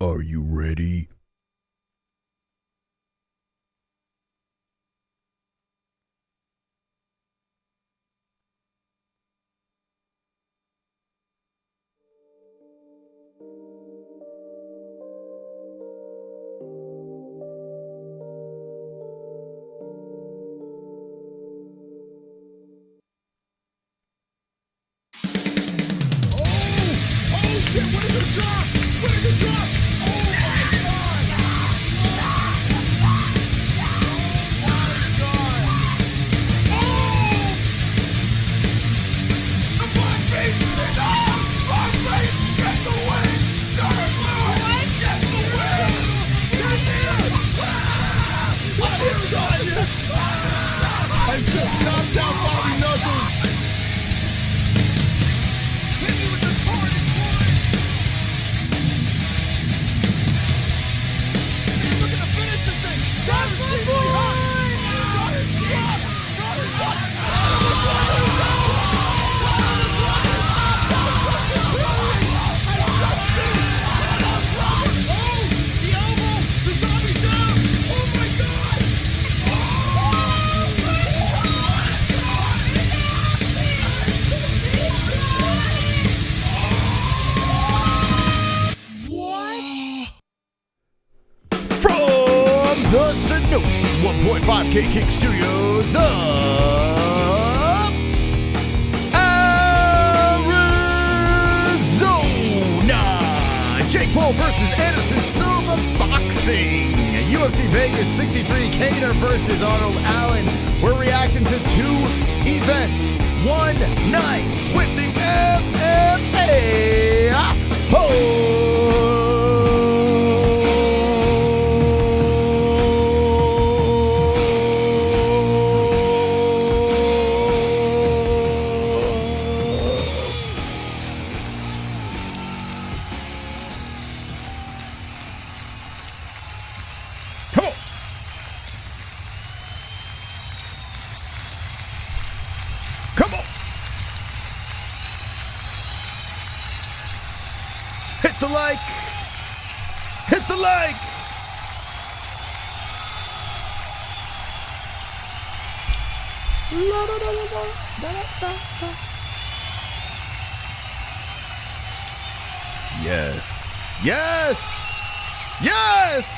Are you ready? The Sanosi 1.5K Kick Studios of Arizona. Jake Paul versus Anderson Silva boxing. UFC Vegas 63, Kattar versus Arnold Allen. We're reacting to two events. One night with the MMA-Holes. Come on. Hit the like. Hit the like. Yes. Yes. Yes.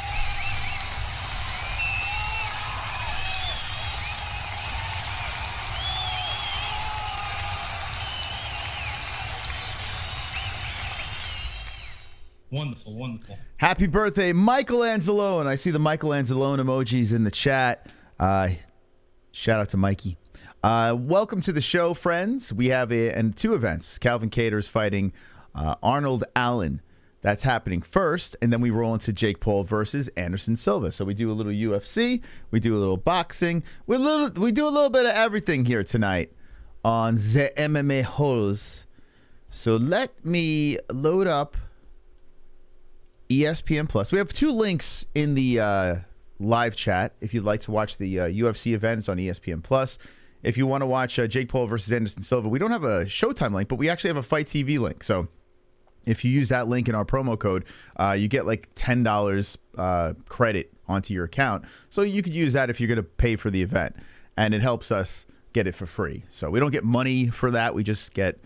Wonderful, wonderful. Happy birthday, Michael Anzalone. I see the Michael Anzalone emojis in the chat. Shout out to Mikey. Welcome to the show, friends. We have two events. Calvin Kattar is fighting Arnold Allen. That's happening first, and then we roll into Jake Paul versus Anderson Silva. So we do a little UFC, we do a little boxing, we do a little bit of everything here tonight on the MMA-Holes. So let me load up ESPN Plus. We have two links in the live chat. If you'd like to watch the UFC event, it's on ESPN Plus. If you want to watch Jake Paul versus Anderson Silva, we don't have a Showtime link, but we actually have a Fight TV link. So if you use that link in our promo code, you get like $10 credit onto your account. So you could use that if you're going to pay for the event, and it helps us get it for free. So we don't get money for that. We just get,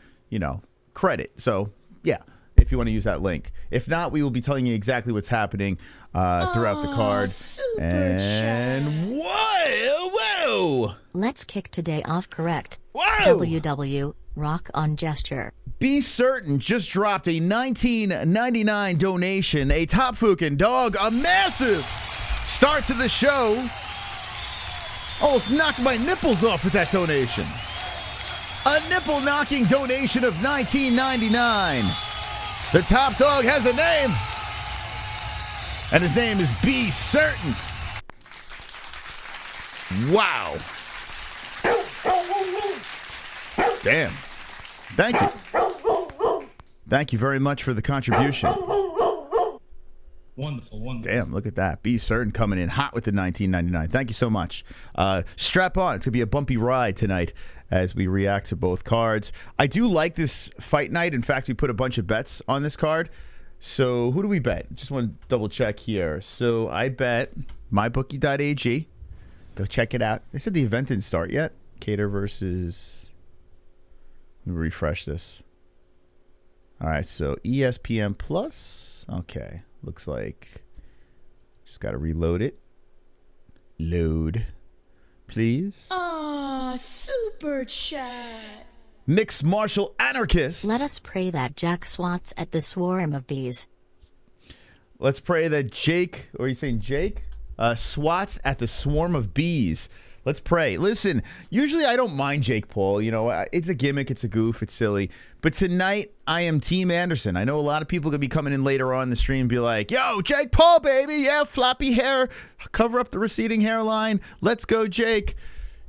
credit. So yeah, if you want to use that link. If not, we will be telling you exactly what's happening throughout the card. And whoa! Let's kick today off correct. Whoa! WW, rock on gesture. Be Certain just dropped a $19.99 donation. A top fucking dog, a massive start to the show. Almost knocked my nipples off with that donation. A nipple-knocking donation of $19.99. The top dog has a name, and his name is Be Certain. Wow. Damn. Thank you. Thank you very much for the contribution. Wonderful, wonderful. Damn, look at that. Be Certain coming in hot with the $19.99. Thank you so much. Strap on. It's going to be a bumpy ride tonight as we react to both cards. I do like this fight night. In fact, we put a bunch of bets on this card. So who do we bet? Just want to double check here. So I bet mybookie.ag. Go check it out. They said the event didn't start yet. Kattar versus... Let me refresh this. All right, so ESPN Plus. Okay, looks like just got to reload it. Load, please. Super chat. Mixed martial anarchist. Let us pray that Jack swats at the swarm of bees. Let's pray that Jake, or are you saying Jake? Swats at the swarm of bees. Let's pray. Listen, usually I don't mind Jake Paul. You know, it's a gimmick, it's a goof, it's silly. But tonight, I am Team Anderson. I know a lot of people are going to be coming in later on the stream and be like, yo, Jake Paul, baby. Yeah, floppy hair. Cover up the receding hairline. Let's go, Jake.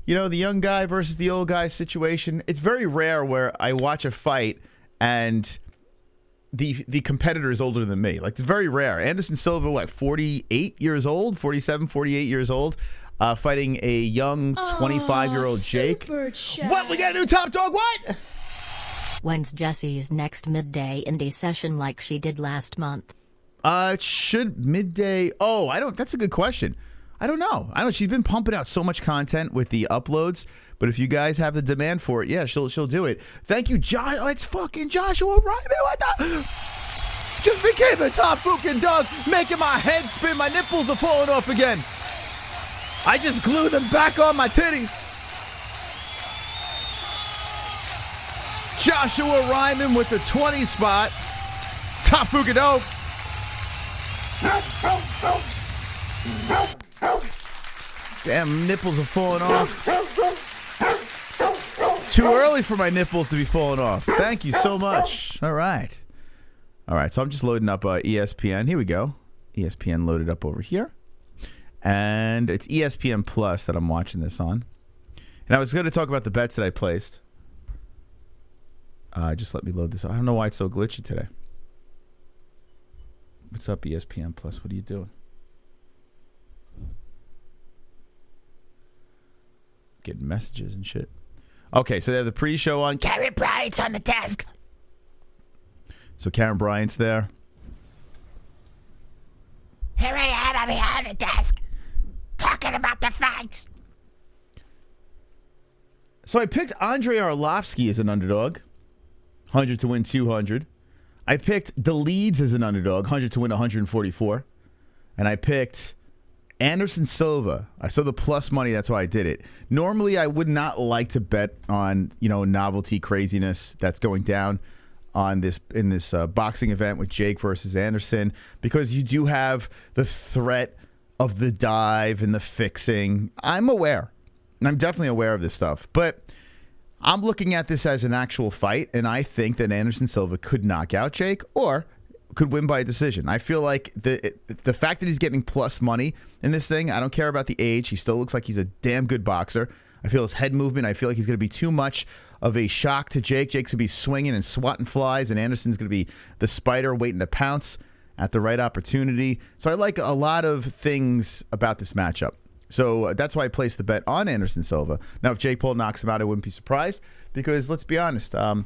You know, the young guy versus the old guy situation. It's very rare where I watch a fight and the competitor is older than me. Like, it's very rare. Anderson Silva, what, 48 years old? 47, 48 years old? Fighting a young 25-year-old Jake. What? We got a new top dog? What? When's Jesse's next midday indie session like she did last month? It should midday. Oh, I don't. That's a good question. I don't know. She's been pumping out so much content with the uploads. But if you guys have the demand for it, yeah, she'll do it. Thank you, Josh. Oh, it's fucking Joshua Ryman. What the? Just became a top fucking dog, making my head spin. My nipples are falling off again. I just glued them back on my titties. Joshua Ryman with the 20 spot. Top fucking dope. Damn, nipples are falling off. It's too early for my nipples to be falling off. Thank you so much. All right. So I'm just loading up ESPN. Here we go. ESPN loaded up over here. And it's ESPN Plus that I'm watching this on. And I was going to talk about the bets that I placed. Just let me load this. I don't know why it's so glitchy today. What's up, ESPN Plus? What are you doing? Getting messages and shit. Okay, so they have the pre-show on. Karen Bryant's on the desk. So Karen Bryant's there. Here I am. I'm behind the desk. Talking about the fights. So I picked Andrei Arlovski as an underdog. 100 to win 200. I picked Dolidze as an underdog. 100 to win 144. And I picked Anderson Silva. I saw the plus money. That's why I did it. Normally, I would not like to bet on, novelty craziness that's going down on this boxing event with Jake versus Anderson, because you do have the threat of the dive and the fixing. I'm aware. And I'm definitely aware of this stuff. But I'm looking at this as an actual fight, and I think that Anderson Silva could knock out Jake or could win by a decision. I feel like the fact that he's getting plus money in this thing, I don't care about the age. He still looks like he's a damn good boxer. I feel his head movement. I feel like he's going to be too much of a shock to Jake. Jake's going to be swinging and swatting flies, and Anderson's going to be the spider waiting to pounce at the right opportunity. So I like a lot of things about this matchup. So that's why I placed the bet on Anderson Silva. Now, if Jake Paul knocks him out, I wouldn't be surprised, because let's be honest, the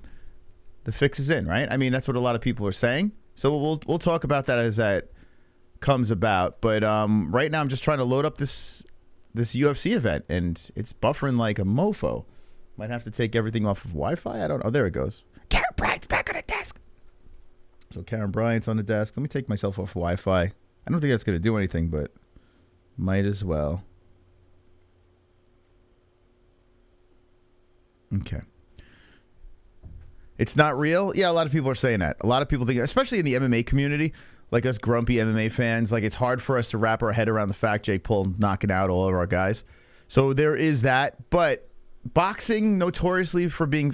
fix is in, right? I mean, that's what a lot of people are saying. So we'll talk about that as that comes about. But right now, I'm just trying to load up this UFC event, and it's buffering like a mofo. Might have to take everything off of Wi-Fi. I don't know. There it goes. Karen Bryant's back on the desk. So Karen Bryant's on the desk. Let me take myself off Wi-Fi. I don't think that's going to do anything, but might as well. Okay. It's not real? Yeah, a lot of people are saying that. A lot of people think, especially in the MMA community, like us grumpy MMA fans, like it's hard for us to wrap our head around the fact Jake Paul knocking out all of our guys. So there is that, but boxing notorious for being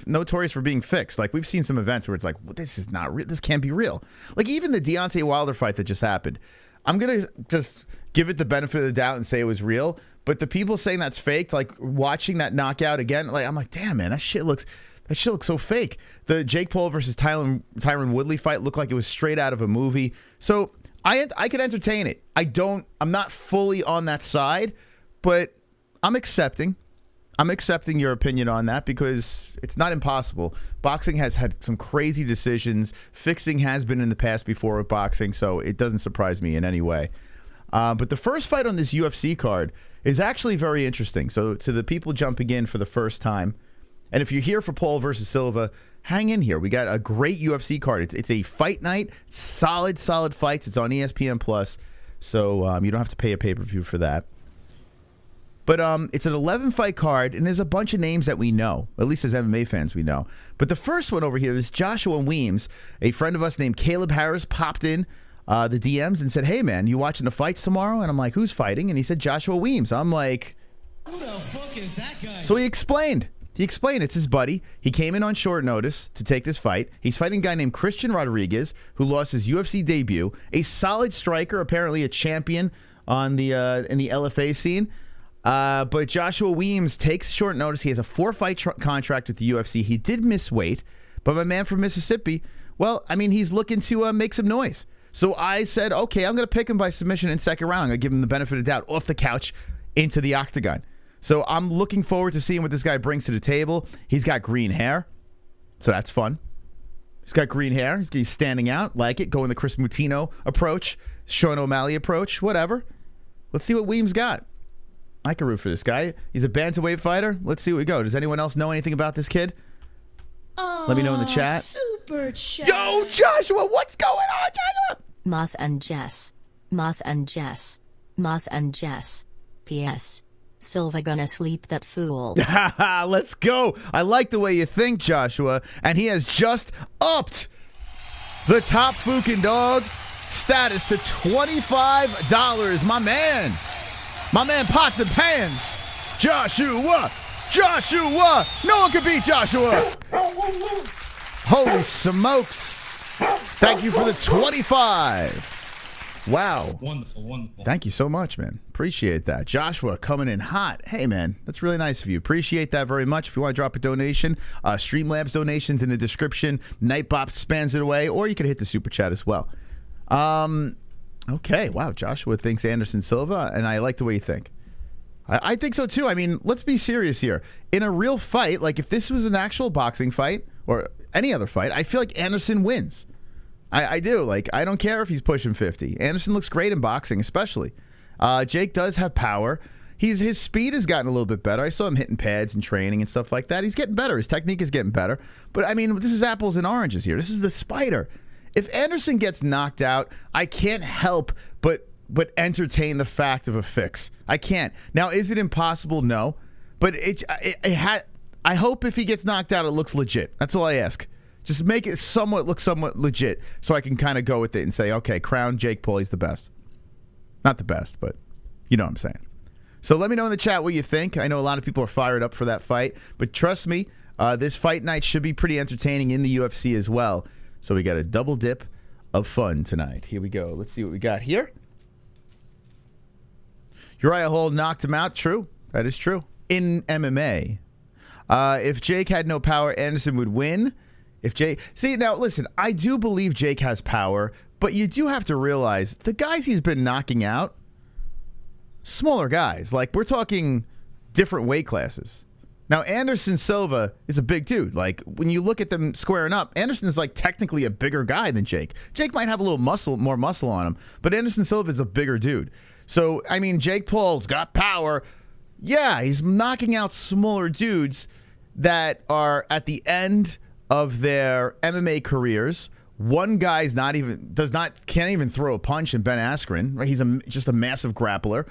fixed. Like we've seen some events where it's like, well, this is not real. This can't be real. Like even the Deontay Wilder fight that just happened. I'm going to just give it the benefit of the doubt and say it was real. But the people saying that's faked, like watching that knockout again, like I'm like, damn, man, that shit looks so fake. The Jake Paul versus Tyron Woodley fight looked like it was straight out of a movie. So I could entertain it. I'm not fully on that side, but I'm accepting. I'm accepting your opinion on that because it's not impossible. Boxing has had some crazy decisions. Fixing has been in the past before with boxing, so it doesn't surprise me in any way. But the first fight on this UFC card is actually very interesting. So to the people jumping in for the first time, and if you're here for Paul versus Silva, hang in here. We got a great UFC card. It's a fight night, solid fights. It's on ESPN Plus, so you don't have to pay a pay-per-view for that. But it's an 11-fight card, and there's a bunch of names that we know, at least as MMA fans we know. But the first one over here is Joshua Weems. A friend of us named Caleb Harris popped in the DMs and said, hey, man, you watching the fights tomorrow? And I'm like, who's fighting? And he said, Joshua Weems. I'm like, who the fuck is that guy? So he explained it's his buddy. He came in on short notice to take this fight. He's fighting a guy named Christian Rodriguez, who lost his UFC debut. A solid striker, apparently a champion on the in the LFA scene. But Joshua Weems takes short notice. He has a 4-fight contract with the UFC. He did miss weight, but my man from Mississippi, well, I mean, he's looking to make some noise. So I said, okay, I'm going to pick him by submission in second round. I'm going to give him the benefit of the doubt off the couch into the octagon. So I'm looking forward to seeing what this guy brings to the table. He's got green hair, so that's fun. He's got green hair. He's standing out. Like it. Going the Chris Mutino approach, Sean O'Malley approach, whatever. Let's see what Weems got. I can root for this guy. He's a bantamweight fighter. Let's see what we go. Does anyone else know anything about this kid? Let me know in the chat. Super chat. Yo, Joshua, what's going on, Joshua? Moss and Jess. Moss and Jess. Moss and Jess. P.S. Silva gonna sleep that fool. Let's go. I like the way you think, Joshua. And he has just upped the top Fukin dog status to $25. My man Pots and Pans. Joshua. No one can beat Joshua. Holy smokes. Thank you for the 25. Wow. Wonderful. Thank you so much, man. Appreciate that. Joshua coming in hot. Hey, man, that's really nice of you. Appreciate that very much. If you want to drop a donation, Streamlabs donations in the description. Nightbot spans it away, or you can hit the super chat as well. Okay, wow. Joshua thinks Anderson Silva, and I like the way you think. I think so, too. I mean, let's be serious here. In a real fight, like if this was an actual boxing fight or any other fight, I feel like Anderson wins. I do. Like, I don't care if he's pushing 50. Anderson looks great in boxing, especially. Jake does have power. His speed has gotten a little bit better. I saw him hitting pads and training and stuff like that. He's getting better. His technique is getting better. But, I mean, this is apples and oranges here. This is the spider. If Anderson gets knocked out, I can't help but entertain the fact of a fix. I can't. Now, is it impossible? No. But I hope if he gets knocked out, it looks legit. That's all I ask. Just make it look somewhat legit so I can kind of go with it and say, okay, crown Jake Paul, he's the best. Not the best, but you know what I'm saying. So let me know in the chat what you think. I know a lot of people are fired up for that fight, but trust me, this fight night should be pretty entertaining in the UFC as well. So we got a double dip of fun tonight. Here we go. Let's see what we got here. Uriah Hall knocked him out. True. That is true. In MMA. If Jake had no power, Anderson would win. See, now listen, I do believe Jake has power, but you do have to realize the guys he's been knocking out, smaller guys. Like, we're talking different weight classes. Now, Anderson Silva is a big dude. Like, when you look at them squaring up, Anderson is like technically a bigger guy than Jake. Jake might have a little more muscle on him, but Anderson Silva is a bigger dude. So, I mean, Jake Paul's got power. Yeah, he's knocking out smaller dudes that are at the end of their MMA careers. One guy's can't even throw a punch in Ben Askren. Right? He's just a massive grappler.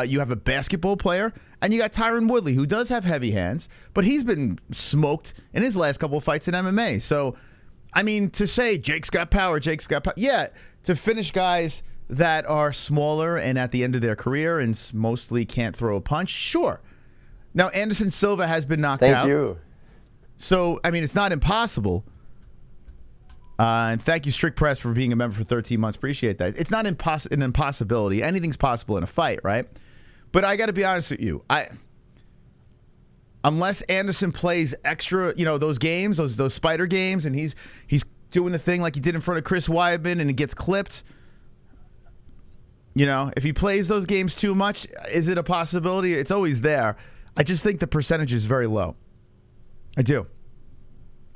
You have a basketball player, and you got Tyron Woodley, who does have heavy hands, but he's been smoked in his last couple of fights in MMA. So, I mean, to say Jake's got power, yeah, to finish guys that are smaller and at the end of their career and mostly can't throw a punch, sure. Now, Anderson Silva has been knocked out. Thank you. So, I mean, it's not impossible. And thank you, Strict Press, for being a member for 13 months. Appreciate that. It's not an impossibility. Anything's possible in a fight, right? But I got to be honest with you. Unless Anderson plays extra, those games, those spider games, and he's doing the thing like he did in front of Chris Weidman and it gets clipped. If he plays those games too much, is it a possibility? It's always there. I just think the percentage is very low. I do.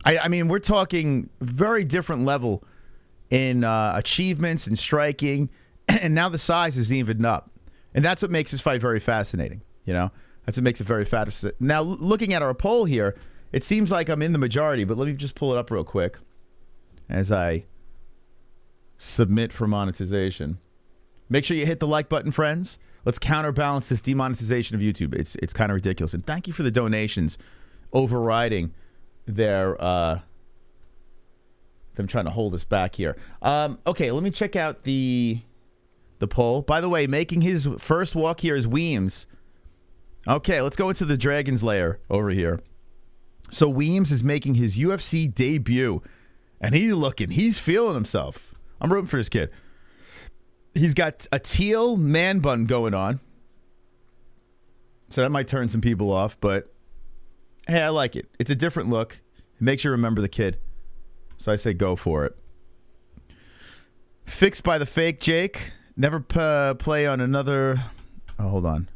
I mean, we're talking very different level in achievements and striking, and now the size is evened up. And that's what makes this fight very fascinating, you know? That's what makes it very fascinating. Now, looking at our poll here, it seems like I'm in the majority, but let me just pull it up real quick as I submit for monetization. Make sure you hit the like button, friends. Let's counterbalance this demonetization of YouTube. It's kind of ridiculous. And thank you for the donations overriding their them trying to hold us back here. Okay, let me check out the poll. By the way, making his first walk here is Weems. Okay, let's go into the Dragon's Lair over here. So Weems is making his UFC debut, and he's feeling himself. I'm rooting for this kid. He's got a teal man bun going on, so that might turn some people off, but hey, I like it. It's a different look. It makes you remember the kid. So I say go for it. Fixed by the fake Jake. Never play on another... Oh, hold on.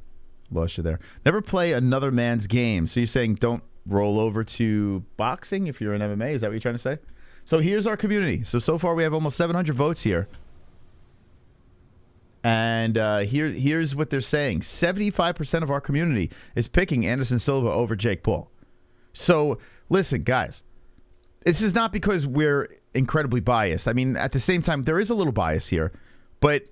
Lost you there. Never play another man's game. So you're saying don't roll over to boxing if you're in MMA? Is that what you're trying to say? So here's our community. So far we have almost 700 votes here. And here's what they're saying. 75% of our community is picking Anderson Silva over Jake Paul. So, listen, guys. This is not because we're incredibly biased. I mean, at the same time, there is a little bias here. But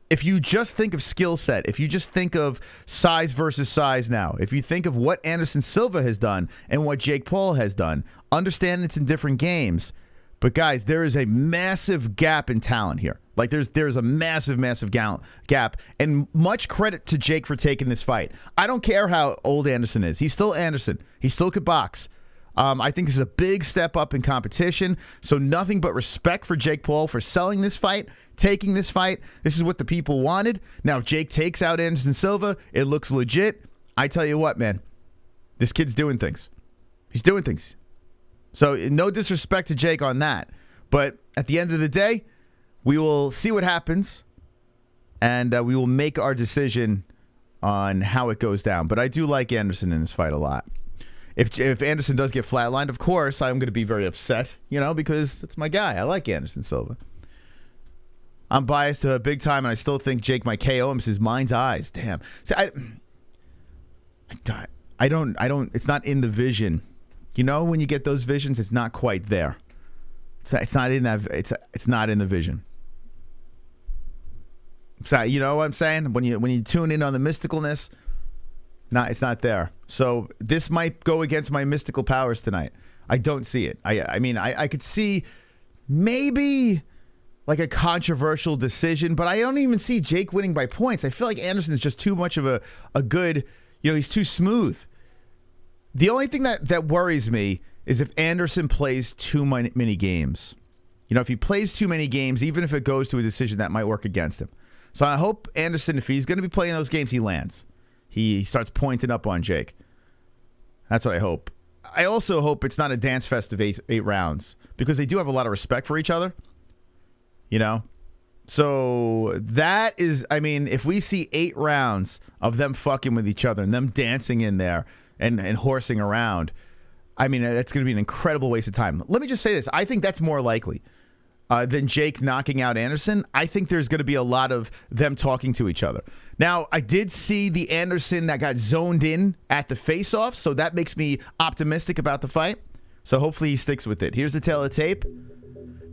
if you just think of skill set, if you just think of size versus size now, if you think of what Anderson Silva has done and what Jake Paul has done, understand it's in different games. But, guys, there is a massive gap in talent here. Like, there's a massive gap. And much credit to Jake for taking this fight. I don't care how old Anderson is. He's still Anderson. He still could box. I think this is a big step up in competition. So nothing but respect for Jake Paul for selling this fight, taking this fight. This is what the people wanted. Now, if Jake takes out Anderson Silva, it looks legit. I tell you what, man. This kid's doing things. He's doing things. So no disrespect to Jake on that. But at the end of the day, we will see what happens, and we will make our decision on how it goes down. But I do like Anderson in this fight a lot. If Anderson does get flatlined, of course, I'm going to be very upset, you know, because that's my guy. I like Anderson Silva. I'm biased big time, and I still think Jake might KO him. It's his mind's eyes. Damn. See, I don't. It's not in the vision. You know, when you get those visions, it's not quite there. It's not in that. It's not in the vision. So you know what I'm saying? When you tune in on the mysticalness, it's not there. So this might go against my mystical powers tonight. I don't see it. I mean, I could see maybe like a controversial decision, but I don't even see Jake winning by points. I feel like Anderson is just too much of a good, you know, he's too smooth. The only thing that worries me is if Anderson plays too many games. You know, if he plays too many games, even if it goes to a decision, that might work against him. So I hope Anderson, if he's going to be playing those games, he lands. He starts pointing up on Jake. That's what I hope. I also hope it's not a dance fest of eight rounds, because they do have a lot of respect for each other. You know? So that is, I mean, if we see 8 rounds of them fucking with each other and them dancing in there and horsing around, I mean, that's going to be an incredible waste of time. Let me just say this. I think that's more likely than Jake knocking out Anderson. I think there's going to be a lot of them talking to each other. Now, I did see the Anderson that got zoned in at the face-off, so that makes me optimistic about the fight. So hopefully he sticks with it. Here's the tail of the tape.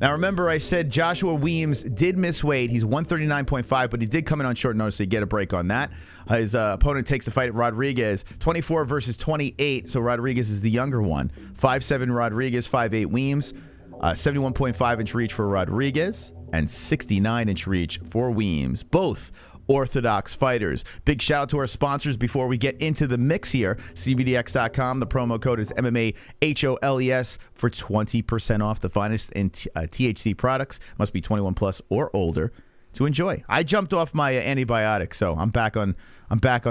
Now, remember I said Joshua Weems did miss weight. He's 139.5, but he did come in on short notice, so you get a break on that. His opponent takes the fight at Rodriguez, 24 versus 28, so Rodriguez is the younger one. 5'7" Rodriguez, 5'8" Weems, 71.5-inch reach for Rodriguez, and 69-inch reach for Weems. Both orthodox fighters. Big shout out to our sponsors before we get into the mix here. CBDX.com. The promo code is MMA-HOLES for 20% off the finest in THC products. Must be 21 plus or older to enjoy. I jumped off my antibiotics, so I'm back on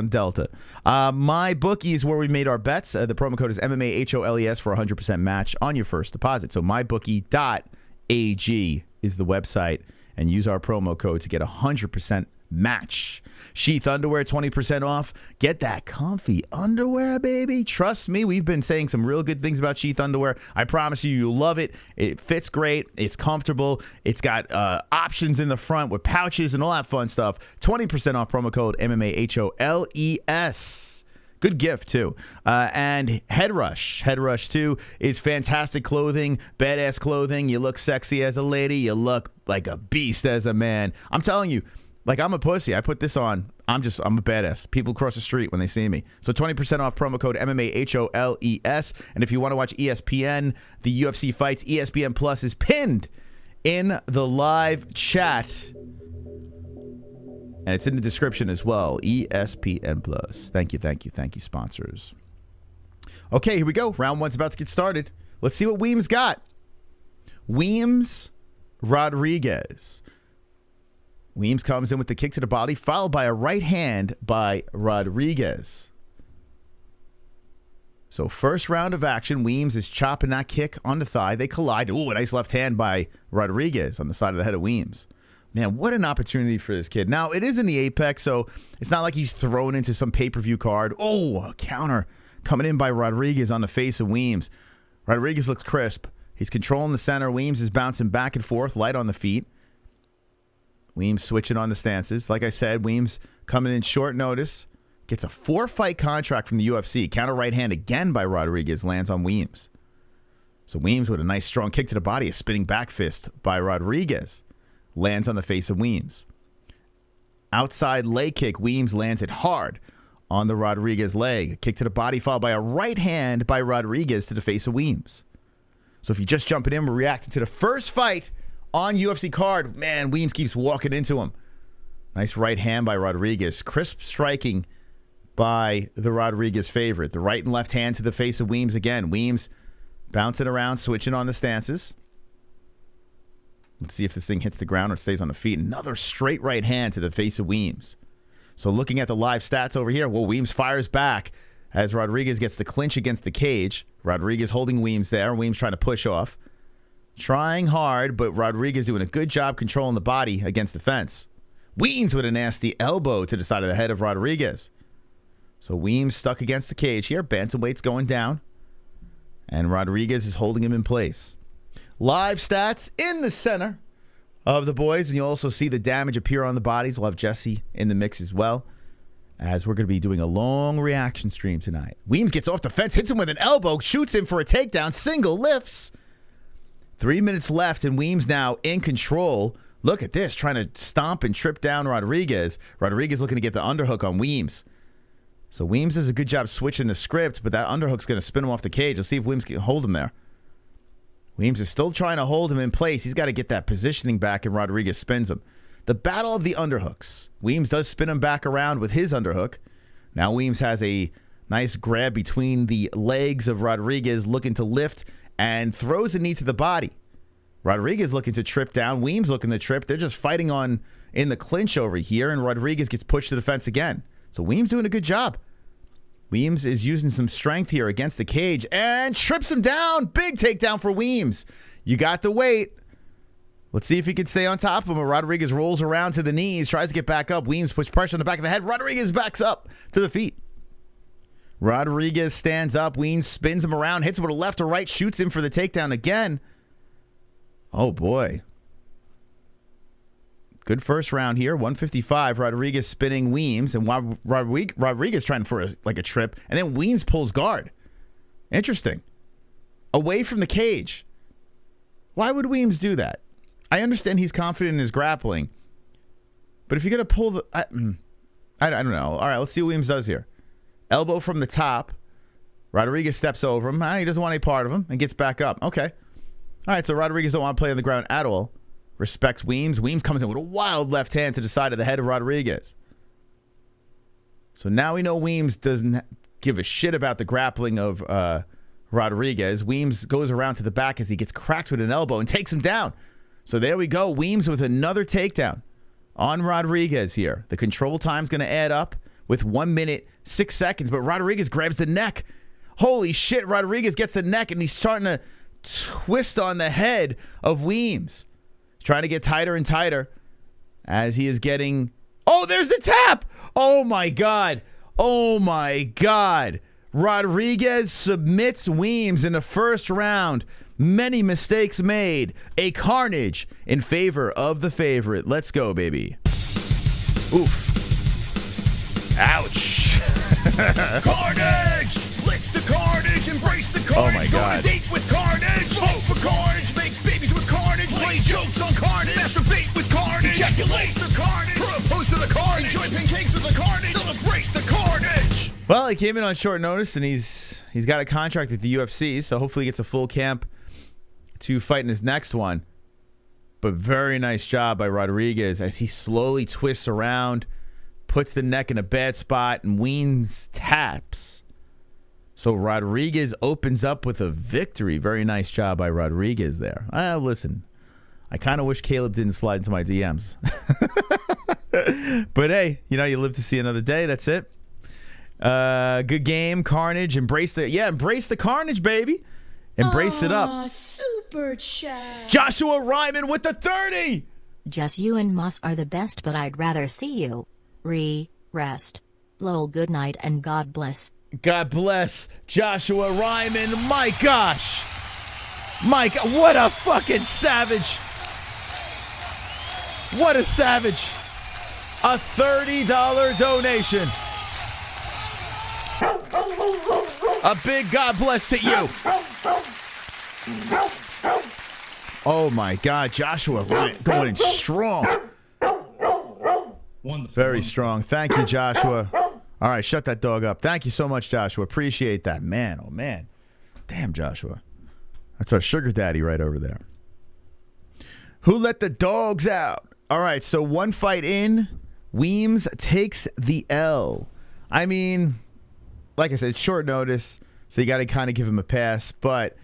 Delta. My bookie is where we made our bets. The promo code is MMA-HOLES for 100% match on your first deposit. So mybookie.ag is the website, and use our promo code to get 100% match. Sheath underwear, 20% off. Get that comfy underwear, baby. Trust me, we've been saying some real good things about Sheath underwear. I promise you, you'll love it. It fits great. It's comfortable. It's got options in the front with pouches and all that fun stuff. 20% off, promo code MMAHOLES. Good gift, too. And Head Rush. Head Rush, too, is fantastic clothing, badass clothing. You look sexy as a lady. You look like a beast as a man. I'm telling you, like I'm a pussy. I put this on. I'm a badass. People cross the street when they see me. So 20% off, promo code MMAHOLES. And if you want to watch ESPN, the UFC fights, ESPN Plus is pinned in the live chat. And it's in the description as well. ESPN Plus. Thank you, sponsors. Okay, here we go. Round one's about to get started. Let's see what Weems got. Weems Rodriguez. Weems comes in with the kick to the body, followed by a right hand by Rodriguez. So first round of action, Weems is chopping that kick on the thigh. They collide. Ooh, a nice left hand by Rodriguez on the side of the head of Weems. Man, what an opportunity for this kid. Now, it is in the Apex, so it's not like he's thrown into some pay-per-view card. Oh, a counter coming in by Rodriguez on the face of Weems. Rodriguez looks crisp. He's controlling the center. Weems is bouncing back and forth, light on the feet. Weems switching on the stances. Like I said, Weems coming in short notice. Gets a 4-fight contract from the UFC. Counter right hand again by Rodriguez lands on Weems. So Weems with a nice strong kick to the body. A spinning back fist by Rodriguez. Lands on the face of Weems. Outside leg kick. Weems lands it hard on the Rodriguez leg. A kick to the body followed by a right hand by Rodriguez to the face of Weems. So if you're just jumping in, we're reacting to the first fight on UFC card. Man, Weems keeps walking into him. Nice right hand by Rodriguez. Crisp striking by the Rodriguez favorite. The right and left hand to the face of Weems again. Weems bouncing around, switching on the stances. Let's see if this thing hits the ground or stays on the feet. Another straight right hand to the face of Weems. So looking at the live stats over here, well, Weems fires back as Rodriguez gets the clinch against the cage. Rodriguez holding Weems there. Weems trying to push off. Trying hard, but Rodriguez doing a good job controlling the body against the fence. Weems with a nasty elbow to the side of the head of Rodriguez. So Weems stuck against the cage here. Bantamweight's going down. And Rodriguez is holding him in place. Live stats in the center of the boys. And you'll also see the damage appear on the bodies. We'll have Jesse in the mix as well, as we're going to be doing a long reaction stream tonight. Weems gets off the fence, hits him with an elbow, shoots him for a takedown, single lifts. 3 minutes left, and Weems now in control. Look at this, trying to stomp and trip down Rodriguez. Rodriguez looking to get the underhook on Weems. So Weems does a good job switching the script, but that underhook's going to spin him off the cage. Let's see if Weems can hold him there. Weems is still trying to hold him in place. He's got to get that positioning back, and Rodriguez spins him. The battle of the underhooks. Weems does spin him back around with his underhook. Now Weems has a nice grab between the legs of Rodriguez, looking to lift, and throws a knee to the body. Rodriguez looking to trip down. Weems looking to trip. They're just fighting on in the clinch over here, and Rodriguez gets pushed to the fence again. So Weems doing a good job. Weems is using some strength here against the cage and trips him down. Big takedown for Weems. You got the weight. Let's see if he can stay on top of him. Rodriguez rolls around to the knees, tries to get back up. Weems puts pressure on the back of the head. Rodriguez backs up to the feet. Rodriguez stands up. Weems spins him around, hits him with a left or right, shoots him for the takedown again. Oh, boy. Good first round here. 155. Rodriguez spinning Weems. And Rodriguez trying for a trip. And then Weems pulls guard. Interesting. Away from the cage. Why would Weems do that? I understand he's confident in his grappling. But if you're going to pull the... I don't know. All right, let's see what Weems does here. Elbow from the top. Rodriguez steps over him. He doesn't want any part of him and gets back up. Okay. All right, so Rodriguez don't want to play on the ground at all. Respects Weems. Weems comes in with a wild left hand to the side of the head of Rodriguez. So now we know Weems doesn't give a shit about the grappling of Rodriguez. Weems goes around to the back as he gets cracked with an elbow and takes him down. So there we go. Weems with another takedown on Rodriguez here. The control time's going to add up with 1 minute, 6 seconds, but Rodriguez grabs the neck. Holy shit, Rodriguez gets the neck, and he's starting to twist on the head of Weems. He's trying to get tighter and tighter as he is getting... Oh, there's the tap. Oh, my God. Oh, my God. Rodriguez submits Weems in the first round. Many mistakes made. A carnage in favor of the favorite. Let's go, baby. Oof. Ouch. Carnage! Lick the carnage, embrace the carnage. Oh my God. Go on a date with carnage. Vote for carnage, make babies with carnage. Play jokes on carnage. Masturbate with carnage. Ejaculate the carnage. Propose to the carnage. Enjoy pancakes with the carnage. Celebrate the carnage. Well, he came in on short notice, and he's got a contract at the UFC, so hopefully he gets a full camp to fight in his next one. But very nice job by Rodriguez as he slowly twists around, puts the neck in a bad spot, and Weems taps. So Rodriguez opens up with a victory. Very nice job by Rodriguez there. Listen, I kind of wish Caleb didn't slide into my DMs. But hey, you live to see another day. That's it. Good game, carnage. Embrace the carnage, baby. Embrace it up. Super chat. Joshua Ryman with the 30. Jess, you and Moss are the best, but I'd rather see you. Rest. Lol, good night and God bless. God bless Joshua Ryman. My gosh. Mike, what a fucking savage. What a savage. A $30 donation. A big God bless to you. Oh my God, Joshua going in strong. Very strong. Thank you, Joshua. All right, shut that dog up. Thank you so much, Joshua. Appreciate that. Man, oh man. Damn, Joshua. That's our sugar daddy right over there. Who let the dogs out? All right, so one fight in, Weems takes the L. I mean, like I said, short notice, so you got to kind of give him a pass. But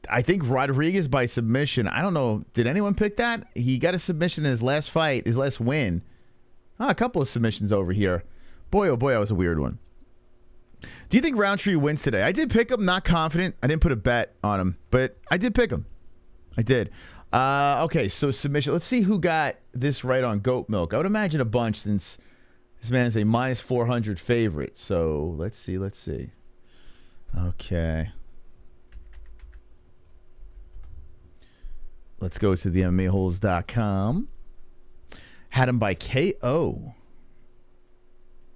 I think Rodriguez by submission, I don't know, did anyone pick that? He got a submission in his last fight, his last win. A couple of submissions over here. Boy, oh boy, that was a weird one. Do you think Rountree wins today? I did pick him, not confident. I didn't put a bet on him, but I did pick him. I did. Okay, so submission. Let's see who got this right on goat milk. I would imagine a bunch since this man is a minus 400 favorite. So let's see. Okay. Let's go to the MMA-Holes.com. Had him by KO.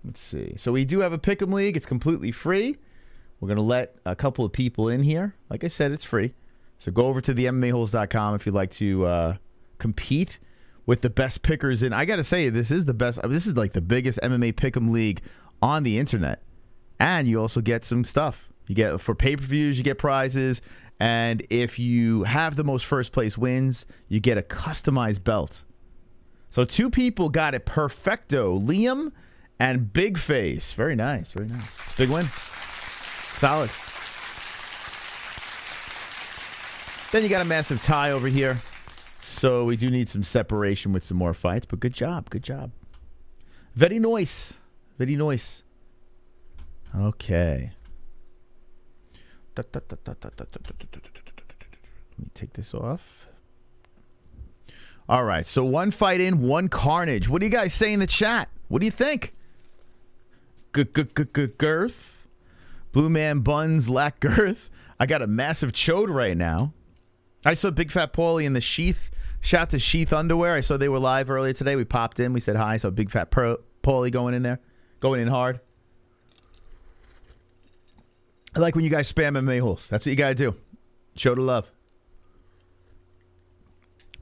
Let's see. So we do have a pick'em league. It's completely free. We're going to let a couple of people in here. Like I said, it's free. So go over to the MMA-Holes.com if you'd like to compete with the best pickers in. I got to say, this is the best. This is like the biggest MMA pick'em league on the internet. And you also get some stuff. You get, for pay-per-views, you get prizes. And if you have the most first place wins, you get a customized belt. So two people got it perfecto. Liam and Big Face. Very nice. Very nice. Big win. Solid. Then you got a massive tie over here. So we do need some separation with some more fights. But good job. Good job. Very nice. Very nice. Okay. Let me take this off. All right, so one fight in, one carnage. What do you guys say in the chat? What do you think? Girth. Blue man buns lack girth. I got a massive chode right now. I saw Big Fat Paulie in the Sheath. Shout out to Sheath Underwear. I saw they were live earlier today. We popped in. We said hi. So Big Fat Paulie going in there. Going in hard. I like when you guys spam MMA holes. That's what you got to do. Show the love.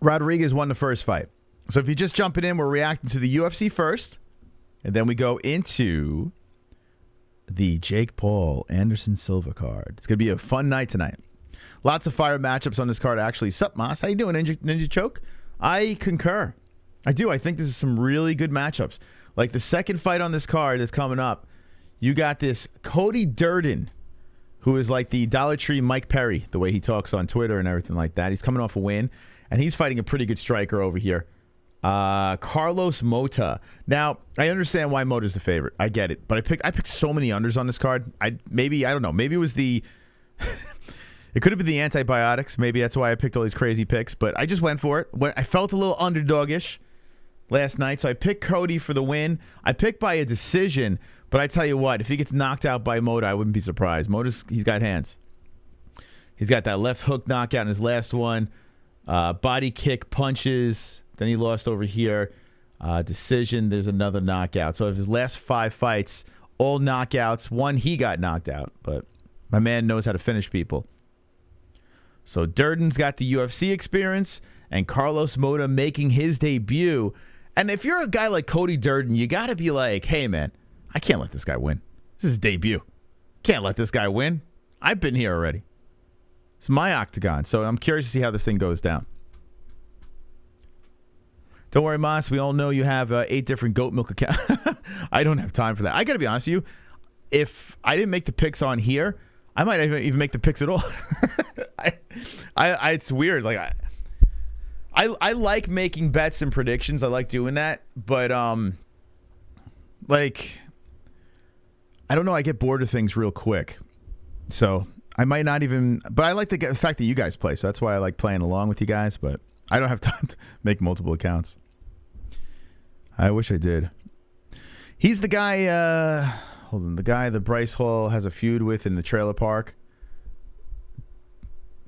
Rodriguez won the first fight. So if you're just jumping in, we're reacting to the UFC first. And then we go into the Jake Paul Anderson Silva card. It's going to be a fun night tonight. Lots of fire matchups on this card, actually. Sup, Moss? How you doing, Ninja Choke? I concur. I do. I think this is some really good matchups. Like the second fight on this card that's coming up, you got this Cody Durden, who is like the Dollar Tree Mike Perry, the way he talks on Twitter and everything like that. He's coming off a win, and he's fighting a pretty good striker over here. Carlos Mota. Now, I understand why Mota's the favorite. I get it. But I picked so many unders on this card. I don't know. Maybe it was the... It could have been the antibiotics. Maybe that's why I picked all these crazy picks. But I just went for it. I felt a little underdog-ish. last night. So I picked Cody for the win. I picked by a decision, but I tell you what, if he gets knocked out by Mota, I wouldn't be surprised. He's got hands. He's got that left hook knockout in his last one. Body kick, punches. Then he lost over here. Decision, there's another knockout. So of his last 5 fights, all knockouts. One, he got knocked out, but my man knows how to finish people. So Durden's got the UFC experience, and Carlos Mota making his debut. And if you're a guy like Cody Durden, you got to be like, hey, man, I can't let this guy win. This is his debut. Can't let this guy win. I've been here already. It's my octagon, so I'm curious to see how this thing goes down. Don't worry, Moss. We all know you have 8 different goat milk accounts. I don't have time for that. I got to be honest with you. If I didn't make the picks on here, I might even make the picks at all. It's weird. Like I like making bets and predictions. I like doing that, but like I don't know. I get bored of things real quick, so I might not even. But I like the fact that you guys play, so that's why I like playing along with you guys. But I don't have time to make multiple accounts. I wish I did. He's the guy. Hold on, the guy that Bryce Hall has a feud with in the trailer park.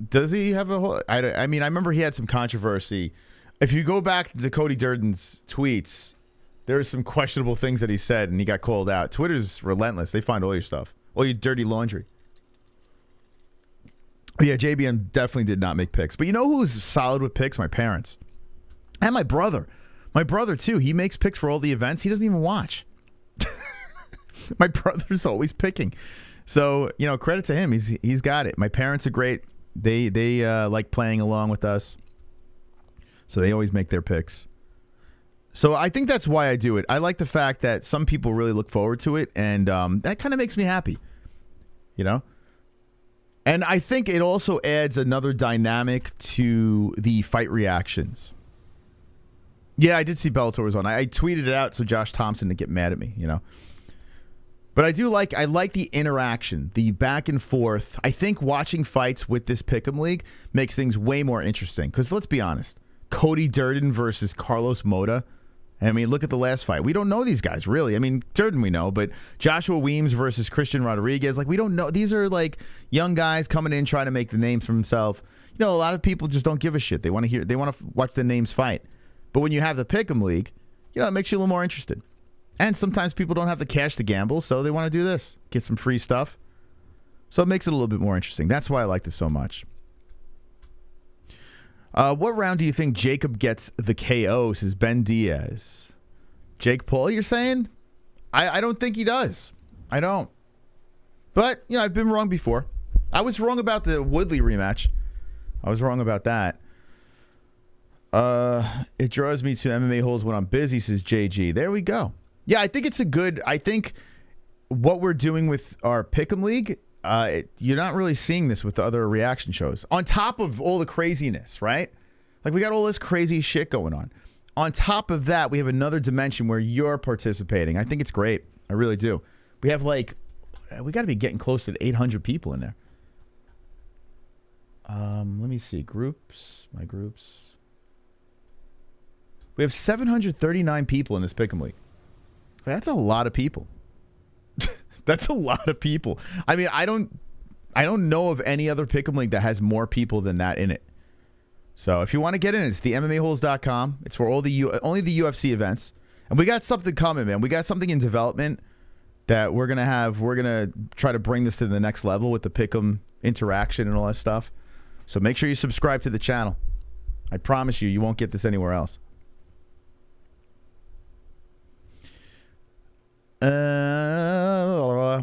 Does he have a whole? I mean, I remember he had some controversy. If you go back to Cody Durden's tweets, there are some questionable things that he said, and he got called out. Twitter's relentless. They find all your stuff, all your dirty laundry. Yeah, JBM definitely did not make picks. But you know who's solid with picks? My parents. And my brother. My brother, too. He makes picks for all the events. He doesn't even watch. My brother's always picking. So, you know, credit to him. He's got it. My parents are great. They like playing along with us. So they always make their picks. So I think that's why I do it. I like the fact that some people really look forward to it. And that kind of makes me happy. You know? And I think it also adds another dynamic to the fight reactions. Yeah, I did see Bellator was on. I tweeted it out so Josh Thompson didn't get mad at me, you know. But I like the interaction, the back and forth. I think watching fights with this Pick'em League makes things way more interesting. Because let's be honest, Cody Durden versus Carlos Mota. I mean, look at the last fight. We don't know these guys, really. I mean, Durden we know, but Joshua Weems versus Christian Rodriguez, like we don't know. These are like young guys coming in trying to make the names for themselves. You know, a lot of people just don't give a shit. They want to watch the names fight. But when you have the Pick'em League, you know, it makes you a little more interested. And sometimes people don't have the cash to gamble, so they want to do this. Get some free stuff. So it makes it a little bit more interesting. That's why I like this so much. What round do you think Jacob gets the KO, says Ben Diaz? Jake Paul, you're saying? I don't think he does. I don't. But, you know, I've been wrong before. I was wrong about the Woodley rematch. I was wrong about that. It draws me to MMA-Holes when I'm busy, says JG. There we go. Yeah, I think it's I think what we're doing with our Pick'em League, you're not really seeing this with the other reaction shows. On top of all the craziness, right? Like, we got all this crazy shit going on. On top of that, we have another dimension where you're participating. I think it's great. I really do. We have, we got to be getting close to 800 people in there. Let me see. Groups. My groups. We have 739 people in this Pick'em League. That's a lot of people. That's a lot of people. I mean, I don't know of any other Pick'em League that has more people than that in it. So if you want to get in, it's the MMAHoles.com. It's for only the UFC events. And we got something coming, man. We got something in development that we're going to have. We're going to try to bring this to the next level with the Pick'em interaction and all that stuff. So make sure you subscribe to the channel. I promise you won't get this anywhere else. I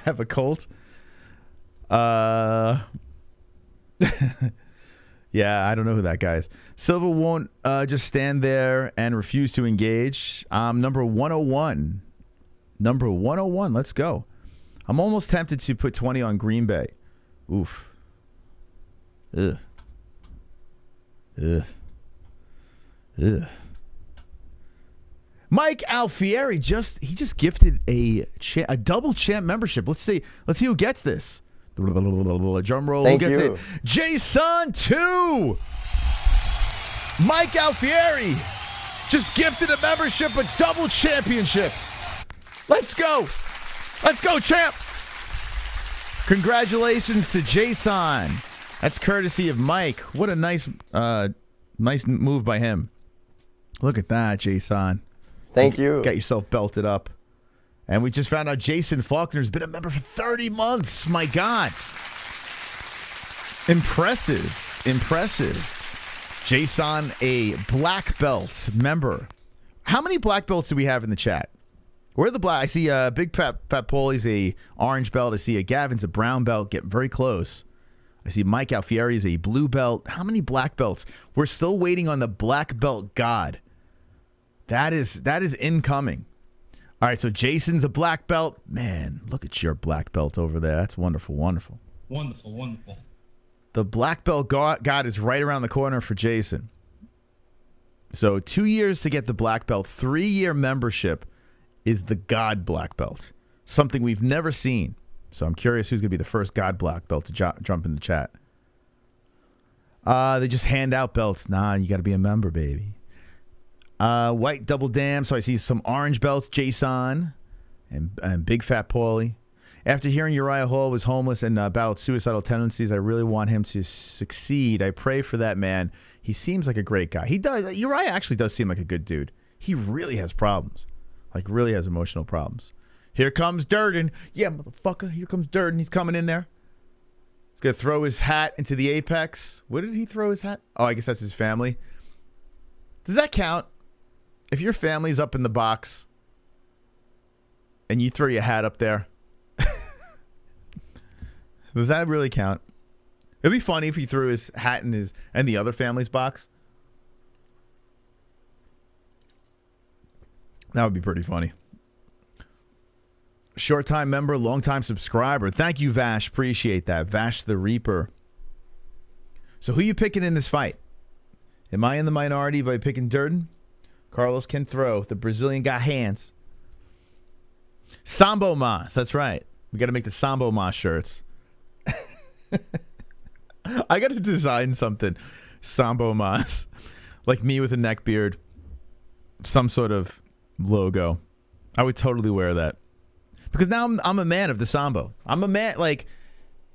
have a colt. Yeah, I don't know who that guy is. Silva won't just stand there and refuse to engage. Number 101. Number 101. Let's go. I'm almost tempted to put 20 on Green Bay. Oof. Ugh. Ugh. Ugh. Mike Alfieri just gifted a double champ membership. Let's see who gets this. Drum roll. Thank who gets you. it? Jason 2. Mike Alfieri just gifted a membership, a double championship. Let's go. Let's go, champ. Congratulations to Jesuan. That's courtesy of Mike. What a nice move by him. Look at that, Jesuan. Thank you. Got yourself belted up. And we just found out Jason Faulkner's been a member for 30 months. My God. Impressive. Jesuan, a black belt member. How many black belts do we have in the chat? Where are the black? I see Big Fat Paulie's a orange belt. I see a Gavin's a brown belt. Getting very close. I see Mike Alfieri is a blue belt. How many black belts? We're still waiting on the black belt god. That is incoming. All right, so Jason's a black belt. Man, look at your black belt over there. That's wonderful, wonderful. Wonderful. The black belt god is right around the corner for Jason. So 2 years to get the black belt. 3-year membership is the god black belt. Something we've never seen. So I'm curious who's going to be the first god black belt to jump in the chat. They just hand out belts. Nah, you got to be a member, baby. White double dam. So I see some orange belts, Jesuan and Big Fat Paulie. After hearing Uriah Hall was homeless and battled suicidal tendencies, I really want him to succeed. I pray for that man. He seems like a great guy. He does. Uriah actually does seem like a good dude. He really has problems. Like, really has emotional problems. Here comes Durden. Yeah, motherfucker. Here comes Durden. He's coming in there. He's going to throw his hat into the apex. Where did he throw his hat? Oh, I guess that's his family. Does that count? If your family's up in the box and you throw your hat up there, does that really count? It'd be funny if he threw his hat in and the other family's box. That would be pretty funny. Short-time member, long-time subscriber. Thank you, Vash. Appreciate that. Vash the Reaper. So who you picking in this fight? Am I in the minority by picking Durden? Carlos can throw. The Brazilian got hands. Sambo Mas. That's right. We got to make the Sambo Mas shirts. I got to design something. Sambo Mas. Like me with a neck beard. Some sort of logo. I would totally wear that. Because now I'm a man of the Sambo. I'm a man, like,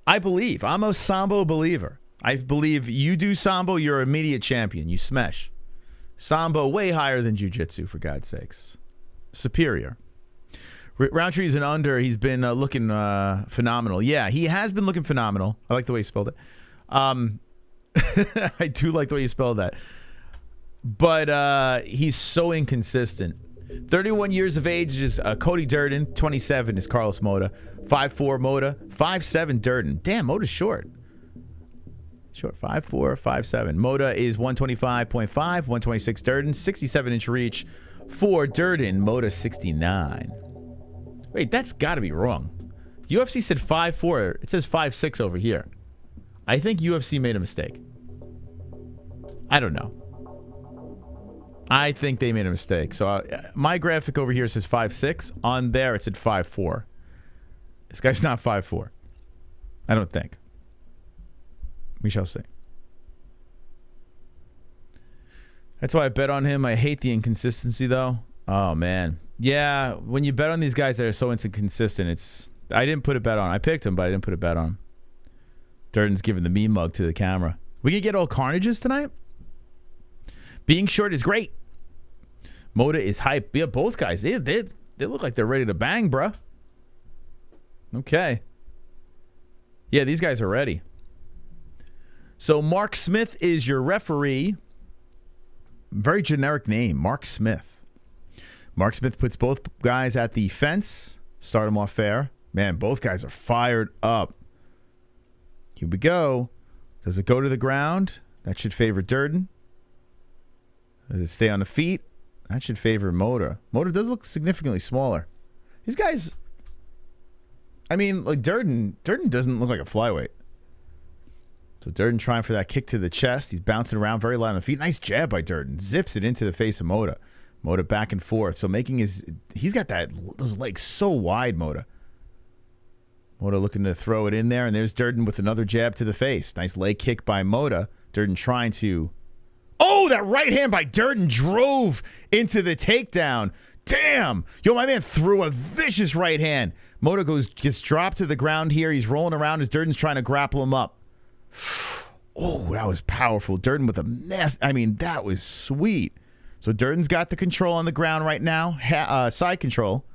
I believe. I'm a Sambo believer. I believe you do Sambo, you're an immediate champion. You smash. Sambo way higher than jiu-jitsu, for God's sakes. Superior. Rountree is an under. He's been looking phenomenal. Yeah, he has been looking phenomenal. I like the way he spelled it. I do like the way you spelled that. But he's so inconsistent. 31 years of age is Cody Durden. 27 is Carlos Mota. 5'4" Mota. 5'7" Durden. Damn, Mota's short. Short. 5'4", 5'7". Mota is 125.5. 126 Durden. 67-inch reach for Durden. Mota 69. Wait, that's got to be wrong. UFC said 5'4". It says 5'6" over here. I think UFC made a mistake. I don't know. I think they made a mistake. So my graphic over here says 5'6". On there, it said 5'4". This guy's not 5'4". I don't think. We shall see. That's why I bet on him. I hate the inconsistency, though. Oh, man. Yeah, when you bet on these guys that are so inconsistent, I didn't put a bet on. I picked him, but I didn't put a bet on. Durden's giving the meme mug to the camera. We can get all carnages tonight? Being short is great. Mota is hype. Yeah, both guys, they look like they're ready to bang, bruh. Okay. Yeah, these guys are ready. So Mark Smith is your referee. Very generic name, Mark Smith. Mark Smith puts both guys at the fence. Start them off fair. Man, both guys are fired up. Here we go. Does it go to the ground? That should favor Durden. Does it stay on the feet? That should favor Mota. Mota does look significantly smaller. These guys, I mean, like Durden doesn't look like a flyweight. So Durden trying for that kick to the chest. He's bouncing around very light on the feet. Nice jab by Durden. Zips it into the face of Mota. Mota back and forth. So he's got those legs so wide, Mota. Mota looking to throw it in there. And there's Durden with another jab to the face. Nice leg kick by Mota. Durden trying to... Oh, Oh, that right hand by Durden drove into the takedown. Damn. Yo, my man threw a vicious right hand. Mota gets dropped to the ground here. He's rolling around as Durden's trying to grapple him up. Oh, that was powerful. Durden with a mess. I mean, that was sweet. So Durden's got the control on the ground right now, side control.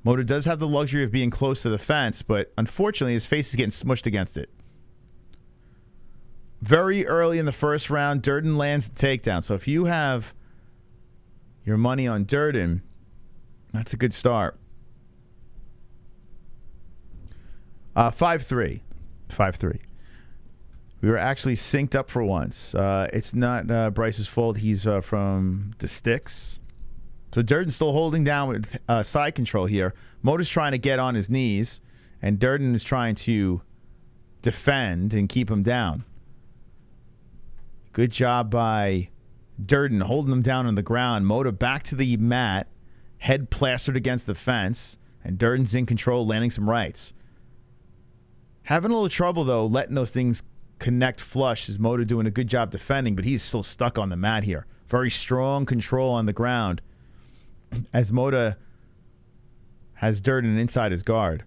Mota does have the luxury of being close to the fence, but unfortunately his face is getting smushed against it. Very early in the first round, Durden lands the takedown. So if you have your money on Durden, that's a good start. 5-3. 5-3. We were actually synced up for once. It's not Bryce's fault. He's from the sticks. So Durden's still holding down with side control here. Mota's trying to get on his knees, and Durden is trying to defend and keep him down. Good job by Durden holding him down on the ground. Mota back to the mat, head plastered against the fence, and Durden's in control, landing some rights. Having a little trouble, though, letting those things connect flush. Is Mota doing a good job defending, but he's still stuck on the mat here. Very strong control on the ground as Mota has Durden inside his guard.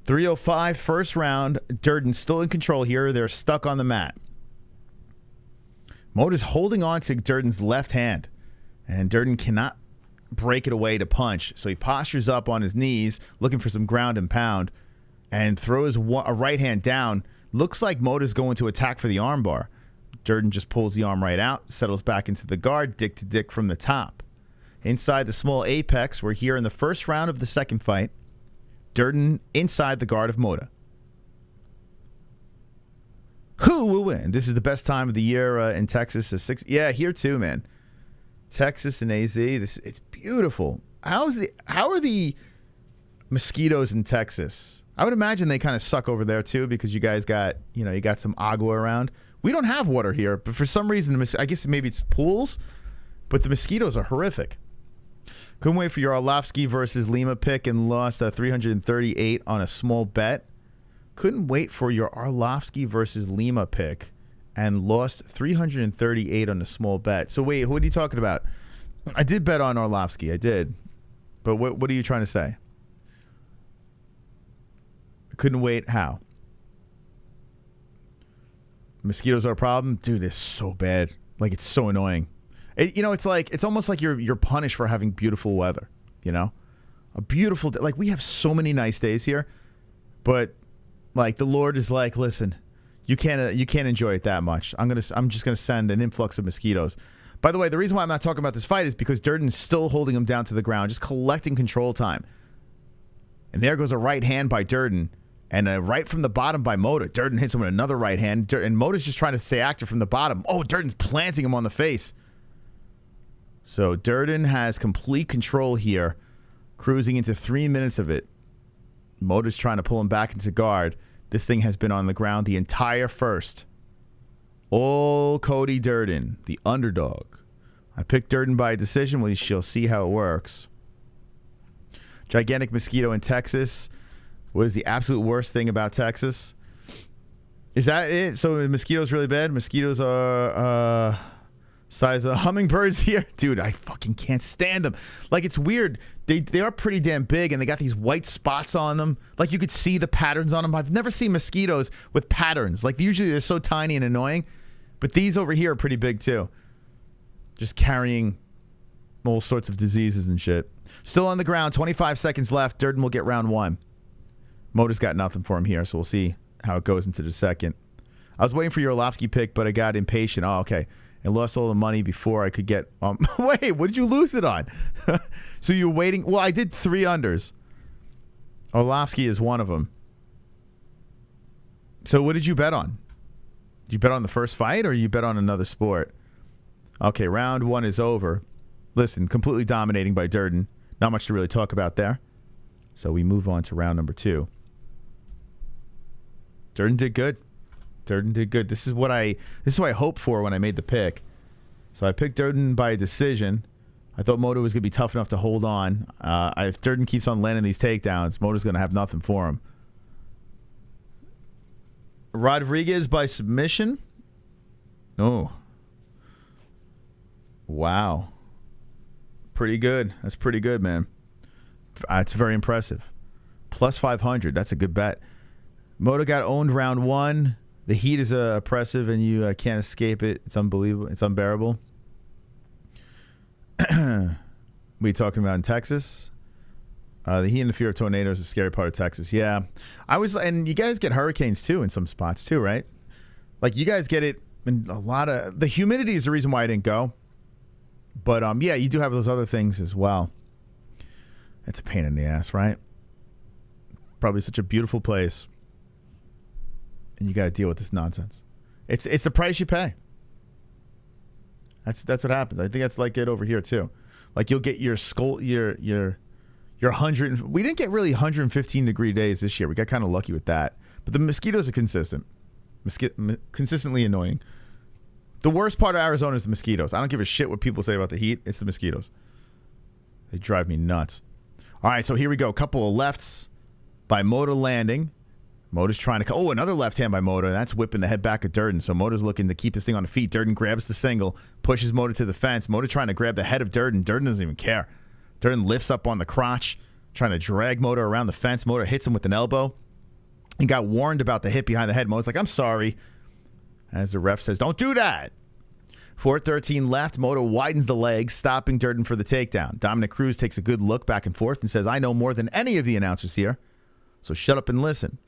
3:05 first round. Durden still in control here. They're stuck on the mat. Mota's holding on to Durden's left hand, and Durden cannot break it away to punch. So he postures up on his knees, looking for some ground and pound, and throws a right hand down. Looks like Mota's going to attack for the armbar. Durden just pulls the arm right out, settles back into the guard, dick to dick from the top. Inside the small apex, we're here in the first round of the second fight. Durden inside the guard of Mota. Who will win? This is the best time of the year in Texas. Yeah, here too, man. Texas and AZ. It's beautiful. How are the mosquitoes in Texas? I would imagine they kind of suck over there too, because you guys got, you got some agua around. We don't have water here, but for some reason, I guess maybe it's pools, but the mosquitoes are horrific. Couldn't wait for your Arlovski versus Lima pick and lost 338 on a small bet. Couldn't wait for your Arlovski versus Lima pick and lost 338 on a small bet. So wait, what are you talking about? I did bet on Arlovski. I did. But what are you trying to say? Couldn't wait. How? Mosquitoes are a problem? Dude, it's so bad. Like, it's so annoying. It's almost like you're punished for having beautiful weather, A beautiful day. Like, we have so many nice days here, but like the Lord is like, listen, you can't enjoy it that much. I'm just gonna send an influx of mosquitoes. By the way, the reason why I'm not talking about this fight is because Durden's still holding him down to the ground, just collecting control time. And there goes a right hand by Durden, and a right from the bottom by Mota. Durden hits him with another right hand, and Mota's just trying to stay active from the bottom. Oh, Durden's planting him on the face. So Durden has complete control here, cruising into 3 minutes of it. Mota's trying to pull him back into guard. This thing has been on the ground the entire first. All Cody Durden, the underdog. I picked Durden by decision. We shall see how it works. Gigantic mosquito in Texas. What is the absolute worst thing about Texas? Is that it? So mosquitoes really bad? Mosquitoes are size of hummingbirds here? Dude, I fucking can't stand them. Like, it's weird. They are pretty damn big, and they got these white spots on them. Like, you could see the patterns on them. I've never seen mosquitoes with patterns. Like, usually they're so tiny and annoying. But these over here are pretty big, too. Just carrying all sorts of diseases and shit. Still on the ground. 25 seconds left. Durden will get round one. Mota's got nothing for him here, so we'll see how it goes into the second. I was waiting for your Arlovski pick, but I got impatient. Oh, okay. And lost all the money before I could get... wait, what did you lose it on? So you're waiting... Well, I did 3 unders. Arlovski is one of them. So what did you bet on? Did you bet on the first fight, or you bet on another sport? Okay, round one is over. Listen, completely dominating by Durden. Not much to really talk about there. So we move on to round number 2. Durden did good. Durden did good. This is what I hoped for when I made the pick. So I picked Durden by decision. I thought Mota was going to be tough enough to hold on. If Durden keeps on landing these takedowns, Mota's going to have nothing for him. Rodriguez by submission. Oh. Wow. Pretty good. That's pretty good, man. It's very impressive. Plus 500. That's a good bet. Mota got owned round 1. The heat is oppressive, and you can't escape it. It's unbelievable. It's unbearable. We talking about in Texas? The heat and the fear of tornadoes is a scary part of Texas. Yeah. And you guys get hurricanes, too, in some spots, too, right? Like, you guys get it in a lot of... The humidity is the reason why I didn't go. But, yeah, you do have those other things as well. It's a pain in the ass, right? Probably such a beautiful place. And you got to deal with this nonsense. It's the price you pay. That's what happens. I think that's like it over here, too. Like, you'll get your 100... We didn't get really 115-degree days this year. We got kind of lucky with that. But the mosquitoes are consistent. Consistently annoying. The worst part of Arizona is the mosquitoes. I don't give a shit what people say about the heat. It's the mosquitoes. They drive me nuts. All right, so here we go. A couple of lefts by Mota landing. Mota's trying to... Oh, another left hand by Mota. That's whipping the head back of Durden. So Mota's looking to keep this thing on the feet. Durden grabs the single, pushes Mota to the fence. Mota trying to grab the head of Durden. Durden doesn't even care. Durden lifts up on the crotch, trying to drag Mota around the fence. Mota hits him with an elbow. He got warned about the hit behind the head. Mota's like, I'm sorry. As the ref says, don't do that. 4:13 left. Mota widens the legs, stopping Durden for the takedown. Dominic Cruz takes a good look back and forth and says, I know more than any of the announcers here, so shut up and listen.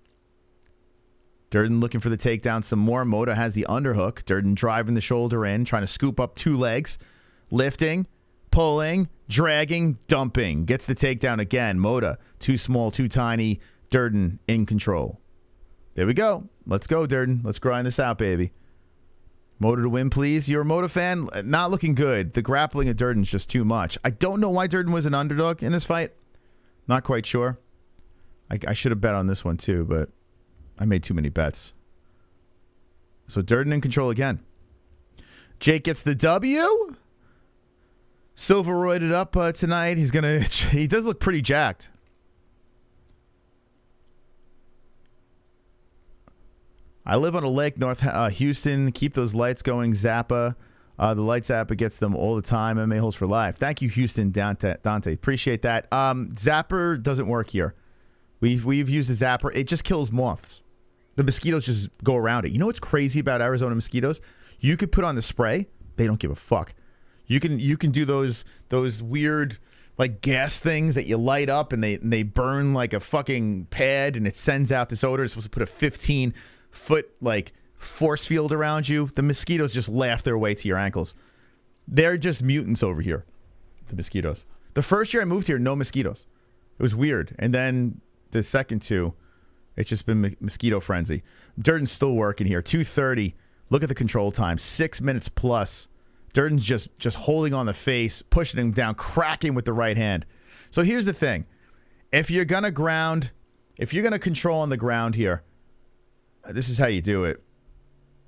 Durden looking for the takedown some more. Mota has the underhook. Durden driving the shoulder in, trying to scoop up 2 legs. Lifting, pulling, dragging, dumping. Gets the takedown again. Mota, too small, too tiny. Durden in control. There we go. Let's go, Durden. Let's grind this out, baby. Mota to win, please. You're a Mota fan? Not looking good. The grappling of Durden's just too much. I don't know why Durden was an underdog in this fight. Not quite sure. I should have bet on this one, too, but I made too many bets. So Durden in control again. Jake gets the W. Silva roided up tonight. He does look pretty jacked. I live on a lake north Houston. Keep those lights going, Zappa. The light Zappa gets them all the time. MMA-Holes for life. Thank you, Houston, Dante. Appreciate that. Zapper doesn't work here. We've used a zapper. It just kills moths. The mosquitoes just go around it. You know what's crazy about Arizona mosquitoes? You could put on the spray. They don't give a fuck. You can do those weird like gas things that you light up and they burn like a fucking pad and it sends out this odor. It's supposed to put a 15-foot like force field around you. The mosquitoes just laugh their way to your ankles. They're just mutants over here. The mosquitoes. The first year I moved here, no mosquitoes. It was weird. And then the second 2, it's just been mosquito frenzy. Durden's still working here. 2:30. Look at the control time. 6 minutes plus. Durden's just holding on the face, pushing him down, cracking with the right hand. So here's the thing. If you're going to control on the ground here, this is how you do it.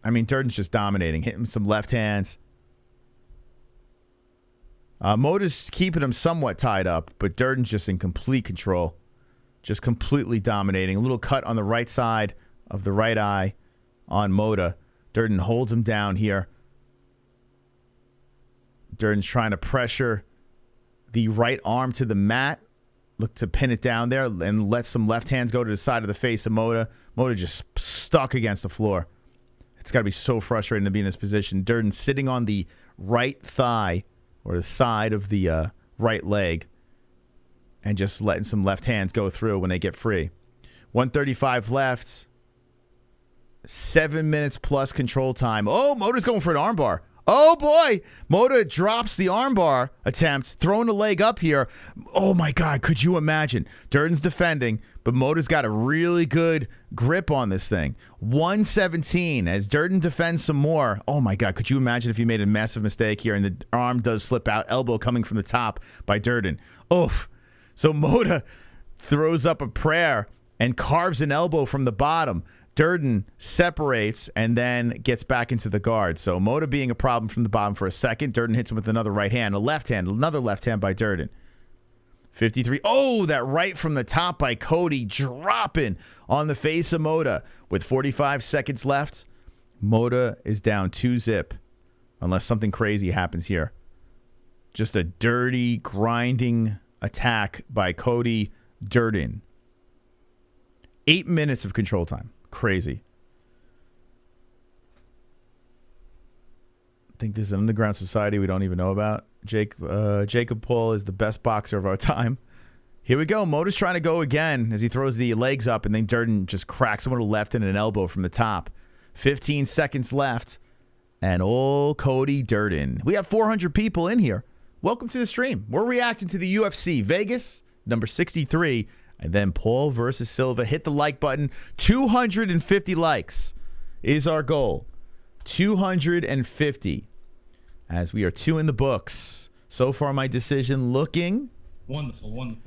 I mean, Durden's just dominating, hitting some left hands. Mota's keeping him somewhat tied up, but Durden's just in complete control. Just completely dominating. A little cut on the right side of the right eye on Mota. Durden holds him down here. Durden's trying to pressure the right arm to the mat. Look to pin it down there and let some left hands go to the side of the face of Mota. Mota just stuck against the floor. It's got to be so frustrating to be in this position. Durden sitting on the right thigh or the side of the right leg and just letting some left hands go through when they get free. 1:35 left. 7 minutes plus control time. Oh, Mota's going for an armbar. Oh, boy. Mota drops the armbar attempt, throwing the leg up here. Oh, my God. Could you imagine? Durden's defending, but Mota's got a really good grip on this thing. 1:17 as Durden defends some more. Oh, my God. Could you imagine if he made a massive mistake here and the arm does slip out, elbow coming from the top by Durden? Oof. So Mota throws up a prayer and carves an elbow from the bottom. Durden separates and then gets back into the guard. So Mota being a problem from the bottom for a second. Durden hits him with another right hand, another left hand by Durden. 53. Oh, that right from the top by Cody, dropping on the face of Mota. With 45 seconds left, Mota is down 2-0, unless something crazy happens here. Just a dirty, grinding attack by Cody Durden. 8 minutes of control time. Crazy. I think there's an underground society we don't even know about. Jacob Paul is the best boxer of our time. Here we go. Mota's trying to go again as he throws the legs up, and then Durden just cracks him with a left and an elbow from the top. 15 seconds left. And Cody Durden. We have 400 people in here. Welcome to the stream. We're reacting to the UFC Vegas, number 63, and then Paul versus Silva. Hit the like button. 250 likes is our goal. 250. As we are 2 in the books. So far, my decision looking... Wonderful.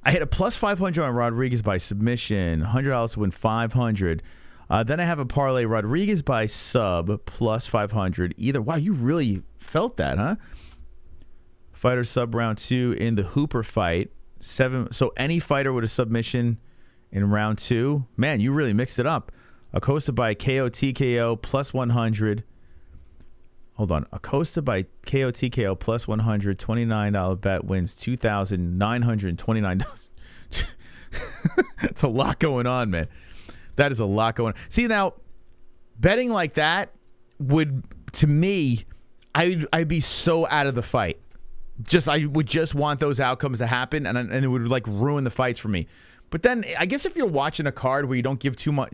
I hit a plus 500 on Rodriguez by submission. $100 to win 500. Then I have a parlay Rodriguez by sub plus 500. Either. Wow, you really felt that, huh? Fighter sub round 2 in the Hooper fight. 7. So any fighter with a submission in round 2. Man, you really mixed it up. Acosta by KO TKO plus 100. Hold on. Acosta by KO TKO plus 100. $29 bet wins $2,929. That's a lot going on, man. That is a lot going on. See, now, betting like that would, to me, I'd be so out of the fight. I would just want those outcomes to happen, and it would like ruin the fights for me. But then, I guess if you're watching a card where you don't give too much,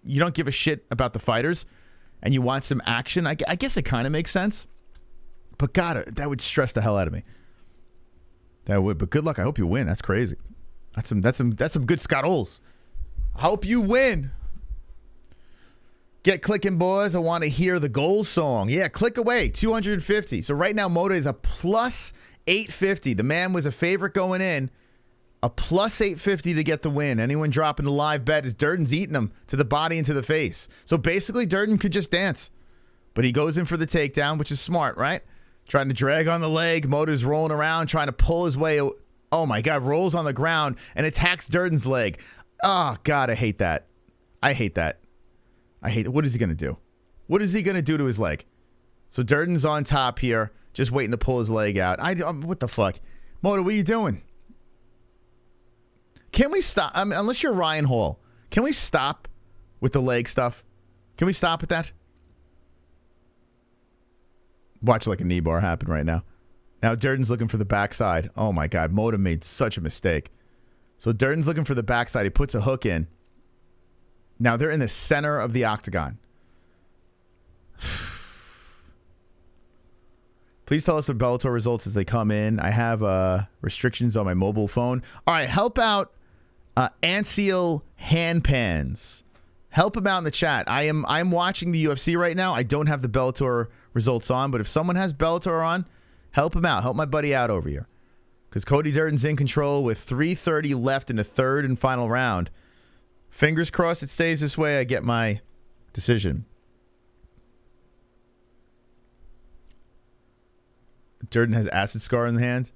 you don't give a shit about the fighters, and you want some action, I guess it kind of makes sense. But God, that would stress the hell out of me. That would. But good luck. I hope you win. That's crazy. That's some good Scott Holes. I hope you win. Get clicking, boys. I want to hear the goal song. Yeah, click away. 250. So right now, Mota is a plus 850. The man was a favorite going in. A plus 850 to get the win. Anyone dropping the live bet is Durden's eating him to the body and to the face. So basically, Durden could just dance. But he goes in for the takedown, which is smart, right? Trying to drag on the leg. Mota's rolling around, trying to pull his way. Oh, my God. Rolls on the ground and attacks Durden's leg. Oh, God, I hate that. I hate that. What is he going to do? What is he going to do to his leg? So Durden's on top here, just waiting to pull his leg out. What the fuck? Mota, what are you doing? Can we stop? Unless you're Ryan Hall, can we stop with the leg stuff? Can we stop with that? Watch like a knee bar happen right now. Now Durden's looking for the backside. Oh, my God. Mota made such a mistake. So Durden's looking for the backside. He puts a hook in. Now they're in the center of the octagon. Please tell us the Bellator results as they come in. I have restrictions on my mobile phone. All right, help out Anseal Handpans. Help him out in the chat. I'm watching the UFC right now. I don't have the Bellator results on, but if someone has Bellator on, help him out. Help my buddy out over here. Because Cody Durden's in control with 3:30 left in the third and final round. Fingers crossed it stays this way. I get my decision. Durden has acid scar in the hand.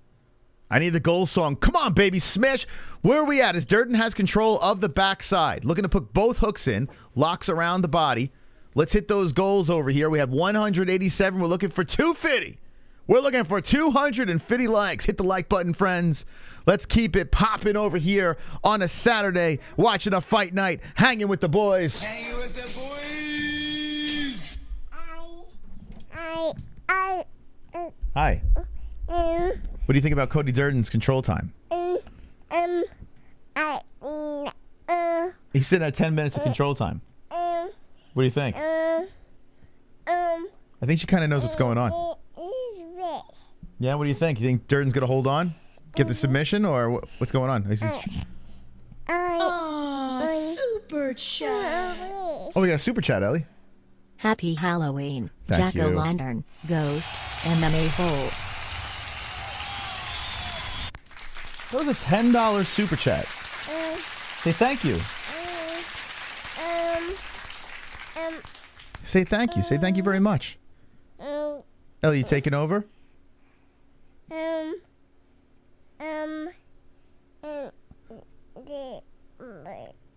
I need the goal song. Come on, baby. Smash. Where are we at? As Durden has control of the backside. Looking to put both hooks in. Locks around the body. Let's hit those goals over here. We have 187. We're looking for 250. We're looking for 250 likes. Hit the like button, friends. Let's keep it popping over here on a Saturday. Watching a fight night. Hanging with the boys. Hanging with the boys. Hi. What do you think about Cody Durden's control time? He's sitting at 10 minutes of control time. What do you think? I think she kind of knows what's going on. Yeah, what do you think? You think Durden's going to hold on? Get the submission? Or what's going on? Super chat. Oh, we got a super chat, Ellie. Happy Halloween, Thank you. Jack-o'-lantern, Ghost, MMA-Holes. That was a $10 super chat. Say thank you. Say thank you. Say thank you very much. Ellie, you taking over?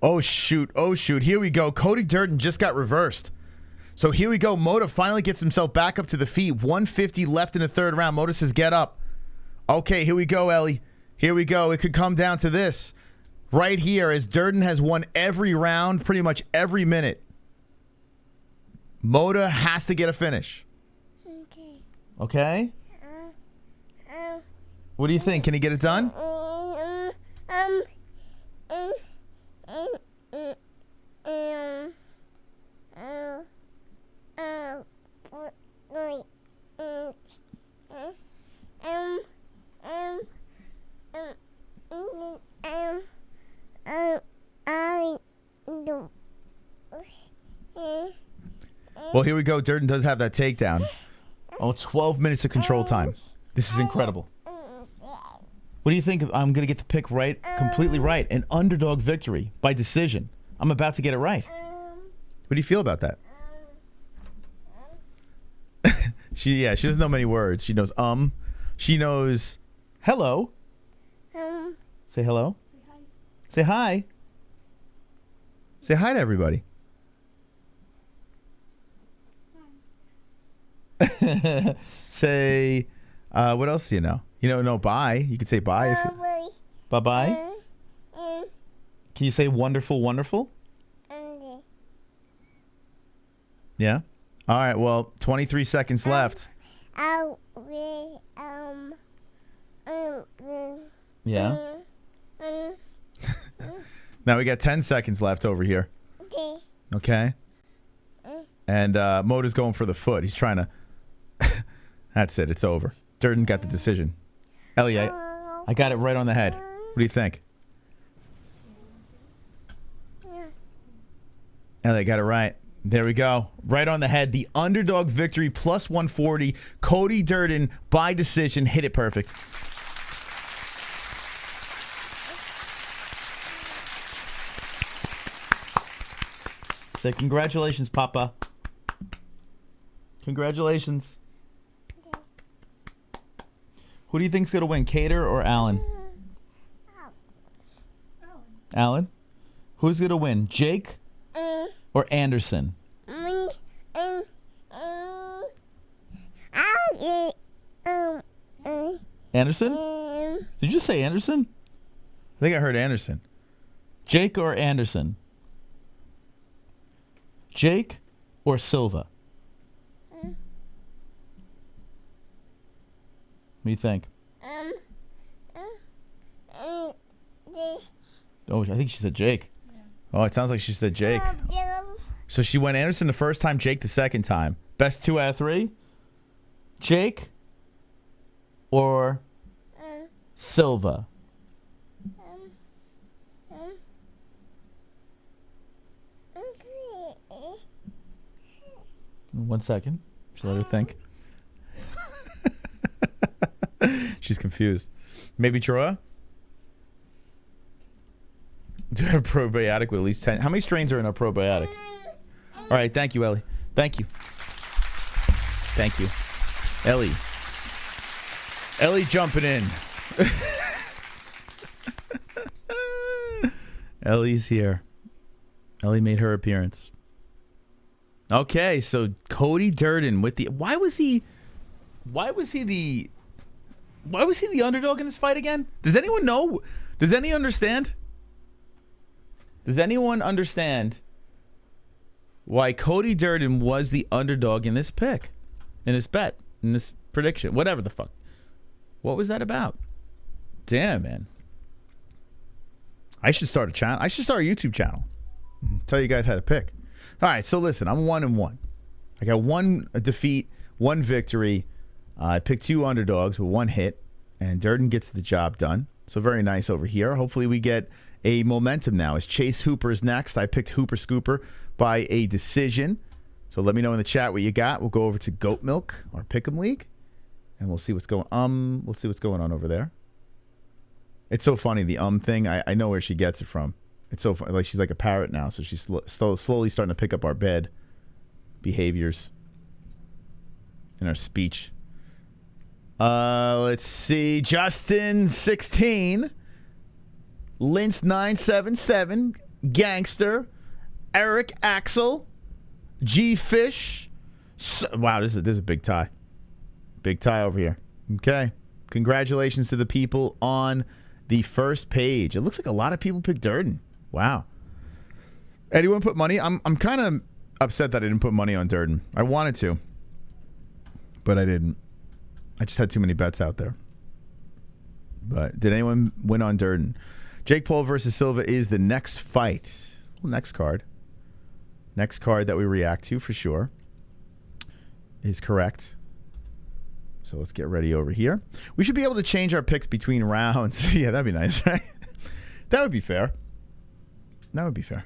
Oh, shoot. Oh, shoot. Here we go. Cody Durden just got reversed. So here we go. Mota finally gets himself back up to the feet. 150 left in the third round. Mota says, get up. Okay, here we go, Ellie. Here we go. It could come down to this. Right here, as Durden has won every round, pretty much every minute. Mota has to get a finish. Okay. Okay? What do you think? Can he get it done? Well, here we go. Durden does have that takedown. Oh, 12 minutes of control time. This is incredible. What do you think? I'm going to get the pick right, completely right. An underdog victory by decision. I'm about to get it right. What do you feel about that? She doesn't know many words. She knows She knows hello. Say hello. Say hi. Say hi to everybody. Say, what else do you know? No, bye. You could say bye. Bye-bye. Can you say wonderful, wonderful? Yeah? All right, well, 23 seconds left. Yeah? Now we got 10 seconds left over here. Okay? And Mota's going for the foot. He's trying to... That's it. It's over. Durden got the decision. Elliot, I got it right on the head. What do you think? Elliot got it right. There we go. Right on the head. The underdog victory plus 140. Cody Durden by decision. Hit it perfect. Say congratulations, Papa. Congratulations. Who do you think's going to win, Kattar or Allen? Allen? Who's going to win, Jake or Anderson? Anderson? Did you just say Anderson? I think I heard Anderson. Jake or Anderson? Jake or Silva? What do you think? Oh, I think she said Jake. Yeah. Oh, it sounds like she said Jake. So she went Anderson the first time, Jake the second time. Best 2 out of 3? Jake or Silva? 1 second. Just let her think. She's confused. Maybe Troa? Do I have probiotic with at least 10? How many strains are in a probiotic? All right, thank you, Ellie. Thank you. Thank you. Ellie. Ellie jumping in. Ellie's here. Ellie made her appearance. Okay, so Cody Durden with the... Why was he the underdog in this fight again? Does anyone know? Does anyone understand? Does anyone understand why Cody Durden was the underdog in this pick, in this bet, in this prediction, whatever the fuck? What was that about? Damn, man. I should start a channel. I should start a YouTube channel. Tell you guys how to pick. All right, so listen, I'm 1-1. I got 1 defeat, 1 victory. I picked 2 underdogs with 1 hit, and Durden gets the job done. So very nice over here. Hopefully we get a momentum now as Chase Hooper is next. I picked Hooper Scooper by a decision. So let me know in the chat what you got. We'll go over to Goat Milk, our Pick'em League, and we'll see what's going on. Let's see what's going on over there. It's so funny, the thing. I know where she gets it from. It's so funny. Like, she's like a parrot now, so she's slowly starting to pick up our bed behaviors and our speech. Let's see. Justin 16, Lince 977, Gangster, Eric Axel, G Fish. Wow, this is a big tie. Big tie over here. Okay. Congratulations to the people on the first page. It looks like a lot of people picked Durden. Wow. Anyone put money? I'm kind of upset that I didn't put money on Durden. I wanted to, but I didn't. I just had too many bets out there. But did anyone win on Durden? Jake Paul versus Silva is the next fight. Well, next card. Next card that we react to for sure is correct. So let's get ready over here. We should be able to change our picks between rounds. Yeah, that'd be nice, right? That would be fair. That would be fair.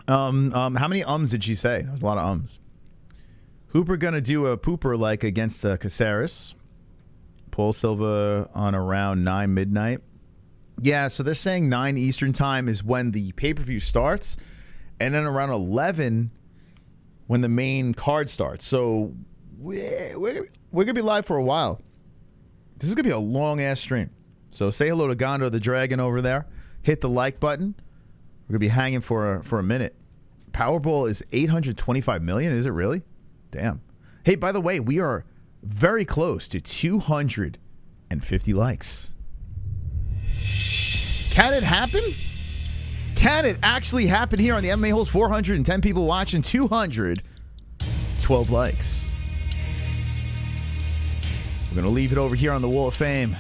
How many ums did she say? There was a lot of ums. Hooper gonna do a pooper like against Caceres. Paul Silva on around 9 midnight. Yeah, so they're saying 9 Eastern time is when the pay-per-view starts, and then around 11 when the main card starts. So we're gonna be live for a while. This is gonna be a long ass stream. So say hello to Gondo the Dragon over there. Hit the like button. We're gonna be hanging for a minute. Powerball is 825 million. Is it really? Damn. Hey, by the way, we are very close to 250 likes. Can it happen? Can it actually happen here on the MMA-Holes? 410 people watching, 212 likes. We're going to leave it over here on the Wall of Fame.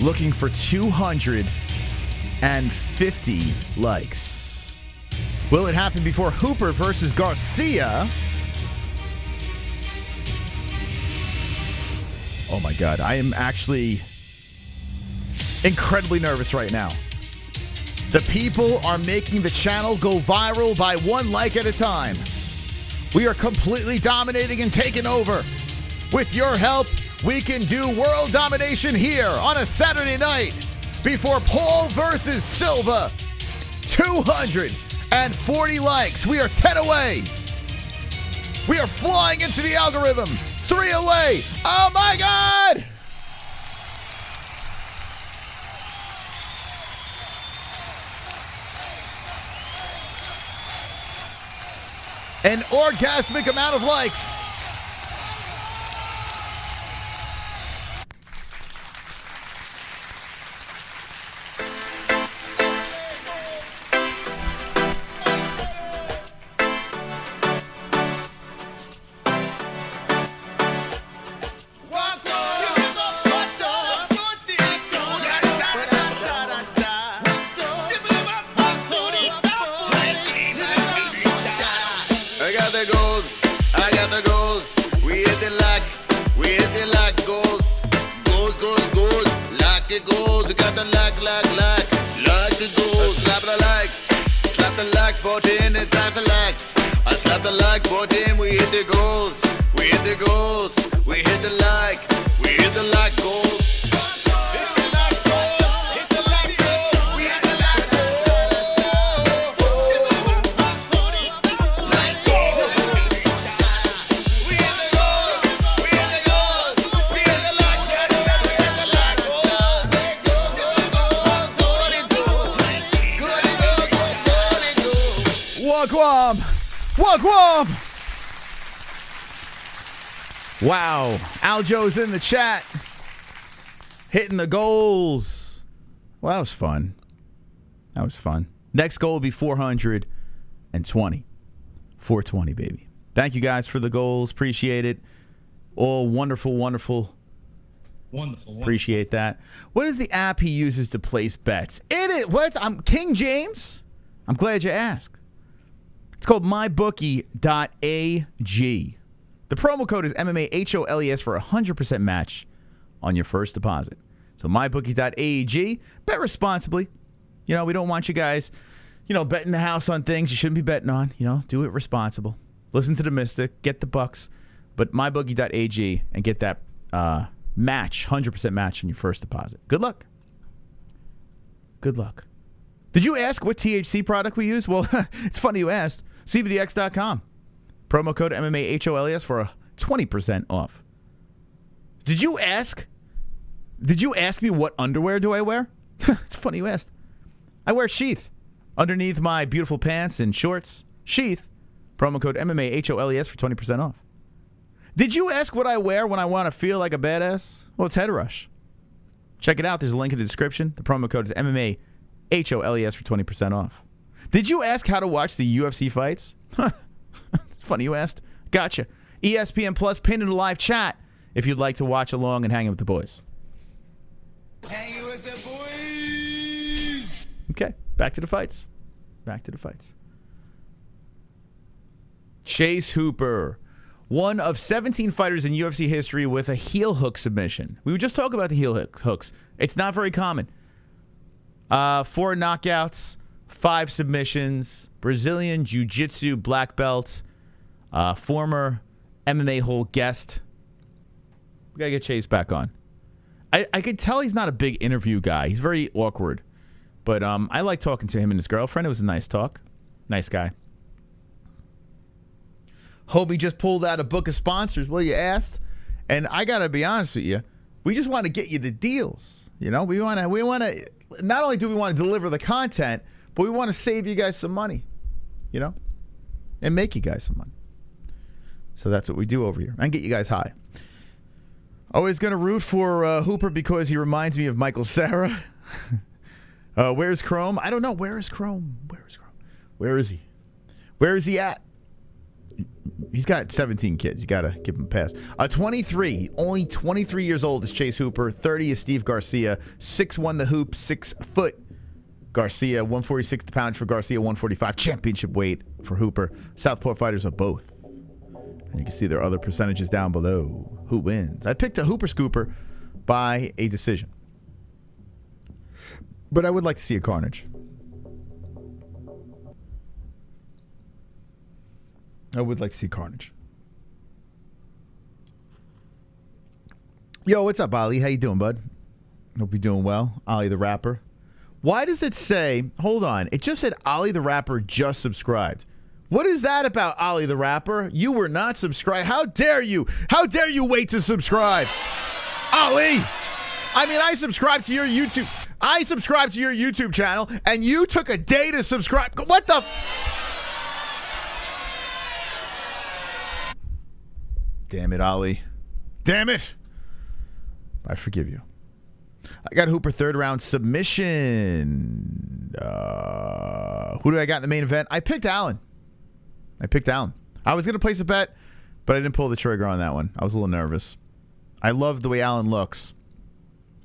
Looking for 250 likes. Will it happen before Hooper versus Garcia? Oh my God, I am actually incredibly nervous right now. The people are making the channel go viral by 1 like at a time. We are completely dominating and taking over. With your help, we can do world domination here on a Saturday night before Paul versus Silva. 240 likes. We are 10 away. We are flying into the algorithm. 3 away. Oh my God! An orgasmic amount of likes. Wow. Aljo's in the chat. Hitting the goals. Well, that was fun. That was fun. Next goal will be 420. 420, baby. Thank you guys for the goals. Appreciate it. All wonderful, wonderful. Wonderful. Appreciate that. What is the app he uses to place bets? It is. What? I'm King James. I'm glad you asked. It's called mybookie.ag. The promo code is MMA-HOLES for a 100% match on your first deposit. So mybookie.ag. Bet responsibly. You know, we don't want you guys, betting the house on things you shouldn't be betting on. Do it responsible. Listen to the Mystic. Get the bucks. But mybookie.ag and get that match, 100% match on your first deposit. Good luck. Good luck. Did you ask what THC product we use? Well, it's funny you asked. CBDX.com. Promo code MMA-HOLES for a 20% off. Did you ask? Did you ask me what underwear do I wear? It's funny you asked. I wear sheath underneath my beautiful pants and shorts. Sheath. Promo code MMA-HOLES for 20% off. Did you ask what I wear when I want to feel like a badass? Well, it's Head Rush. Check it out. There's a link in the description. The promo code is MMA-HOLES for 20% off. Did you ask how to watch the UFC fights? It's funny you asked. Gotcha. ESPN Plus pinned in the live chat if you'd like to watch along and hang with the boys. Hanging with the boys. Okay, back to the fights. Chase Hooper, one of 17 fighters in UFC history with a heel hook submission. We would just talk about the heel hooks. It's not very common. 4 knockouts, 5 submissions, Brazilian Jiu-Jitsu black belt, former MMA-Hole guest. We got to get Chase back on. I could tell he's not a big interview guy. He's very awkward. But I like talking to him and his girlfriend. It was a nice talk. Nice guy. Hobie just pulled out a book of sponsors. Well, you asked. And I got to be honest with you. We just want to get you the deals. You know, we want to, not only do we want to deliver the content, but we want to save you guys some money, you know, and make you guys some money. So that's what we do over here and get you guys high. Always going to root for Hooper because he reminds me of Michael Cera. Where's Chrome? I don't know. Where is Chrome? Where is he? Where is he at? He's got 17 kids. You got to give him a pass. 23. Only 23 years old is Chase Hooper. 30 is Steve Garcia. 6'1" the hoop. 6 foot Garcia. 146 the pound for Garcia. 145 championship weight for Hooper. Southpaw fighters are both. And you can see their other percentages down below. Who wins? I picked a Hooper Scooper by a decision. But I would like to see a carnage. Yo, what's up, Ali? How you doing, bud? Hope you're doing well. Ali the Rapper. Why does it say, hold on, it just said Ali the Rapper just subscribed. What is that about, Ali the Rapper? You were not subscribed. How dare you? How dare you wait to subscribe? Ali! I mean, I subscribed to your YouTube. I subscribed to your YouTube channel, and you took a day to subscribe. What the? Damn it, Ali. Damn it. I forgive you. I got Hooper third round submission. Who do I got in the main event? I picked Allen. I was going to place a bet, but I didn't pull the trigger on that one. I was a little nervous. I love the way Allen looks.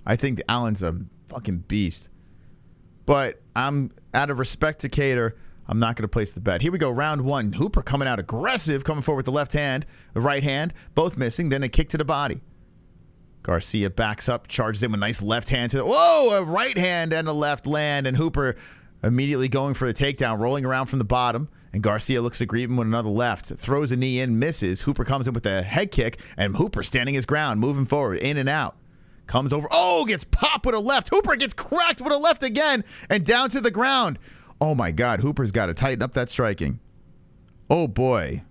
I think Allen's a fucking beast. But I'm out of respect to Kattar, I'm not going to place the bet. Here we go, round 1. Hooper coming out aggressive, coming forward with the left hand, the right hand, both missing, then a kick to the body. Garcia backs up, charges in with a nice left hand to the, whoa, a right hand and a left land, and Hooper immediately going for the takedown, rolling around from the bottom, and Garcia looks to greet him with another left, throws a knee in, misses. Hooper comes in with a head kick, and Hooper standing his ground, moving forward, in and out. Comes over, gets popped with a left. Hooper gets cracked with a left again, and down to the ground. Oh, my God. Hooper's got to tighten up that striking. Oh, boy.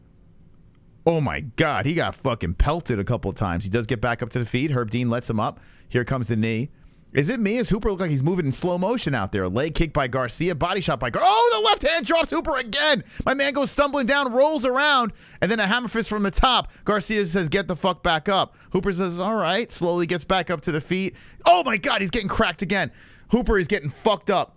Oh, my God. He got fucking pelted a couple of times. He does get back up to the feet. Herb Dean lets him up. Here comes the knee. Is it me? Does Hooper look like he's moving in slow motion out there? A leg kick by Garcia. Body shot by Garcia. Oh, the left hand drops Hooper again. My man goes stumbling down, rolls around, and then a hammer fist from the top. Garcia says, get the fuck back up. Hooper says, all right. Slowly gets back up to the feet. Oh, my God. He's getting cracked again. Hooper is getting fucked up.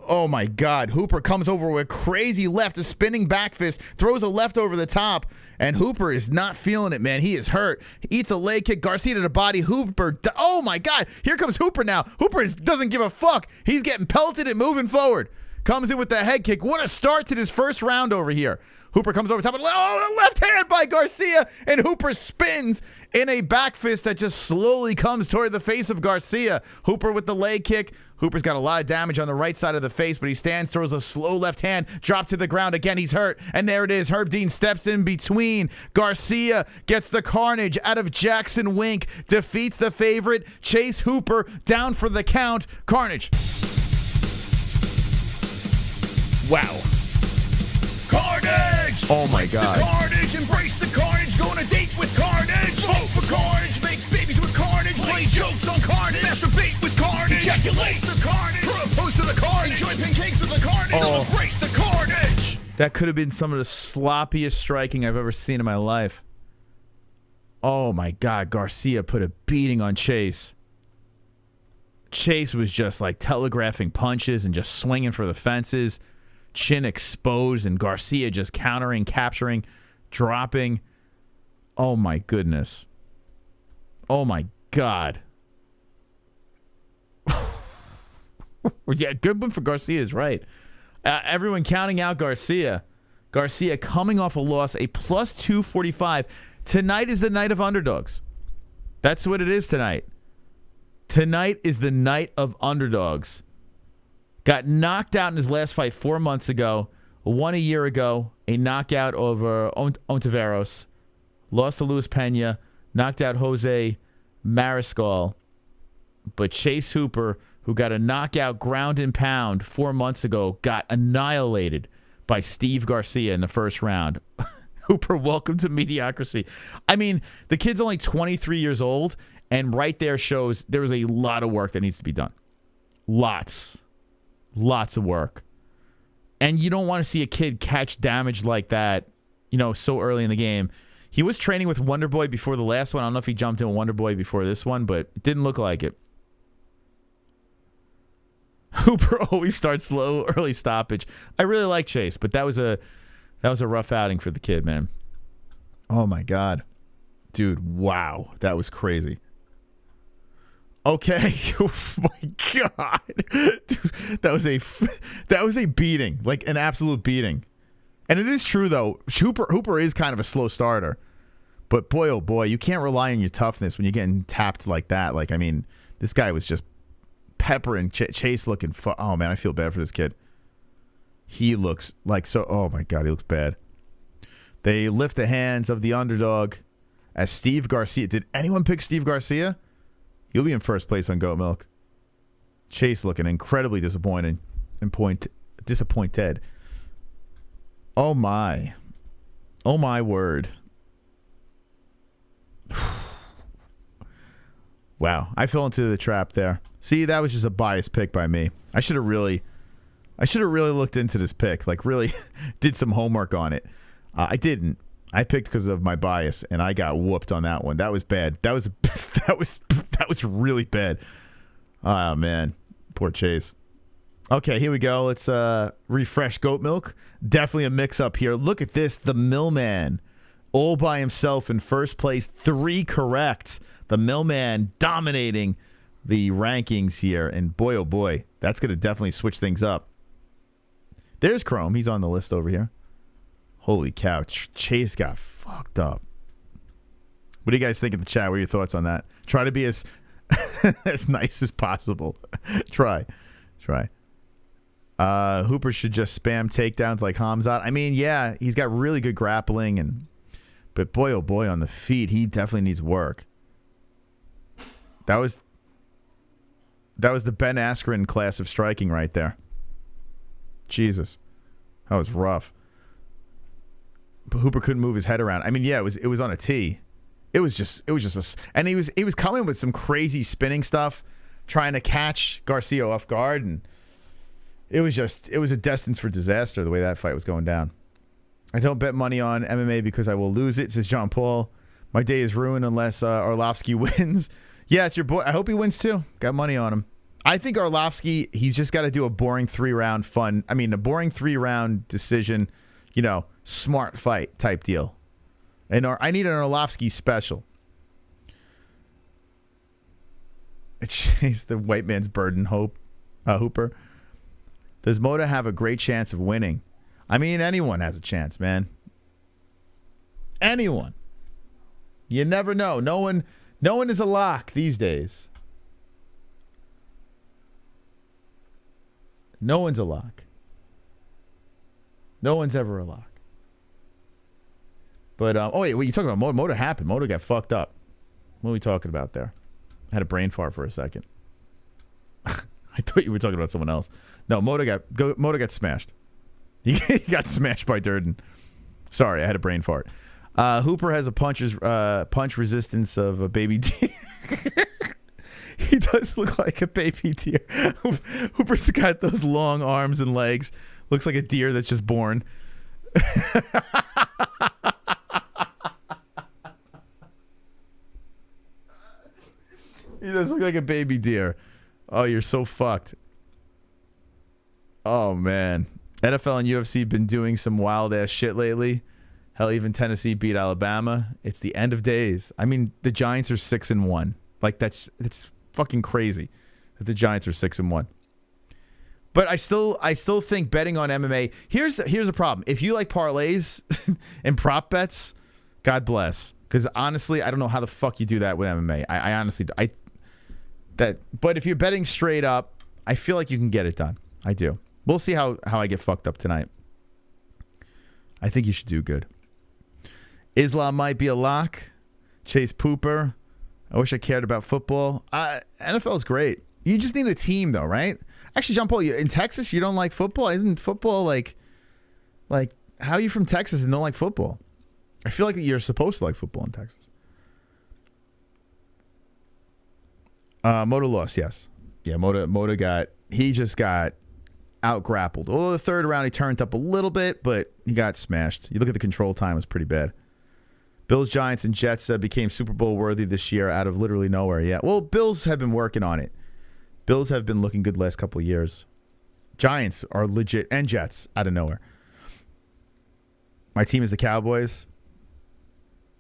Oh, my God. Hooper comes over with a crazy left, a spinning back fist, throws a left over the top, and Hooper is not feeling it, man. He is hurt. He eats a leg kick. Garcia to the body. Hooper. Oh, my God. Here comes Hooper now. Hooper doesn't give a fuck. He's getting pelted and moving forward. Comes in with the head kick. What a start to this first round over here. Hooper comes over top of the left hand by Garcia, and Hooper spins in a back fist that just slowly comes toward the face of Garcia. Hooper with the leg kick. Hooper's got a lot of damage on the right side of the face, but he stands, throws a slow left hand, drops to the ground. Again, he's hurt, and there it is. Herb Dean steps in between. Garcia gets the carnage out of Jackson Wink, defeats the favorite. Chase Hooper down for the count. Carnage. Wow. Carnage! Oh, my God. The carnage, embrace the carnage, go on a date with carnage. Vote for carnage, make babies with carnage, play jokes on carnage, masturbate with carnage, ejaculate the carnage, propose to to the carnage. Enjoy pancakes with the carnage. Celebrate the carnage. That could have been some of the sloppiest striking I've ever seen in my life. Oh my God, Garcia put a beating on Chase. Chase was just like telegraphing punches and just swinging for the fences. Chin exposed, and Garcia just countering, capturing, dropping. Oh my goodness. Oh my God. Yeah, good one for Garcia is right. Everyone counting out Garcia. Garcia coming off a loss, a plus 245. Tonight is the night of underdogs. That's what it is tonight. Tonight is the night of underdogs. Got knocked out in his last fight 4 months ago. Won a year ago. A knockout over Ontiveros. Lost to Luis Pena. Knocked out Jose Mariscal. But Chase Hooper, who got a knockout ground and pound 4 months ago, got annihilated by Steve Garcia in the first round. Hooper, welcome to mediocrity. I mean, the kid's only 23 years old, and right there shows there was a lot of work that needs to be done. Lots of work. And you don't want to see a kid catch damage like that, so early in the game. He was training with Wonderboy before the last one. I don't know if he jumped in with Wonderboy before this one, but it didn't look like it. Hooper always starts slow, early stoppage. I really like Chase, but that was a rough outing for the kid, man. Oh my God. Dude, wow. That was crazy. Okay. Oh my God. Dude, that was a beating, like an absolute beating. And it is true though. Hooper is kind of a slow starter. But boy, oh boy, you can't rely on your toughness when you're getting tapped like that. Like, I mean, this guy was just peppering Chase looking. Oh man, I feel bad for this kid. He looks like so. Oh my God, he looks bad. They lift the hands of the underdog as Steve Garcia. Did anyone pick Steve Garcia? He'll be in first place on Goat Milk. Chase looking incredibly disappointed. Disappointed. Oh my word. Wow, I fell into the trap there. See, that was just a biased pick by me. I should have really looked into this pick. Like, really did some homework on it. I didn't. I picked because of my bias, and I got whooped on that one. That was bad. That was really bad. Oh man, poor Chase. Okay, here we go. Let's refresh Goat Milk. Definitely a mix-up here. Look at this. The Millman, all by himself in first place. 3 correct. The Millman dominating the rankings here. And boy, oh boy, that's going to definitely switch things up. There's Chrome. He's on the list over here. Holy cow. Chase got fucked up. What do you guys think in the chat? What are your thoughts on that? Try to be as as nice as possible. Try. Hooper should just spam takedowns like Hamzat. I mean, yeah, he's got really good grappling, but boy, oh boy, on the feet, he definitely needs work. That was the Ben Askren class of striking right there. Jesus, that was rough. But Hooper couldn't move his head around. I mean, yeah, it was on a tee. It was just and he was coming with some crazy spinning stuff, trying to catch Garcia off guard, and it was a destined for disaster the way that fight was going down. I don't bet money on MMA because I will lose it, says John Paul. My day is ruined unless Arlovski wins. Yeah, it's your boy. I hope he wins too. Got money on him. I think Arlovski, he's just got to do a boring 3-round a boring 3-round decision, smart fight type deal. And I need an Arlovski special. Chase the white man's burden, Hooper. Does Mota have a great chance of winning? I mean, anyone has a chance, man. Anyone. You never know. No one is a lock these days. No one's a lock. No one's ever a lock. But, oh, wait, what are you talking about? Mota happened. Mota got fucked up. What are we talking about there? I had a brain fart for a second. I thought you were talking about someone else. No, Mota got smashed. He got smashed by Durden. Sorry, I had a brain fart. Hooper has a punch resistance of a baby deer. He does look like a baby deer. Hooper's got those long arms and legs. Looks like a deer that's just born. He does look like a baby deer. Oh, you're so fucked. Oh, man. NFL and UFC been doing some wild-ass shit lately. Hell, even Tennessee beat Alabama. It's the end of days. I mean, the Giants are 6-1. Like, it's fucking crazy that the Giants are 6-1. But I still think betting on MMA. Here's a problem. If you like parlays and prop bets, God bless. Because honestly, I don't know how the fuck you do that with MMA. I honestly, but if you're betting straight up, I feel like you can get it done. I do. We'll see how I get fucked up tonight. I think you should do good. Islam might be a lock. Chase Pooper. I wish I cared about football. NFL is great. You just need a team, though, right? Actually, John Paul, in Texas, you don't like football? Isn't football like how are you from Texas and don't like football? I feel like you're supposed to like football in Texas. Mota lost, yes. Yeah, Mota just got out-grappled. Although the third round, he turned up a little bit, but he got smashed. You look at the control time, it was pretty bad. Bills, Giants, and Jets became Super Bowl worthy this year out of literally nowhere. Yeah, well, Bills have been working on it. Bills have been looking good the last couple of years. Giants are legit, and Jets out of nowhere. My team is the Cowboys.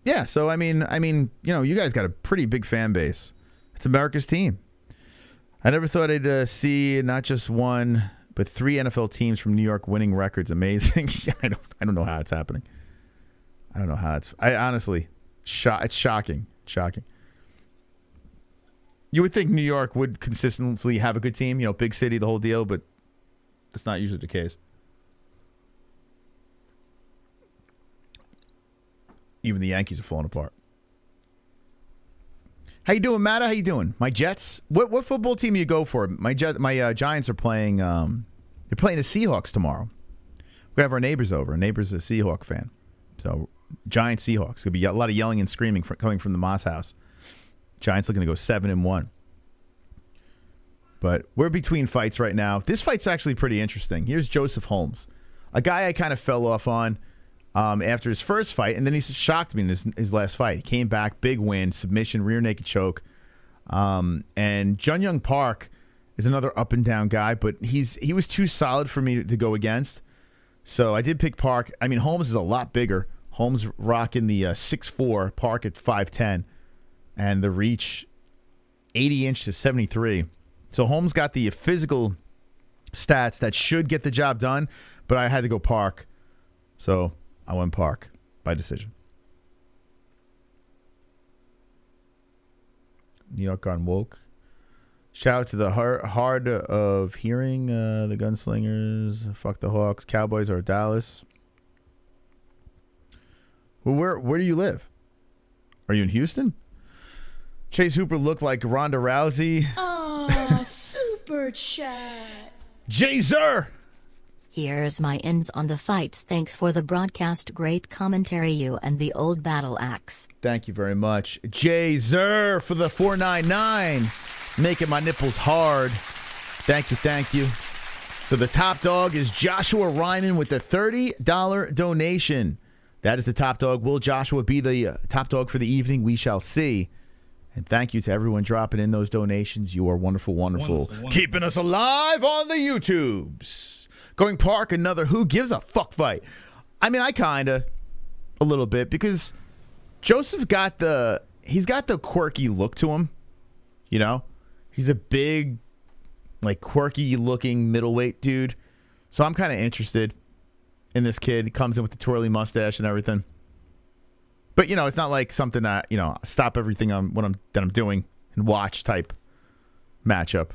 Yeah, so I mean, you guys got a pretty big fan base. It's America's team. I never thought I'd see not just one, but 3 NFL teams from New York winning records. Amazing. I don't know how it's happening. I don't know how I honestly, it's shocking. Shocking. You would think New York would consistently have a good team, big city, the whole deal, but that's not usually the case. Even the Yankees are falling apart. How you doing, Matt? How you doing? My Jets. What football team do you go for? My Giants are playing. They're playing the Seahawks tomorrow. We're gonna have our neighbors over. Our neighbor's a Seahawk fan, so Giants Seahawks. Gonna be a lot of yelling and screaming coming from the Moss house. Giants looking to go 7-1. But we're between fights right now. This fight's actually pretty interesting. Here's Joseph Holmes, a guy I kind of fell off on after his first fight, and then he shocked me in his last fight. He came back, big win, submission, rear naked choke. And Jun Yong Park is another up and down guy, but he was too solid for me to go against. So I did pick Park. I mean, Holmes is a lot bigger. Holmes rocking the 6'4", Park at 5'10", and the reach 80-inch to 73. So Holmes got the physical stats that should get the job done, but I had to go Park. So I went Park by decision. New York gone woke. Shout out to the hard of hearing, the Gunslingers. Fuck the Hawks. Cowboys are Dallas. Well, where do you live? Are you in Houston? Chase Hooper looked like Ronda Rousey. Oh, super chat. Jazer! Here's my ends on the fights. Thanks for the broadcast. Great commentary, you and the old battle axe. Thank you very much. Jazer for the 499. Making my nipples hard. Thank you. So the top dog is Joshua Ryman with the $30 donation. That is the top dog. Will Joshua be the top dog for the evening? We shall see. And thank you to everyone dropping in those donations. You are wonderful. Wonderful. Keeping us alive on the YouTubes. Going Park, another who gives a fuck fight. I mean, I kind of, a little bit, because Joseph he's got the quirky look to him. He's a big, like, quirky looking middleweight dude. So I'm kind of interested in this kid. He comes in with the twirly mustache and everything. But, it's not like something that, stop everything that I'm doing and watch type matchup.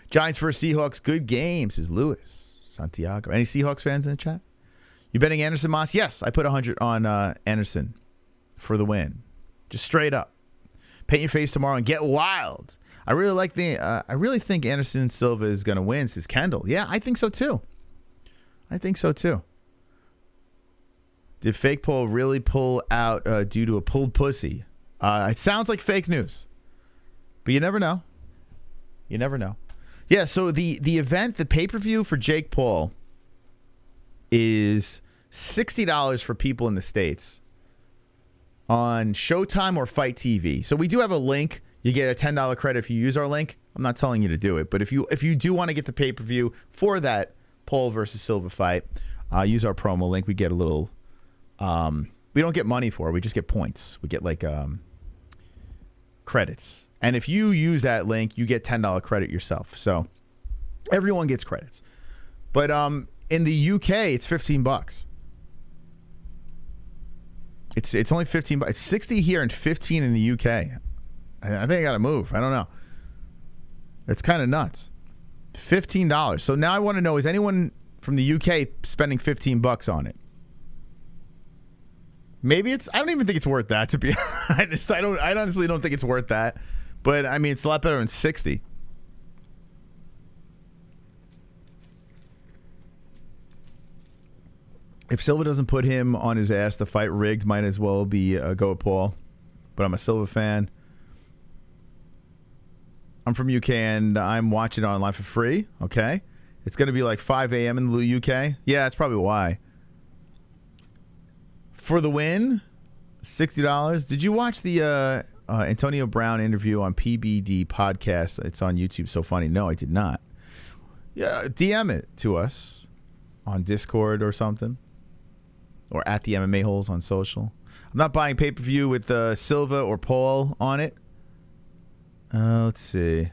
Giants versus Seahawks, good game, says Luis Santiago. Any Seahawks fans in the chat? You betting Anderson Moss? Yes, I put 100 on Anderson for the win. Just straight up. Paint your face tomorrow and get wild. I really think Anderson Silva is going to win, says Kendall. Yeah, I think so too. Did Fake Paul really pull out due to a pulled pussy? It sounds like fake news. But you never know. You never know. Yeah, so the event, the pay-per-view for Jake Paul is $60 for people in the States on Showtime or Fight TV. So we do have a link. You get a $10 credit if you use our link. I'm not telling you to do it, but if you do want to get the pay-per-view for that Paul versus Silva fight, use our promo link. We get a little we don't get money for it. We just get points. We get like credits. And if you use that link, you get $10 credit yourself. So everyone gets credits. But in the UK, it's $15. It's only $15. It's 60 here and 15 in the UK. I think I got to move. I don't know. It's kind of nuts. $15. So now I want to know, is anyone from the UK spending $15 on it? Maybe I don't even think it's worth that, to be honest. I honestly don't think it's worth that. But I mean, it's a lot better than 60. If Silva doesn't put him on his ass, the fight rigged. Might as well be go with Paul. But I'm a Silva fan. I'm from UK and I'm watching it online for free. Okay. It's going to be like 5 a.m. in the UK. Yeah, that's probably why. For the win, $60. Did you watch the Antonio Brown interview on PBD podcast? It's on YouTube. So funny. No, I did not. Yeah, DM it to us on Discord or something. Or at the MMA-Holes on social. I'm not buying pay-per-view with Silva or Paul on it. Let's see.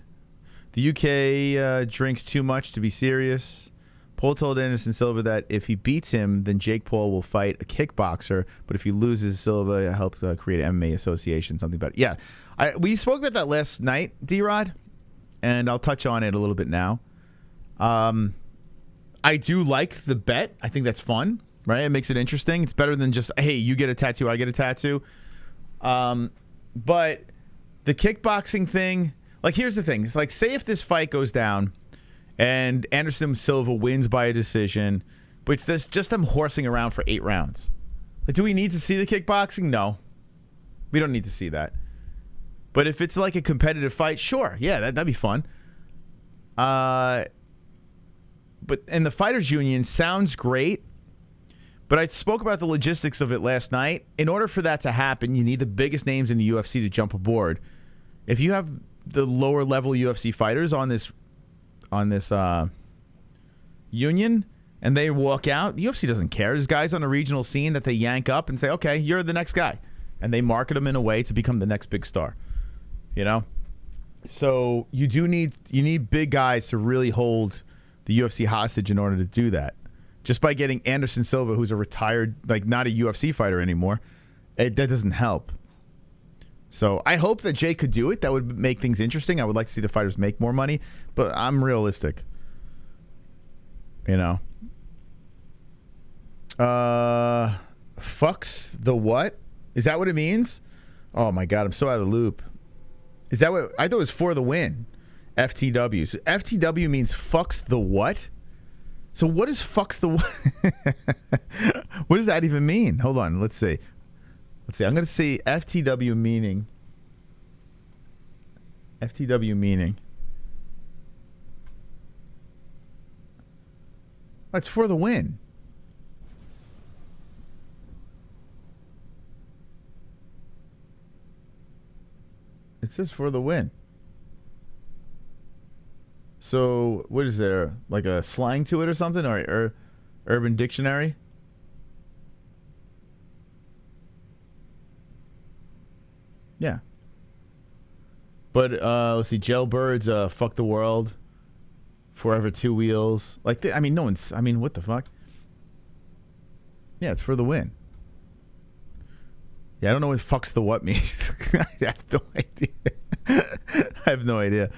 The UK drinks too much to be serious. Paul told Anderson Silva that if he beats him, then Jake Paul will fight a kickboxer. But if he loses, Silva helps create an MMA association, something about it. Yeah, we spoke about that last night, D-Rod, and I'll touch on it a little bit now. I do like the bet. I think that's fun, right? It makes it interesting. It's better than just, hey, you get a tattoo, I get a tattoo. But the kickboxing thing, like, here's the thing. It's like, say if this fight goes down and Anderson Silva wins by a decision, but it's this just them horsing around for 8 rounds. Like, do we need to see the kickboxing? No. We don't need to see that. But if it's like a competitive fight, sure. Yeah, that'd be fun. But and the Fighters Union sounds great, but I spoke about the logistics of it last night. In order for that to happen, you need the biggest names in the UFC to jump aboard. If you have the lower level UFC fighters on this union and they walk out, the UFC doesn't care. There's guys on a regional scene that they yank up and say, okay, you're the next guy. And they market them in a way to become the next big star. You know? So you need big guys to really hold the UFC hostage in order to do that. Just by getting Anderson Silva, who's a retired, like, not a UFC fighter anymore, that doesn't help. So I hope that Jay could do it. That would make things interesting. I would like to see the fighters make more money, but I'm realistic. You know. Fucks the what? Is that what it means? Oh my God, I'm so out of loop. Is that what I thought it was for the win? FTW. So FTW means fucks the what? So what is fucks the what? What does that even mean? Hold on, let's see. I'm going to see FTW meaning. FTW meaning. Oh, it's for the win. It says for the win. So what is there? Like a slang to it or something? Or Urban Dictionary? Yeah. But let's see. Jailbirds, fuck the world. Forever Two Wheels. Like, no one's. I mean, what the fuck? Yeah, it's for the win. Yeah, I don't know what fucks the what means. I have no idea. I have no idea.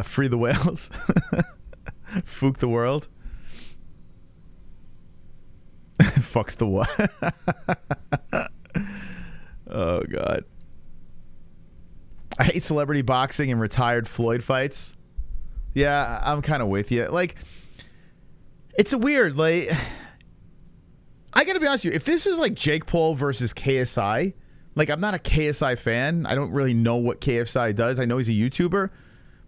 Free the whales. Fook the world. Fucks the what? Oh, God. I hate celebrity boxing and retired Floyd fights. Yeah, I'm kind of with you. Like, it's a weird, like, I got to be honest with you. If this was like Jake Paul versus KSI, Like, I'm not a KSI fan. I don't really know what KSI does. I know he's a YouTuber,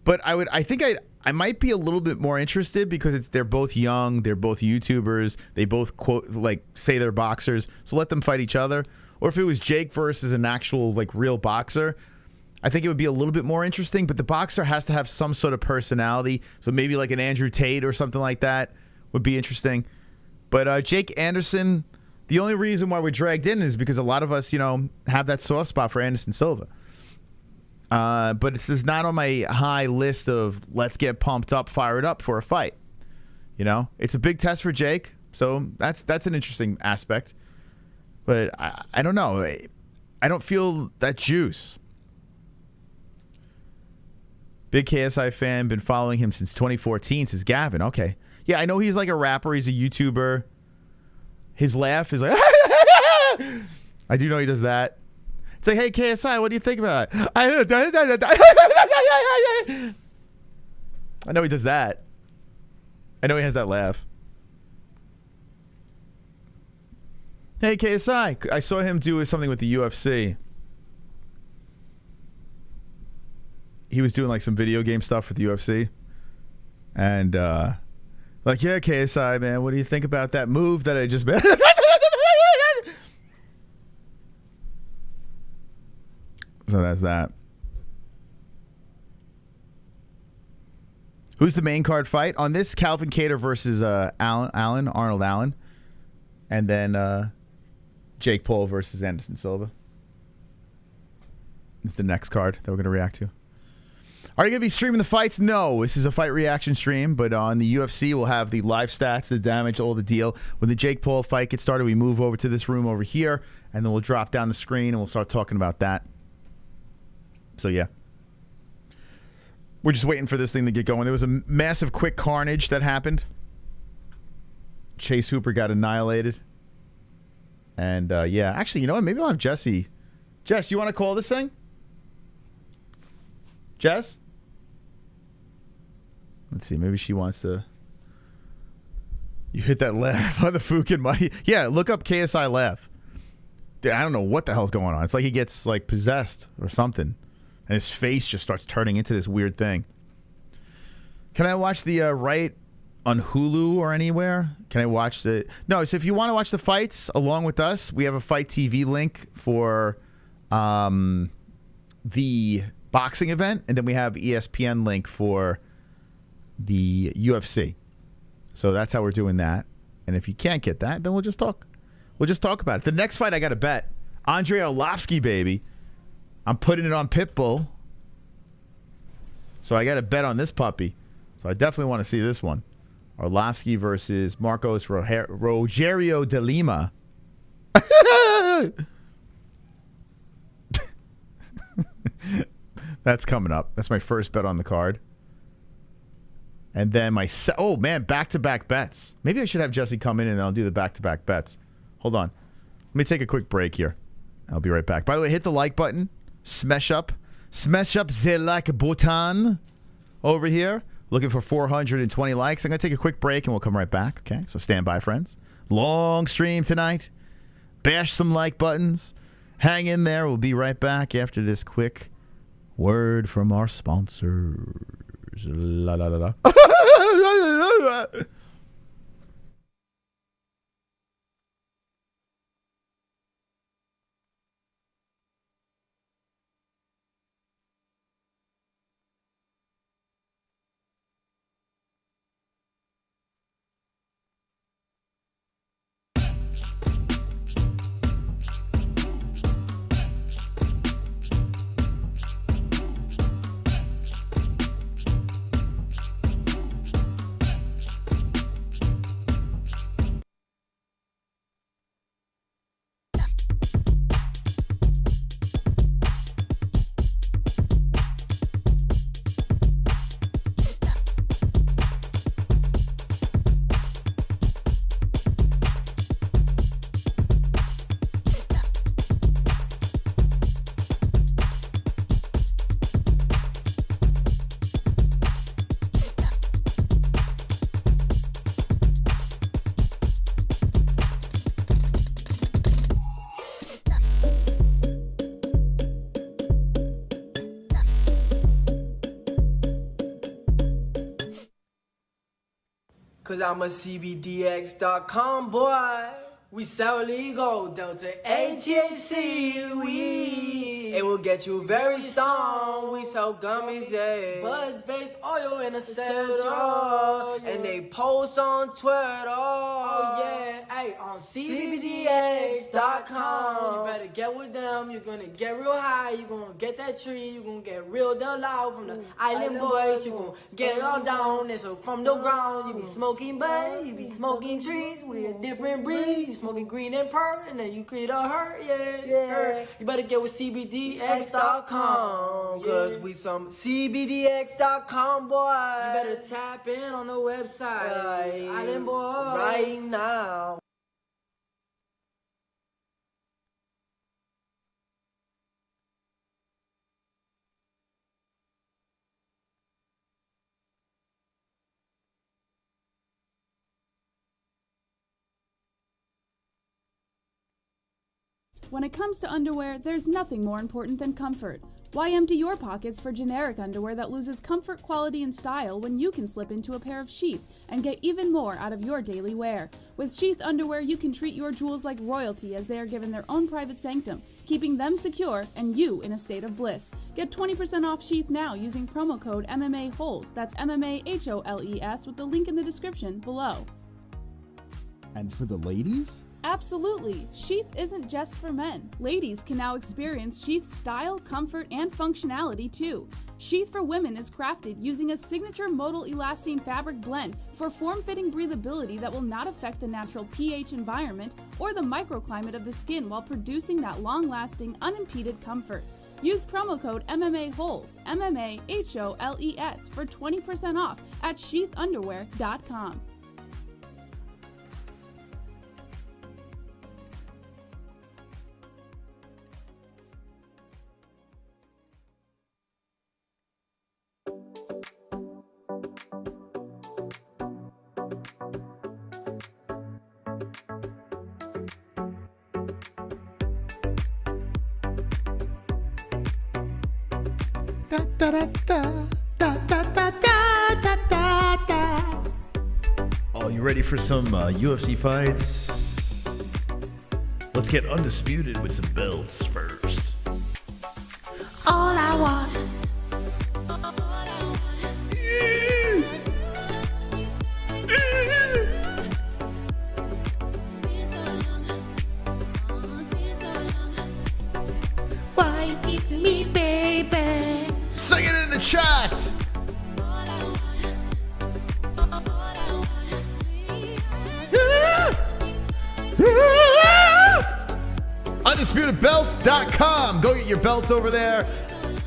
but I think I might be a little bit more interested because they're both young, they're both YouTubers, they both say they're boxers, so let them fight each other. Or if it was Jake versus an actual real boxer, I think it would be a little bit more interesting, but the boxer has to have some sort of personality. So maybe like an Andrew Tate or something like that would be interesting. But Jake Anderson, the only reason why we're dragged in is because a lot of us, have that soft spot for Anderson Silva. But this is not on my high list of let's get pumped up, fired up for a fight. It's a big test for Jake, so that's an interesting aspect. But I don't know. I don't feel that juice. Big KSI fan, been following him since 2014, says Gavin. Okay. Yeah, I know he's like a rapper. He's a YouTuber. His laugh is like, I do know he does that. It's like, hey, KSI, what do you think about it? I know he does that. I know he has that laugh. Hey, KSI, I saw him do something with the UFC. He was doing like some video game stuff with the UFC. And yeah, KSI, man, what do you think about that move that I just made? So that's that. Who's the main card fight? On this, Calvin Kattar versus Arnold Allen. And then Jake Paul versus Anderson Silva. It's the next card that we're going to react to. Are you going to be streaming the fights? No, this is a fight reaction stream, but on the UFC, we'll have the live stats, the damage, all the deal. When the Jake Paul fight gets started, we move over to this room over here, and then we'll drop down the screen, and we'll start talking about that. So, yeah. We're just waiting for this thing to get going. There was a massive quick carnage that happened. Chase Hooper got annihilated. And, yeah, actually, you know what? Maybe I'll have Jesse. Jess, you want to call this thing? Jess? Let's see. Maybe she wants to. You hit that laugh on the Fukin money. Yeah, look up KSI laugh. Dude, I don't know what the hell's going on. It's like he gets like possessed or something. And his face just starts turning into this weird thing. Can I watch the right on Hulu or anywhere? Can I watch the... No, so if you want to watch the fights along with us, we have a Fight TV link for the boxing event, and then we have ESPN link for the UFC. So that's how we're doing that. And if you can't get that, then we'll just talk. We'll just talk about it. The next fight I got to bet. Andrei Arlovski, baby. I'm putting it on Pitbull. So I got to bet on this puppy. So I definitely want to see this one. Arlovski versus Marcos Rogério de Lima. That's coming up. That's my first bet on the card. And then oh man, back-to-back bets. Maybe I should have Jesse come in and then I'll do the back-to-back bets. Hold on. Let me take a quick break here. I'll be right back. By the way, hit the like button. Smash up the like button over here. Looking for 420 likes. I'm going to take a quick break and we'll come right back. Okay, so stand by, friends. Long stream tonight. Bash some like buttons. Hang in there. We'll be right back after this quick word from our sponsors. La la la la. Cause I'm a CBDX.com boy. We sell legal, Delta ATHC, weed. It will get you very stoned. We sell gummies, yeah. Buzz-based oil in a cell, and they post on Twitter. Oh yeah, hey, on CBDX.com. You better get with them. You're gonna get real high. You're gonna get that tree. You're gonna get real down loud from the island boys. You're gonna get all down. And so from the ground, you be smoking bud, you be smoking trees. We a different breed. You smoking green and purple, and then you could hurt, yeah. You better get with CBDX.com, cause we some CBDX.com boy. You better tap in on the website, Island Boys, right now. When it comes to underwear, there's nothing more important than comfort. Why empty your pockets for generic underwear that loses comfort, quality, and style when you can slip into a pair of Sheath and get even more out of your daily wear? With Sheath underwear, you can treat your jewels like royalty as they are given their own private sanctum, keeping them secure and you in a state of bliss. Get 20% off Sheath now using promo code MMA-Holes. That's MMA-HOLES with the link in the description below. And for the ladies? Absolutely! Sheath isn't just for men. Ladies can now experience Sheath's style, comfort, and functionality too. Sheath for women is crafted using a signature modal elastine fabric blend for form-fitting breathability that will not affect the natural pH environment or the microclimate of the skin while producing that long-lasting, unimpeded comfort. Use promo code MMA-Holes, MMA-HOLES, for 20% off at sheathunderwear.com. Oh, you ready for some UFC fights? Let's get undisputed with some belts first. All I want. Why you keep me, baby? Sing it in the chat. UndisputedBelts.com. Go get your belts over there.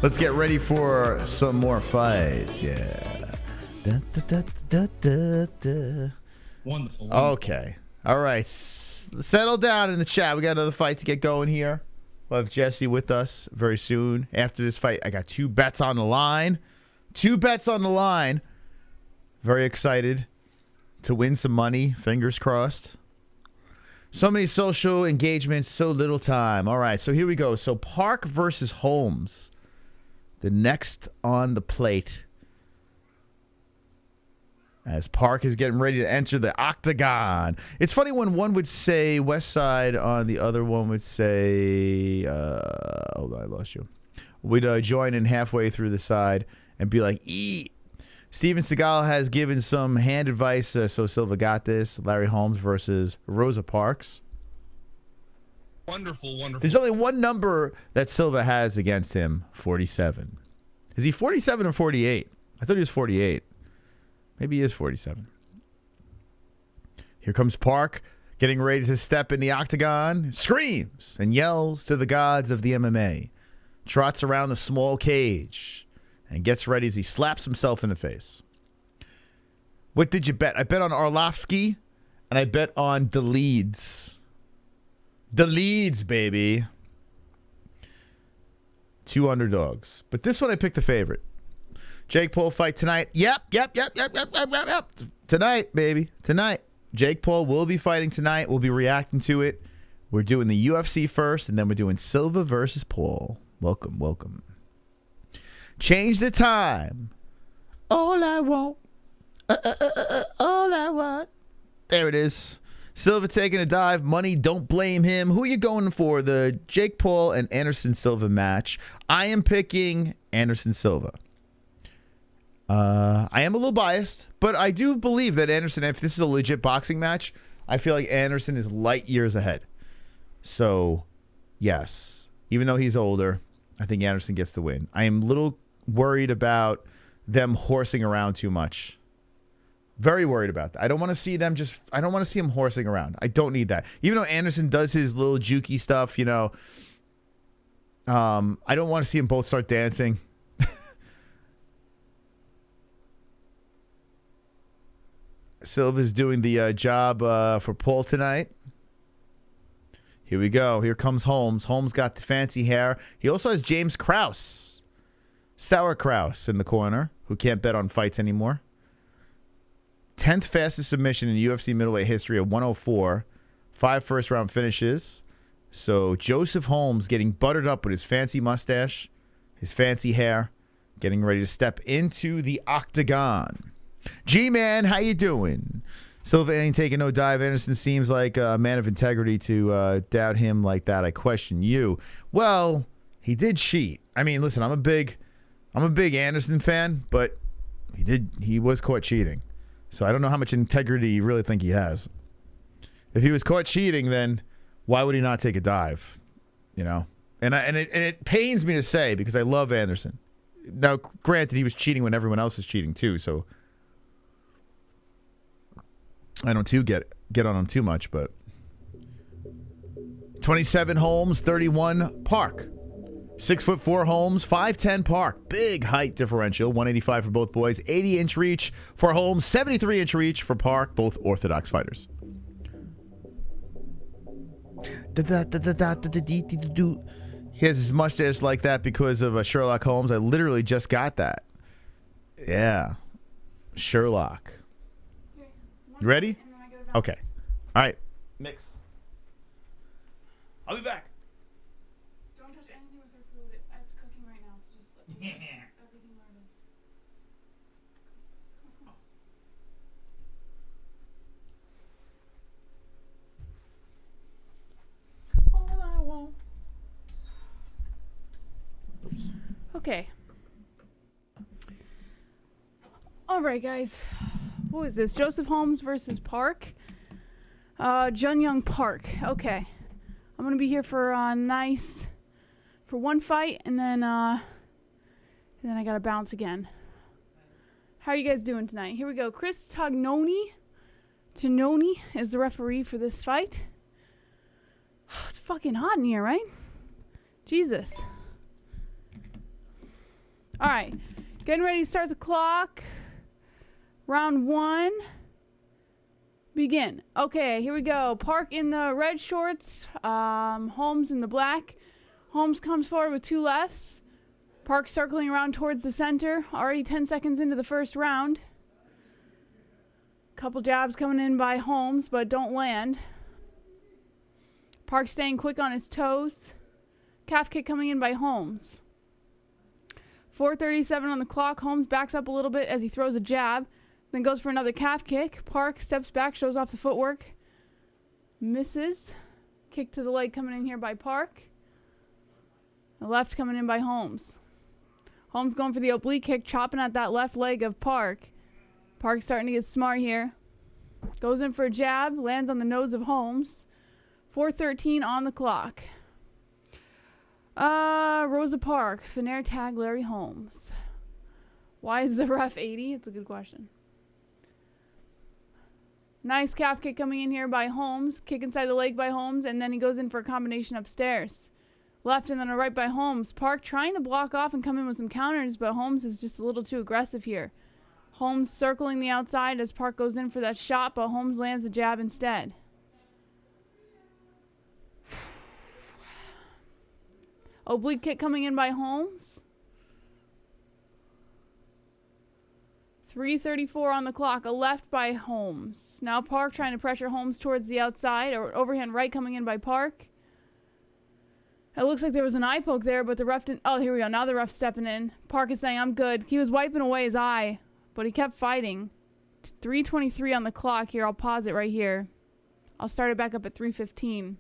Let's get ready for some more fights. Yeah. Wonderful. Okay. All right. Settle down in the chat. We got another fight to get going here. We'll have Jesse with us very soon. After this fight, I got 2 bets on the line. 2 bets on the line. Very excited to win some money. Fingers crossed. So many social engagements, so little time. All right, so here we go. So Park versus Holmes. The next on the plate. As Park is getting ready to enter the octagon. It's funny when one would say West Side on the other one would say, hold on, I lost you. We'd join in halfway through the side and be like, eat. Steven Seagal has given some hand advice, so Silva got this. Larry Holmes versus Rosa Parks. Wonderful, wonderful. There's only one number that Silva has against him, 47. Is he 47 or 48? I thought he was 48. Maybe he is 47. Here comes Park, getting ready to step in the octagon, screams and yells to the gods of the MMA, trots around the small cage, and gets ready as he slaps himself in the face. What did you bet? I bet on Arlovski, and I bet on Dolidze. Dolidze, baby. 2 underdogs. But this one I picked the favorite. Jake Paul fight tonight. Yep. Tonight, baby. Tonight. Jake Paul will be fighting tonight. We'll be reacting to it. We're doing the UFC first, and then we're doing Silva versus Paul. Welcome, welcome. Change the time. All I want. All I want. There it is. Silva taking a dive. Money, don't blame him. Who are you going for? The Jake Paul and Anderson Silva match. I am picking Anderson Silva. I am a little biased, but I do believe that Anderson, if this is a legit boxing match, I feel like Anderson is light years ahead. So, yes, even though he's older, I think Anderson gets the win. I am a little worried about them horsing around too much. Very worried about that. I don't want to see them I don't want to see him horsing around. I don't need that. Even though Anderson does his little jukey stuff, you know, I don't want to see them both start dancing. Silva's doing the job for Paul tonight. Here we go. Here comes Holmes. Holmes got the fancy hair. He also has James Krause. Sour Krause in the corner, who can't bet on fights anymore. 10th fastest submission in UFC middleweight history at 104. 5 first-round finishes. So Joseph Holmes getting buttered up with his fancy mustache, his fancy hair, getting ready to step into the octagon. G-Man, how you doing? Silva ain't taking no dive. Anderson seems like a man of integrity to doubt him like that. I question you. Well, he did cheat. I mean, listen, I'm a big Anderson fan, but he was caught cheating. So I don't know how much integrity you really think he has. If he was caught cheating, then why would he not take a dive? You know? And it pains me to say because I love Anderson. Now, granted, he was cheating when everyone else is cheating too, so I don't get on him too much, but 27 Holmes, 31 Park. 6'4" Holmes, 5'10" Park. Big height differential. 185 for both boys. 80-inch reach for Holmes. 73-inch reach for Park. Both orthodox fighters. He has his mustache like that because of Sherlock Holmes. I literally just got that. Yeah. Sherlock. You ready? Okay. All right. Mix. I'll be back. Don't touch anything with her food. It's cooking right now, so just let everything where it is. All I want. Okay. All right, guys. Who is this? Joseph Holmes versus Park. Jun Yong Park. Okay. I'm going to be here for one fight, and then I got to bounce again. How are you guys doing tonight? Here we go. Chris Tognoni is the referee for this fight. It's fucking hot in here, right? Jesus. All right. Getting ready to start the clock. Round 1. Begin. Okay, here we go. Park in the red shorts. Holmes in the black. Holmes comes forward with 2 lefts. Park circling around towards the center. Already 10 seconds into the first round. Couple jabs coming in by Holmes, but don't land. Park staying quick on his toes. Calf kick coming in by Holmes. 4:37 on the clock. Holmes backs up a little bit as he throws a jab. Then goes for another calf kick. Park steps back, shows off the footwork. Misses. Kick to the leg coming in here by Park. The left coming in by Holmes. Holmes going for the oblique kick, chopping at that left leg of Park. Park starting to get smart here. Goes in for a jab, lands on the nose of Holmes. 4:13 on the clock. Rosa Park, Finnair tag Larry Holmes. Why is the ref 80? It's a good question. Nice calf kick coming in here by Holmes. Kick inside the leg by Holmes, and then he goes in for a combination upstairs. Left and then a right by Holmes. Park trying to block off and come in with some counters, but Holmes is just a little too aggressive here. Holmes circling the outside as Park goes in for that shot, but Holmes lands a jab instead. Oblique kick coming in by Holmes. 3:34 on the clock. A left by Holmes. Now Park trying to pressure Holmes towards the outside. Or overhand right coming in by Park. It looks like there was an eye poke there, but the ref didn't. Oh, here we go. Now the ref's stepping in. Park is saying, I'm good. He was wiping away his eye, but he kept fighting 3:23 on the clock here. I'll pause it right here. I'll start it back up at 3:15.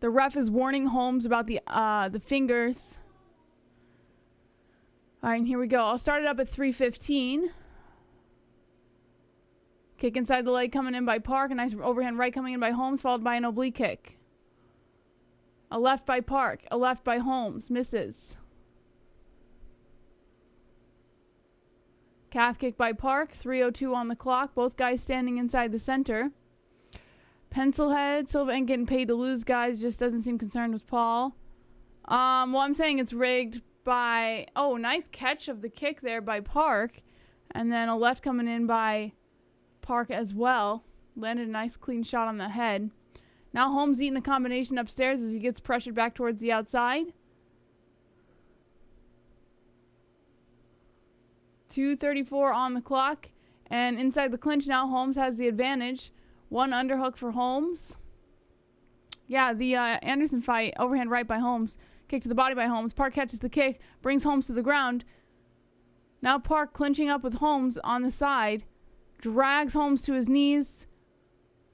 The ref is warning Holmes about the fingers. All right, and here we go. I'll start it up at 3:15. Kick inside the leg coming in by Park. A nice overhand right coming in by Holmes, followed by an oblique kick. A left by Park. A left by Holmes. Misses. Calf kick by Park. 3:02 on the clock. Both guys standing inside the center. Pencil head. Silva ain't getting paid to lose, guys. Just doesn't seem concerned with Paul. Well, I'm saying it's rigged by... Oh, nice catch of the kick there by Park. And then a left coming in by Park as well. Landed a nice clean shot on the head. Now Holmes eating a combination upstairs as he gets pressured back towards the outside. 2:34 on the clock. And inside the clinch now, Holmes has the advantage. One underhook for Holmes. Yeah, the Anderson fight, overhand right by Holmes. Kick to the body by Holmes. Park catches the kick, brings Holmes to the ground. Now Park clinching up with Holmes on the side. Drags Holmes to his knees.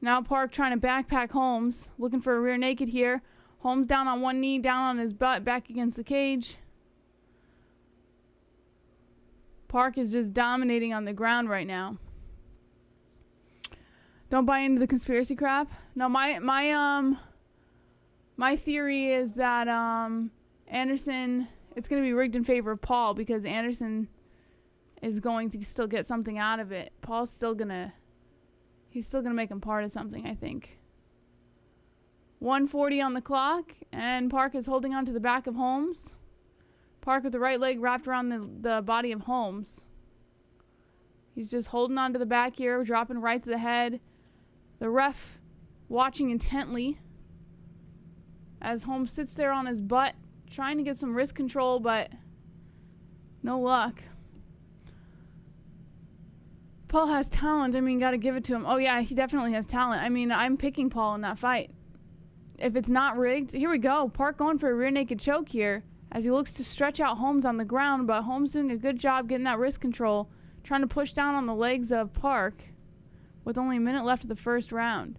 Now Park trying to backpack Holmes. Looking for a rear naked here. Holmes down on one knee, down on his butt, back against the cage. Park is just dominating on the ground right now. Don't buy into the conspiracy crap. No, my theory is that Anderson, it's going to be rigged in favor of Paul because Anderson is going to still get something out of it. Paul's still going to make him part of something, I think. 1:40 on the clock, and Park is holding on to the back of Holmes. Park with the right leg wrapped around the body of Holmes. He's just holding on to the back here, dropping right to the head. The ref watching intently as Holmes sits there on his butt, trying to get some wrist control, but no luck. Paul has talent. I mean, gotta give it to him. Oh, yeah, he definitely has talent. I mean, I'm picking Paul in that fight. If it's not rigged, here we go. Park going for a rear naked choke here as he looks to stretch out Holmes on the ground, but Holmes doing a good job getting that wrist control, trying to push down on the legs of Park with only a minute left of the first round.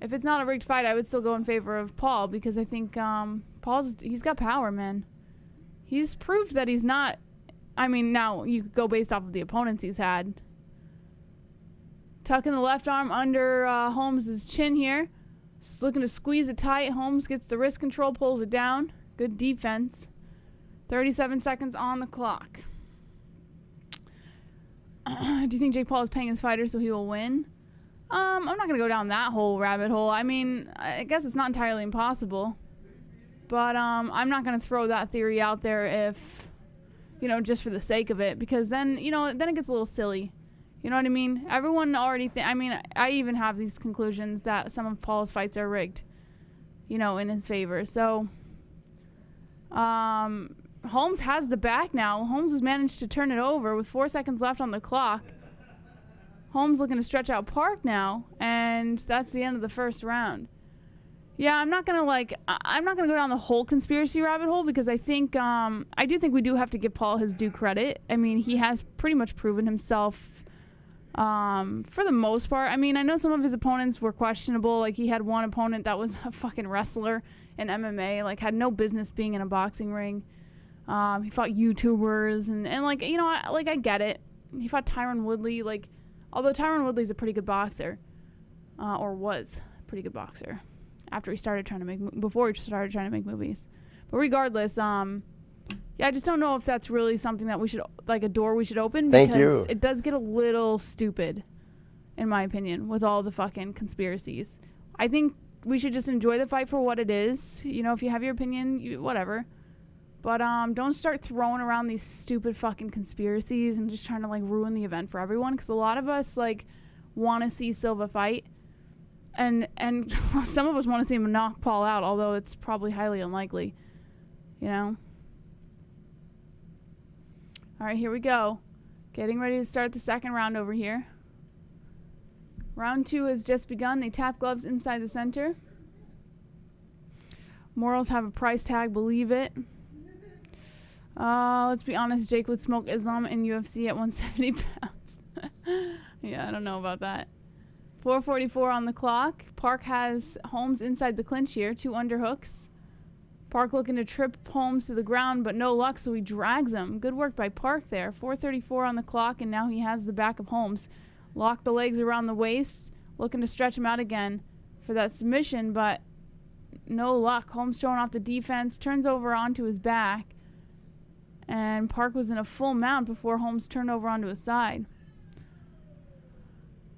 If it's not a rigged fight, I would still go in favor of Paul because I think he's got power, man. He's proved that he's not. I mean, now you could go based off of the opponents he's had. Tucking the left arm under Holmes' chin here. Just looking to squeeze it tight. Holmes gets the wrist control, pulls it down. Good defense. 37 seconds on the clock. Do you think Jake Paul is paying his fighter so he will win? I'm not going to go down that whole rabbit hole. I mean, I guess it's not entirely impossible. But I'm not going to throw that theory out there if, just for the sake of it. Because then, then it gets a little silly. You know what I mean? Everyone already I even have these conclusions that some of Paul's fights are rigged, in his favor. So, Holmes has the back now. Holmes has managed to turn it over with 4 seconds left on the clock. Holmes looking to stretch out Park now, and that's the end of the first round. Yeah, I'm not gonna go down the whole conspiracy rabbit hole because I think I do have to give Paul his due credit. I mean, he has pretty much proven himself for the most part. I mean, I know some of his opponents were questionable. Like, he had one opponent that was a fucking wrestler in MMA, like had no business being in a boxing ring. He fought YouTubers and I get it. He fought Tyron Woodley, although Tyron Woodley's a pretty good boxer, or was a pretty good boxer before he started trying to make movies. But regardless, I just don't know if that's really something that we should, a door we should open, because it does get a little stupid, in my opinion, with all the fucking conspiracies. I think we should just enjoy the fight for what it is. If you have your opinion, whatever. But don't start throwing around these stupid fucking conspiracies and just trying to ruin the event for everyone, because a lot of us want to see Silva fight, and some of us want to see him knock Paul out, although it's probably highly unlikely. All right, here we go. Getting ready to start the second round over here. Round 2 has just begun. They tap gloves inside the center. Morals have a price tag, believe it. Let's be honest, Jake would smoke Islam in UFC at 170 pounds. Yeah, I don't know about that. 4:44 on the clock. Park has Holmes inside the clinch here. 2 underhooks. Park looking to trip Holmes to the ground, but no luck, so he drags him. Good work by Park there. 4:34 on the clock, and now he has the back of Holmes. Lock the legs around the waist, looking to stretch him out again for that submission, but no luck. Holmes throwing off the defense, turns over onto his back, and Park was in a full mount before Holmes turned over onto his side.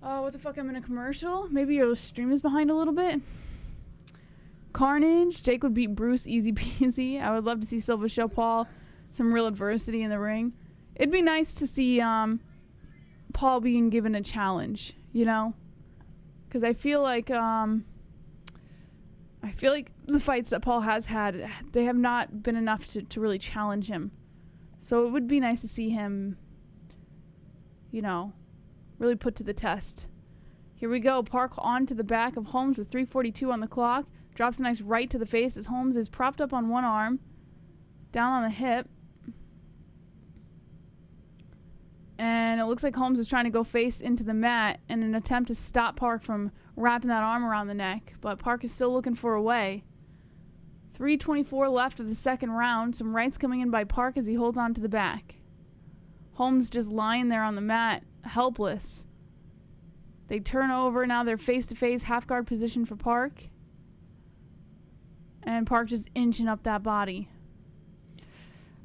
Oh, what the fuck? I'm in a commercial? Maybe your stream is behind a little bit. Carnage. Jake would beat Bruce easy peasy. I would love to see Silva show Paul some real adversity in the ring. It'd be nice to see Paul being given a challenge, you know? Because I feel like the fights that Paul has had, they have not been enough to really challenge him. So it would be nice to see him, you know, really put to the test. Here we go. Park onto the back of Holmes with 3:42 on the clock. Drops a nice right to the face as Holmes is propped up on one arm, down on the hip. And it looks like Holmes is trying to go face into the mat in an attempt to stop Park from wrapping that arm around the neck. But Park is still looking for a way. 3:24 left of the second round. Some rights coming in by Park as he holds on to the back. Holmes just lying there on the mat, helpless. They turn over. Now they're face-to-face, half-guard position for Park. And Park just inching up that body.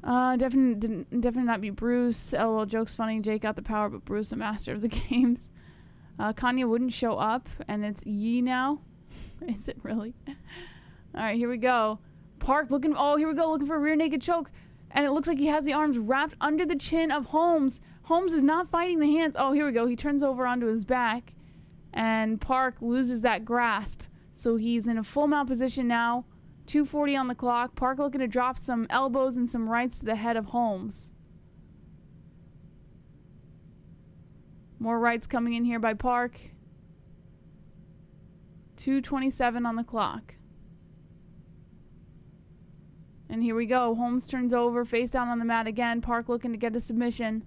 Definitely not be Bruce. LOL, joke's funny. Jake got the power, but Bruce the master of the games. Kanye wouldn't show up, and it's Yi now. Is it really? All right, here we go. Park looking. Oh, here we go. Looking for a rear naked choke, and it looks like he has the arms wrapped under the chin of Holmes. Holmes is not fighting the hands. Oh, here we go. He turns over onto his back, and Park loses that grasp. So he's in a full mount position now. 2:40 on the clock. Park looking to drop some elbows and some rights to the head of Holmes. More rights coming in here by Park. 2:27 on the clock. And here we go. Holmes turns over, face down on the mat again. Park looking to get a submission.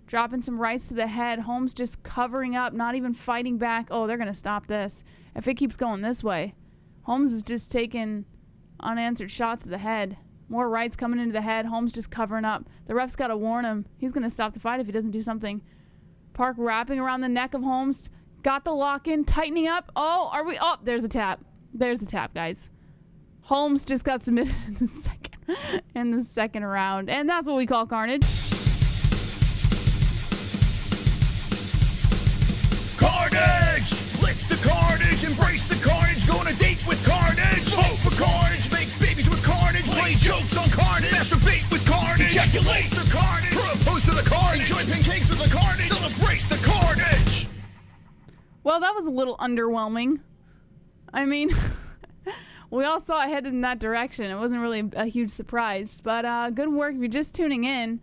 Dropping some rights to the head. Holmes just covering up, not even fighting back. Oh, they're going to stop this. If it keeps going this way. Holmes is just taking unanswered shots to the head. More rights coming into the head. Holmes just covering up. The ref's got to warn him. He's going to stop the fight if he doesn't do something. Park wrapping around the neck of Holmes. Got the lock in. Tightening up. Oh, are we? Oh, there's a tap. There's a tap, guys. Holmes just got submitted in the second round. And that's what we call carnage. Carnage! Lick the carnage, embrace the carnage, go on a date with carnage. Vote for carnage, make babies with carnage, play jokes on carnage, masturbate with carnage, ejaculate the carnage, propose to the carnage, enjoy pancakes with the carnage, celebrate the carnage. Well, that was a little underwhelming. I mean, we all saw it headed in that direction. It wasn't really a huge surprise, but good work. If you're just tuning in,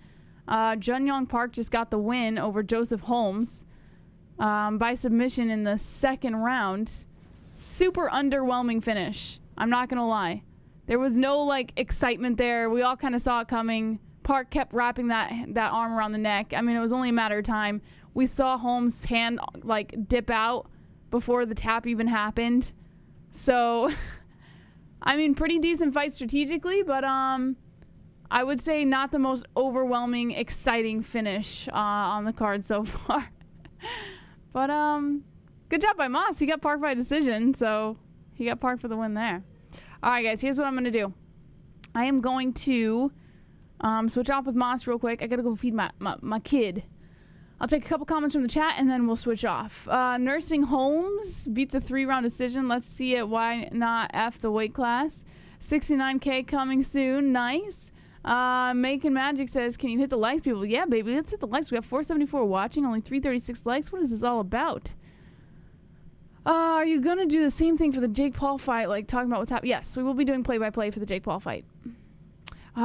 Jun Yong Park just got the win over Joseph Holmes by submission in the second round. Super underwhelming finish. I'm not going to lie. There was no, like, excitement there. We all kind of saw it coming. Park kept wrapping that arm around the neck. I mean, it was only a matter of time. We saw Holmes' hand, like, dip out before the tap even happened. So, I mean, pretty decent fight strategically, but I would say not the most overwhelming, exciting finish on the card so far. But good job by Moss. He got Park by decision, so he got Park for the win there. All right, guys, here's what I'm going to do. I am going to switch off with Moss real quick. I got to go feed my kid. I'll take a couple comments from the chat, and then we'll switch off. Nursing Holmes beats a 3-round decision. Let's see it. Why not F the weight class? 69K coming soon. Nice. Making Magic says, can you hit the likes, people? Yeah, baby, let's hit the likes. We have 474 watching, only 336 likes. What is this all about? Are you going to do the same thing for the Jake Paul fight, like talking about what's happening? Yes, we will be doing play-by-play for the Jake Paul fight.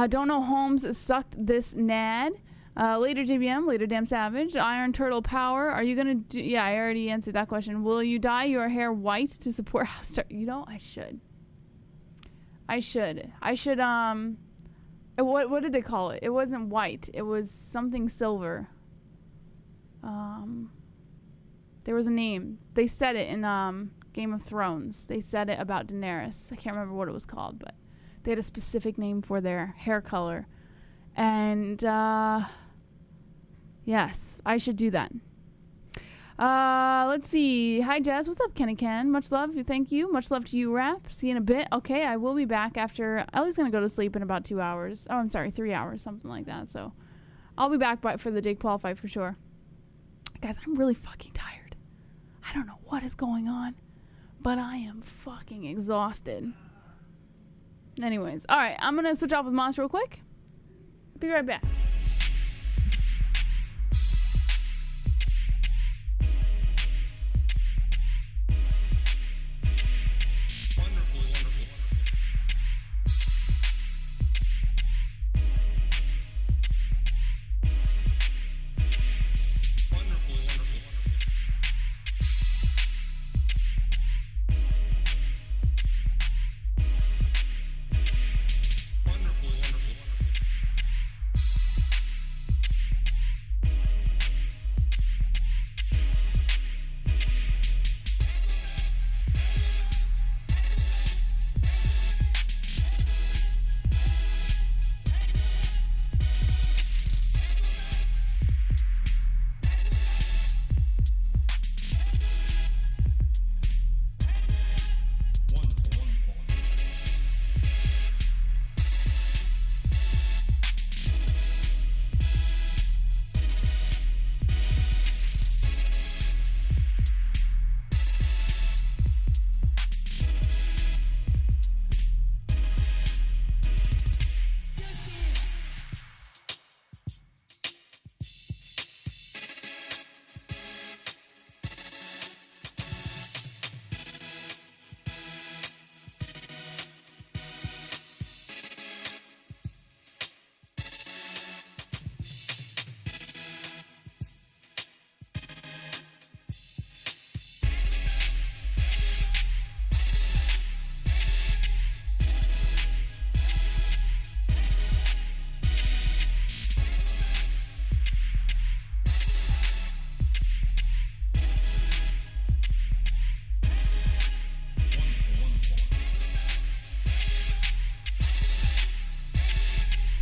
Don't know Holmes sucked this nad. Later JBM, later Damn Savage. Iron Turtle Power. Are you going to do... Yeah, I already answered that question. Will you dye your hair white to support House Star? You know, I should. What did they call it? It wasn't white. It was something silver. There was a name. They said it in Game of Thrones. They said it about Daenerys. I can't remember what it was called, but they had a specific name for their hair color. And yes, I should do that. Let's see. Hi, Jazz. What's up, Kenny Ken? Much love. Thank you. Much love to you, Rap. See you in a bit. Okay, I will be back after. Ellie's going to go to sleep in about 2 hours. Oh, I'm sorry, 3 hours, something like that. So I'll be back for the Jake Paul fight for sure. Guys, I'm really fucking tired. I don't know what is going on, but I am fucking exhausted. Anyways, all right, I'm going to switch off with Moss real quick. Be right back.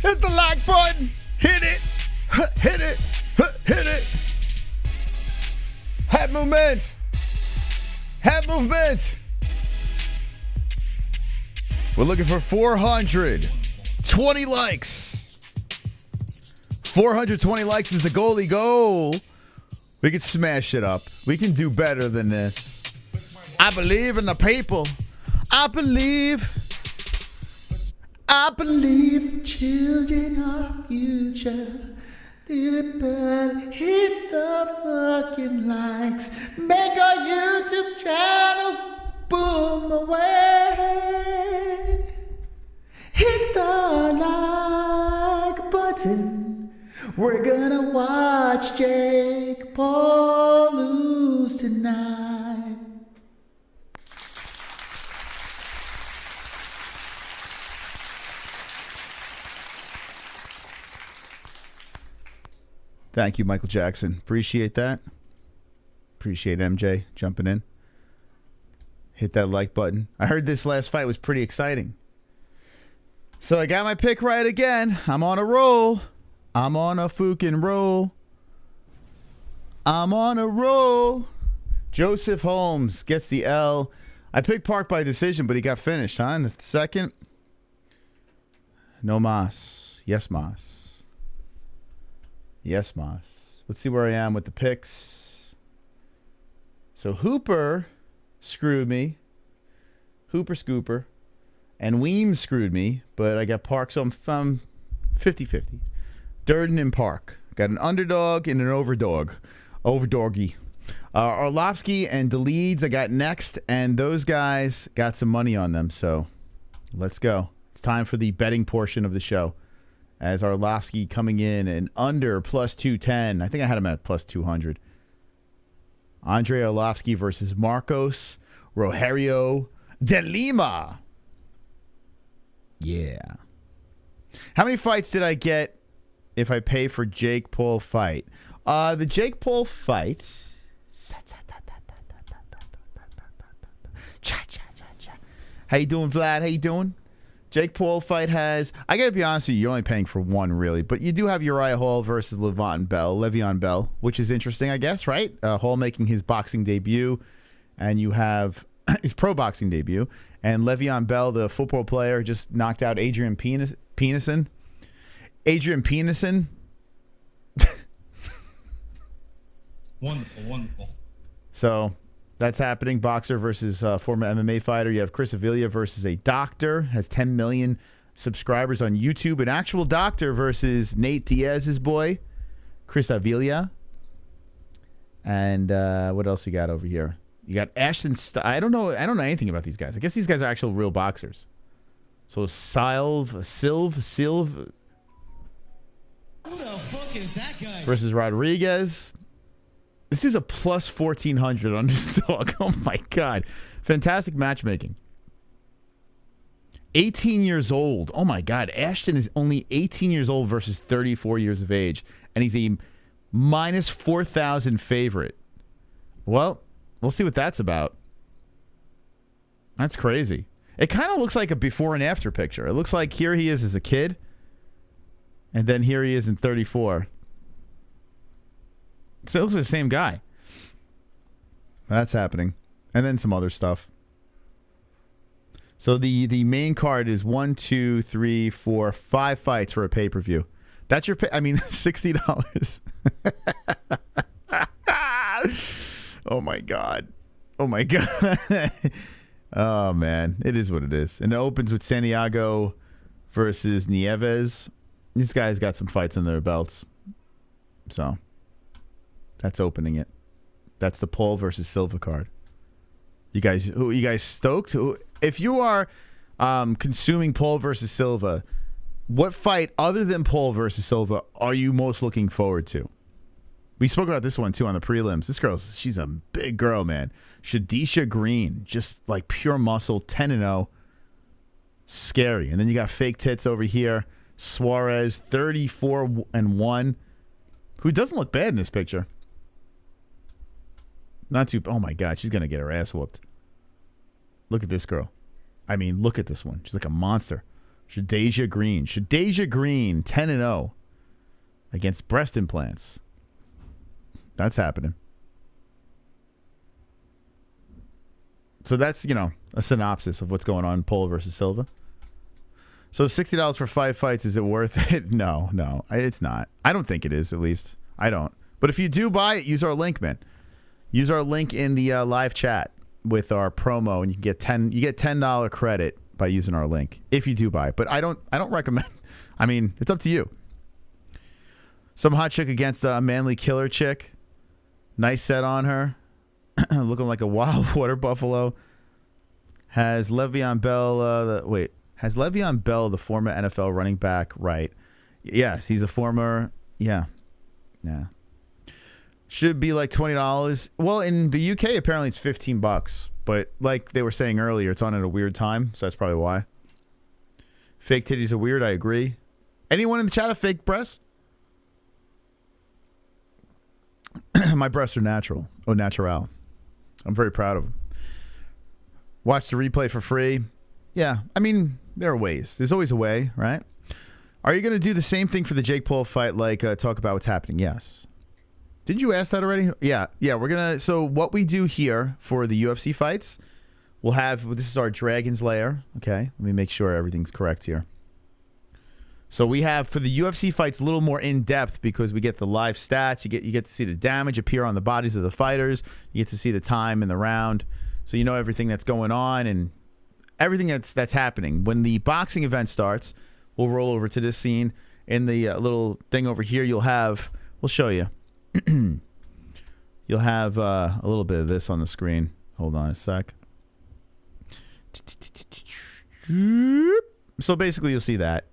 Hit the like button. Hit it. Hit it. Hit it. Head movement. Head movement. We're looking for 420 likes. 420 likes is the goalie goal. We can smash it up. We can do better than this. I believe in the people. I believe the children are future. Did it better hit the fucking likes. Make our YouTube channel boom away. Hit the like button. We're gonna watch Jake Paul lose tonight. Thank you, Michael Jackson. Appreciate that. Appreciate MJ jumping in. Hit that like button. I heard this last fight was pretty exciting. So I got my pick right again. I'm on a roll. I'm on a fucking roll. I'm on a roll. Joseph Holmes gets the L. I picked Park by decision, but he got finished, huh? In the second. No mas. Yes, mas. Yes, Moss. Let's see where I am with the picks. So Hooper screwed me. Hooper Scooper. And Weems screwed me. But I got Park, so I'm 50-50. Durden and Park. Got an underdog and an overdog. Overdoggy. Arlovski and Dolidze I got next. And those guys got some money on them. So let's go. It's time for the betting portion of the show. As Arlovski coming in and under plus 210. I think I had him at plus 200. Andrei Arlovski versus Marcos Rogério de Lima. Yeah. How many fights did I get if I pay for Jake Paul fight? The Jake Paul fight. How you doing, Vlad? How you doing? Jake Paul fight has, I got to be honest with you, you're only paying for one, really. But you do have Uriah Hall versus Le'Veon Bell, which is interesting, I guess, right? Hall making his boxing debut, and you have his pro boxing debut. And Le'Veon Bell, the football player, just knocked out Adrian Peterson. Adrian Peterson. Wonderful. So that's happening. Boxer versus former MMA fighter. You have Chris Avila versus a doctor. Has 10 million subscribers on YouTube. An actual doctor versus Nate Diaz's boy, Chris Avila. And what else you got over here? You got Ashton. I don't know anything about these guys. I guess these guys are actual real boxers. So Silv. Who the fuck is that guy? Versus Rodriguez. This dude's a plus 1,400 on this dog. Oh, my God. Fantastic matchmaking. 18 years old. Oh, my God. Ashton is only 18 years old versus 34 years of age. And he's a minus 4,000 favorite. Well, we'll see what that's about. That's crazy. It kind of looks like a before and after picture. It looks like here he is as a kid. And then here he is in 34. So it looks like the same guy. That's happening. And then some other stuff. So the main card is 1, 2, 3, 4, 5 fights for a pay-per-view. That's your $60. Oh my God. Oh man, it is what it is. And it opens with Santiago versus Nieves. These guys got some fights in their belts. So that's opening it. That's the Paul versus Silva card. You guys stoked? If you are consuming Paul versus Silva, what fight other than Paul versus Silva are you most looking forward to? We spoke about this one too on the prelims. This she's a big girl, man. Shadisha Green, just like pure muscle, 10-0. Scary. And then you got fake tits over here. Suarez, 34-1, who doesn't look bad in this picture. Not too. Oh my God, she's gonna get her ass whooped. Look at this girl. I mean, look at this one. She's like a monster. Shadisha Green, 10-0 against breast implants. That's happening. So that's, a synopsis of what's going on, Polo versus Silva. So $60 for 5 fights, is it worth it? No, it's not. I don't think it is, at least. I don't. But if you do buy it, use our link, man. Use our link in the live chat with our promo, and you get $10 credit by using our link if you do buy it. But I don't recommend. I mean, it's up to you. Some hot chick against a manly killer chick. Nice set on her. Looking like a wild water buffalo. Has Le'Veon Bell Has Le'Veon Bell, the former NFL running back, right? Yes, he's a former. Yeah. Should be like $20. Well, in the UK, apparently it's $15. But like they were saying earlier, it's on at a weird time, so that's probably why. Fake titties are weird, I agree. Anyone in the chat have fake breasts? My breasts are natural. Oh, natural. I'm very proud of them. Watch the replay for free. Yeah, I mean, there are ways. There's always a way, right? Are you going to do the same thing for the Jake Paul fight, like talk about what's happening? Yes. Didn't you ask that already? Yeah, we're going to... So what we do here for the UFC fights, we'll have... This is our Dragon's Lair. Okay, let me make sure everything's correct here. So we have, for the UFC fights, a little more in-depth because we get the live stats. You get to see the damage appear on the bodies of the fighters. You get to see the time in the round. So you know everything that's going on and everything that's happening. When the boxing event starts, we'll roll over to this scene. In the little thing over here, we'll show you. You'll have a little bit of this on the screen. Hold on a sec. So basically you'll see that,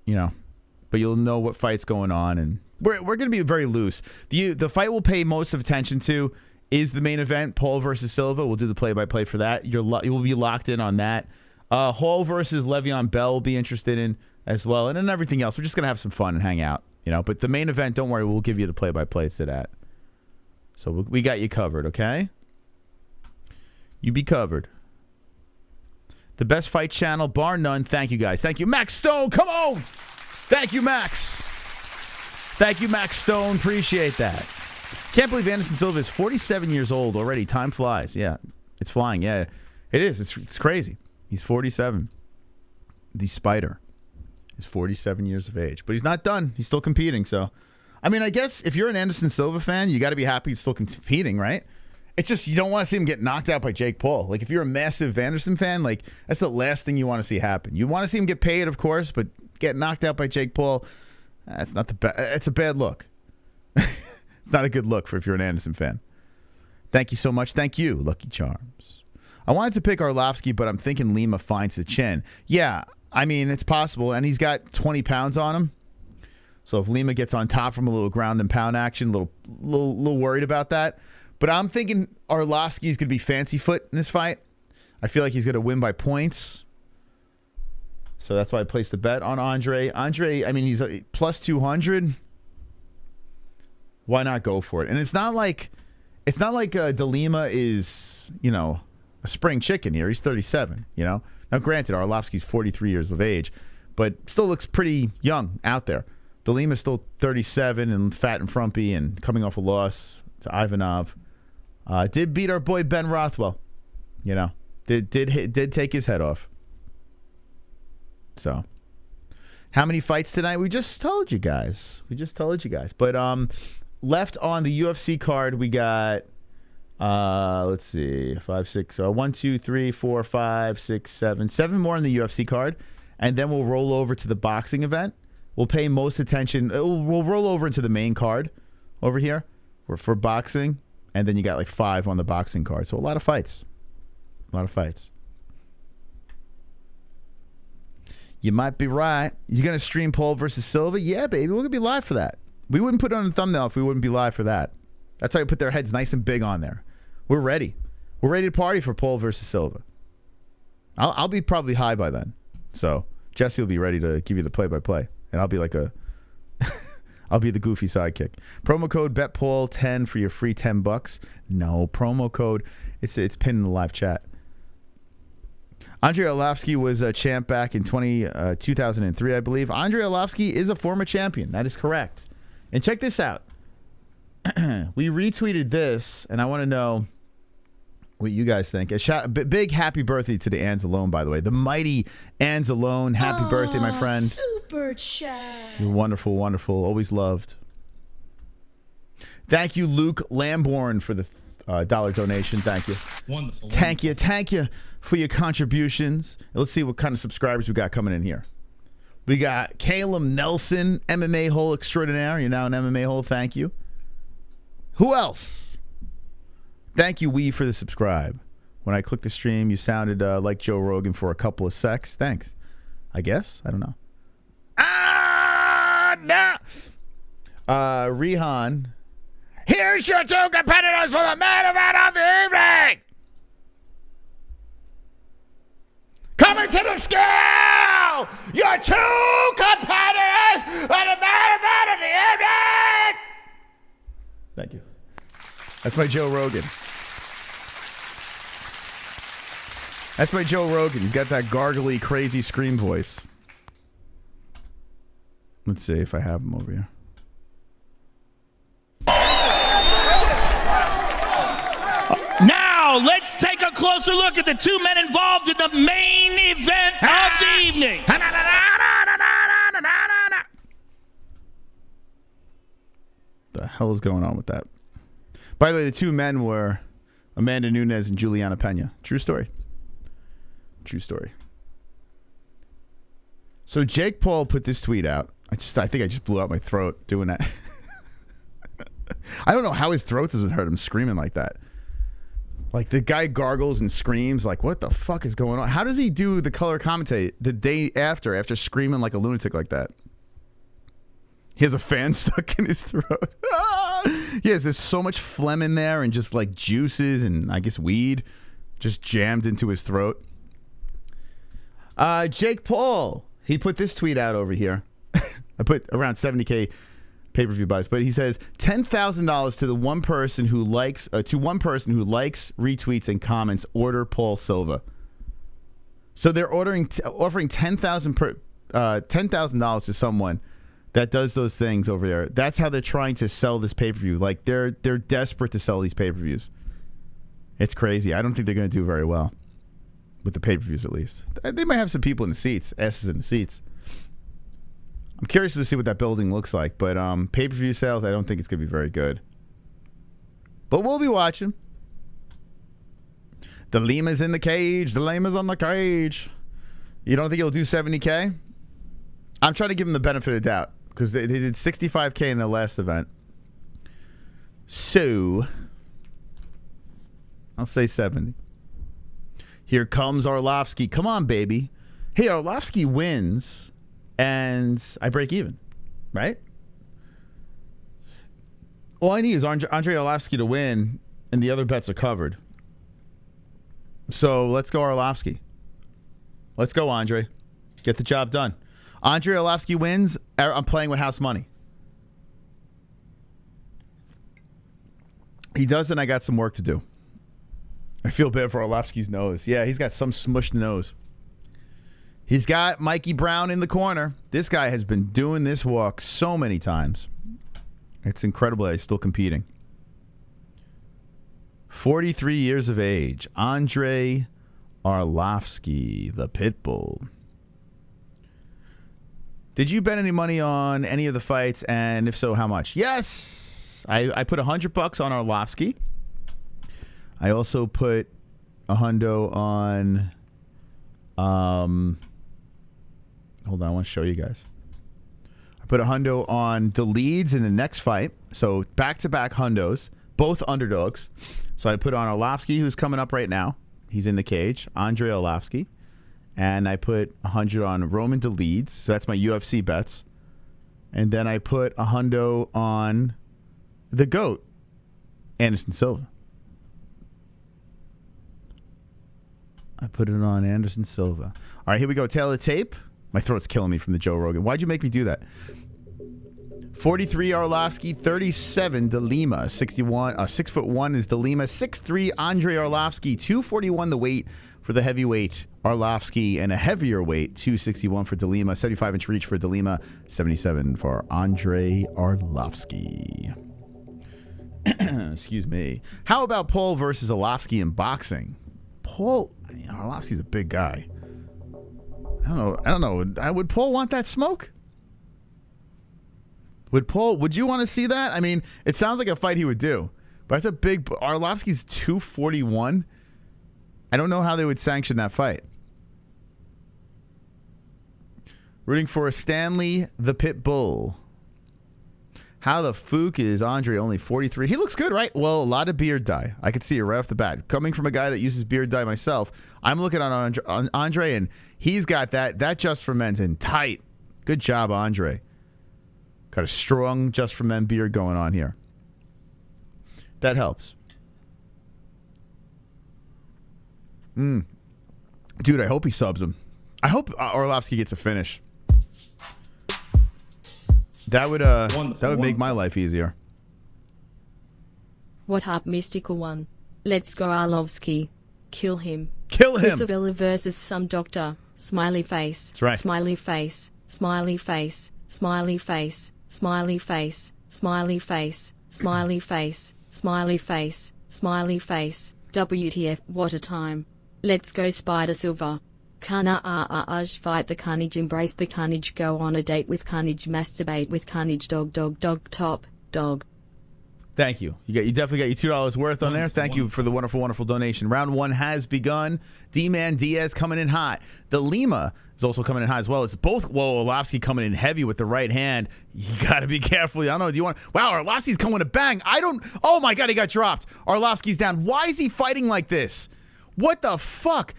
but you'll know what fight's going on, and we're going to be very loose. The fight we'll pay most of attention to is the main event, Paul versus Silva. We'll do the play-by-play for that. You will be locked in on that. Hall versus Le'Veon Bell will be interested in as well, and then everything else. We're just going to have some fun and hang out, But the main event, don't worry, we'll give you the play-by-plays to that. So we got you covered, okay? You be covered. The best fight channel, bar none. Thank you, guys. Thank you, Max Stone. Come on. Thank you, Max. Thank you, Max Stone. Appreciate that. Can't believe Anderson Silva is 47 years old already. Time flies. Yeah, it's flying. Yeah, it is. It's crazy. He's 47. The Spider is 47 years of age. But he's not done. He's still competing. So, I mean, I guess if you're an Anderson Silva fan, you got to be happy he's still competing, right? It's just you don't want to see him get knocked out by Jake Paul. Like, if you're a massive Anderson fan, like, that's the last thing you want to see happen. You want to see him get paid, of course, but get knocked out by Jake Paul, that's not the best. It's a bad look. It's not a good look for if you're an Anderson fan. Thank you so much. Thank you, Lucky Charms. I wanted to pick Arlovski, but I'm thinking Lima finds the chin. Yeah, I mean, it's possible, and he's got 20 pounds on him. So if Lima gets on top from a little ground and pound action, a little worried about that. But I'm thinking Arlovski's going to be fancy foot in this fight. I feel like he's going to win by points. So that's why I placed the bet on Andrei. Andrei, I mean, he's a plus 200. Why not go for it? And it's not like De Lima is, a spring chicken here. He's 37, Now, granted, Arlovski's 43 years of age, but still looks pretty young out there. De Lima's still 37 and fat and frumpy and coming off a loss to Ivanov. Did beat our boy Ben Rothwell. Did take his head off. So, how many fights tonight? We just told you guys. But left on the UFC card, we got let's see, 5, 6, 1, 2, 3, 4, 5, 6, 7 more on the UFC card, and then we'll roll over to the boxing event. We'll pay most attention. We'll roll over into the main card over here for boxing. And then you got like 5 on the boxing card. So a lot of fights. You might be right. You're going to stream Paul versus Silva? Yeah, baby. We're going to be live for that. We wouldn't put it on the thumbnail if we wouldn't be live for that. That's why we put their heads nice and big on there. We're ready. We're ready to party for Paul versus Silva. I'll be probably high by then. So Jesse will be ready to give you the play-by-play. And I'll be like I'll be the goofy sidekick. Promo code BETPaul10 for your free $10. No promo code. It's pinned in the live chat. Andrei Arlovski was a champ back in 2003, I believe. Andrei Arlovski is a former champion. That is correct. And check this out. We retweeted this, and I want to know what you guys think. Big happy birthday to the Anzalone, by the way. The mighty Anzalone. Happy birthday, my friend. Super chat. You're wonderful, wonderful. Always loved. Thank you, Luke Lamborn, for the $1 donation. Thank you. Wonderful. Thank you for your contributions. Let's see what kind of subscribers we got coming in here. We got Caleb Nelson, MMA-Hole extraordinaire. You're now an MMA-Hole. Thank you. Who else? Thank you, Wee, for the subscribe. When I clicked the stream, you sounded like Joe Rogan for a couple of secs. Thanks. I guess. I don't know. No. Rehan. Here's your 2 competitors for the main event of the evening. Coming to the scale, your 2 competitors for the main event of the evening. Thank you. That's my Joe Rogan. That's my Joe Rogan. He's got that gargly, crazy scream voice. Let's see if I have him over here. Now, let's take a closer look at the 2 men involved in the main event of the evening. The hell is going on with that? By the way, the 2 men were Amanda Nuñez and Juliana Pena. True story. So Jake Paul put this tweet out. I think I just blew out my throat doing that. I don't know how his throat doesn't hurt him screaming like that. Like, the guy gargles and screams. Like, what the fuck is going on? How does he do the color commentate the day after screaming like a lunatic like that? He has a fan stuck in his throat. Yes, there's so much phlegm in there and just like juices and I guess weed just jammed into his throat. Jake Paul, he put this tweet out over here. I put around 70K pay-per-view buys, but he says $10,000 to the one person who likes, retweets, and comments. Order Paul Silva. So they're offering $10,000 to someone that does those things over there. That's how they're trying to sell this pay-per-view. Like they're desperate to sell these pay-per-views. It's crazy. I don't think they're going to do very well with the pay-per-views, at least. They might have some people in the seats, asses in the seats. I'm curious to see what that building looks like, but pay-per-view sales, I don't think it's going to be very good. But we'll be watching. De Lima's in the cage. De Lima's on the cage. You don't think he'll do 70K? I'm trying to give him the benefit of the doubt because they did 65K in the last event. So, I'll say 70. Here comes Arlovski. Come on, baby. Hey, Arlovski wins, and I break even, right? All I need is Andrei Arlovski to win, and the other bets are covered. So let's go Arlovski. Let's go, Andre. Get the job done. Andrei Arlovski wins. I'm playing with house money. He doesn't. I got some work to do. I feel bad for Arlovski's nose. Yeah, he's got some smushed nose. He's got Mikey Brown in the corner. This guy has been doing this walk so many times. It's incredible that he's still competing. 43 years of age. Andrei Arlovski, the Pitbull. Did you bet any money on any of the fights? And if so, how much? Yes! I put $100 on Arlovski. I also put a hundo on... hold on, I want to show you guys. I put a hundo on Dolidze in the next fight. So back-to-back hundos, both underdogs. So I put on Arlovski, who's coming up right now. He's in the cage. Andrei Arlovski. And I put 100 on Roman Dolidze. So that's my UFC bets. And then I put a hundo on the GOAT, Anderson Silva. I put it on Anderson Silva. All right, here we go. Tail of the tape. My throat's killing me from the Joe Rogan. Why'd you make me do that? 43 Arlovski, 37 De Lima, 61. 6'1" is De Lima, 6'3" Andrei Arlovski, 241 the weight for the heavyweight Arlovski, and a heavier weight 261 for De Lima, 75-inch reach for De Lima, 77 for Andrei Arlovski. Excuse me. How about Paul versus Arlovski in boxing? Paul, Arlovski's a big guy. I don't know. Would Paul want that smoke? Would you want to see that? I mean, it sounds like a fight he would do. But that's a big... Arlovski's 241. I don't know how they would sanction that fight. Rooting for Stanley the Pit Bull. How the fook is Andre only 43? He looks good, right? Well, a lot of beard dye. I could see it right off the bat. Coming from a guy that uses beard dye myself, I'm looking on Andre, and he's got that Just for Men's in tight. Good job, Andre. Got a strong Just for Men beard going on here. That helps. Dude, I hope he subs him. I hope Arlovski gets a finish. That would make my life easier. What up, Mystical One? Let's go Arlovski. Kill him. Kill him. Isabella versus some doctor. Smiley face. That's right. Smiley face. Smiley face. Smiley face. Smiley face. Smiley face. Smiley face. Smiley face. Smiley face. WTF, what a time. Let's go Spider Silva. Carnage fight the carnage, embrace the carnage, go on a date with carnage, masturbate with carnage, dog top dog. Thank you. You definitely got your $2 worth on there. Thank you for the wonderful, wonderful donation. Round one has begun. D-Man Diaz coming in hot. De Lima is also coming in hot as well. It's both Arlovski coming in heavy with the right hand. You got to be careful. I don't know. Do you want... Wow, Arlovski's coming to bang. Oh, my God, he got dropped. Arlovski's down. Why is he fighting like this? What the fuck?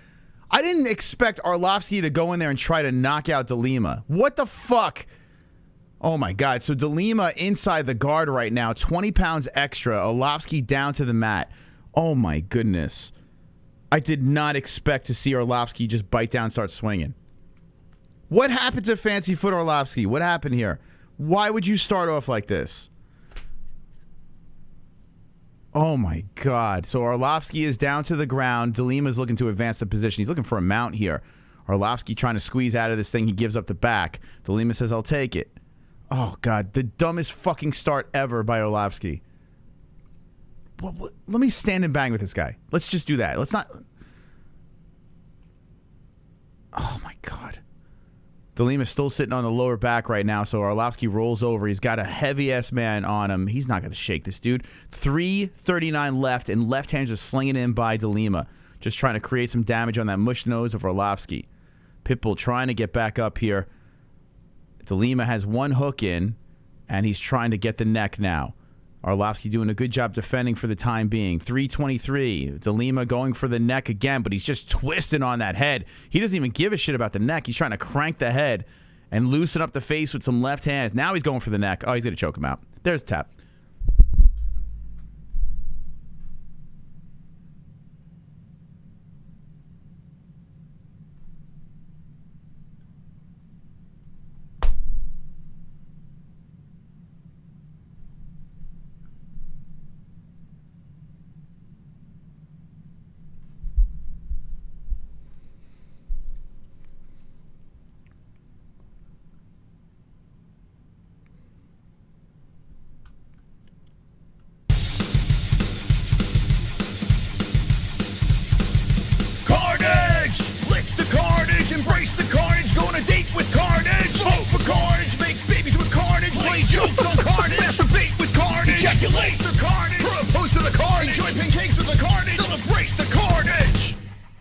I didn't expect Arlovski to go in there and try to knock out De Lima. What the fuck? Oh, my God. So De Lima inside the guard right now, 20 pounds extra. Arlovski down to the mat. Oh, my goodness. I did not expect to see Arlovski just bite down and start swinging. What happened to Fancy Foot Arlovski? What happened here? Why would you start off like this? Oh, my God. So Arlovski is down to the ground. De Lima is looking to advance the position. He's looking for a mount here. Arlovski trying to squeeze out of this thing. He gives up the back. De Lima says, I'll take it. Oh, God. The dumbest fucking start ever by Arlovski. Let me stand and bang with this guy. Let's just do that. Let's not... Oh, my God. De Lima's still sitting on the lower back right now, so Arlovski rolls over. He's got a heavy-ass man on him. He's not going to shake this dude. 3:39 left, and left hands are slinging in by De Lima. Just trying to create some damage on that mush nose of Arlovski. Pitbull trying to get back up here. De Lima has one hook in, and he's trying to get the neck now. Arlovski doing a good job defending for the time being. 3:23. De Lima going for the neck again, but he's just twisting on that head. He doesn't even give a shit about the neck. He's trying to crank the head and loosen up the face with some left hands. Now he's going for the neck. Oh, he's going to choke him out. There's the tap.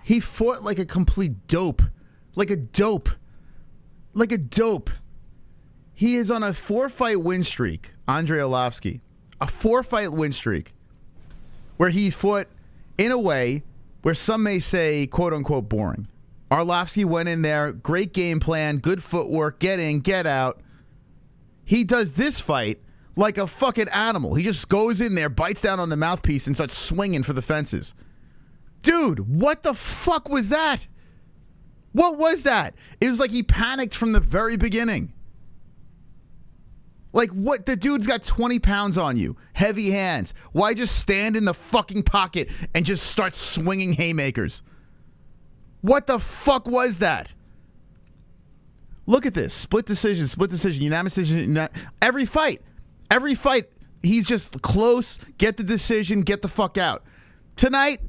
He fought like a complete dope. Like a dope. Like a dope. He is on a 4-fight win streak, Andrei Arlovski. A 4-fight win streak. Where he fought in a way where some may say, quote-unquote, boring. Arlovski went in there, great game plan, good footwork, get in, get out. He does this fight like a fucking animal. He just goes in there, bites down on the mouthpiece, and starts swinging for the fences. Dude, what the fuck was that? What was that? It was like he panicked from the very beginning. Like, what? The dude's got 20 pounds on you. Heavy hands. Why just stand in the fucking pocket and just start swinging haymakers? What the fuck was that? Look at this. Split decision, unanimous decision. Every fight, he's just close, get the decision, get the fuck out. Tonight,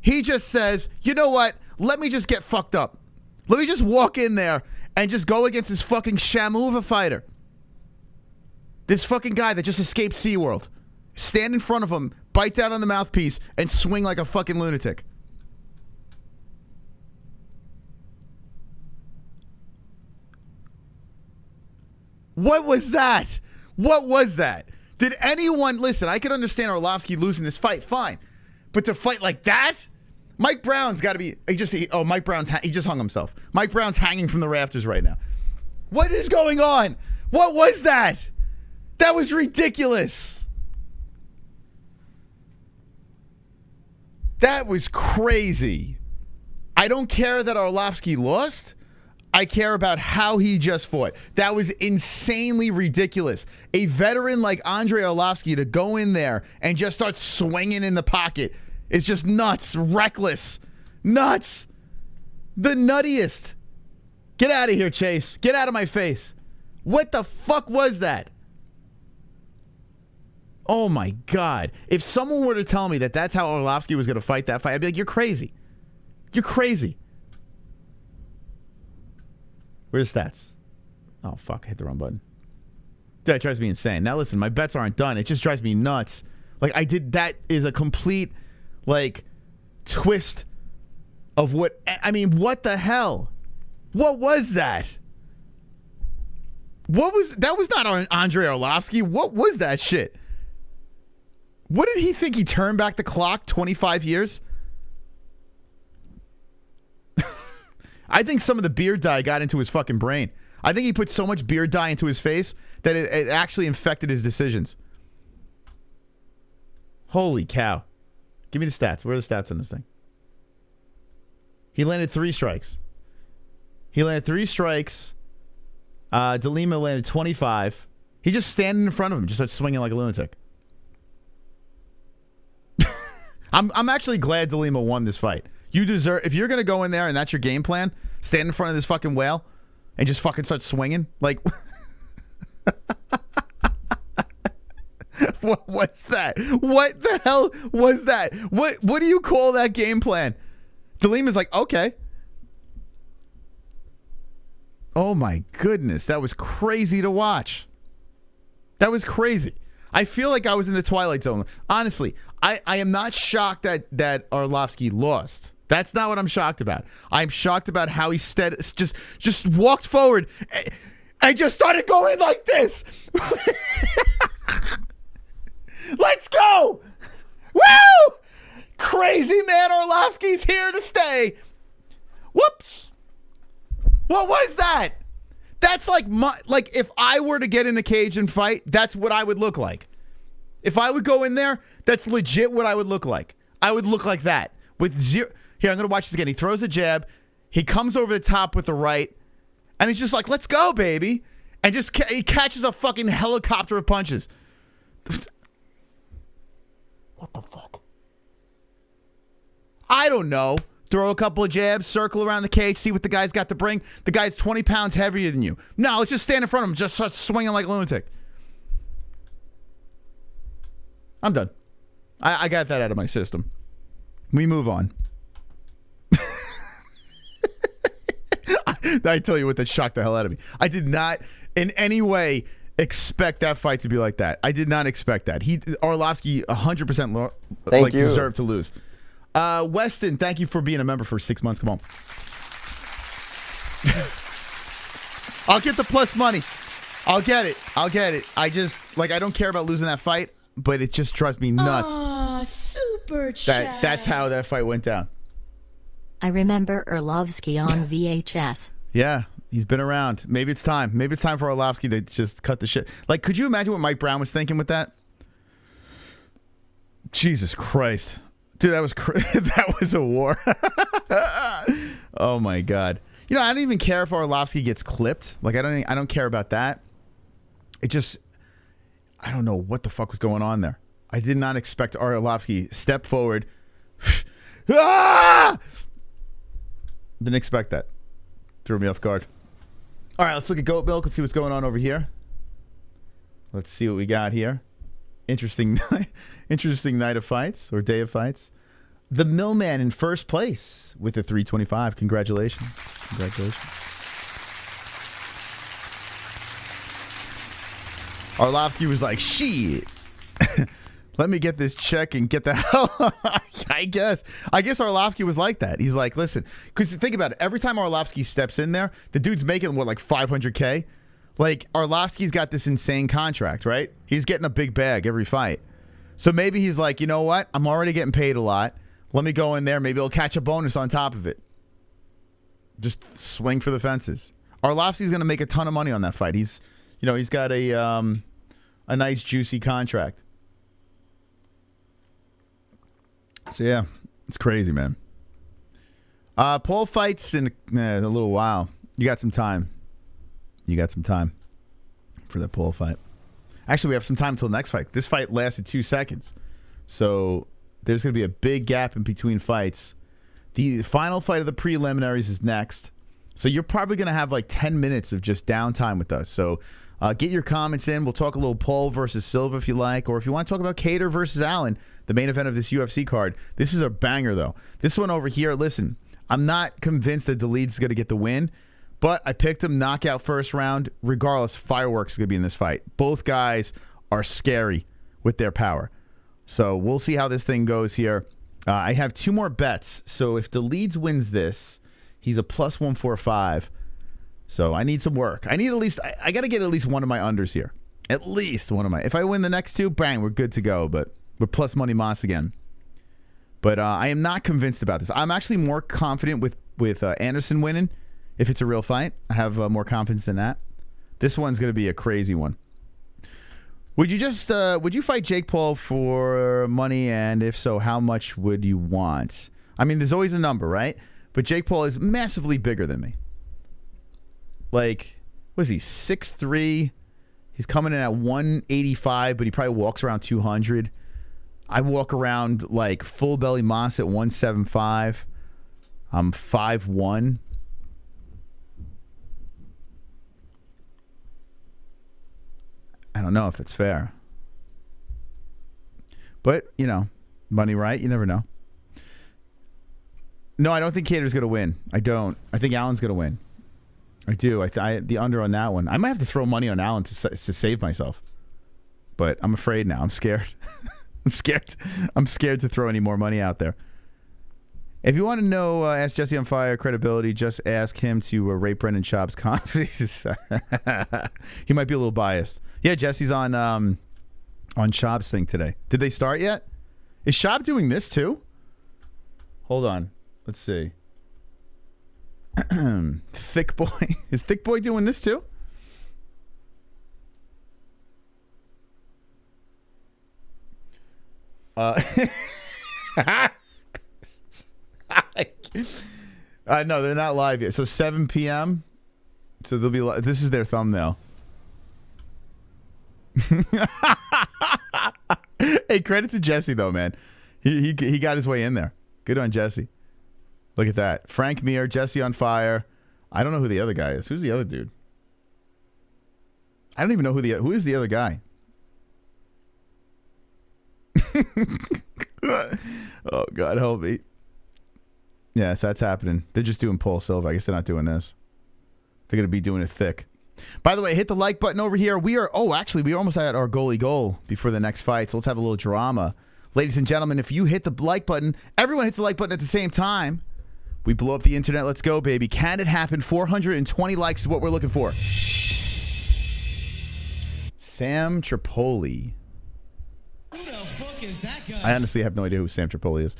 he just says, you know what? Let me just get fucked up. Let me just walk in there and just go against this fucking Shamu of a fighter. This fucking guy that just escaped SeaWorld. Stand in front of him, bite down on the mouthpiece, and swing like a fucking lunatic. What was that? What was that? Did anyone... Listen, I could understand Arlovski losing this fight, fine. But to fight like that? Mike Brown's got to be... Mike Brown's... He just hung himself. Mike Brown's hanging from the rafters right now. What is going on? What was that? That was ridiculous. That was crazy. I don't care that Arlovski lost. I care about how he just fought. That was insanely ridiculous. A veteran like Andrei Arlovski to go in there and just start swinging in the pocket is just nuts, reckless, nuts. The nuttiest. Get out of here, Chase. Get out of my face. What the fuck was that? Oh my God. If someone were to tell me that that's how Arlovski was going to fight that fight, I'd be like, you're crazy. You're crazy. Where's the stats? Oh, fuck. I hit the wrong button. That drives me insane. Now, listen, my bets aren't done. It just drives me nuts. Like, that is a complete, like, twist of what... I mean, what the hell? What was that? That was not Andrei Arlovski. What was that shit? What did he think? He turned back the clock 25 years? I think some of the beard dye got into his fucking brain. I think he put so much beard dye into his face that it actually infected his decisions. Holy cow. Give me the stats. Where are the stats on this thing? He landed 3 strikes. De Lima landed 25. He just standing in front of him, just started swinging like a lunatic. I'm actually glad De Lima won this fight. You deserve, if you're going to go in there and that's your game plan, stand in front of this fucking whale and just fucking start swinging. Like, what was that? What the hell was that? What do you call that game plan? De Lima's like, okay. Oh my goodness. That was crazy to watch. That was crazy. I feel like I was in the Twilight Zone. Honestly, I am not shocked that Arlovski lost. That's not what I'm shocked about. I'm shocked about how he just walked forward and just started going like this. Let's go! Woo! Crazy man Arlovski's here to stay. Whoops. What was that? That's like if I were to get in a cage and fight, that's what I would look like. If I would go in there, that's legit what I would look like. I would look like that with zero. Here, I'm going to watch this again. He throws a jab. He comes over the top with the right. And he's just like, let's go, baby. And just he catches a fucking helicopter of punches. What the fuck? I don't know. Throw a couple of jabs, circle around the cage, see what the guy's got to bring. The guy's 20 pounds heavier than you. No, let's just stand in front of him, just start swinging like a lunatic. I'm done. I got that out of my system. We move on. I tell you what, that shocked the hell out of me. I did not in any way expect that fight to be like that. I did not expect that. Arlovski 100% deserved to lose. Weston, thank you for being a member for 6 months. Come on. I'll get the plus money. I'll get it. I just, I don't care about losing that fight, but it just drives me nuts. Super chat. That's how that fight went down. I remember Arlovski on VHS. Yeah, he's been around. Maybe it's time. Maybe it's time for Arlovski to just cut the shit. Could you imagine what Mike Brown was thinking with that? Jesus Christ. Dude, that was that was a war. Oh my God. I don't even care if Arlovski gets clipped. I don't care about that. It just, I don't know what the fuck was going on there. I did not expect Arlovski step forward. Ah! Didn't expect that. Threw me off guard. All right, let's look at Goat Milk. Let's see what's going on over here. Let's see what we got here. Interesting night of fights or day of fights. The Millman in first place with the 325. Congratulations. Arlovski was like, shit. Let me get this check and get the hell. I guess Arlovski was like that. He's like, listen, because think about it. Every time Arlovski steps in there, the dude's making what, like $500K? Arlovski's got this insane contract, right? He's getting a big bag every fight. So maybe he's like, you know what? I'm already getting paid a lot. Let me go in there. Maybe I'll catch a bonus on top of it. Just swing for the fences. Arlovski's going to make a ton of money on that fight. He's got a nice juicy contract. So yeah, it's crazy, man. Paul fights in a little while. You got some time. For the Paul fight. Actually, we have some time until the next fight. This fight lasted 2 seconds. So there's going to be a big gap in between fights. The final fight of the preliminaries is next. So you're probably going to have 10 minutes of just downtime with us. So get your comments in. We'll talk a little Paul versus Silva if you like. Or if you want to talk about Kattar versus Allen, the main event of this UFC card. This is a banger, though. This one over here, listen, I'm not convinced that Dolidze is going to get the win. But I picked him knockout first round. Regardless, fireworks is going to be in this fight. Both guys are scary with their power. So we'll see how this thing goes here. I have 2 more bets. So if Dolidze wins this, he's a plus 145. So I need some work. I got to get at least one of my unders here. At least one of my. If I win the next 2, bang, we're good to go. But we're plus money Moss again. But I am not convinced about this. I'm actually more confident with Anderson winning. If it's a real fight, I have more confidence in that. This one's going to be a crazy one. Would you fight Jake Paul for money? And if so, how much would you want? I mean, there's always a number, right? But Jake Paul is massively bigger than me. What is he, 6'3"? He's coming in at 185, but he probably walks around 200. I walk around full belly Moss at 175. I'm 5'1". I don't know if it's fair. But, you know, money right, you never know. No, I don't think Kattar's going to win. I don't. I think Allen's going to win. I do. The under on that one. I might have to throw money on Allen to save myself. But I'm afraid now. I'm scared. I'm scared to throw any more money out there. If you want to know, ask Jesse on Fire credibility, just ask him to rate Brendan Schaub's confidence. He might be a little biased. Yeah, Jesse's on Schaub's thing today. Did they start yet? Is Schaub doing this too? Hold on. Let's see. Thick Boy. Is Thick Boy doing this too? No, they're not live yet. So 7 p.m. So they'll be. This is their thumbnail. Hey, credit to Jesse though, man. He got his way in there. Good on Jesse. Look at that. Frank Mir, Jesse on Fire. I don't know who the other guy is. Who's the other dude? I don't even know who is the other guy. Oh God, help me. Yeah, so that's happening. They're just doing Paul Silva. I guess they're not doing this. They're gonna be doing it thick. By the way, hit the like button over here. We are almost at our goalie goal before the next fight. So let's have a little drama. Ladies and gentlemen, if you hit the like button, everyone hits the like button at the same time. We blow up the internet. Let's go, baby. Can it happen? 420 likes is what we're looking for. Sam Tripoli. Who the fuck is that guy? I honestly have no idea who Sam Tripoli is.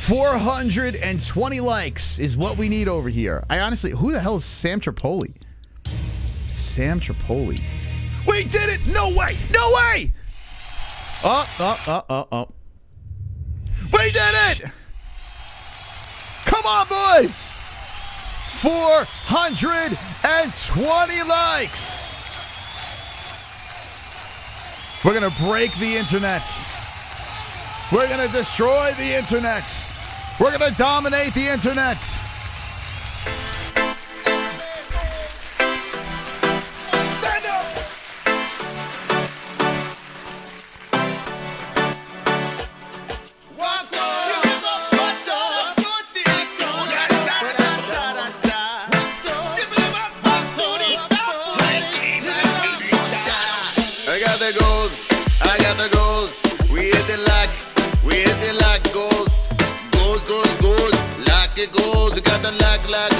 420 likes is what we need over here. Who the hell is Sam Tripoli? Sam Tripoli. We did it! No way! No way! Oh. We did it! Come on, boys! 420 likes! We're gonna break the internet. We're gonna destroy the internet. We're gonna dominate the internet. Stand up! I got the goals. We hit the lock. Goals. Lock it goals. We got the lock. Lock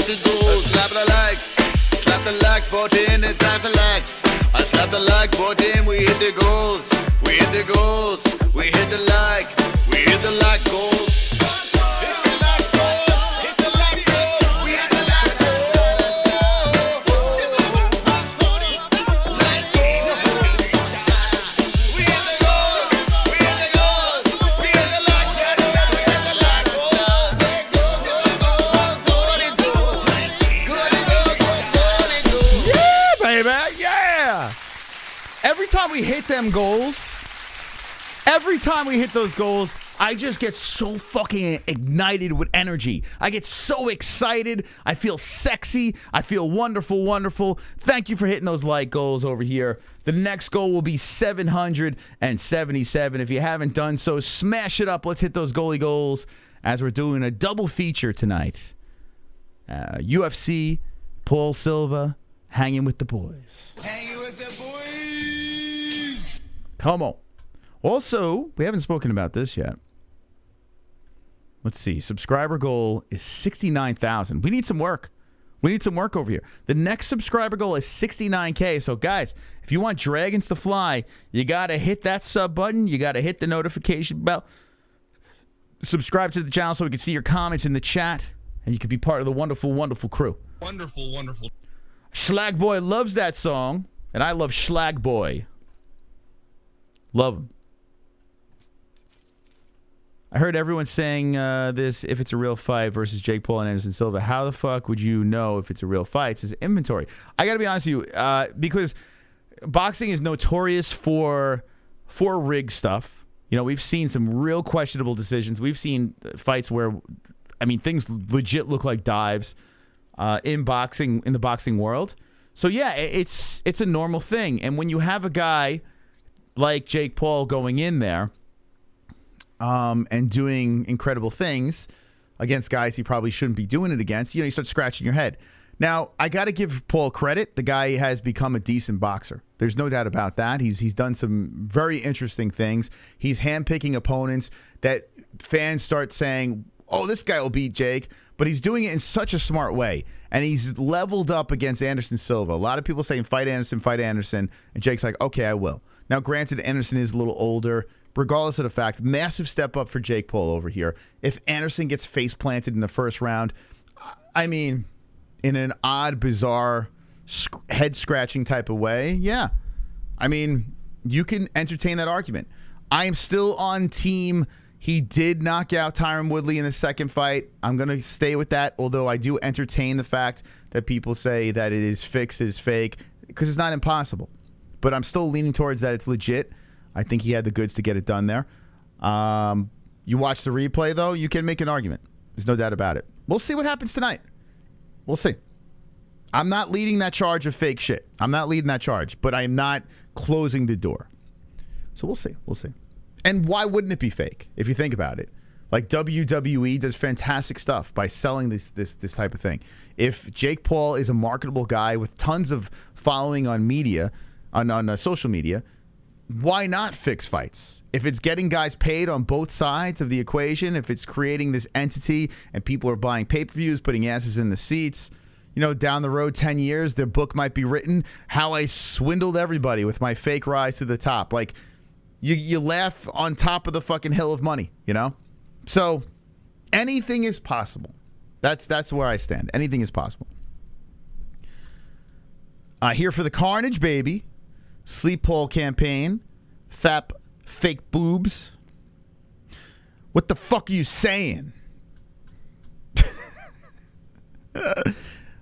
it goals. Slap the likes. Slap the like button. It's time to likes. I slap the like button. We hit the goals. We hit the goals. We hit the like. We hit the like goals. Every time we hit them goals, every time we hit those goals, I just get so fucking ignited with energy. I get so excited. I feel sexy. I feel wonderful. Thank you for hitting those like goals over here. The next goal will be 777. If you haven't done so, smash it up. Let's hit those goalie goals as we're doing a double feature tonight. UFC, Paul Silva, hanging with the boys. Hanging with the boys. Come on. Also, we haven't spoken about this yet. Let's see. Subscriber goal is 69,000. We need some work. We need some work over here. The next subscriber goal is 69K. So, guys, if you want Dragons to fly, you got to hit that sub button. You got to hit the notification bell. Subscribe to the channel so we can see your comments in the chat. And you can be part of the wonderful crew. Wonderful. Schlag Boy loves that song. And I love Schlag Boy. Love him. I heard everyone saying this, if it's a real fight versus Jake Paul and Anderson Silva. How the fuck would you know if it's a real fight? It says inventory. I got to be honest with you, because boxing is notorious for rig stuff. You know, we've seen some real questionable decisions. We've seen fights where, I mean, things legit look like dives in the boxing world. So, yeah, it's a normal thing. And when you have a guy like Jake Paul going in there and doing incredible things against guys he probably shouldn't be doing it against, you know, you start scratching your head. Now, I got to give Paul credit. The guy has become a decent boxer. There's no doubt about that. He's done some very interesting things. He's handpicking opponents that fans start saying, oh, this guy will beat Jake. But he's doing it in such a smart way. And he's leveled up against Anderson Silva. A lot of people saying, fight Anderson, fight Anderson. And Jake's like, okay, I will. Now, granted, Anderson is a little older. Regardless of the fact, massive step up for Jake Paul over here. If Anderson gets face planted in the first round, I mean, in an odd, bizarre, head-scratching type of way, yeah. I mean, you can entertain that argument. I am still on team. He did knock out Tyron Woodley in the second fight. I'm going to stay with that, although I do entertain the fact that people say that it is fixed, it is fake, because it's not impossible. But I'm still leaning towards that it's legit. I think he had the goods to get it done there. You watch the replay, though, you can make an argument. There's no doubt about it. We'll see what happens tonight. We'll see. I'm not leading that charge of fake shit. I'm not leading that charge, but I am not closing the door. So we'll see. We'll see. And why wouldn't it be fake if you think about it? Like WWE does fantastic stuff by selling this type of thing. If Jake Paul is a marketable guy with tons of following on media, on social media, why not fix fights? If it's getting guys paid on both sides of the equation, if it's creating this entity and people are buying pay-per-views, putting asses in the seats, you know, down the road 10 years, their book might be written, how I swindled everybody with my fake rise to the top. Like, you laugh on top of the fucking hill of money, you know? So anything is possible. That's where I stand. Anything is possible. Here for the carnage, baby. Sleep poll campaign. FAP fake boobs. What the fuck are you saying?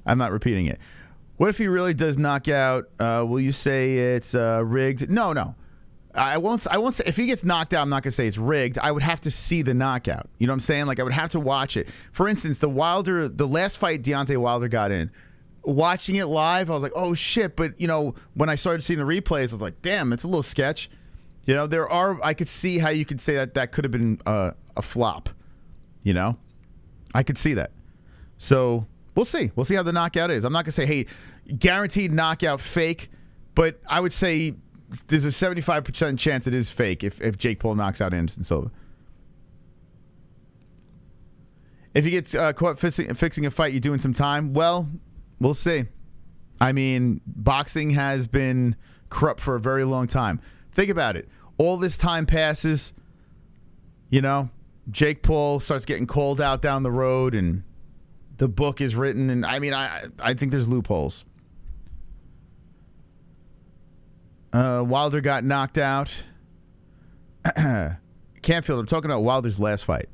I'm not repeating it. What if he really does knock out? Will you say it's rigged? No. I won't say if he gets knocked out, I'm not going to say it's rigged. I would have to see the knockout. You know what I'm saying? Like, I would have to watch it. For instance, the last fight Deontay Wilder got in, watching it live, I was like, oh shit. But, you know, when I started seeing the replays, I was like, damn, it's a little sketch. You know, I could see how you could say that could have been a flop. You know? I could see that. So we'll see. We'll see how the knockout is. I'm not going to say, hey, guaranteed knockout fake, but I would say there's a 75% chance it is fake if Jake Paul knocks out Anderson Silva. If he gets caught fixing a fight, you doing some time? Well, we'll see. I mean, boxing has been corrupt for a very long time. Think about it. All this time passes, you know, Jake Paul starts getting called out down the road and the book is written. And I mean, I think there's loopholes. Wilder got knocked out. Canfield, I'm talking about Wilder's last fight.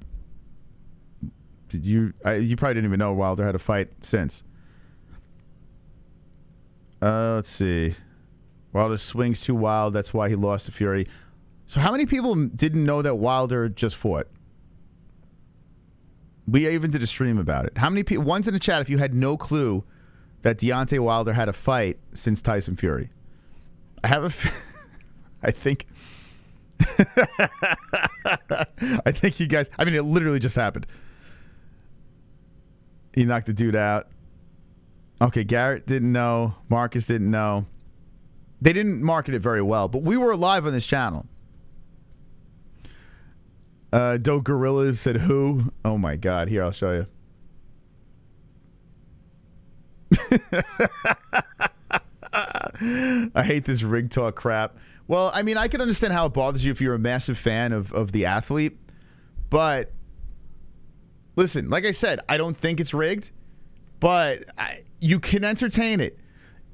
Did you probably didn't even know Wilder had a fight since. Let's see. Wilder swings too wild. That's why he lost to Fury. So how many people didn't know that Wilder just fought? We even did a stream about it. How many people? One's in the chat if you had no clue that Deontay Wilder had a fight since Tyson Fury. I have I think I think you guys, I mean, it literally just happened. He knocked the dude out. Okay, Garrett didn't know. Marcus didn't know. They didn't market it very well, but we were live on this channel. Doe Gorillas said who? Oh my God. Here, I'll show you. I hate this rig talk crap. Well, I mean, I can understand how it bothers you if you're a massive fan of the athlete. But listen, like I said, I don't think it's rigged. But you can entertain it.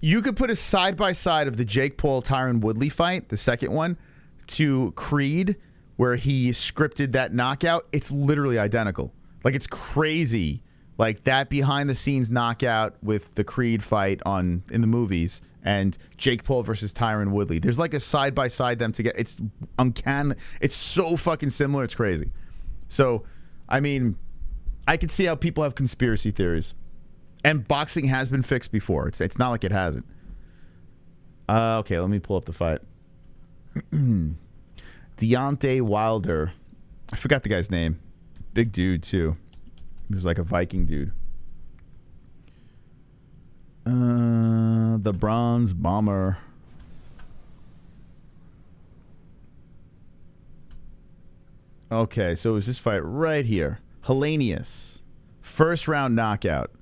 You could put a side-by-side of the Jake Paul-Tyron Woodley fight, the second one, to Creed, where he scripted that knockout. It's literally identical. Like, it's crazy. Like that behind the scenes knockout with the Creed fight in the movies and Jake Paul versus Tyron Woodley. There's like a side by side them together. It's uncanny. It's so fucking similar. It's crazy. So, I mean, I can see how people have conspiracy theories. And boxing has been fixed before. It's not like it hasn't. Okay, let me pull up the fight. Deontay Wilder. I forgot the guy's name. Big dude, too. He was like a Viking dude. The Bronze Bomber. Okay, so it was this fight right here. Hellenius. First round knockout.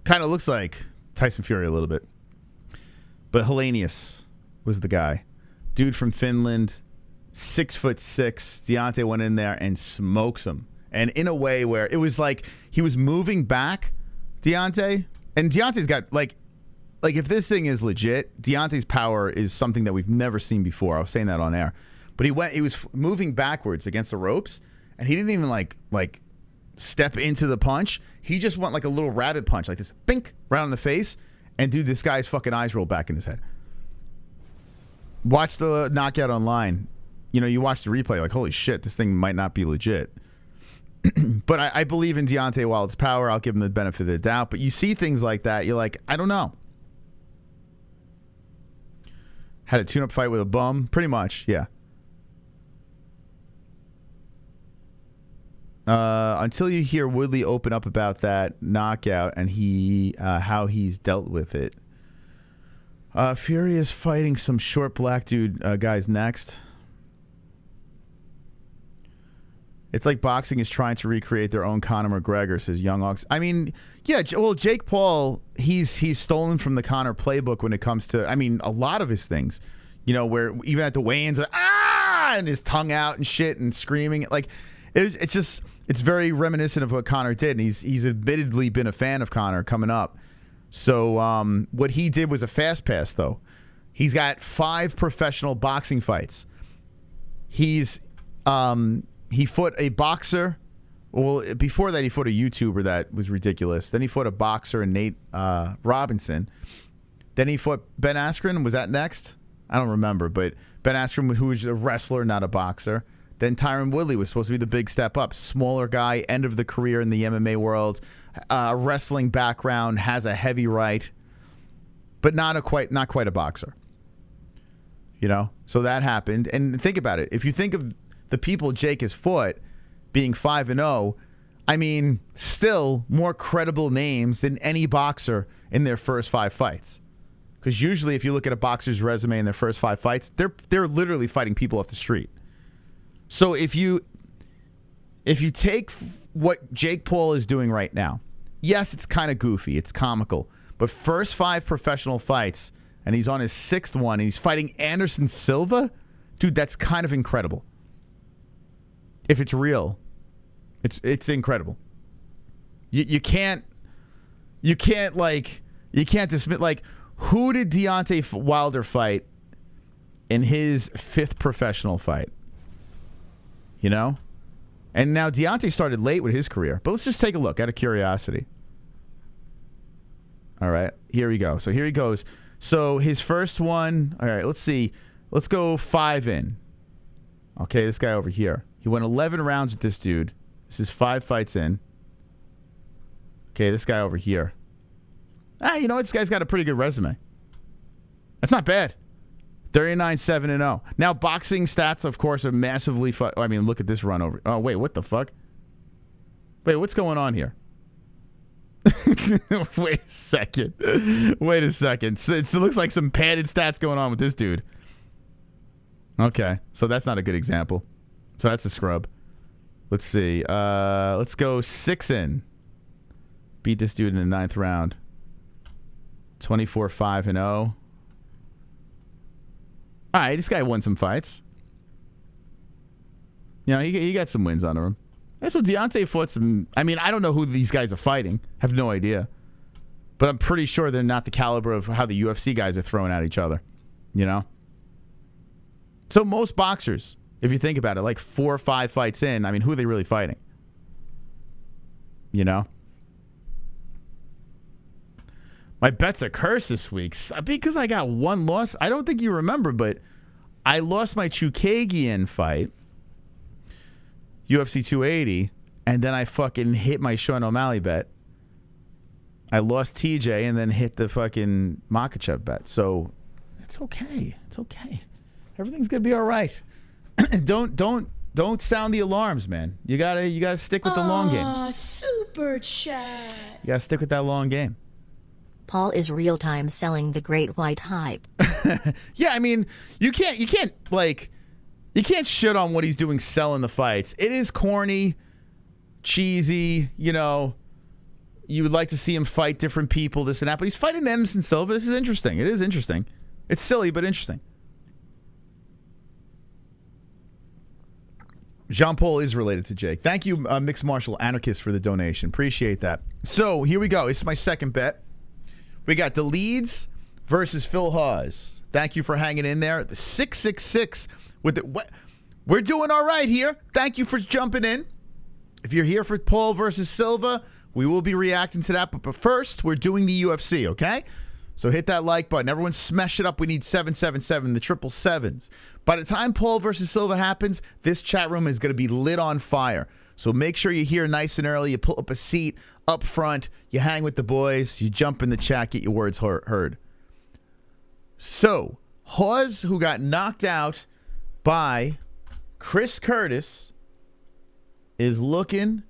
Kind of looks like Tyson Fury a little bit. But Hellenius was the guy. Dude from Finland. 6'6". Deontay went in there and smokes him. And in a way where it was like he was moving back, Deontay. And Deontay's got, like if this thing is legit, Deontay's power is something that we've never seen before. I was saying that on air. But he was moving backwards against the ropes, and he didn't even like step into the punch. He just went like a little rabbit punch, like this, bink, right on the face. And dude, this guy's fucking eyes roll back in his head. Watch the knockout online. You know, you watch the replay, like, holy shit, this thing might not be legit. But I believe in Deontay Wilder's power. I'll give him the benefit of the doubt. But you see things like that, you're like, I don't know. Had a tune-up fight with a bum? Pretty much, yeah. Until you hear Woodley open up about that knockout and how he's dealt with it. Fury is fighting some short black dude guys next. It's like boxing is trying to recreate their own Conor McGregor, says Young Ox. I mean, yeah, well, Jake Paul, he's stolen from the Conor playbook when it comes to, I mean, a lot of his things. You know, where even at the weigh-ins, and his tongue out and shit and screaming. Like, it's very reminiscent of what Conor did. And he's admittedly been a fan of Conor coming up. So what he did was a fast pass, though. He's got 5 professional boxing fights. He fought a boxer. Well, before that, he fought a YouTuber that was ridiculous. Then he fought a boxer and Nate Robinson. Then he fought Ben Askren. Was that next? I don't remember. But Ben Askren, who was a wrestler, not a boxer. Then Tyron Woodley was supposed to be the big step up. Smaller guy, end of the career in the MMA world. Wrestling background, has a heavy right. But not quite a boxer. You know? So that happened. And think about it. If you think of the people Jake has fought being 5-0, I mean, still more credible names than any boxer in their first 5 fights. Because usually if you look at a boxer's resume in their first 5 fights, they're literally fighting people off the street. So if you take what Jake Paul is doing right now, yes, it's kind of goofy, it's comical, but first 5 professional fights, and he's on his 6th one, and he's fighting Anderson Silva, dude, that's kind of incredible. If it's real, it's incredible. You can't dismiss, like, who did Deontay Wilder fight in his 5th professional fight? You know? And now Deontay started late with his career, but let's just take a look out of curiosity. All right, here we go. So here he goes. So his first one, all right, let's see. Let's go 5 in. Okay, this guy over here. He went 11 rounds with this dude. This is 5 fights in. Okay, this guy over here. You know what? This guy's got a pretty good resume. That's not bad. 39-7-0. Now, boxing stats, of course, are massively... I mean, look at this run over... Oh, wait, what the fuck? Wait, what's going on here? Wait a second. So it looks like some padded stats going on with this dude. Okay, so that's not a good example. So that's a scrub. Let's see. Let's go 6 in. Beat this dude in the 9th round. 24-5-0. All right, this guy won some fights. You know, he got some wins under him. And so Deontay fought some... I mean, I don't know who these guys are fighting. Have no idea. But I'm pretty sure they're not the caliber of how the UFC guys are throwing at each other. You know? So most boxers, if you think about it, like 4 or 5 fights in, I mean, who are they really fighting? You know? My bet's a curse this week because I got one loss. I don't think you remember, but I lost my Chukagian fight, UFC 280, and then I fucking hit my Sean O'Malley bet. I lost TJ and then hit the fucking Makhachev bet. So it's okay. It's okay. Everything's gonna be all right. Don't sound the alarms, man. You gotta stick with the long game. Super chat. You gotta stick with that long game. Paul is real-time selling the great white hype. Yeah, I mean, you can't shit on what he's doing selling the fights. It is corny, cheesy, you know. You would like to see him fight different people, this and that, but he's fighting Anderson Silva. This is interesting. It is interesting. It's silly, but interesting. Jean-Paul is related to Jake. Thank you, Mixed Martial Anarchist, for the donation. Appreciate that. So, here we go. This is my second bet. We got Dolidze versus Phil Hawes. Thank you for hanging in there. The 666 with it. We're doing all right here. Thank you for jumping in. If you're here for Paul versus Silva, we will be reacting to that. But first, we're doing the UFC, okay? So hit that like button. Everyone smash it up. We need 777, the 777s. By the time Paul versus Silva happens, this chat room is going to be lit on fire. So make sure you're here nice and early. You pull up a seat up front. You hang with the boys. You jump in the chat. Get your words heard. So, Hawes, who got knocked out by Chris Curtis, is looking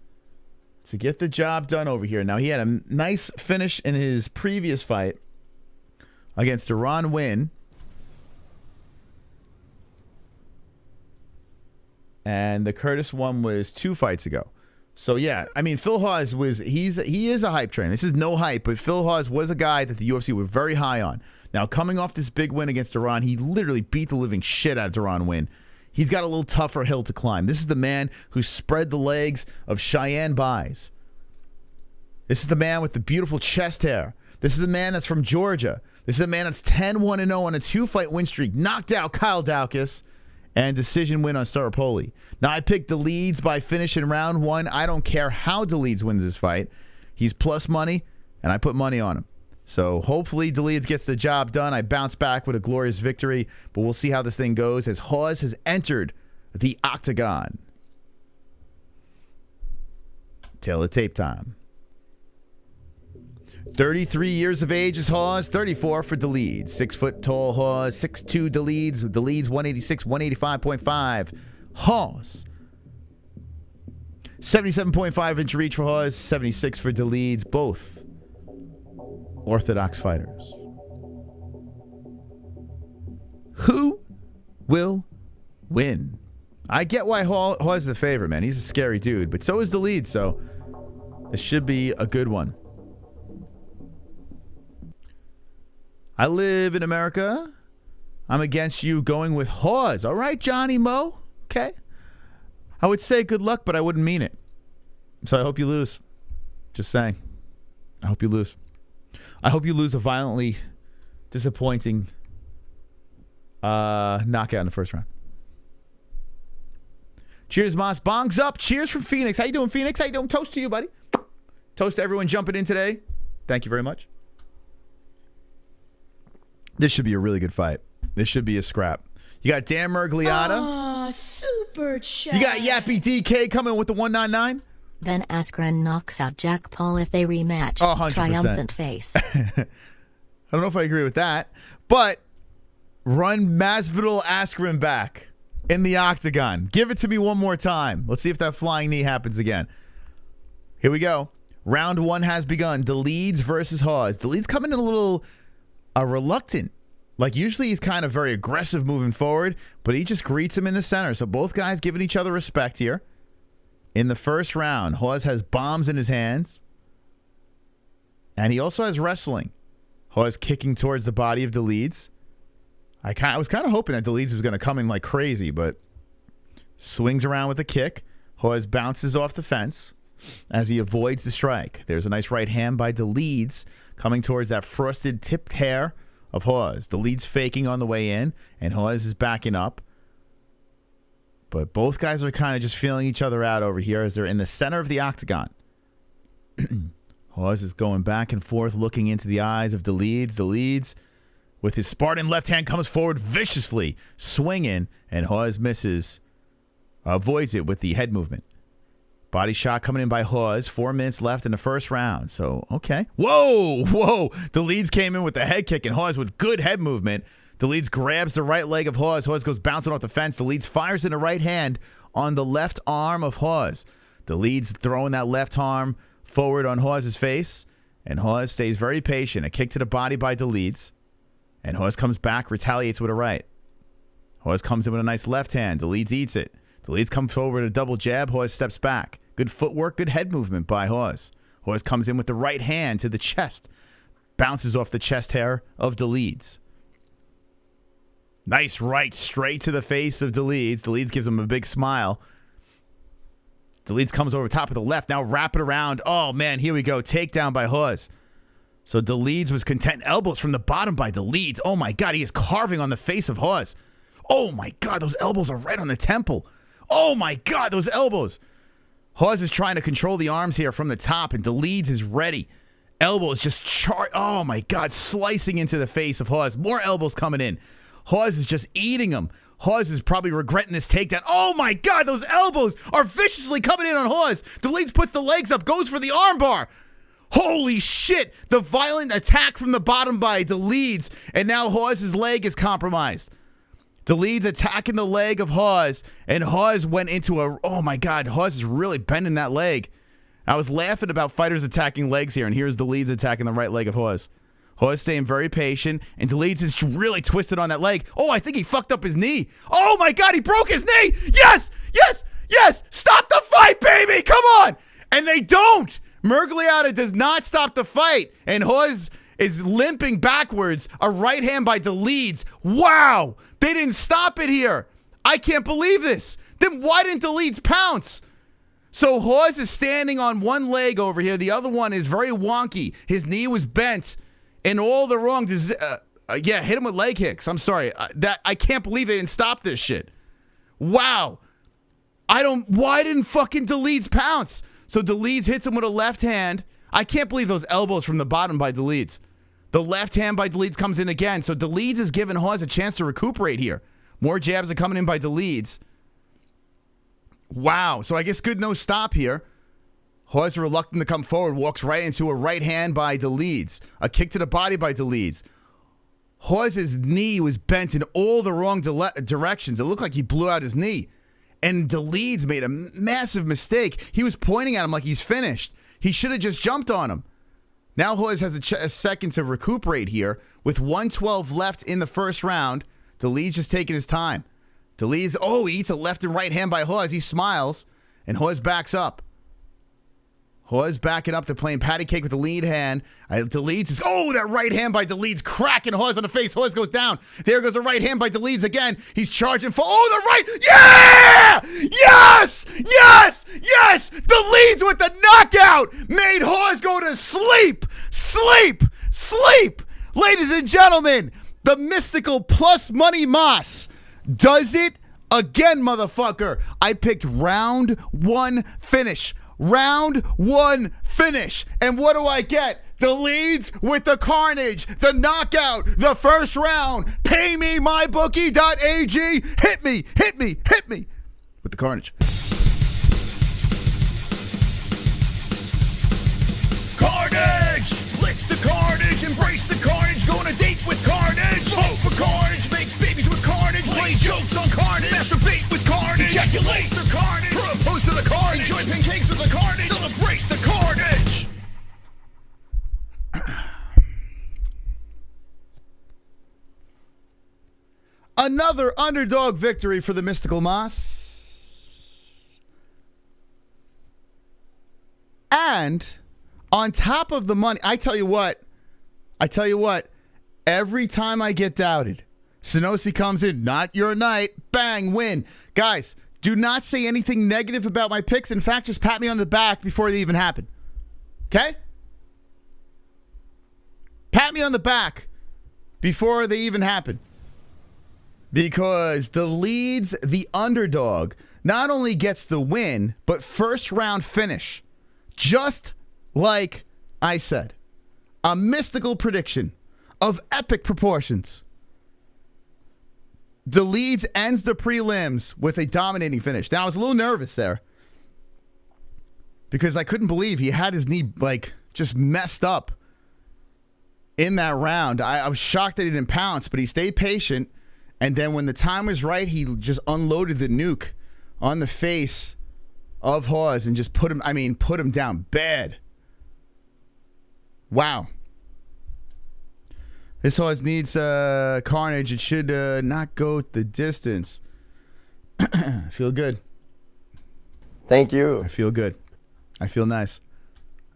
to get the job done over here. Now, he had a nice finish in his previous fight against Deron Winn. And the Curtis one was 2 fights ago. So, yeah, I mean, Phil Hawes he is a hype train. This is no hype, but Phil Hawes was a guy that the UFC were very high on. Now, coming off this big win against Deron, he literally beat the living shit out of Deron Winn. He's got a little tougher hill to climb. This is the man who spread the legs of Cheyenne Buys. This is the man with the beautiful chest hair. This is the man that's from Georgia. This is a man that's 10-1-0 on a 2-fight win streak. Knocked out Kyle Daukaus and decision win on Staropoli. Now, I picked Dolidze by finish in round 1. I don't care how Dolidze wins this fight. He's plus money, and I put money on him. So hopefully Dolidze gets the job done. I bounce back with a glorious victory, but we'll see how this thing goes as Hawes has entered the octagon. Tail of tape time. 33 years of age is Hawes, 34 for Dolidze. 6 foot tall Hawes, 6'2 Dolidze. Dolidze 186, 185.5. Hawes. 77.5 inch reach for Hawes, 76 for Dolidze. Both orthodox fighters. Who will win? I get why Hawes is the favorite, man. He's a scary dude, but so is Dolidze, so this should be a good one. I live in America. I'm against you going with Hawes. All right, Johnny Mo. Okay. I would say good luck, but I wouldn't mean it. So I hope you lose. Just saying. I hope you lose. I hope you lose a violently disappointing knockout in the first round. Cheers, Moss. Bongs up. Cheers from Phoenix. How you doing, Phoenix? How you doing? Toast to you, buddy. Toast to everyone jumping in today. Thank you very much. This should be a really good fight. This should be a scrap. You got Dan Murgliata. Super chat. You got Yappy DK coming with the 199. Then Askren knocks out Jack Paul if they rematch. 100%. Triumphant face. I don't know if I agree with that, but run Masvidal Askren back in the octagon. Give it to me one more time. Let's see if that flying knee happens again. Here we go. Round 1 has begun. Dolidze versus Hawes. Dolidze coming in a little reluctant. Like, usually he's kind of very aggressive moving forward, but he just greets him in the center. So both guys giving each other respect here. In the first round, Hawes has bombs in his hands. And he also has wrestling. Hawes kicking towards the body of Dolidze. I was kind of hoping that Dolidze was going to come in like crazy, but swings around with a kick. Hawes bounces off the fence as he avoids the strike. There's a nice right hand by Dolidze coming towards that frosted tipped hair of Hawes. Dolidze faking on the way in, and Hawes is backing up. But both guys are kind of just feeling each other out over here as they're in the center of the octagon. Hawes is going back and forth, looking into the eyes of Dolidze. Dolidze, with his Spartan left hand, comes forward viciously, swinging, and Hawes misses. Avoids it with the head movement. Body shot coming in by Hawes. 4 minutes left in the first round. So, okay. Whoa! Dolidze came in with the head kick, and Hawes with good head movement. Dolidze grabs the right leg of Hawes. Hawes goes bouncing off the fence. Dolidze fires in the right hand on the left arm of Hawes. Dolidze throwing that left arm forward on Hawes' face, and Hawes stays very patient. A kick to the body by Dolidze, and Hawes comes back, retaliates with a right. Hawes comes in with a nice left hand. Dolidze eats it. Dolidze comes forward with a double jab. Hawes steps back. Good footwork, good head movement by Hawes. Hawes comes in with the right hand to the chest. Bounces off the chest hair of Dolidze. Nice right straight to the face of Dolidze. Dolidze gives him a big smile. Dolidze comes over top of the left. Now wrap it around. Oh, man, here we go. Takedown by Hawes. So Dolidze was content. Elbows from the bottom by Dolidze. Oh, my God, he is carving on the face of Hawes. Oh, my God, those elbows are right on the temple. Oh, my God, those elbows. Hawes is trying to control the arms here from the top, and Dolidze is ready. Elbows just oh, my God, slicing into the face of Hawes. More elbows coming in. Hawes is just eating them. Hawes is probably regretting this takedown. Oh, my God, those elbows are viciously coming in on Hawes. Dolidze puts the legs up, goes for the armbar. Holy shit. The violent attack from the bottom by Dolidze, and now Hawes' leg is compromised. Dolidze attacking the leg of Hawes, and Hawes went into a... Oh, my God, Hawes is really bending that leg. I was laughing about fighters attacking legs here, and here's Dolidze attacking the right leg of Hawes. Hawes staying very patient, and Dolidze is really twisted on that leg. Oh, I think he fucked up his knee. Oh, my God, he broke his knee. Yes, yes, yes. Stop the fight, baby. Come on. And they don't. Miragliotta does not stop the fight, and Hawes is limping backwards. A right hand by Dolidze. Wow. They didn't stop it here. I can't believe this. Then why didn't Dolidze pounce? So Hawes is standing on one leg over here. The other one is very wonky. His knee was bent. And all the wrong, hit him with leg kicks. I'm sorry. I can't believe they didn't stop this shit. Wow. Why didn't fucking Dolidze pounce? So Dolidze hits him with a left hand. I can't believe those elbows from the bottom by Dolidze. The left hand by Dolidze comes in again. So Dolidze is giving Hawes a chance to recuperate here. More jabs are coming in by Dolidze. Wow. So I guess good no stop here. Hawes reluctant to come forward, walks right into a right hand by Dolidze. A kick to the body by Dolidze. Hawes' knee was bent in all the wrong directions. It looked like he blew out his knee. And Dolidze made a massive mistake. He was pointing at him like he's finished. He should have just jumped on him. Now Hawes has a second to recuperate here. With 1:12 left in the first round, Dolidze just taking his time. Dolidze, he eats a left and right hand by Hawes. He smiles, and Hawes backs up. Hawes backing up to playing patty cake with the lead hand. Dolidze is, that right hand by Dolidze, cracking Hawes on the face. Hawes goes down. There goes the right hand by Dolidze again. He's charging for, the right. Yeah! Yes! Yes! Yes! Dolidze with the knockout made Hawes go to sleep. Sleep! Sleep! Ladies and gentlemen, the mystical plus money Moss does it again, motherfucker. I picked round 1 finish. Round 1 finish. And what do I get? Dolidze with the carnage, the knockout, the first round. Pay me, mybookie.ag. Hit me, hit me, hit me with the carnage. Carnage! Lick the carnage, embrace the carnage. Go on a date with carnage. Vote for carnage, make babies with carnage. Play jokes on carnage, masturbate with carnage. Ejaculate the carnage, propose to the carnage. Enjoy pancakes with the carnage, celebrate the carnage. Another underdog victory for the Mystical Moss. And on top of the money, I tell you what, every time I get doubted, Sanosi comes in, not your night, bang, win. Guys, do not say anything negative about my picks. In fact, just pat me on the back before they even happen. Okay? Pat me on the back before they even happen. Because Dolidze, the underdog, not only gets the win, but first round finish. Just like I said, a mystical prediction of epic proportions. Dolidze ends the prelims with a dominating finish. Now, I was a little nervous there because I couldn't believe he had his knee, like, just messed up in that round. I was shocked that he didn't pounce, but he stayed patient. And then when the time was right, he just unloaded the nuke on the face of Hawes and just put him down bad. Wow. This Hawes needs carnage. It should not go the distance. I feel good. Thank you. I feel good. I feel nice.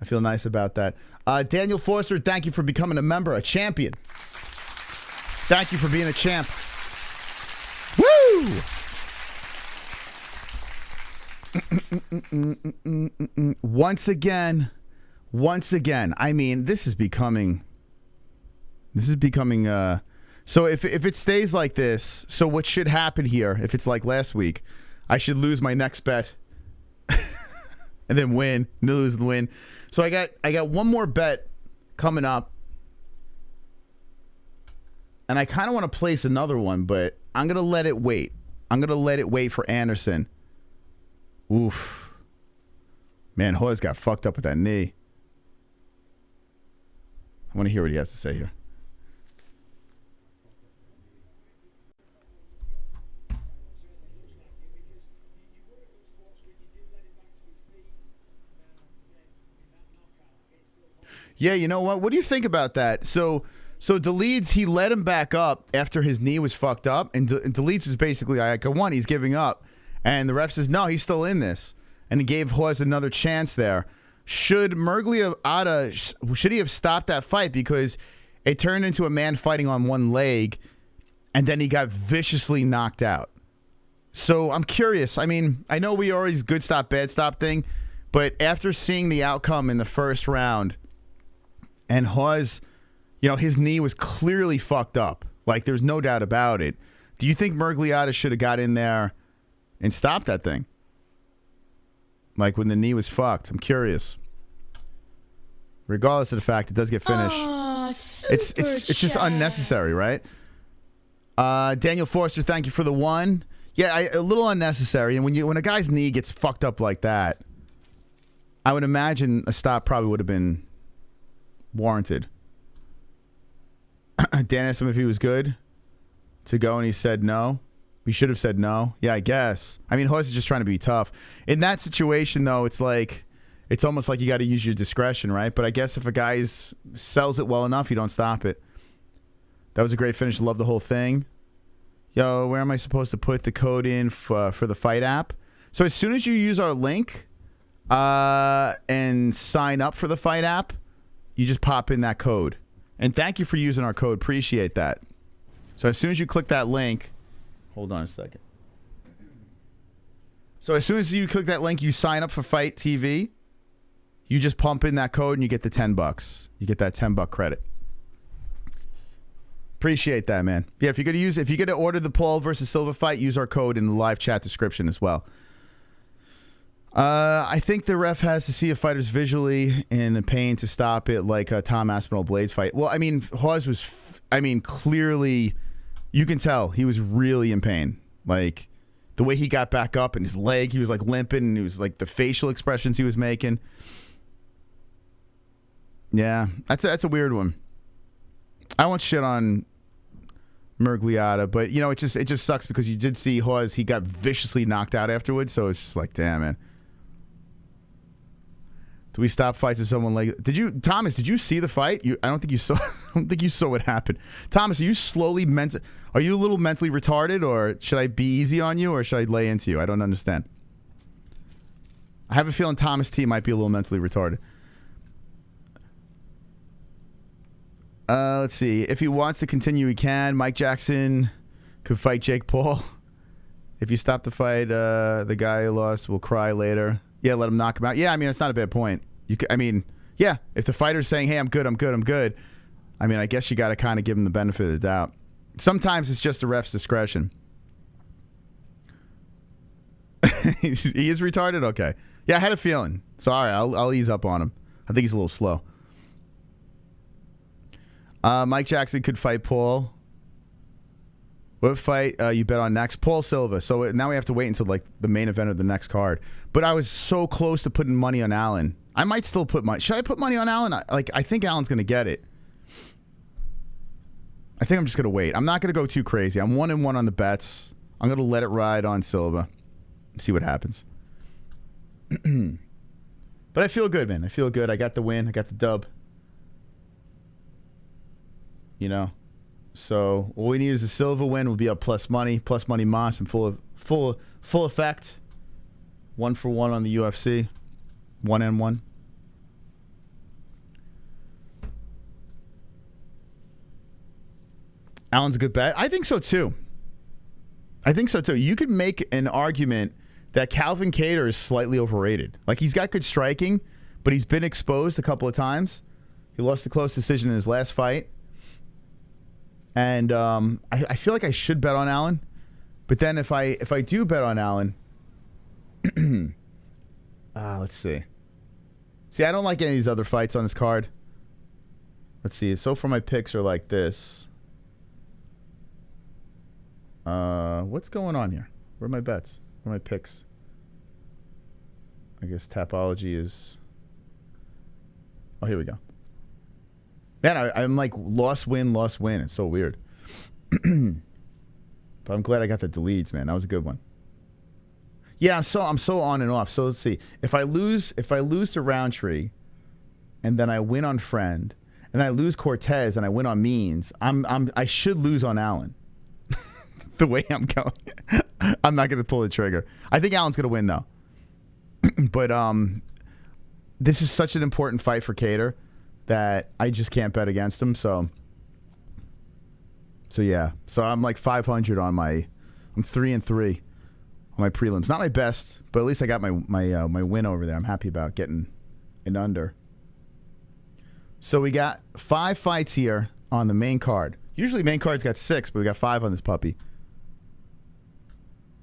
I feel nice about that. Daniel Forster, thank you for becoming a member, a champion. Thank you for being a champ. Woo! Once again. I mean, this is becoming. So if it stays like this, so what should happen here? If it's like last week, I should lose my next bet, and then win, lose, and win. So I got one more bet coming up, and I kind of want to place another one, but I'm gonna let it wait. I'm gonna let it wait for Anderson. Oof, man, Hawes got fucked up with that knee. I want to hear what he has to say here. Yeah, you know what? What do you think about that? So Dolidze, he let him back up after his knee was fucked up, and Dolidze was basically like, one, he's giving up, and the ref says, no, he's still in this, and he gave Hawes another chance there. Should Mrogério should he have stopped that fight because it turned into a man fighting on one leg, and then he got viciously knocked out? So I'm curious. I mean, I know we always good stop, bad stop thing, but after seeing the outcome in the first round, and Hawes, his knee was clearly fucked up. Like, there's no doubt about it. Do you think Mrogério should have got in there and stopped that thing? Like, when the knee was fucked. I'm curious. Regardless of the fact it does get finished. It's just unnecessary, right? Daniel Forster, thank you for the one. Yeah, a little unnecessary. And when a guy's knee gets fucked up like that, I would imagine a stop probably would have been warranted. Dan asked him if he was good to go, and he said no. We should have said no. Yeah, I guess. I mean, Hawes is just trying to be tough. In that situation, though, it's almost like you got to use your discretion, right? But I guess if a guy sells it well enough, you don't stop it. That was a great finish. Love the whole thing. Yo, where am I supposed to put the code in for the fight app? So as soon as you use our link and sign up for the fight app, you just pop in that code. And thank you for using our code. Appreciate that. So as soon as you click that link, hold on a second. So as soon as you click that link, you sign up for Fight TV. You just pump in that code and you get the $10. You get that $10 credit. Appreciate that, man. Yeah, if you're gonna order the Paul versus Silva fight, use our code in the live chat description as well. I think the ref has to see a fighter's visually in pain to stop it, like a Tom Aspinall Blades fight. Well, I mean, Hawes was, clearly, you can tell he was really in pain. Like, the way he got back up and his leg, he was like limping, and it was like the facial expressions he was making. Yeah, that's a weird one. I won't shit on Mrogério, but it just sucks because you did see Hawes, he got viciously knocked out afterwards, so it's just like, damn, man. Do we stop fights if someone like? Thomas? Did you see the fight? I don't think you saw. I don't think you saw what happened. Thomas, are you Are you a little mentally retarded, or should I be easy on you, or should I lay into you? I don't understand. I have a feeling Thomas T might be a little mentally retarded. Let's see. If he wants to continue, he can. Mike Jackson could fight Jake Paul. If you stop the fight, the guy who lost will cry later. Yeah, let him knock him out. Yeah, it's not a bad point. Yeah, if the fighter's saying, hey, I'm good, I guess you got to kind of give him the benefit of the doubt. Sometimes it's just the ref's discretion. He is retarded? Okay. Yeah, I had a feeling. So, all right, I'll ease up on him. I think he's a little slow. Mike Jackson could fight Paul. What fight you bet on next? Paul Silva. So now we have to wait until like the main event of the next card. But I was so close to putting money on Allen. I might still put money. Should I put money on Allen? I think Allen's going to get it. I think I'm just going to wait. I'm not going to go too crazy. I'm 1-1 on the bets. I'm going to let it ride on Silva. See what happens. But I feel good, man. I feel good. I got the win. I got the dub. You know? So all we need is the Silva win. We'll be up plus money Moss, and full effect. 1-for-1 on the UFC. 1-1. Allen's a good bet. I think so too. You could make an argument that Calvin Kattar is slightly overrated. Like, he's got good striking, but he's been exposed a couple of times. He lost a close decision in his last fight. And I feel like I should bet on Allen. But then if I do bet on Allen, let's see. See, I don't like any of these other fights on this card. Let's see. So far my picks are like this. What's going on here? Where are my bets? Where are my picks? I guess Tapology is... Oh, here we go. Man, I'm like lost win. It's so weird. But I'm glad I got the Dolidze, man. That was a good one. Yeah, I'm so on and off. So let's see. If I lose to Rountree, and then I win on Fremd, and I lose Cortez, and I win on Means, I should lose on Allen. The way I'm going, I'm not going to pull the trigger. I think Allen's going to win though. But this is such an important fight for Kattar that I just can't bet against him. So yeah. So I'm like 500 on I'm 3-3 on my prelims. Not my best, but at least I got my win over there. I'm happy about getting an under. So we got 5 fights here on the main card. Usually main card's got 6, but we got 5 on this puppy.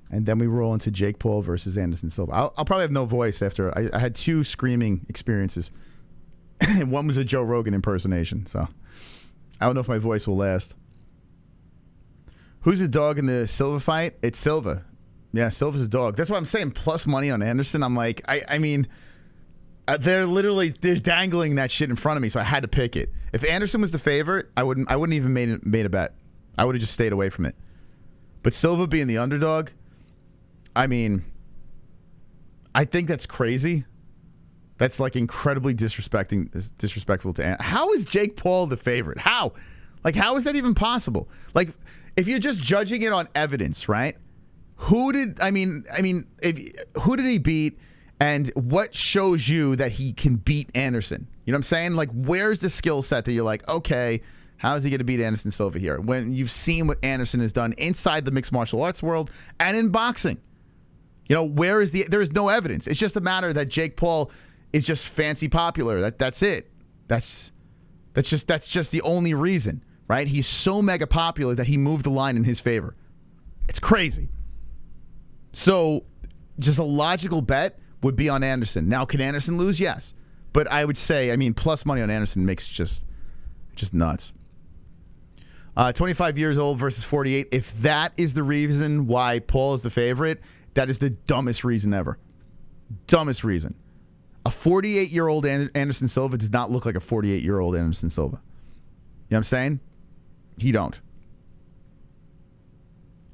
And then we roll into Jake Paul versus Anderson Silva. I'll probably have no voice after. I had 2 screaming experiences. And one was a Joe Rogan impersonation. So I don't know if my voice will last. Who's the dog in the Silva fight? It's Silva. Yeah, Silva's a dog. That's why I'm saying plus money on Anderson. I'm like, I mean, they're dangling that shit in front of me, so I had to pick it. If Anderson was the favorite, I wouldn't even made a bet. I would have just stayed away from it. But Silva being the underdog, I mean, I think that's crazy. That's like incredibly disrespectful to Anderson. How is Jake Paul the favorite? How? Like, how is that even possible? Like, if you're just judging it on evidence, right? Who did he beat, and what shows you that he can beat Anderson? You know what I'm saying? Like, where's the skill set that you're like, okay, how is he going to beat Anderson Silva here? When you've seen what Anderson has done inside the mixed martial arts world and in boxing. You know, there is no evidence. It's just a matter that Jake Paul is just fancy popular. That's it. That's just the only reason, right? He's so mega popular that he moved the line in his favor. It's crazy. So, just a logical bet would be on Anderson. Now, can Anderson lose? Yes. But I would say, plus money on Anderson makes just nuts. 25 years old versus 48. If that is the reason why Paul is the favorite, that is the dumbest reason ever. Dumbest reason. A 48-year-old Anderson Silva does not look like a 48-year-old Anderson Silva. You know what I'm saying? He don't.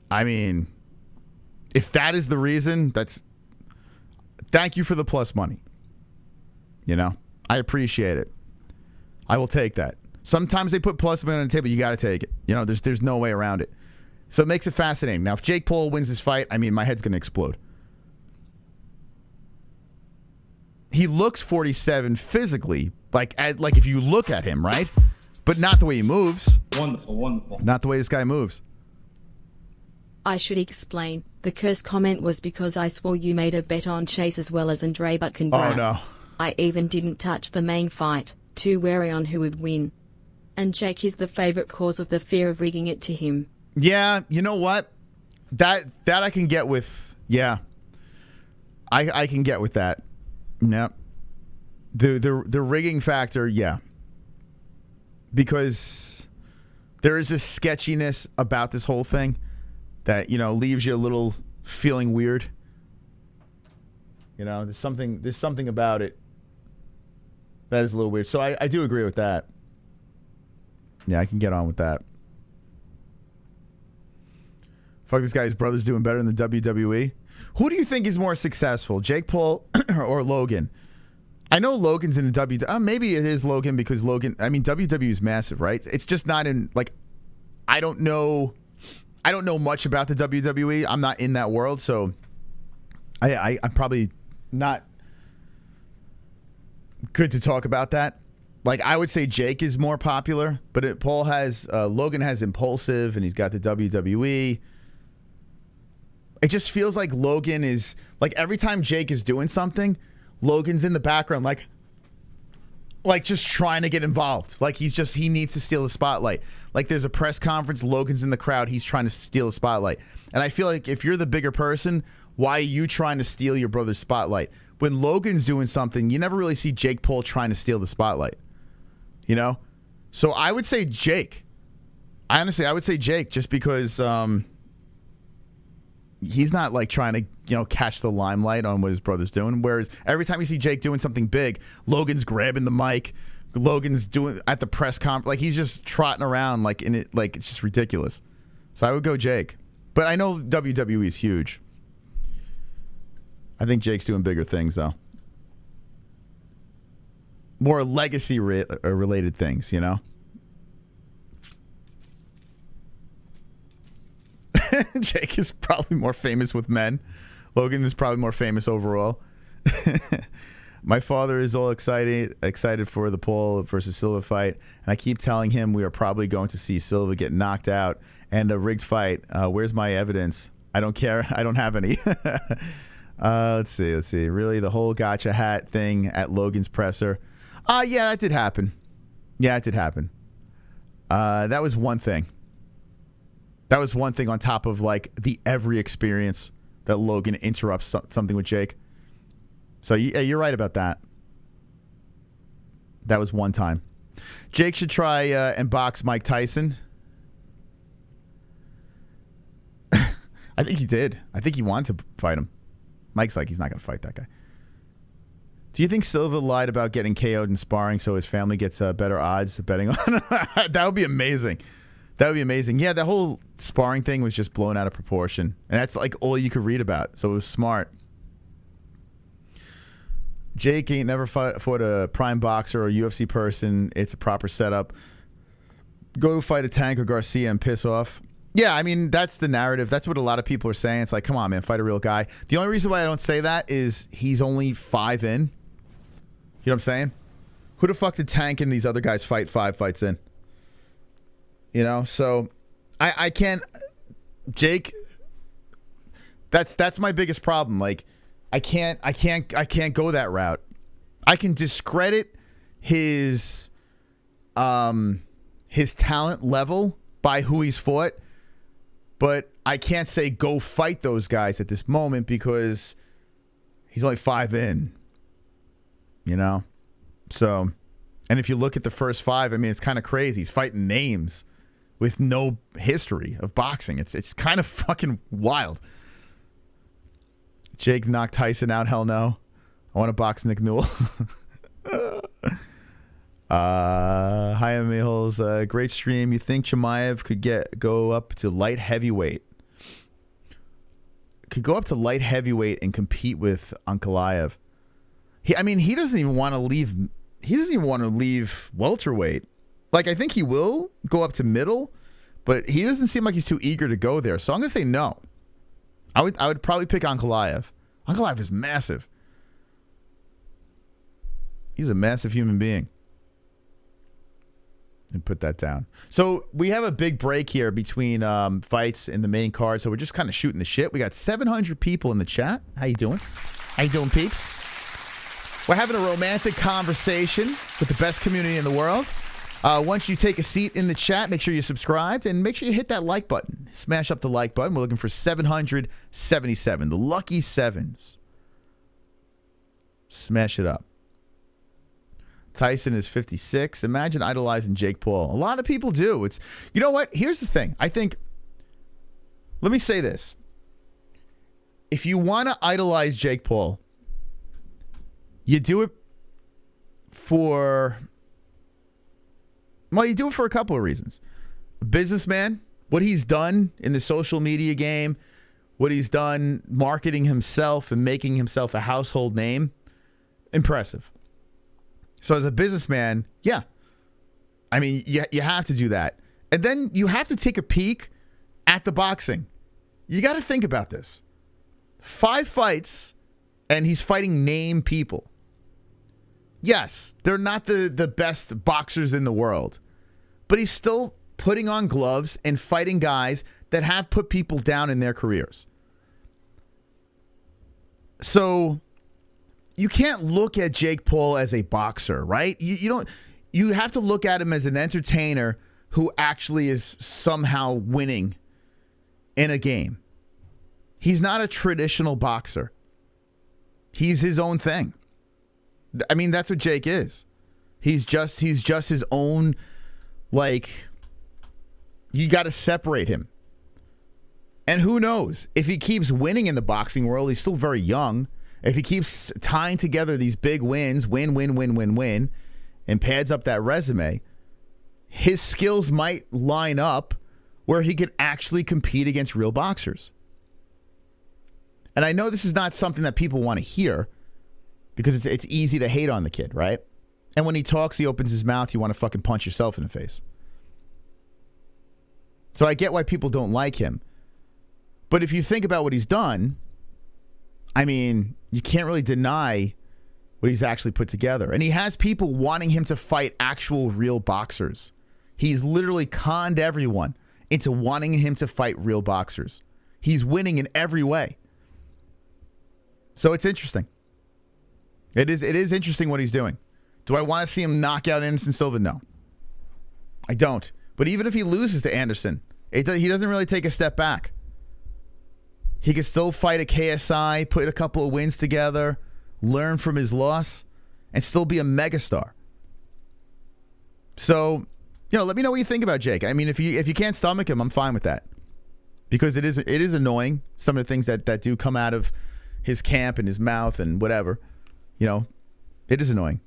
I mean, if that is the reason, thank you for the plus money. You know, I appreciate it. I will take that. Sometimes they put plus money on the table. You got to take it. You know, there's no way around it. So it makes it fascinating. Now, if Jake Paul wins this fight, my head's going to explode. He looks 47 physically, like if you look at him, right? But not the way he moves. Wonderful. Not the way this guy moves. I should explain. The curse comment was because I swore you made a bet on Chase as well as Andrei, but congrats. Oh, no. I even didn't touch the main fight, too wary on who would win. And Jake is the favorite cause of the fear of rigging it to him. Yeah, you know what? That I can get with. Yeah. I can get with that. No. The rigging factor, yeah. because there is this sketchiness about this whole thing that, you know, leaves you a little feeling weird. You know, there's something about it that is a little weird. So I do agree with that. Yeah, I can get on with that. Fuck this guy, his brother's doing better in the WWE. Who do you think is more successful, Jake Paul or Logan? I know Logan's in the WWE. Maybe it is Logan because Logan, I mean, WWE is massive, right? It's just not in, like, I don't know much about the WWE. I'm not in that world, so I'm probably not good to talk about that. Like, I would say Jake is more popular, but Logan has Impulsive, and he's got the WWE. It just feels like Logan is, like, every time Jake is doing something, Logan's in the background, like just trying to get involved. Like, he needs to steal the spotlight. Like, there's a press conference, Logan's in the crowd, he's trying to steal the spotlight. And I feel like if you're the bigger person, why are you trying to steal your brother's spotlight? When Logan's doing something, you never really see Jake Paul trying to steal the spotlight. You know? So I would say Jake. Honestly, I would say Jake just because he's not like trying to, you know, catch the limelight on what his brother's doing. Whereas every time you see Jake doing something big, Logan's grabbing the mic, Logan's doing at the press conference, like he's just trotting around like in it, like it's just ridiculous. So I would go Jake. But I know WWE is huge. I think Jake's doing bigger things though. More legacy related things, you know? Jake is probably more famous with men. Logan is probably more famous overall. My father is all excited for the Paul versus Silva fight, and I keep telling him we are probably going to see Silva get knocked out and a rigged fight. Where's my evidence? I don't care. I don't have any. Let's see. Really, the whole gotcha hat thing at Logan's presser. Yeah, that did happen. That was one thing. That was one thing on top of like the every experience that Logan interrupts something with Jake. So yeah, you're right about that. That was one time. Jake should try and box Mike Tyson. I think he did. I think he wanted to fight him. Mike's like, he's not going to fight that guy. Do you think Silva lied about getting KO'd in sparring so his family gets better odds of betting on? That would be amazing. That would be amazing. Yeah, that whole sparring thing was just blown out of proportion. And that's like all you could read about. So it was smart. Jake ain't never fought a prime boxer or a UFC person. It's a proper setup. Go fight a Tank or Garcia and piss off. Yeah, I mean, that's the narrative. That's what a lot of people are saying. It's like, come on, man, fight a real guy. The only reason why I don't say that is he's only 5 in. You know what I'm saying? Who the fuck did Tank and these other guys fight 5 fights in? You know, so I can't. Jake, that's my biggest problem. Like, I can't go that route. I can discredit his talent level by who he's fought, but I can't say go fight those guys at this moment because he's only 5 in. You know, so, and if you look at the first 5, I mean, it's kind of crazy. He's fighting names with no history of boxing. It's kind of fucking wild. Jake knocked Tyson out. Hell no. I want to box Nick Newell. Hi, M-Holes. Great stream. You think Chimaev could go up to light heavyweight? Could go up to light heavyweight and compete with Ankalaev. He doesn't even want to leave. He doesn't even want to leave welterweight. Like, I think he will go up to middle, but he doesn't seem like he's too eager to go there. So I'm gonna say no. I would probably pick Ankalaev. Ankalaev is massive. He's a massive human being. And put that down. So we have a big break here between fights in the main card. So we're just kind of shooting the shit. We got 700 people in the chat. How you doing? How you doing, peeps? We're having a romantic conversation with the best community in the world. Once you take a seat in the chat, make sure you're subscribed and make sure you hit that like button. Smash up the like button. We're looking for 777. The lucky 7s. Smash it up. Tyson is 56. Imagine idolizing Jake Paul. A lot of people do. It's, you know what? Here's the thing. I think, let me say this. If you want to idolize Jake Paul, you do it for, well, you do it for a couple of reasons. A businessman, what he's done in the social media game, what he's done marketing himself and making himself a household name, impressive. So as a businessman, yeah. I mean, you have to do that. And then you have to take a peek at the boxing. You got to think about this. 5 fights, and he's fighting name people. Yes, they're not the best boxers in the world, but he's still putting on gloves and fighting guys that have put people down in their careers. So you can't look at Jake Paul as a boxer, right? You don't. You have to look at him as an entertainer who actually is somehow winning in a game. He's not a traditional boxer. He's his own thing. I mean, that's what Jake is. He's just his own, like, you got to separate him. And who knows? If he keeps winning in the boxing world, he's still very young. If he keeps tying together these big wins, win, and pads up that resume, his skills might line up where he could actually compete against real boxers. And I know this is not something that people want to hear because it's easy to hate on the kid, right? And when he talks, he opens his mouth, you want to fucking punch yourself in the face. So I get why people don't like him. But if you think about what he's done, I mean, you can't really deny what he's actually put together. And he has people wanting him to fight actual real boxers. He's literally conned everyone into wanting him to fight real boxers. He's winning in every way. So it's interesting. It is interesting what he's doing. Do I want to see him knock out Anderson Silva? No. I don't. But even if he loses to Anderson, he doesn't really take a step back. He can still fight a KSI, put a couple of wins together, learn from his loss, and still be a megastar. So, let me know what you think about Jake. I mean, if you can't stomach him, I'm fine with that. Because it is annoying, some of the things that do come out of his camp and his mouth and whatever. It is annoying.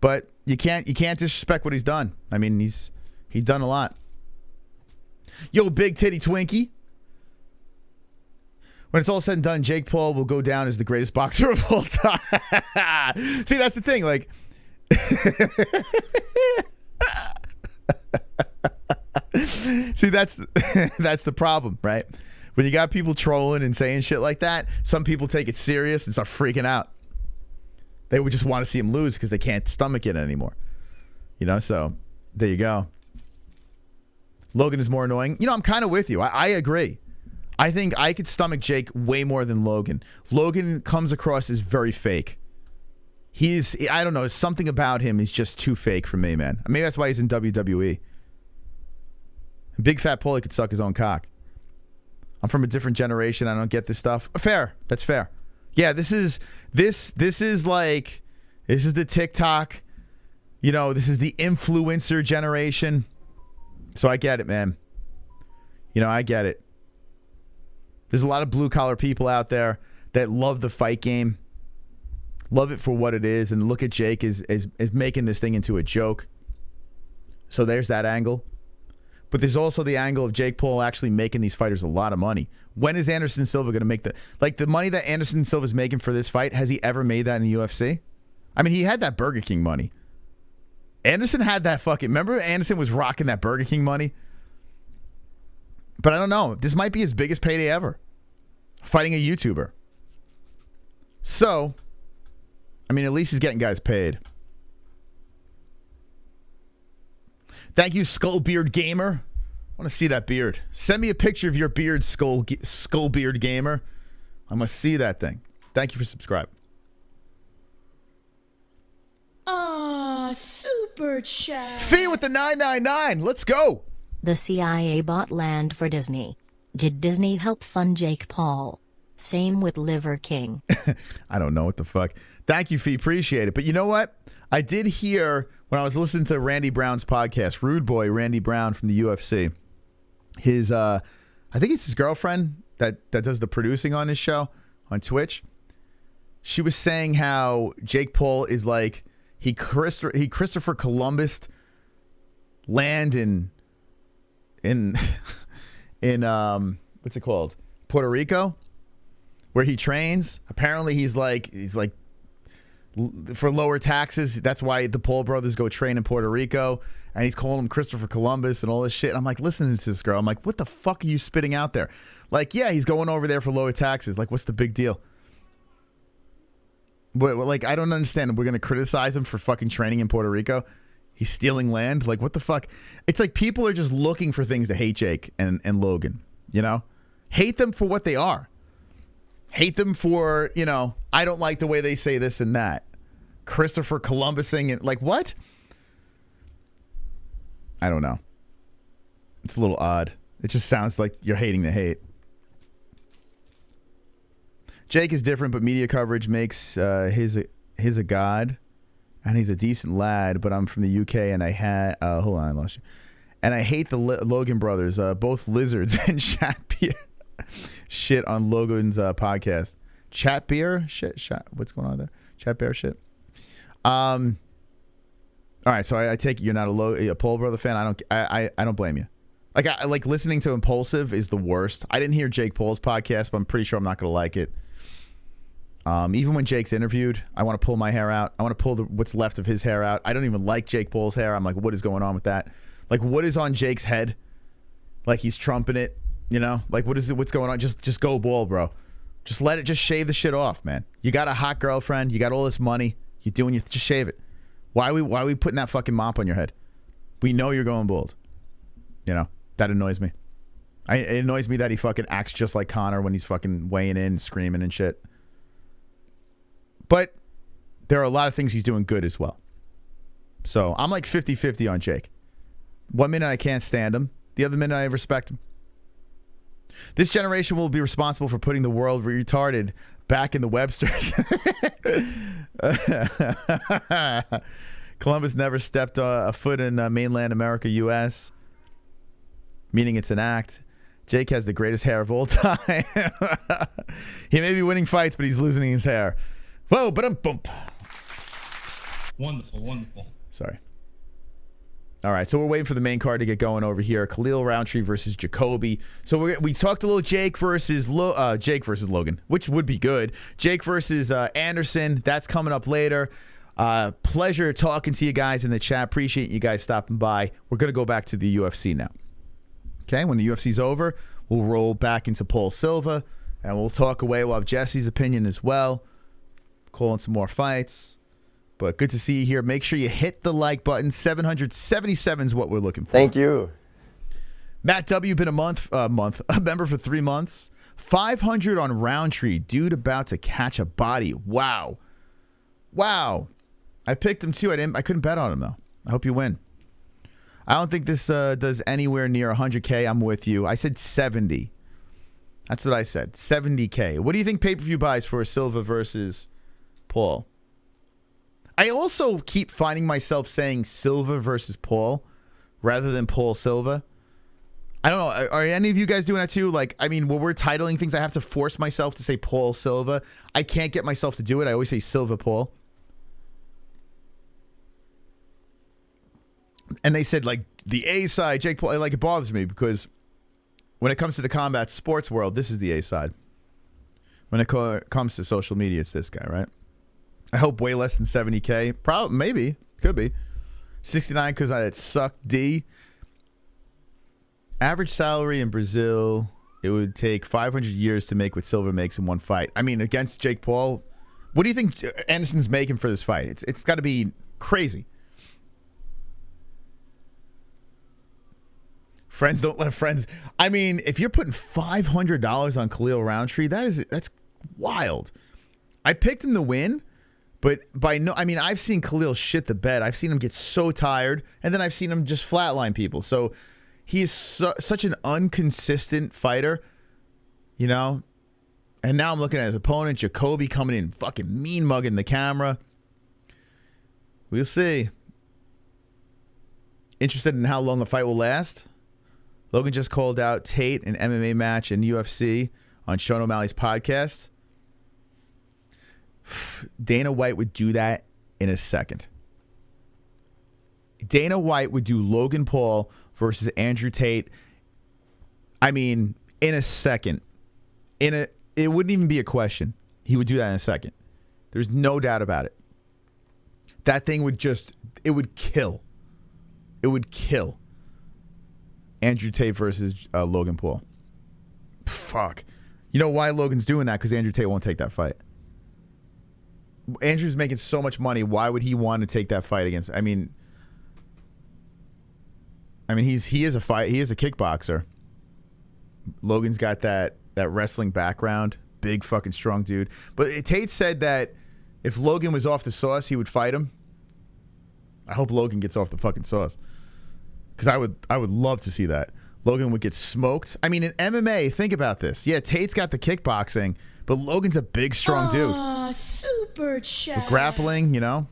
But you can't disrespect what he's done. I mean, he's done a lot. Yo, big titty Twinkie. When it's all said and done, Jake Paul will go down as the greatest boxer of all time. See, that's the thing. Like, see, that's the problem, right? When you got people trolling and saying shit like that, some people take it serious and start freaking out. They would just want to see him lose because they can't stomach it anymore. So there you go. Logan is more annoying. I'm kind of with you. I agree. I think I could stomach Jake way more than Logan. Logan comes across as very fake. I don't know, something about him is just too fake for me, man. Maybe that's why he's in WWE. Big fat Paulie could suck his own cock. I'm from a different generation. I don't get this stuff. Fair. That's fair. Yeah, this is the TikTok, this is the influencer generation. So I get it, man. I get it. There's a lot of blue-collar people out there that love the fight game, love it for what it is, and look at Jake as making this thing into a joke. So there's that angle. But there's also the angle of Jake Paul actually making these fighters a lot of money. When is Anderson Silva going to make the money that Anderson Silva's making for this fight? Has he ever made that in the UFC? I mean, he had that Burger King money. Anderson had that remember Anderson was rocking that Burger King money? But I don't know. This might be his biggest payday ever. Fighting a YouTuber. So, I mean, at least he's getting guys paid. Thank you, Skullbeard Gamer. I want to see that beard. Send me a picture of your beard, Skullbeard Gamer. I must see that thing. Thank you for subscribing. Super chat. Fee with the 999. Let's go. The CIA bought land for Disney. Did Disney help fund Jake Paul? Same with Liver King. I don't know what the fuck. Thank you, Fee. Appreciate it. But you know what? I did hear when I was listening to Randy Brown's podcast, Rude Boy Randy Brown from the UFC. His, I think it's his girlfriend that does the producing on his show on Twitch. She was saying how Jake Paul is like he Christopher Columbus land in what's it called? Puerto Rico, where he trains. Apparently he's like for lower taxes. That's why the Paul brothers go train in Puerto Rico, and he's calling him Christopher Columbus and all this shit. And I'm like, listening to this girl, I'm like, what the fuck are you spitting out there? Like, yeah, he's going over there for lower taxes. Like, what's the big deal? But like, I don't understand. We're gonna criticize him for fucking training in Puerto Rico. He's stealing land. Like, what the fuck? It's like people are just looking for things to hate Jake and Logan. You know, hate them for what they are. Hate them for, you know, I don't like the way they say this and that. Christopher Columbusing and like what? I don't know. It's a little odd. It just sounds like you're hating the hate. Jake is different, but media coverage makes his a god, and he's a decent lad. But I'm from the UK, and I had hold on, I lost you. And I hate the Logan brothers, both lizards and chat beer. Shit on Logan's podcast. Chat beer shit. What's going on there? Chat beer shit. All right, so I take it you're not a Paul brother fan. I don't blame you. Like I like listening to Impulsive is the worst. I didn't hear Jake Paul's podcast, but I'm pretty sure I'm not gonna like it. Even when Jake's interviewed, I want to pull my hair out. I want to pull what's left of his hair out. I don't even like Jake Paul's hair. I'm like, what is going on with that? Like, what is on Jake's head? Like he's trumping it, you know? Like, what's going on? Just go bald, bro. Just shave the shit off, man. You got a hot girlfriend. You got all this money. Just shave it. Why are we putting that fucking mop on your head? We know you're going bald. You know, that annoys me. It annoys me that he fucking acts just like Conor when he's fucking weighing in, screaming and shit. But there are a lot of things he's doing good as well. So I'm like 50-50 on Jake. 1 minute I can't stand him. The other minute I respect him. This generation will be responsible for putting the world retarded back in the Websters. Columbus never stepped a foot in mainland America, U.S., meaning it's an act. Jake has the greatest hair of all time. He may be winning fights, but he's losing his hair. Whoa, bump. Wonderful. Sorry. All right, so we're waiting for the main card to get going over here. Khalil Rountree versus Jacoby. So we talked a little Jake versus Logan, which would be good. Jake versus Anderson. That's coming up later. Pleasure talking to you guys in the chat. Appreciate you guys stopping by. We're going to go back to the UFC now. Okay, when the UFC's over, we'll roll back into Paul Silva, and we'll talk away. We'll have Jesse's opinion as well. Calling some more fights. But good to see you here. Make sure you hit the like button. 777 is what we're looking for. Thank you. Matt W. been a member for 3 months. 500 on Rountree. Dude about to catch a body. Wow. I picked him too. I couldn't bet on him though. I hope you win. I don't think this does anywhere near 100K. I'm with you. I said 70. That's what I said. 70K. What do you think pay-per-view buys for Silva versus Paul? I also keep finding myself saying Silva versus Paul rather than Paul Silva. I don't know. Are any of you guys doing that too? Like, I mean, when we're titling things, I have to force myself to say Paul Silva. I can't get myself to do it. I always say Silva Paul. And they said, like, the A side, Jake Paul, like, it bothers me because when it comes to the combat sports world, this is the A side. When it comes to social media, it's this guy, right? I hope way less than 70K. Probably, maybe. Could be. 69 because I had sucked D. Average salary in Brazil, it would take 500 years to make what Silva makes in one fight. I mean, against Jake Paul, what do you think Anderson's making for this fight? It's got to be crazy. Friends don't let friends. I mean, if you're putting $500 on Khalil Rountree, that's wild. I picked him to win, but I've seen Khalil shit the bed. I've seen him get so tired, and then I've seen him just flatline people. So he is such an inconsistent fighter, you know. And now I'm looking at his opponent, Jacoby, coming in fucking mean mugging the camera. We'll see. Interested in how long the fight will last? Logan just called out Tate, an MMA match in UFC on Sean O'Malley's podcast. Dana White would do that in a second. Dana White would do Logan Paul versus Andrew Tate. I mean, in a second. It wouldn't even be a question. He would do that in a second. There's no doubt about it. That thing would it would kill. It would kill. Andrew Tate versus Logan Paul. Fuck. You know why Logan's doing that? Because Andrew Tate won't take that fight. Andrew's making so much money. Why would he want to take that fight against? I mean, he is a kickboxer. Logan's got that wrestling background, big fucking strong dude. But Tate said that if Logan was off the sauce, he would fight him. I hope Logan gets off the fucking sauce, because I would love to see that. Logan would get smoked. I mean, in MMA, think about this. Yeah, Tate's got the kickboxing, but Logan's a big, strong dude. Super chat. The grappling, you know.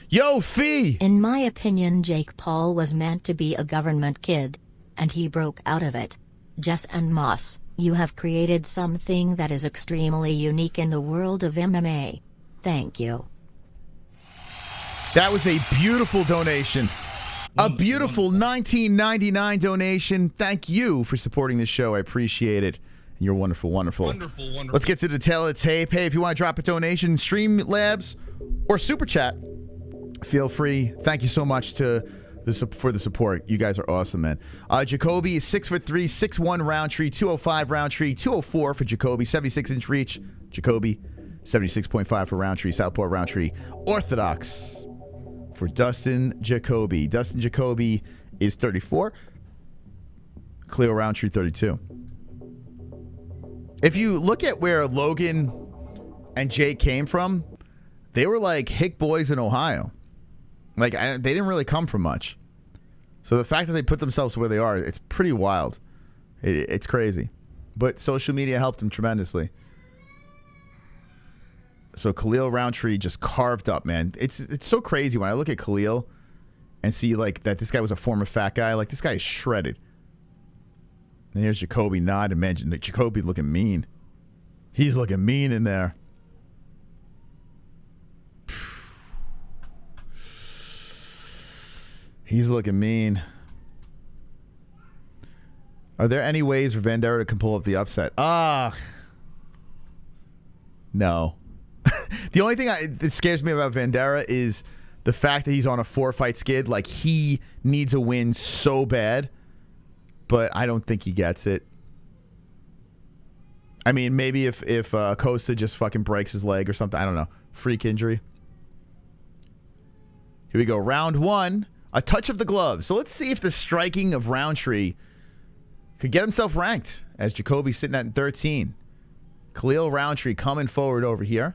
Yo, Fee! In my opinion, Jake Paul was meant to be a government kid, and he broke out of it. Jess and Moss, you have created something that is extremely unique in the world of MMA. Thank you. That was a beautiful donation. A beautiful $19.99 donation. Thank you for supporting this show. I appreciate it. You're wonderful, wonderful. Wonderful. Let's get to the tail of the tape. Hey, if you want to drop a donation, Streamlabs or Super Chat, feel free. Thank you so much for the support. You guys are awesome, man. Jacoby is 6'3", 6'1" Rountree, 205 Rountree, 204 for Jacoby, 76-inch reach. Jacoby, 76.5 for Rountree, Southpaw Rountree. Orthodox for Dustin Jacoby. Dustin Jacoby is 34. Khalil Rountree, 32. If you look at where Logan and Jake came from, they were like hick boys in Ohio. Like, they didn't really come from much. So the fact that they put themselves where they are, it's pretty wild. It's crazy. But social media helped them tremendously. So Khalil Rountree just carved up, man. It's so crazy when I look at Khalil and see like that this guy was a former fat guy. Like, this guy is shredded. And here's Jacoby, not to mention that Jacoby looking mean. He's looking mean in there. He's looking mean. Are there any ways for Vanderaa to pull up the upset? No. The only thing that scares me about Vanderaa is the fact that he's on a 4-fight skid. Like, he needs a win so bad, but I don't think he gets it. I mean, maybe if Costa just fucking breaks his leg or something. I don't know. Freak injury. Here we go. Round 1. A touch of the glove. So let's see if the striking of Rountree could get himself ranked, as Jacoby's sitting at 13. Khalil Rountree coming forward over here.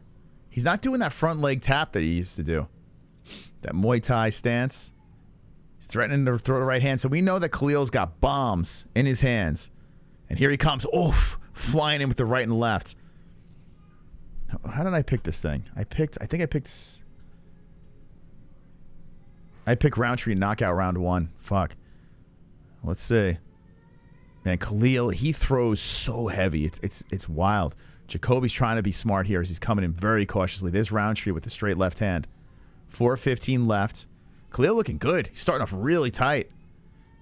He's not doing that front leg tap that he used to do. That Muay Thai stance. He's threatening to throw the right hand. So we know that Khalil's got bombs in his hands. And here he comes. Oof. Flying in with the right and left. How did I pick this thing? I picked Rountree knockout round 1. Fuck. Let's see. Man, Khalil, he throws so heavy. It's wild. Jacoby's trying to be smart here as he's coming in very cautiously. There's Rountree with the straight left hand. 4:15 left. Khalil looking good. He's starting off really tight.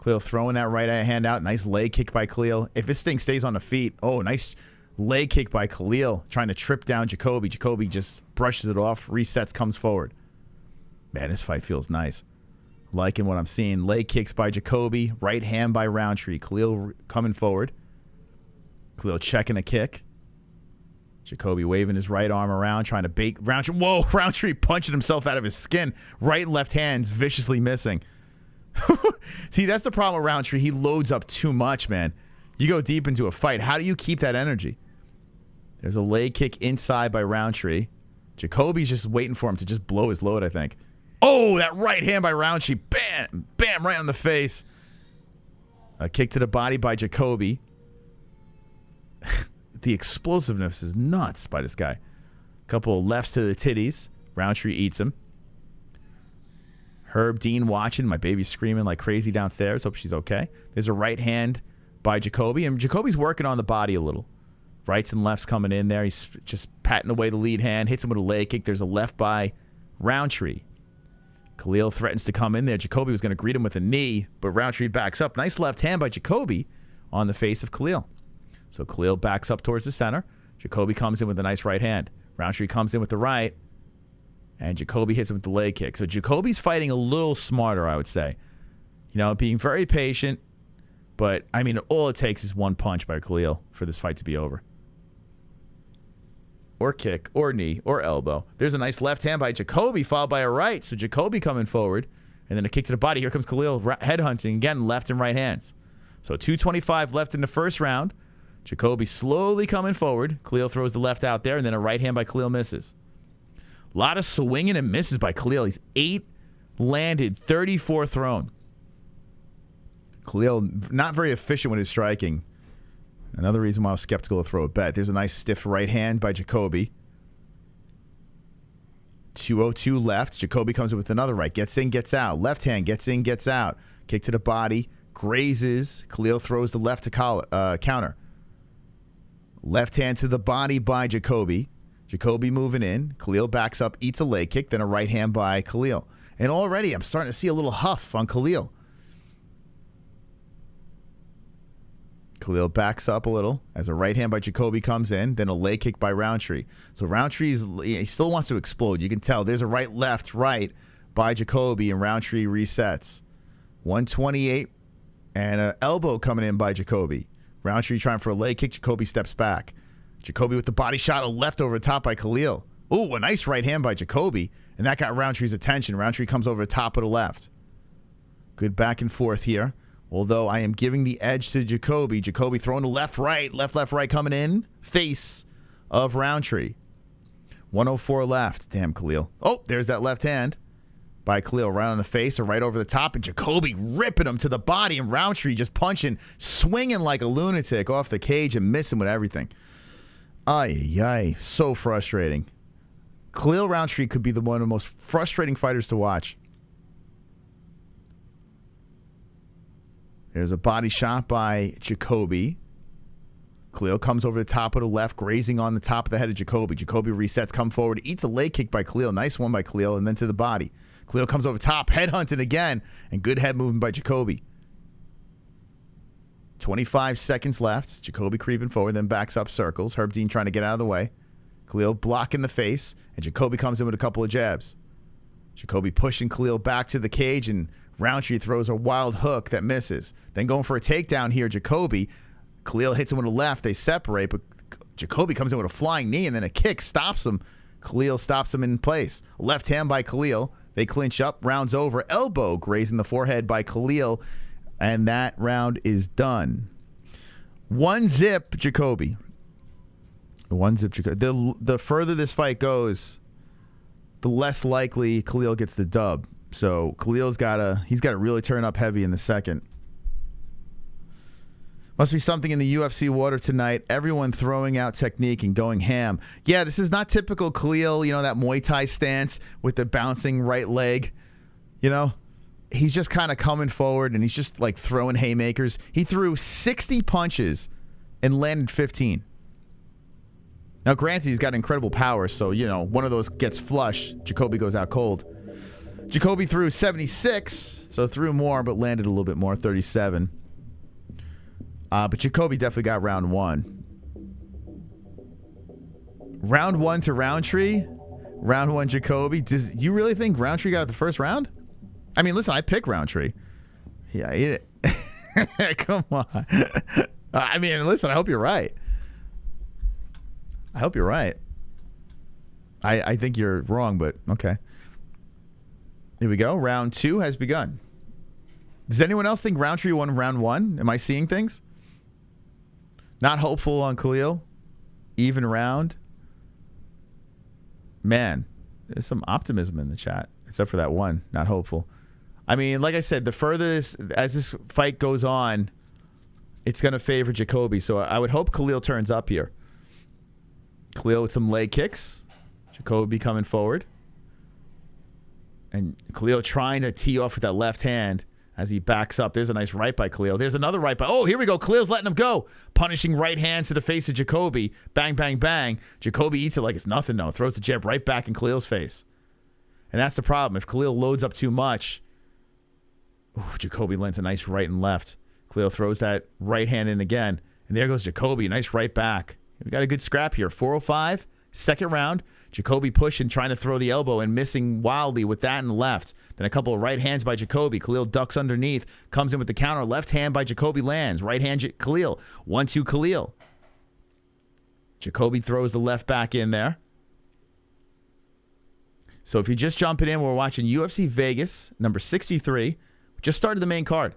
Khalil throwing that right hand out. Nice leg kick by Khalil. If this thing stays on the feet, nice leg kick by Khalil. Trying to trip down Jacoby. Jacoby just brushes it off, resets, comes forward. Man, this fight feels nice. Liking what I'm seeing. Leg kicks by Jacoby. Right hand by Rountree. Khalil coming forward. Khalil checking a kick. Jacoby waving his right arm around, trying to bait Rountree. Whoa, Rountree punching himself out of his skin. Right and left hands viciously missing. See, that's the problem with Rountree. He loads up too much, man. You go deep into a fight. How do you keep that energy? There's a leg kick inside by Rountree. Jacoby's just waiting for him to just blow his load, I think. Oh, that right hand by Rountree. Bam! Bam! Right on the face. A kick to the body by Jacoby. the explosiveness is nuts by this guy. Couple of lefts to the titties. Rountree eats him. Herb Dean watching. My baby's screaming like crazy downstairs. Hope she's okay. There's a right hand by Jacoby. And Jacoby's working on the body a little. Rights and lefts coming in there. He's just patting away the lead hand. Hits him with a leg kick. There's a left by Rountree. Khalil threatens to come in there. Jacoby was going to greet him with a knee, but Rountree backs up. Nice left hand by Jacoby on the face of Khalil. So Khalil backs up towards the center. Jacoby comes in with a nice right hand. Rountree comes in with the right, and Jacoby hits him with the leg kick. So Jacoby's fighting a little smarter, I would say. You know, being very patient, but, I mean, all it takes is one punch by Khalil for this fight to be over. Or kick, or knee, or elbow. There's a nice left hand by Jacoby, followed by a right. So Jacoby coming forward, and then a kick to the body. Here comes Khalil headhunting, again, left and right hands. So 2:25 left in the first round. Jacoby slowly coming forward. Khalil throws the left out there, and then a right hand by Khalil misses. A lot of swinging and misses by Khalil. He's 8 landed, 34 thrown. Khalil not very efficient with his striking. Another reason why I was skeptical to throw a bet. There's a nice stiff right hand by Jacoby. 2:02 left. Jacoby comes in with another right. Gets in, gets out. Left hand, gets in, gets out. Kick to the body. Grazes. Khalil throws the left to counter. Left hand to the body by Jacoby. Jacoby moving in. Khalil backs up, eats a leg kick, then a right hand by Khalil. And already I'm starting to see a little huff on Khalil. Khalil backs up a little as a right hand by Jacoby comes in, then a leg kick by Rountree. So Rountree, he still wants to explode. You can tell there's a right, left, right by Jacoby, and Rountree resets. 128 and an elbow coming in by Jacoby. Rountree trying for a leg kick. Jacoby steps back. Jacoby with the body shot, a left over the top by Khalil. Ooh, a nice right hand by Jacoby, and that got Rountree's attention. Rountree comes over the top of the left. Good back and forth here. Although I am giving the edge to Jacoby. Jacoby throwing the left, right coming in. Face of Rountree. 104 left. Damn, Khalil. Oh, there's that left hand by Khalil. Right on the face or right over the top. And Jacoby ripping him to the body. And Rountree just punching, swinging like a lunatic off the cage and missing with everything. Ay. So frustrating. Khalil Rountree could be one of the most frustrating fighters to watch. There's a body shot by Jacoby. Khalil comes over the top of the left, grazing on the top of the head of Jacoby. Jacoby resets, come forward, eats a leg kick by Khalil. Nice one by Khalil, and then to the body. Khalil comes over top, headhunting again, and good head movement by Jacoby. 25 seconds left. Jacoby creeping forward, then backs up, circles. Herb Dean trying to get out of the way. Khalil blocking the face, and Jacoby comes in with a couple of jabs. Jacoby pushing Khalil back to the cage, and Rountree throws a wild hook that misses. Then going for a takedown here, Jacoby. Khalil hits him with a left. They separate, but Jacoby comes in with a flying knee, and then a kick stops him. Khalil stops him in place. Left hand by Khalil. They clinch up. Round's over. Elbow grazing the forehead by Khalil, and that round is done. 1-0 Jacoby. 1-0 Jacoby. The further this fight goes, the less likely Khalil gets the dub. So Khalil's got to really turn up heavy in the second. Must be something in the UFC water tonight. Everyone throwing out technique and going ham. Yeah, this is not typical Khalil, that Muay Thai stance with the bouncing right leg. He's just kind of coming forward and he's just like throwing haymakers. He threw 60 punches and landed 15. Now, granted, he's got incredible power, so, one of those gets flush. Jacoby goes out cold. Jacoby threw 76, so threw more, but landed a little bit more, 37. But Jacoby definitely got round one. Round one to Rountree. Round one, Jacoby. Does you really think Rountree got the first round? I mean, listen, I pick Rountree. Yeah, come on. I mean, listen, I hope you're right. I think you're wrong, but okay. Here we go. Round two has begun. Does anyone else think Rountree won round one? Am I seeing things? Not hopeful on Khalil. Even round. Man, there's some optimism in the chat, except for that one. Not hopeful. I mean, like I said, the further as this fight goes on, it's going to favor Jacoby. So I would hope Khalil turns up here. Khalil with some leg kicks. Jacoby coming forward. And Khalil trying to tee off with that left hand as he backs up. There's a nice right by Khalil. There's another right by. Oh, here we go. Khalil's letting him go. Punishing right hands to the face of Jacoby. Bang, bang, bang. Jacoby eats it like it's nothing, though. Throws the jab right back in Khalil's face. And that's the problem. If Khalil loads up too much, Jacoby lands a nice right and left. Khalil throws that right hand in again. And there goes Jacoby. Nice right back. We got a good scrap here. 4:05, second round. Jacoby pushing, trying to throw the elbow and missing wildly with that and left. Then a couple of right hands by Jacoby. Khalil ducks underneath, comes in with the counter. Left hand by Jacoby lands. Right hand Khalil. 1-2 Khalil. Jacoby throws the left back in there. So if you're just jumping in, we're watching UFC Vegas, number 63. We just started the main card.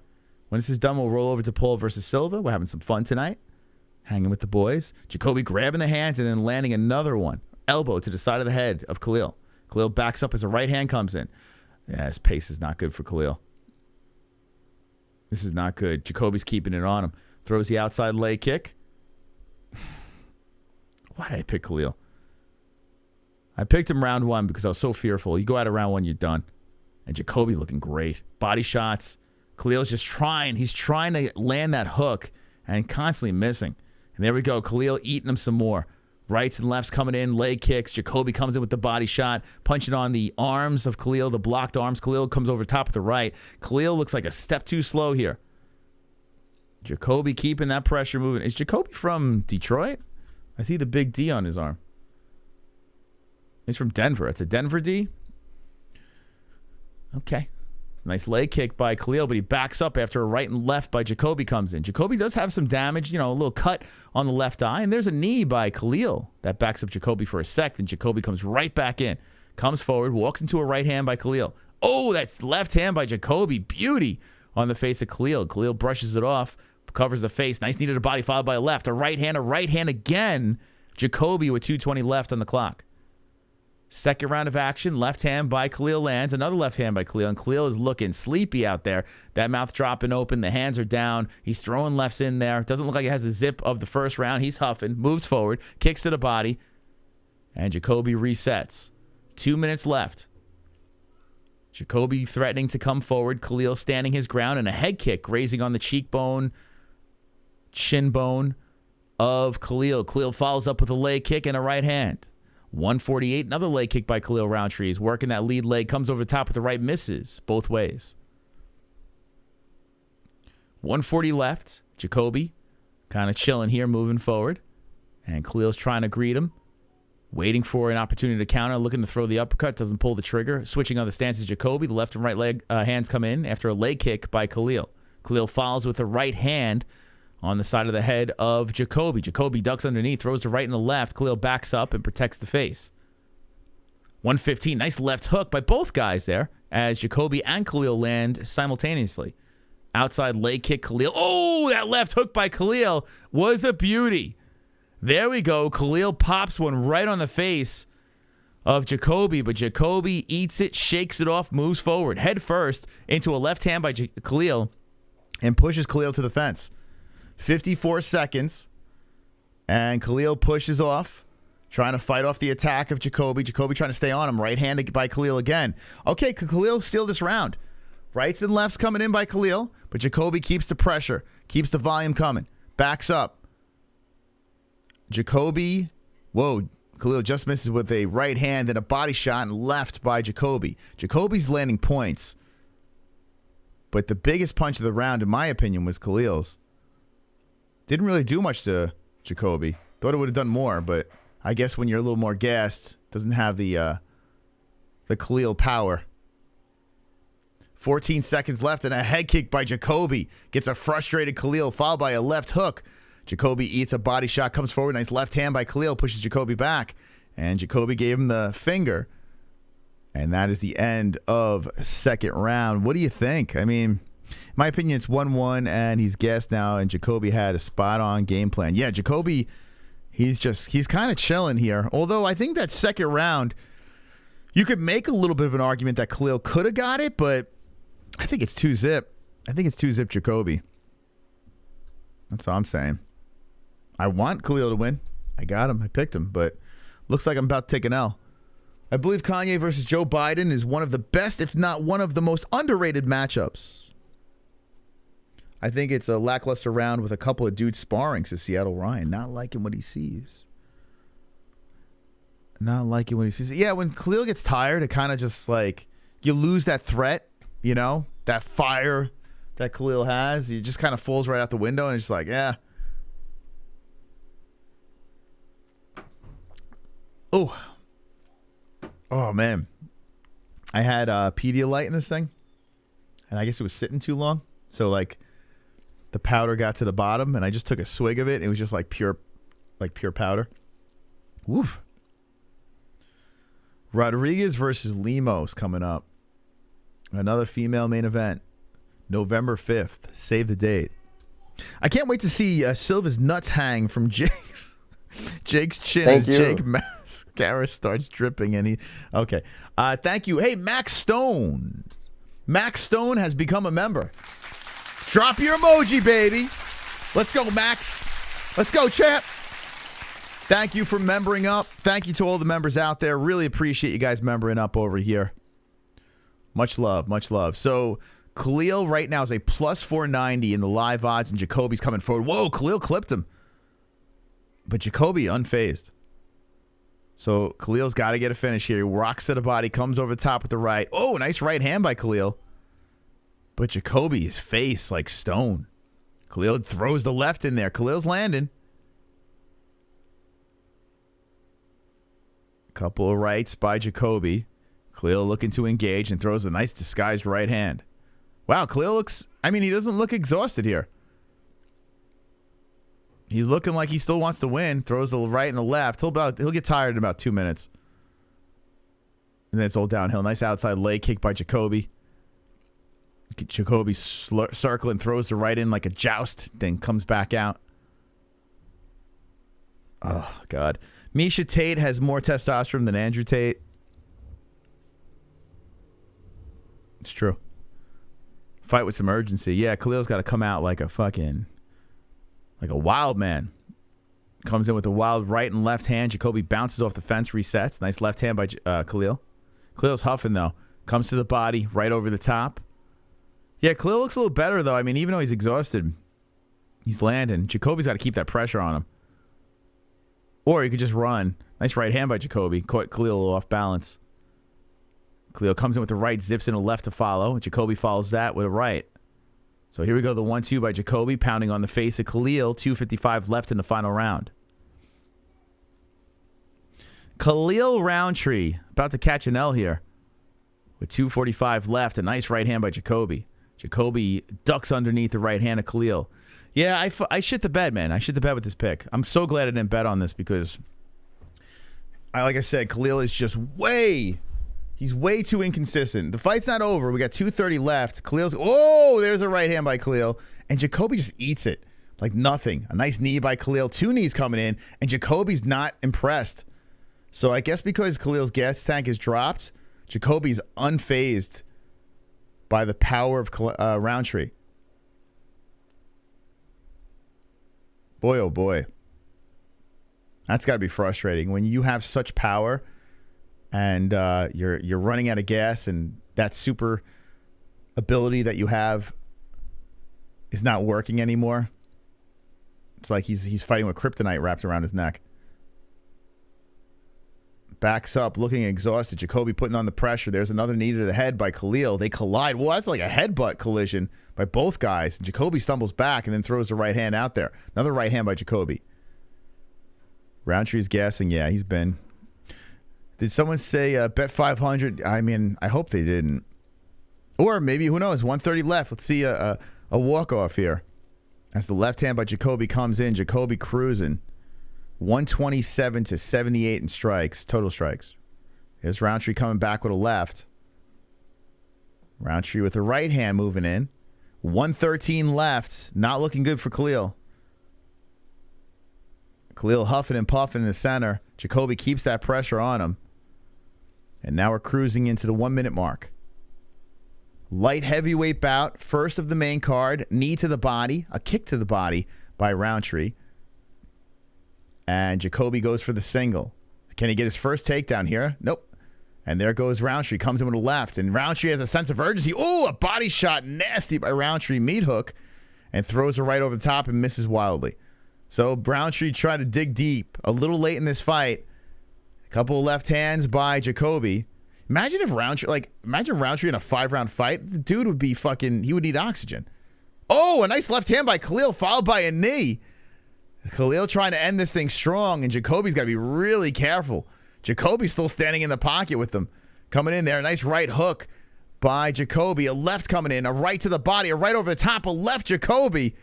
When this is done, we'll roll over to Paul versus Silva. We're having some fun tonight. Hanging with the boys. Jacoby grabbing the hands and then landing another one. Elbow to the side of the head of Khalil. Khalil backs up as a right hand comes in. Yeah, his pace is not good for Khalil. This is not good. Jacoby's keeping it on him. Throws the outside leg kick. Why did I pick Khalil? I picked him round one because I was so fearful. You go out of round one, you're done. And Jacoby looking great. Body shots. Khalil's just trying. He's trying to land that hook and constantly missing. And there we go. Khalil eating him some more. Rights and lefts coming in. Leg kicks. Jacoby comes in with the body shot. Punching on the arms of Khalil. The blocked arms. Khalil comes over top of the right. Khalil looks like a step too slow here. Jacoby keeping that pressure moving. Is Jacoby from Detroit? I see the big D on his arm. He's from Denver. It's a Denver D. Okay. Nice leg kick by Khalil, but he backs up after a right and left by Jacoby comes in. Jacoby does have some damage, a little cut on the left eye, and there's a knee by Khalil that backs up Jacoby for a sec, and Jacoby comes right back in, comes forward, walks into a right hand by Khalil. Oh, that's left hand by Jacoby. Beauty on the face of Khalil. Khalil brushes it off, covers the face. Nice knee to the body, followed by a left right hand again. Jacoby with 2:20 left on the clock. Second round of action, left hand by Khalil lands. Another left hand by Khalil, and Khalil is looking sleepy out there. That mouth dropping open, the hands are down. He's throwing lefts in there. Doesn't look like he has the zip of the first round. He's huffing, moves forward, kicks to the body, and Jacoby resets. 2 minutes left. Jacoby threatening to come forward. Khalil standing his ground, and a head kick grazing on the cheekbone, shin bone of Khalil. Khalil follows up with a leg kick and a right hand. 148, another leg kick by Khalil Rountree. He's working that lead leg, comes over the top with the right, misses both ways. 140 left. Jacoby kind of chilling here, moving forward. And Khalil's trying to greet him. Waiting for an opportunity to counter, looking to throw the uppercut, doesn't pull the trigger. Switching other stances, Jacoby. The left and right leg hands come in after a leg kick by Khalil. Khalil follows with a right hand on the side of the head of Jacoby. Jacoby ducks underneath, throws the right and the left. Khalil backs up and protects the face. 115, nice left hook by both guys there as Jacoby and Khalil land simultaneously. Outside leg kick, Khalil. Oh, that left hook by Khalil was a beauty. There we go. Khalil pops one right on the face of Jacoby, but Jacoby eats it, shakes it off, moves forward, head first into a left hand by Khalil, and pushes Khalil to the fence. 54 seconds, and Khalil pushes off, trying to fight off the attack of Jacoby. Jacoby trying to stay on him. Right hand by Khalil again. Okay, could Khalil steal this round? Rights and lefts coming in by Khalil, but Jacoby keeps the pressure, keeps the volume coming, backs up. Jacoby, Khalil just misses with a right hand and a body shot and left by Jacoby. Jacoby's landing points, but the biggest punch of the round, in my opinion, was Khalil's. Didn't really do much to Jacoby. Thought it would have done more, but I guess when you're a little more gassed, doesn't have the Khalil power. 14 seconds left, and a head kick by Jacoby. Gets a frustrated Khalil, followed by a left hook. Jacoby eats a body shot, comes forward. Nice left hand by Khalil, pushes Jacoby back. And Jacoby gave him the finger. And that is the end of second round. What do you think? I mean, in my opinion, it's 1-1, and he's gassed now, and Jacoby had a spot-on game plan. Yeah, Jacoby, he's kind of chilling here. Although I think that second round, you could make a little bit of an argument that Khalil could have got it, but I think it's 2-zip. I think it's 2-zip Jacoby. That's all I'm saying. I want Khalil to win. I got him. I picked him, but Looks like I'm about to take an L. I believe Kanye versus Joe Biden is one of the best, if not one of the most underrated matchups. I think it's a lackluster round with a couple of dudes sparring, says Seattle Ryan. Not liking what he sees. Not liking what he sees. Yeah, when Khalil gets tired, it kind of just like, you lose that threat, you know, that fire that Khalil has. He just kind of falls right out the window, and it's just like, yeah. Oh, man. I had Pedialyte in this thing, and I guess it was sitting too long. So, like, the powder got to the bottom, and I just took a swig of it. It was just like pure powder. Woof. Rodriguez versus Lemos coming up. Another female main event. November 5th. Save the date. I can't wait to see Silva's nuts hang from Jake's chin as Jake mascara starts dripping. And okay. Thank you. Hey, Max Stone. Max Stone has become a member. Drop your emoji, baby. Let's go, Max. Let's go, champ. Thank you for membering up. Thank you to all the members out there. Really appreciate you guys membering up over here. Much love, much love. So Khalil right now is a plus 490 in the live odds, and Jacoby's coming forward. Whoa, Khalil clipped him. But Jacoby unfazed. So Khalil's got to get a finish here. He rocks to the body, comes over the top with the right. Oh, nice right hand by Khalil. But Jacoby's face like stone. Khalil throws the left in there. Khalil's landing. Couple of rights by Jacoby. Khalil looking to engage and throws a nice disguised right hand. Wow, Khalil looks, I mean, he doesn't look exhausted here. He's looking like he still wants to win. Throws the right and the left. He'll get tired in about 2 minutes. And then it's all downhill. Nice outside leg kick by Jacoby. Jacoby circling, throws the right in like a joust, then comes back out. Oh, God. Miesha Tate has more testosterone than Andrew Tate. It's true. Fight with some urgency. Yeah, Khalil's got to come out like a wild man. Comes in with a wild right and left hand. Jacoby bounces off the fence, resets. Nice left hand by Khalil. Khalil's huffing, though. Comes to the body, right over the top. Yeah, Khalil looks a little better, though. I mean, even though he's exhausted, he's landing. Jacoby's got to keep that pressure on him. Or he could just run. Nice right hand by Jacoby. Caught Khalil a little off balance. Khalil comes in with the right, zips in a left to follow. Jacoby follows that with a right. So here we go, the 1-2 by Jacoby, pounding on the face of Khalil. 2:55 left in the final round. Khalil Rountree, about to catch an L here. With 2:45 left, a nice right hand by Jacoby. Jacoby ducks underneath the right hand of Khalil. Yeah, I shit the bed, man. I shit the bed with this pick. I'm so glad I didn't bet on this because, like I said, Khalil is just he's way too inconsistent. The fight's not over. We got 2:30 left. There's a right hand by Khalil. And Jacoby just eats it like nothing. A nice knee by Khalil. 2 knees coming in. And Jacoby's not impressed. So I guess because Khalil's gas tank is dropped, Jacoby's unfazed by the power of Rountree. Boy, oh boy. That's got to be frustrating. When you have such power and you're running out of gas and that super ability that you have is not working anymore. It's like he's fighting with kryptonite wrapped around his neck. Backs up, looking exhausted. Jacoby putting on the pressure. There's another knee to the head by Khalil. They collide. Well, that's like a headbutt collision by both guys. Jacoby stumbles back and then throws the right hand out there. Another right hand by Jacoby. Rountree's guessing. Yeah, he's been. Did someone say bet 500? I mean, I hope they didn't. Or maybe, who knows, 130 left. Let's see a walk-off here. As the left hand by Jacoby comes in. Jacoby cruising. 127 to 78 in strikes, total strikes. Here's Rountree coming back with a left. Rountree with the right hand moving in. 113 left. Not looking good for Khalil. Khalil huffing and puffing in the center. Jacoby keeps that pressure on him. And now we're cruising into the 1 minute mark. Light heavyweight bout. First of the main card. Knee to the body. A kick to the body by Rountree. And Jacoby goes for the single. Can he get his first takedown here? Nope. And there goes Rountree. Comes in with a left. And Rountree has a sense of urgency. Oh, a body shot. Nasty by Rountree. Meat hook. And throws her right over the top and misses wildly. So Rountree tried to dig deep. A little late in this fight. A couple of left hands by Jacoby. Imagine if Rountree, imagine Rountree in a 5-round fight. The dude would be he would need oxygen. Oh, a nice left hand by Khalil, followed by a knee. Khalil trying to end this thing strong, and Jacoby's got to be really careful. Jacoby's still standing in the pocket with them. Coming in there, a nice right hook by Jacoby. A left coming in, a right to the body, a right over the top, a left Jacoby.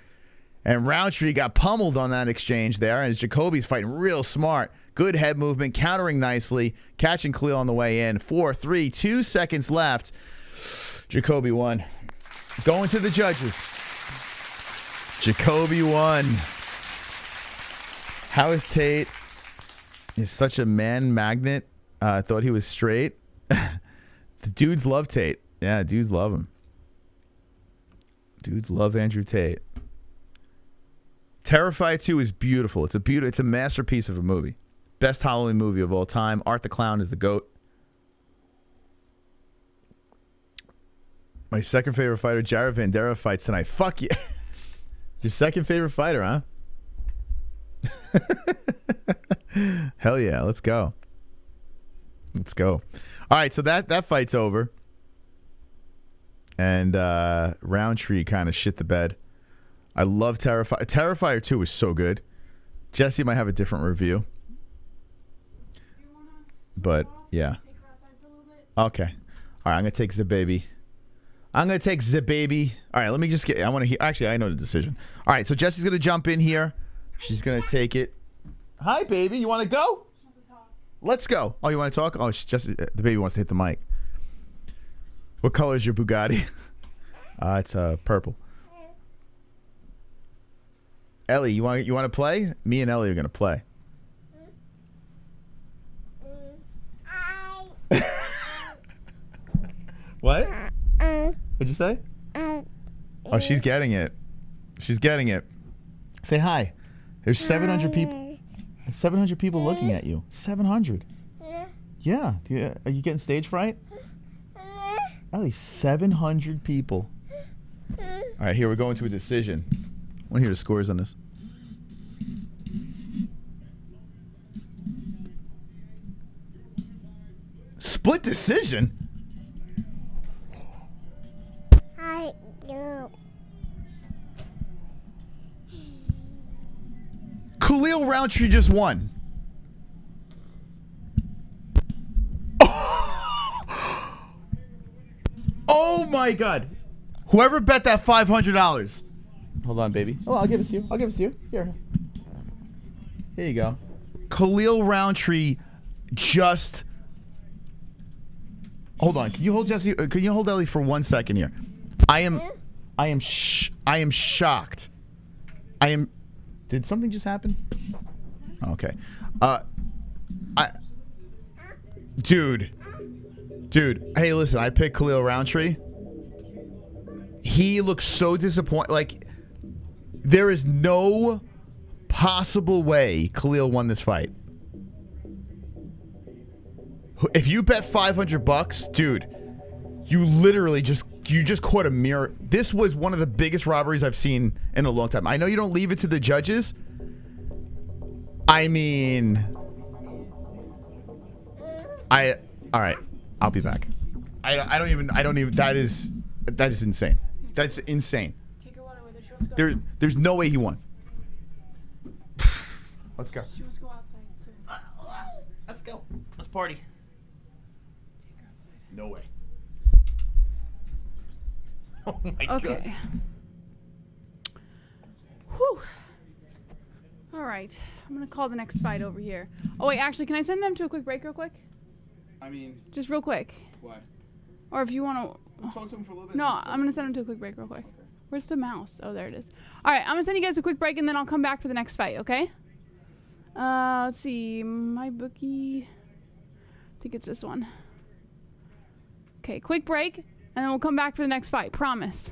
And Rountree got pummeled on that exchange there, and Jacoby's fighting real smart. Good head movement, countering nicely, catching Khalil on the way in. 4, 3, 2 seconds left. Jacoby won. Going to the judges. Jacoby won. How is Tate? Is such a man magnet. I thought he was straight. The dudes love Tate. Yeah, dudes love him. Dudes love Andrew Tate. Terrifier 2 is beautiful. It's a masterpiece of a movie. Best Halloween movie of all time. Art the Clown is the GOAT. My second favorite fighter, Jared Vanderaa, fights tonight. Fuck yeah. Your second favorite fighter, huh? Hell yeah, let's go. Let's go. All right, so that fight's over. And Rountree kind of shit the bed. I love Terrifier. Terrifier 2 is so good. Jesse might have a different review. But, yeah. Okay. All right, I'm going to take the baby. All right, let me just get... I want to hear... Actually, I know the decision. All right, so Jesse's going to jump in here. She's going to take it. Hi, baby. You want to go? Let's go. Oh, you want to talk? Oh, the baby wants to hit the mic. What color is your Bugatti? It's purple. Ellie, you want to play? Me and Ellie are going to play. What? What'd you say? Oh, she's getting it. She's getting it. Say hi. There's 700 people. 700 people looking at you. 700. Yeah. Are you getting stage fright? Ellie, 700 people. All right, here we're going to a decision. I want to hear the scores on this. Split decision? I know. Khalil Rountree just won. Oh my God. Whoever bet that $500. Hold on, baby. Oh, I'll give it to you. I'll give it to you. Here you go. Khalil Rountree just... Hold on. Can you hold Jesse? Can you hold Ellie for 1 second here? I am shocked. Did something just happen? Okay. Dude. Hey, listen. I picked Khalil Rountree. He looks so disappointed. Like, there is no possible way Khalil won this fight. If you bet $500, dude, you literally just caught a mirror. This was one of the biggest robberies I've seen in a long time. I know you don't leave it to the judges. I mean, all right, I'll be back. I don't even, that is insane. That's insane. Take your water with her. She wants to go. There's no way he won. Let's go. She wants to go outside. So. Let's go. Let's party. Take her outside. No way. Oh my God. Okay. Whew. All right. I'm going to call the next fight over here. Oh, wait. Actually, can I send them to a quick break real quick? I mean... Just real quick. Why? Or if you want to... Talk to him for a little bit. No, I'm going to send them to a quick break real quick. Okay. Where's the mouse? Oh, there it is. All right. I'm going to send you guys a quick break, and then I'll come back for the next fight, okay? Let's see. My bookie... I think it's this one. Okay, quick break, and then we'll come back for the next fight. Promise.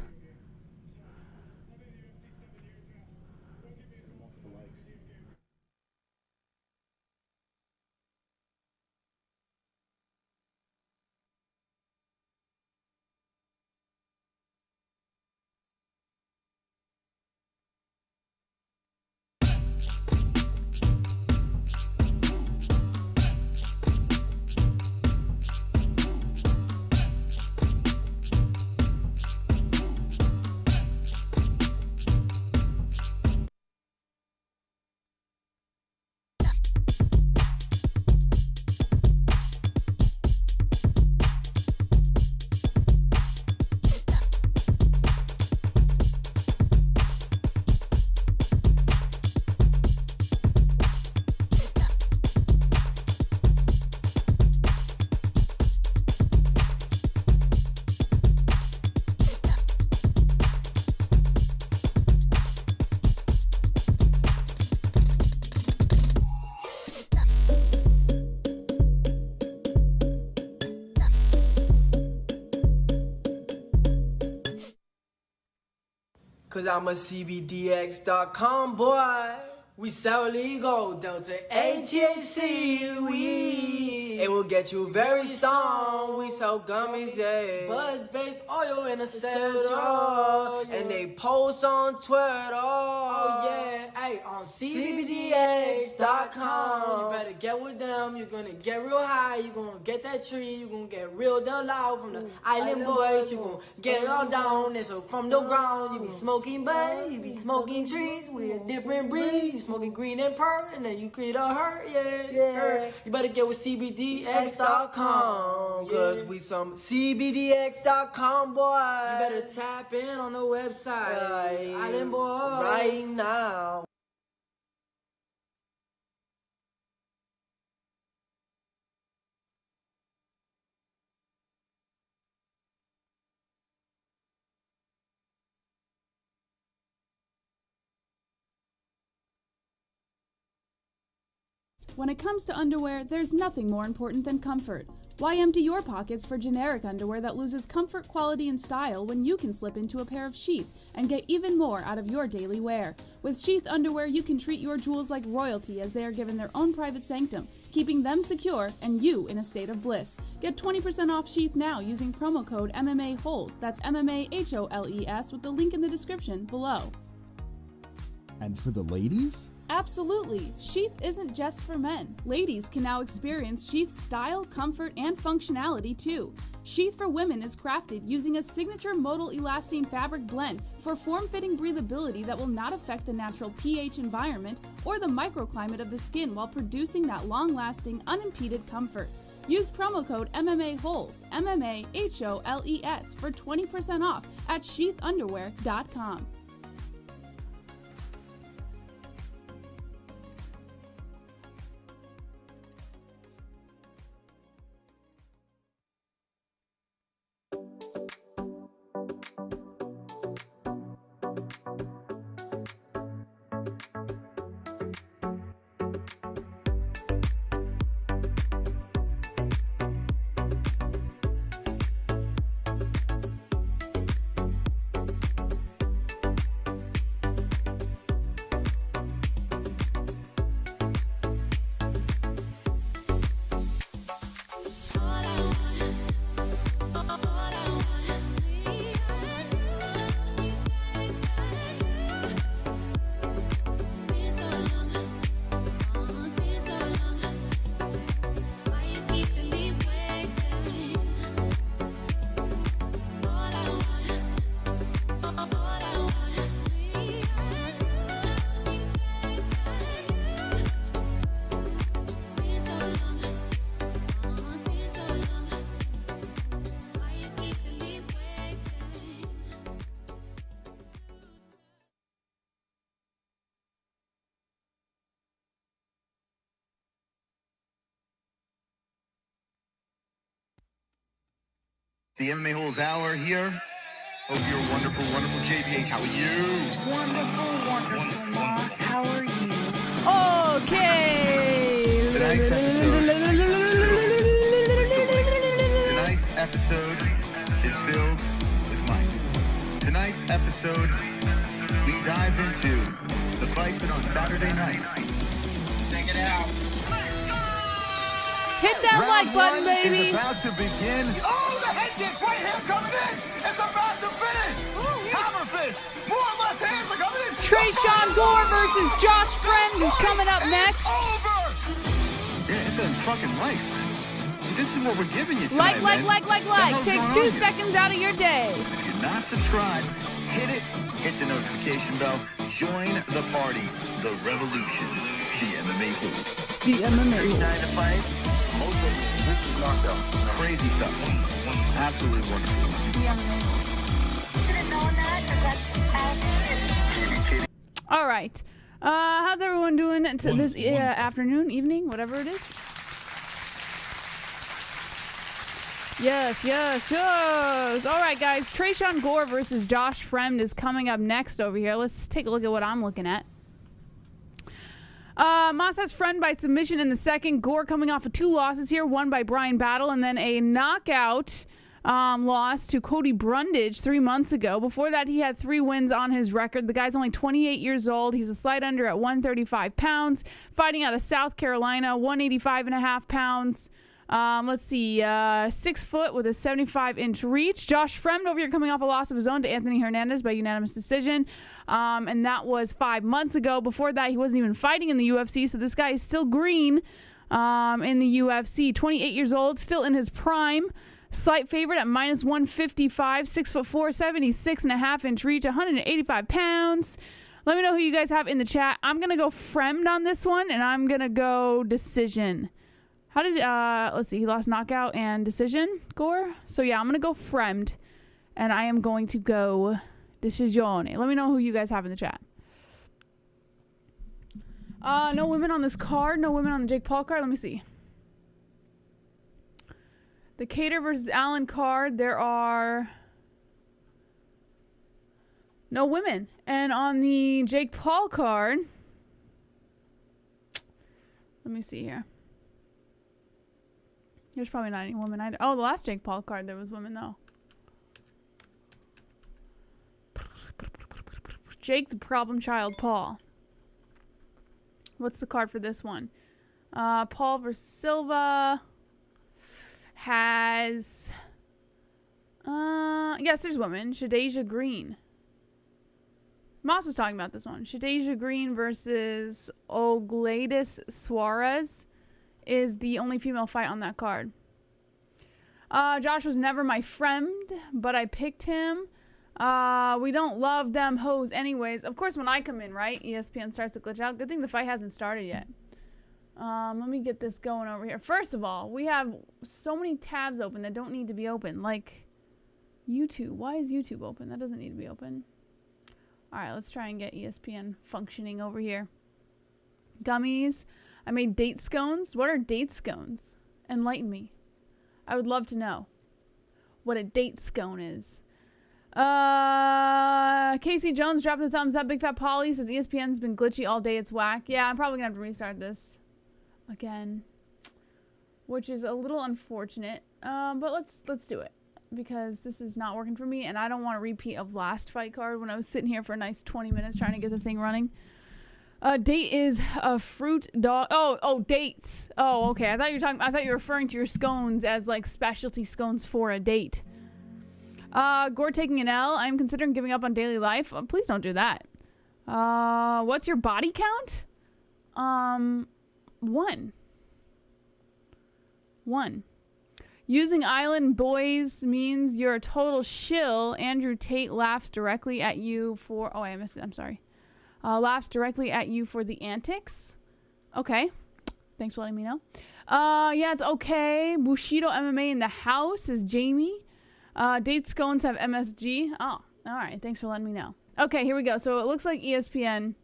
Cause I'm a CBDX.com boy. We sell legal, Delta ATAC, it will get you very strong. We sell gummies, yeah. Buzz-based oil in a cell, and they post on Twitter, hey, on CBDX.com. You better get with them, you're gonna get real high, you're gonna get that tree, you're gonna get real down loud from the island boys, you're gonna get all down, and so from the ground, you be smoking bud, you be smoking trees, we a different breed. Smoking green and purple, and then you create a hurt, yeah. You better get with CBDX.com, cause we some CBDX.com, boy. You better tap in on the website, Island Boys, right now. When it comes to underwear, there's nothing more important than comfort. Why empty your pockets for generic underwear that loses comfort, quality, and style when you can slip into a pair of Sheath and get even more out of your daily wear? With Sheath underwear, you can treat your jewels like royalty as they are given their own private sanctum, keeping them secure and you in a state of bliss. Get 20% off Sheath now using promo code MMA-Holes. That's MMA-HOLES with the link in the description below. And for the ladies? Absolutely! Sheath isn't just for men. Ladies can now experience Sheath's style, comfort, and functionality too. Sheath for women is crafted using a signature modal elastane fabric blend for form-fitting breathability that will not affect the natural pH environment or the microclimate of the skin while producing that long-lasting, unimpeded comfort. Use promo code MMA-Holes, MMA-HOLES for 20% off at sheathunderwear.com. The MMA-Holes Hour here. Hope you're wonderful, wonderful. JBH, how are you? Wonderful, Moss. How are you? Okay. Tonight's episode is filled with might. Tonight's episode, we dive into the fight on Saturday night. Check it out. Hit that like button, baby. Is about to begin. Oh, the head kick right hand coming in. It's about to finish. Hammer fist. More left hands are coming in. Tresean Gore versus Josh Fremd is coming up next. Over. Yeah, hit them fucking likes, man. This is what we're giving you tonight, Like. Takes 2 seconds out of your day. If you're not subscribed, hit it. Hit the notification bell. Join the party. The revolution. The MMA-Holes. The MMA-Holes. 9 to 5. Crazy stuff. Absolutely wonderful. All right. How's everyone doing this afternoon, evening, whatever it is? Yes. All right, guys. Tresean Gore versus Josh Fremd is coming up next over here. Let's take a look at what I'm looking at. Moss has Fremd by submission in the second. Gore coming off of 2 losses here, one by Brian Battle, and then a knockout lost to Cody Brundage 3 months ago. Before that, he had 3 wins on his record. The guy's only 28 years old. He's a slight under at 135 pounds. Fighting out of South Carolina, 185.5 pounds. Let's see, 6 foot with a 75-inch reach. Josh Fremd over here coming off a loss of his own to Anthony Hernandez by unanimous decision. And that was 5 months ago. Before that, he wasn't even fighting in the UFC, so this guy is still green in the UFC. 28 years old, still in his prime. Slight favorite at minus 155, 6'4", 76.5-inch reach, 185 pounds. Let me know who you guys have in the chat. I'm going to go Fremd on this one, and I'm going to go decision. How did, let's see, he lost knockout and decision, Gore? So, yeah, I'm going to go Fremd, and I am going to go decision. Let me know who you guys have in the chat. No women on this card. No women on the Jake Paul card. Let me see. The Kattar versus Allen card, there are no women. And on the Jake Paul card, let me see here. There's probably not any women either. Oh, the last Jake Paul card, there was women, though. Jake the Problem Child Paul. What's the card for this one? Paul versus Silva has... yes, there's women. Shadeja Green. Moss was talking about this one. Shadeja Green versus Ogladys Suarez is the only female fight on that card. Josh was never my friend, but I picked him. We don't love them hoes anyways. Of course, when I come in, right, ESPN starts to glitch out. Good thing the fight hasn't started yet. Let me get this going over here. First of all, we have so many tabs open that don't need to be open. Like YouTube. Why is YouTube open? That doesn't need to be open. All right, let's try and get ESPN functioning over here. Gummies. I made date scones. What are date scones? Enlighten me. I would love to know what a date scone is. Casey Jones dropping the thumbs up. Big Fat Polly says ESPN's been glitchy all day. It's whack. Yeah, I'm probably gonna have to restart this again, which is a little unfortunate. But let's do it because this is not working for me, and I don't want a repeat of last fight card when I was sitting here for a nice 20 minutes trying to get the thing running. Date is a fruit dog. Oh, dates. Oh, okay. I thought you were referring to your scones as like specialty scones for a date. Gore taking an L. I'm considering giving up on daily life. Please don't do that. What's your body count? 1. Using Island Boys means you're a total shill. Andrew Tate laughs directly at you for... Oh, I missed it. I'm sorry. Laughs directly at you for the antics. Okay. Thanks for letting me know. Yeah, it's okay. Bushido MMA in the house is Jamie. Date scones have MSG. Oh, all right. Thanks for letting me know. Okay, here we go. So it looks like ESPN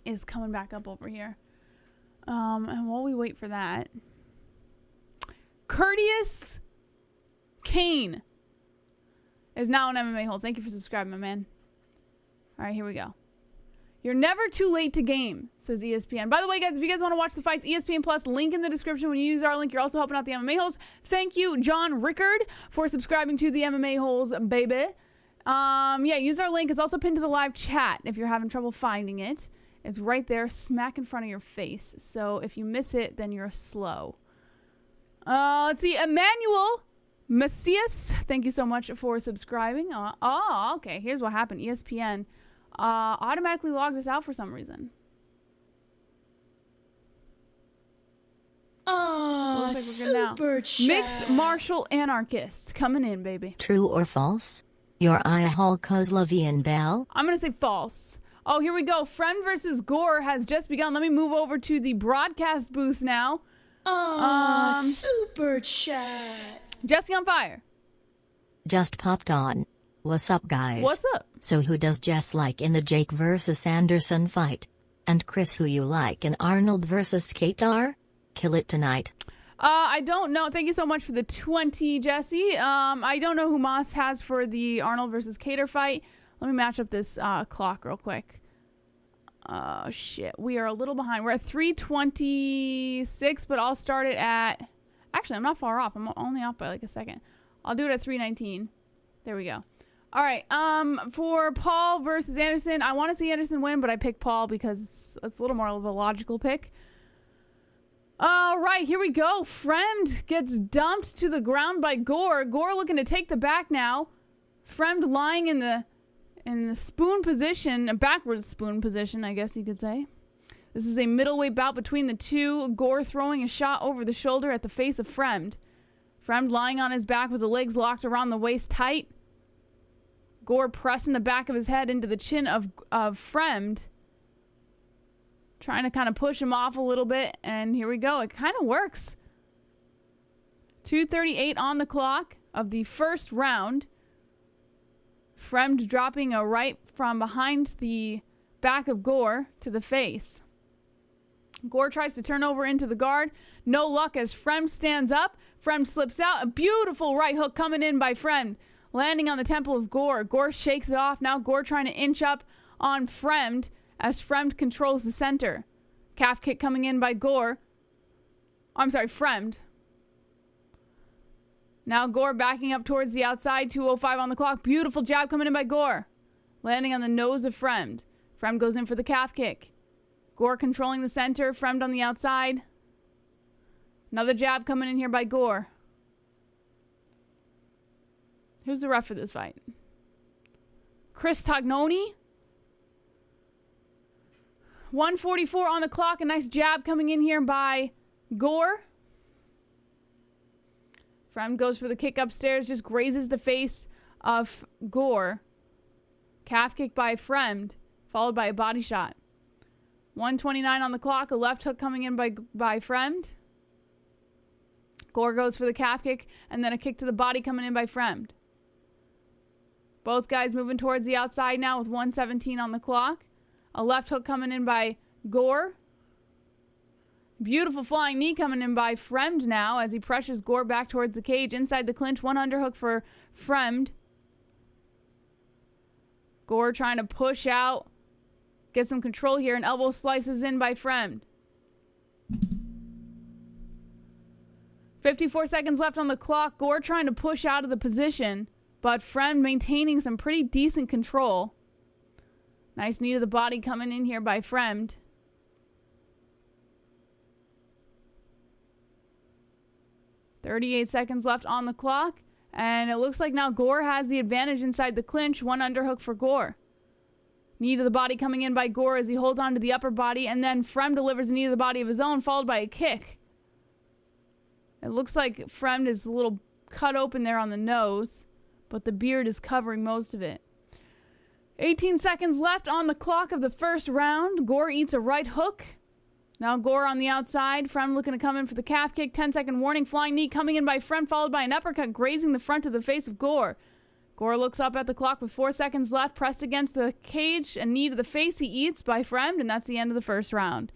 is coming back up over here. And while we wait for that, Curtis Kane is now an MMA-Hole. Thank you for subscribing, my man. All right, here we go. You're never too late to game, says ESPN. By the way, guys, if you guys want to watch the fights, ESPN Plus, link in the description. When you use our link, you're also helping out the MMA-Holes. Thank you, John Rickard, for subscribing to the MMA-Holes, baby. Yeah, use our link. It's also pinned to the live chat if you're having trouble finding it. It's right there, smack in front of your face. So if you miss it, then you're slow. Let's see. Emmanuel Macias, thank you so much for subscribing. Okay. Here's what happened. ESPN automatically logged us out for some reason. Oh, like super chat. Mixed martial anarchist coming in, baby. True or false? Your eye Kozlovian Bell? I'm going to say false. Oh, here we go. Fremd versus Gore has just begun. Let me move over to the broadcast booth now. Oh, super chat. Jesse on fire. Just popped on. What's up, guys? What's up? So who does Jess like in the Jake versus Anderson fight? And Chris, who you like in Arnold versus Kattar? Kill it tonight. I don't know. Thank you so much for the 20, Jesse. I don't know who Moss has for the Arnold versus Kattar fight. Let me match up this clock real quick. Shit. We are a little behind. We're at 3:26, but I'll start it at... Actually, I'm not far off. I'm only off by like a second. I'll do it at 319. There we go. All right. For Paul versus Anderson, I want to see Anderson win, but I picked Paul because it's a little more of a logical pick. All right, here we go. Fremd gets dumped to the ground by Gore. Gore looking to take the back now. Fremd lying in the spoon position, a backwards spoon position, I guess you could say. This is a middleweight bout between the two. Gore throwing a shot over the shoulder at the face of Fremd. Fremd lying on his back with the legs locked around the waist tight. Gore pressing the back of his head into the chin of Fremd. Trying to kind of push him off a little bit. And here we go. It kind of works. 2:38 on the clock of the first round. Fremd dropping a right from behind the back of Gore to the face. Gore tries to turn over into the guard. No luck as Fremd stands up. Fremd slips out. A beautiful right hook coming in by Fremd. Landing on the temple of Gore. Gore shakes it off. Now Gore trying to inch up on Fremd as Fremd controls the center. Calf kick coming in by Gore. I'm sorry, Fremd. Now Gore backing up towards the outside. 2:05 on the clock. Beautiful jab coming in by Gore. Landing on the nose of Fremd. Fremd goes in for the calf kick. Gore controlling the center. Fremd on the outside. Another jab coming in here by Gore. Who's the ref for this fight? Chris Tognoni. 1:44 on the clock. A nice jab coming in here by Gore. Fremd goes for the kick upstairs. Just grazes the face of Gore. Calf kick by Fremd. Followed by a body shot. 1:29 on the clock. A left hook coming in by Fremd. Gore goes for the calf kick. And then a kick to the body coming in by Fremd. Both guys moving towards the outside now with 1:17 on the clock. A left hook coming in by Gore. Beautiful flying knee coming in by Fremd now as he pressures Gore back towards the cage. Inside the clinch, one underhook for Fremd. Gore trying to push out. Get some control here. An elbow slices in by Fremd. 54 seconds left on the clock. Gore trying to push out of the position. But Fremd maintaining some pretty decent control. Nice knee to the body coming in here by Fremd. .38 seconds left on the clock. And it looks like now Gore has the advantage inside the clinch. One underhook for Gore. Knee to the body coming in by Gore as he holds on to the upper body. And then Fremd delivers a knee to the body of his own, followed by a kick. It looks like Fremd is a little cut open there on the nose. But the beard is covering most of it. 18 seconds left on the clock of the first round. Gore eats a right hook. Now Gore on the outside. Fremd looking to come in for the calf kick. 10-second warning. Flying knee coming in by Fremd, followed by an uppercut grazing the front of the face of Gore. Gore looks up at the clock with 4 seconds left. Pressed against the cage. A knee to the face he eats by Fremd. And that's the end of the first round.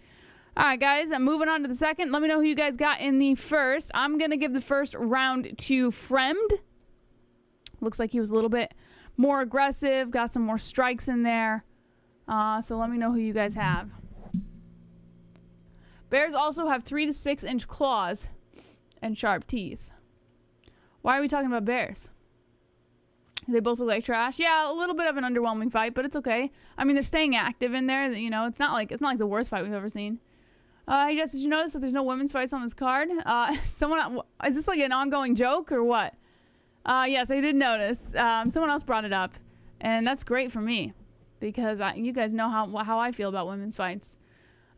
All right, guys. I'm moving on to the second. Let me know who you guys got in the first. I'm going to give the first round to Fremd. Looks like he was a little bit more aggressive. Got some more strikes in there. So let me know who you guys have. Bears also have 3 to 6 inch claws and sharp teeth. Why are we talking about bears? They both look like trash. Yeah, a little bit of an underwhelming fight, but it's okay. I mean, they're staying active in there. You know, it's not like the worst fight we've ever seen. Hey, Jess, did you notice that there's no women's fights on this card? Is this like an ongoing joke or what? Yes, I did notice. Someone else brought it up, and that's great for me because you guys know how I feel about women's fights.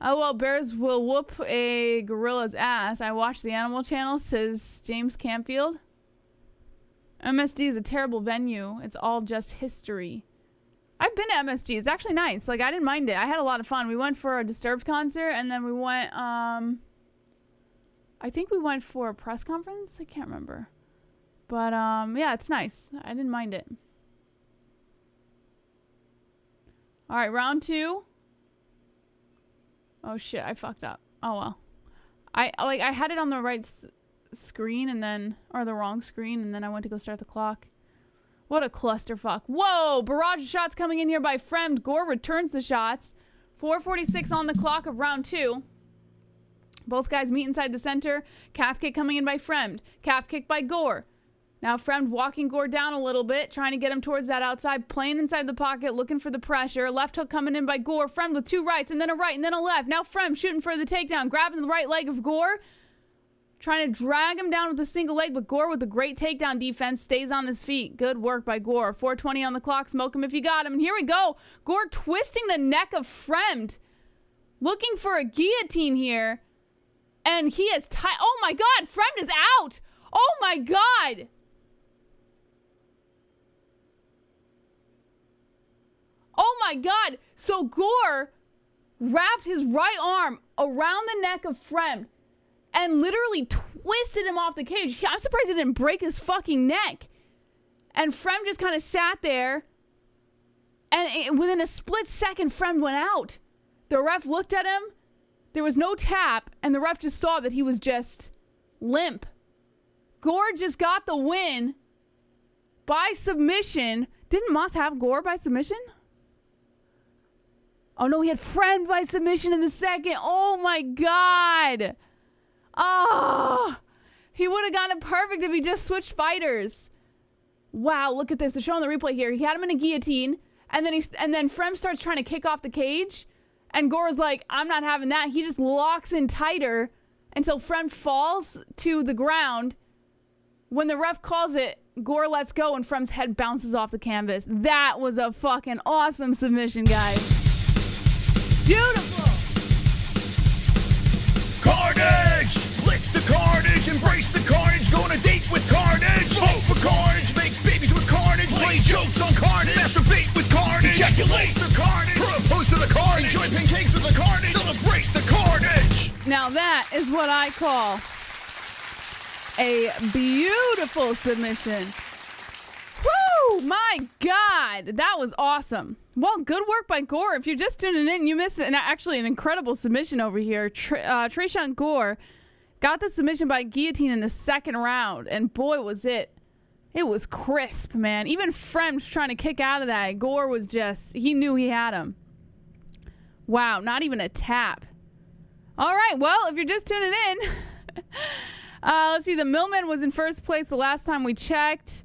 Well, bears will whoop a gorilla's ass. I watch the Animal Channel, says James Campfield. MSD is a terrible venue. It's all just history. I've been to MSG. It's actually nice. Like, I didn't mind it. I had a lot of fun. We went for a Disturbed concert, and then we went, I think we went for a press conference. I can't remember. But, yeah, it's nice. I didn't mind it. All right, round 2. Oh, shit, I fucked up. Oh, well. I had it on the right screen and then, or the wrong screen, and then I went to go start the clock. What a clusterfuck. Whoa, barrage of shots coming in here by Fremd. Gore returns the shots. 4:46 on the clock of round 2. Both guys meet inside the center. Calf kick coming in by Fremd. Calf kick by Gore. Now Fremd walking Gore down a little bit, trying to get him towards that outside, playing inside the pocket, looking for the pressure. Left hook coming in by Gore. Fremd with 2 rights and then a right and then a left. Now Fremd shooting for the takedown, grabbing the right leg of Gore, trying to drag him down with a single leg, but Gore with a great takedown defense stays on his feet. Good work by Gore. 4:20 on the clock. Smoke him if you got him. And here we go. Gore twisting the neck of Fremd, looking for a guillotine here. And he is tight. Oh my God, Fremd is out. Oh my God. Oh my God. So Gore wrapped his right arm around the neck of Fremd and literally twisted him off the cage. I'm surprised he didn't break his fucking neck. And Fremd just kind of sat there. And within a split second, Fremd went out. The ref looked at him. There was no tap. And the ref just saw that he was just limp. Gore just got the win by submission. Didn't Moss have Gore by submission? Oh no, he had Fremd by submission in the second. Oh my God. Oh, he would have gotten it perfect if he just switched fighters. Wow, look at this. They're showing the replay here. He had him in a guillotine, and then Fremd starts trying to kick off the cage, and Gore's like, I'm not having that. He just locks in tighter until Fremd falls to the ground. When the ref calls it, Gore lets go, and Fremd's head bounces off the canvas. That was a fucking awesome submission, guys. Beautiful. Carnage! Lick the carnage, embrace the carnage, go on a date with carnage. Vote for carnage, make babies with carnage, play jokes on carnage, masturbate with carnage, ejaculate the carnage, propose to the carnage, enjoy pancakes with the carnage, celebrate the carnage. Now that is what I call a beautiful submission. Woo! My God, that was awesome. Well, good work by Gore. If you're just tuning in, you missed actually an incredible submission over here. Tresean Gore got the submission by guillotine in the second round, and boy, was it was crisp, man. Even Fremd trying to kick out of that. Gore was just, he knew he had him. Wow, not even a tap. All right, well, if you're just tuning in, let's see, the Millman was in first place the last time we checked.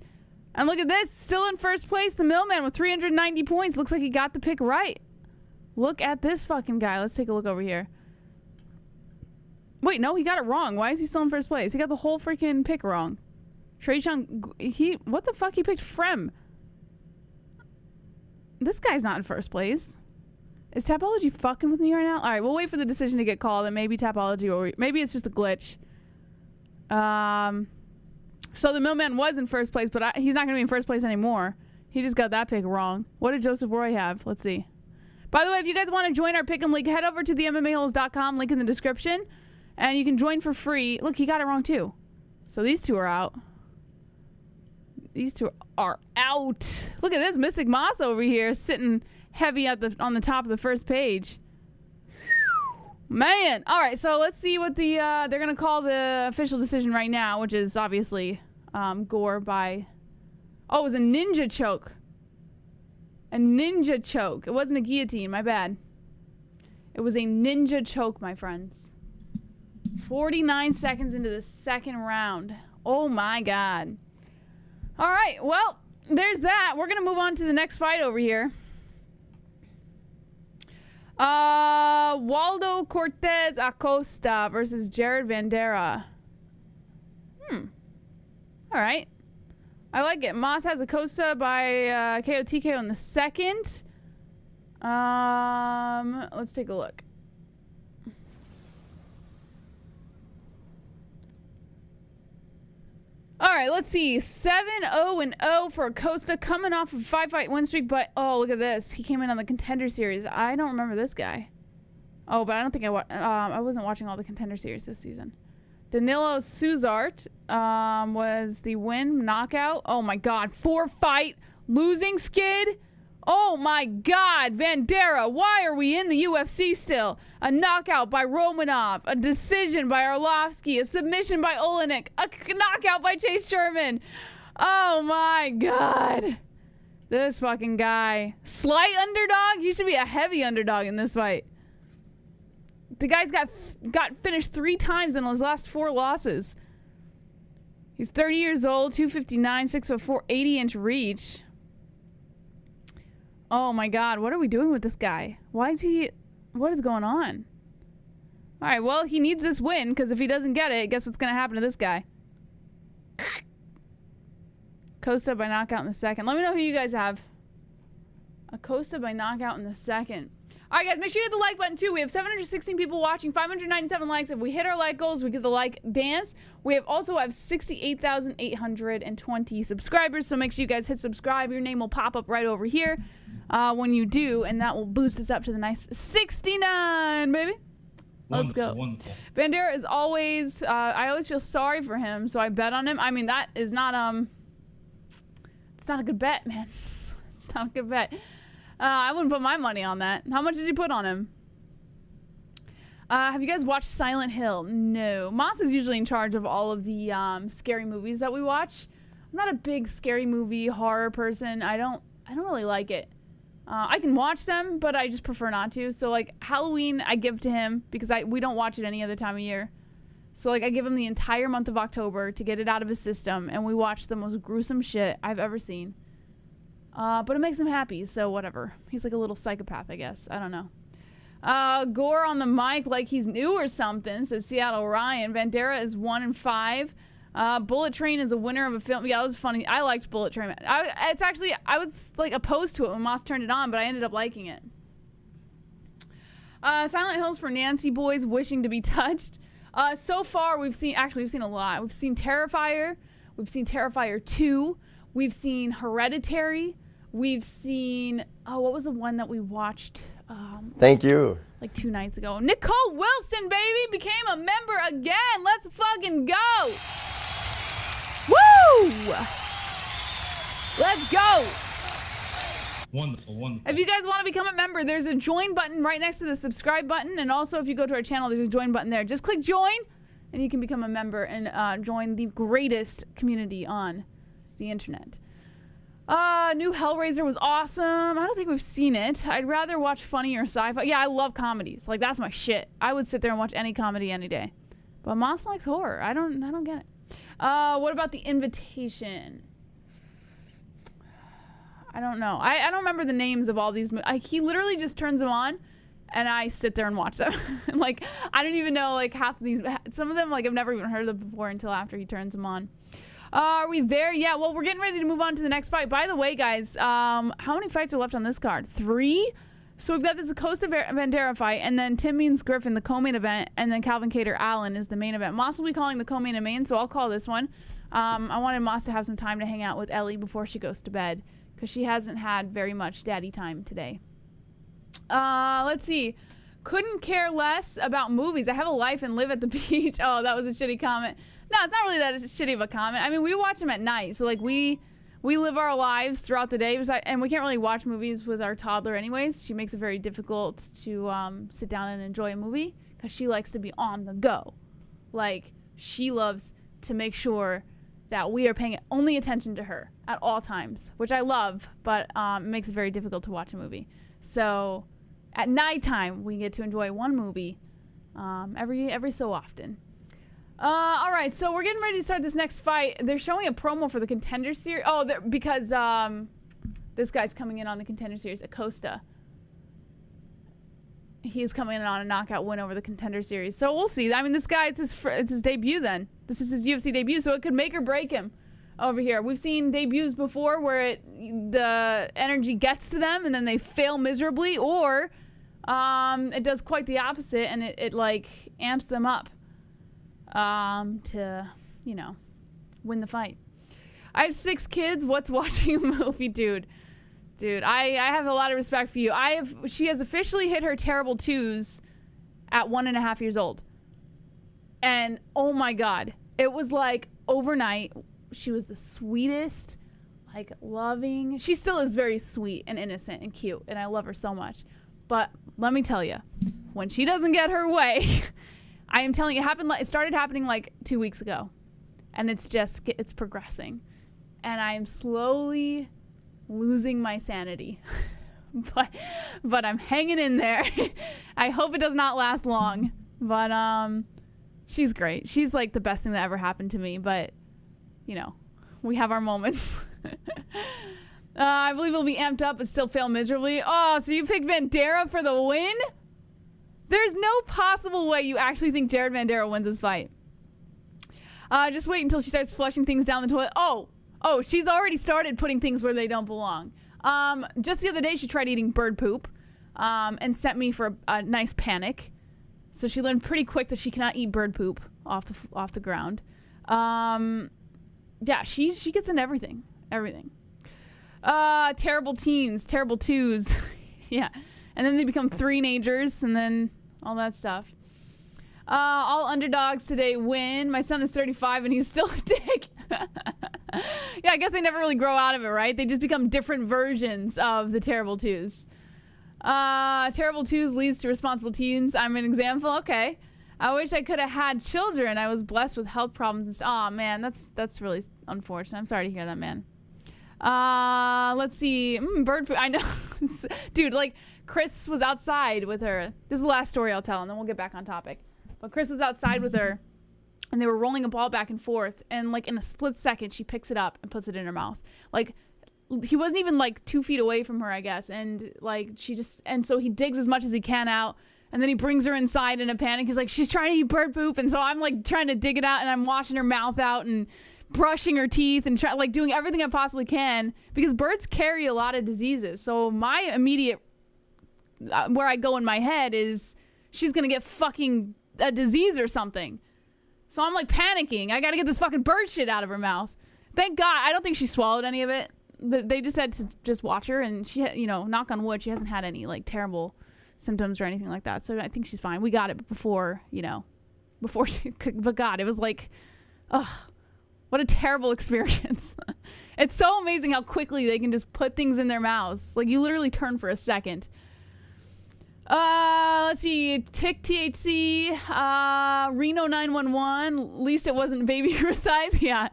And look at this, still in first place, the Millman with 390 points. Looks like he got the pick right. Look at this fucking guy. Let's take a look over here. Wait, no, he got it wrong. Why is he still in first place? He got the whole freaking pick wrong. Tresean, what the fuck? He picked Fremd. This guy's not in first place. Is Tapology fucking with me right now? All right, we'll wait for the decision to get called, and maybe Tapology will... maybe it's just a glitch. So the Millman was in first place, but he's not going to be in first place anymore. He just got that pick wrong. What did Joseph Roy have? Let's see. By the way, if you guys want to join our Pick'em League, head over to the MMA-Holes.com, link in the description, and you can join for free. Look, he got it wrong too. So these two are out. These two are out. Look at this, Mystic Moss over here sitting heavy on the top of the first page. Man. All right, so let's see what the they're going to call the official decision right now, which is obviously Gore by... oh, it was a ninja choke. A ninja choke. It wasn't a guillotine, my bad. It was a ninja choke, my friends. 49 seconds into the second round. Oh, my God. All right, well, there's that. We're going to move on to the next fight over here. Waldo Cortes-Acosta versus Jared Vanderaa. All right. I like it. Moss has Acosta by KO/TKO in the second. Let's take a look. All right, let's see. 7-0-0 for Acosta, coming off a 5-fight win streak. But oh, look at this. He came in on the Contender Series. I don't remember this guy. Oh, but I don't think I wasn't watching all the Contender Series this season. Danilo Suzart was the win knockout. Oh my God, 4-fight losing skid. Oh my God, Vanderaa, why are we in the UFC still? A knockout by Romanov, a decision by Arlovski, a submission by Olenek, a knockout by Chase Sherman. Oh my God. This fucking guy. Slight underdog? He should be a heavy underdog in this fight. The guy's got finished 3 times in his last 4 losses. He's 30 years old, 259, 6'4", 80-inch reach. Oh my God, what are we doing with this guy? What is going on? All right, well, he needs this win, because if he doesn't get it, guess what's going to happen to this guy? Acosta by knockout in the second. Let me know who you guys have. Acosta by knockout in the second. All right, guys, make sure you hit the like button, too. We have 716 people watching, 597 likes. If we hit our like goals, we get the like dance. We also have 68,820 subscribers, so make sure you guys hit subscribe. Your name will pop up right over here when you do, and that will boost us up to the nice 69, baby. Let's go. Wonderful. Vanderaa is always, I always feel sorry for him, so I bet on him. I mean, that is not, it's not a good bet, man. It's not a good bet. I wouldn't put my money on that. How much did you put on him? Have you guys watched Silent Hill? No. Moss is usually in charge of all of the scary movies that we watch. I'm not a big scary movie horror person. I don't really like it. I can watch them, but I just prefer not to. So like Halloween, I give to him because we don't watch it any other time of year. So like I give him the entire month of October to get it out of his system, and we watch the most gruesome shit I've ever seen. But it makes him happy, so whatever. He's like a little psychopath, I guess. I don't know. Gore on the mic like he's new or something, says Seattle Ryan. Vanderaa is 1-5. Bullet Train is a winner of a film. Yeah, that was funny. I liked Bullet Train. I was like opposed to it when Moss turned it on, but I ended up liking it. Silent Hills for Nancy boys wishing to be touched. So far, we've seen a lot. We've seen Terrifier. We've seen Terrifier 2. We've seen Hereditary. We've seen, what was the one that we watched? Thank you. Like 2 nights ago. Nicole Wilson, baby, became a member again. Let's fucking go. Woo! Let's go. Wonderful, wonderful. If you guys want to become a member, there's a join button right next to the subscribe button. And also, if you go to our channel, there's a join button there. Just click join, and you can become a member and join the greatest community on the internet. New Hellraiser was awesome. I don't think we've seen it. I'd rather watch funny or sci-fi. Yeah, I love comedies. Like, that's my shit. I would sit there and watch any comedy any day. But Moss likes horror. I don't get it. What about The Invitation? I don't know. I don't remember the names of all these movies. He literally just turns them on, and I sit there and watch them. Like, I don't even know, like, half of these. Some of them, like, I've never even heard of before until after he turns them on. Are we there? Yeah, well, we're getting ready to move on to the next fight. By the way, guys, how many fights are left on this card? 3? So we've got this Acosta Vanderaa fight, and then Max Griffin, the co-main event, and then Calvin Kattar Allen is the main event. Moss will be calling the co-main and main, so I'll call this one. I wanted Moss to have some time to hang out with Ellie before she goes to bed, because she hasn't had very much daddy time today. Let's see. Couldn't care less about movies. I have a life and live at the beach. Oh, that was a shitty comment. No, it's not really that shitty of a comment. I mean, we watch them at night, so like we live our lives throughout the day, and we can't really watch movies with our toddler anyways. She makes it very difficult to sit down and enjoy a movie because she likes to be on the go. Like, she loves to make sure that we are paying only attention to her at all times, which I love, but it makes it very difficult to watch a movie. So at nighttime, we get to enjoy one movie every so often. All right, so we're getting ready to start this next fight. They're showing a promo for the Contender Series. Oh, because this guy's coming in on the Contender Series, Acosta. He's coming in on a knockout win over the Contender Series. So we'll see. I mean, this guy, it's his debut then. This is his UFC debut, so it could make or break him over here. We've seen debuts before where the energy gets to them and then they fail miserably, or it does quite the opposite and it like amps them up to, you know, win the fight. I have 6 kids. What's watching a movie, dude? Dude, I have a lot of respect for you. She has officially hit her terrible 2s at 1.5 years old. And oh my God, it was like overnight. She was the sweetest, like loving. She still is very sweet and innocent and cute, and I love her so much. But let me tell you, when she doesn't get her way, I am telling you, it started happening like 2 weeks ago, and it's progressing, and I am slowly losing my sanity, but I'm hanging in there. I hope it does not last long, but she's great. She's like the best thing that ever happened to me, but we have our moments. I believe he'll be amped up but still fail miserably. Oh, so you picked Vanderaa for the win? There's no possible way you actually think Jared Vanderaa wins this fight. Just wait until she starts flushing things down the toilet. Oh, she's already started putting things where they don't belong. Just the other day, she tried eating bird poop and sent me for a nice panic. So she learned pretty quick that she cannot eat bird poop off the ground. Yeah, she gets in everything. Terrible teens, terrible twos. Yeah. And then they become three-nagers and then all that stuff. All underdogs today win. My son is 35 and he's still a dick. Yeah, I guess they never really grow out of it, right? They just become different versions of the terrible twos. Terrible twos leads to responsible teens. I'm an example. Okay. I wish I could have had children. I was blessed with health problems. Oh man, that's really unfortunate. I'm sorry to hear that, man. Let's see. Bird food. I know. Dude, like, Chris was outside with her. This is the last story I'll tell, and then we'll get back on topic. But Chris was outside with her, and they were rolling a ball back and forth, and, like, in a split second, she picks it up and puts it in her mouth. Like, he wasn't even, like, 2 feet away from her, I guess, and, like, and so he digs as much as he can out, and then he brings her inside in a panic. He's like, she's trying to eat bird poop, and so I'm, like, trying to dig it out, and I'm washing her mouth out, and brushing her teeth and doing everything I possibly can, because birds carry a lot of diseases. So my immediate where I go in my head is she's gonna get fucking a disease or something. So I'm like panicking. I gotta get this fucking bird shit out of her mouth. Thank God I don't think she swallowed any of it. They just had to just watch her, and she knock on wood, she hasn't had any like terrible symptoms or anything like that. So I think she's fine. We got it before she could, but God, it was like, ugh. What a terrible experience. It's so amazing how quickly they can just put things in their mouths. Like, you literally turn for a second. Let's see. Tick THC. Reno 911. At least it wasn't baby size. Yeah.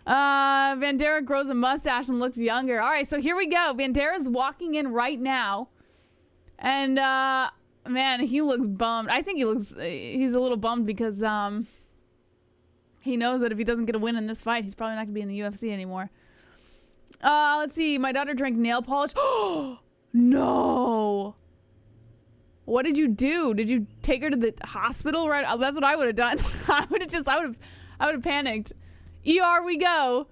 Vanderaa grows a mustache and looks younger. All right, so here we go. Vandera's walking in right now. And, man, he looks bummed. I think he's a little bummed because, he knows that if he doesn't get a win in this fight, he's probably not going to be in the UFC anymore. Let's see. My daughter drank nail polish. Oh, no. What did you do? Did you take her to the hospital? Right? Oh, that's what I would have done. I would have panicked. ER we go.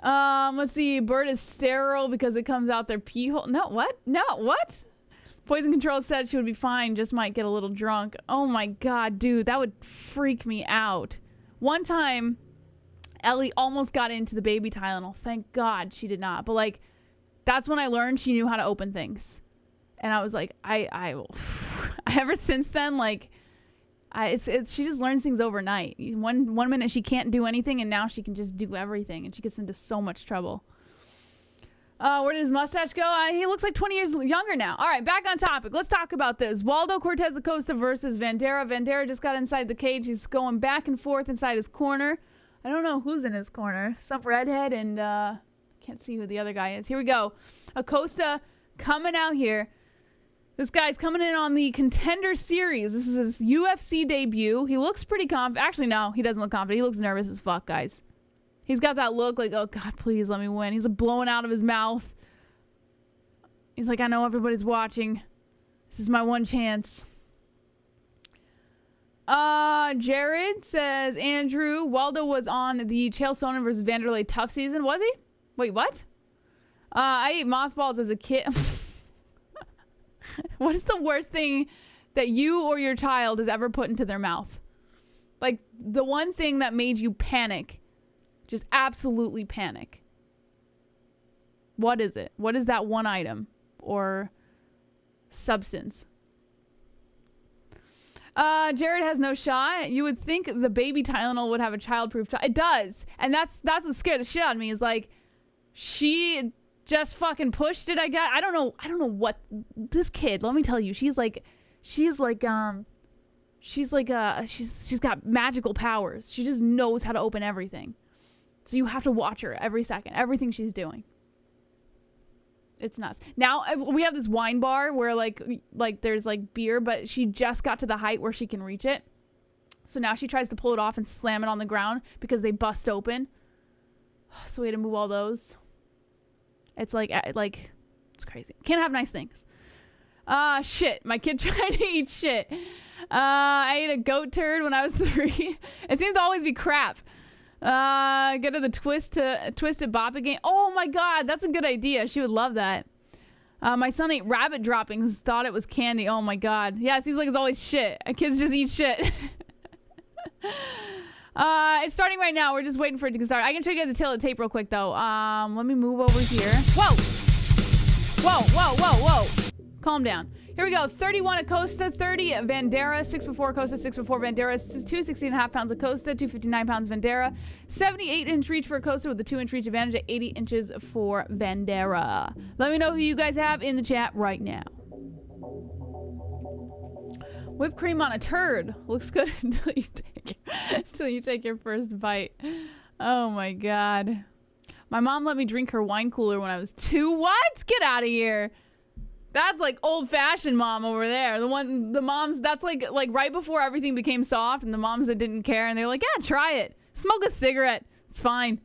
Let's see. Bird is sterile because it comes out their pee hole. No, what? No, what? Poison Control said she would be fine, just might get a little drunk. Oh my God, dude, that would freak me out. One time, Ellie almost got into the baby Tylenol. Thank God she did not. But, like, that's when I learned she knew how to open things. And I was like, I will. Ever since then, like, she just learns things overnight. One minute she can't do anything, and now she can just do everything. And she gets into so much trouble. Where did his mustache go? He looks like 20 years younger now. All right, back on topic. Let's talk about this. Waldo Cortes-Acosta versus Vanderaa. Vanderaa just got inside the cage. He's going back and forth inside his corner. I don't know who's in his corner. Some redhead, and can't see who the other guy is. Here we go. Acosta coming out here. This guy's coming in on the Contender Series. This is his UFC debut. He looks pretty confident. Actually, no, he doesn't look confident. He looks nervous as fuck, guys. He's got that look like, oh, God, please let me win. He's blowing out of his mouth. He's like, I know everybody's watching. This is my one chance. Jared says, Andrew, Waldo was on the Chael Sonnen versus Vanderlei Tough season. Was he? Wait, what? I ate mothballs as a kid. What is the worst thing that you or your child has ever put into their mouth? Like, the one thing that made you panic. Just absolutely panic. What is it? What is that one item or substance? Jared has no shot. You would think the baby Tylenol would have a childproof shot. It does. And that's what scared the shit out of me, is like, she just fucking pushed it, I guess. I don't know what this kid, let me tell you, she's got magical powers. She just knows how to open everything. So you have to watch her every second, everything she's doing. It's nuts. Now we have this wine bar where like there's like beer, but she just got to the height where she can reach it. So now she tries to pull it off and slam it on the ground because they bust open. So we had to move all those. It's like it's crazy. Can't have nice things. Shit. My kid tried to eat shit. I ate a goat turd when I was 3. It seems to always be crap. Go to the Twisted Bop game. Oh my god, that's a good idea. She would love that. My son ate rabbit droppings, thought it was candy. Oh my god. Yeah, it seems like it's always shit. Kids just eat shit. It's starting right now. We're just waiting for it to start. I can show you guys the tail of the tape real quick though. Let me move over here. Whoa! Whoa! Calm down. Here we go. 31 Acosta, 30 Vanderaa, 6'4" Acosta, 6'4" Vanderaa, 260.5 pounds Acosta, 259 pounds Vanderaa, 78-inch reach for Acosta with a 2-inch reach advantage at 80 inches for Vanderaa. Let me know who you guys have in the chat right now. Whipped cream on a turd looks good until you take your first bite. Oh my god. My mom let me drink her wine cooler when I was 2. What? Get out of here. That's like old-fashioned mom over there. The moms, that's like right before everything became soft, and the moms that didn't care, and they're like, yeah, try it. Smoke a cigarette. It's fine.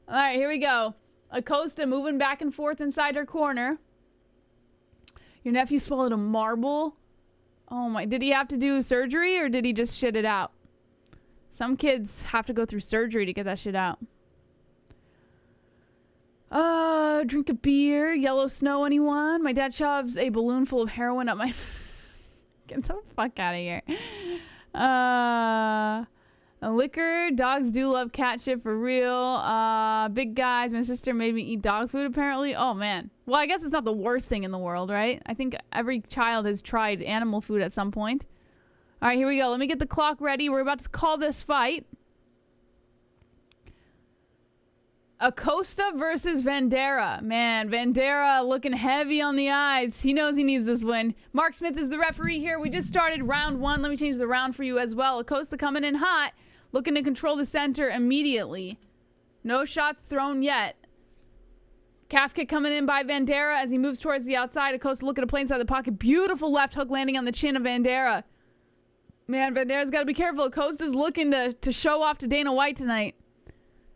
All right, here we go. Acosta moving back and forth inside her corner. Your nephew swallowed a marble. Oh my, did he have to do surgery, or did he just shit it out? Some kids have to go through surgery to get that shit out. Drink a beer. Yellow snow, anyone? My dad shoves a balloon full of heroin up my... Get the fuck out of here. Liquor. Dogs do love cat shit for real. Big guys. My sister made me eat dog food, apparently. Oh, man. Well, I guess it's not the worst thing in the world, right? I think every child has tried animal food at some point. All right, here we go. Let me get the clock ready. We're about to call this fight. Acosta versus Vanderaa. Man, Vanderaa looking heavy on the eyes. He knows he needs this win. Mark Smith is the referee here. We just started round 1. Let me change the round for you as well. Acosta coming in hot, looking to control the center immediately. No shots thrown yet. Calf kick coming in by Vanderaa as he moves towards the outside. Acosta looking to play inside the pocket. Beautiful left hook landing on the chin of Vanderaa. Man, Vanderaa's got to be careful. Acosta's looking to show off to Dana White tonight.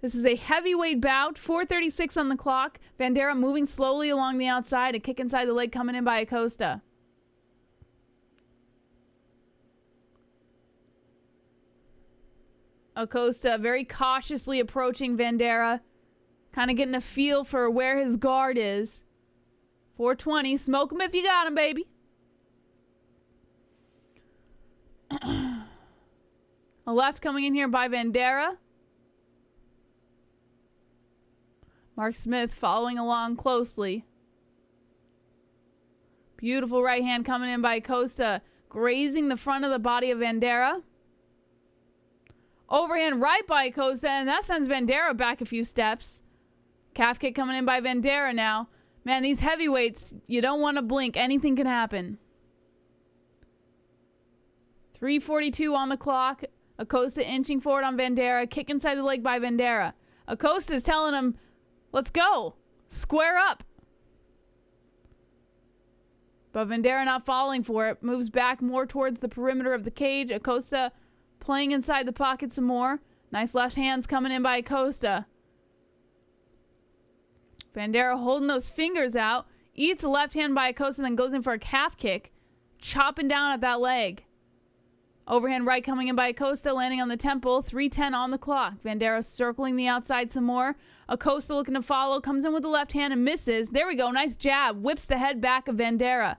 This is a heavyweight bout, 4:36 on the clock. Vanderaa moving slowly along the outside. A kick inside the leg coming in by Acosta. Acosta very cautiously approaching Vanderaa. Kind of getting a feel for where his guard is. 420. Smoke him if you got him, baby. A left coming in here by Vanderaa. Mark Smith following along closely. Beautiful right hand coming in by Acosta, grazing the front of the body of Vanderaa. Overhand right by Acosta, and that sends Vanderaa back a few steps. Calf kick coming in by Vanderaa now. Man, these heavyweights, you don't want to blink. Anything can happen. 3:42 on the clock. Acosta inching forward on Vanderaa. Kick inside the leg by Vanderaa. Acosta's telling him, let's go. Square up. But Vanderaa not falling for it. Moves back more towards the perimeter of the cage. Acosta playing inside the pocket some more. Nice left hands coming in by Acosta. Vanderaa holding those fingers out. Eats a left hand by Acosta, then goes in for a calf kick. Chopping down at that leg. Overhand right coming in by Acosta, landing on the temple. 3:10 on the clock. Vanderaa circling the outside some more. Acosta looking to follow. Comes in with the left hand and misses. There we go. Nice jab. Whips the head back of Vanderaa.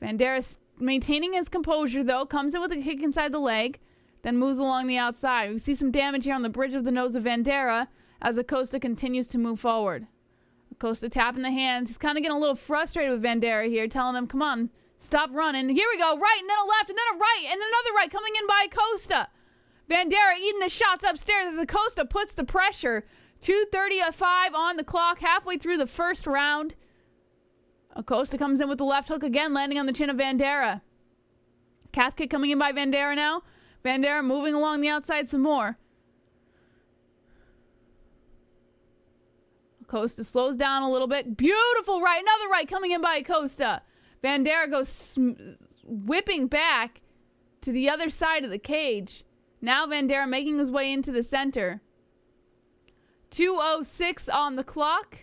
Vanderaa maintaining his composure, though. Comes in with a kick inside the leg. Then moves along the outside. We see some damage here on the bridge of the nose of Vanderaa as Acosta continues to move forward. Acosta tapping the hands. He's kind of getting a little frustrated with Vanderaa here, telling him, come on, stop running. Here we go. Right, and then a left, and then a right, and another right coming in by Acosta. Vanderaa eating the shots upstairs as Acosta puts the pressure. 2:35 on the clock, halfway through the first round. Acosta comes in with the left hook again, landing on the chin of Vanderaa. Calf kick coming in by Vanderaa now. Vanderaa moving along the outside some more. Acosta slows down a little bit. Beautiful right, another right coming in by Acosta. Vanderaa goes whipping back to the other side of the cage. Now Vanderaa making his way into the center. 2:06 on the clock.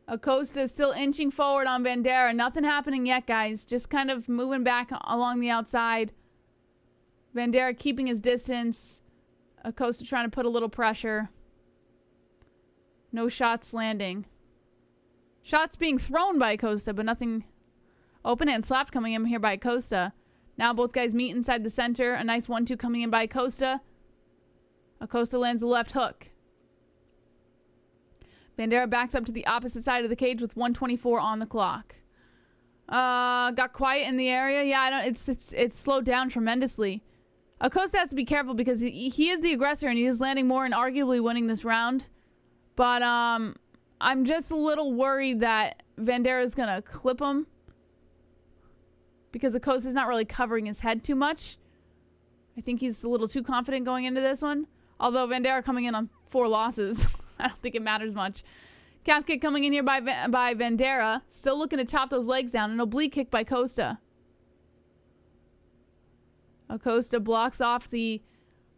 Acosta is still inching forward on Vanderaa. Nothing happening yet, guys. Just kind of moving back along the outside. Vanderaa keeping his distance. Acosta trying to put a little pressure. No shots landing. Shots being thrown by Acosta, but nothing. Open hand slap coming in here by Acosta. Now both guys meet inside the center. A nice 1-2 coming in by Acosta. Acosta lands the left hook. Vanderaa backs up to the opposite side of the cage with 1:24 on the clock. Got quiet in the area. Yeah, I don't. It's slowed down tremendously. Acosta has to be careful because he is the aggressor and he is landing more and arguably winning this round. But I'm just a little worried that Vanderaa is gonna clip him because Acosta's not really covering his head too much. I think he's a little too confident going into this one. Although Vanderaa coming in on 4 losses. I don't think it matters much. Calf kick coming in here by Vanderaa. Still looking to chop those legs down. An oblique kick by Acosta. Acosta blocks off the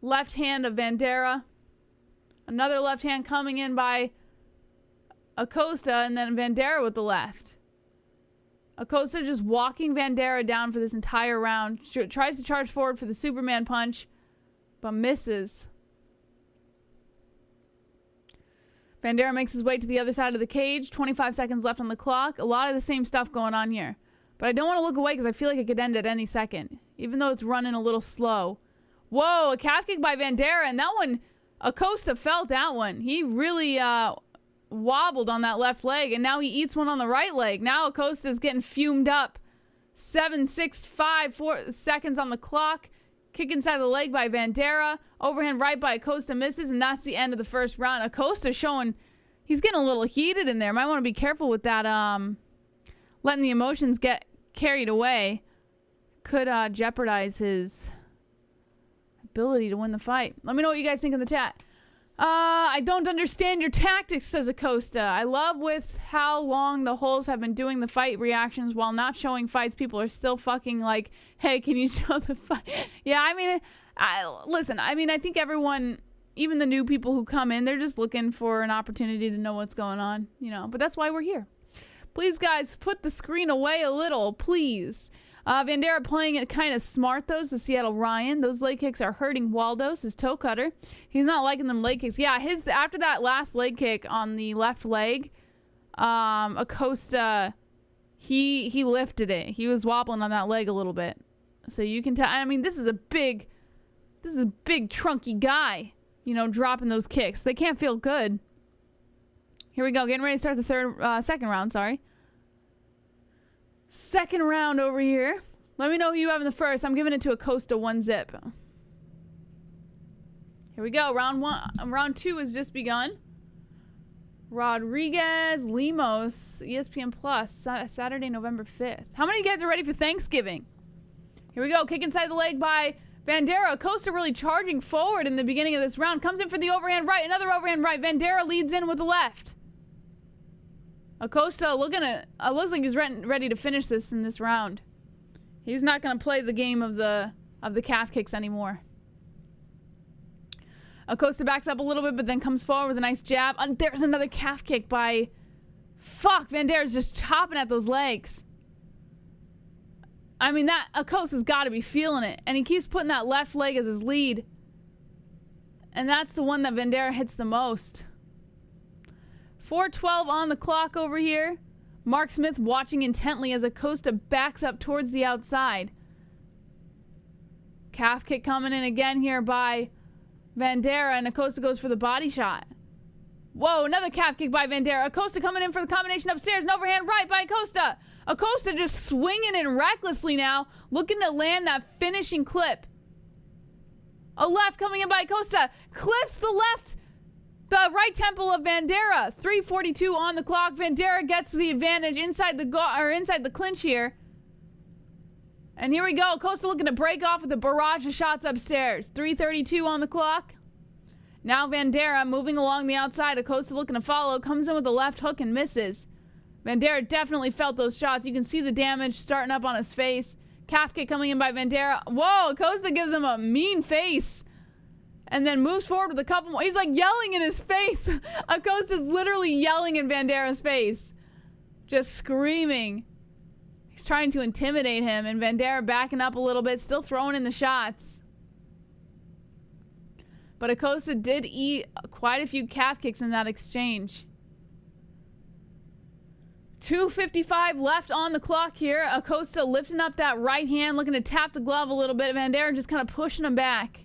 left hand of Vanderaa. Another left hand coming in by Acosta, and then Vanderaa with the left. Acosta just walking Vanderaa down for this entire round. Tries to charge forward for the Superman punch, but misses. Vanderaa makes his way to the other side of the cage. 25 seconds left on the clock. A lot of the same stuff going on here. But I don't want to look away because I feel like it could end at any second. Even though it's running a little slow. Whoa, a calf kick by Vanderaa. And that one, Acosta felt that one. He really wobbled on that left leg. And now he eats one on the right leg. Now Acosta's getting fumed up. 7, 6, 5, 4 seconds on the clock. Kick inside the leg by Vanderaa. Overhand right by Acosta misses, and that's the end of the first round. Acosta showing he's getting a little heated in there. Might want to be careful with that. Letting the emotions get carried away could jeopardize his ability to win the fight. Let me know what you guys think in the chat. I don't understand your tactics, says Acosta. I love with how long the Holes have been doing the fight reactions while not showing fights. People are still fucking like, hey, can you show the fight? Yeah, I mean, listen, I mean, I think everyone, even the new people who come in, they're just looking for an opportunity to know what's going on, you know, but that's why we're here. Please, guys, put the screen away a little, please. Vanderaa playing it kind of smart, though, the Seattle Ryan. Those leg kicks are hurting Waldo's, his toe cutter. He's not liking them leg kicks. Yeah, after that last leg kick on the left leg, Acosta, he lifted it. He was wobbling on that leg a little bit. So you can tell, I mean, this is a big trunky guy, you know, dropping those kicks. They can't feel good. Here we go, getting ready to start the second round, sorry. Second round over here. Let me know who you have in the first. I'm giving it to Acosta 1-zip. Here we go. Round 2 has just begun. Rodriguez, Lemos, ESPN Plus, Saturday, November 5th. How many of you guys are ready for Thanksgiving? Here we go. Kick inside the leg by Vanderaa. Acosta really charging forward in the beginning of this round. Comes in for the overhand right. Another overhand right. Vanderaa leads in with the left. Acosta looks like he's ready to finish this in this round. He's not going to play the game of the calf kicks anymore. Acosta backs up a little bit, but then comes forward with a nice jab. And there's another calf kick by... Fuck, Vandera's just chopping at those legs. I mean, that Acosta's got to be feeling it. And he keeps putting that left leg as his lead. And that's the one that Vanderaa hits the most. 4:12 on the clock over here. Mark Smith watching intently as Acosta backs up towards the outside. Calf kick coming in again here by Vanderaa, and Acosta goes for the body shot. Whoa, another calf kick by Vanderaa. Acosta coming in for the combination upstairs. An overhand right by Acosta. Acosta just swinging in recklessly now, looking to land that finishing clip. A left coming in by Acosta. Clips the left. The right temple of Vanderaa. 3:42 on the clock. Vanderaa gets the advantage inside the clinch here. And here we go. Acosta looking to break off with a barrage of shots upstairs. 3:32 on the clock. Now Vanderaa moving along the outside. Acosta looking to follow. Comes in with a left hook and misses. Vanderaa definitely felt those shots. You can see the damage starting up on his face. Calf kick coming in by Vanderaa. Whoa, Acosta gives him a mean face. And then moves forward with a couple more. He's like yelling in his face. Acosta's literally yelling in Vandera's face. Just screaming. He's trying to intimidate him. And Vanderaa backing up a little bit. Still throwing in the shots. But Acosta did eat quite a few calf kicks in that exchange. 2:55 left on the clock here. Acosta lifting up that right hand, looking to tap the glove a little bit. Vanderaa just kind of pushing him back.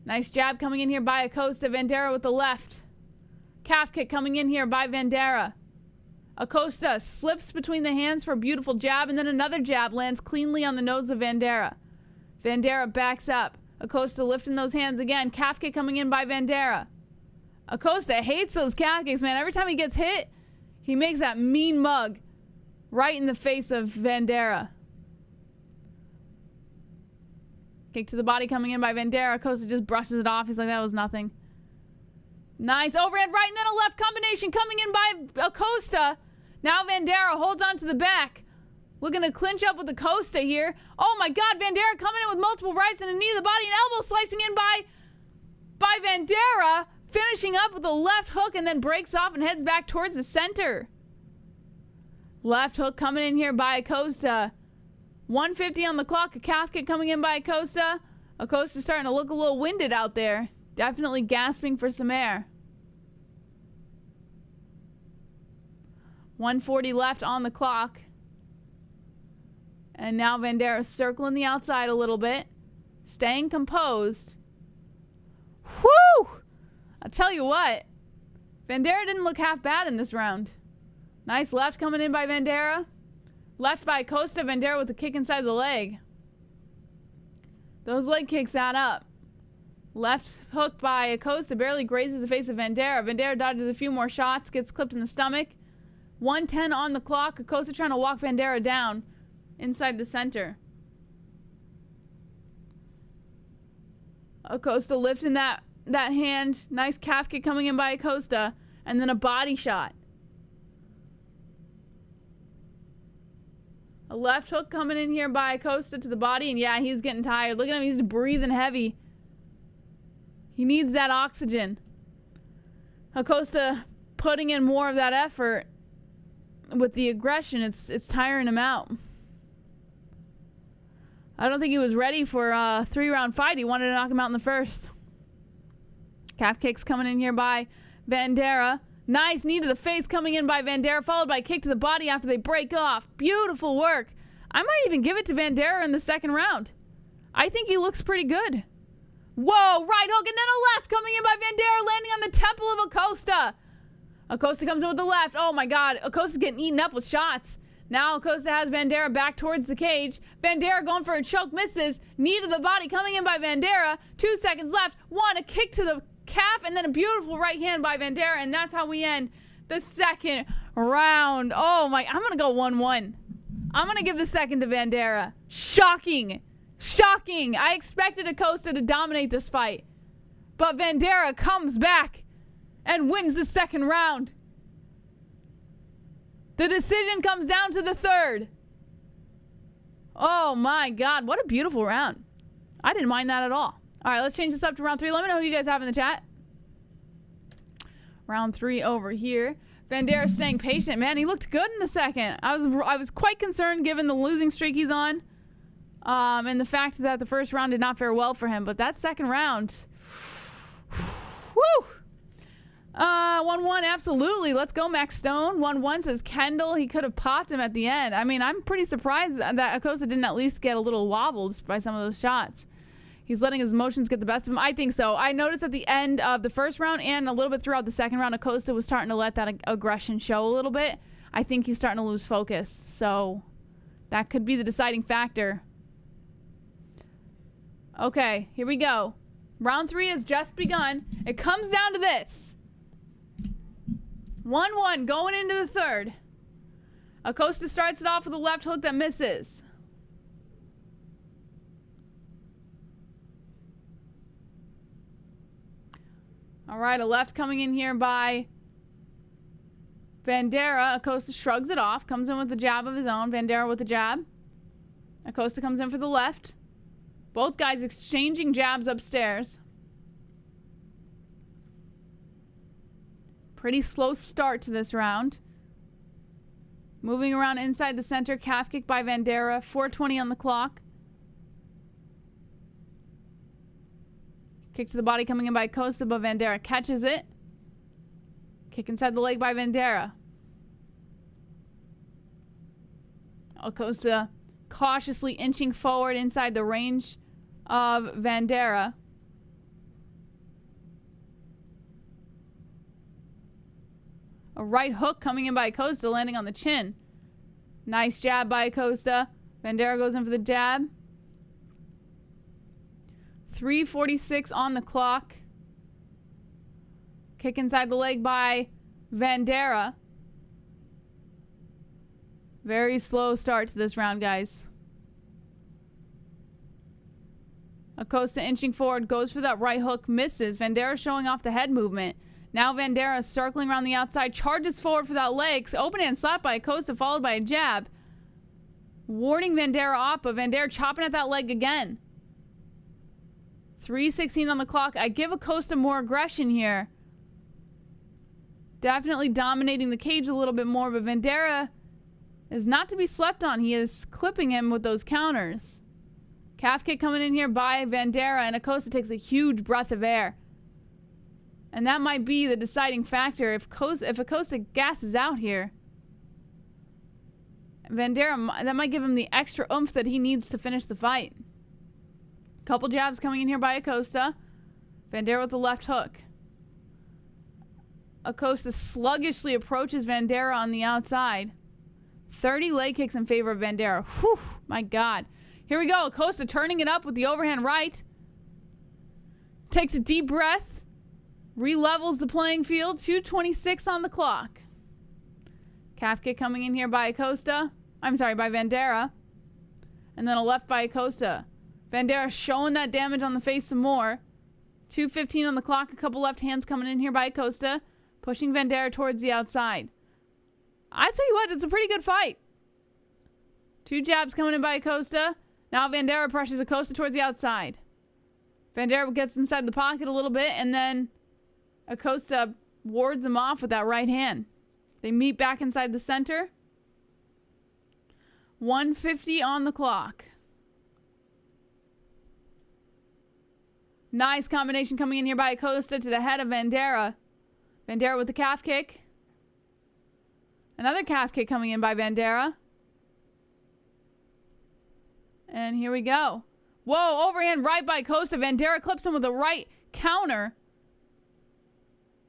Nice jab coming in here by Acosta. Vanderaa with the left. Calf kick coming in here by Vanderaa. Acosta slips between the hands for a beautiful jab, and then another jab lands cleanly on the nose of Vanderaa. Vanderaa backs up. Acosta lifting those hands again. Calf kick coming in by Vanderaa. Acosta hates those calf kicks, man. Every time he gets hit, he makes that mean mug right in the face of Vanderaa. Kick to the body coming in by Vanderaa. Acosta just brushes it off. He's like, that was nothing. Nice overhand right, and then a left combination coming in by Acosta. Now Vanderaa holds on to the back. Looking to clinch up with Acosta here. Oh my God, Vanderaa coming in with multiple rights and a knee to the body, and elbow slicing in by Vanderaa. Finishing up with a left hook and then breaks off and heads back towards the center. Left hook coming in here by Acosta. 150 on the clock. A calf kick coming in by Acosta. Acosta's starting to look a little winded out there. Definitely gasping for some air. 140 left on the clock. And now Vanderaa circling the outside a little bit. Staying composed. Whew! I'll tell you what. Vanderaa didn't look half bad in this round. Nice left coming in by Vanderaa. Left by Acosta. Vanderaa with a kick inside the leg. Those leg kicks add up. Left hook by Acosta barely grazes the face of Vanderaa. Vanderaa dodges a few more shots. Gets clipped in the stomach. 110 on the clock. Acosta trying to walk Vanderaa down inside the center. Acosta lifting that hand. Nice calf kick coming in by Acosta. And then a body shot. A left hook coming in here by Acosta to the body. And yeah, he's getting tired. Look at him. He's breathing heavy. He needs that oxygen. Acosta putting in more of that effort with the aggression. It's tiring him out. I don't think he was ready for a 3-round fight. He wanted to knock him out in the first. Calf kicks coming in here by Vanderaa. Nice knee to the face coming in by Vanderaa, followed by a kick to the body after they break off. Beautiful work. I might even give it to Vanderaa in the second round. I think he looks pretty good. Whoa, right hook, and then a left coming in by Vanderaa, landing on the temple of Acosta. Acosta comes in with the left. Oh my God, Acosta's getting eaten up with shots. Now Acosta has Vanderaa back towards the cage. Vanderaa going for a choke, misses. Knee to the body coming in by Vanderaa. 2 seconds left. One, a kick to the calf, and then a beautiful right hand by Vanderaa, and that's how we end the second round. Oh my, I'm gonna go 1-1. I'm gonna give the second to Vanderaa. Shocking. Shocking. I expected Acosta to dominate this fight, but Vanderaa comes back and wins the second round. The decision comes down to the third. Oh my God, what a beautiful round. I didn't mind that at all. All right, let's change this up to round 3. Let me know who you guys have in the chat. Round 3 over here. Vanderaa staying patient. Man, he looked good in the second. I was quite concerned given the losing streak he's on. And the fact that the first round did not fare well for him. But that second round, whew. 1-1, absolutely. Let's go, Max Stone. 1-1 says Kendall. He could have popped him at the end. I mean, I'm pretty surprised that Acosta didn't at least get a little wobbled by some of those shots. He's letting his emotions get the best of him. I think so. I noticed at the end of the first round and a little bit throughout the second round, Acosta was starting to let that aggression show a little bit. I think he's starting to lose focus. So that could be the deciding factor. Okay, here we go. Round 3 has just begun. It comes down to this. 1-1 going into the third. Acosta starts it off with a left hook that misses. All right, a left coming in here by Vanderaa, Acosta shrugs it off, comes in with a jab of his own. Vanderaa with a jab. Acosta comes in for the left. Both guys exchanging jabs upstairs. Pretty slow start to this round. Moving around inside the center, calf kick by Vanderaa, 4:20 on the clock. Kick to the body coming in by Acosta, but Vanderaa catches it. Kick inside the leg by Vanderaa. Acosta cautiously inching forward inside the range of Vanderaa. A right hook coming in by Acosta, landing on the chin. Nice jab by Acosta. Vanderaa goes in for the jab. 3:46 on the clock. Kick inside the leg by Vanderaa. Very slow start to this round, guys. Acosta inching forward, goes for that right hook, misses. Vanderaa showing off the head movement. Now Vanderaa circling around the outside, charges forward for that leg. Open hand slap by Acosta, followed by a jab. Warding Vanderaa off, but Vanderaa chopping at that leg again. 3:16 on the clock. I give Acosta more aggression here. Definitely dominating the cage a little bit more, but Vanderaa is not to be slept on. He is clipping him with those counters. Calf kick coming in here by Vanderaa, and Acosta takes a huge breath of air. And that might be the deciding factor. If Acosta gasses out here, Vanderaa, that might give him the extra oomph that he needs to finish the fight. Couple jabs coming in here by Acosta. Vanderaa with the left hook. Acosta sluggishly approaches Vanderaa on the outside. 30 leg kicks in favor of Vanderaa. Whew, my God. Here we go. Acosta turning it up with the overhand right. Takes a deep breath. Relevels the playing field. 2:26 on the clock. Calf kick coming in here by Acosta. By Vanderaa. And then a left by Acosta. Vanderaa showing that damage on the face some more. 2:15 on the clock. A couple left hands coming in here by Acosta. Pushing Vanderaa towards the outside. I tell you what, it's a pretty good fight. Two jabs coming in by Acosta. Now Vanderaa pressures Acosta towards the outside. Vanderaa gets inside the pocket a little bit, and then Acosta wards him off with that right hand. They meet back inside the center. 1:50 on the clock. Nice combination coming in here by Acosta to the head of Vanderaa. Vanderaa with the calf kick. Another calf kick coming in by Vanderaa. And here we go. Whoa, overhand right by Acosta. Vanderaa clips him with a right counter.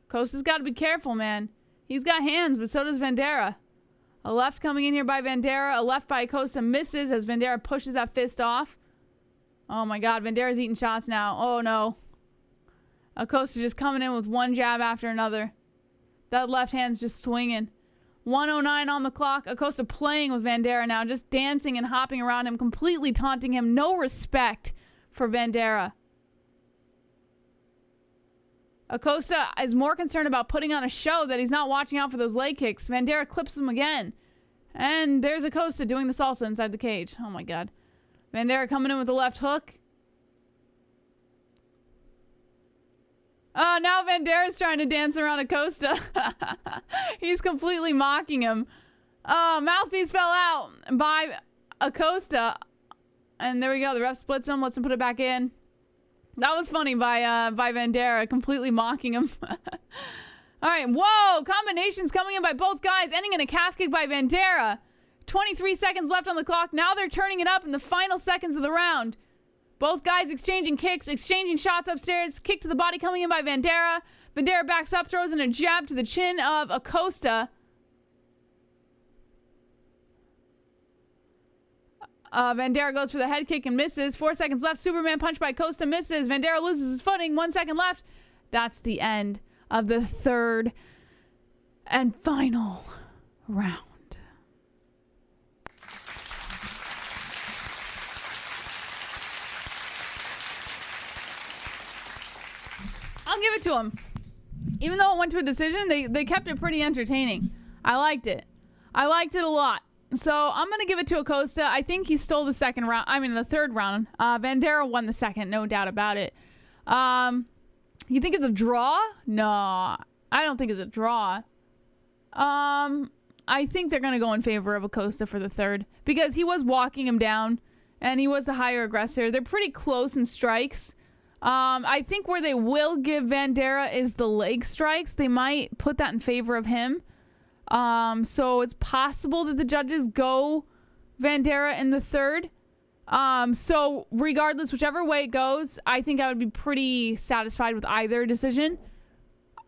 Acosta's got to be careful, man. He's got hands, but so does Vanderaa. A left coming in here by Vanderaa. A left by Acosta misses as Vanderaa pushes that fist off. Oh my God, Vanderea's eating shots now. Oh no. Acosta just coming in with one jab after another. That left hand's just swinging. 1:09 on the clock. Acosta playing with Vanderaa now, just dancing and hopping around him, completely taunting him. No respect for Vanderaa. Acosta is more concerned about putting on a show that he's not watching out for those leg kicks. Vanderaa clips him again. And there's Acosta doing the salsa inside the cage. Oh my God. Vanderaa coming in with the left hook. Oh, now Vanderaa is trying to dance around Acosta. He's completely mocking him. Oh, mouthpiece fell out by Acosta. And there we go. The ref splits him, lets him put it back in. That was funny by Vanderaa, completely mocking him. All right, whoa, combinations coming in by both guys, ending in a calf kick by Vanderaa. 23 seconds left on the clock. Now they're turning it up in the final seconds of the round. Both guys exchanging kicks, exchanging shots upstairs. Kick to the body coming in by Vanderaa. Vanderaa backs up, throws in a jab to the chin of Acosta. Vanderaa goes for the head kick and misses. 4 seconds left. Superman punch by Acosta misses. Vanderaa loses his footing. 1 second left. That's the end of the third and final round. I'll give it to him. Even though it went to a decision, they kept it pretty entertaining. I liked it. I liked it a lot. So I'm going to give it to Acosta. I think he stole the the third round. Vanderaa won the second, no doubt about it. You think it's a draw? No, I don't think it's a draw. I think they're going to go in favor of Acosta for the third because he was walking him down and he was the higher aggressor. They're pretty close in strikes. I think where they will give Vanderaa is the leg strikes. They might put that in favor of him. So it's possible that the judges go Vanderaa in the third. So regardless, whichever way it goes, I think I would be pretty satisfied with either decision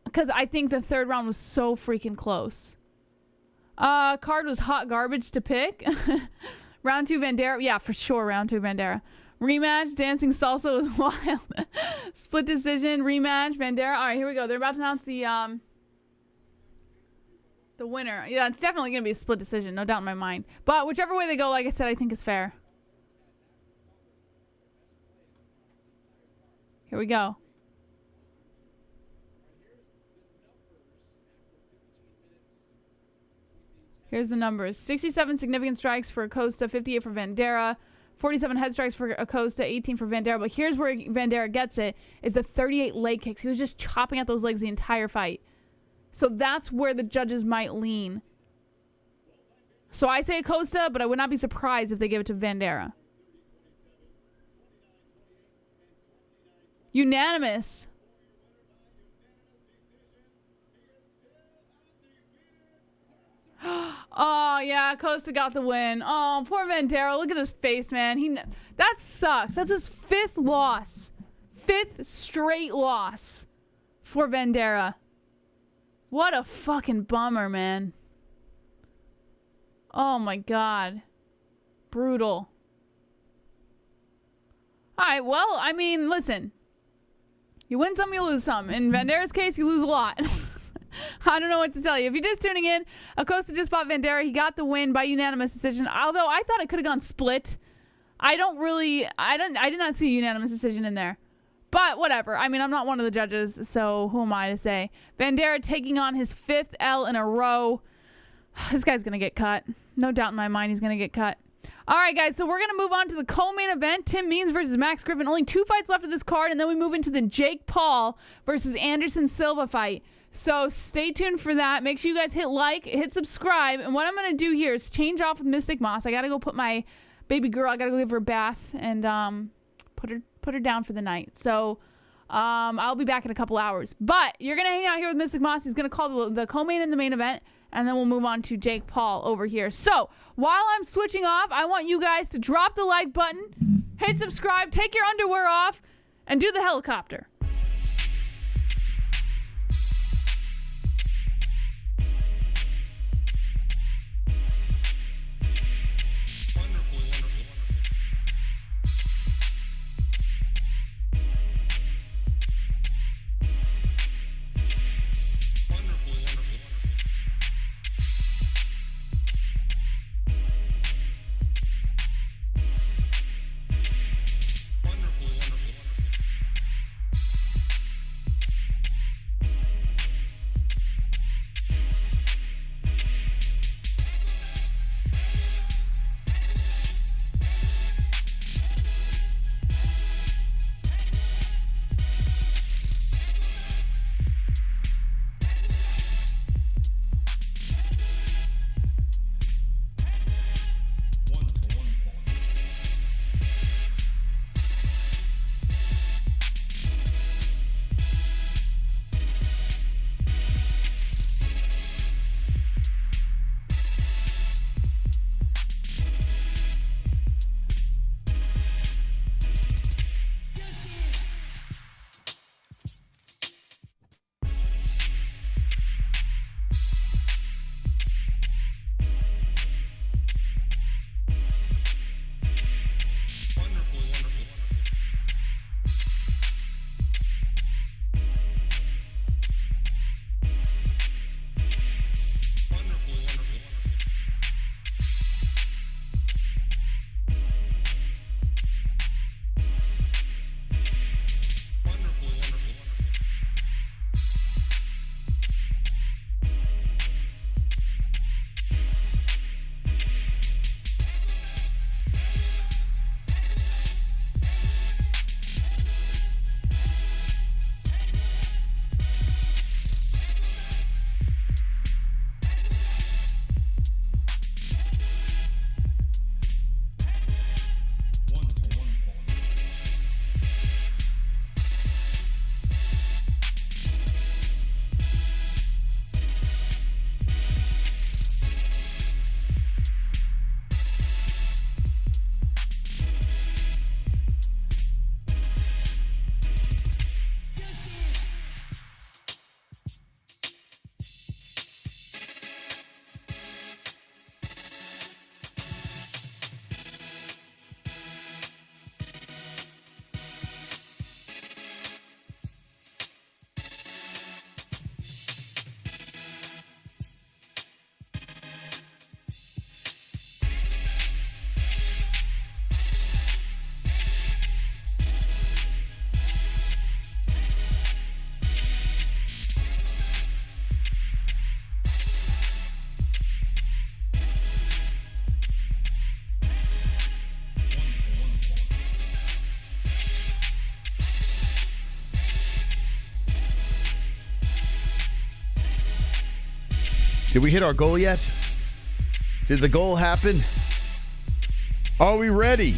because I think the third round was so freaking close. Card was hot garbage to pick. Round 2 Vanderaa. Yeah, for sure. Round 2 Vanderaa. Rematch. Dancing Salsa was wild. Split decision. Rematch. Vanderaa. All right, here we go. They're about to announce the winner. Yeah, it's definitely going to be a split decision. No doubt in my mind. But whichever way they go, like I said, I think is fair. Here we go. Here's the numbers. 67 significant strikes for Acosta, 58 for Vanderaa, 47 head strikes for Acosta, 18 for Vanderaa. But here's where Vanderaa gets it, is the 38 leg kicks. He was just chopping at those legs the entire fight. So that's where the judges might lean. So I say Acosta, but I would not be surprised if they give it to Vanderaa. Unanimous. Oh, yeah, Acosta got the win. Oh, poor Vanderaa. Look at his face, man. That sucks. That's his 5th loss. 5th straight loss for Vanderaa. What a fucking bummer, man. Oh, my God. Brutal. All right, well, I mean, listen. You win some, you lose some. In Vanderá's case, you lose a lot. I don't know what to tell you. If you're just tuning in, Acosta just fought Vanderaa. He got the win by unanimous decision. Although I thought it could have gone split. I did not see a unanimous decision in there. But whatever. I mean, I'm not one of the judges, so who am I to say? Vanderaa taking on his 5th L in a row. This guy's going to get cut. No doubt in my mind he's going to get cut. All right, guys, so we're going to move on to the co-main event. Tim Means versus Max Griffin. Only 2 fights left of this card, and then we move into the Jake Paul versus Anderson Silva fight. So stay tuned for that. Make sure you guys hit like, hit subscribe. And what I'm going to do here is change off with Mystic Moss. I got to go put my baby girl, I got to go give her a bath and put her down for the night. So I'll be back in a couple hours. But you're going to hang out here with Mystic Moss. He's going to call the co-main in the main event. And then we'll move on to Jake Paul over here. So while I'm switching off, I want you guys to drop the like button, hit subscribe, take your underwear off, and do the helicopter. Did we hit our goal yet? Did the goal happen? Are we ready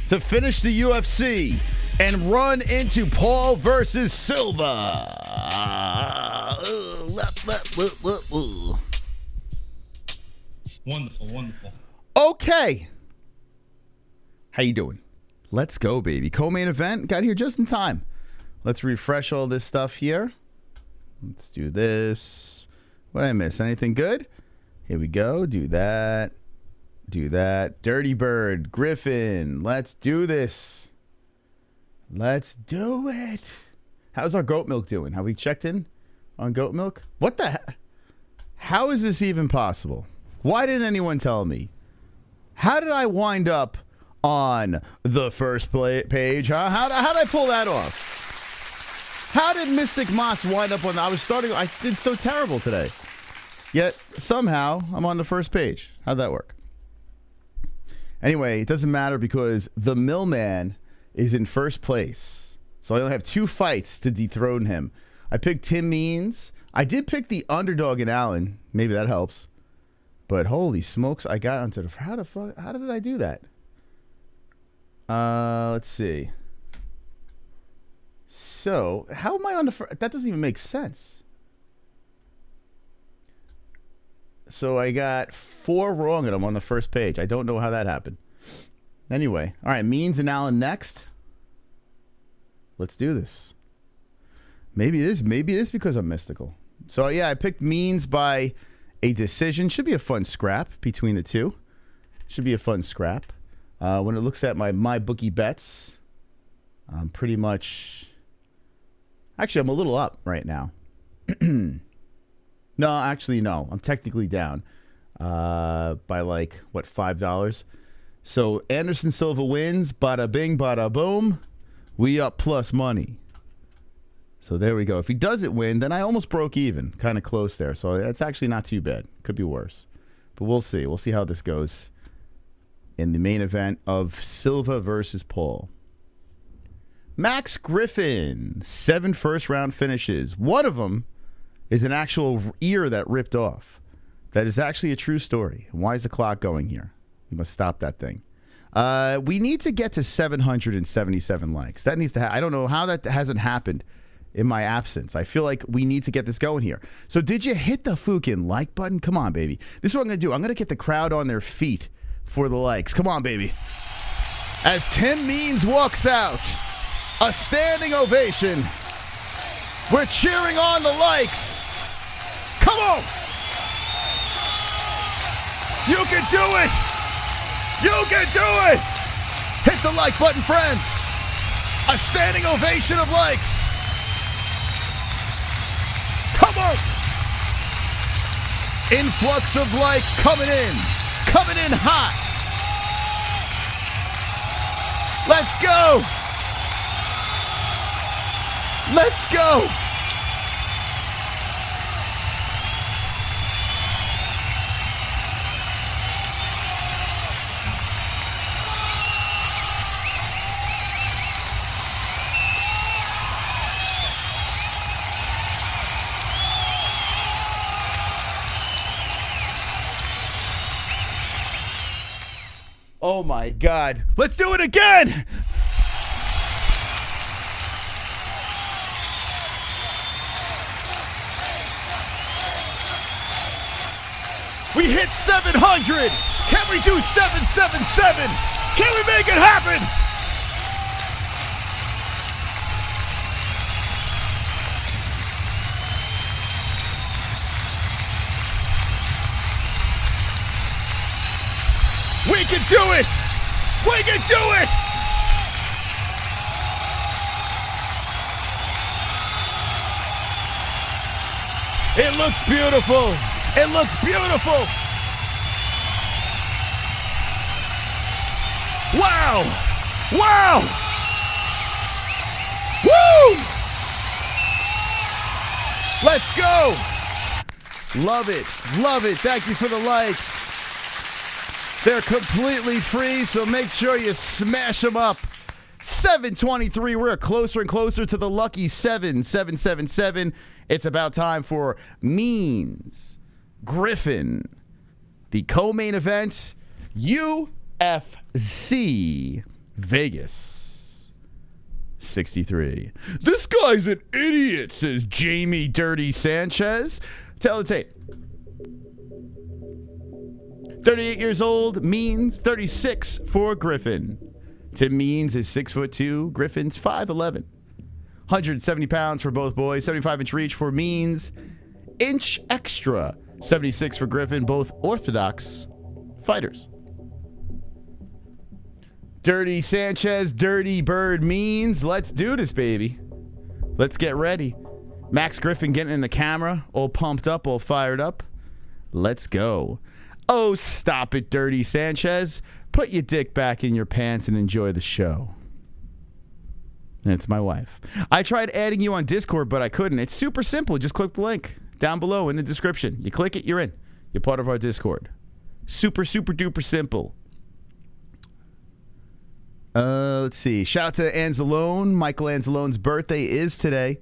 to finish the UFC and run into Paul versus Silva? Wonderful. Okay. How you doing? Let's go, baby. Co-main event. Got here just in time. Let's refresh all this stuff here. Let's do this. What did I miss? Anything good? Here we go. Do that. Do that. Dirty Bird. Griffin. Let's do this. Let's do it. How's our goat milk doing? Have we checked in on goat milk? What the heck? How is this even possible? Why didn't anyone tell me? How did I wind up on the first page? Huh? How did I pull that off? How did Mystic Moss wind up on I did so terrible today. Yet somehow I'm on the first page. How'd that work? Anyway, it doesn't matter because the Millman is in first place. So I only have 2 fights to dethrone him. I picked Tim Means. I did pick the underdog in Allen. Maybe that helps. But holy smokes, I got onto the... How did I do that? Let's see. So, how am I on the first... That doesn't even make sense. So I got 4 wrong and I'm on the first page. I don't know how that happened. Anyway, all right, Means and Allen next. Let's do this. Maybe it is because I'm mystical. So yeah, I picked Means by a decision. Should be a fun scrap between the two. Should be a fun scrap. When it looks at my bookie bets, I'm pretty much... Actually, I'm a little up right now. No, actually, no. I'm technically down by like, what, $5? So Anderson Silva wins. Bada bing, bada boom. We up plus money. So there we go. If he doesn't win, then I almost broke even. Kind of close there. So it's actually not too bad. Could be worse. But we'll see. We'll see how this goes in the main event of Silva versus Paul. Max Griffin, 7 first-round finishes. One of them is an actual ear that ripped off. That is actually a true story. Why is the clock going here? We must stop that thing. We need to get to 777 likes. That needs to I don't know how that hasn't happened in my absence. I feel like we need to get this going here. So did you hit the fucking like button? Come on, baby. This is what I'm going to do. I'm going to get the crowd on their feet for the likes. Come on, baby. As Tim Means walks out, a standing ovation. We're cheering on the likes. Come on. You can do it. You can do it. Hit the like button, friends. A standing ovation of likes. Come on. Influx of likes coming in. Coming in hot. Let's go. Let's go. Oh my God. Let's do it again. We hit 700. Can we do 777? Can we make it happen? We can do it! We can do it! It looks beautiful. It looks beautiful. Wow! Wow! Woo! Let's go! Love it. Love it. Thank you for the likes. They're completely free, so make sure you smash them up. 723. We're closer and closer to the lucky 7777. It's about time for Means Griffin. The co-main event, UFC Vegas 63. This guy's an idiot, says Jamie Dirty Sanchez. Tell the tape. 38 years old, Means 36 for Griffin. Tim Means is 6'2", Griffin's 5'11". 170 pounds for both boys, 75-inch reach for Means. Inch extra, 76 for Griffin, both orthodox fighters. Dirty Sanchez, Dirty Bird Means. Let's do this, baby. Let's get ready. Max Griffin getting in the camera, all pumped up, all fired up. Let's go. Oh, stop it, Dirty Sanchez. Put your dick back in your pants and enjoy the show. And it's my wife. I tried adding you on Discord, but I couldn't. It's super simple. Just click the link down below in the description. You click it, you're in. You're part of our Discord. Super, super duper simple. Let's see. Shout out to Anzalone. Michael Anzalone's birthday is today.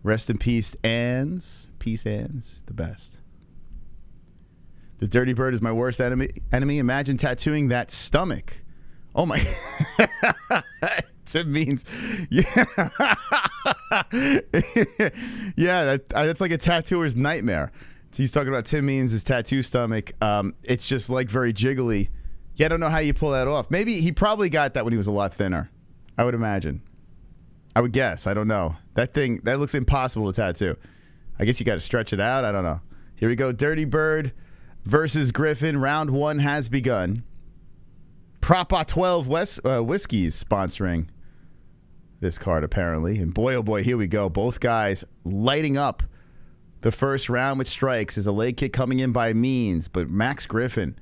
Rest in peace, Anz. Peace, Anz. The best. The Dirty Bird is my worst enemy. Imagine tattooing that stomach. Oh my. It means, yeah. Yeah, that's like a tattooer's nightmare. So he's talking about Tim Means' tattoo stomach. It's just like very jiggly. Yeah, I don't know how you pull that off. Maybe he probably got that when he was a lot thinner. I would imagine. I would guess. I don't know. That thing, that looks impossible to tattoo. I guess you got to stretch it out. I don't know. Here we go. Dirty Bird versus Griffin. Round one has begun. Propa 12 Whiskey's sponsoring this card, apparently. And boy, oh boy, here we go. Both guys lighting up the first round with strikes. As a leg kick coming in by Means, but Max Griffin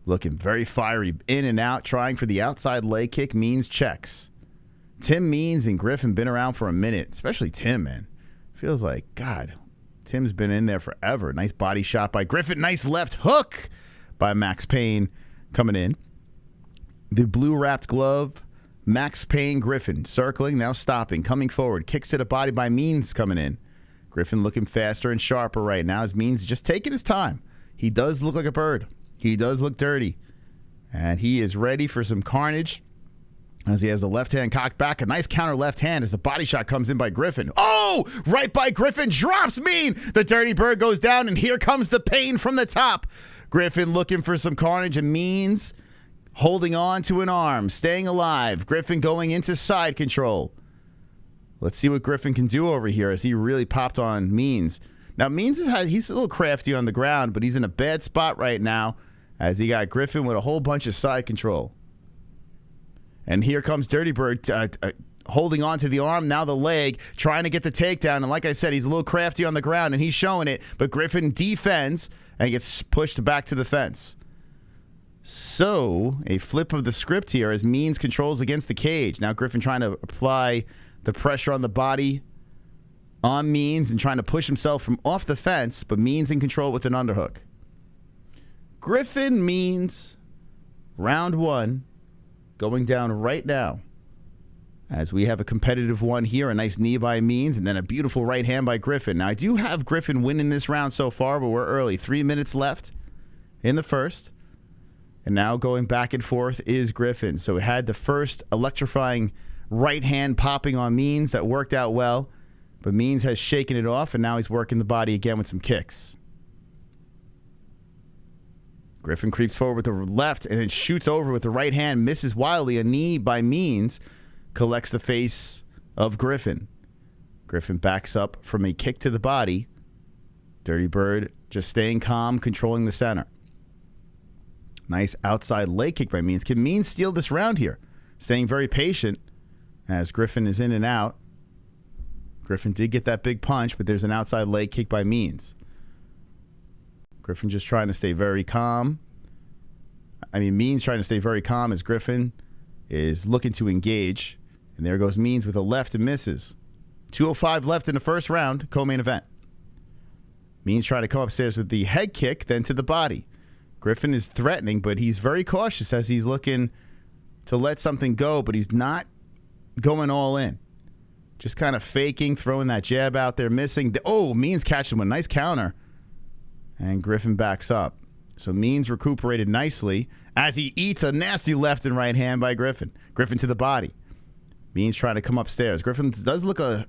looking very fiery, in and out, trying for the outside leg kick. Means checks. Tim Means and Griffin been around for a minute, especially Tim, man. Feels like, God, Tim's been in there forever. Nice body shot by Griffin. Nice left hook by Max Payne coming in. The blue wrapped glove. Max Payne, Griffin circling, now stopping, coming forward. Kicks to the body by Means coming in. Griffin looking faster and sharper right now as Means just taking his time. He does look like a bird. He does look dirty. And he is ready for some carnage as he has the left hand cocked back. A nice counter left hand as the body shot comes in by Griffin. Oh, right by Griffin, drops Mean. The Dirty Bird goes down, and here comes the pain from the top. Griffin looking for some carnage, and Means holding on to an arm, staying alive. Griffin going into side control. Let's see what Griffin can do over here as he really popped on Means. Now, Means he's a little crafty on the ground, but he's in a bad spot right now as he got Griffin with a whole bunch of side control. And here comes Dirty Bird holding on to the arm, now the leg, trying to get the takedown. And like I said, he's a little crafty on the ground, and he's showing it. But Griffin defends and gets pushed back to the fence. So, a flip of the script here as Means controls against the cage. Now Griffin trying to apply the pressure on the body on Means and trying to push himself from off the fence, but Means in control with an underhook. Griffin, Means, round one, going down right now. As we have a competitive one here, a nice knee by Means, and then a beautiful right hand by Griffin. Now, I do have Griffin winning this round so far, but we're early. 3 minutes left in the first. And now going back and forth is Griffin. So we had the first electrifying right hand popping on Means that worked out well. But Means has shaken it off, and now he's working the body again with some kicks. Griffin creeps forward with the left and then shoots over with the right hand. Misses wildly. A knee by Means collects the face of Griffin. Griffin backs up from a kick to the body. Dirty Bird just staying calm, controlling the center. Nice outside leg kick by Means. Can Means steal this round here? Staying very patient as Griffin is in and out. Griffin did get that big punch, but there's an outside leg kick by Means. Griffin just trying to stay very calm. Means trying to stay very calm as Griffin is looking to engage. And there goes Means with a left and misses. 2:05 left in the first round, co-main event. Means trying to come upstairs with the head kick, then to the body. Griffin is threatening, but he's very cautious as he's looking to let something go, but he's not going all in. Just kind of faking, throwing that jab out there, missing. Means catching him with a nice counter. And Griffin backs up. So Means recuperated nicely as he eats a nasty left and right hand by Griffin. Griffin to the body. Means trying to come upstairs. Griffin does look a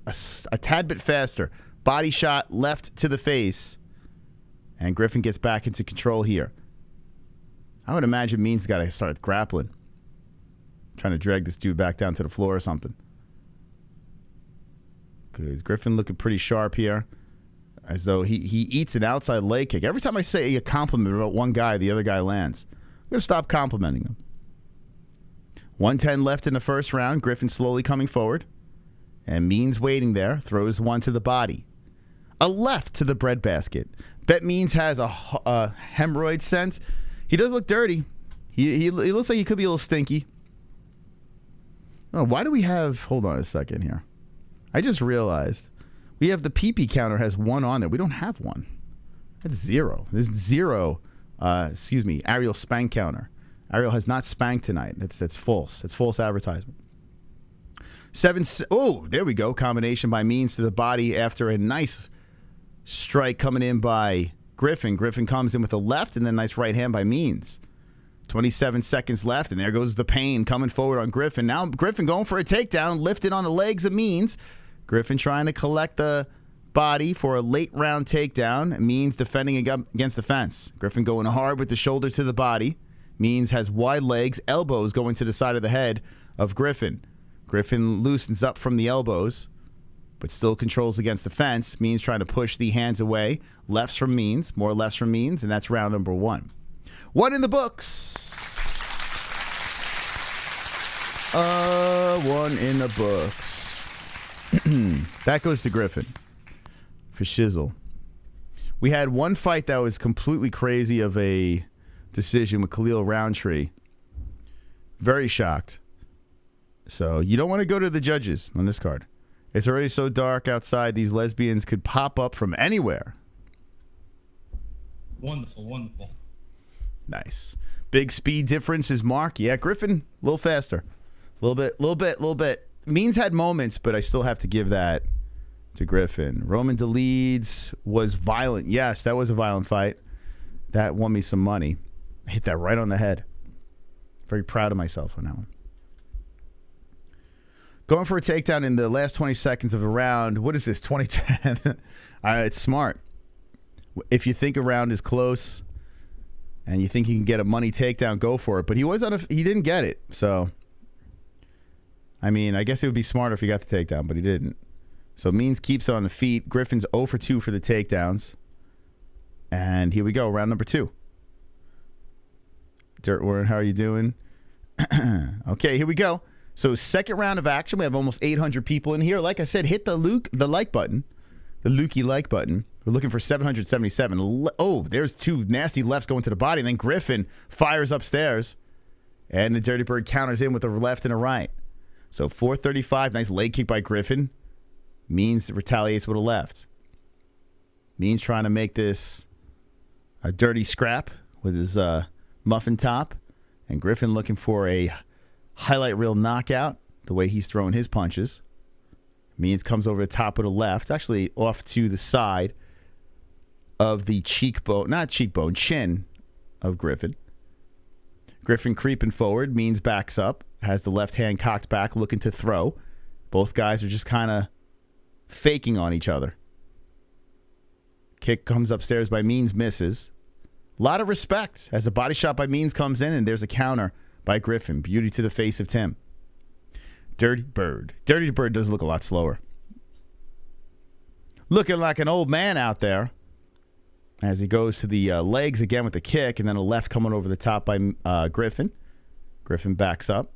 tad bit faster. Body shot left to the face. And Griffin gets back into control here. I would imagine Means got to start grappling. Trying to drag this dude back down to the floor or something. Because Griffin looking pretty sharp here. As though he eats an outside leg kick. Every time I say a compliment about one guy, the other guy lands. I'm going to stop complimenting him. 110 left in the first round. Griffin slowly coming forward. And Means waiting there. Throws one to the body. A left to the breadbasket. Bet Means has a hemorrhoid sense. He does look dirty. He looks like he could be a little stinky. Oh, why do we have... Hold on a second here. I just realized... We have the pee-pee counter has 1 on there. We don't have 1. That's 0. There's 0, Ariel spank counter. Ariel has not spanked tonight. That's false. That's false advertisement. 7. Oh, there we go. Combination by Means to the body after a nice strike coming in by Griffin. Griffin comes in with a left and then a nice right hand by Means. 27 seconds left, and there goes the pain coming forward on Griffin. Now Griffin going for a takedown, lifted on the legs of Means. Griffin trying to collect the body for a late round takedown. Means defending against the fence. Griffin going hard with the shoulder to the body. Means has wide legs, elbows going to the side of the head of Griffin. Griffin loosens up from the elbows, but still controls against the fence. Means trying to push the hands away. Lefts from Means, more lefts from Means, and that's round number 1. 1 in the books. 1 in the books. That goes to Griffin for shizzle. We had one fight that was completely crazy of a decision with Khalil Rountree. Very shocked. So you don't want to go to the judges on this card. It's already so dark outside. These lesbians could pop up from anywhere. Wonderful, wonderful. Nice. Big speed difference is Mark. Yeah, Griffin, a little faster. A little bit. Means had moments, but I still have to give that to Griffin. Roman Dolidze was violent. Yes, that was a violent fight. That won me some money. I hit that right on the head. Very proud of myself on that one. Going for a takedown in the last 20 seconds of a round. What is this, 2010? It's smart. If you think a round is close and you think you can get a money takedown, go for it. But he didn't get it, so... I mean, I guess it would be smarter if he got the takedown, but he didn't. So Means keeps it on the feet. Griffin's 0 for 2 for the takedowns. And here we go, round number 2. Dirt Warren, how are you doing? Okay, here we go. So second round of action. We have almost 800 people in here. Like I said, hit the like button. The Lukey like button. We're looking for 777. Oh, there's 2 nasty lefts going to the body. And then Griffin fires upstairs. And the Dirty Bird counters in with a left and a right. So 435, nice leg kick by Griffin. Means retaliates with a left. Means trying to make this a dirty scrap with his muffin top. And Griffin looking for a highlight reel knockout, the way he's throwing his punches. Means comes over the top of the left, actually off to the side of the chin of Griffin. Griffin creeping forward. Means backs up. Has the left hand cocked back, looking to throw. Both guys are just kind of faking on each other. Kick comes upstairs by Means, misses. A lot of respect as a body shot by Means comes in, and there's a counter by Griffin. Beauty to the face of Tim. Dirty Bird. Dirty Bird does look a lot slower. Looking like an old man out there as he goes to the legs again with the kick, and then a left coming over the top by Griffin. Griffin backs up.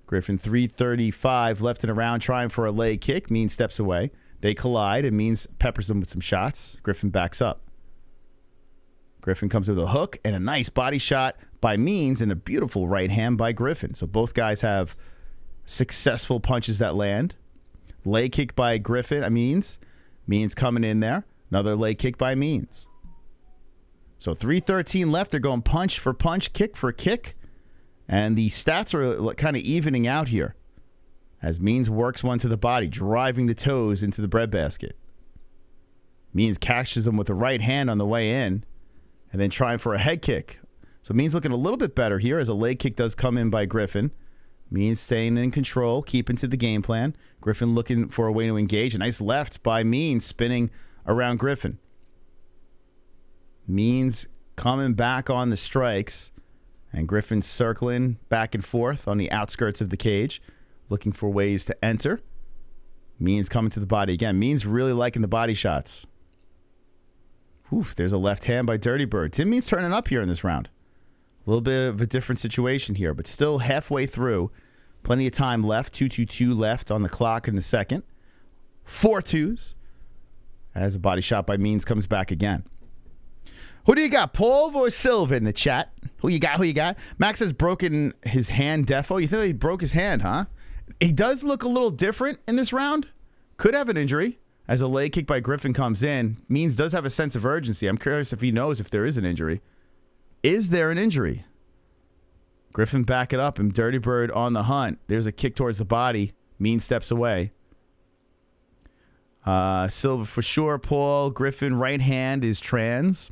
Griffin 335 left in a round trying for a leg kick. Means steps away. They collide and Means peppers them with some shots. Griffin backs up. Griffin comes with a hook and a nice body shot by Means and a beautiful right hand by Griffin. So both guys have successful punches that land. Leg kick by Means. Means coming in there. Another leg kick by Means. So 3:13 left. They're going punch for punch, kick for kick. And the stats are kind of evening out here as Means works one to the body, driving the toes into the breadbasket. Means catches him with the right hand on the way in and then trying for a head kick. So Means looking a little bit better here as a leg kick does come in by Griffin. Means staying in control, keeping to the game plan. Griffin looking for a way to engage. A nice left by Means spinning around Griffin. Means coming back on the strikes. And Griffin circling back and forth on the outskirts of the cage, looking for ways to enter. Means coming to the body again. Means really liking the body shots. Whew, there's a left hand by Dirty Bird. Tim Means turning up here in this round. A little bit of a different situation here, but still halfway through. Plenty of time left. 2:22 left on the clock in the second. 4 twos. As a body shot by Means comes back again. Who do you got, Paul or Silva in the chat? Who you got? Max has broken his hand, defo. You think he broke his hand, huh? He does look a little different in this round. Could have an injury. As a leg kick by Griffin comes in, Means does have a sense of urgency. I'm curious if he knows if there is an injury. Is there an injury? Griffin back it up and Dirty Bird on the hunt. There's a kick towards the body. Means steps away. Silva for sure, Paul. Griffin right hand is trans.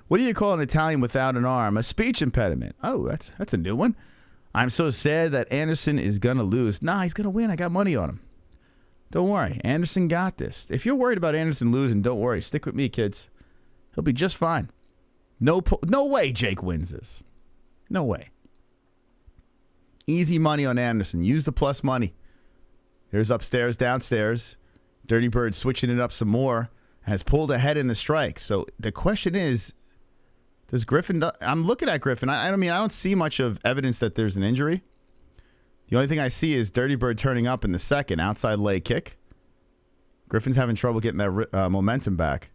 What do you call an Italian without an arm? A speech impediment. Oh, that's a new one. I'm so sad that Anderson is going to lose. Nah, he's going to win. I got money on him. Don't worry. Anderson got this. If you're worried about Anderson losing, don't worry. Stick with me, kids. He'll be just fine. No way Jake wins this. No way. Easy money on Anderson. Use the plus money. There's upstairs, downstairs. Dirty Bird switching it up some more. Has pulled ahead in the strike. So the question is, does Griffin... I'm looking at Griffin. I don't see much of evidence that there's an injury. The only thing I see is Dirty Bird turning up in the second. Outside leg kick. Griffin's having trouble getting that momentum back.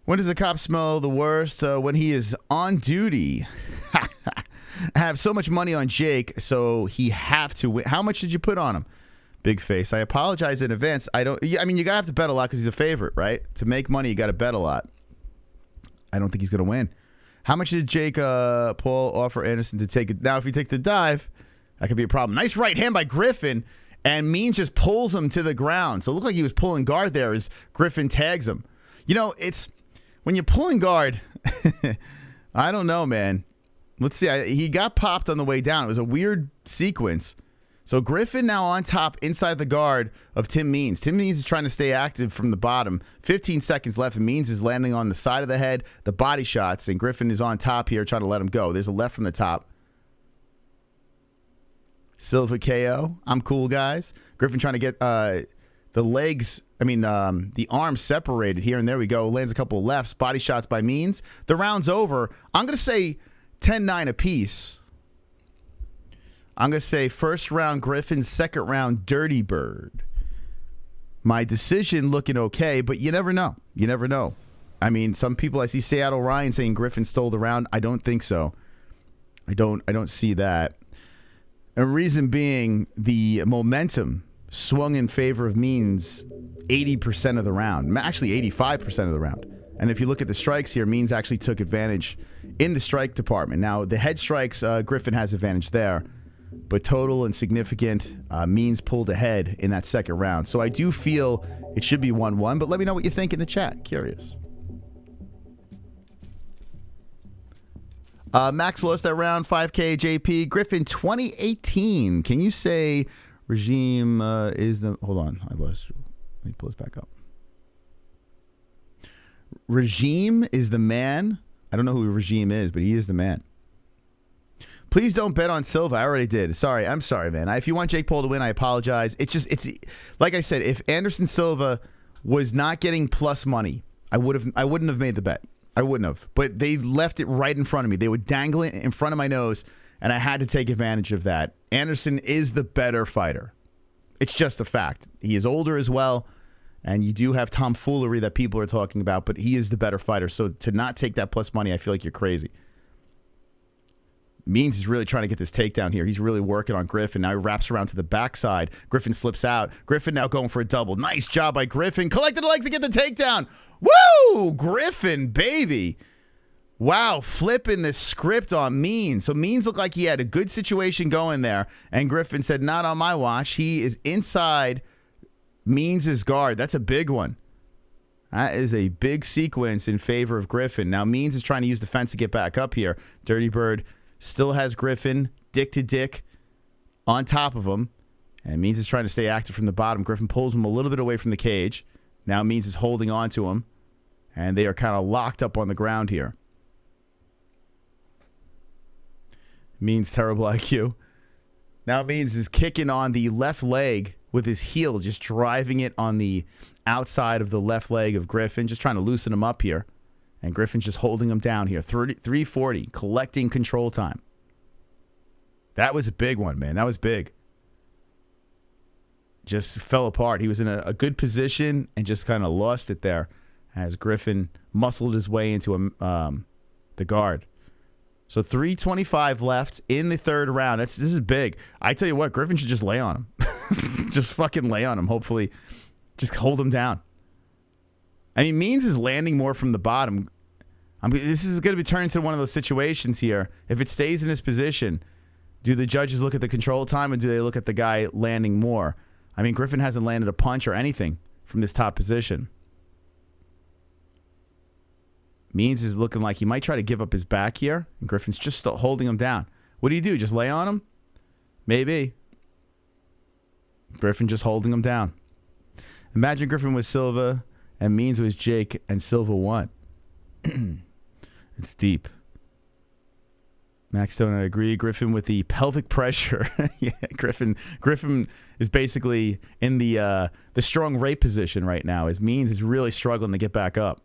When does the cop smell the worst? When he is on duty. I have so much money on Jake, so he have to win. How much did you put on him? Big face. I apologize in advance. You gotta have to bet a lot because he's a favorite, right? To make money, you gotta bet a lot. I don't think he's gonna win. How much did Jake Paul offer Anderson to take it? Now, if he takes the dive, that could be a problem. Nice right hand by Griffin, and Means just pulls him to the ground. So it looked like he was pulling guard there as Griffin tags him. It's when you're pulling guard, I don't know, man. Let's see. He got popped on the way down. It was a weird sequence. So Griffin now on top inside the guard of Tim Means. Tim Means is trying to stay active from the bottom. 15 seconds left, and Means is landing on the side of the head, the body shots, and Griffin is on top here trying to let him go. There's a left from the top. Silva KO. I'm cool, guys. Griffin trying to get the arms separated here, and there we go. Lands a couple of lefts. Body shots by Means. The round's over. I'm going to say 10-9 apiece. I'm going to say first round Griffin, second round Dirty Bird. My decision looking okay, but you never know. You never know. I mean, some people, I see Seattle Ryan saying Griffin stole the round. I don't think so. I don't see that. A reason being the momentum swung in favor of Means 80% of the round. Actually, 85% of the round. And if you look at the strikes here, Means actually took advantage in the strike department. Now, the head strikes, Griffin has advantage there. But total and significant, Means pulled ahead in that second round. So I do feel it should be 1-1, but let me know what you think in the chat. Curious. Max lost that round, 5K JP. Griffin, 2018. Can you say regime is the... Hold on, I lost... Let me pull this back up. Regime is the man. I don't know who regime is, but he is the man. Please don't bet on Silva. I already did. Sorry. I'm sorry, man. If you want Jake Paul to win, I apologize. It's like I said, if Anderson Silva was not getting plus money, I wouldn't have made the bet. I wouldn't have. But they left it right in front of me. They would dangle it in front of my nose, and I had to take advantage of that. Anderson is the better fighter. It's just a fact. He is older as well, and you do have tomfoolery that people are talking about, but he is the better fighter. So to not take that plus money, I feel like you're crazy. Means is really trying to get this takedown here. He's really working on Griffin. Now he wraps around to the backside. Griffin slips out. Griffin now going for a double. Nice job by Griffin. Collected the legs to get the takedown. Woo! Griffin, baby. Wow, flipping the script on Means. So Means looked like he had a good situation going there. And Griffin said, not on my watch. He is inside Means' guard. That's a big one. That is a big sequence in favor of Griffin. Now Means is trying to use the fence to get back up here. Dirty Bird still has Griffin dick to dick on top of him. And Means is trying to stay active from the bottom. Griffin pulls him a little bit away from the cage. Now Means is holding on to him. And they are kind of locked up on the ground here. Means terrible IQ. Now Means is kicking on the left leg with his heel, just driving it on the outside of the left leg of Griffin, just trying to loosen him up here. And Griffin's just holding him down here. 340, collecting control time. That was a big one, man. That was big. Just fell apart. He was in a good position and just kind of lost it there as Griffin muscled his way into the guard. So 3:25 left in the third round. This is big. I tell you what, Griffin should just lay on him. Just fucking lay on him. Hopefully, just hold him down. I mean, Means is landing more from the bottom. I mean, this is going to be turned into one of those situations here. If it stays in this position, do the judges look at the control time or do they look at the guy landing more? I mean, Griffin hasn't landed a punch or anything from this top position. Means is looking like he might try to give up his back here. And Griffin's just still holding him down. What do? Just lay on him? Maybe. Griffin just holding him down. Imagine Griffin was Silva and Means was Jake and Silva won. It's deep. Max Stone, I agree. Griffin with the pelvic pressure. Yeah, Griffin is basically in the strong rape position right now as Means is really struggling to get back up.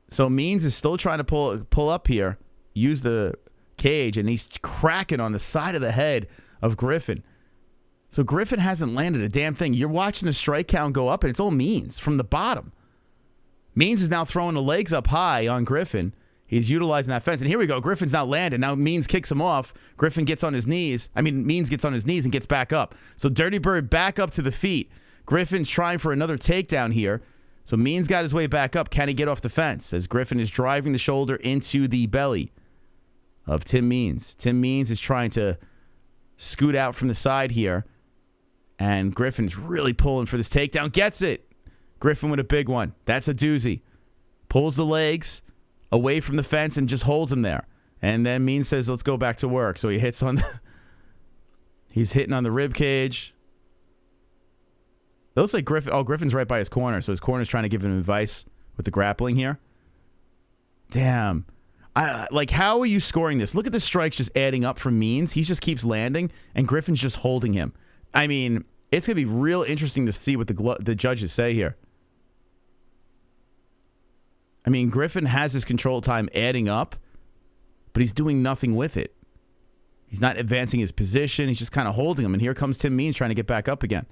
So Means is still trying to pull up here, use the cage, and he's cracking on the side of the head of Griffin. So Griffin hasn't landed a damn thing. You're watching the strike count go up, and it's all Means from the bottom. Means is now throwing the legs up high on Griffin. He's utilizing that fence. And here we go. Griffin's now landed. Now Means kicks him off. Griffin gets on his knees. Means gets on his knees and gets back up. So Dirty Bird back up to the feet. Griffin's trying for another takedown here. So Means got his way back up. Can he get off the fence? As Griffin is driving the shoulder into the belly of Tim Means. Tim Means is trying to scoot out from the side here. And Griffin's really pulling for this takedown. Gets it. Griffin with a big one. That's a doozy. Pulls the legs away from the fence and just holds him there. And then Means says, let's go back to work. So he hits on he's hitting on the rib cage. It looks like Griffin's right by his corner. So his corner's trying to give him advice with the grappling here. Damn. How are you scoring this? Look at the strikes just adding up from Means. He just keeps landing, and Griffin's just holding him. I mean, it's going to be real interesting to see what the judges say here. I mean, Griffin has his control time adding up, but he's doing nothing with it. He's not advancing his position. He's just kind of holding him. And here comes Tim Means trying to get back up again.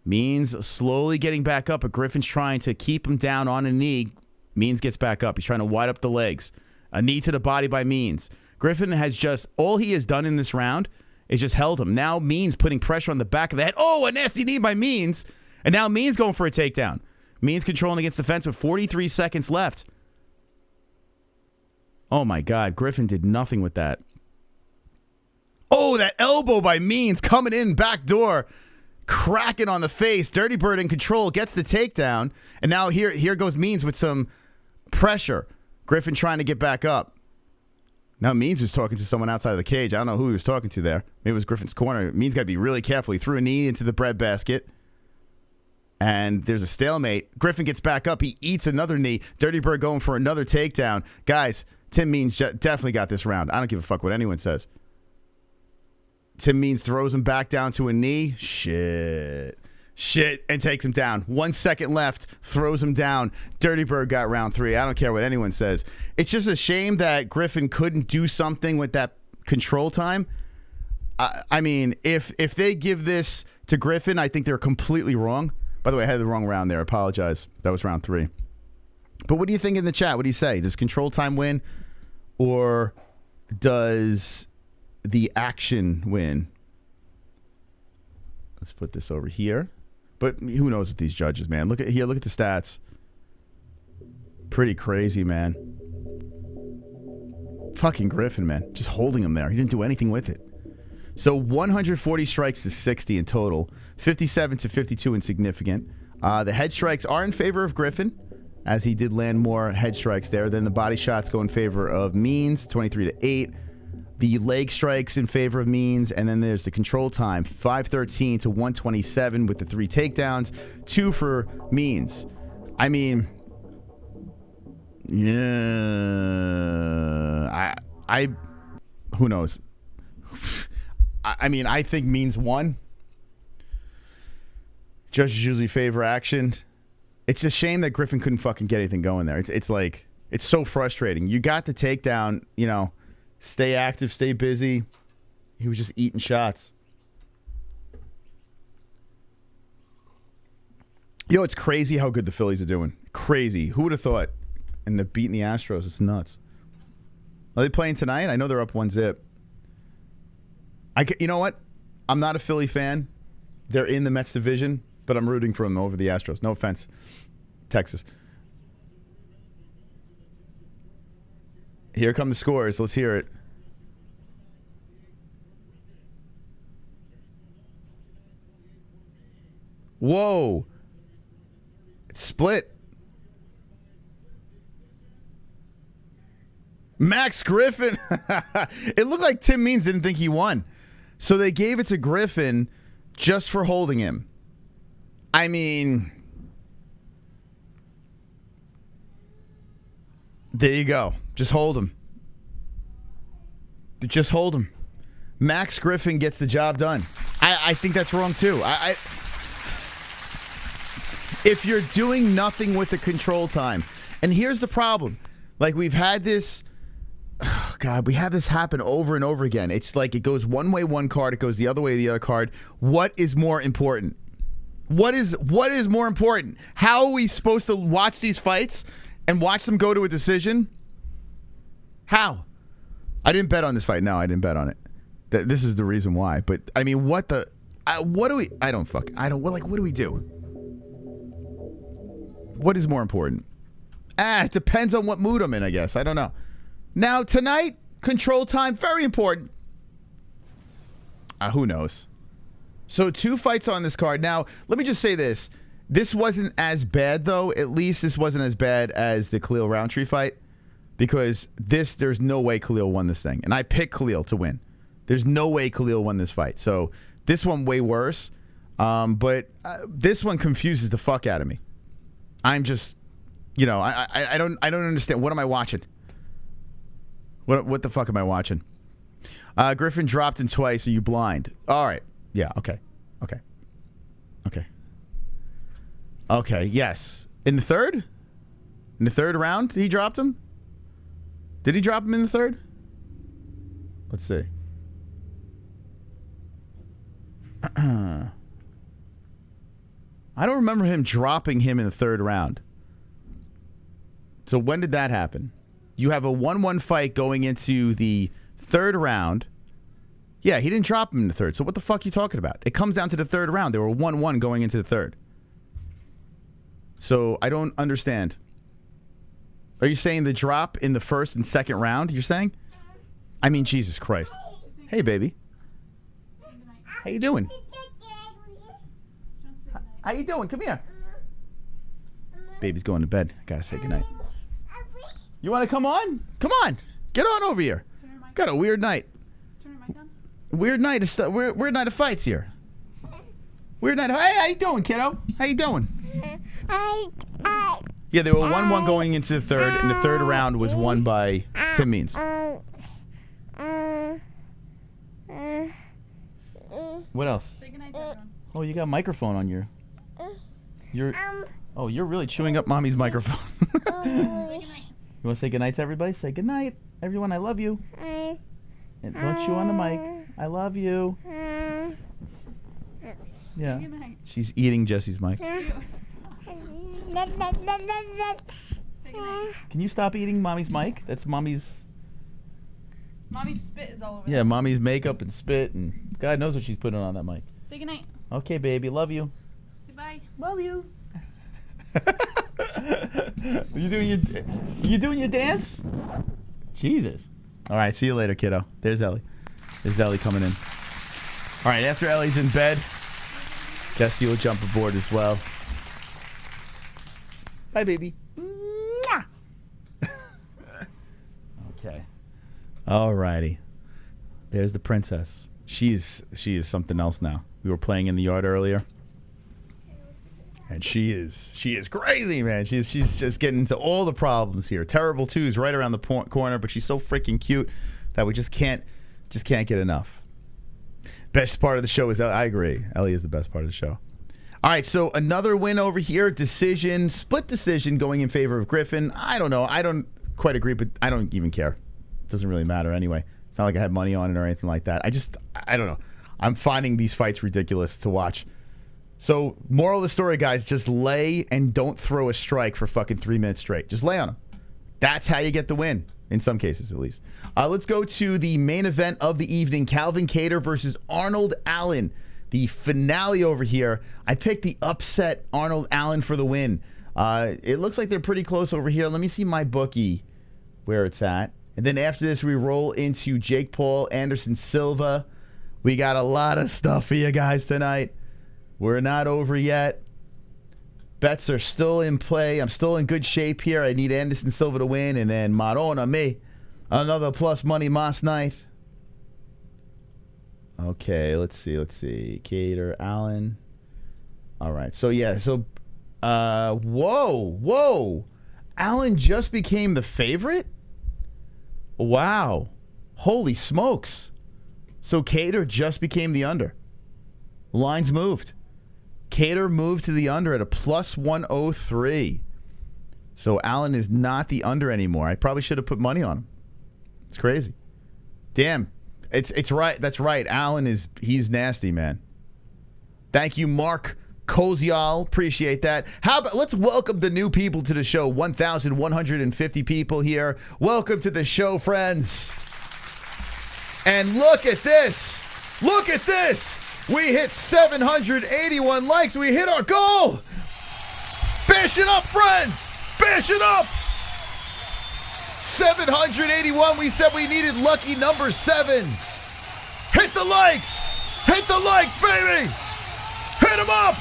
Means slowly getting back up, but Griffin's trying to keep him down on a knee. Means gets back up. He's trying to wide up the legs. A knee to the body by Means. Griffin has just, all he has done in this round is just held him. Now Means putting pressure on the back of the head. Oh, a nasty knee by Means. And now Means going for a takedown. Means controlling against the fence with 43 seconds left. Oh, my God. Griffin did nothing with that. Oh, that elbow by Means coming in back door. Cracking on the face. Dirty Bird in control. Gets the takedown. And now here goes Means with some pressure. Griffin trying to get back up. Now Means was talking to someone outside of the cage. I don't know who he was talking to there. Maybe it was Griffin's corner. Means got to be really careful. He threw a knee into the breadbasket. And there's a stalemate. Griffin gets back up. He eats another knee. Dirty Bird going for another takedown. Guys, Tim Means definitely got this round. I don't give a fuck what anyone says. Tim Means throws him back down to a knee. Shit, and takes him down. 1 second left. Throws him down. Dirty Bird got round 3. I don't care what anyone says. It's just a shame that Griffin couldn't do something with that control time. I mean, if they give this to Griffin, I think they're completely wrong. By the way, I had the wrong round there. I apologize. That was round 3. But what do you think in the chat? What do you say? Does control time win? Or does the action win? Let's put this over here. But who knows with these judges, man. Look at the stats. Pretty crazy, man. Fucking Griffin, man. Just holding him there. He didn't do anything with it. So 140 strikes to 60 in total. 57 to 52 insignificant. The head strikes are in favor of Griffin, as he did land more head strikes there. Then the body shots go in favor of Means, 23-8. The leg strikes in favor of Means, and then there's the control time, 5:13 to 1:27 with the 3 takedowns, 2 for Means. I mean, yeah, I who knows? I mean, I think Means won. Judges usually favor action. It's a shame that Griffin couldn't fucking get anything going there. It's like, it's so frustrating. You got the takedown, you know, stay active, stay busy. He was just eating shots. Yo, it's crazy how good the Phillies are doing. Crazy. Who would have thought? And they're beating the Astros. It's nuts. Are they playing tonight? I know they're up 1-0. You know what? I'm not a Philly fan. They're in the Mets division, but I'm rooting for them over the Astros. No offense. Texas. Here come the scores. Let's hear it. Whoa. It's split. Max Griffin. It looked like Tim Means didn't think he won. So they gave it to Griffin just for holding him. I mean, there you go. Just hold him. Just hold him. Max Griffin gets the job done. I think that's wrong too. If you're doing nothing with the control time, and here's the problem. Like, we've had this, oh God, we have this happen over and over again. It's like it goes one way one card, it goes the other way the other card. What is more important? What is more important? How are we supposed to watch these fights and watch them go to a decision? How? I didn't bet on this fight. No, I didn't bet on it. This is the reason why. But I mean, what do we? What do we do? What is more important? It depends on what mood I'm in, I guess. I don't know. Now, tonight, control time, very important. Who knows? So 2 fights on this card. Now, let me just say this. This wasn't as bad, though. At least this wasn't as bad as the Khalil Rountree fight. Because there's no way Khalil won this thing. And I picked Khalil to win. There's no way Khalil won this fight. So this one way worse. But this one confuses the fuck out of me. I'm just, you know, I don't understand. What am I watching? What the fuck am I watching? Griffin dropped him twice. Are you blind? All right. Yeah. Okay. Yes. In the third? In the third round, he dropped him? Did he drop him in the third? Let's see. I don't remember him dropping him in the third round. So when did that happen? You have a 1-1 fight going into the third round. Yeah, he didn't drop him in the third. So what the fuck are you talking about? It comes down to the third round. They were 1-1 going into the third. So I don't understand. Are you saying the drop in the first and second round, you're saying? I mean, Jesus Christ. Hey, baby. How you doing? How you doing? Come here. Baby's going to bed. I gotta say goodnight. You want to come on? Come on. Get on over here. Got a weird night. Weird night of weird night of fights here. Weird night. Hey, how you doing, kiddo? How you doing? Yeah, they were 1-1 going into the third, and the third round was won by Tim Means. What else? Say goodnight, oh, you got a microphone on your... You're really chewing up mommy's microphone. You want to say goodnight to everybody? Say goodnight, everyone. I love you. And don't chew on the mic. I love you. Yeah. She's eating Jesse's mic. Can you stop eating mommy's mic? That's mommy's... Mommy's spit is all over Yeah, mommy's makeup and spit, and God knows what she's putting on that mic. Say goodnight. Okay, baby. Love you. Goodbye. Love you. You doing your dance? Jesus. All right, see you later, kiddo. There's Ellie. There's Ellie coming in. All right, after Ellie's in bed, Jesse will jump aboard as well. Bye, baby. Mwah. Okay. All righty. There's the princess. She is something else now. We were playing in the yard earlier. And she is crazy, man. She's just getting into all the problems here. Terrible twos right around the corner, but she's so freaking cute that we just can't get enough. Best part of the show is, I agree, Ellie is the best part of the show. All right, so another win over here, split decision going in favor of Griffin. I don't know. I don't quite agree, but I don't even care. It doesn't really matter anyway. It's not like I had money on it or anything like that. I don't know. I'm finding these fights ridiculous to watch. So, moral of the story, guys, just lay and don't throw a strike for fucking 3 minutes straight. Just lay on them. That's how you get the win, in some cases at least. Let's go to the main event of the evening, Calvin Kattar versus Arnold Allen. The finale over here. I picked the upset Arnold Allen for the win. It looks like they're pretty close over here. Let me see my bookie where it's at. And then after this, we roll into Jake Paul, Anderson Silva. We got a lot of stuff for you guys tonight. We're not over yet. Bets are still in play. I'm still in good shape here. I need Anderson Silva to win. And then Madonna me. Another plus money Moss night. Okay, let's see. Kattar, Allen. All right. So, yeah. So, whoa. Allen just became the favorite? Wow. Holy smokes. So, Kattar just became the under. Lines moved. Kattar moved to the under at a plus 103. So, Allen is not the under anymore. I probably should have put money on him. It's crazy. Damn. It's right. That's right. Allen he's nasty, man. Thank you, Mark Kozial. Appreciate that. How about let's welcome the new people to the show. 1,150 people here. Welcome to the show, friends. And look at this. Look at this. We hit 781 likes. We hit our goal. Bash it up, friends. Bash it up. 781. We said we needed lucky number sevens. Hit the likes. Hit the likes, baby. Hit them up.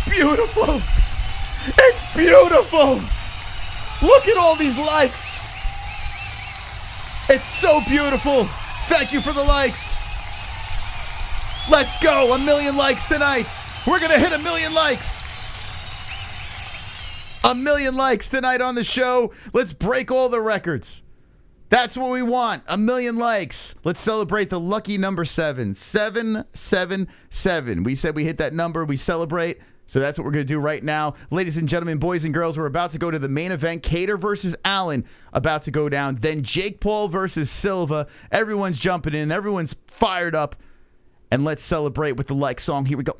Beautiful. It's beautiful. Look at all these likes. It's so beautiful. Thank you for the likes. Let's go. 1 million likes tonight. We're going to hit 1 million likes. 1 million likes tonight on the show. Let's break all the records. That's what we want. 1 million likes. Let's celebrate the lucky number 7. 777. We said we hit that number. We celebrate. So that's what we're going to do right now. Ladies and gentlemen, boys and girls, we're about to go to the main event. Kattar versus Allen about to go down. Then Jake Paul versus Silva. Everyone's jumping in. Everyone's fired up. And let's celebrate with the like song. Here we go.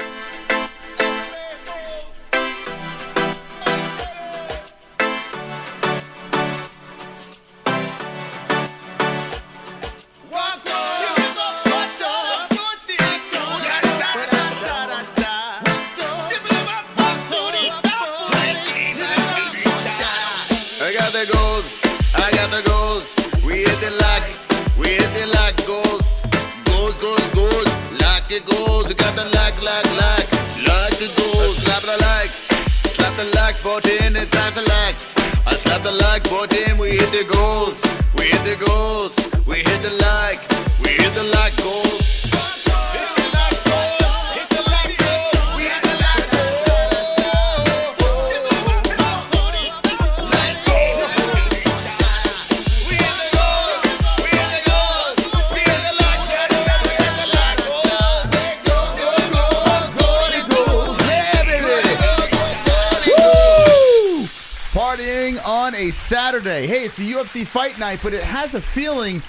Saturday. Hey, it's the UFC fight night, but it has a feeling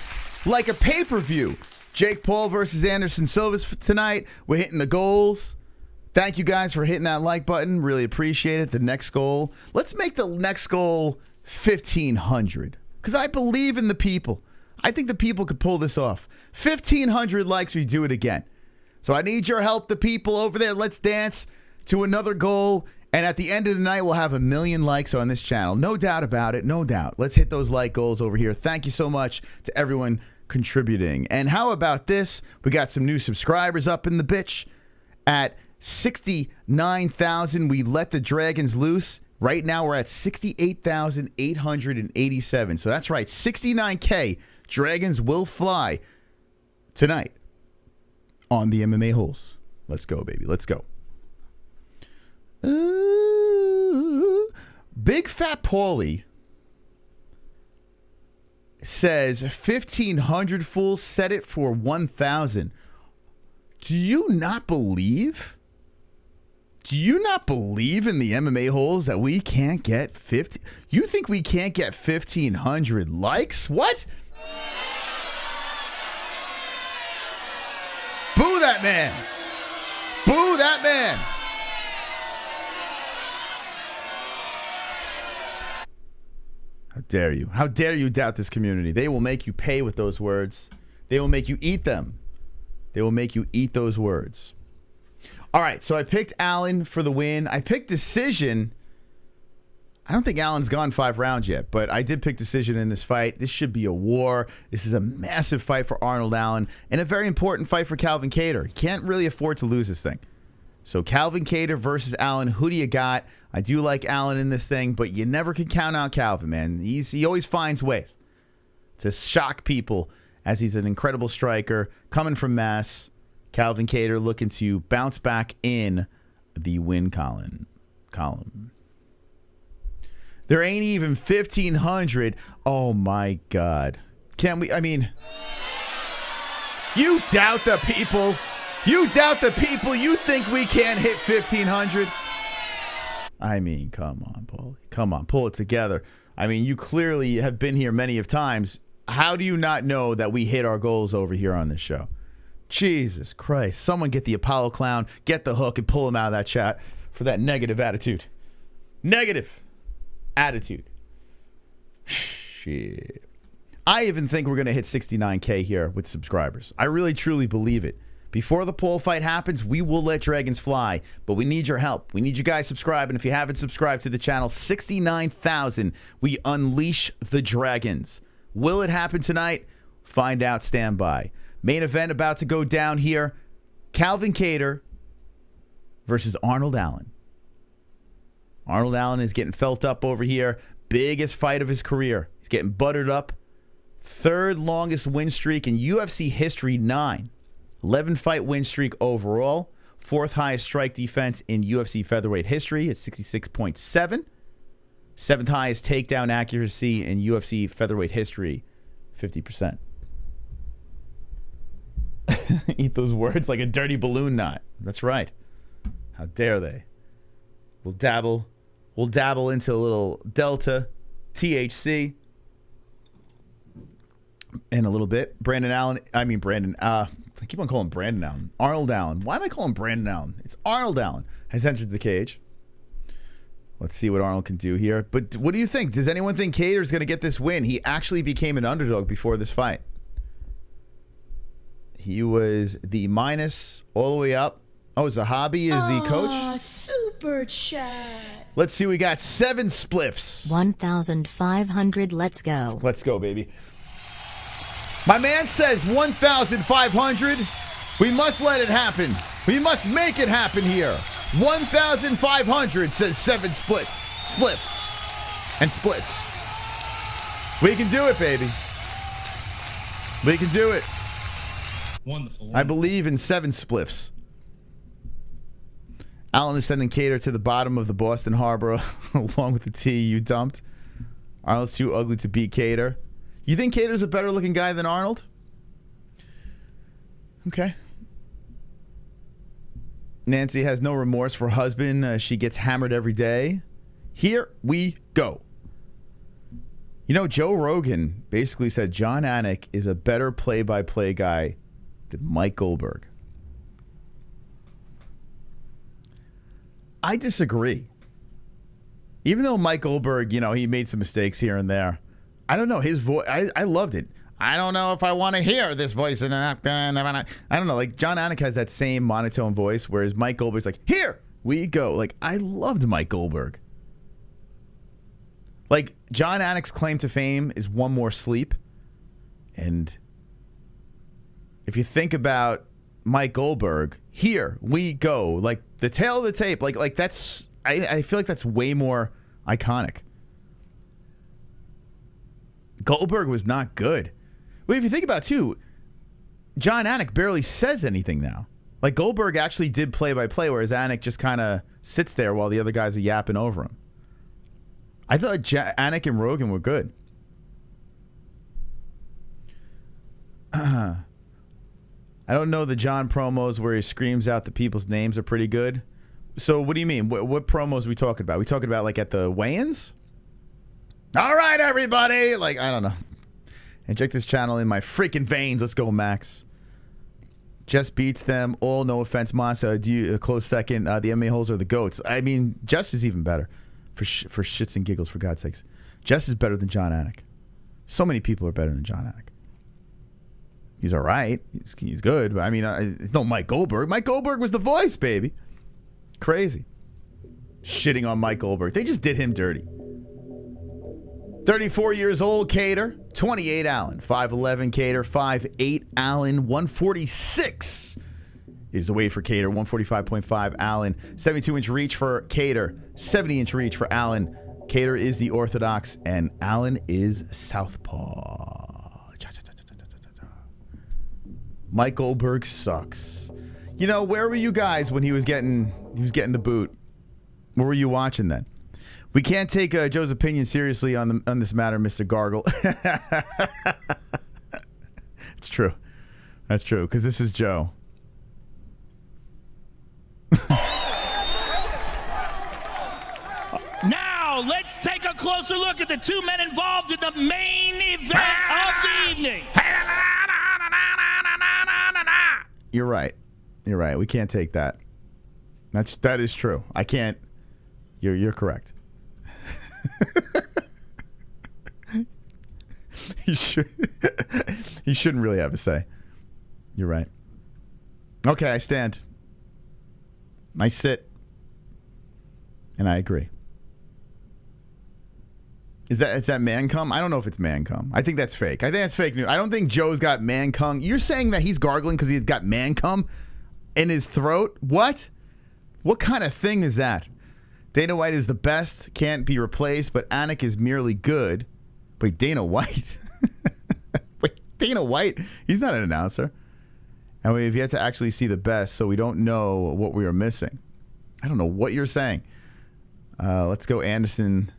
like a pay-per-view. Jake Paul versus Anderson Silva tonight. We're hitting the goals. Thank you guys for hitting that like button. Really appreciate it. The next goal. Let's make the next goal 1,500. because I believe in the people. I think the people could pull this off. 1,500 likes, we do it again. So I need your help, the people over there. Let's dance to another goal. And at the end of the night, we'll have 1 million likes on this channel. No doubt about it. No doubt. Let's hit those like goals over here. Thank you so much to everyone contributing. And how about this? We got some new subscribers up in the bitch. At 69,000, we let the Dragons loose. Right now, we're at 68,887. So that's right. 69K. Dragons will fly tonight on the MMA-Holes. Let's go, baby. Let's go. Big Fat Paulie says 1,500 fools, set it for 1,000. Do you not believe? Do you not believe in the MMA-Holes that we can't get 50? You think we can't get 1,500 likes? What? Boo that man. Boo that man. How dare you? How dare you doubt this community? They will make you pay with those words. They will make you eat them. They will make you eat those words. All right, so I picked Allen for the win. I picked decision. I don't think Allen's gone 5 rounds yet, but I did pick decision in this fight. This should be a war. This is a massive fight for Arnold Allen and a very important fight for Calvin Kattar. He can't really afford to lose this thing. So Calvin Kattar versus Allen. Who do you got? I do like Allen in this thing, but you never can count out Calvin, man. He always finds ways to shock people as he's an incredible striker. Coming from Mass, Calvin Kattar looking to bounce back in the win column. There ain't even 1,500. Oh, my God. Can we? I mean, you doubt the people. You doubt the people. You think we can't hit 1,500? I mean, come on, Paulie. Come on, pull it together. I mean, you clearly have been here many of times. How do you not know that we hit our goals over here on this show? Jesus Christ. Someone get the Apollo clown, get the hook, and pull him out of that chat for that negative attitude. Negative attitude. Shit. I even think we're going to hit 69K here with subscribers. I really, truly believe it. Before the pole fight happens, we will let Dragons fly, but we need your help. We need you guys subscribing. If you haven't subscribed to the channel, 69,000, we unleash the Dragons. Will it happen tonight? Find out. Stand by. Main event about to go down here. Calvin Kattar versus Arnold Allen. Arnold Allen is getting felt up over here. Biggest fight of his career. He's getting buttered up. 3rd longest win streak in UFC history, 9. 11-fight win streak overall. 4th highest strike defense in UFC featherweight history at 66.7. 7th highest takedown accuracy in UFC featherweight history, 50%. Eat those words like a dirty balloon knot. That's right. How dare they? We'll dabble into a little Delta, THC, in a little bit. I keep on calling Brandon Allen. Arnold Allen. Why am I calling Brandon Allen? It's Arnold Allen has entered the cage. Let's see what Arnold can do here. But what do you think? Does anyone think Kattar's going to get this win? He actually became an underdog before this fight. He was the minus all the way up. Oh, Zahabi is the coach? Super chat. Let's see. We got 7 spliffs. 1,500. Let's go. Let's go, baby. My man says 1,500. We must let it happen. We must make it happen here. 1,500 says 7 splits. And splits. We can do it, baby. We can do it. Wonderful. I believe in 7 spliffs. Allen is sending Kattar to the bottom of the Boston Harbor along with the tea you dumped. Arnold's too ugly to beat Kattar. You think Kattar's a better looking guy than Arnold? Okay. Nancy has no remorse for husband. She gets hammered every day. Here we go. You know, Joe Rogan basically said John Anik is a better play-by-play guy than Mike Goldberg. I disagree. Even though Mike Goldberg, he made some mistakes here and there, I don't know. His voice, I loved it. I don't know if I want to hear this voice. I don't know. Like, John Anik has that same monotone voice, whereas Mike Goldberg's like, here we go. Like, I loved Mike Goldberg. Like, John Anik's claim to fame is one more sleep. And if you think about Mike Goldberg, here we go. Like, the tail of the tape. Like that's, I feel like that's way more iconic. Goldberg was not good. Well, if you think about it, too, John Anik barely says anything now. Like, Goldberg actually did play-by-play, whereas Anik just kind of sits there while the other guys are yapping over him. I thought Anik and Rogan were good. I don't know the John promos where he screams out the people's names are pretty good. So what do you mean? What promos are we talking about? We talking about like at the weigh-ins? All right, everybody. Like, I don't know. Inject this channel in my freaking veins. Let's go, Max. Jess beats them all. No offense, Monster. Do you a close second? The MMA-Holes are the GOATs. I mean, Jess is even better. For shits and giggles, for God's sakes. Jess is better than John Anik. So many people are better than John Anik. He's all right. He's good. But I mean, it's no Mike Goldberg. Mike Goldberg was the voice, baby. Crazy. Shitting on Mike Goldberg. They just did him dirty. 34 years old, Kattar. 28, Allen. 5'11", Kattar. 5'8", Allen. 146 is the weight for Kattar. 145.5, Allen. 72-inch reach for Kattar. 70-inch reach for Allen. Kattar is the orthodox, and Allen is southpaw. Mike Goldberg sucks. You know, where were you guys when he was getting the boot? What were you watching then? We can't take Joe's opinion seriously on this matter, Mr. Gargle. It's true. That's true, because this is Joe. Now, let's take a closer look at the two men involved in the main event of the evening. You're right. You're right. We can't take that. That is true. I can't. You're correct. He shouldn't really have a say. You're right. Okay, I stand. I sit. And I agree. Is that man cum? I don't know if it's man cum. I think that's fake. I think that's fake news. I don't think Joe's got man cum. You're saying that he's gargling because he's got man cum in his throat? What? What kind of thing is that? Dana White is the best, can't be replaced, but Anik is merely good. Wait, Dana White? Wait, Dana White? He's not an announcer. And we've yet to actually see the best, so we don't know what we are missing. I don't know what you're saying. Let's go, Anderson.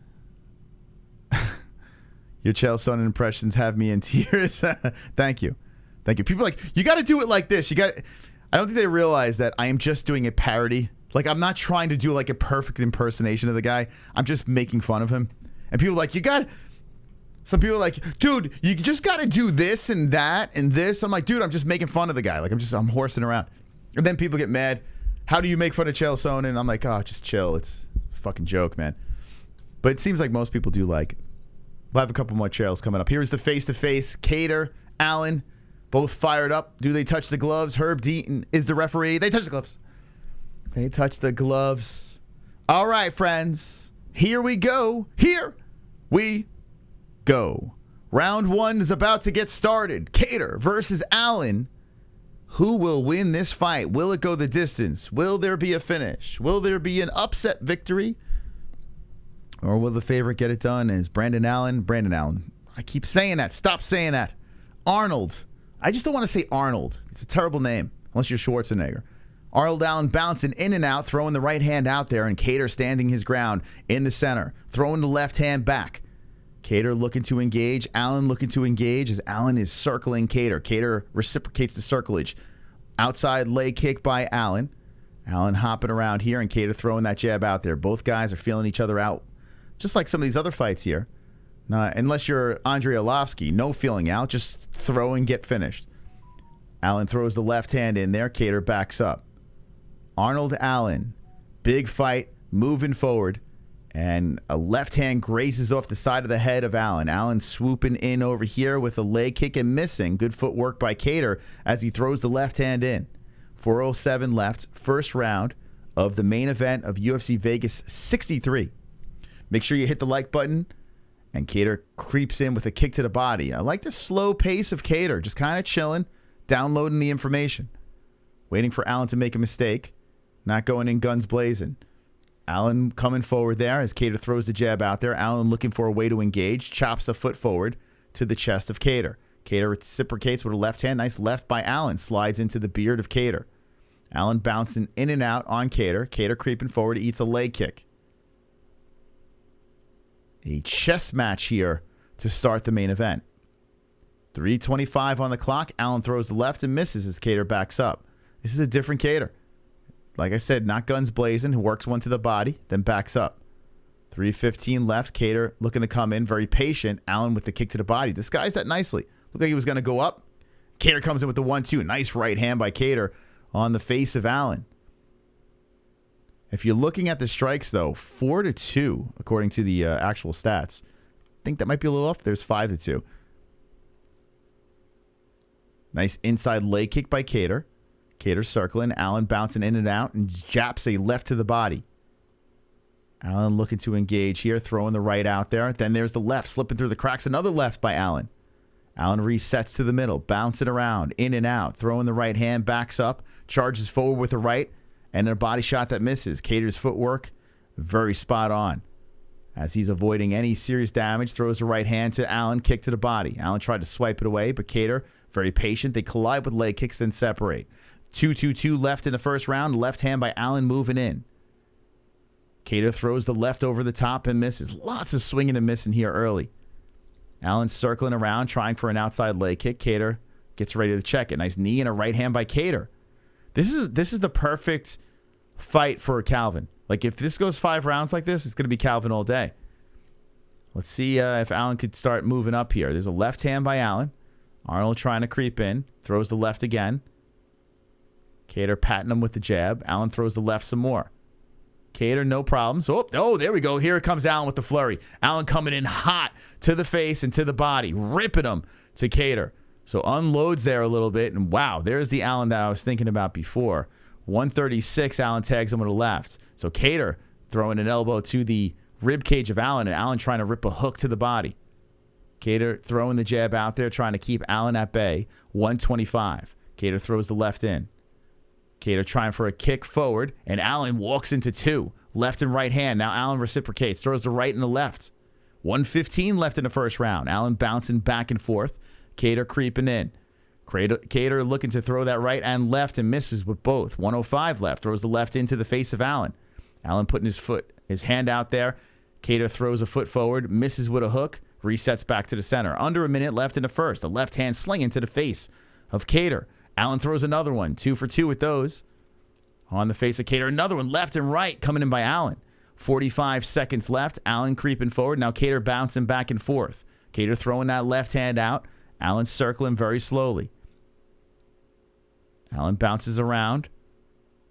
Your Chael Sonnen impressions have me in tears. Thank you. Thank you. People are like, you got to do it like this. I don't think they realize that I am just doing a parody. Like, I'm not trying to do like a perfect impersonation of the guy. I'm just making fun of him. And people are like, some people are like, dude, you just got to do this and that and this. I'm like, dude, I'm just making fun of the guy. Like, I'm horsing around. And then people get mad. How do you make fun of Chael Sonnen? I'm like, oh, just chill. It's a fucking joke, man. But it seems like most people do like it. We'll have a couple more trails coming up. Here's the face-to-face. Kattar, Allen, both fired up. Do they touch the gloves? Herb Deaton is the referee. They touch the gloves. They touch the gloves. All right, friends. Here we go. Here we go. Round one is about to get started. Kattar versus Allen. Who will win this fight? Will it go the distance? Will there be a finish? Will there be an upset victory? Or will the favorite get it done as Brandon Allen? Brandon Allen. I keep saying that. Stop saying that. Arnold. I just don't want to say Arnold. It's a terrible name, unless you're Schwarzenegger. Arnold Allen bouncing in and out, throwing the right hand out there, and Kattar standing his ground in the center, throwing the left hand back. Kattar looking to engage. Allen looking to engage as Allen is circling Kattar. Kattar reciprocates the circlage. Outside leg kick by Allen. Allen hopping around here, and Kattar throwing that jab out there. Both guys are feeling each other out. Just like some of these other fights here. Unless you're Andrei Arlovski, no feeling out, just throw and get finished. Allen throws the left hand in there. Kattar backs up. Arnold Allen, big fight, moving forward. And a left hand grazes off the side of the head of Allen. Allen swooping in over here with a leg kick and missing. Good footwork by Kattar as he throws the left hand in. 4:07 left, first round of the main event of UFC Vegas 63. Make sure you hit the like button. And Kattar creeps in with a kick to the body. I like the slow pace of Kattar, just kind of chilling, downloading the information. Waiting for Allen to make a mistake. Not going in guns blazing. Allen coming forward there as Kattar throws the jab out there. Allen looking for a way to engage. Chops a foot forward to the chest of Kattar. Kattar reciprocates with a left hand. Nice left by Allen. Slides into the beard of Kattar. Allen bouncing in and out on Kattar. Kattar creeping forward. Eats a leg kick. A chess match here to start the main event. 3:25 on the clock. Allen throws the left and misses as Kattar backs up. This is a different Kattar. Like I said, not guns blazing, who works one to the body, then backs up. 3:15 left. Kattar looking to come in, very patient. Allen with the kick to the body. Disguised that nicely. Looked like he was going to go up. Kattar comes in with the 1-2. Nice right hand by Kattar on the face of Allen. If you're looking at the strikes, though, 4-2, according to the actual stats. I think that might be a little off. There's 5-2. Nice inside leg kick by Kattar. Kattar circling. Allen bouncing in and out and japs a left to the body. Allen looking to engage here, throwing the right out there. Then there's the left, slipping through the cracks. Another left by Allen. Allen resets to the middle, bouncing around, in and out, throwing the right hand, backs up, charges forward with the right, and a body shot that misses. Kattar's footwork, very spot on. As he's avoiding any serious damage, throws the right hand to Allen, kick to the body. Allen tried to swipe it away, but Kattar, very patient. They collide with leg kicks, then separate. 2-2-2 left in the first round. Left hand by Allen moving in. Kattar throws the left over the top and misses. Lots of swinging and missing here early. Allen circling around, trying for an outside leg kick. Kattar gets ready to check it. Nice knee and a right hand by Kattar. This is the perfect fight for Calvin. Like, if this goes 5 rounds like this, it's going to be Calvin all day. Let's see if Allen could start moving up here. There's a left hand by Allen. Arnold trying to creep in. Throws the left again. Kattar patting him with the jab. Allen throws the left some more. Kattar, no problems. Oh, there we go. Here comes Allen with the flurry. Allen coming in hot to the face and to the body, ripping him to Kattar. So unloads there a little bit, and wow, there's the Allen that I was thinking about before. 136, Allen tags him with a left. So Kattar throwing an elbow to the rib cage of Allen, and Allen trying to rip a hook to the body. Kattar throwing the jab out there, trying to keep Allen at bay. 125. Kattar throws the left in. Kattar trying for a kick forward, and Allen walks into 2. Left and right hand. Now Allen reciprocates, throws the right and the left. 1:15 left in the first round. Allen bouncing back and forth. Kattar creeping in. Kattar looking to throw that right and left and misses with both. 1:05 left. Throws the left into the face of Allen. Allen putting his hand out there. Kattar throws a foot forward, misses with a hook, resets back to the center. Under a minute left in the first. A left hand slinging to the face of Kattar. Allen throws another one. 2 for 2 with those. On the face of Kattar. Another one left and right coming in by Allen. 45 seconds left. Allen creeping forward. Now Kattar bouncing back and forth. Kattar throwing that left hand out. Allen circling very slowly. Allen bounces around.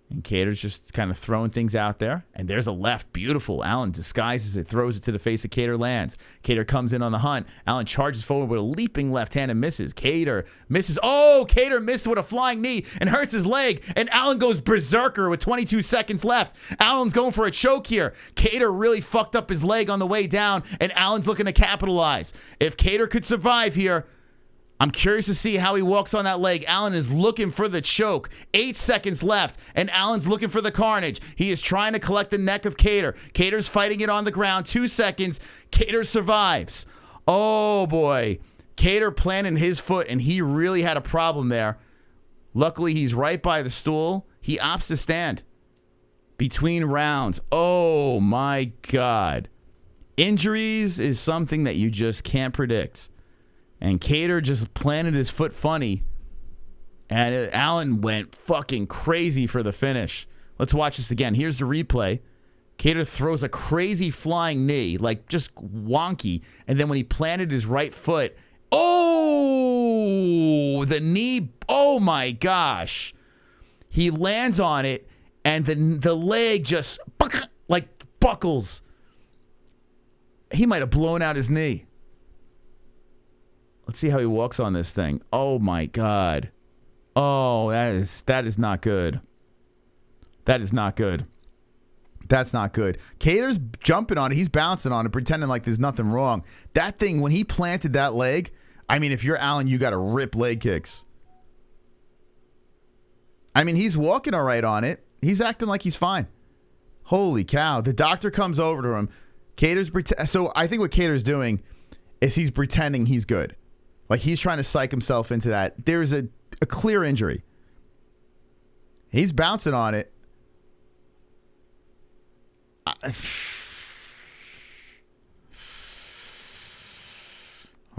And Kattar's just kind of throwing things out there. And there's a left. Beautiful. Allen disguises it. Throws it to the face of Kattar. Lands. Kattar comes in on the hunt. Allen charges forward with a leaping left hand and misses. Kattar misses. Oh, Kattar missed with a flying knee and hurts his leg. And Allen goes berserker with 22 seconds left. Allen's going for a choke here. Kattar really fucked up his leg on the way down. And Allen's looking to capitalize. If Kattar could survive here, I'm curious to see how he walks on that leg. Allen is looking for the choke. 8 seconds left, and Allen's looking for the carnage. He is trying to collect the neck of Kattar. Kattar's fighting it on the ground. 2 seconds. Kattar survives. Oh, boy. Kattar planting his foot, and he really had a problem there. Luckily, he's right by the stool. He opts to stand between rounds. Oh, my God. Injuries is something that you just can't predict. And Kattar just planted his foot funny. And Allen went fucking crazy for the finish. Let's watch this again. Here's the replay. Kattar throws a crazy flying knee, like just wonky. And then when he planted his right foot, oh, the knee, oh my gosh. He lands on it, and the leg just like buckles. He might have blown out his knee. Let's see how he walks on this thing. Oh my God. Oh, that is not good. That is not good. That's not good. Kattar's jumping on it. He's bouncing on it, pretending like there's nothing wrong. That thing, when he planted that leg, I mean, if you're Allen, you got to rip leg kicks. I mean, he's walking all right on it. He's acting like he's fine. Holy cow. The doctor comes over to him. So I think what Kattar's doing is he's pretending he's good. Like he's trying to psych himself into that. There's a clear injury. He's bouncing on it.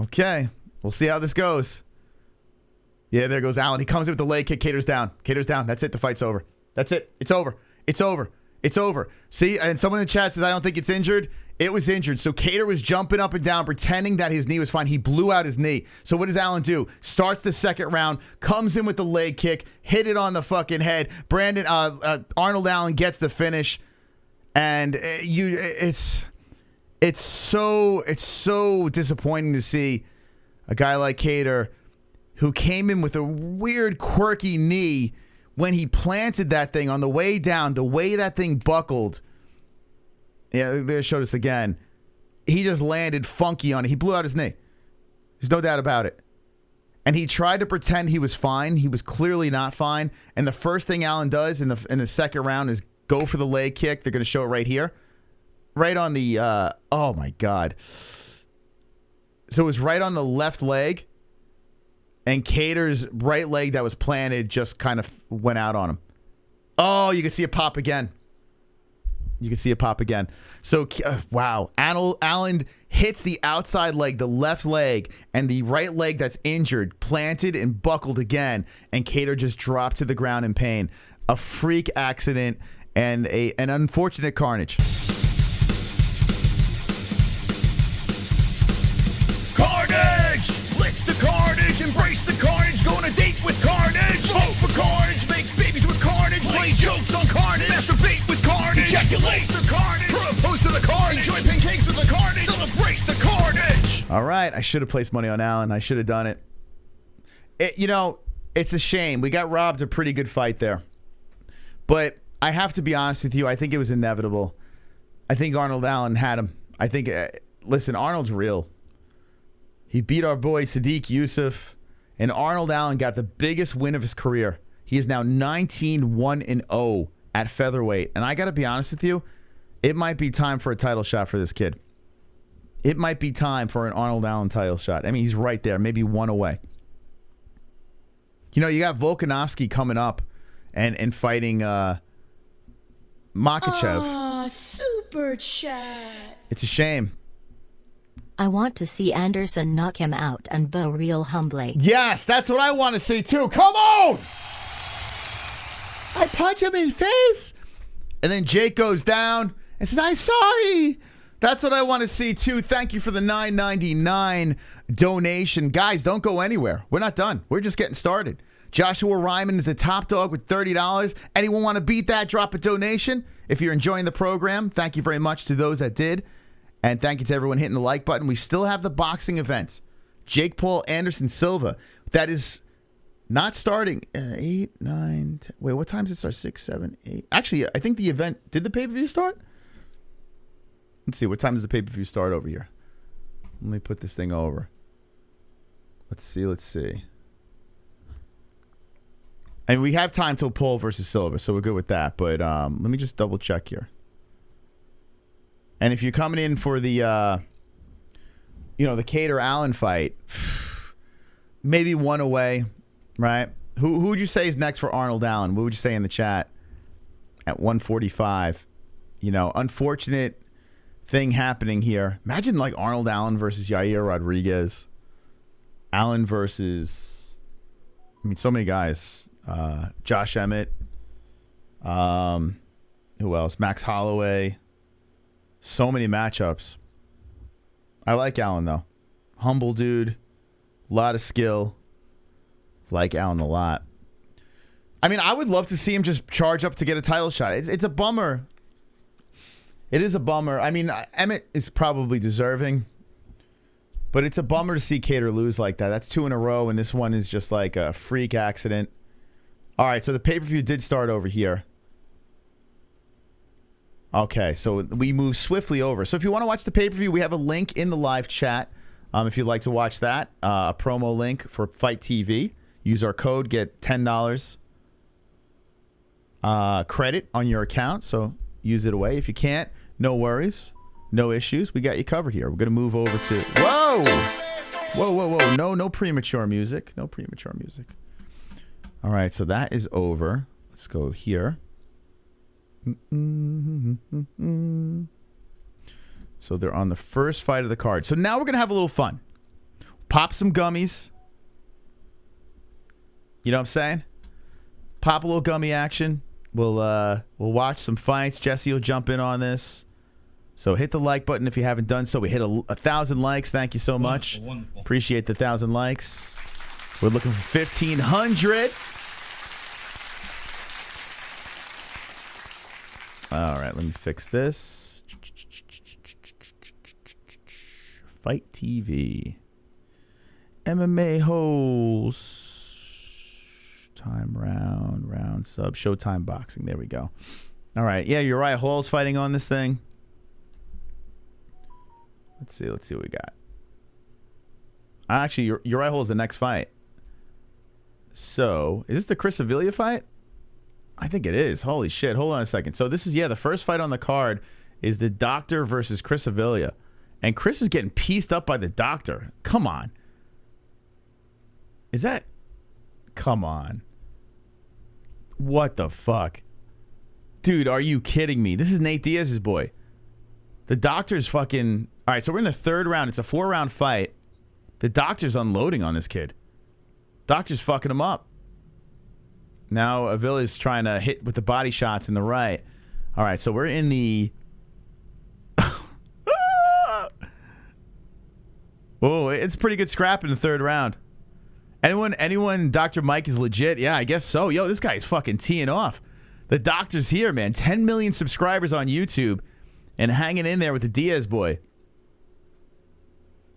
Okay. We'll see how this goes. Yeah, there goes Allen. He comes in with the leg kick. Kattar's down. Kattar's down. That's it. The fight's over. That's it. It's over. It's over. It's over. See, and someone in the chat says, I don't think it's injured. It was injured. So Kattar was jumping up and down, pretending that his knee was fine. He blew out his knee. So what does Allen do? Starts the second round, comes in with the leg kick, hit it on the fucking head. Arnold Allen gets the finish. And it's so disappointing to see a guy like Kattar who came in with a weird, quirky knee when he planted that thing on the way down, the way that thing buckled. Yeah, they showed us again. He just landed funky on it. He blew out his knee. There's no doubt about it. And he tried to pretend he was fine. He was clearly not fine. And the first thing Allen does in the second round is go for the leg kick. They're going to show it right here. Right on the, oh my God. So it was right on the left leg. And Kattar's right leg that was planted just kind of went out on him. Oh, you can see it pop again. You can see it pop again. So, wow. Allen hits the outside leg, the left leg, and the right leg that's injured, planted and buckled again. And Kattar just dropped to the ground in pain. A freak accident and an unfortunate carnage. Carnage! Lick the carnage, embrace the carnage, go on a date with carnage. Vote for carnage, make babies with carnage, play jokes on carnage, masturbate with carnage, ejaculate the carnage, propose to the carnage, enjoy pancakes with the carnage, celebrate the carnage. All right, I should have placed money on Allen. I should have done it. It's a shame. We got robbed a pretty good fight there. But I have to be honest with you. I think it was inevitable. I think Arnold Allen had him. I think, listen, Arnold's real. He beat our boy Sadiq Yusuf, and Arnold Allen got the biggest win of his career. He is now 19-1-0 at featherweight. And I got to be honest with you, it might be time for a title shot for this kid. It might be time for an Arnold Allen title shot. I mean, he's right there, maybe one away. You got Volkanovski coming up and fighting Makhachev. Super chat. It's a shame. I want to see Anderson knock him out and bow real humbly. Yes, that's what I want to see too. Come on! I punch him in the face. And then Jake goes down and says, I'm sorry. That's what I want to see too. Thank you for the $9.99 donation. Guys, don't go anywhere. We're not done. We're just getting started. Joshua Ryman is a top dog with $30. Anyone want to beat that? Drop a donation. If you're enjoying the program, thank you very much to those that did. And thank you to everyone hitting the like button. We still have the boxing events. Jake Paul, Anderson Silva. That is not starting 8, 9, 10. Wait, what time does it start? 6, 7, 8. Actually, I think the event, did the pay-per-view start? Let's see. What time does the pay-per-view start over here? Let me put this thing over. Let's see. And we have time till Paul versus Silva, so we're good with that. But let me just double check here. And if you're coming in for the, the Kattar Allen fight, maybe one away, right? Who would you say is next for Arnold Allen? What would you say in the chat at 145? Unfortunate thing happening here. Imagine like Arnold Allen versus Yair Rodriguez. Allen versus, so many guys. Josh Emmett. Who else? Max Holloway. So many matchups. I like Allen, though. Humble dude. A lot of skill. Like Allen a lot. I mean, I would love to see him just charge up to get a title shot. It's a bummer. It is a bummer. I mean, Emmett is probably deserving, but it's a bummer to see Kattar lose like that. That's 2 in a row, and this one is just like a freak accident. All right, so the pay-per-view did start over here. Okay, so we move swiftly over. So if you want to watch the pay-per-view, we have a link in the live chat. If you'd like to watch that, a promo link for Fight TV. Use our code, get $10 credit on your account. So use it away. If you can't, no worries, no issues. We got you covered here. We're going to move over to... Whoa! Whoa. No premature music. No premature music. All right, so that is over. Let's go here. So they're on the first fight of the card. So now we're going to have a little fun. Pop some gummies. You know what I'm saying? Pop a little gummy action. We'll watch some fights. Jesse will jump in on this. So hit the like button if you haven't done so. We hit 1,000 likes. Thank you so much. Wonderful. Appreciate the 1,000 likes. We're looking for 1,500. All right, let me fix this. Fight TV. MMA-Holes. Time round sub. Showtime boxing. There we go. All right. Yeah, Uriah Hall's fighting on this thing. Let's see what we got. Actually, Uriah Hall's the next fight. So, is this the Chris Avila fight? I think it is. Holy shit. Hold on a second. So, this is, the first fight on the card is the Doctor versus Chris Avila. And Chris is getting pieced up by the Doctor. Come on. Is that... Come on. What the fuck? Dude, are you kidding me? This is Nate Diaz's boy. The Doctor's fucking... All right, so we're in the third round. It's a 4-round fight. The Doctor's unloading on this kid. Doctor's fucking him up. Now Avila's trying to hit with the body shots in the right. All right, so we're in the... Oh, it's a pretty good scrap in the third round. Anyone Dr. Mike is legit? Yeah, I guess so. Yo, this guy's fucking teeing off. The Doctor's here, man. 10 million subscribers on YouTube and hanging in there with the Diaz boy.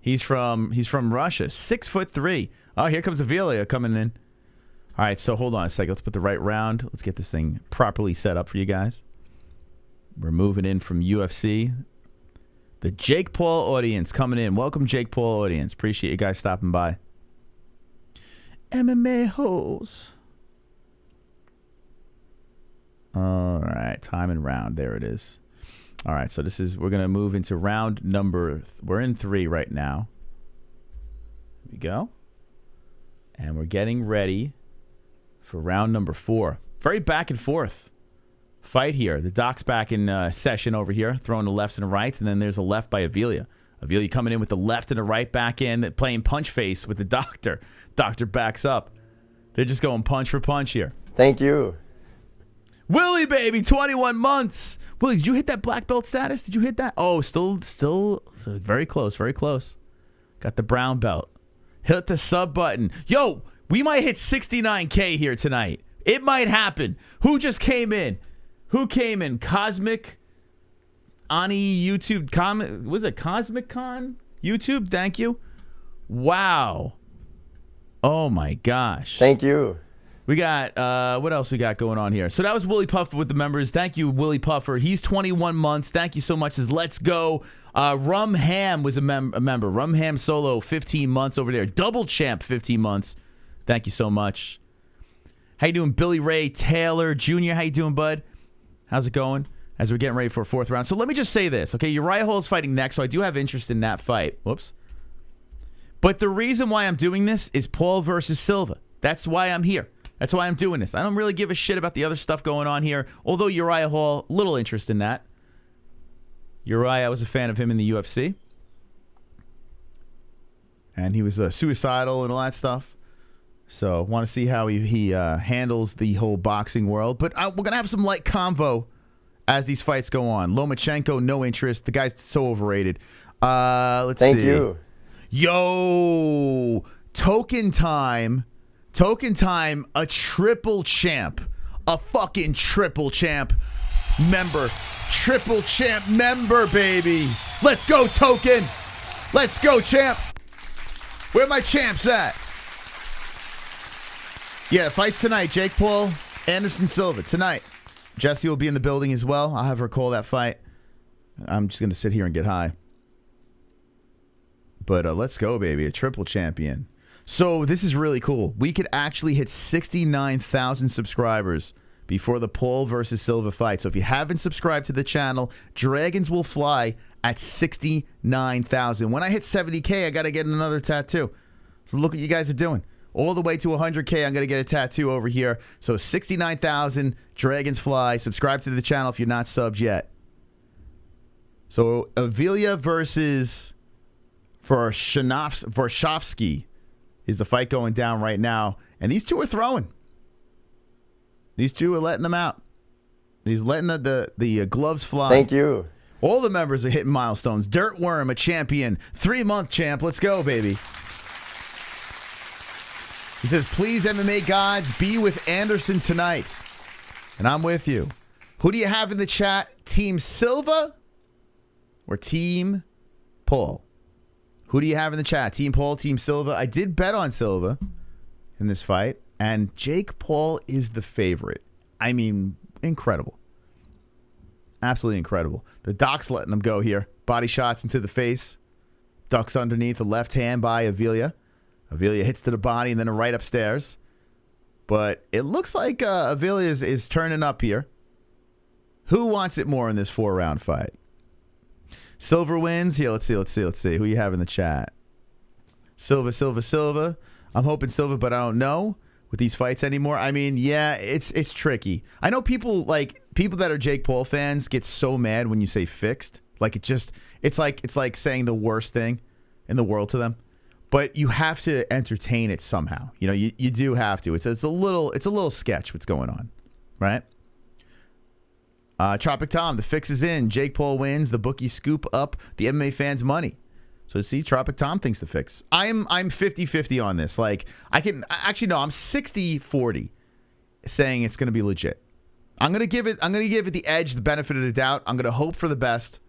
He's from Russia. 6'3". Oh, here comes Avila coming in. All right, so hold on a second. Let's put the right round. Let's get this thing properly set up for you guys. We're moving in from UFC. The Jake Paul audience coming in. Welcome, Jake Paul audience. Appreciate you guys stopping by. MMA-Holes. All right, time and round. There it is. All right, so we're going to move into round number... We're in 3 right now. Here we go. And we're getting ready for round number 4. Very back and forth fight here. The Doc's back in session over here, throwing the lefts and the rights, and then there's a left by Avila. Avila coming in with the left and the right back in, playing punch face with the Doctor. Doctor backs up. They're just going punch for punch here. Thank you. Willie, baby, 21 months. Willie, did you hit that black belt status? Did you hit that? Oh, still so very close, very close. Got the brown belt. Hit the sub button. Yo, we might hit 69K here tonight. It might happen. Who just came in? Who came in? Cosmic Ani YouTube was it Cosmic Con YouTube? Thank you. Wow. Oh my gosh. Thank you. We got what else we got going on here? So that was Willie Puffer with the members. Thank you, Willie Puffer. He's 21 months. Thank you so much. Let's go. Rum Ham was a member. Rum Ham Solo 15 months over there. Double Champ 15 months. Thank you so much. How you doing, Billy Ray Taylor Jr.? How you doing, bud? How's it going? As we're getting ready for a 4th round. So let me just say this, okay? Uriah Hall is fighting next, so I do have interest in that fight. Whoops. But the reason why I'm doing this is Paul versus Silva. That's why I'm here. That's why I'm doing this. I don't really give a shit about the other stuff going on here. Although Uriah Hall, little interest in that. Uriah, I was a fan of him in the UFC. And he was suicidal and all that stuff. So want to see how he handles the whole boxing world. But we're going to have some light convo as these fights go on. Lomachenko, no interest. The guy's so overrated. Let's see. Thank you. Yo, Token Time, a triple champ, a fucking triple champ. member, triple champ member, baby. Let's go, Token. Let's go, champ. Where my champs at? Yeah, fights tonight. Jake Paul, Anderson Silva tonight. Jesse will be in the building as well. I'll have her call that fight. I'm just going to sit here and get high. But let's go, baby. A triple champion. So this is really cool. We could actually hit 69,000 subscribers before the Paul versus Silva fight. So if you haven't subscribed to the channel, Dragons will fly at 69,000. When I hit 70K, I got to get another tattoo. So look what you guys are doing. All the way to 100K, I'm going to get a tattoo over here. So 69,000, Dragons fly. Subscribe to the channel if you're not subbed yet. So Avilia versus Varshovsky is the fight going down right now. And these two are throwing. These two are letting them out. He's letting the gloves fly. Thank you. All the members are hitting milestones. Dirtworm, a champion. 3-month champ. Let's go, baby. He says, please, MMA gods, be with Anderson tonight. And I'm with you. Who do you have in the chat? Team Silva or Team Paul? Who do you have in the chat? Team Paul, Team Silva? I did bet on Silva in this fight. And Jake Paul is the favorite. I mean, incredible. Absolutely incredible. The Doc's letting them go here. Body shots into the face. Ducks underneath the left hand by Avilia. Avilia hits to the body and then a right upstairs. But it looks like Avilia is turning up here. Who wants it more in this 4-round fight? Silva wins. Here, let's see. Who you have in the chat? Silva. I'm hoping Silva, but I don't know with these fights anymore. I mean, yeah, it's tricky. I know people that are Jake Paul fans get so mad when you say fixed. Like it's like saying the worst thing in the world to them. But you have to entertain it somehow. You know, you do have to. It's a little sketch what's going on, right? Tropic Tom, the fix is in. Jake Paul wins. The bookies scoop up the MMA fans' money. So see, Tropic Tom thinks the fix. I'm 50-50 on this. Like I'm 60-40 saying it's going to be legit. I'm going to give it the edge, the benefit of the doubt. I'm going to hope for the best.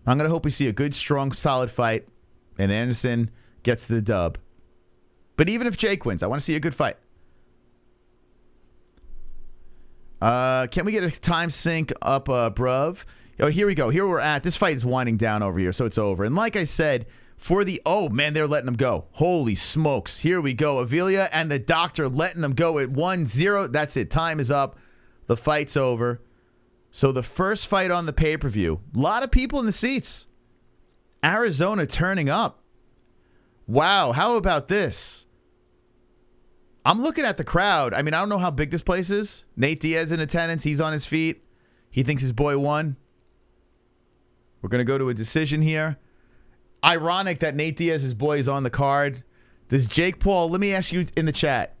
I'm going to hope we see a good, strong, solid fight and Anderson gets the dub. But even if Jake wins, I want to see a good fight. Can we get a time sync up, bruv? Oh, here we go. Here we're at. This fight is winding down over here, so it's over. And like I said, oh, man, they're letting them go. Holy smokes. Here we go. Avilia and the doctor letting them go at 1-0. That's it. Time is up. The fight's over. So the first fight on the pay-per-view. A lot of people in the seats. Arizona turning up. Wow. How about this? I'm looking at the crowd. I mean, I don't know how big this place is. Nate Diaz in attendance. He's on his feet. He thinks his boy won. We're going to go to a decision here. Ironic that Nate Diaz's boy is on the card. Does Jake Paul, let me ask you in the chat.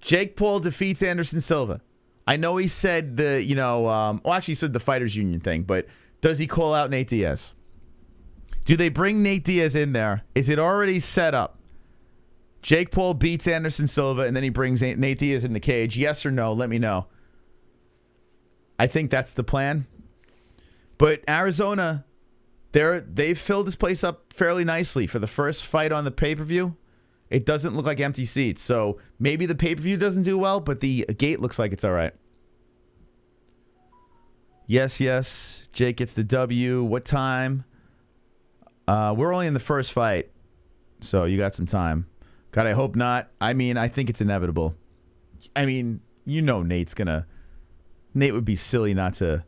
Jake Paul defeats Anderson Silva. I know he said he said the Fighters Union thing, but does he call out Nate Diaz? Do they bring Nate Diaz in there? Is it already set up? Jake Paul beats Anderson Silva, and then he brings Nate Diaz in the cage. Yes or no? Let me know. I think that's the plan. But Arizona, they've filled this place up fairly nicely for the first fight on the pay-per-view. It doesn't look like empty seats. So maybe the pay-per-view doesn't do well, but the gate looks like it's all right. Yes. Jake gets the W. What time? We're only in the first fight, so you got some time. God, I hope not. I mean, I think it's inevitable. I mean, Nate would be silly not to,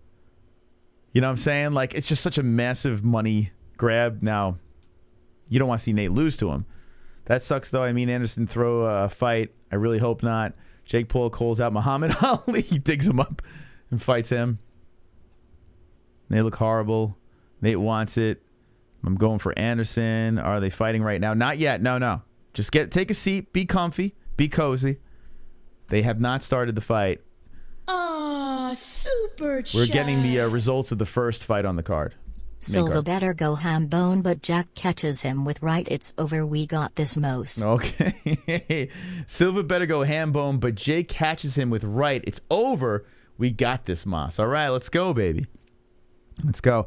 you know what I'm saying? Like, it's just such a massive money grab. Now, you don't want to see Nate lose to him. That sucks, though. I mean, Anderson throw a fight. I really hope not. Jake Paul calls out Muhammad Ali. He digs him up and fights him. They look horrible. Nate wants it. I'm going for Anderson. Are they fighting right now? Not yet. No. Just take a seat. Be comfy. Be cozy. They have not started the fight. Super chat. We're getting the results of the first fight on the card. Silva better go ham bone, but Jack catches him with right. It's over. We got this, Mos. Okay. Silva better go ham bone, but Jake catches him with right. It's over. We got this, Moss. All right, let's go, baby. Let's go.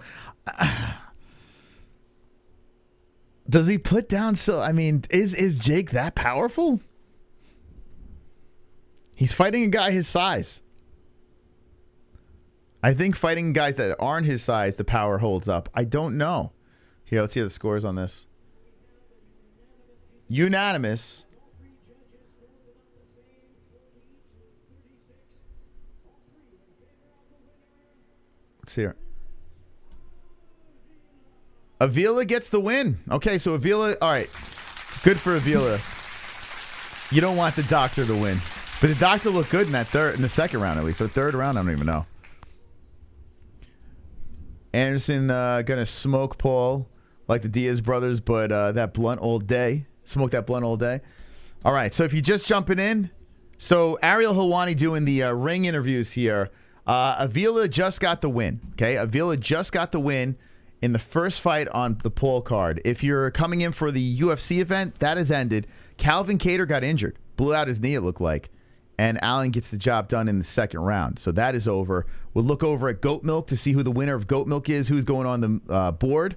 Does he put down Silva? I mean, is Jake that powerful? He's fighting a guy his size. I think fighting guys that aren't his size, the power holds up. I don't know. Here, let's see the scores on this. Unanimous. Let's hear it. Avila gets the win. Okay, so Avila, all right. Good for Avila. You don't want the doctor to win. But the doctor looked good in the second round at least. Or third round, I don't even know. Anderson gonna smoke Paul like the Diaz brothers, but that blunt all day. Smoke that blunt all day. All right, so if you're just jumping in, so Ariel Helwani doing the ring interviews here. Avila just got the win. Okay, Avila just got the win in the first fight on the Paul card. If you're coming in for the UFC event, that has ended. Calvin Kattar got injured, blew out his knee. It looked like. And Allen gets the job done in the second round. So that is over. We'll look over at Goat Milk to see who the winner of Goat Milk is, who's going on the board.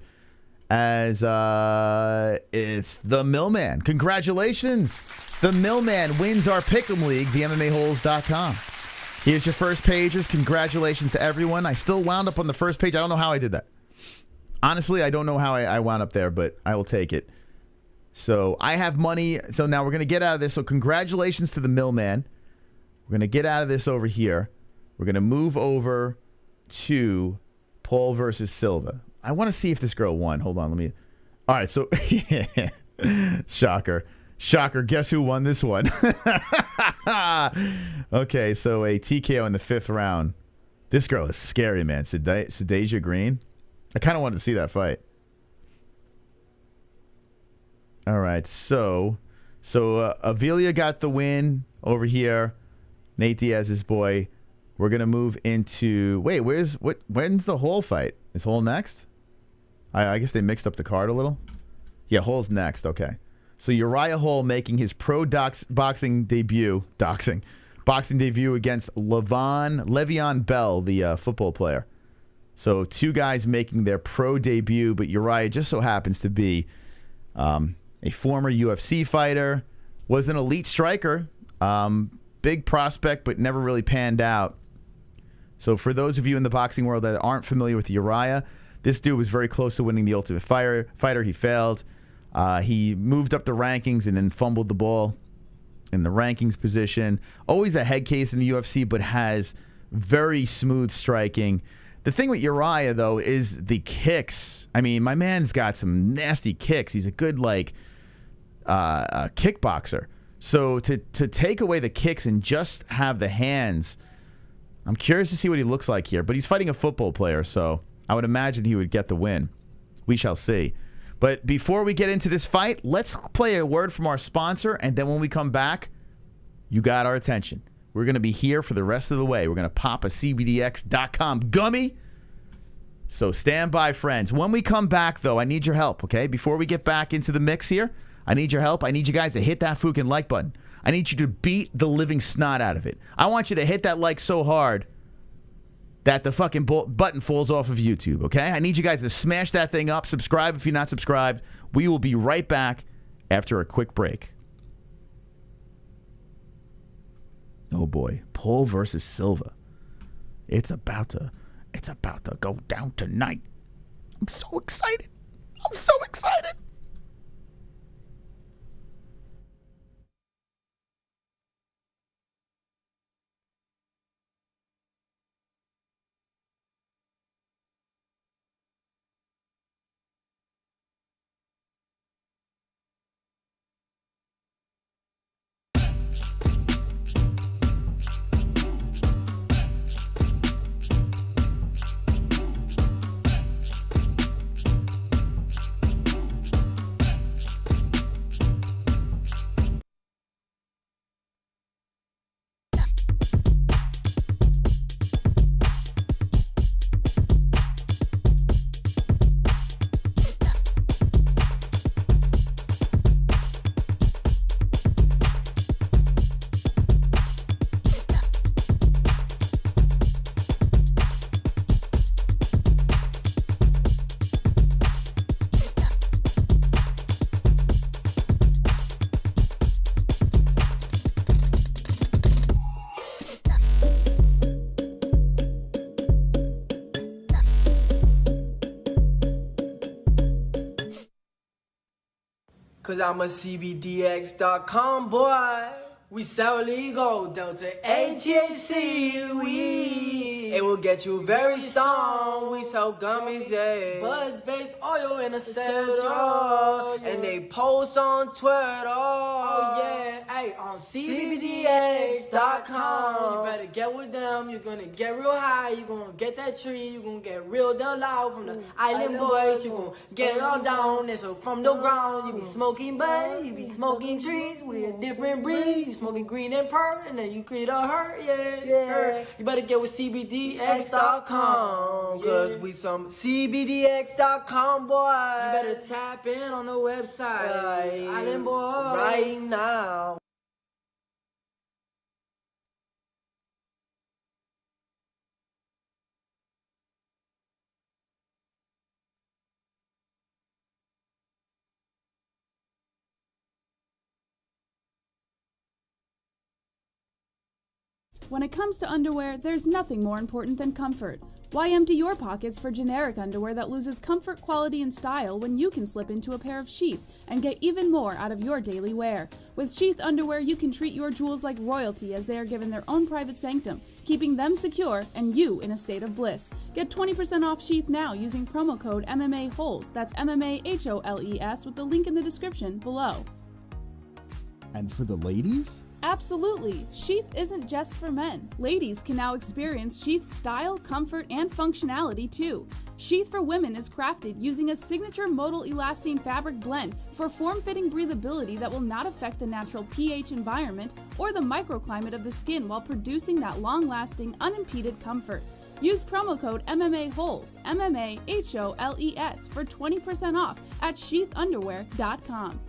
As it's the Millman. Congratulations. The Millman wins our Pick'em League, the MMA-Holes.com. Here's your first pagers. Congratulations to everyone. I still wound up on the first page. I don't know how I did that. Honestly, I don't know how I wound up there, but I will take it. So I have money. So now we're going to get out of this. So congratulations to the Millman. We're going to get out of this over here. We're going to move over to Paul versus Silva. I want to see if this girl won. Hold on. Let me. All right. So, shocker. Shocker. Guess who won this one? Okay. So a TKO in the 5th round. This girl is scary, man. Sedasia Green. I kind of wanted to see that fight. All right. So Avila got the win over here. Nate Diaz's boy. We're gonna move into. Wait, when's the Hole fight? Is Hole next? I guess they mixed up the card a little. Yeah, Hole's next. Okay, so Uriah Hole making his pro boxing debut. Boxing debut against Le'Veon Bell, the football player. So 2 guys making their pro debut, but Uriah just so happens to be a former UFC fighter, was an elite striker. Big prospect, but never really panned out. So for those of you in the boxing world that aren't familiar with Uriah, this dude was very close to winning the Ultimate Fighter. He failed. He moved up the rankings and then fumbled the ball in the rankings position. Always a head case in the UFC, but has very smooth striking. The thing with Uriah, though, is the kicks. I mean, my man's got some nasty kicks. He's a good, kickboxer. So to take away the kicks and just have the hands, I'm curious to see what he looks like here. But he's fighting a football player, so I would imagine he would get the win. We shall see. But before we get into this fight, let's play a word from our sponsor, and then when we come back, you got our attention. We're going to be here for the rest of the way. We're going to pop a CBDX.com gummy. So stand by, friends. When we come back, though, I need your help, okay? Before we get back into the mix here, I need your help. I need you guys to hit that fucking like button. I need you to beat the living snot out of it. I want you to hit that like so hard that the fucking button falls off of YouTube, okay? I need you guys to smash that thing up. Subscribe if you're not subscribed. We will be right back after a quick break. Oh boy, Paul versus Silva. It's about to go down tonight. I'm so excited. I'm so excited. Cause I'm a CBDX.com boy. We sell legal, Delta ATAC, it will get you very strong. We sell gummies, yeah. Buzz-based oil in a cell, and they post on Twitter. Oh yeah, hey, on CBDX.com. You better get with them. You're gonna get real high. You're gonna get that tree. You're gonna get real down loud from the island boys. You're gonna get all down. And so from the ground, you be smoking bud, you be smoking trees. We're a different breed. You smoking green and purple, and then you create a hurt, yeah. You better get with CBDX.com, cause we some CBDX.com boy. You better tap in on the website, Island Boys, right now. When it comes to underwear, there's nothing more important than comfort. Why empty your pockets for generic underwear that loses comfort, quality, and style when you can slip into a pair of Sheath and get even more out of your daily wear? With Sheath underwear, you can treat your jewels like royalty as they are given their own private sanctum, keeping them secure and you in a state of bliss. Get 20% off Sheath now using promo code MMA-Holes. That's MMA-HOLES with the link in the description below. And for the ladies? Absolutely! Sheath isn't just for men. Ladies can now experience Sheath's style, comfort, and functionality too. Sheath for women is crafted using a signature modal elastane fabric blend for form-fitting breathability that will not affect the natural pH environment or the microclimate of the skin while producing that long-lasting, unimpeded comfort. Use promo code MMA-Holes, MMA-HOLES for 20% off at sheathunderwear.com.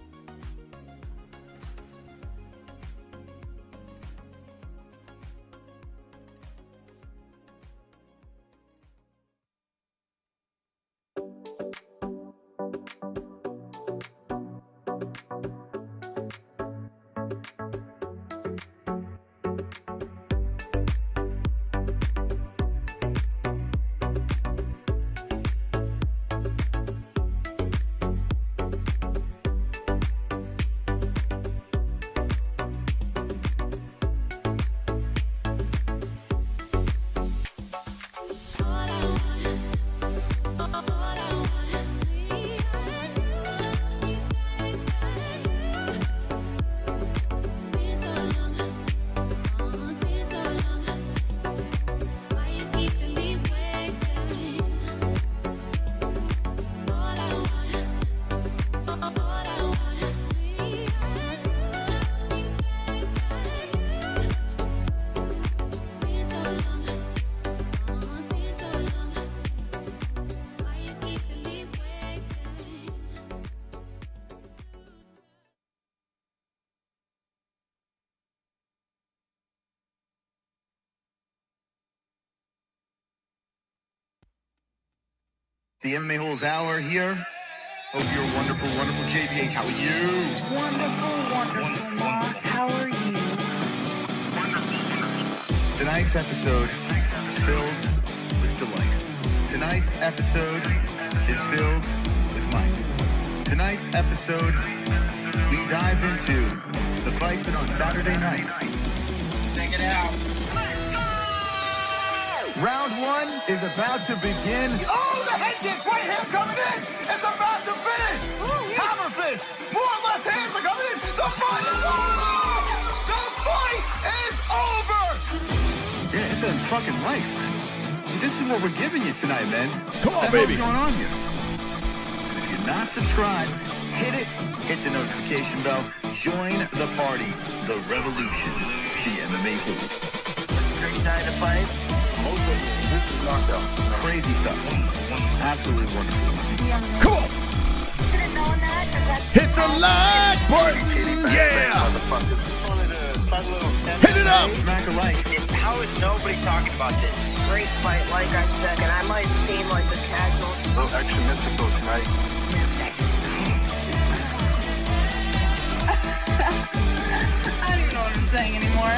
The MMA-Holes Hour here. Hope you're wonderful, wonderful. JBH, how are you? Wonderful, Moss. How are you? Tonight's episode is filled with delight. Tonight's episode is filled with might. Tonight's episode, we dive into the fight that on Saturday night. Check it out. Round one is about to begin. Oh, the head kick, right hand coming in. It's about to finish. Hammer fist, more left hands are coming in. The fight is over. The fight is over. Yeah, hit them fucking likes, man. This is what we're giving you tonight, man. Come on, what baby. What's going on here? And if you're not subscribed, hit it. Hit the notification bell. Join the party. The revolution. The MMA-Holes. Great night to fight. Crazy stuff. Absolutely wonderful. Come on. Hit the like button. Yeah. Hit it up. Smack a like. How is nobody talking about this? Great fight, like I said, and I might seem like the casual. A little extra mystical tonight. I don't even know what I'm saying anymore.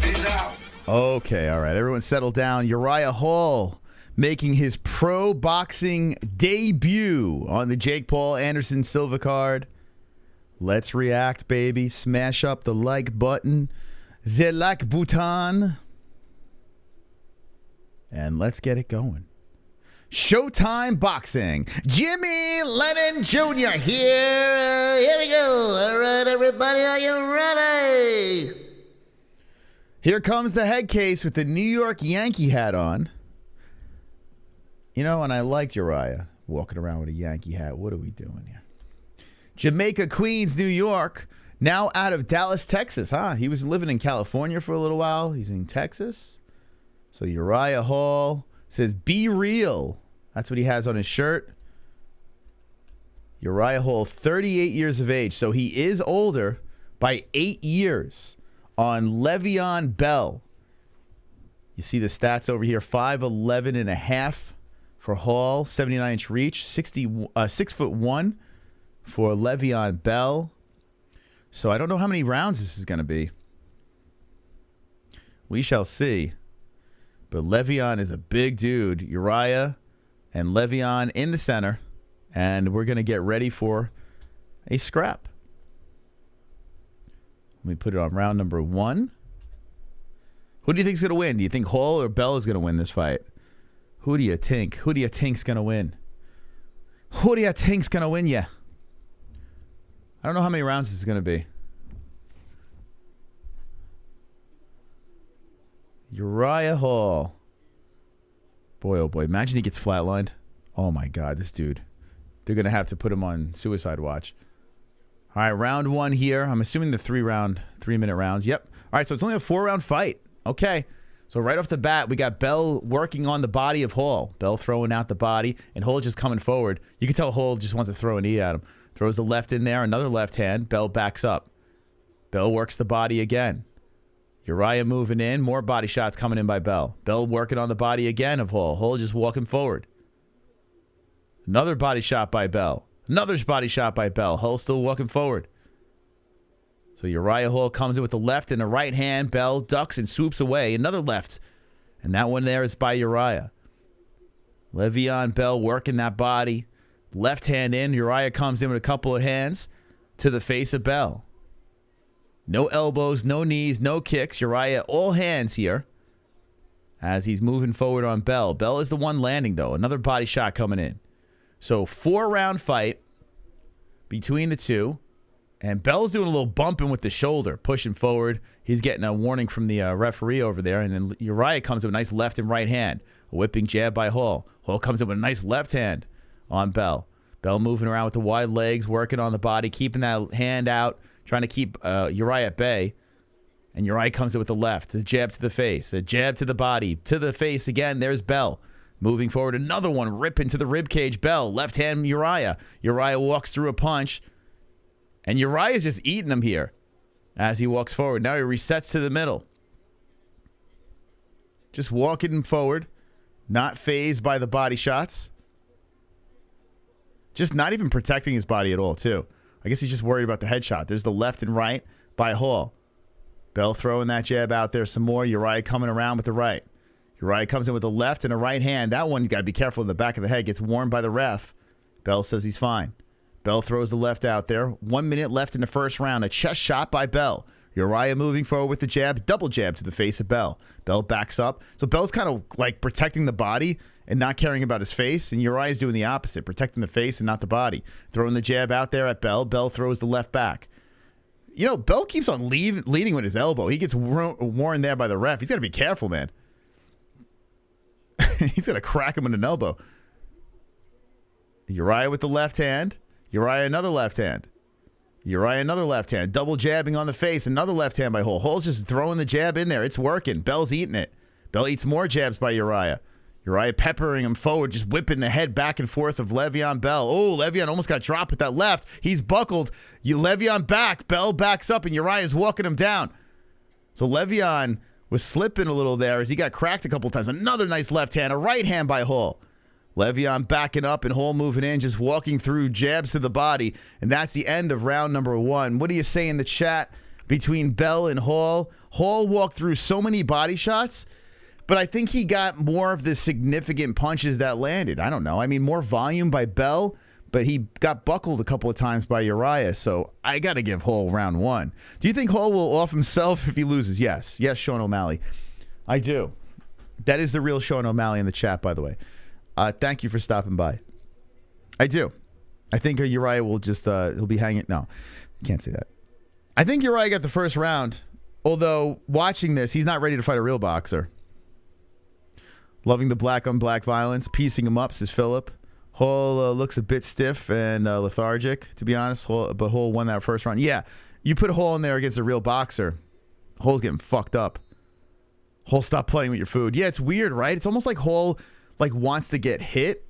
Peace out. Okay, all right. Everyone settle down. Uriah Hall making his pro boxing debut on the Jake Paul Anderson Silva card. Let's react, baby. Smash up the like button. The like button. And let's get it going. Showtime Boxing. Jimmy Lennon Jr. here. Here we go. All right, everybody, are you ready? Here comes the head case with the New York Yankee hat on. You know, and I liked Uriah walking around with a Yankee hat. What are we doing here? Jamaica, Queens, New York. Now out of Dallas, Texas, huh? He was living in California for a little while. He's in Texas. So Uriah Hall says, be real. That's what he has on his shirt. Uriah Hall, 38 years of age. So he is older by 8 years on Le'Veon Bell. You see the stats over here. 5'11 and a half for Hall. 79-inch reach. 6'1" for Le'Veon Bell. So I don't know how many rounds this is going to be. We shall see. But Le'Veon is a big dude. Uriah and Le'Veon in the center. And we're going to get ready for a scrap. Let me put it on round number 1. Who do you think is going to win? Do you think Hall or Bell is going to win this fight? Who do you think? Who do you think's going to win? Who do you think's going to win, yeah? I don't know how many rounds this is going to be. Uriah Hall. Boy, oh boy. Imagine he gets flatlined. Oh my God, this dude. They're going to have to put him on suicide watch. All right, round 1 here. I'm assuming the 3-minute rounds. Yep. All right, so it's only a 4-round fight. Okay. So right off the bat, we got Bell working on the body of Hall. Bell throwing out the body, and Hall just coming forward. You can tell Hall just wants to throw a knee at him. Throws the left in there, another left hand. Bell backs up. Bell works the body again. Uriah moving in. More body shots coming in by Bell. Bell working on the body again of Hall. Hall just walking forward. Another body shot by Bell. Another body shot by Bell. Hull still walking forward. So Uriah Hall comes in with the left and the right hand. Bell ducks and swoops away. Another left. And that one there is by Uriah. Le'Veon Bell working that body. Left hand in. Uriah comes in with a couple of hands to the face of Bell. No elbows, no knees, no kicks. Uriah all hands here as he's moving forward on Bell. Bell is the one landing, though. Another body shot coming in. So 4-round fight between the two. And Bell's doing a little bumping with the shoulder, pushing forward. He's getting a warning from the referee over there. And then Uriah comes with a nice left and right hand. A whipping jab by Hall. Hall comes in with a nice left hand on Bell. Bell moving around with the wide legs, working on the body, keeping that hand out, trying to keep Uriah at bay. And Uriah comes in with the left. A jab to the face. A jab to the body. To the face again. There's Bell. Moving forward. Another one ripping to the ribcage. Bell. Left hand Uriah. Uriah walks through a punch. And Uriah's just eating him here as he walks forward. Now he resets to the middle. Just walking him forward. Not fazed by the body shots. Just not even protecting his body at all, too. I guess he's just worried about the headshot. There's the left and right by Hall. Bell throwing that jab out there some more. Uriah coming around with the right. Uriah comes in with the left and a right hand. That one, you got to be careful in the back of the head. Gets warned by the ref. Bell says he's fine. Bell throws the left out there. 1 minute left in the first round. A chest shot by Bell. Uriah moving forward with the jab. Double jab to the face of Bell. Bell backs up. So Bell's kind of like protecting the body and not caring about his face. And Uriah's doing the opposite. Protecting the face and not the body. Throwing the jab out there at Bell. Bell throws the left back. You know, Bell keeps on leading with his elbow. He gets warned there by the ref. He's got to be careful, man. He's going to crack him with an elbow. Uriah with the left hand. Uriah another left hand. Uriah another left hand. Double jabbing on the face. Another left hand by Hall. Hall's just throwing the jab in there. It's working. Bell's eating it. Bell eats more jabs by Uriah. Uriah peppering him forward, just whipping the head back and forth of Le'Veon Bell. Oh, Le'Veon almost got dropped with that left. He's buckled. Le'Veon back. Bell backs up, and Uriah's walking him down. So Le'Veon was slipping a little there as he got cracked a couple times. Another nice left hand. A right hand by Hall. Le'Veon backing up and Hall moving in, just walking through jabs to the body. And that's the end of round number 1. What do you say in the chat between Bell and Hall? Hall walked through so many body shots, but I think he got more of the significant punches that landed. I don't know. I mean, more volume by Bell, but he got buckled a couple of times by Uriah, so I got to give Hall round 1. Do you think Hall will off himself if he loses? Yes. Yes, Sean O'Malley. I do. That is the real Sean O'Malley in the chat, by the way. Thank you for stopping by. I do. I think Uriah will just, he'll be hanging. No, can't say that. I think Uriah got the first round, although watching this, he's not ready to fight a real boxer. Loving the black-on-black violence, piecing him up, says Philip. Hall looks a bit stiff and lethargic, to be honest, but Hall won that first round. Yeah, you put Hall in there against a real boxer, Hall's getting fucked up. Hall, stop playing with your food. Yeah, it's weird, right? It's almost like Hall wants to get hit.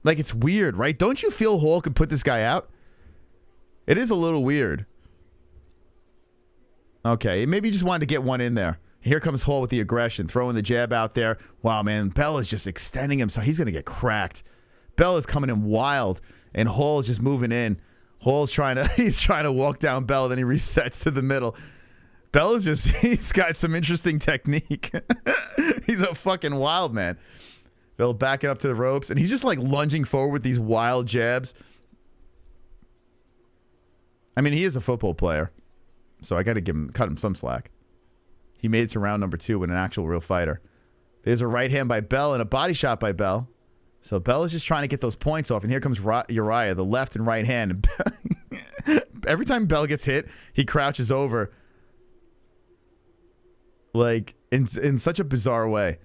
Like, it's weird, right? Don't you feel Hall could put this guy out? It is a little weird. Okay, maybe you just wanted to get one in there. Here comes Hall with the aggression, throwing the jab out there. Wow, man, Bell is just extending himself. He's going to get cracked. Bell is coming in wild, and Hall is just moving in. Hall's trying to walk down Bell, then he resets to the middle. Bell is just, he's got some interesting technique. He's a fucking wild man. Bell backing up to the ropes, and he's just like lunging forward with these wild jabs. I mean, he is a football player, so I got to cut him some slack. He made it to round number 2 with an actual real fighter. There's a right hand by Bell and a body shot by Bell. So Bell is just trying to get those points off, and here comes Uriah, the left and right hand. Every time Bell gets hit, he crouches over, like in such a bizarre way.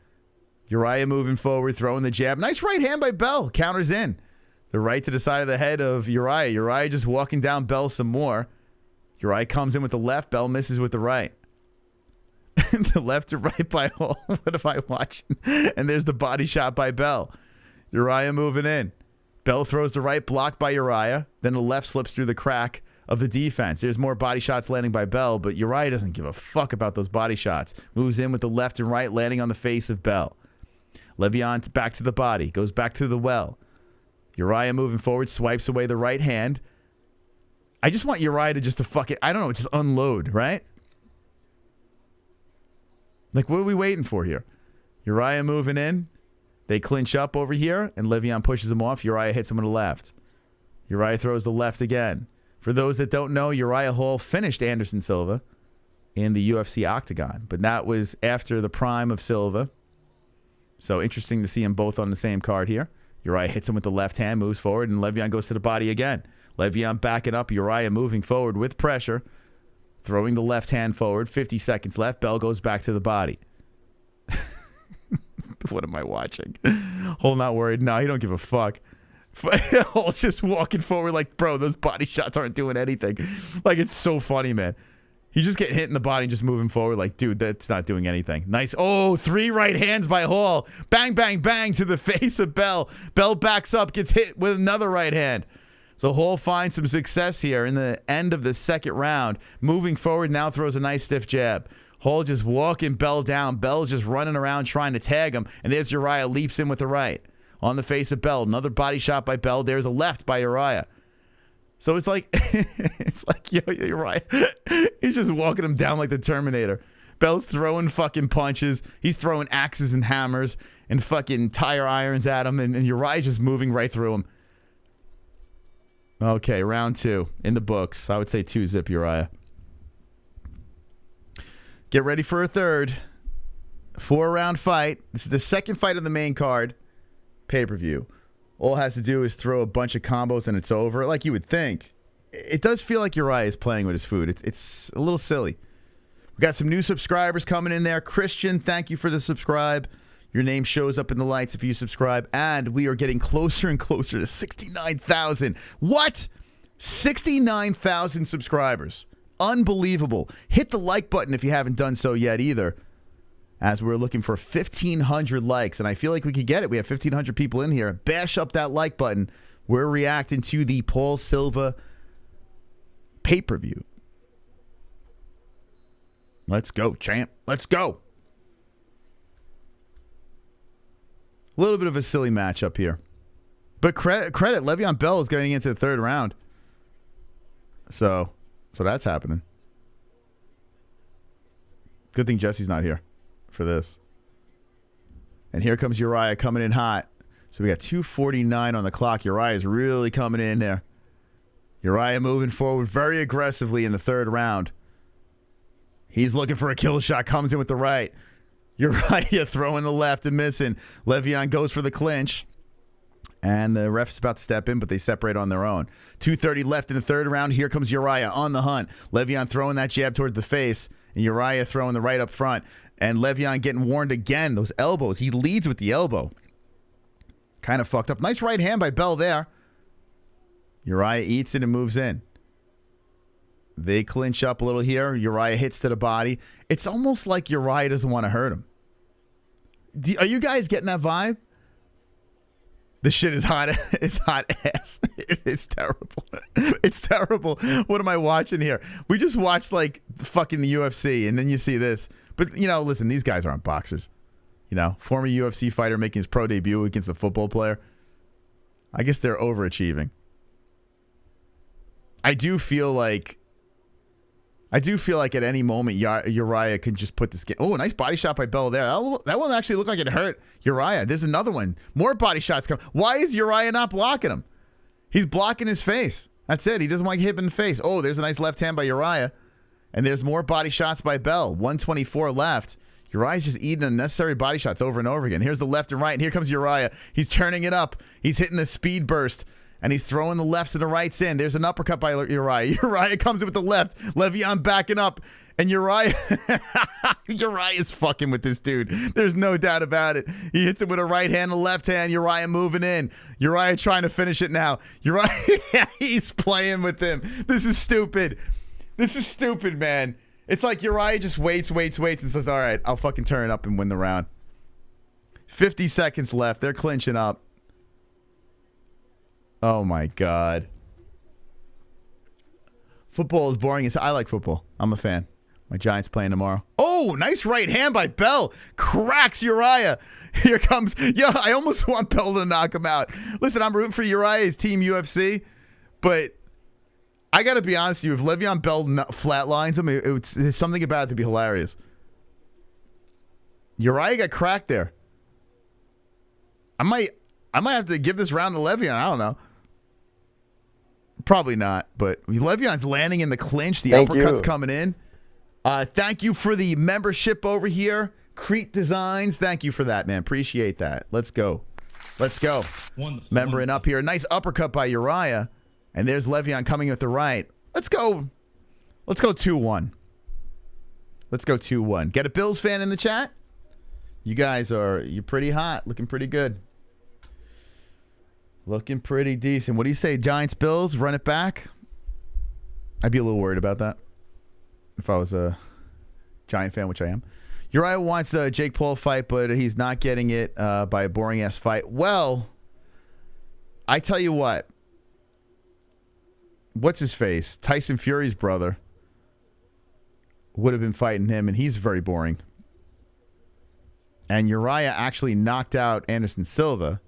Uriah moving forward, throwing the jab. Nice right hand by Bell. Counters in. The right to the side of the head of Uriah. Uriah just walking down Bell some more. Uriah comes in with the left. Bell misses with the right. The left to right by Hall. What am I watching? And there's the body shot by Bell. Uriah moving in. Bell throws the right, blocked by Uriah. Then the left slips through the crack of the defense. There's more body shots landing by Bell, but Uriah doesn't give a fuck about those body shots. Moves in with the left and right, landing on the face of Bell. Le'Veon back to the body. Goes back to the well. Uriah moving forward, swipes away the right hand. I just want Uriah to just I don't know, just unload, right? Like, what are we waiting for here? Uriah moving in. They clinch up over here, and Le'Veon pushes him off. Uriah hits him with the left. Uriah throws the left again. For those that don't know, Uriah Hall finished Anderson Silva in the UFC octagon, but that was after the prime of Silva. So interesting to see them both on the same card here. Uriah hits him with the left hand, moves forward, and Le'Veon goes to the body again. Le'Veon backing up. Uriah moving forward with pressure. Throwing the left hand forward. 50 seconds left. Bell goes back to the body. What am I watching? Hall not worried. No, he don't give a fuck. Hall's just walking forward like, bro, those body shots aren't doing anything. Like, it's so funny, man. He's just getting hit in the body and just moving forward like, dude, that's not doing anything. Nice. Oh, 3 right hands by Hall. Bang, bang, bang to the face of Bell. Bell backs up, gets hit with another right hand. So Hall finds some success here in the end of the second round. Moving forward, now throws a nice stiff jab. Hall just walking Bell down. Bell's just running around trying to tag him. And there's Uriah, leaps in with the right. On the face of Bell. Another body shot by Bell. There's a left by Uriah. So it's like, yo, Uriah, he's just walking him down like the Terminator. Bell's throwing fucking punches. He's throwing axes and hammers and fucking tire irons at him. And Uriah's just moving right through him. Okay, round 2 in the books. I would say 2-zip Uriah. Get ready for a third. 4-round fight. This is the second fight of the main card. Pay-per-view. All it has to do is throw a bunch of combos and it's over, like you would think. It does feel like Uriah is playing with his food. It's a little silly. We got some new subscribers coming in there. Christian, thank you for the subscribe. Your name shows up in the lights if you subscribe. And we are getting closer and closer to 69,000. What? 69,000 subscribers. Unbelievable. Hit the like button if you haven't done so yet either. As we're looking for 1,500 likes. And I feel like we could get it. We have 1,500 people in here. Bash up that like button. We're reacting to the Paul Silva pay-per-view. Let's go, champ. Let's go. A little bit of a silly matchup here. But credit Le'Veon Bell is getting into the third round. So that's happening. Good thing Jesse's not here for this. And here comes Uriah coming in hot. So we got 2:49 on the clock. Uriah's really coming in there. Uriah moving forward very aggressively in the third round. He's looking for a kill shot, comes in with the right. Uriah throwing the left and missing. Le'Veon goes for the clinch. And the ref's about to step in, but they separate on their own. 2:30 left in the third round. Here comes Uriah on the hunt. Le'Veon throwing that jab toward the face, and Uriah throwing the right up front. And Le'Veon getting warned again. Those elbows. He leads with the elbow. Kind of fucked up. Nice right hand by Bell there. Uriah eats it and moves in. They clinch up a little here. Uriah hits to the body. It's almost like Uriah doesn't want to hurt him. Are you guys getting that vibe? This shit is hot. It's hot ass. It's terrible. It's terrible. What am I watching here? We just watched like fucking the UFC, and then you see this. But, you know, listen, these guys aren't boxers. You know, former UFC fighter making his pro debut against a football player. I guess they're overachieving. I do feel like at any moment Uriah could just put this game. Oh, a nice body shot by Bell there. That one actually looked like it hurt Uriah. There's another one. More body shots come. Why is Uriah not blocking him? He's blocking his face. That's it. He doesn't want to hit him in the face. Oh, there's a nice left hand by Uriah. And there's more body shots by Bell. 124 left. Uriah's just eating unnecessary body shots over and over again. Here's the left and right. And here comes Uriah. He's turning it up. He's hitting the speed burst. And he's throwing the lefts and the rights in. There's an uppercut by Uriah. Uriah comes in with the left. Le'Veon backing up. And Uriah's fucking with this dude. There's no doubt about it. He hits it with a right hand and a left hand. Uriah moving in. Uriah trying to finish it now. Uriah, he's playing with him. This is stupid. This is stupid, man. It's like Uriah just waits and says, all right, I'll fucking turn up and win the round. 50 seconds left. They're clinching up. Oh, my God. Football is boring. I like football. I'm a fan. My Giants playing tomorrow. Oh, nice right hand by Bell. Cracks Uriah. Here comes. Yeah, I almost want Bell to knock him out. Listen, I'm rooting for Uriah's team UFC, but I got to be honest with you. If Le'Veon Bell flatlines him, there's something about it to be hilarious. Uriah got cracked there. I might have to give this round to Le'Veon. I don't know. Probably not, but Le'Veon's landing in the clinch. The uppercut's coming in. Thank you for the membership over here. Crete Designs. Thank you for that, man. Appreciate that. Let's go. Let's go. Membering up here. Nice uppercut by Uriah. And there's Le'Veon coming with the right. Let's go 2-1. Let's go 2-1. Get a Bills fan in the chat? You guys you're pretty hot. Looking pretty good. Looking pretty decent. What do you say, Giants, Bills? Run it back? I'd be a little worried about that if I was a Giant fan, which I am. Uriah wants a Jake Paul fight, but he's not getting it by a boring-ass fight. Well, I tell you what. What's his face? Tyson Fury's brother would have been fighting him, and he's very boring. And Uriah actually knocked out Anderson Silva,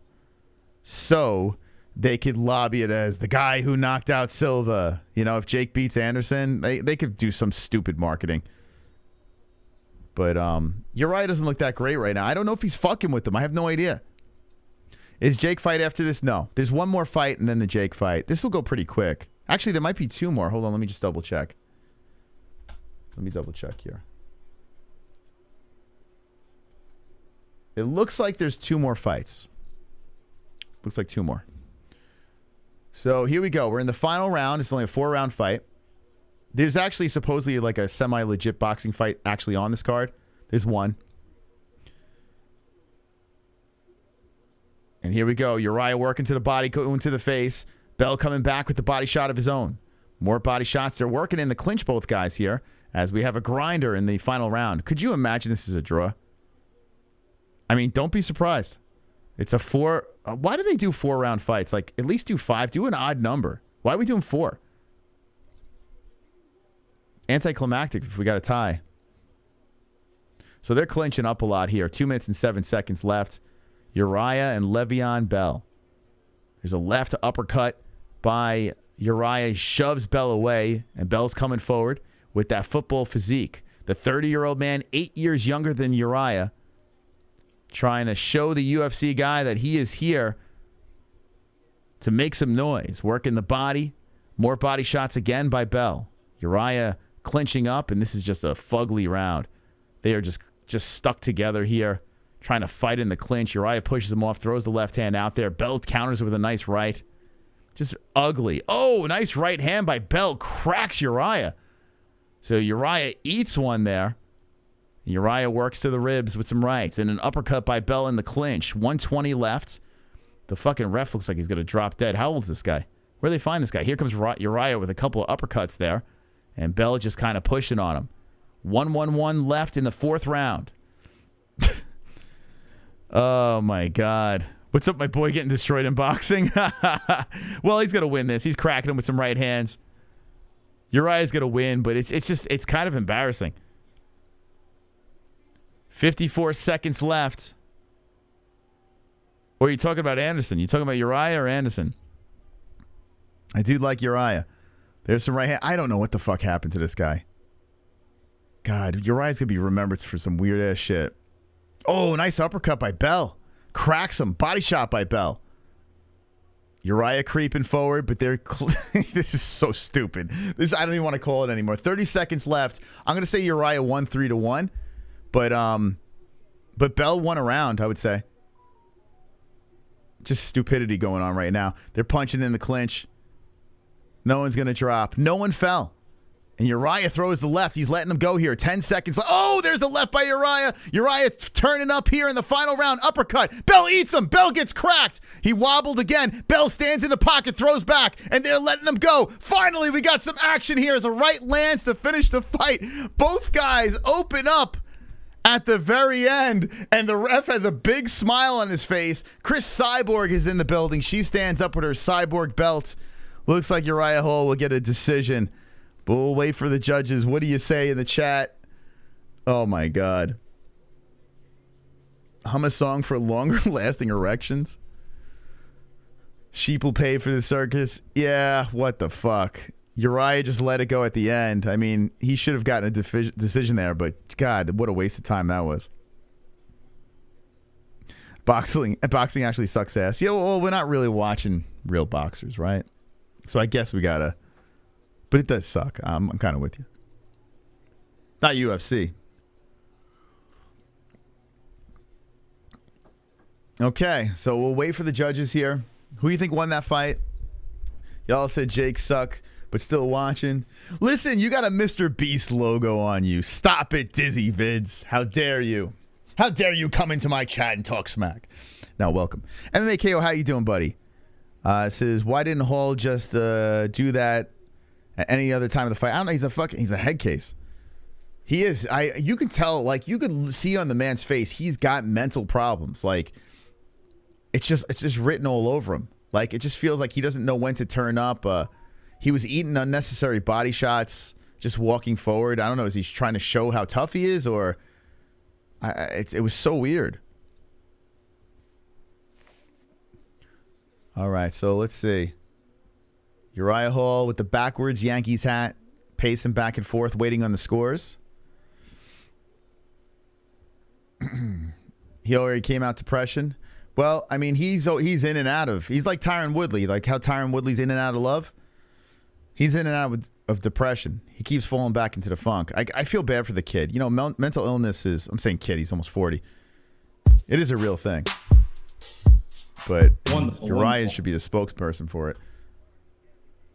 so they could lobby it as the guy who knocked out Silva. You know, if Jake beats Anderson, they could do some stupid marketing. But Uriah doesn't look that great right now. I don't know if he's fucking with them. I have no idea. Is Jake fight after this? No. There's one more fight and then the Jake fight. This will go pretty quick. Actually, there might be two more. Hold on, let me just double check. Let me double check here. It looks like there's two more fights. Looks like two more. So here we go. We're in the final round. It's only a 4-round fight. There's actually supposedly like a semi-legit boxing fight actually on this card. There's one. And here we go. Uriah working to the body, going to the face. Bell coming back with the body shot of his own. More body shots. They're working in the clinch, both guys here, as we have a grinder in the final round. Could you imagine this is a draw? I mean, don't be surprised. It's a 4. Why do they do 4-round fights? Like, at least do 5. Do an odd number. Why are we doing 4? Anticlimactic if we got a tie. So they're clinching up a lot here. 2 minutes and 7 seconds left. Uriah and Le'Veon Bell. There's a left uppercut by Uriah. He shoves Bell away, and Bell's coming forward with that football physique. The 30-year-old man, 8 years younger than Uriah. trying to show the UFC guy that he is here to make some noise. Working the body. More body shots again by Bell. Uriah clinching up, and this is just a fugly round. They are just stuck together here, trying to fight in the clinch. Uriah pushes him off, throws the left hand out there. Bell counters with a nice right. Just ugly. Oh, nice right hand by Bell. Cracks Uriah. So Uriah eats one there. Uriah works to the ribs with some rights. And an uppercut by Bell in the clinch. 120 left. The fucking ref looks like he's going to drop dead. How old is this guy? Where do they find this guy? Here comes Uriah with a couple of uppercuts there. And Bell just kind of pushing on him. 1-1-1 left in the fourth round. Oh, my God. What's up, my boy getting destroyed in boxing? Well, he's going to win this. He's cracking him with some right hands. Uriah's going to win, but it's kind of embarrassing. 54 seconds left. Or are you talking about Anderson? You talking about Uriah or Anderson? I do like Uriah. There's some right hand. I don't know what the fuck happened to this guy. God, Uriah's going to be remembered for some weird-ass shit. Oh, nice uppercut by Bell. Cracks him. Body shot by Bell. Uriah creeping forward, but they're... This is so stupid. I don't even want to call it anymore. 30 seconds left. I'm going to say Uriah won 3-1. But Bell won a round, I would say. Just stupidity going on right now. They're punching in the clinch. No one's going to drop. No one fell. And Uriah throws the left. He's letting him go here. 10 seconds. Oh, there's the left by Uriah. Uriah turning up here in the final round. Uppercut. Bell eats him. Bell gets cracked. He wobbled again. Bell stands in the pocket, throws back, and they're letting him go. Finally, we got some action here as a right lands to finish the fight. Both guys open up at the very end, and the ref has a big smile on his face. Chris Cyborg is in the building. She stands up with her Cyborg belt. Looks like Uriah Hall will get a decision. But we'll wait for the judges. What do you say in the chat? Oh, my God. Hum a song for longer-lasting erections? Sheep will pay for the circus? Yeah, what the fuck? Uriah just let it go at the end. I mean, he should have gotten a decision there, but God, what a waste of time that was. Boxing actually sucks ass. Yeah, well, we're not really watching real boxers, right? So I guess we gotta... But it does suck. I'm kind of with you. Not UFC. Okay, so we'll wait for the judges here. Who do you think won that fight? Y'all said Jake sucked, but still watching. Listen, you got a Mr. Beast logo on you. Stop it, Dizzy Vids. How dare you? How dare you come into my chat and talk smack? Now, welcome. MMA KO, how you doing, buddy? Says, why didn't Hall just do that at any other time of the fight? I don't know. He's a head case. He is. You can tell, like, you could see on the man's face, he's got mental problems. Like, it's just written all over him. Like, it just feels like he doesn't know when to turn up. He was eating unnecessary body shots, just walking forward. I don't know. Is he trying to show how tough he is, or it was so weird. All right, so let's see. Uriah Hall with the backwards Yankees hat, pacing back and forth, waiting on the scores. He already came out depression. Well, I mean, he's in and out of. He's like Tyron Woodley, like how Tyron Woodley's in and out of love. He's in and out of depression. He keeps falling back into the funk. I feel bad for the kid. You know, mental illness is. I'm saying kid. He's almost 40. It is a real thing. But Uriah should be the spokesperson for it.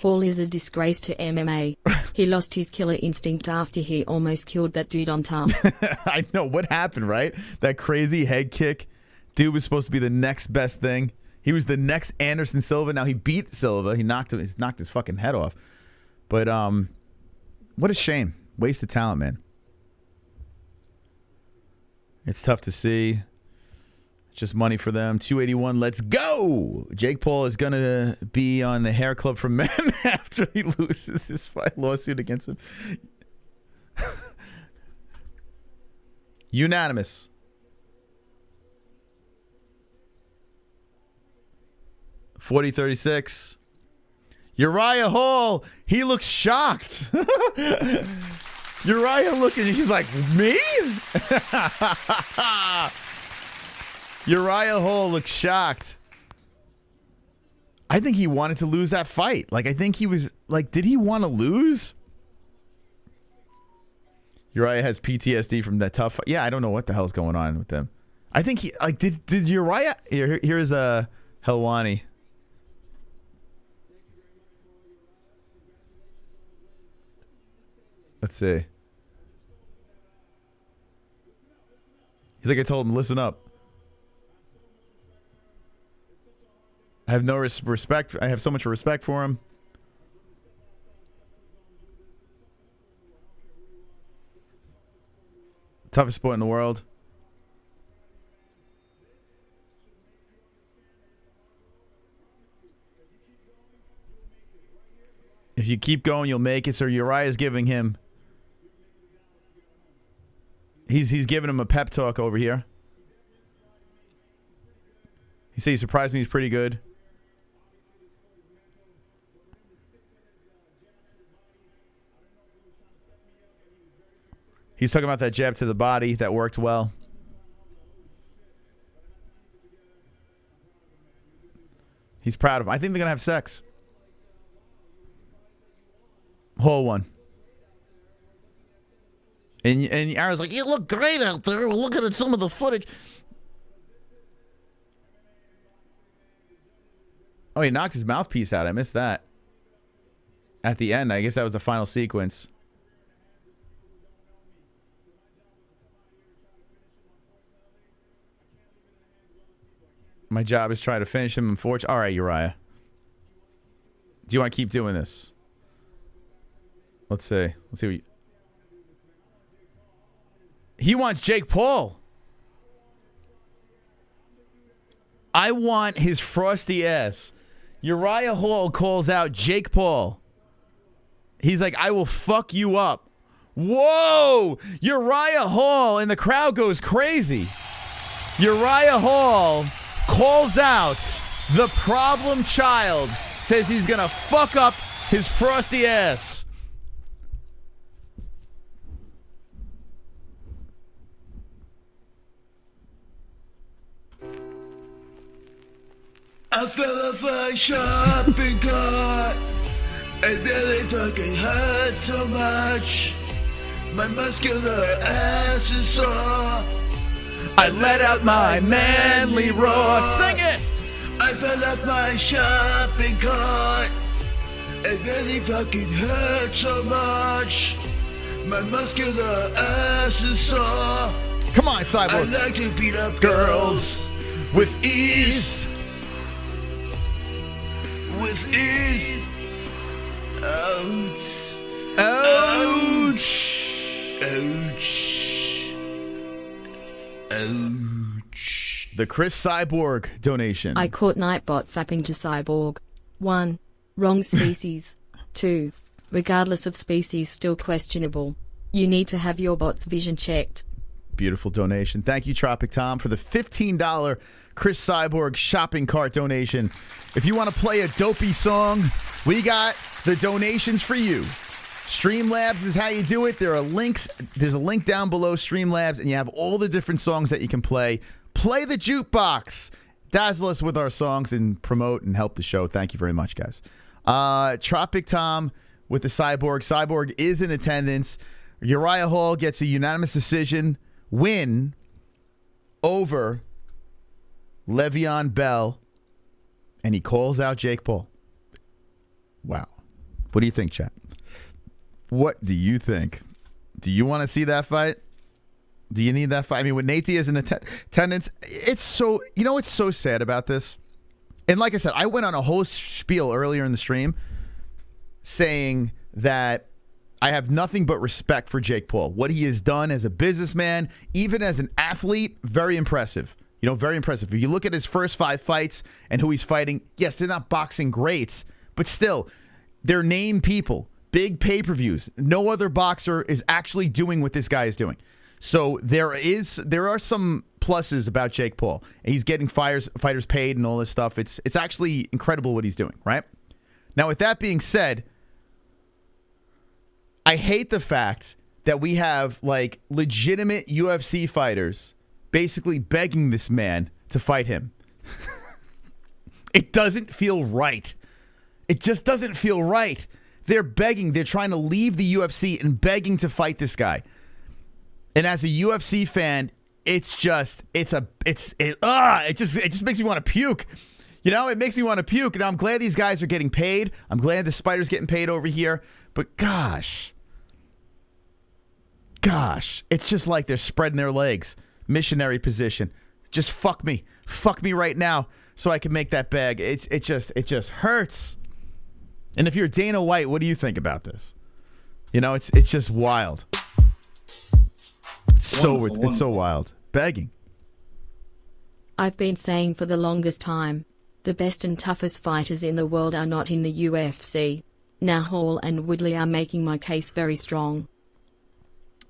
Hall is a disgrace to MMA. He lost his killer instinct after he almost killed that dude on top. I know. What happened, right? That crazy head kick. Dude was supposed to be the next best thing. He was the next Anderson Silva. Now he beat Silva. He knocked his fucking head off. But what a shame. Waste of talent, man. It's tough to see. Just money for them. 281. Let's go. Jake Paul is going to be on the Hair Club for Men after he loses his fight lawsuit against him. Unanimous. .40-36. Uriah Hall. He looks shocked. Uriah looking. He's like, me? Uriah Hall looks shocked. I think he wanted to lose that fight. Like, I think he was like, did he want to lose? Uriah has PTSD from that tough fight. Yeah, I don't know what the hell's going on with them. I think he like did Uriah here's Helwani. Let's see. He's like, I told him, listen up. I have no respect. I have so much respect for him. Toughest sport in the world. If you keep going, you'll make it. So Uriah's giving him. He's giving him a pep talk over here. He said he surprised me. He's pretty good. He's talking about that jab to the body that worked well. He's proud of him. I think they're going to have sex. Whole one. And Aaron's like, you look great out there. We're looking at some of the footage. Oh, he knocked his mouthpiece out. I missed that. At the end, I guess that was the final sequence. My job is trying to finish him. Unfortunately. All right, Uriah. Do you want to keep doing this? Let's see. Let's see what he wants. Jake Paul. I want his frosty ass. Uriah Hall calls out Jake Paul. He's like, I will fuck you up. Whoa! Uriah Hall, and the crowd goes crazy. Uriah Hall calls out the problem child. Says he's going to fuck up his frosty ass. I fell off my shopping cart. It really fucking hurt so much. My muscular ass is sore. I let out my manly roar. Sing it! I fell off my shopping cart. It really fucking hurt so much. My muscular ass is sore. Come on, Cyborg. I like to beat up girls with ease. With ease. Ouch. Ouch. Ouch. Ouch. The Chris Cyborg donation. I caught Nightbot fapping to Cyborg. 1. Wrong species. 2. Regardless of species, still questionable. You need to have your bot's vision checked. Beautiful donation. Thank you, Tropic Tom, for the $15 Chris Cyborg shopping cart donation. If you want to play a dopey song, we got the donations for you. Streamlabs is how you do it. There are links. There's a link down below Streamlabs, and you have all the different songs that you can play. Play the jukebox. Dazzle us with our songs and promote and help the show. Thank you very much, guys. Tropic Tom with the Cyborg. Cyborg is in attendance. Uriah Hall gets a unanimous decision win over Le'Veon Bell, and he calls out Jake Paul. Wow. What do you think, chat? What do you think? Do you want to see that fight? Do you need that fight? I mean, with Nate Diaz in attendance, it's so, you know what's so sad about this? And like I said, I went on a whole spiel earlier in the stream saying that I have nothing but respect for Jake Paul. What he has done as a businessman, even as an athlete, very impressive. You know, very impressive. If you look at his first 5 fights and who he's fighting, yes, they're not boxing greats, but still, they're named people. Big pay-per-views. No other boxer is actually doing what this guy is doing. So there are some pluses about Jake Paul. He's getting fighters paid and all this stuff. It's actually incredible what he's doing, right? Now, with that being said, I hate the fact that we have like legitimate UFC fighters basically begging this man to fight him. It doesn't feel right. It just doesn't feel right. They're begging. They're trying to leave the UFC and begging to fight this guy. And as a UFC fan, it just makes me want to puke. You know, it makes me want to puke. And I'm glad these guys are getting paid. I'm glad the Spider's getting paid over here. But gosh, it's just like they're spreading their legs. Missionary position. Just fuck me right now, so I can make that bag. It just hurts. And if you're Dana White, what do you think about this? You know, it's just wild. It's so wild. Begging. I've been saying for the longest time, the best and toughest fighters in the world are not in the UFC. Now Hall and Woodley are making my case very strong.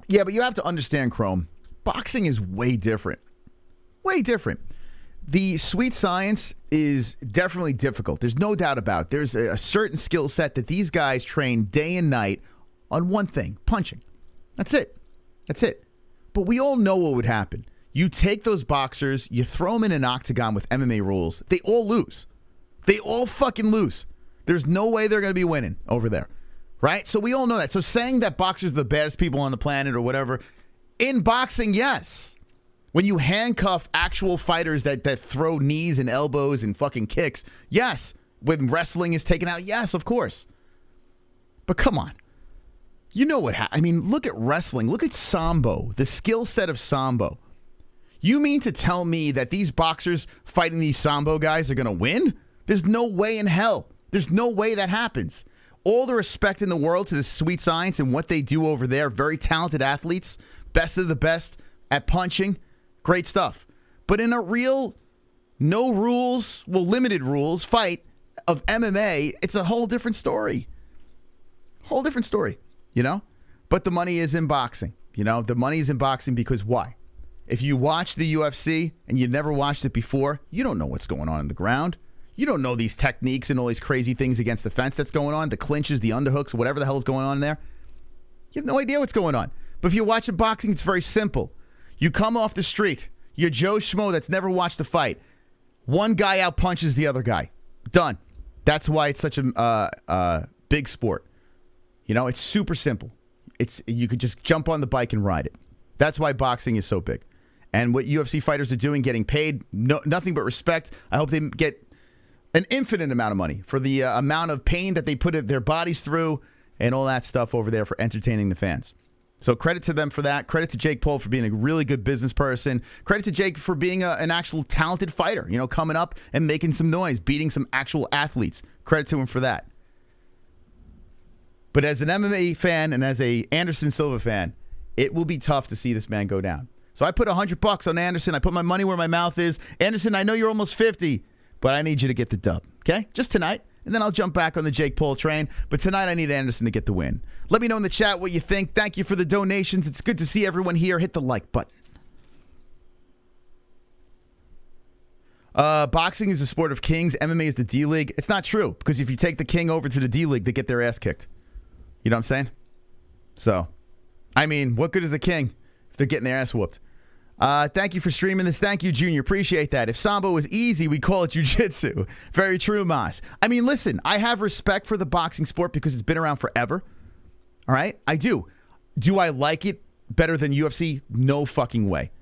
Yeah, but you have to understand, Chrome, boxing is way different. Way different. The sweet science is definitely difficult. There's no doubt about it. There's a certain skill set that these guys train day and night on one thing, punching. That's it. But we all know what would happen. You take those boxers, you throw them in an octagon with MMA rules, they all lose. They all fucking lose. There's no way they're going to be winning over there. Right? So we all know that. So saying that boxers are the baddest people on the planet or whatever, in boxing, yes. When you handcuff actual fighters that throw knees and elbows and fucking kicks, yes. When wrestling is taken out, yes, of course. But come on. You know what I mean, look at wrestling. Look at Sambo, the skill set of Sambo. You mean to tell me that these boxers fighting these Sambo guys are going to win? There's no way in hell. There's no way that happens. All the respect in the world to the sweet science and what they do over there. Very talented athletes. Best of the best at punching. Great stuff. But in a real, no rules, well, limited rules fight of MMA, it's a whole different story. Whole different story, you know? But the money is in boxing. You know, the money is in boxing because why? If you watch the UFC and you never watched it before, you don't know what's going on in the ground. You don't know these techniques and all these crazy things against the fence that's going on, the clinches, the underhooks, whatever the hell is going on there. You have no idea what's going on. But if you watch boxing, it's very simple. You come off the street. You're Joe Schmo that's never watched a fight. One guy out punches the other guy. Done. That's why it's such a big sport. You know, it's super simple. You could just jump on the bike and ride it. That's why boxing is so big. And what UFC fighters are doing, getting paid, nothing but respect. I hope they get an infinite amount of money for the amount of pain that they put their bodies through and all that stuff over there for entertaining the fans. So credit to them for that. Credit to Jake Paul for being a really good business person. Credit to Jake for being an actual talented fighter, you know, coming up and making some noise, beating some actual athletes. Credit to him for that. But as an MMA fan and as a Anderson Silva fan, it will be tough to see this man go down. So I put $100 on Anderson. I put my money where my mouth is. Anderson, I know you're almost 50, but I need you to get the dub, okay? Just tonight. And then I'll jump back on the Jake Paul train. But tonight I need Anderson to get the win. Let me know in the chat what you think. Thank you for the donations. It's good to see everyone here. Hit the like button. Boxing is a sport of kings. MMA is the D-League. It's not true. Because if you take the king over to the D-League, they get their ass kicked. You know what I'm saying? So, I mean, what good is a king if they're getting their ass whooped? Thank you for streaming this. Thank you, Junior. Appreciate that. If Sambo was easy, we call it jiu-jitsu. Very true, Mas. I mean, listen, I have respect for the boxing sport because it's been around forever. All right? I do. Do I like it better than UFC? No fucking way.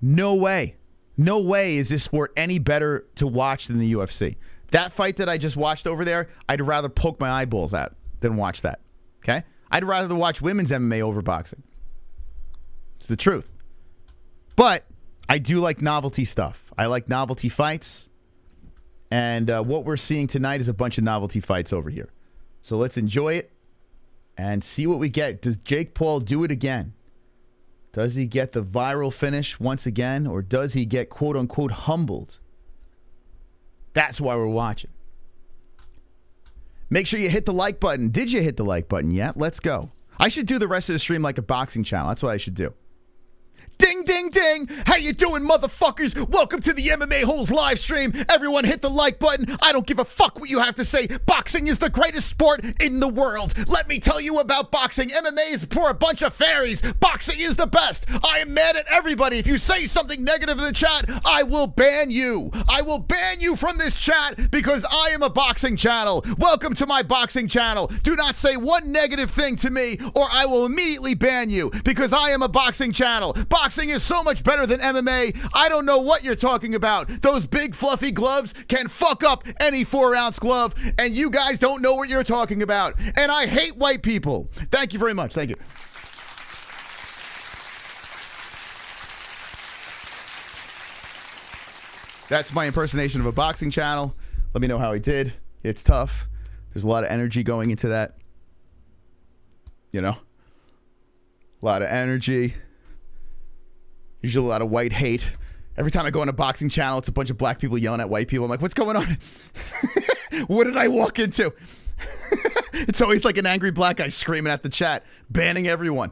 No way. No way is this sport any better to watch than the UFC. That fight that I just watched over there, I'd rather poke my eyeballs out than watch that. Okay? I'd rather watch women's MMA over boxing. It's the truth. But I do like novelty stuff. I like novelty fights. And what we're seeing tonight is a bunch of novelty fights over here. So let's enjoy it and see what we get. Does Jake Paul do it again? Does he get the viral finish once again? Or does he get quote-unquote humbled? That's why we're watching. Make sure you hit the like button. Did you hit the like button yet? Let's go. I should do the rest of the stream like a boxing channel. That's what I should do. Ding, ding, ding. ding. How you doing, motherfuckers? Welcome to the MMA-Holes live stream. Everyone hit the like button. I don't give a fuck what you have to say. Boxing is the greatest sport in the world. Let me tell you about boxing. MMA is for a bunch of fairies. Boxing is the best. I am mad at everybody. If you say something negative in the chat, I will ban you. I will ban you from this chat because I am a boxing channel. Welcome to my boxing channel. Do not say one negative thing to me or I will immediately ban you because I am a boxing channel. Boxing is so much better than MMA. I don't know what you're talking about. Those big fluffy gloves can fuck up any 4-ounce glove, and you guys don't know what you're talking about. And I hate white people. Thank you very much. Thank you. That's my impersonation of a boxing channel. Let me know how he did. It's tough. There's a lot of energy going into that. You know? A lot of energy. Usually a lot of white hate. Every time I go on a boxing channel, it's a bunch of black people yelling at white people. I'm like, what's going on? What did I walk into? It's always like an angry black guy screaming at the chat, banning everyone.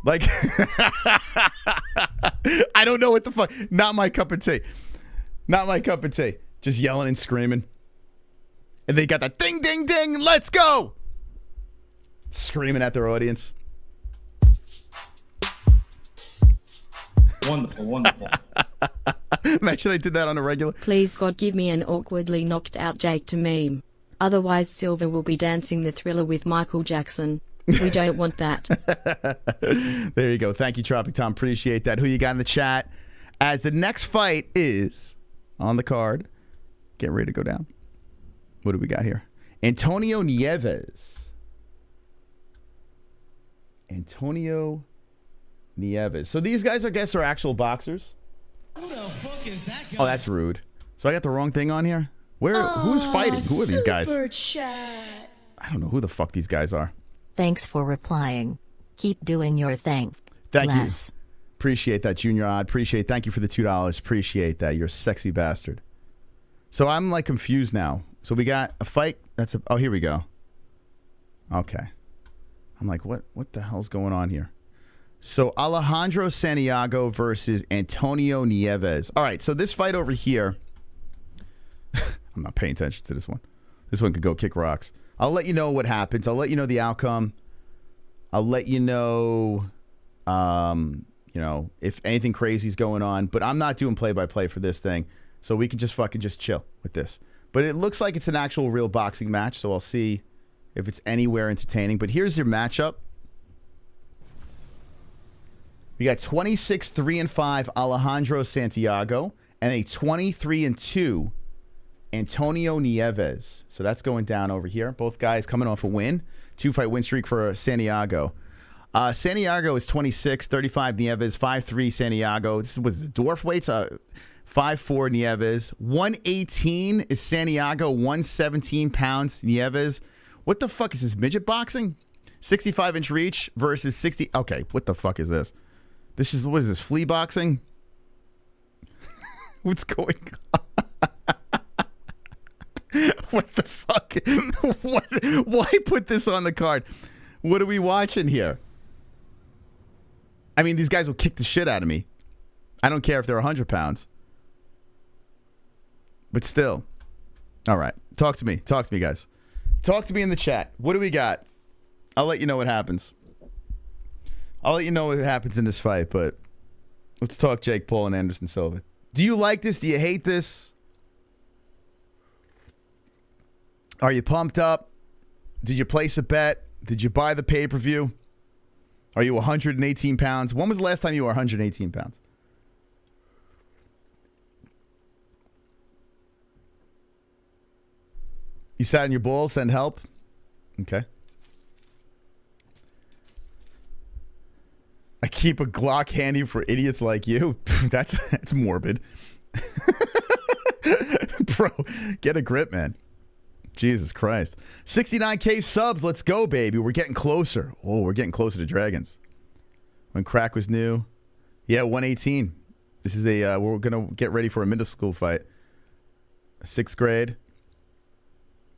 Like, I don't know what the fuck. Not my cup of tea. Not my cup of tea. Just yelling and screaming. And they got that ding, ding, ding, let's go. Screaming at their audience. Wonderful, wonderful. Imagine I did that on a regular. Please God give me an awkwardly knocked out Jake to meme. Otherwise Silva will be dancing the Thriller with Michael Jackson. We don't want that. There you go. Thank you, Tropic Tom. Appreciate that. Who you got in the chat? As the next fight is on the card. Get ready to go down. What do we got here? Antonio Nieves. Antonio Nieves. So these guys, I guess, are actual boxers. Who the fuck is that guy? Oh, that's rude. So I got the wrong thing on here? Who's fighting? Who are these guys? Super chat. I don't know who the fuck these guys are. Thanks for replying. Keep doing your thing. Thank Bless. you. Appreciate that, Junior Odd. Thank you for the $2. Appreciate that. You're a sexy bastard. So I'm like confused now. So we got a fight. Oh, here we go. Okay. I'm like, what the hell's going on here? So Alejandro Santiago versus Antonio Nieves. All right, so this fight over here, I'm not paying attention to this one. This one could go kick rocks. I'll let you know what happens. I'll let you know the outcome. I'll let you know, if anything crazy is going on. But I'm not doing play-by-play for this thing, so we can just fucking just chill with this. But it looks like it's an actual real boxing match, so I'll see if it's anywhere entertaining. But here's your matchup. We got 26-3-5 Alejandro Santiago and a 23-2 Antonio Nieves. So that's going down over here. Both guys coming off a win. 2-fight win streak for Santiago. Santiago is 26-35 Nieves, 5'3 Santiago. This was the dwarf weights. 5'4 Nieves. 118 is Santiago. 117 pounds Nieves. What the fuck is this, midget boxing? 65-inch reach versus 60. Okay, what the fuck is this? What is this, flea boxing? What's going on? What the fuck? Why put this on the card? What are we watching here? I mean, these guys will kick the shit out of me. I don't care if they're 100 pounds. But still. All right. Talk to me, guys. Talk to me in the chat. What do we got? I'll let you know what happens. I'll let you know what happens in this fight, but let's talk Jake Paul and Anderson Silva. Do you like this? Do you hate this? Are you pumped up? Did you place a bet? Did you buy the pay-per-view? Are you 118 pounds? When was the last time you were 118 pounds? You sat on your balls, send help? Okay. I keep a Glock handy for idiots like you. That's morbid. Bro, get a grip, man. Jesus Christ. 69K subs. Let's go, baby. We're getting closer. Oh, we're getting closer to Dragons. When crack was new. Yeah, 118. This is we're going to get ready for a middle school fight. 6th grade.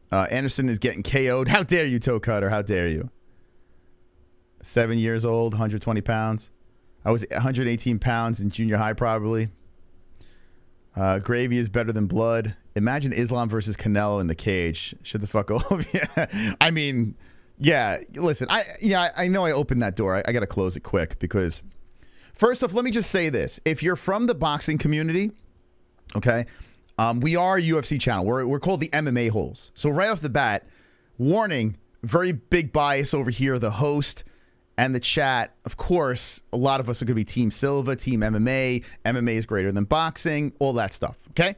Anderson is getting KO'd. How dare you, Toe Cutter? How dare you? 7 years old, 120 pounds. I was 118 pounds in junior high, probably. Gravy is better than blood. Imagine Islam versus Canelo in the cage. Shut the fuck up. Yeah. I mean, yeah. Listen, I know I opened that door. I got to close it quick because, first off, let me just say this: if you're from the boxing community, okay, we are a UFC channel. We're called the MMA-Holes. So right off the bat, warning: very big bias over here. The host and the chat, of course, a lot of us are going to be Team Silva, Team MMA. MMA is greater than boxing, all that stuff, okay?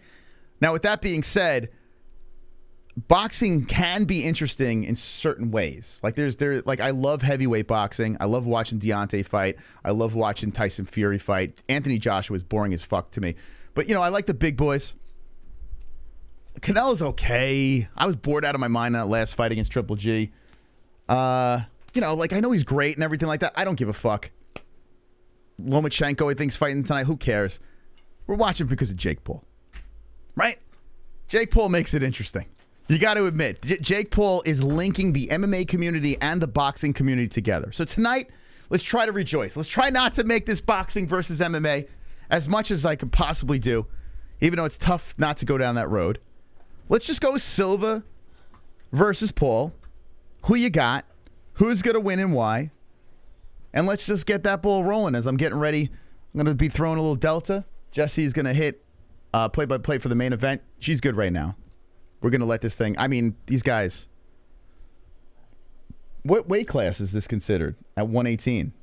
Now, with that being said, boxing can be interesting in certain ways. Like, I love heavyweight boxing. I love watching Deontay fight. I love watching Tyson Fury fight. Anthony Joshua is boring as fuck to me. But, I like the big boys. Canelo's okay. I was bored out of my mind in that last fight against Triple G. I know he's great and everything like that. I don't give a fuck. Lomachenko, I think, is fighting tonight. Who cares? We're watching because of Jake Paul. Right? Jake Paul makes it interesting. You got to admit, Jake Paul is linking the MMA community and the boxing community together. So tonight, let's try to rejoice. Let's try not to make this boxing versus MMA as much as I could possibly do, even though it's tough not to go down that road. Let's just go Silva versus Paul. Who you got? Who's going to win and why? And let's just get that ball rolling as I'm getting ready. I'm going to be throwing a little delta. Jesse's going to hit play-by-play for the main event. She's good right now. We're going to let this thing... I mean, these guys... What weight class is this considered at 118?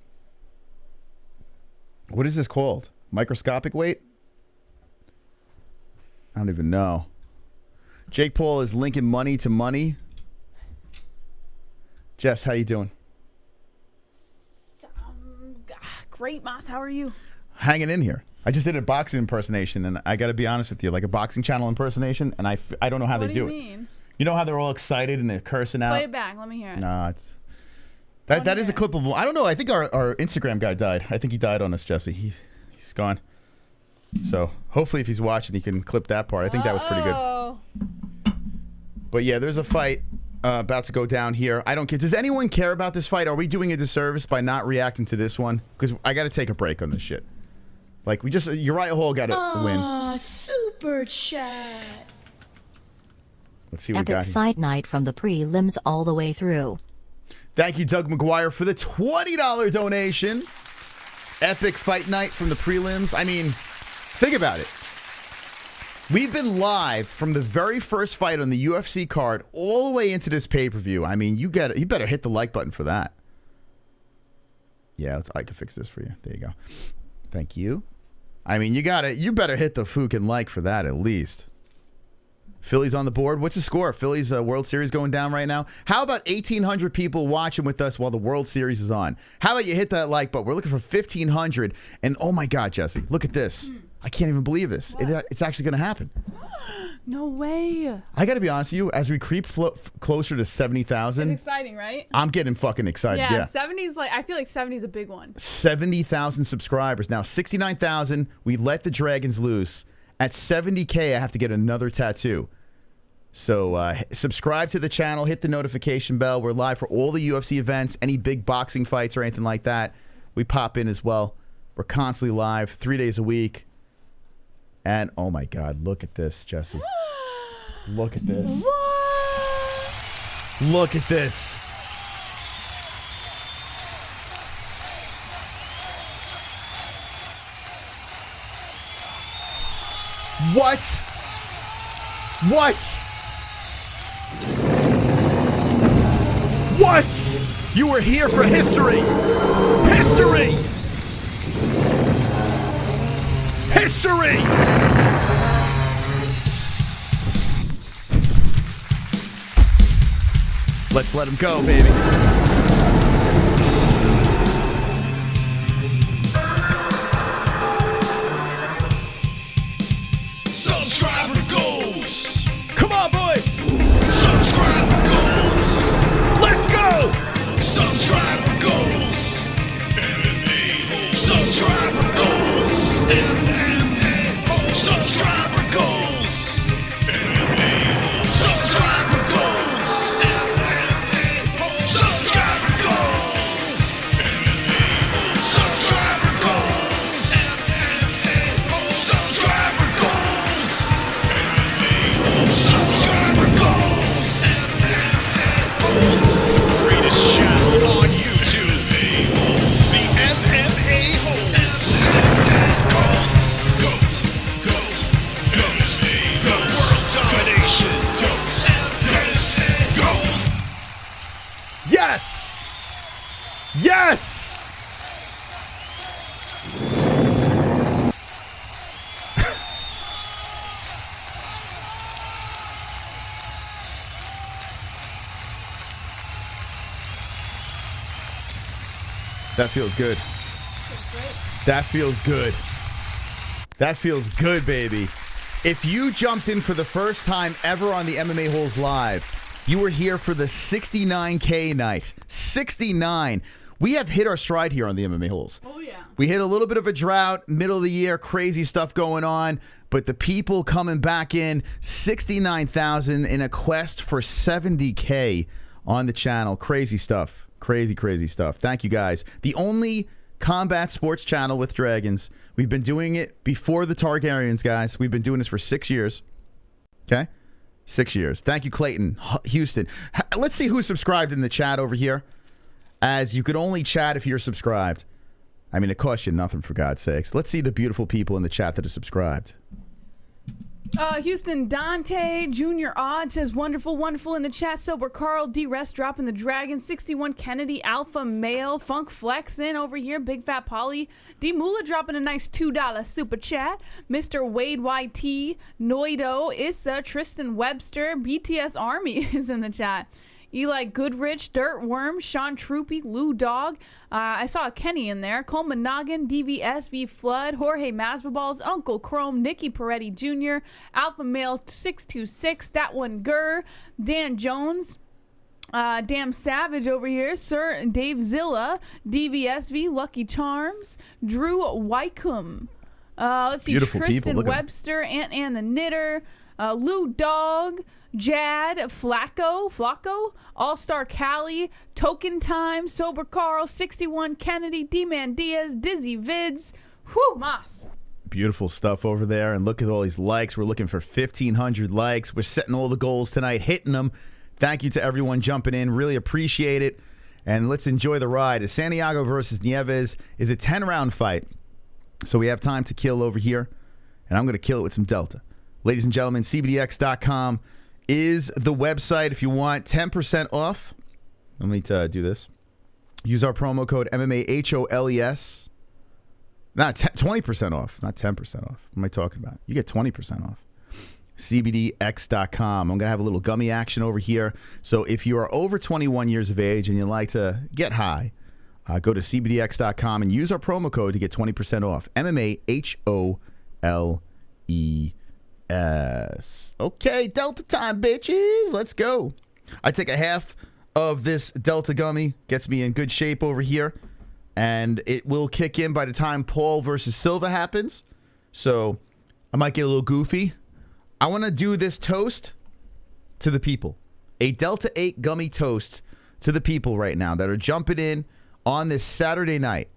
What is this called? Microscopic weight? I don't even know. Jake Paul is linking money to money. Jess, how you doing? Great, Moss. How are you? Hanging in here. I just did a boxing impersonation, and I got to be honest with you, like a boxing channel impersonation, and I don't know how they do it. What do you mean? You know how they're all excited and they're cursing out? Play it back. Let me hear it. No, it's... That is a clippable... I don't know. I think our Instagram guy died. I think he died on us, Jesse. He's gone. So hopefully if he's watching, he can clip that part. I think that was pretty good. But yeah, there's a fight about to go down here. I don't care. Does anyone care about this fight? Are we doing a disservice by not reacting to this one? Because I got to take a break on this shit. Like, Uriah Hall got to win. Super chat. Let's see what we got here. Fight night from the prelims all the way through. Thank you, Doug McGuire, for the $20 donation. Epic fight night from the prelims. I mean, think about it. We've been live from the very first fight on the UFC card all the way into this pay-per-view. I mean, you better hit the like button for that. Yeah, I can fix this for you. There you go. Thank you. I mean, you better hit the fucking like for that at least. Philly's on the board. What's the score? Philly's World Series going down right now. How about 1,800 people watching with us while the World Series is on? How about you hit that like button? We're looking for 1,500. And oh my God, Jesse, look at this. I can't even believe this. It's actually going to happen. No way. I got to be honest with you. As we creep closer to 70,000. It's exciting, right? I'm getting fucking excited. Yeah, 70's I feel like 70's a big one. 70,000 subscribers. Now, 69,000. We let the dragons loose. At 70K, I have to get another tattoo. So subscribe to the channel. Hit the notification bell. We're live for all the UFC events. Any big boxing fights or anything like that, we pop in as well. We're constantly live 3 days a week. And, oh, my God, look at this, Jesse. Look at this. What? Look at this. What? What? What? You were here for history. History. History. Let's let him go, baby. Subscriber goals. Come on, boys. Subscriber goals. Let's go. Subscriber goals. MMA-Holes. Subscriber goals. MMA-Holes. Subscriber goals. MMA-Holes. Subscriber goals. MMA-Holes. Subscriber Yes! That feels good. That feels good. That feels good, baby. If you jumped in for the first time ever on the MMA-Holes Live, you were here for the 69K night. 69. We have hit our stride here on the MMA-Holes. Oh, yeah. We hit a little bit of a drought, middle of the year, crazy stuff going on, but the people coming back in, 69,000 in a quest for 70K on the channel. Crazy stuff. Crazy, crazy stuff. Thank you, guys. The only combat sports channel with dragons. We've been doing it before the Targaryens, guys. We've been doing this for 6 years. Okay? 6 years. Thank you, Clayton, Houston. Let's see who's subscribed in the chat over here, as you could only chat if you're subscribed. I mean, it costs you nothing, for God's sakes. Let's see the beautiful people in the chat that are subscribed. Houston Dante Junior Odd says wonderful, wonderful in the chat. Sober Carl D Rest dropping the dragon. 61 Kennedy Alpha Male Funk Flex in over here. Big Fat Polly D Mula dropping a nice $2 super chat. Mr. Wade YT Noido Issa Tristan Webster BTS Army is in the chat. Eli Goodrich, Dirt Worm, Sean Troopy, Lou Dog. I saw a Kenny in there. Coleman Noggin, DVSV Flood, Jorge Masvidal's Uncle Chrome, Nicky Peretti Jr., Alpha Male 626, That One Gurr, Dan Jones, Damn Savage over here, Sir Dave Zilla, DVSV, Lucky Charms, Drew Wycombe. Let's see, Beautiful Tristan people. Webster, Aunt Ann the Knitter, Lou Dog, Jad, Flacco, All-Star Cali, Token Time, Sober Carl, 61 Kennedy, D-Man Diaz, Dizzy Vids. Whew, Moss. Beautiful stuff over there. And look at all these likes. We're looking for 1,500 likes. We're setting all the goals tonight, hitting them. Thank you to everyone jumping in. Really appreciate it. And let's enjoy the ride. As Santiago versus Nieves is a 10-round fight. So we have time to kill over here. And I'm going to kill it with some Delta. Ladies and gentlemen, CBDX.com is the website if you want 10% off. Let me do this. Use our promo code MMA-HOLES. Not 20% off, not 10% off. What am I talking about? You get 20% off. CBDX.com. I'm going to have a little gummy action over here. So if you are over 21 years of age and you like to get high, go to CBDX.com and use our promo code to get 20% off. MMA-HOLES. Okay, Delta time, bitches. Let's go. I take a half of this Delta gummy. Gets me in good shape over here. And it will kick in by the time Paul versus Silva happens. So I might get a little goofy. I want to do this toast to the people. A Delta 8 gummy toast to the people right now that are jumping in on this Saturday night.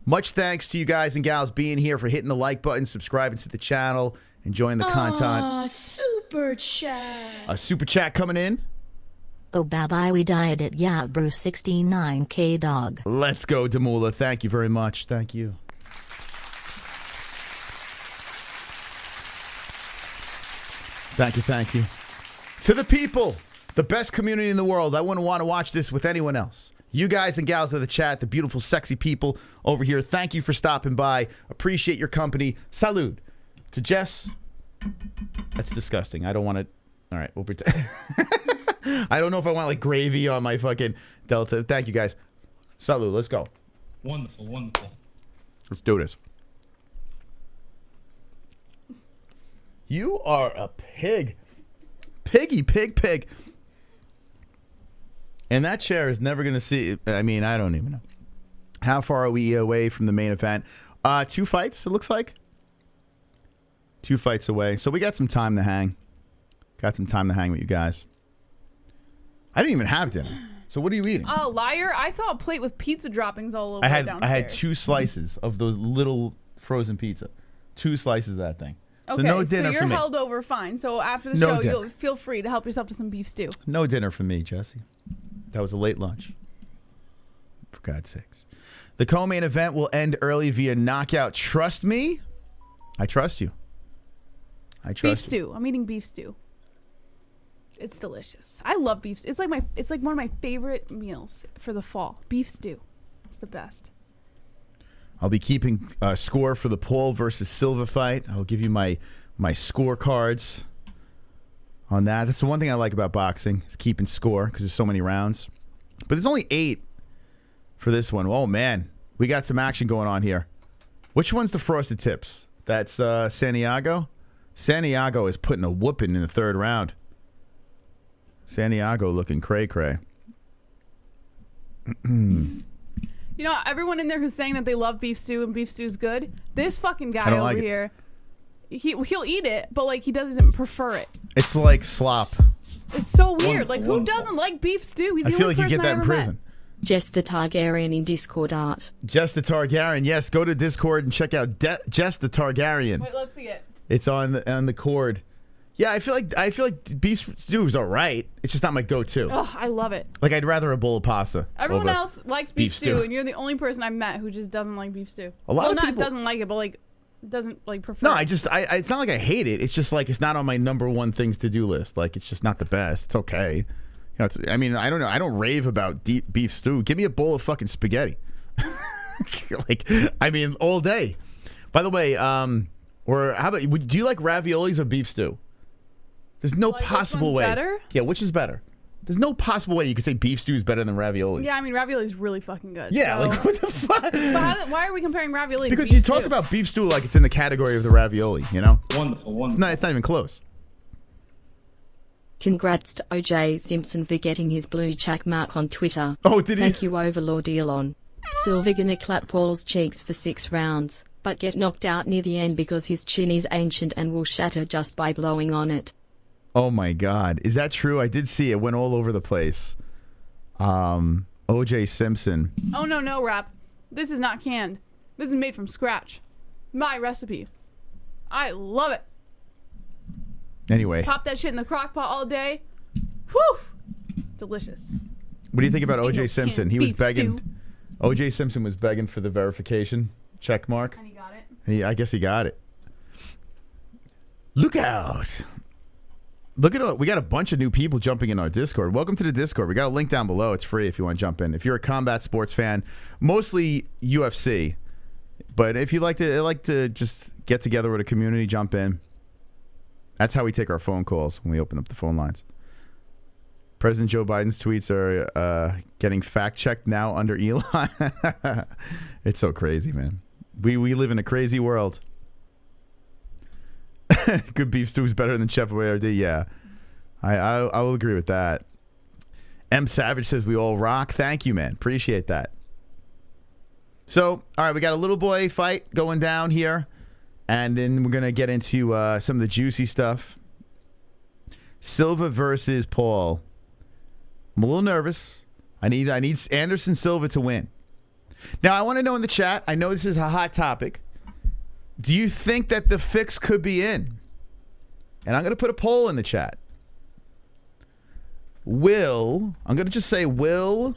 Much thanks to you guys and gals being here, for hitting the like button, subscribing to the channel, enjoying the content. Super chat. A super chat coming in. Oh, bye-bye, we died at yeah, Bruce 69K dog. Let's go, Damula. Thank you very much. Thank you. Thank you, thank you. To the people, the best community in the world. I wouldn't want to watch this with anyone else. You guys and gals of the chat, the beautiful, sexy people over here, thank you for stopping by. Appreciate your company. Salud. To Jess, that's disgusting. I don't want to. All right, we'll pretend. I don't know if I want like gravy on my fucking Delta. Thank you, guys. Salud. Let's go. Wonderful, wonderful. Let's do this. You are a pig. Piggy, pig. And that chair is never going to see. I mean, I don't even know. How far are we away from the main event? 2 fights, it looks like. 2 fights away. So we got some time to hang. Got some time to hang with you guys. I didn't even have dinner. So what are you eating? Oh, liar. I saw a plate with pizza droppings all over downstairs. I had 2 slices of those little frozen pizza. 2 slices of that thing. So okay, no dinner so you're for me. held over fine. So after the No show, dinner. you'll feel free to help yourself to some beef stew. No dinner for me, Jesse. That was a late lunch. For God's sakes. The co-main event will end early via knockout. Trust me. I trust you. I trust Beef you. stew. I'm eating beef stew. It's delicious. I love beef stew. It's like one of my favorite meals for the fall. Beef stew. It's the best. I'll be keeping score for the Paul versus Silva fight. I'll give you my scorecards on that. That's the one thing I like about boxing is keeping score because there's so many rounds. But there's only 8 for this one. Oh, man. We got some action going on here. Which one's the frosted tips? That's Santiago? Santiago is putting a whooping in the 3rd round. Santiago looking cray-cray. You know, everyone in there who's saying that they love beef stew and beef stew's good, this fucking guy over here, he'll eat it, but like he doesn't prefer it. It's like slop. It's so weird. Like, who doesn't like beef stew? He's the I feel only like you person get that I in ever prison. met. Jess the Targaryen in Discord art. Jess the Targaryen. Yes, go to Discord and check out Jess the Targaryen. Wait, let's see it. It's on the cord. Yeah, I feel like beef stew is all right. It's just not my go-to. Oh, I love it. Like, I'd rather a bowl of pasta. Everyone over else likes beef stew, and you're the only person I've met who just doesn't like beef stew. A lot of not people doesn't like it, but like doesn't like prefer. No, it. it's not like I hate it. It's just like it's not on my number 1 things to do list. Like, it's just not the best. It's okay. You know, I mean, I don't know. I don't rave about deep beef stew. Give me a bowl of fucking spaghetti. Like, I mean, all day. By the way, or how about, do you like raviolis or beef stew? There's no like, possible way. Better? Yeah, which is better? There's no possible way you could say beef stew is better than raviolis. Yeah, I mean, ravioli is really fucking good. Yeah, so. like, what the fuck? But why are we comparing ravioli Because to you beef talk stew? about beef stew like it's in the category of the ravioli, you know? Wonderful. It's not even close. Congrats to OJ Simpson for getting his blue check mark on Twitter. Oh, did he? Thank you, Overlord Elon. Silva gonna clap Paul's cheeks for 6 rounds, but get knocked out near the end because his chin is ancient and will shatter just by blowing on it. Oh my God. Is that true? I did see it. Went all over the place. OJ Simpson. Oh, no, Rap. This is not canned. This is made from scratch. My recipe. I love it. Anyway. Pop that shit in the crock pot all day. Whew. Delicious. What do you think about Ain't no OJ Simpson? canned He was beef begging. stew. OJ Simpson was begging for the verification check mark. And he got it. I guess he got it. Look out. Look at we got a bunch of new people jumping in our Discord. Welcome to the Discord. We got a link down below. It's free if you want to jump in. If you're a combat sports fan, mostly UFC, but if you like to just get together with a community, jump in. That's how we take our phone calls when we open up the phone lines. President Joe Biden's tweets are getting fact-checked now under Elon. It's so crazy, man. We live in a crazy world. Good beef stew is better than Chef Boyardee. Yeah, I will agree with that. M Savage says we all rock. Thank you, man. Appreciate that. So, all right, we got a little boy fight going down here, and then we're gonna get into some of the juicy stuff. Silva versus Paul. I'm a little nervous. I need Anderson Silva to win. Now, I want to know in the chat. I know this is a hot topic. Do you think that the fix could be in? And I'm going to put a poll in the chat. I'm going to just say, will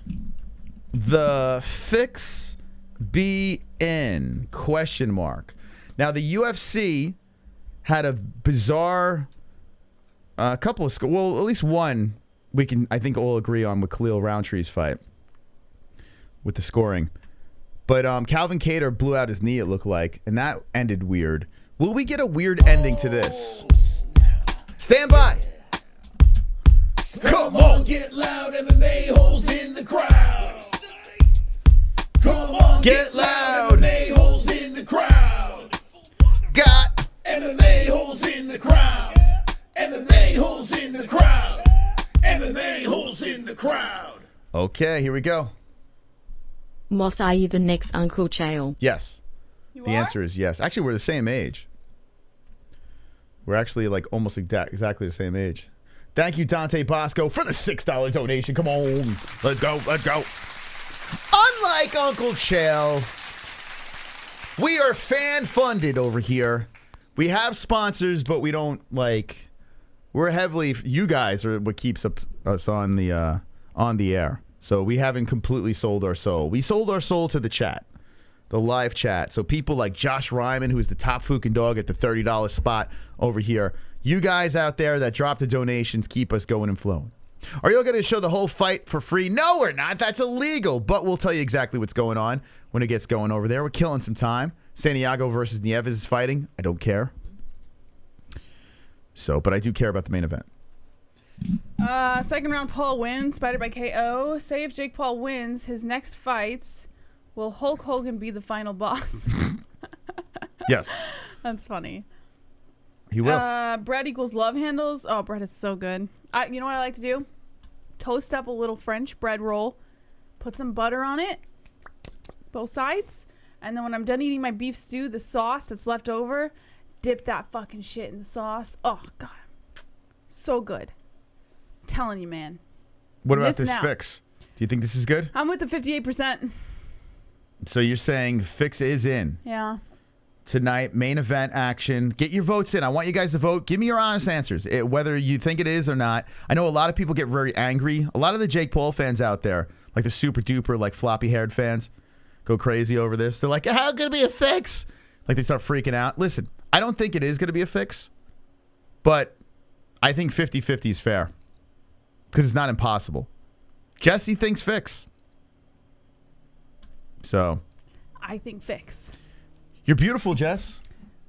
the fix be in? Question mark. Now, the UFC had a bizarre couple of, well, at least one we can, I think, all agree on with Khalil Rountree's fight with the scoring. But Calvin Kattar blew out his knee, it looked like, and that ended weird. Will we get a weird ending to this? Stand by. Come on, get loud, MMA-Holes in the crowd. Come on, get loud, MMA-Holes in the crowd. Got MMA-Holes in the crowd. MMA-Holes in the crowd. MMA-Holes in the crowd. Okay, here we go. Moss, are you the next Uncle Chael? Yes. The answer is yes. Actually, we're the same age. We're actually like almost exactly the same age. Thank you, Dante Bosco, for the $6 donation. Come on. Let's go. Let's go. Unlike Uncle Chael, we are fan-funded over here. We have sponsors, but we don't like... We're heavily... You guys are what keeps us on the air. So we haven't completely sold our soul. We sold our soul to the chat, the live chat. So people like Josh Ryman, who's the top fucking dog at the $30 spot over here. You guys out there that drop the donations keep us going and flowing. Are you going to show the whole fight for free? No, we're not. That's illegal. But we'll tell you exactly what's going on when it gets going over there. We're killing some time. Santiago versus Nieves is fighting. I don't care. So, but I do care about the main event. Second round, Paul wins, spider by KO. Say if Jake Paul wins his next fights, will Hulk Hogan be the final boss? Yes. That's funny. He will. Bread equals love handles. Oh, bread is so good. You know what I like to do? Toast up a little French bread roll, put some butter on it, both sides, and then when I'm done eating my beef stew, the sauce that's left over, dip that fucking shit in the sauce. Oh, God. So good. I'm telling you, man. What about this fix? Do you think this is good? I'm with the 58%. So you're saying fix is in. Yeah. Tonight, main event action. Get your votes in. I want you guys to vote. Give me your honest answers, whether you think it is or not. I know a lot of people get very angry. A lot of the Jake Paul fans out there, like the super duper, like floppy-haired fans, go crazy over this. They're like, how could it be a fix? Like they start freaking out. Listen, I don't think it is going to be a fix, but I think 50-50 is fair because it's not impossible. Jesse thinks fix. So. I think fix. You're beautiful, Jess.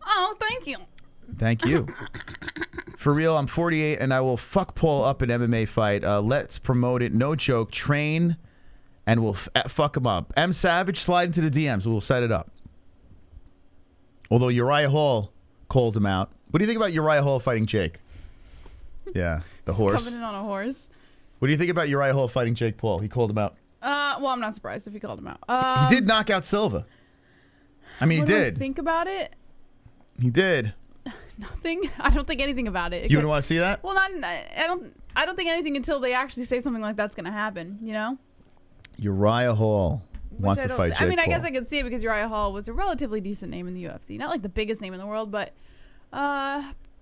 Oh, thank you. Thank you. For real, I'm 48 and I will fuck Paul up an MMA fight. Let's promote it. No joke. Train and we'll fuck him up. M Savage, slide into the DMs. We'll set it up. Although Uriah Hall called him out. What do you think about Uriah Hall fighting Jake? Yeah, the horse. Coming in on a horse. What do you think about Uriah Hall fighting Jake Paul? He called him out. Well, I'm not surprised if he called him out. He did knock out Silva. I mean, he did. Think about it. He did. Nothing. I don't think anything about it. You want to see that? Well, I don't think anything until they actually say something like that's going to happen. You know. Uriah Hall wants to fight Jake Paul. I mean, I guess I could see it because Uriah Hall was a relatively decent name in the UFC. Not like the biggest name in the world, but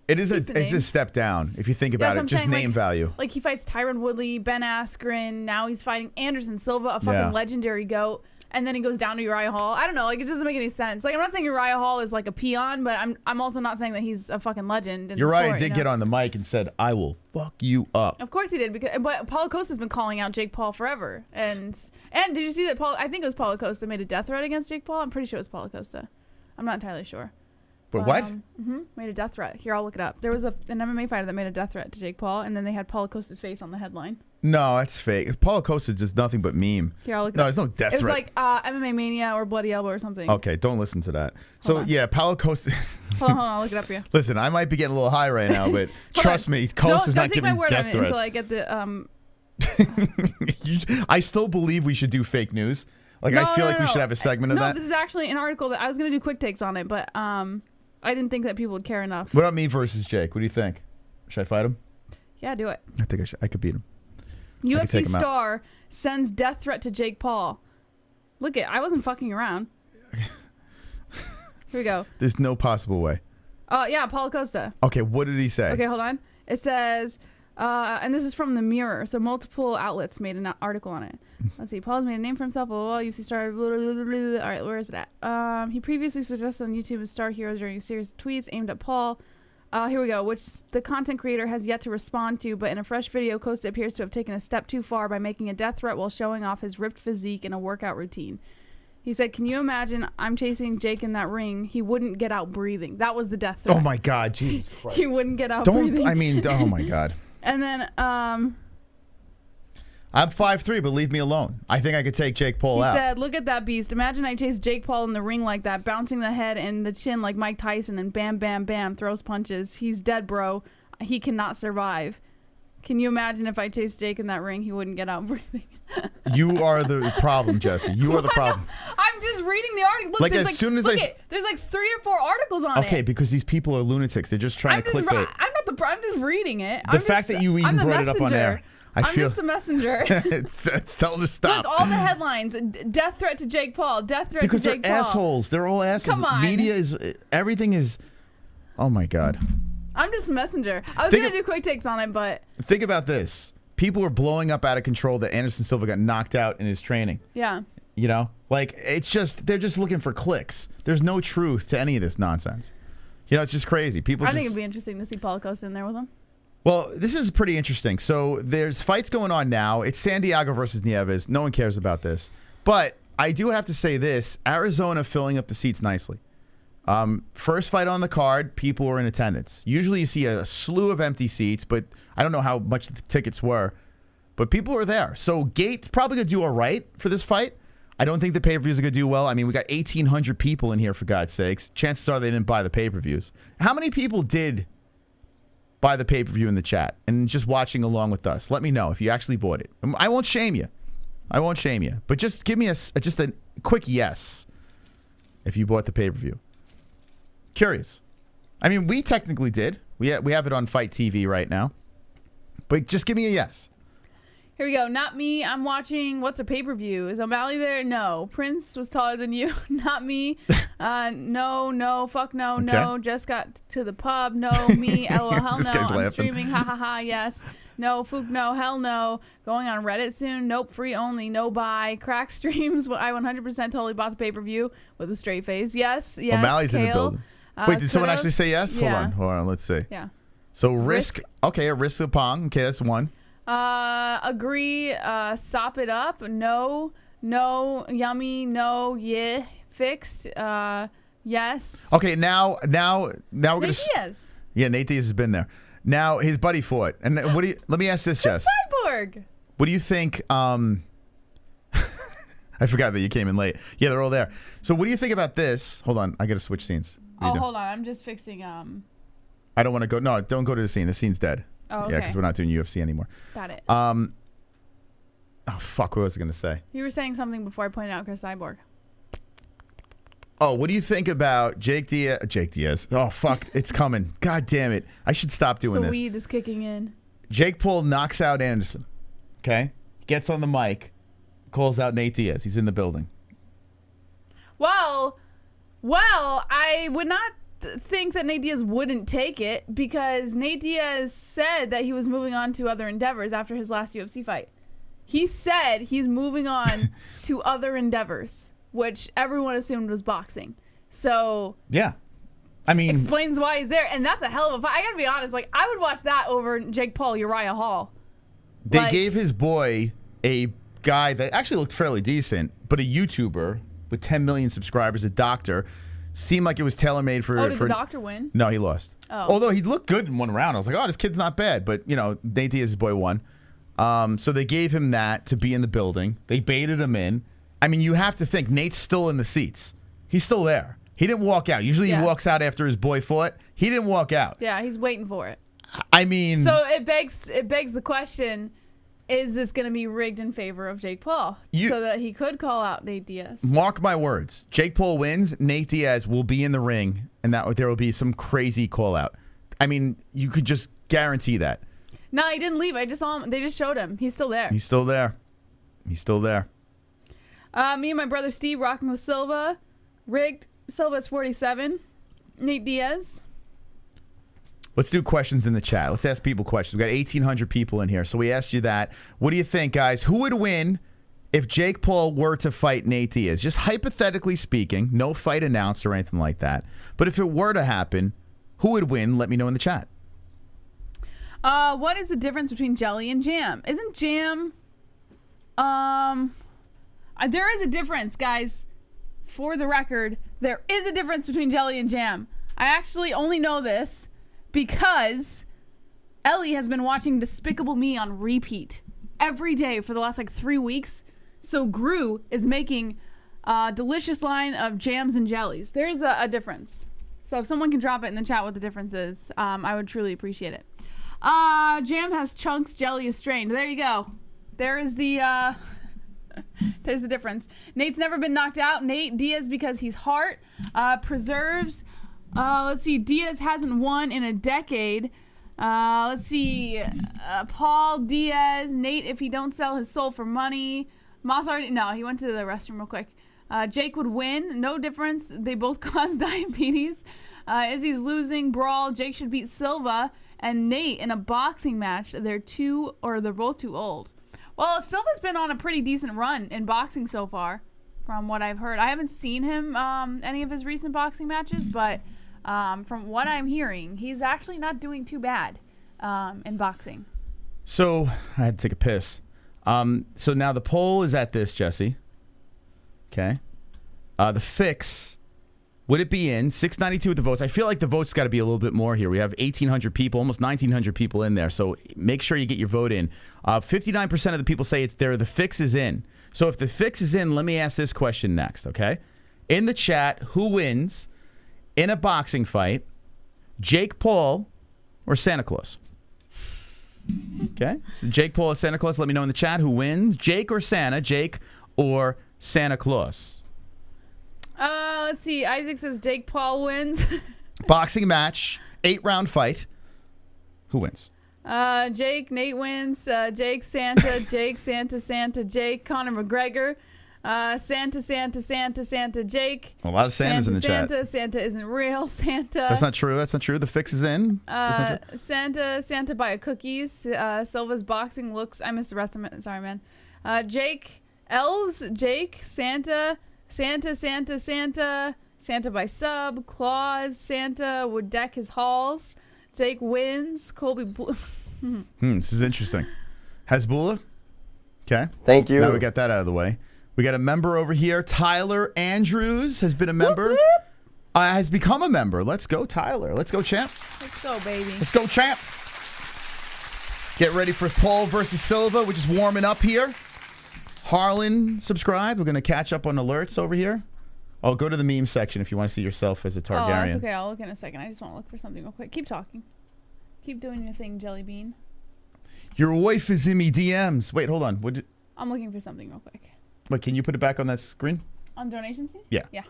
it is a step down if you think about it. Just name value. Like he fights Tyron Woodley, Ben Askren. Now he's fighting Anderson Silva, a fucking legendary GOAT. And then he goes down to Uriah Hall. I don't know. Like, it doesn't make any sense. Like, I'm not saying Uriah Hall is like a peon, but I'm also not saying that he's a fucking legend. In Uriah the sport, did get on the mic and said, "I will fuck you up." Of course he did, but Paulo Costa's been calling out Jake Paul forever. And did you see that I think it was Paulo Costa made a death threat against Jake Paul? I'm pretty sure it was Paulo Costa. I'm not entirely sure. But what? Made a death threat. Here, I'll look it up. There was an MMA fighter that made a death threat to Jake Paul, and then they had Paulo Costa's face on the headline. No, that's fake. Paulo Costa does nothing but meme. Here, I'll look it up. up. There's no death threat. It was like MMA Mania or Bloody Elbow or something. Okay, don't listen to that. Yeah, Paulo Costa. hold on, I'll look it up for you. Listen, I might be getting a little high right now, but trust me, Costa's not giving death threats. Until I get the. I still believe we should do fake news. Like, I feel like we should have a segment of that. No, this is actually an article that I was going to do quick takes on it, but I didn't think that people would care enough. What about me versus Jake? What do you think? Should I fight him? Yeah, do it. I think I should. I could beat him. UFC star sends death threat to Jake Paul. Look I wasn't fucking around. Here we go. There's no possible way. Yeah, Paulo Costa. Okay, what did he say? Okay, hold on. It says, and this is from the Mirror, so multiple outlets made an article on it. Let's see. Paul's made a name for himself. UFC star. All right, where is it at? He previously suggested on YouTube as star heroes during a series of tweets aimed at Paul. Here we go, which the content creator has yet to respond to, but in a fresh video, Costa appears to have taken a step too far by making a death threat while showing off his ripped physique in a workout routine. He said, "Can you imagine I'm chasing Jake in that ring? He wouldn't get out breathing." That was the death threat. Oh my God, Jesus Christ. He wouldn't get out breathing. I mean, oh my God. And then, I'm 5'3", but leave me alone. I think I could take Jake Paul out. He said, "Look at that beast. Imagine I chase Jake Paul in the ring like that, bouncing the head and the chin like Mike Tyson and bam, bam, bam, throws punches. He's dead, bro. He cannot survive. Can you imagine if I chased Jake in that ring? He wouldn't get out breathing." You are the problem, Jesse. You are the problem. I'm just reading the article. Look, there's like 3 or 4 articles on it. Okay, because these people are lunatics. They're just trying to clickbait. I'm just reading it. The fact that you even brought it up on air. I'm just a messenger. Tell them to stop. Look, all the headlines. Death threat to Jake Paul. Death threat to Jake Paul. Because they're assholes. They're all assholes. Come on. Media is... Everything is... Oh, my God. I'm just a messenger. I was going to do quick takes on it, but... Think about this. People are blowing up out of control that Anderson Silva got knocked out in his training. Yeah. You know? Like, it's just... They're just looking for clicks. There's no truth to any of this nonsense. You know, it's just crazy. I think it'd be interesting to see Paulo Costa in there with him. Well, this is pretty interesting. So there's fights going on now. It's Santiago versus Nieves. No one cares about this. But I do have to say this. Arizona filling up the seats nicely. First fight on the card, people were in attendance. Usually you see a slew of empty seats, but I don't know how much the tickets were. But people were there. So Gate's probably going to do all right for this fight. I don't think the pay-per-views are going to do well. I mean, we got 1,800 people in here, for God's sakes. Chances are they didn't buy the pay-per-views. How many people did buy the pay-per-view in the chat and just watching along with us? Let me know if you actually bought it. I won't shame you. I won't shame you. But just give me just a quick yes if you bought the pay-per-view. Curious. I mean, we technically did. We have it on Fight TV right now. But just give me a yes. Here we go. Not me. I'm watching. What's a pay-per-view? Is O'Malley there? No. Prince was taller than you. Not me. No. Fuck no. Okay. No. Just got to the pub. No. Me. LOL. Hell This no. guy's I'm laughing. streaming. Ha ha ha. Yes. No. Fook no. Hell no. Going on Reddit soon. Nope. Free only. No buy. Crack streams. I 100% totally bought the pay-per-view with a straight face. Yes. Yes. O'Malley's in the Kale. building. Wait, did someone Kudos? actually say yes? Yeah. Hold on. Let's see. Yeah. So Risk. Okay, a Risk of Pong. Okay, that's one. Agree. Sop it up. No. Yummy. No. Yeah. Fixed. Yes. Okay, now we're gonna. Nate Diaz. Yeah, Nate Diaz has been there. Now his buddy fought, and what do you? Let me ask this, Jess. Cyborg. What do you think? I forgot that you came in late. Yeah, they're all there. So what do you think about this? Hold on, I gotta switch scenes. What are you doing? Hold on. I'm just fixing. I don't want to go. No, don't go to the scene. The scene's dead. Oh, okay. Yeah, because we're not doing UFC anymore. Got it. Oh fuck! What was I gonna say? You were saying something before I pointed out Chris Cyborg. Oh, what do you think about Jake Diaz? Oh fuck! It's coming. God damn it! I should stop doing The this. weed is kicking in. Jake Paul knocks out Anderson. Okay, gets on the mic, calls out Nate Diaz. He's in the building. Well, I would not think that Nate Diaz wouldn't take it because Nate Diaz said that he was moving on to other endeavors after his last UFC fight. He said he's moving on to other endeavors, which everyone assumed was boxing. So yeah, I mean, explains why he's there, and that's a hell of a fight. I gotta be honest, like I would watch that over Jake Paul, Uriah Hall. They gave his boy a guy that actually looked fairly decent, but a YouTuber with 10 million subscribers, a doctor. Seemed like it was tailor-made for... Did the doctor win? No, he lost. Oh. Although he looked good in one round. I was like, oh, this kid's not bad. But, you know, Nate Diaz's boy won. So they gave him that to be in the building. They baited him in. I mean, you have to think, Nate's still in the seats. He's still there. He didn't walk out. Usually he walks out after his boy fought. He didn't walk out. Yeah, he's waiting for it. I mean... So it begs the question... Is this going to be rigged in favor of Jake Paul so that he could call out Nate Diaz? Mark my words. Jake Paul wins. Nate Diaz will be in the ring, and that there will be some crazy call out. I mean, you could just guarantee that. No, he didn't leave. I just saw him. They just showed him. He's still there. He's still there. He's still there. Me and my brother Steve rocking with Silva. Rigged. Silva's 47. Nate Diaz. Let's do questions in the chat. Let's ask people questions. We got 1,800 people in here, so we asked you that. What do you think, guys? Who would win if Jake Paul were to fight Nate Diaz? Just hypothetically speaking, no fight announced or anything like that. But if it were to happen, who would win? Let me know in the chat. What is the difference between jelly and jam? Isn't jam... there is a difference, guys. For the record, there is a difference between jelly and jam. I actually only know this because Ellie has been watching Despicable Me on repeat every day for the last 3 weeks. So Gru is making a delicious line of jams and jellies. There's a difference. So if someone can drop it in the chat what the difference is, I would truly appreciate it. Jam has chunks, jelly is strained. There you go. There is the there's the difference. Nate's never been knocked out. Nate Diaz because he's heart preserves. Let's see. Diaz hasn't won in a decade. Let's see. Paul Diaz. Nate, if he don't sell his soul for money. Moss already. No, he went to the restroom real quick. Jake would win. No difference. They both cause diabetes. Izzy's losing. Brawl. Jake should beat Silva. And Nate in a boxing match. They're both too old. Well, Silva's been on a pretty decent run in boxing so far, from what I've heard. I haven't seen him any of his recent boxing matches, but from what I'm hearing, he's actually not doing too bad. in boxing. So I had to take a piss. So now the poll is at this, Jesse. Okay. The fix, would it be in? 692 with the votes. I feel like the votes got to be a little bit more here. We have 1,800 people, almost 1,900 people in there. So make sure you get your vote in. 59% of the people say it's there. The fix is in. So if the fix is in, let me ask this question next, okay? In the chat, who wins in a boxing fight, Jake Paul or Santa Claus? Okay, so Jake Paul or Santa Claus, let me know in the chat who wins, Jake or Santa, Jake or Santa Claus. Let's see. Isaac says Jake Paul wins. Boxing match, 8-round fight. Who wins? Jake, Nate wins. Jake, Santa, Jake, Santa, Jake, Conor McGregor. Santa, Jake. A lot of Santas in the chat. Santa isn't real. Santa. That's not true. The fix is in. Santa by a cookies. Silva's boxing looks. I missed the rest of it. Sorry, man. Jake, elves. Jake, Santa by sub. Claus, Santa would deck his halls. Jake wins. Colby. This is interesting. Hezbollah. Okay. Thank you. Now we got that out of the way. We got a member over here. Tyler Andrews has been a member. Whoop, whoop. Has become a member. Let's go, Tyler. Let's go, champ. Let's go, baby. Let's go, champ. Get ready for Paul versus Silva. We're just warming up here. Harlan, subscribe. We're going to catch up on alerts over here. Oh, go to the meme section if you want to see yourself as a Targaryen. Oh, that's okay. I'll look in a second. I just want to look for something real quick. Keep talking. Keep doing your thing, Jelly Bean. Your wife is in me DMs. Wait, hold on. I'm looking for something real quick. Wait, can you put it back on that screen? On donations? Yeah. Yeah.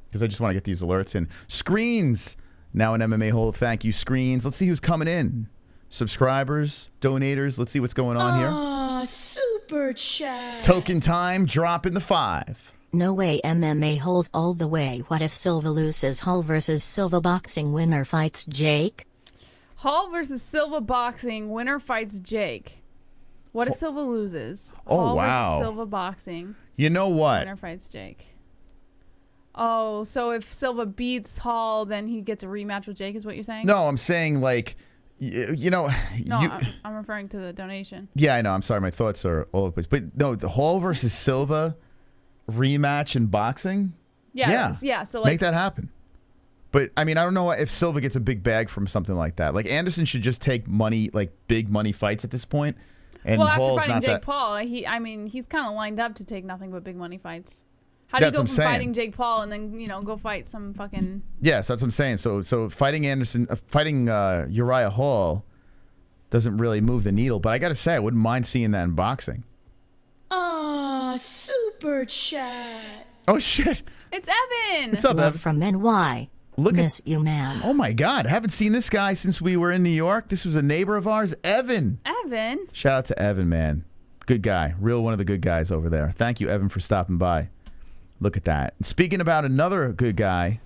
Because I just want to get these alerts in. Screens. Now an MMA hole. Thank you, Screens. Let's see who's coming in. Subscribers, donators. Let's see what's going on here. Ah, super chat. Token time. Drop in the 5. No way MMA-Holes all the way. What if Silva loses? Hall versus Silva boxing winner fights Jake? Hall versus Silva boxing winner fights Jake. What if Silva loses? Oh, Hall wow. versus Silva boxing. You know what? Winner fights Jake. Oh, so if Silva beats Hall, then he gets a rematch with Jake, is what you're saying? No, I'm saying, like, you know. No, I'm referring to the donation. Yeah, I know. I'm sorry. My thoughts are all over the place. But no, the Hall versus Silva rematch in boxing? Yeah. So, like, make that happen. But, I mean, I don't know if Silva gets a big bag from something like that. Like, Anderson should just take money, like, big money fights at this point. And well, Hall's after not fighting Jake that... Paul, he's kind of lined up to take nothing but big money fights. How do you go from fighting Jake Paul and then, go fight some fucking... Yeah, so that's what I'm saying. So fighting Uriah Hall doesn't really move the needle. But I got to say, I wouldn't mind seeing that in boxing. Ah, super chat. Oh, shit. It's Evan. What's up, Love Evan? from NY. Miss you, man. Oh, my God. I haven't seen this guy since we were in New York. This was a neighbor of ours, Evan. Evan? Shout out to Evan, man. Good guy. Real one of the good guys over there. Thank you, Evan, for stopping by. Look at that. And speaking about another good guy,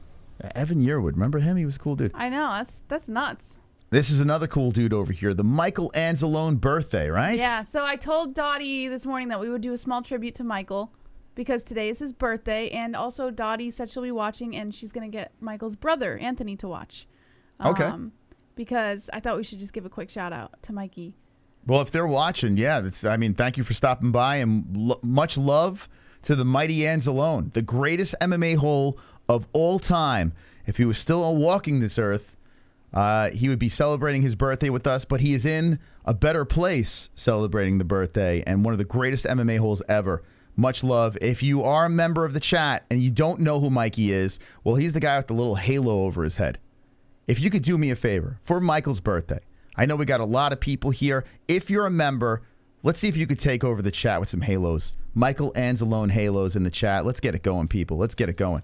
Evan Yearwood. Remember him? He was a cool dude. I know. That's nuts. This is another cool dude over here. The Michael Anzalone birthday, right? Yeah. So I told Dottie this morning that we would do a small tribute to Michael because today is his birthday. And also Dottie said she'll be watching and she's going to get Michael's brother, Anthony, to watch. Okay. Because I thought we should just give a quick shout out to Mikey. Well, if they're watching, yeah. Thank you for stopping by and much love to the mighty Anzalone, the greatest MMA hole of all time. If he was still walking this earth, he would be celebrating his birthday with us, but he is in a better place celebrating the birthday and one of the greatest MMA holes ever. Much love. If you are a member of the chat and you don't know who Mikey is, well, he's the guy with the little halo over his head. If you could do me a favor for Michael's birthday, I know we got a lot of people here. If you're a member, let's see if you could take over the chat with some halos. Michael Anzalone halos in the chat. Let's get it going, people. Let's get it going.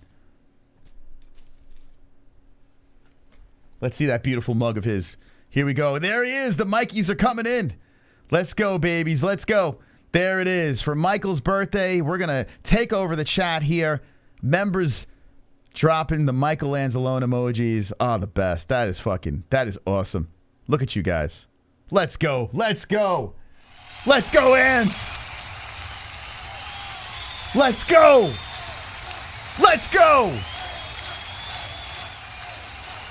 Let's see that beautiful mug of his. Here we go. There he is. The Mikeys are coming in. Let's go, babies. Let's go. There it is. For Michael's birthday, we're going to take over the chat here. Members dropping the Michael Anzalone emojis. Oh, the best. That is awesome. Look at you guys. Let's go. Let's go. Let's go, Ans. Let's go. Let's go.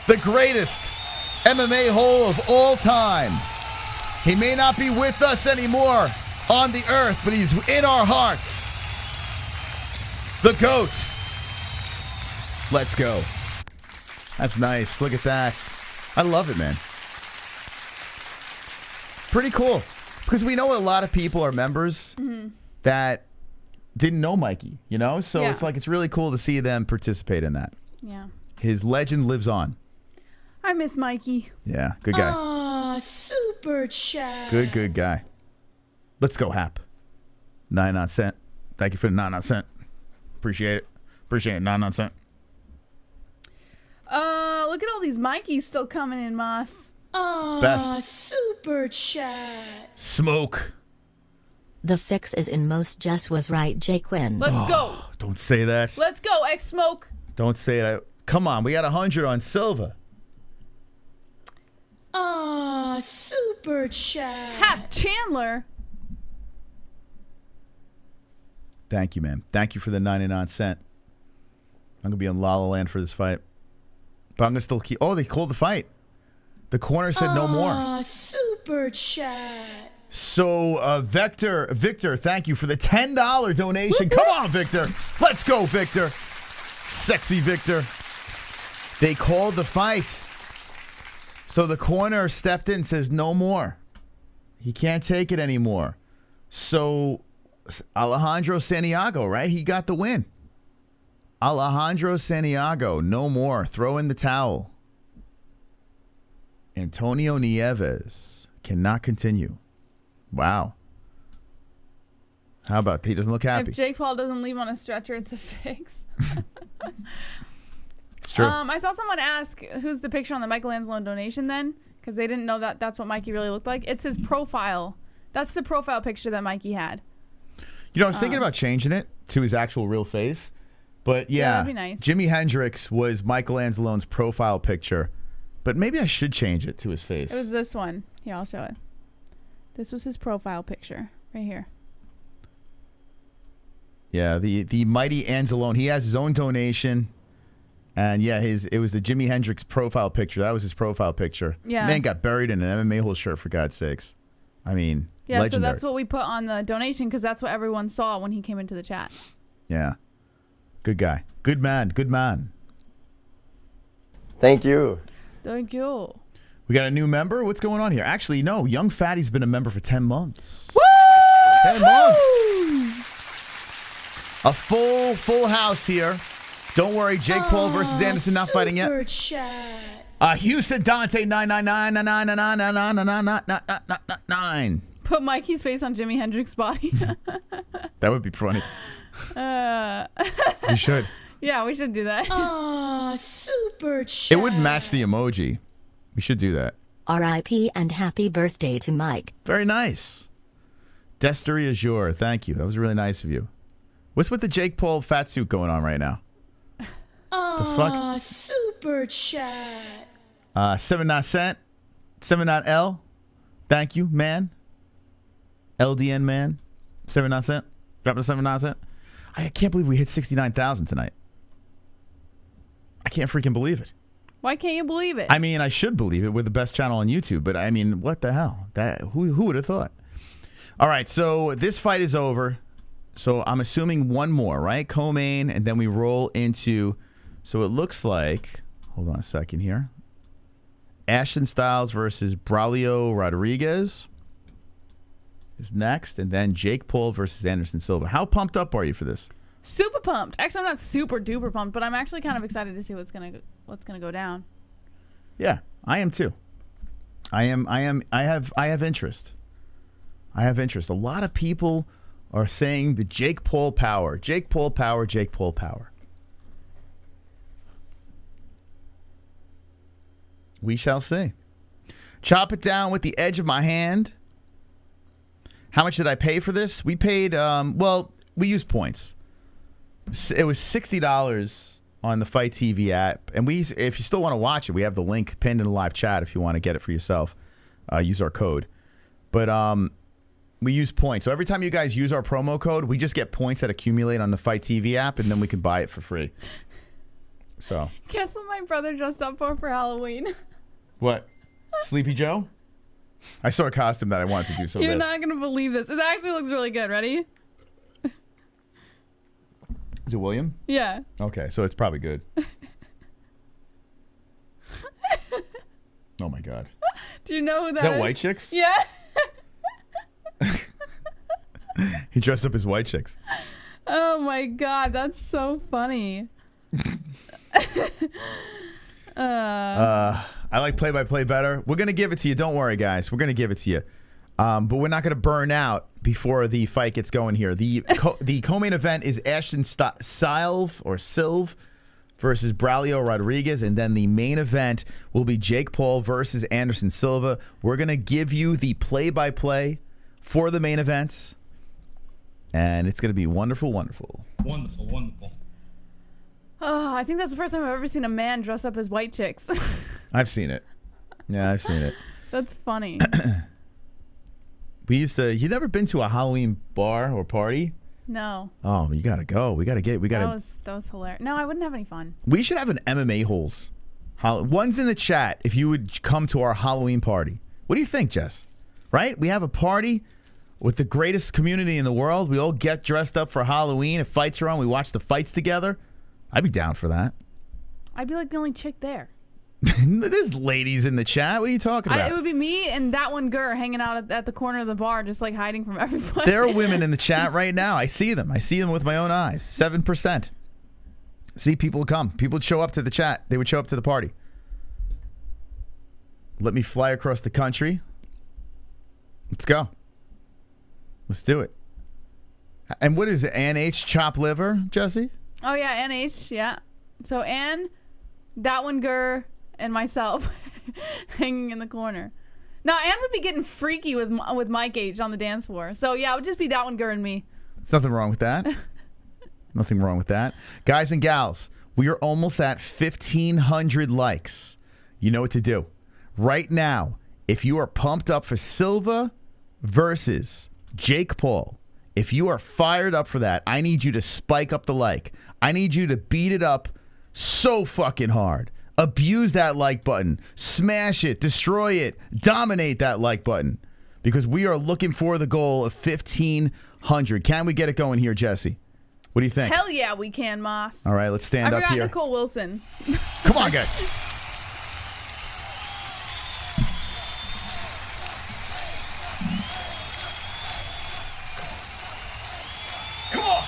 The greatest MMA hole of all time. He may not be with us anymore on the earth, but he's in our hearts. The GOAT. Let's go. That's nice. Look at that. I love it, man. Pretty cool. Because we know a lot of people are members that didn't know Mikey, you know? So Yeah. it's like it's really cool to see them participate in that. Yeah. His legend lives on. I miss Mikey. Yeah, good guy. Aw, super chat. Good guy. Let's go, Hap. 99 cent. Thank you for the 99 cent. Appreciate it. Appreciate it. 99 cent. Look at all these Mikeys still coming in, Moss. Aw, Best. super chat. Smoke. The fix is in most. Jess was right. Jake wins. Let's go. Don't say that. Let's go, X-Smoke. Don't say it. Come on. We got 100 on Silva. Aw, super chat. Hap Chandler. Thank you, man. Thank you for the 99 cent. I'm going to be in La La Land for this fight. But I'm going to still keep... Oh, they called the fight. The corner said no more. Aw, super chat. So, Victor, thank you for the $10 donation. Come on, Victor. Let's go, Victor. Sexy Victor. They called the fight. So the corner stepped in and says no more. He can't take it anymore. So Alejandro Santiago, right? He got the win. Alejandro Santiago, no more. Throw in the towel. Antonio Nieves cannot continue. Wow. How about he doesn't look happy? If Jake Paul doesn't leave on a stretcher, it's a fix. It's true. I saw someone ask, who's the picture on the Michelangelo donation then? Because they didn't know that that's what Mikey really looked like. It's his profile. That's the profile picture that Mikey had. You know, I was thinking about changing it to his actual real face. But yeah, that'd be nice. Jimi Hendrix was Michelangelo's profile picture. But maybe I should change it to his face. It was this one. Here, I'll show it. This was his profile picture right here. Yeah, the mighty Anzalone. He has his own donation. And yeah, it was the Jimi Hendrix profile picture. That was his profile picture. Yeah. Man got buried in an MMA-Holes shirt, for God's sakes. I mean, Yeah, legendary. so that's what we put on the donation because that's what everyone saw when he came into the chat. Yeah. Good guy. Good man. Good man. Thank you. Thank you. We got a new member? What's going on here? Actually, no. Young Fatty's been a member for 10 months. Woo! 10 months. A full house here. Don't worry, Jake Paul versus Anderson not fighting yet. Super chat. Houston Dante 99999999999. Put Mikey's face on Jimi Hendrix's body. That would be funny. You should. Yeah, we should do that. Aw, super chat. It would match the emoji. We should do that. R.I.P. and happy birthday to Mike. Very nice. Destery Azure, thank you. That was really nice of you. What's with the Jake Paul fat suit going on right now? Aw, super chat. 79 cent. 79 L. Thank you, man. LDN man. 79 cent. Dropping a 79 cent. I can't believe we hit 69,000 tonight. I can't freaking believe it. Why can't you believe it? I mean, I should believe it. We're the best channel on YouTube, but I mean, what the hell? Who would have thought? All right, so this fight is over. So I'm assuming one more, right? Co-main, and then we roll into... So it looks like... Hold on a second here. Ashton Styles versus Braulio Rodriguez is next, and then Jake Paul versus Anderson Silva. How pumped up are you for this? Super pumped. Actually, I'm not super duper pumped, but I'm actually kind of excited to see what's gonna go down. Yeah, I am too. I have interest. I have interest. A lot of people are saying the Jake Paul power. Jake Paul power, Jake Paul power. We shall see. Chop it down with the edge of my hand. How much did I pay for this? We paid, well, we used points. It was $60 on the Fight TV app. And if you still want to watch it, we have the link pinned in the live chat if you want to get it for yourself. Use our code. But we use points. So every time you guys use our promo code, we just get points that accumulate on the Fight TV app, and then we can buy it for free. So. Guess what my brother dressed up for Halloween? What? Sleepy Joe? I saw a costume that I wanted to do so You're bad. not going to believe this. It actually looks really good. Ready? Is it William? Yeah. Okay, so it's probably good. Oh my God. Do you know who that is? Is that White Chicks? Yeah. He dressed up as White Chicks. Oh my God, that's so funny. I like play-by-play better. We're going to give it to you. Don't worry, guys. We're going to give it to you. But we're not going to burn out before the fight gets going here. The co-main event is Ashton Silva versus Braulio Rodriguez. And then the main event will be Jake Paul versus Anderson Silva. We're going to give you the play-by-play for the main events. And it's going to be wonderful, wonderful. Wonderful, wonderful. Oh, I think that's the first time I've ever seen a man dress up as White Chicks. I've seen it. Yeah, I've seen it. That's funny. You never been to a Halloween bar or party? No. Oh, you gotta go. That was hilarious. No, I wouldn't have any fun. We should have an MMA-Holes. One's in the chat if you would come to our Halloween party. What do you think, Jess? Right? We have a party with the greatest community in the world. We all get dressed up for Halloween. If fights are on, we watch the fights together. I'd be down for that. I'd be like the only chick there. There's ladies in the chat. What are you talking about? It would be me and that one girl hanging out at the corner of the bar, just like hiding from everybody. There are women in the chat right now. I see them. I see them with my own eyes. 7%. See, people would come. People would show up to the chat. They would show up to the party. Let me fly across the country. Let's go. Let's do it. And what is it? Ann H. Chop liver, Jesse? Oh, yeah, Ann H. Yeah. So Ann, that one girl, and myself hanging in the corner. Now, Ann would be getting freaky with Mike H. on the dance floor. So, yeah, it would just be that one girl and me. There's nothing wrong with that. Nothing wrong with that. Guys and gals, we are almost at 1,500 likes. You know what to do. Right now, if you are pumped up for Silva versus Jake Paul, if you are fired up for that, I need you to spike up the like. I need you to beat it up so fucking hard. Abuse that like button. Smash it. Destroy it. Dominate that like button. Because we are looking for the goal of 1,500. Can we get it going here, Jesse? What do you think? Hell yeah, we can, Moss. All right, let's stand up I forgot here. Nicole Wilson. Come on, guys. Come on!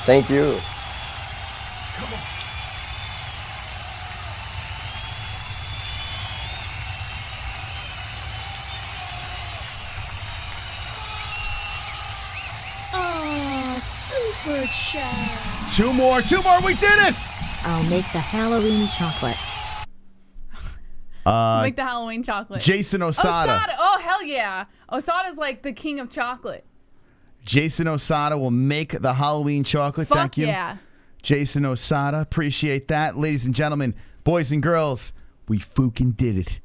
Thank you. Oh, super chat. Two more. We did it. I'll make the Halloween chocolate. Make the Halloween chocolate. Jason Osada. Oh, hell yeah. Osada's like the king of chocolate. Jason Osada will make the Halloween chocolate. Fuck Thank you. Yeah. Jason Osada. Appreciate that. Ladies and gentlemen, boys and girls, we fucking did it.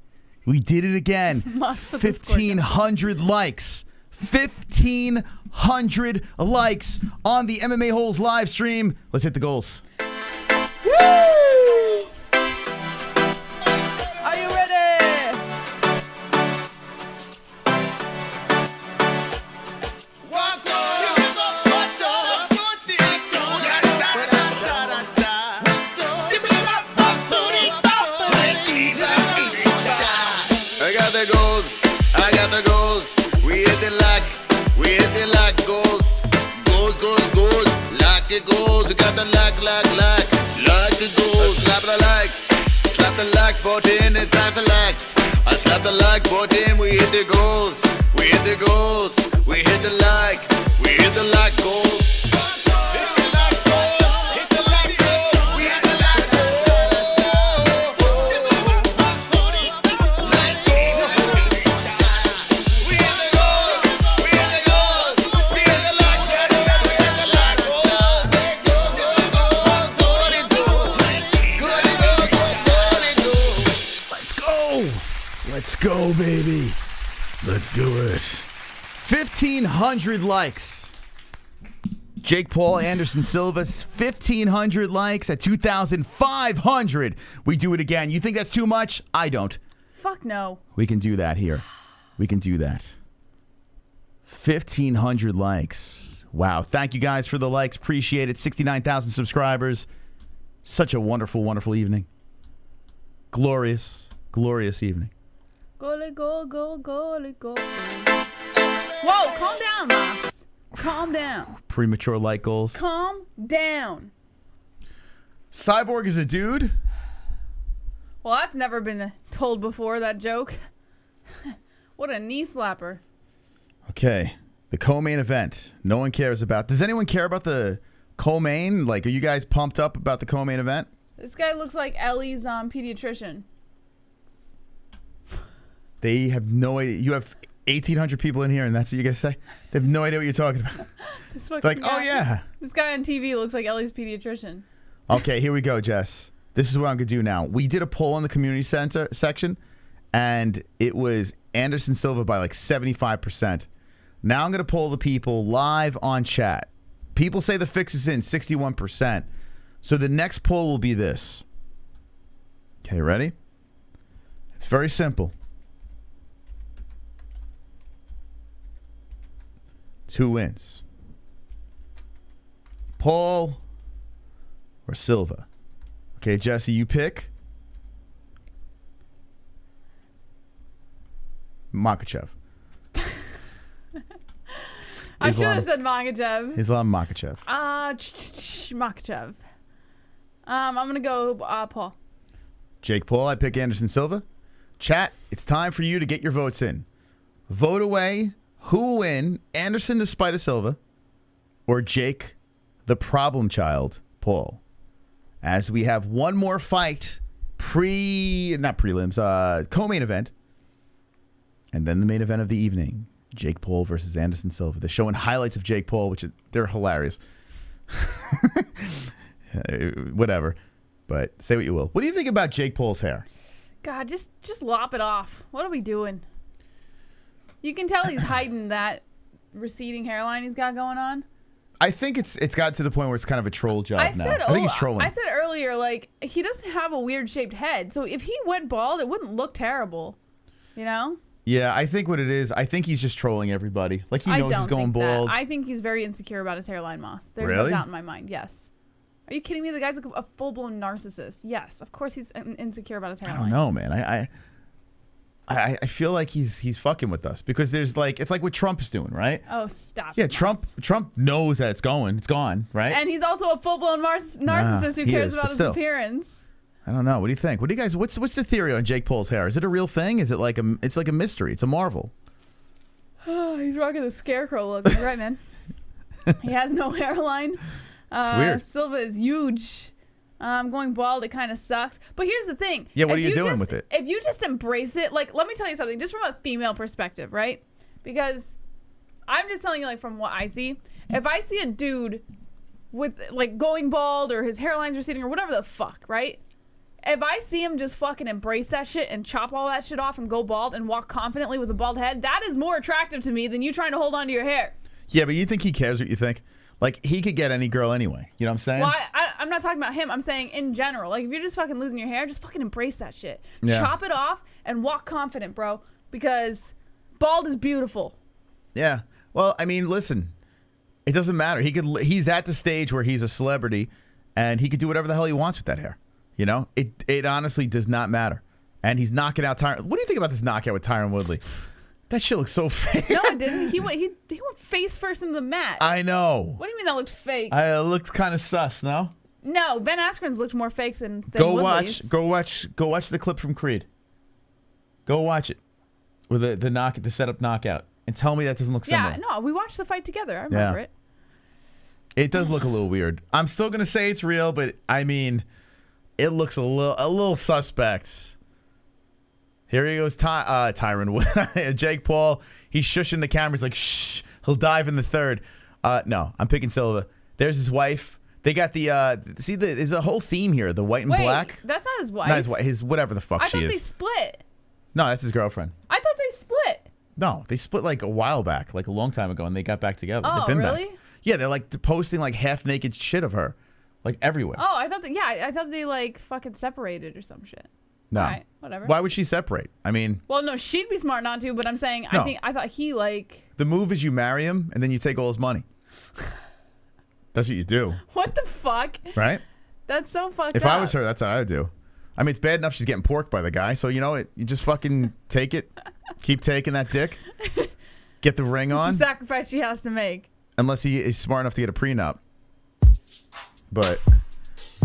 We did it again. 1,500 likes. 1,500 likes on the MMA-Holes live stream. Let's hit the goals. Woo! Are you ready? I got the goals. We hit the lock, goals. Lock it goals. We got the lock. Lock the goals. Slap the like button, it's time for likes. I slap the like button, we hit the goals. We hit the like goals. go. Let's go, baby. Let's do it. 1,500 likes. Jake Paul, Anderson Silva's 1,500 likes at 2,500. We do it again. You think that's too much? I don't. Fuck no. We can do that here. We can do that. 1,500 likes. Wow. Thank you guys for the likes. Appreciate it. 69,000 subscribers. Such a wonderful, wonderful evening. Glorious, glorious evening. Goalie, goal, goal, goalie, goal. Whoa, calm down, Max. Calm down. Premature like goals. Calm down. Cyborg is a dude. Well, that's never been told before, that joke. What a knee slapper. Okay. The co-main event. No one cares about. Does anyone care about the co-main? Like, are you guys pumped up about the co-main event? This guy looks like Ellie's pediatrician. They have no idea. You have 1,800 people in here, and that's what you guys say? They have no idea what you're talking about. Like, guy, oh, yeah. This guy on TV looks like Ellie's pediatrician. Okay, here we go, Jess. This is what I'm going to do now. We did a poll in the community center section, and it was Anderson Silva by like 75%. Now I'm going to poll the people live on chat. People say the fix is in, 61%. So the next poll will be this. Okay, ready? It's very simple. Who wins? Paul or Silva? Okay, Jesse, you pick. Makhachev. I should have said Makhachev. Islam Makhachev. Makhachev. I'm going to go Paul. Jake Paul, I pick Anderson Silva. Chat, it's time for you to get your votes in. Vote away. Who will win, Anderson the Spider Silva or Jake the Problem Child Paul? As we have one more fight, co-main event, and then the main event of the evening, Jake Paul versus Anderson Silva. They're showing highlights of Jake Paul, which they're hilarious. Whatever, but say what you will. What do you think about Jake Paul's hair? God, just lop it off. What are we doing? You can tell he's hiding that receding hairline he's got going on. I think it's got to the point where it's kind of a troll job now. I think he's trolling. I said earlier, like, he doesn't have a weird shaped head, so if he went bald, it wouldn't look terrible. You know? Yeah, I think what it is, I think he's just trolling everybody. Like, he knows he's going bald. I think he's very insecure about his hairline, Moss. There's really? No doubt in my mind. Yes. Are you kidding me? The guy's a full-blown narcissist. Yes, of course he's insecure about his hairline. I don't know, man. I feel like he's fucking with us because there's like, it's like what Trump is doing, right? Oh, stop. Yeah, Trump knows that it's gone, right? And he's also a full-blown narcissist who cares about his appearance. I don't know. What do you think? What do you guys? What's the theory on Jake Paul's hair? Is it a real thing? Is it like it's like a mystery? It's a marvel. He's rocking the scarecrow look. That's right, man. He has no hairline. It's weird. Silva is huge. Going bald, it kind of sucks. But here's the thing. Yeah, what are you doing with it? If you just embrace it, like, let me tell you something, just from a female perspective, right? Because I'm just telling you, like, from what I see. If I see a dude with, like, going bald or his hairline's receding or whatever the fuck, right? If I see him just fucking embrace that shit and chop all that shit off and go bald and walk confidently with a bald head, that is more attractive to me than you trying to hold on to your hair. Yeah, but you think he cares what you think? Like, he could get any girl anyway. You know what I'm saying? Well, I'm not talking about him. I'm saying in general. Like, if you're just fucking losing your hair, just fucking embrace that shit. Yeah. Chop it off and walk confident, bro. Because bald is beautiful. Yeah. Well, I mean, listen. It doesn't matter. He's at the stage where he's a celebrity, and he could do whatever the hell he wants with that hair. You know? It honestly does not matter. And he's knocking out Tyron. What do you think about this knockout with Tyron Woodley? That shit looks so fake. No, it didn't. He went face first in the mat. I know. What do you mean that looked fake? It looked kind of sus, no? No, Ben Askren's looked more fake than Woodley's. Go watch the clip from Creed. Go watch it. With the setup knockout. And tell me that doesn't look similar. Yeah, no, we watched the fight together. I remember it. It does look a little weird. I'm still gonna say it's real, but I mean, it looks a little suspect. Here he goes, Tyron. Jake Paul, he's shushing the camera. He's like, shh, he'll dive in the third. No, I'm picking Silva. There's his wife. They got there's a whole theme here, the white and black. That's not his wife. Not his wife, his whatever the fuck she is. I thought they split. No, that's his girlfriend. I thought they split. No, they split like a while back, like a long time ago, and they got back together. Oh, They've been really? back. Yeah, they're like posting like half naked shit of her, like everywhere. Oh, I thought that. Yeah, I thought they like fucking separated or some shit. No. All right, whatever. Why would she separate? I mean, Well, no, she'd be smart not to. But I'm saying, No. I thought he like. the move is you marry him and then you take all his money. That's what you do, What the fuck? right? That's so fucked up. If I was her, that's what I would do. I mean, it's bad enough she's getting porked by the guy, so you know it. You just fucking take it, keep taking that dick, get the ring It's on, a sacrifice she has to make. unless he is smart enough to get a prenup. But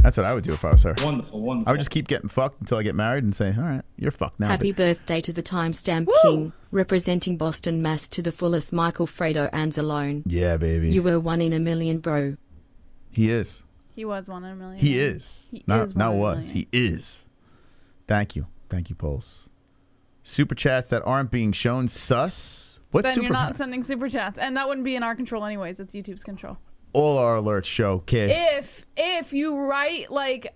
that's what I would do if I was her. Wonderful. I would just keep getting fucked until I get married and say, all right, you're fucked now. Happy birthday to the timestamp king, representing Boston, Mass to the fullest, Michael Fredo Anzalone. Yeah, baby. You were 1 in a million, bro. He is. He was 1 in a million. He is. He not is not 1 in a was. million. He is. Thank you. Thank you, Pulse. Super chats that aren't being shown. Sus. What's Then super? you're not sending super chats, and that wouldn't be in our control anyways. It's YouTube's control. All our alerts show, kid. If you write like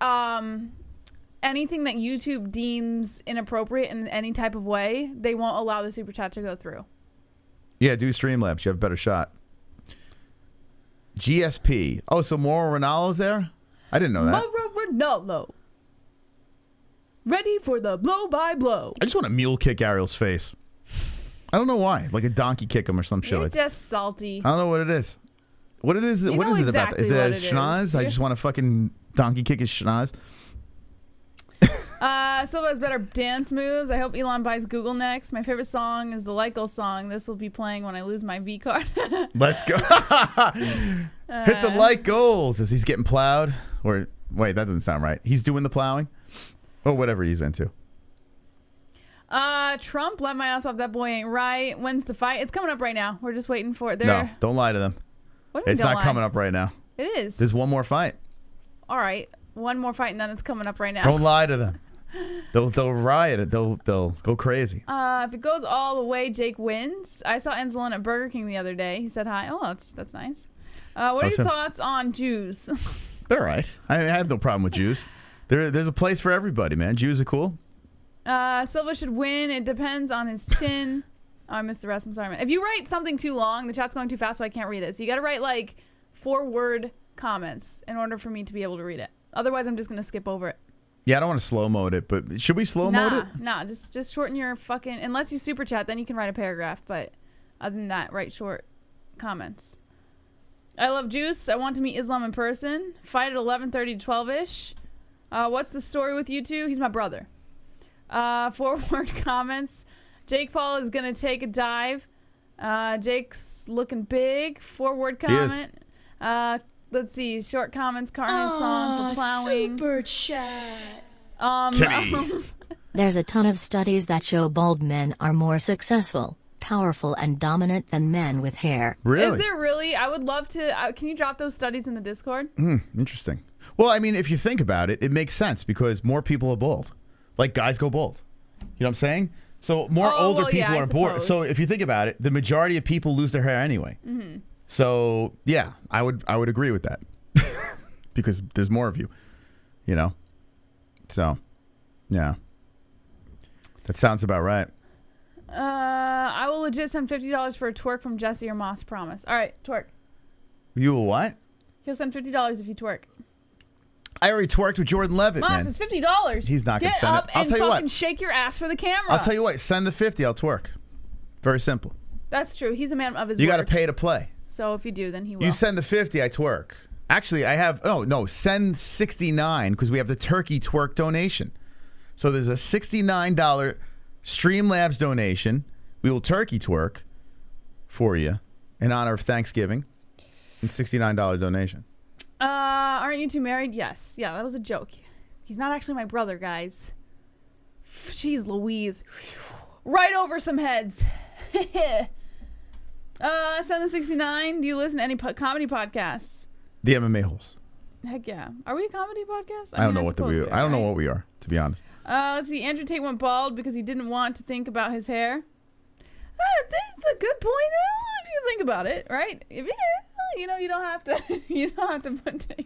anything that YouTube deems inappropriate in any type of way, they won't allow the super chat to go through. Yeah, do Streamlabs. You have a better shot. GSP. Oh, so Mauro Ronaldo's there? I didn't know that. Mauro Ronaldo. Ready for the blow by blow. I just want to mule kick Ariel's face. I don't know why. Like a donkey kick him or some shit. You're like just salty. I don't know what it is. What it is? You What know is it about? exactly Is it what a it is. schnoz? I just want to fucking donkey kick his schnoz. Silva has better dance moves. I hope Elon buys Google next. My favorite song is the Lykel song. This will be playing when I lose my V card. Let's go. Hit the like goals as he's getting plowed. Or wait, that doesn't sound right. He's doing the plowing, or whatever he's into. Trump, let my ass off. That boy ain't right. When's the fight? It's coming up right now. We're just waiting for it. No, don't lie to them. What do you mean It's don't not lie? coming up right now. It is. There's one more fight. All right, one more fight and then it's coming up right now. Don't lie to them. They'll riot. They'll go crazy. If it goes all the way, Jake wins. I saw Anzalone at Burger King the other day. He said hi. Oh, that's nice. What are your thoughts on Jews? They're all right. I have no problem with Jews. There's a place for everybody, man. Jews are cool. Silva should win. It depends on his chin. Oh, I missed the rest. I'm sorry, man. If you write something too long, the chat's going too fast, so I can't read it. So you got to write like 4-word comments in order for me to be able to read it. Otherwise, I'm just gonna skip over it. Yeah, I don't want to slow mode it, but should we slow mode it? Nah, just shorten your fucking. Unless you super chat, then you can write a paragraph. But other than that, write short comments. I love Juice. I want to meet Islam in person. Fight at 11:30 to 12ish. What's the story with you two? He's my brother. 4-word comments. Jake Paul is gonna take a dive. Jake's looking big. 4-word comment. Let's see. Short comments. Carnage song for plowing. Super chat. There's a ton of studies that show bald men are more successful, powerful, and dominant than men with hair. Really? Is there really? I would love to. Can you drop those studies in the Discord? Interesting. Well, I mean, if you think about it, it makes sense because more people are bald. Like guys go bald. You know what I'm saying? So more older people are bored. So if you think about it, the majority of people lose their hair anyway. Mm-hmm. So yeah, I would agree with that because there's more of you. You know. So yeah, that sounds about right. I will legit send $50 for a twerk from Jesse or Moss. Promise. All right, twerk. You will what? He'll send $50 if you twerk. I already twerked with Jordan Levitt, Moss, man. it's $50. He's not gonna Get send up it. I'll and tell you fucking what. shake your ass for the camera. I'll tell you what. Send the 50. I'll twerk. Very simple. That's true. He's a man of his You word. got to pay to play. So if you do, then he will. You send the 50, I twerk. Actually, I have, send 69 because we have the turkey twerk donation. So there's a $69 Streamlabs donation. We will turkey twerk for you in honor of Thanksgiving. And $69 donation. Aren't you two married? Yes. Yeah, that was a joke. He's not actually my brother, guys. Jeez Louise. Right over some heads. Send the 69. Do you listen to any comedy podcasts? The MMA-Holes. Heck yeah. Are we a comedy podcast? I don't know what we are. I don't know what we are, to be honest. Let's see. Andrew Tate went bald because he didn't want to think about his hair. That's a good point. If you think about it, right? If you don't have to. You don't have to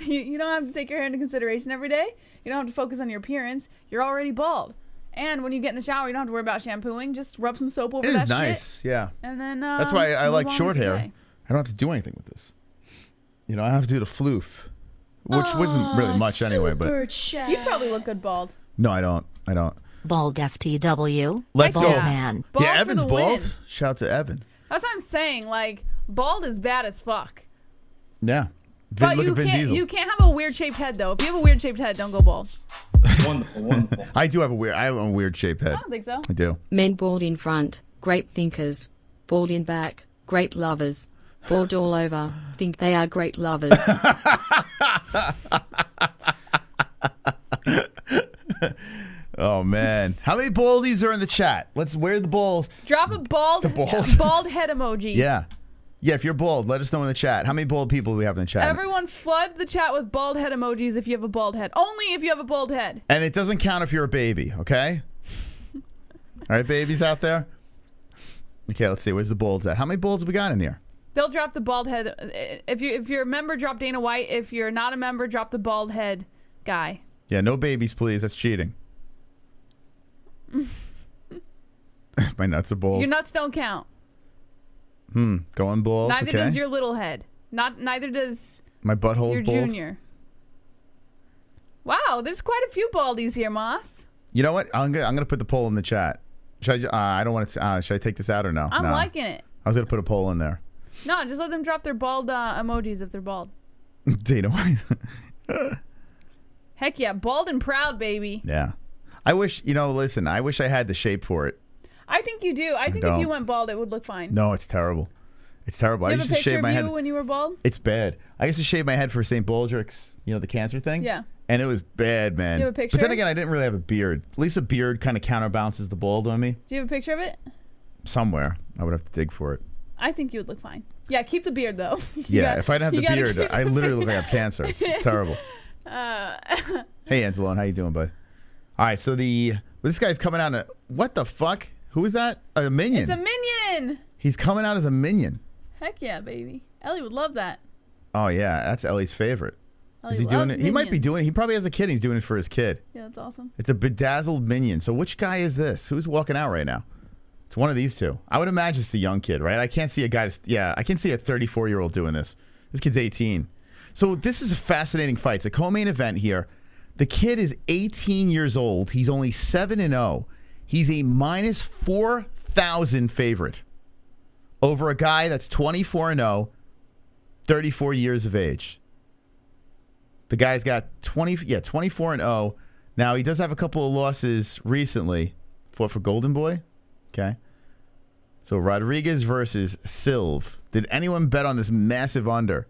you don't have to take your hair into consideration every day. You don't have to focus on your appearance. You're already bald. And when you get in the shower, you don't have to worry about shampooing. Just rub some soap over It that is nice, shit. yeah. And then That's why I move like on short with your hair. day. I don't have to do anything with this. You know, I have to do the floof, which wasn't really much anyway. But You probably look good bald. no, I don't. Bald FTW. Let's Bald go, man. Bald yeah, for Evan's the bald. win. Shout out to Evan. That's what I'm saying. Like, bald is bad as fuck. Yeah. But Look you at Vin can't. Diesel. You can't have a weird shaped head though. If you have a weird shaped head, don't go bald. Wonderful. I do have a weird shaped head. I don't think so. I do. Men bald in front, great thinkers. Bald in back, great lovers. Bald all over, think they are great lovers. Oh man, how many baldies are in the chat? Where are the balls? Drop a bald, balls. bald head emoji. Yeah. If you're bald, let us know in the chat. How many bald people do we have in the chat? Everyone flood the chat with bald head emojis if you have a bald head. Only if you have a bald head. And it doesn't count if you're a baby, okay? All right, babies out there? Okay, let's see. Where's the balds at? How many balds have we got in here? They'll drop the bald head. If you're a member, drop Dana White. If you're not a member, drop the bald head guy. Yeah, no babies, please. That's cheating. My nuts are bald. Your nuts don't count. Going bald. Neither okay. does your little head. Neither does My butthole's your bald. junior. Wow, there's quite a few baldies here, Moss. You know what? I'm gonna put the poll in the chat. Should I don't want to. Should I take this out or no? I'm No. liking it. I was gonna put a poll in there. No, just let them drop their bald emojis if they're bald. Dana White. Heck yeah, bald and proud, baby. Yeah. I wish. Listen. I wish I had the shape for it. I think you do. I think if you went bald, it would look fine. No, it's terrible. It's terrible. Do I you have used a to picture shave of my you head. when you were bald? It's bad. I used to shave my head for St. Baldrick's, the cancer thing. Yeah. And it was bad, man. Do you have a picture? But then again, I didn't really have a beard. At least a beard kind of counterbalances the bald on me. Do you have a picture of it? Somewhere. I would have to dig for it. I think you would look fine. Yeah, keep the beard though. Yeah, if I didn't have the beard, I literally look like I have cancer. It's terrible. Hey, Anzalone, how you doing, bud? All right, so this guy's coming out. What the fuck? Who is that? A minion. It's a minion. He's coming out as a minion. Heck yeah, baby. Ellie would love that. Oh yeah, that's Ellie's favorite. Ellie Is he doing loves it? He might be minions. doing it. He probably has a kid. He's doing it for his kid. Yeah, that's awesome. It's a bedazzled minion. So which guy is this? Who's walking out right now? It's one of these two. I would imagine it's the young kid, right? I can't see a guy. I can see a 34-year-old doing this. This kid's 18. So this is a fascinating fight. It's a co-main event here. The kid is 18 years old. He's only 7-0. He's a minus 4,000 favorite over a guy that's 24-0, 34 years of age. The guy's got 24-0. Now, he does have a couple of losses recently. Fought for Golden Boy. Okay. So, Rodriguez versus Silva. Did anyone bet on this massive under?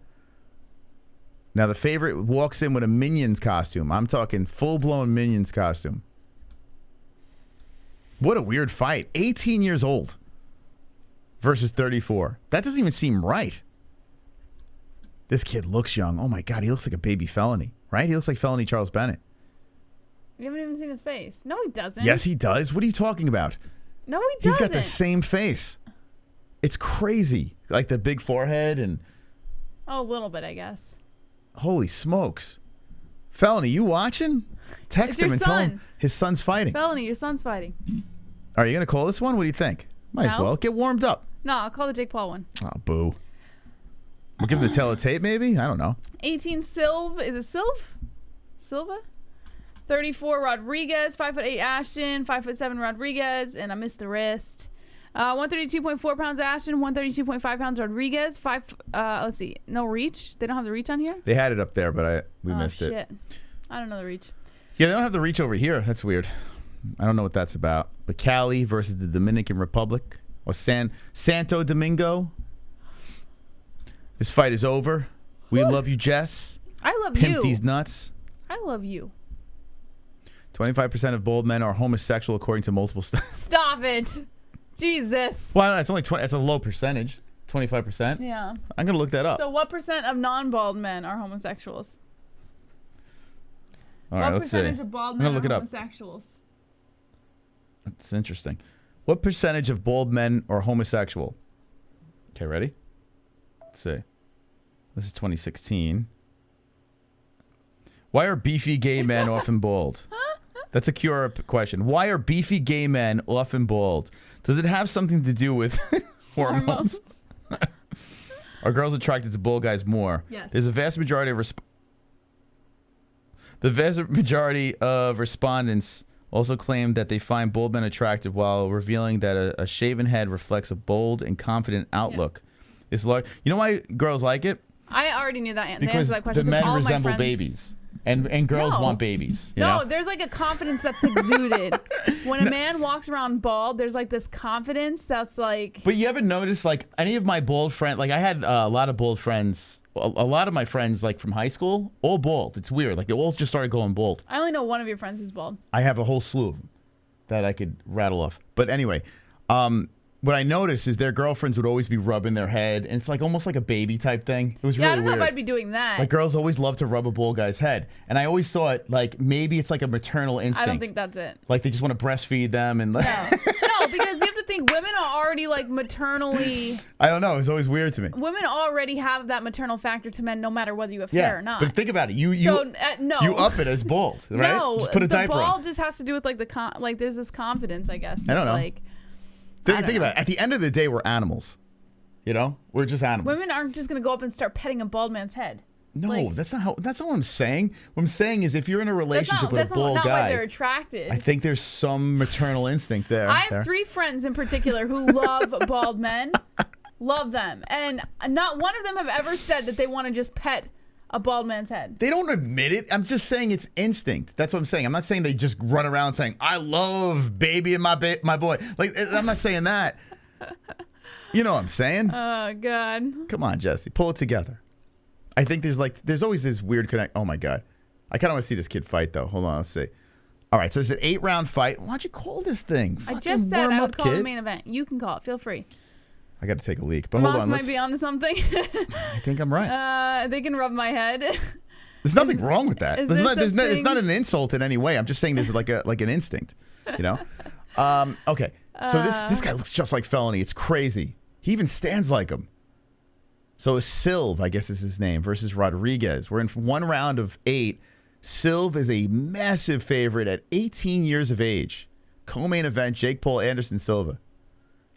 Now, the favorite walks in with a Minions costume. I'm talking full-blown Minions costume. What a weird fight. 18 years old versus 34. That doesn't even seem right. This kid looks young. Oh, my God. He looks like a baby Felony, right? He looks like Felony Charles Bennett. You haven't even seen his face. No, he doesn't. Yes, he does. What are you talking about? No, he doesn't. He's got the same face. It's crazy. Like the big forehead and... Oh, a little bit, I guess. Holy smokes. Felony, you watching? Text him and tell him his son's fighting. Felony, your son's fighting. Are you going to call this one? What do you think? Might as No. well. Get warmed up. No, I'll call the Jake Paul one. Oh, boo. We'll give him the teletape, maybe? I don't know. 18 Silva. Is it Silva? 34 Rodriguez. 5'8" Ashton. 5'7" Rodriguez. And I missed the wrist. 132.4 pounds Ashton. 132.5 pounds Rodriguez. Let's see. No reach. They don't have the reach on here? They had it up there, but we missed shit. it. I don't know the reach. Yeah, they don't have the reach over here. That's weird. I don't know what that's about. But Cali versus the Dominican Republic. Or Santo Domingo. This fight is over. We love you, Jess. I love Pimp you. these nuts. I love you. 25% of bald men are homosexual according to multiple studies. Stop it. Jesus. Well, it's only 20. That's a low percentage. 25%. Yeah. I'm gonna look that up. So what percent of non-bald men are homosexuals? All right, what let's see. percentage of bald I'm men gonna look are it up. homosexuals? That's interesting. What percentage of bald men are homosexual? Okay, ready? Let's see. This is 2016. Why are beefy gay men often bald? That's a Cure question. Why are beefy gay men often bald? Does it have something to do with hormones? Are girls attracted to bald guys more? Yes. There's a vast majority of respondents also claim that they find bald men attractive, while revealing that a shaven head reflects a bold and confident outlook. It's like, you know why girls like it? I already knew that answer Because to that question. the men all resemble my friends... babies. And girls No. want babies. You No, know? there's like a confidence that's exuded. When a man walks around bald, there's like this confidence that's like... But you ever notice, like, any of my bald friends, like, I had a lot of bald friends, a lot of my friends, like, from high school, all bald. It's weird. Like, they all just started going bald. I only know one of your friends who's bald. I have a whole slew of them that I could rattle off. But anyway, what I noticed is their girlfriends would always be rubbing their head, and it's like almost like a baby type thing. It was Yeah, really I don't know weird. if I'd be doing that. Like, girls always love to rub a bald guy's head. And I always thought, like, maybe it's like a maternal instinct. I don't think that's it. Like, they just want to breastfeed them. And No, because you have to think women are already like maternally... I don't know. It's always weird to me. Women already have that maternal factor to men no matter whether you have hair or not. But think about it. no. You up it as bald, right? No, Just put a the diaper bald on. just has to do with like like there's this confidence, I guess. I don't that's know. Like, Think about it. At the end of the day, we're animals. You know? We're just animals. women aren't just gonna go up and start petting a bald man's head. No, like- that's not what I'm saying. What I'm saying is if you're in a relationship with That's a bald not why guy, they're attracted. I think there's some maternal instinct there. I have 3 friends in particular who love bald men. Love them. And not one of them have ever said that they want to just pet a bald man's head. They don't admit it. I'm just saying it's instinct. That's what I'm saying. I'm not saying they just run around saying, I love baby and my boy. Like, I'm not saying that. You know what I'm saying? Oh, God. Come on, Jesse. Pull it together. I think there's always this weird connect. Oh, my God. I kind of want to see this kid fight, though. Hold on. Let's see. All right. So it's an 8-round fight. Why don't you call this thing? I Fucking just said warm I up, would call it kid. a main event. You can call it. Feel free. I got to take a leak. But hold Moss on. might be onto something. I think I'm right. They can rub my head. There's nothing wrong with that. is There's there not, such it's thing? not an insult in any way. I'm just saying there's like an instinct, you know? Okay. So this guy looks just like Felony. It's crazy. He even stands like him. So Silv, I guess is his name, versus Rodriguez. We're in one round of 8. Silv is a massive favorite at 18 years of age. Co-main event, Jake Paul, Anderson Silva.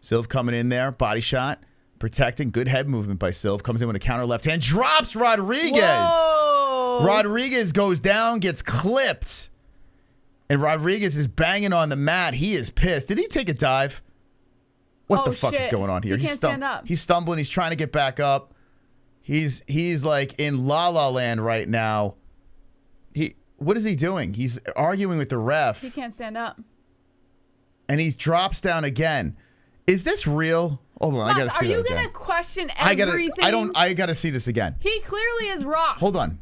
Silv coming in there, body shot, protecting, good head movement by Silv. Comes in with a counter left hand, drops Rodriguez. Whoa. Rodriguez goes down, gets clipped. And Rodriguez is banging on the mat. He is pissed. Did he take a dive? What the fuck is shit. going on here? He can't stand up. He's stumbling. He's trying to get back up. He's like in La La Land right now. What is he doing? He's arguing with the ref. He can't stand up. And he drops down again. Is this real? Hold on, I gotta see Are you that gonna again. question everything? I gotta see this again. He clearly is rocked. Hold on.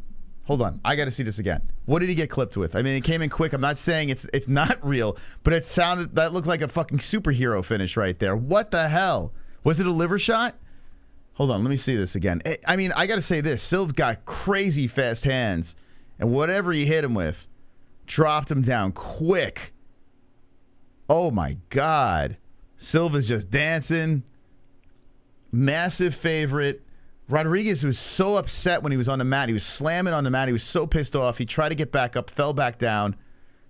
I got to see this again. What did he get clipped with? I mean, it came in quick. I'm not saying it's not real, but that looked like a fucking superhero finish right there. What the hell? Was it a liver shot? Hold on, let me see this again. I mean, I got to say this. Silv got crazy fast hands, and whatever he hit him with, dropped him down quick. Oh my God. Silv is just dancing. Massive favorite. Rodriguez was so upset when he was on the mat. He was slamming on the mat. He was so pissed off. He tried to get back up, fell back down.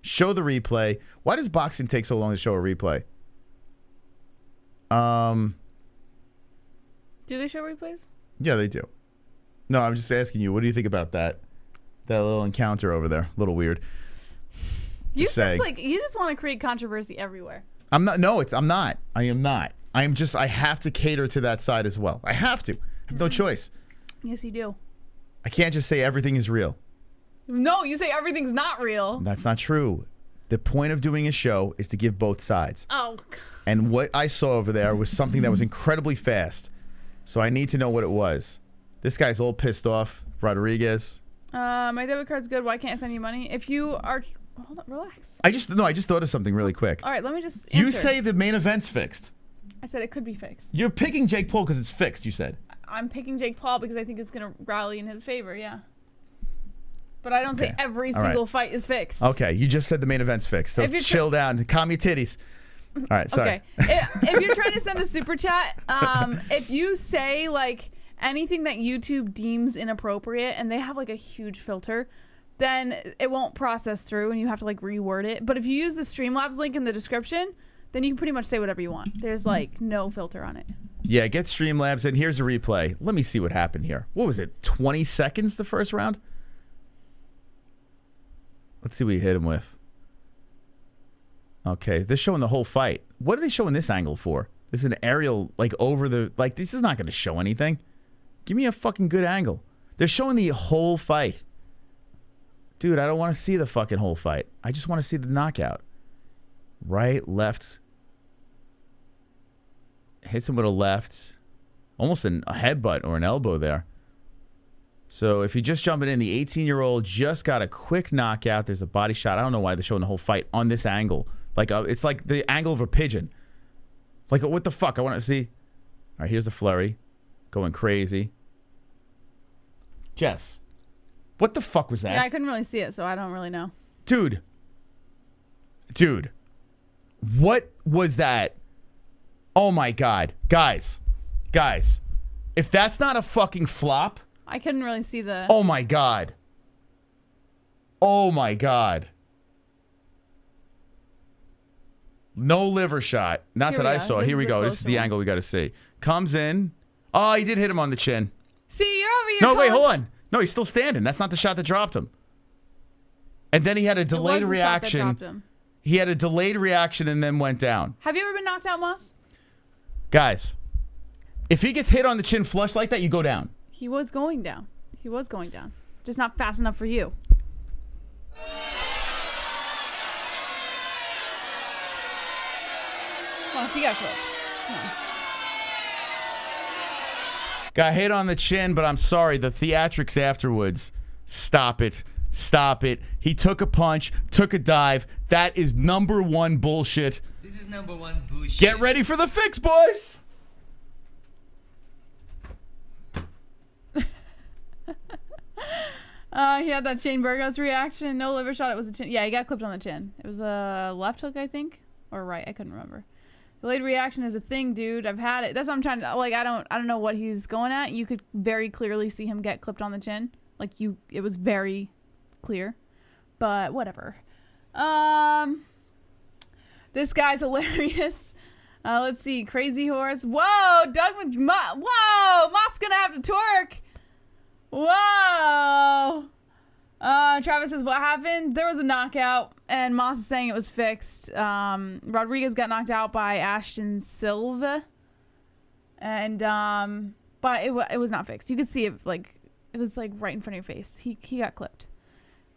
Show the replay. Why does boxing take so long to show a replay? Do they show replays? Yeah, they do. No, I'm just asking you. What do you think about that? That little encounter over there. A little weird. You just want to create controversy everywhere. I'm not. No, I'm not. I am not. I have to cater to that side as well. I have to. I have no choice. Yes, you do. I can't just say everything is real. No, you say everything's not real. That's not true. The point of doing a show is to give both sides. Oh. And what I saw over there was something that was incredibly fast. So I need to know what it was. This guy's all pissed off. Rodriguez. My debit card's good. Why can't I send you money? If you are... Hold on, relax. I just thought of something really quick. All right, let me just answer. You say the main event's fixed. I said it could be fixed. You're picking Jake Paul because it's fixed, you said. I'm picking Jake Paul because I think it's going to rally in his favor, yeah. But I don't say every single fight is fixed. Okay, you just said the main event's fixed. So chill down. Calm your titties. All right, sorry. Okay. If you're trying to send a super chat, if you say like anything that YouTube deems inappropriate, and they have like a huge filter, then it won't process through and you have to like reword it. But if you use the Streamlabs link in the description, then you can pretty much say whatever you want. There's like no filter on it. Yeah, get Streamlabs, and here's a replay. Let me see what happened here. What was it, 20 seconds the first round? Let's see what he hit him with. Okay, they're showing the whole fight. What are they showing this angle for? This is an aerial, like, over the... Like, this is not going to show anything. Give me a fucking good angle. They're showing the whole fight. Dude, I don't want to see the fucking whole fight. I just want to see the knockout. Right, left. Hits him with a left. Almost a headbutt or an elbow there. So if you're just jumping in, the 18-year-old just got a quick knockout. There's a body shot. I don't know why they're showing the whole fight on this angle. Like it's like the angle of a pigeon. Like, what the fuck? I want to see. All right, here's a flurry. Going crazy. Jess, what the fuck was that? Yeah, I couldn't really see it, so I don't really know. Dude, what was that? Oh my God. Guys, if that's not a fucking flop. I couldn't really see the... Oh my God. No liver shot. Not that I saw. Here we go. This is the angle we got to see. Comes in. Oh, he did hit him on the chin. See, you're over here. No, wait, hold on. No, he's still standing. That's not the shot that dropped him. And then he had a delayed reaction. He had a delayed reaction and then went down. Have you ever been knocked out, Moss? Guys, if he gets hit on the chin flush like that, you go down. He was going down. Just not fast enough for you. Moss, he got close. Got hit on the chin, but I'm sorry. The theatrics afterwards. Stop it. He took a punch, took a dive. That is number one bullshit. This is number one bullshit. Get ready for the fix, boys. He had that Shane Burgos reaction. No liver shot. It was a chin. Yeah, he got clipped on the chin. It was a left hook, I think, or right. I couldn't remember. Delayed reaction is a thing, dude. I've had it. That's what I'm trying to, like, I don't know what he's going at. You could very clearly see him get clipped on the chin. Like, it was very clear. But whatever. This guy's hilarious. Let's see. Crazy Horse. Whoa, whoa, Moss gonna have to twerk. Whoa. Travis says, what happened? There was a knockout, and Moss is saying it was fixed. Rodriguez got knocked out by Anderson Silva, and but it was not fixed. You could see it, like, it was like right in front of your face. He got clipped.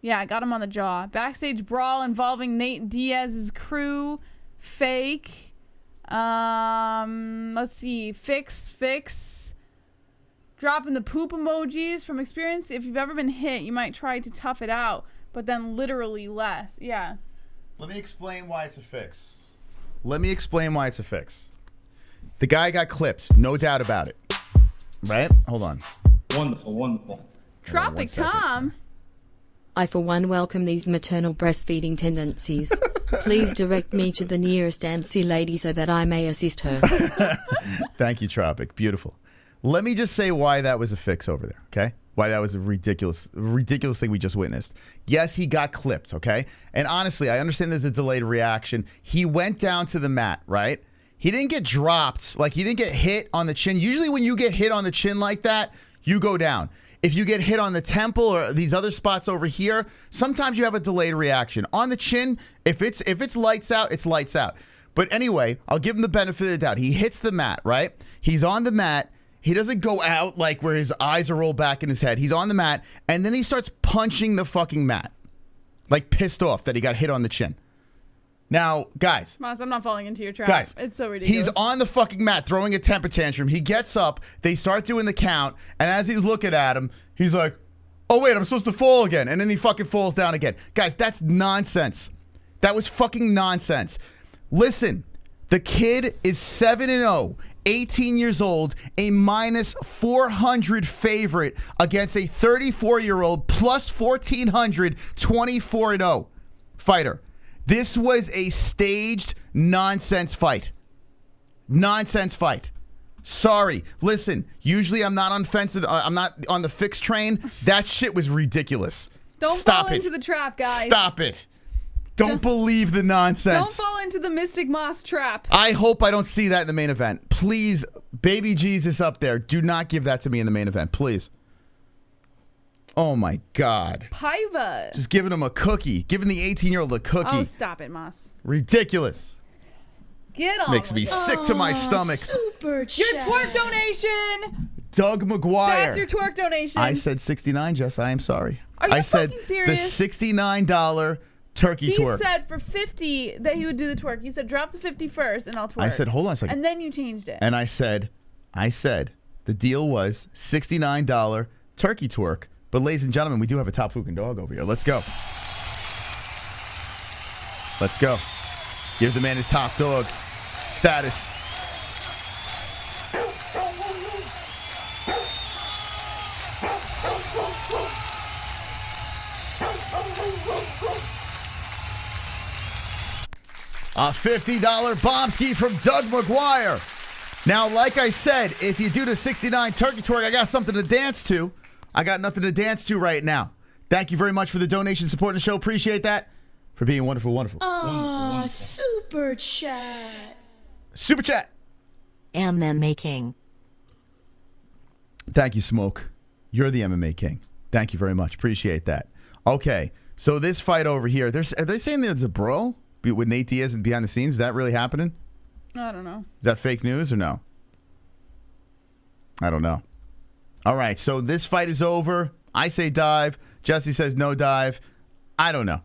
Yeah, I got him on the jaw. Backstage brawl involving Nate Diaz's crew. Fake. Let's see. Fix. Dropping the poop emojis from experience. If you've ever been hit, you might try to tough it out, but then literally less. Yeah. Let me explain why it's a fix. The guy got clipped, no doubt about it. Right? Hold on. Wonderful. Tropic Tom. I for one welcome these maternal breastfeeding tendencies. Please direct me to the nearest MC lady so that I may assist her. Thank you, Tropic. Beautiful. Let me just say why that was a fix over there, okay? Why that was a ridiculous thing we just witnessed. Yes, he got clipped, okay? And honestly, I understand there's a delayed reaction. He went down to the mat, right? He didn't get dropped. Like, he didn't get hit on the chin. Usually when you get hit on the chin like that, you go down. If you get hit on the temple or these other spots over here, sometimes you have a delayed reaction. On the chin, if it's lights out, it's lights out. But anyway, I'll give him the benefit of the doubt. He hits the mat, right? He's on the mat. He doesn't go out like where his eyes are rolled back in his head. He's on the mat, and then he starts punching the fucking mat. Like, pissed off that he got hit on the chin. Now, guys. Moss, I'm not falling into your trap. Guys. It's so ridiculous. He's on the fucking mat throwing a temper tantrum. He gets up. They start doing the count, and as he's looking at him, he's like, oh, wait, I'm supposed to fall again. And then he fucking falls down again. Guys, that's nonsense. That was fucking nonsense. Listen, the kid is 7-0. 18 years old, a minus 400 favorite against a 34-year-old plus 1,400, 24-0 fighter. This was a staged nonsense fight. Sorry. Listen, usually I'm not on the fix train. That shit was ridiculous. Don't Stop fall it. into the trap, guys. Stop it. Don't believe the nonsense. Don't fall into the Mystic Moss trap. I hope I don't see that in the main event. Please, baby Jesus up there, do not give that to me in the main event, please. Oh, my God. Paiva. Just giving him a cookie. Giving the 18-year-old a cookie. Oh, stop it, Moss. Ridiculous. Get on. Makes me sick to my stomach. Super chat. Your twerk donation. Doug McGuire. That's your twerk donation. I said 69, Jess. I am sorry. Are you I said fucking serious? the $69 turkey He twerk. said for 50 that he would do the twerk. You said drop the 50 first and I'll twerk. I said, hold on a second. And then you changed it. And I said the deal was $69 turkey twerk. But ladies and gentlemen, we do have a top fucking dog over here. Let's go. Let's go. Give the man his top dog status. A $50 bomb ski from Doug McGuire. Now, like I said, if you do the 69 turkey twerk, I got something to dance to. I got nothing to dance to right now. Thank you very much for the donation, supporting the show. Appreciate that. For being wonderful, wonderful. Oh, super chat. Super chat. MMA King. Thank you, Smoke. You're the MMA king. Thank you very much. Appreciate that. Okay, so this fight over here, are they saying there's a brawl with Nate Diaz and behind the scenes? Is that really happening? I don't know. Is that fake news or no? I don't know. All right, so this fight is over. I say dive. Jesse says no dive. I don't know.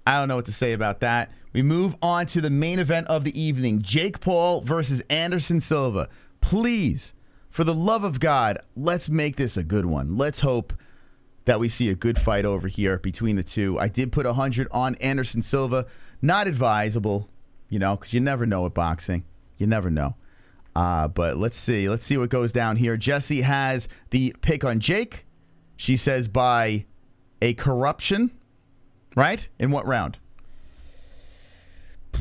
I don't know what to say about that. We move on to the main event of the evening. Jake Paul versus Anderson Silva. Please, for the love of God, let's make this a good one. Let's hope that we see a good fight over here between the two. I did put 100 on Anderson Silva. Not advisable, because you never know with boxing. You never know. But let's see. Let's see what goes down here. Jessie has the pick on Jake. She says by a corruption, right? In what round?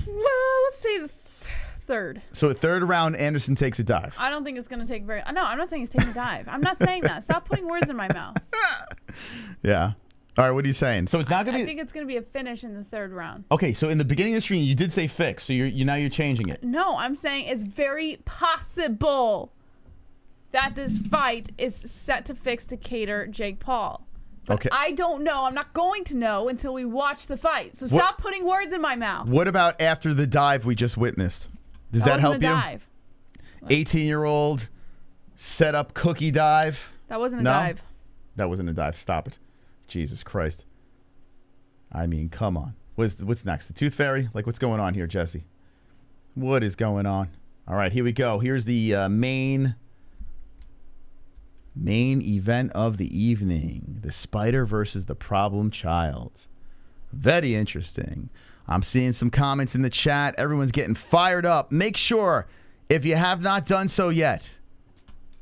Well, let's say the third. So a third round, Anderson takes a dive. I don't think it's going to take very... No, I'm not saying he's taking a dive. I'm not saying that. Stop putting words in my mouth. Yeah. All right, what are you saying? So it's not going to be... I think it's going to be a finish in the third round. Okay, so in the beginning of the stream, you did say fix. So now you're changing it. No, I'm saying it's very possible that this fight is set to fix to cater Jake Paul. But okay. I don't know. I'm not going to know until we watch the fight. So stop putting words in my mouth. What about after the dive we just witnessed? Does that help you? Dive. 18-year-old set up cookie dive. That wasn't a dive. That wasn't a dive. Stop it. Jesus Christ. I mean, come on. What's next? The Tooth Fairy? Like, what's going on here, Jesse? What is going on? All right, here we go. Here's the main event of the evening. The Spider versus the Problem Child. Very interesting. I'm seeing some comments in the chat. Everyone's getting fired up. Make sure, if you have not done so yet,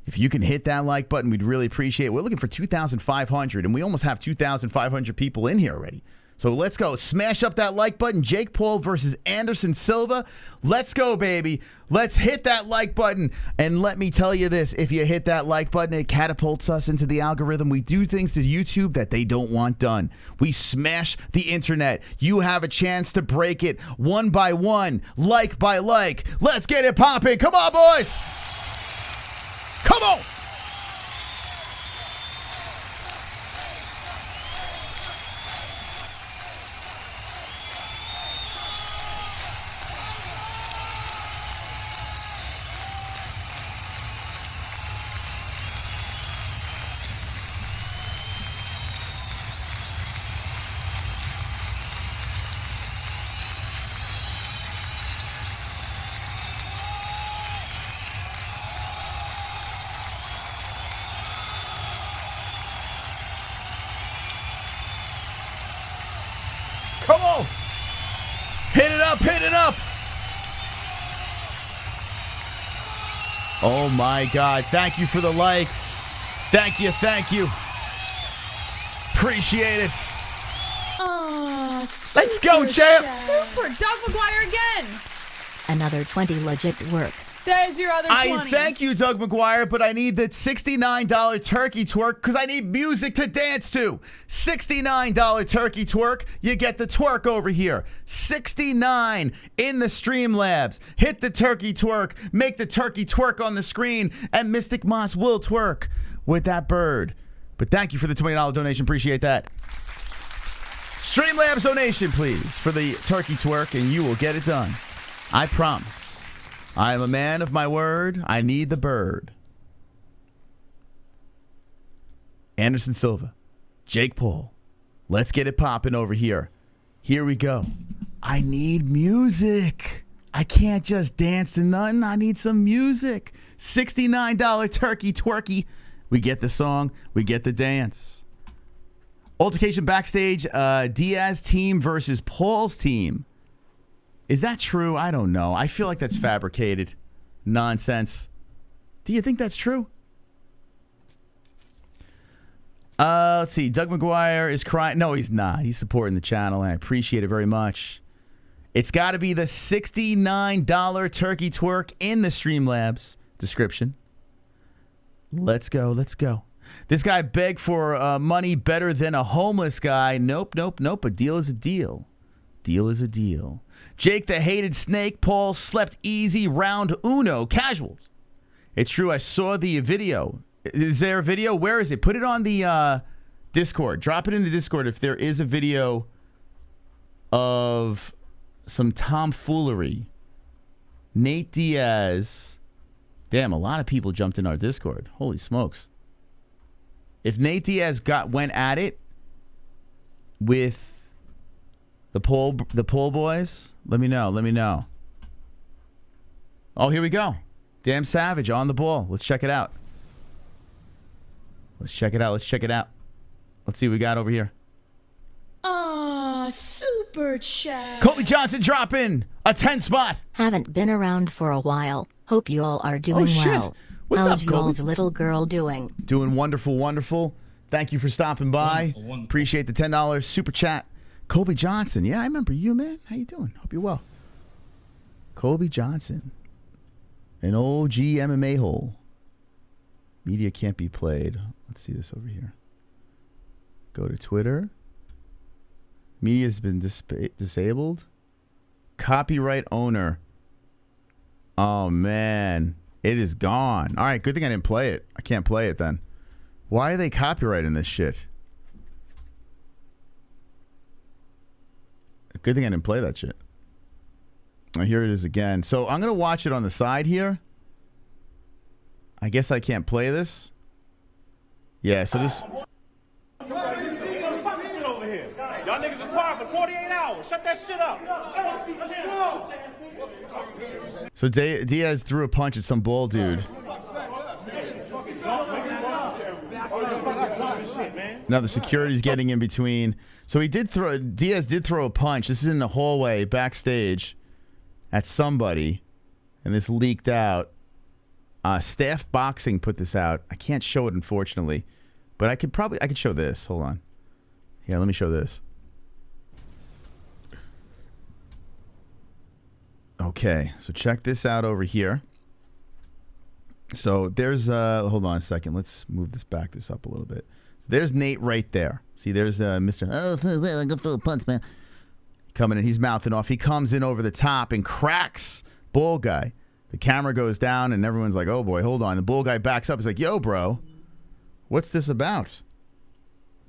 if you can hit that like button, we'd really appreciate it. We're looking for 2,500, and we almost have 2,500 people in here already. So let's go. Smash up that like button. Jake Paul versus Anderson Silva. Let's go, baby. Let's hit that like button. And let me tell you this. If you hit that like button, it catapults us into the algorithm. We do things to YouTube that they don't want done. We smash the internet. You have a chance to break it one by one, like by like. Let's get it popping. Come on, boys. Come on. Come on. Hit it up, hit it up. Oh my God. Thank you for the likes. Thank you, thank you. Appreciate it. Let's go, champ. Super. Doug McGuire again. Another 20 legit work. There's your other 20. I thank you, Doug McGuire, but I need the $69 turkey twerk because I need music to dance to. $69 turkey twerk. You get the twerk over here. $69 in the Streamlabs. Hit the turkey twerk. Make the turkey twerk on the screen, and Mystic Moss will twerk with that bird. But thank you for the $20 donation. Appreciate that. Streamlabs donation, please, for the turkey twerk, and you will get it done. I promise. I am a man of my word. I need the bird. Anderson Silva, Jake Paul. Let's get it popping over here. Here we go. I need music. I can't just dance to nothing. I need some music. $69 turkey twerky. We get the song. We get the dance. Altercation backstage. Diaz team versus Paul's team. Is that true? I don't know. I feel like that's fabricated nonsense. Do you think that's true? Let's see. Doug McGuire is crying. No, he's not. He's supporting the channel, and I appreciate it very much. It's got to be the $69 turkey twerk in the Streamlabs description. Let's go. Let's go. This guy begged for money better than a homeless guy. Nope, nope, nope. A deal is a deal. Deal is a deal. Jake the hated snake. Paul slept easy. Round uno. Casuals. It's true. I saw the video. Is there a video? Where is it? Put it on the Discord. Drop it in the Discord if there is a video of some tomfoolery. Nate Diaz. Damn, a lot of people jumped in our Discord. Holy smokes. If Nate Diaz went at it with the Pole boys, let me know. Let me know. Oh, here we go. Damn Savage on the ball. Let's check it out. Let's check it out. Let's check it out. Let's see what we got over here. Super chat. Colby Johnson dropping a 10 spot. Haven't been around for a while. Hope you all are doing well. What's How's up, Colby? y'all's little girl doing? Doing wonderful, wonderful. Thank you for stopping by. Wonderful, wonderful. Appreciate the $10 super chat. Colby Johnson. Yeah, I remember you, man. How you doing? Hope you're well. Colby Johnson. An OG MMA hole. Media can't be played. Let's see this over here. Go to Twitter. Media's been disabled. Copyright owner. Oh, man. It is gone. All right, good thing I didn't play it. I can't play it then. Why are they copyrighting this shit? Good thing I didn't play that shit. Oh, here it is again. So I'm going to watch it on the side here. I guess I can't play this. Yeah, so this... Y'all niggas are quiet for 48 hours. Shut that shit up. So Diaz threw a punch at some ball dude. Now the security's getting in between. So Diaz did throw a punch. This is in the hallway backstage at somebody, and this leaked out. Staff Boxing put this out. I can't show it, unfortunately, but I could show this. Hold on. Yeah, let me show this. Okay, so check this out over here. So there's hold on a second. Let's move this up a little bit. So there's Nate right there. See, there's Mr. Oh, I got to punch, man. Coming in, he's mouthing off. He comes in over the top and cracks Bull Guy. The camera goes down and everyone's like, "Oh boy, hold on." The Bull Guy backs up. He's like, "Yo, bro, what's this about?"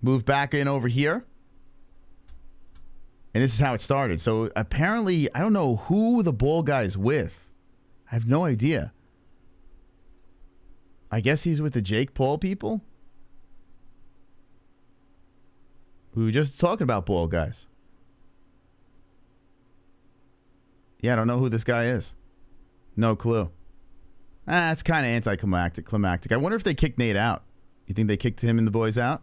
Move back in over here. And this is how it started. So apparently, I don't know who the Bull Guy's with. I have no idea. I guess he's with the Jake Paul people. We were just talking about Bull Guys. Yeah, I don't know who this guy is. No clue. It's kind of anticlimactic. I wonder if they kicked Nate out. You think they kicked him and the boys out?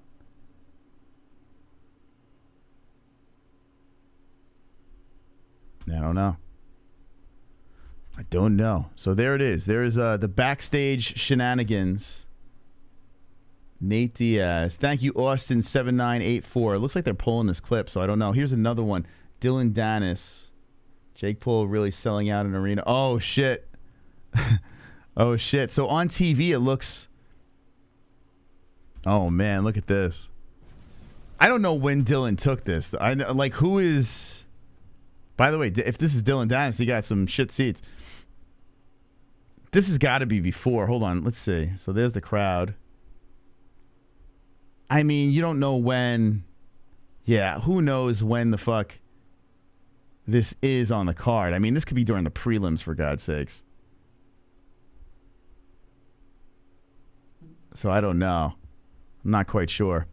I don't know. I don't know. So there it is. There is the backstage shenanigans. Nate Diaz. Thank you, Austin7984. It looks like they're pulling this clip, so I don't know. Here's another one. Dylan Dennis. Jake Paul really selling out an arena. Oh, shit. Oh, shit. So on TV, it looks... Oh, man, look at this. I don't know when Dylan took this. I know, like, who is... By the way, if this is Dylan Dynasty, got some shit seats. This has got to be before. Hold on. Let's see. So there's the crowd. I mean, you don't know when... Yeah, who knows when the fuck this is on the card. I mean, this could be during the prelims, for God's sakes. So I don't know. I'm not quite sure.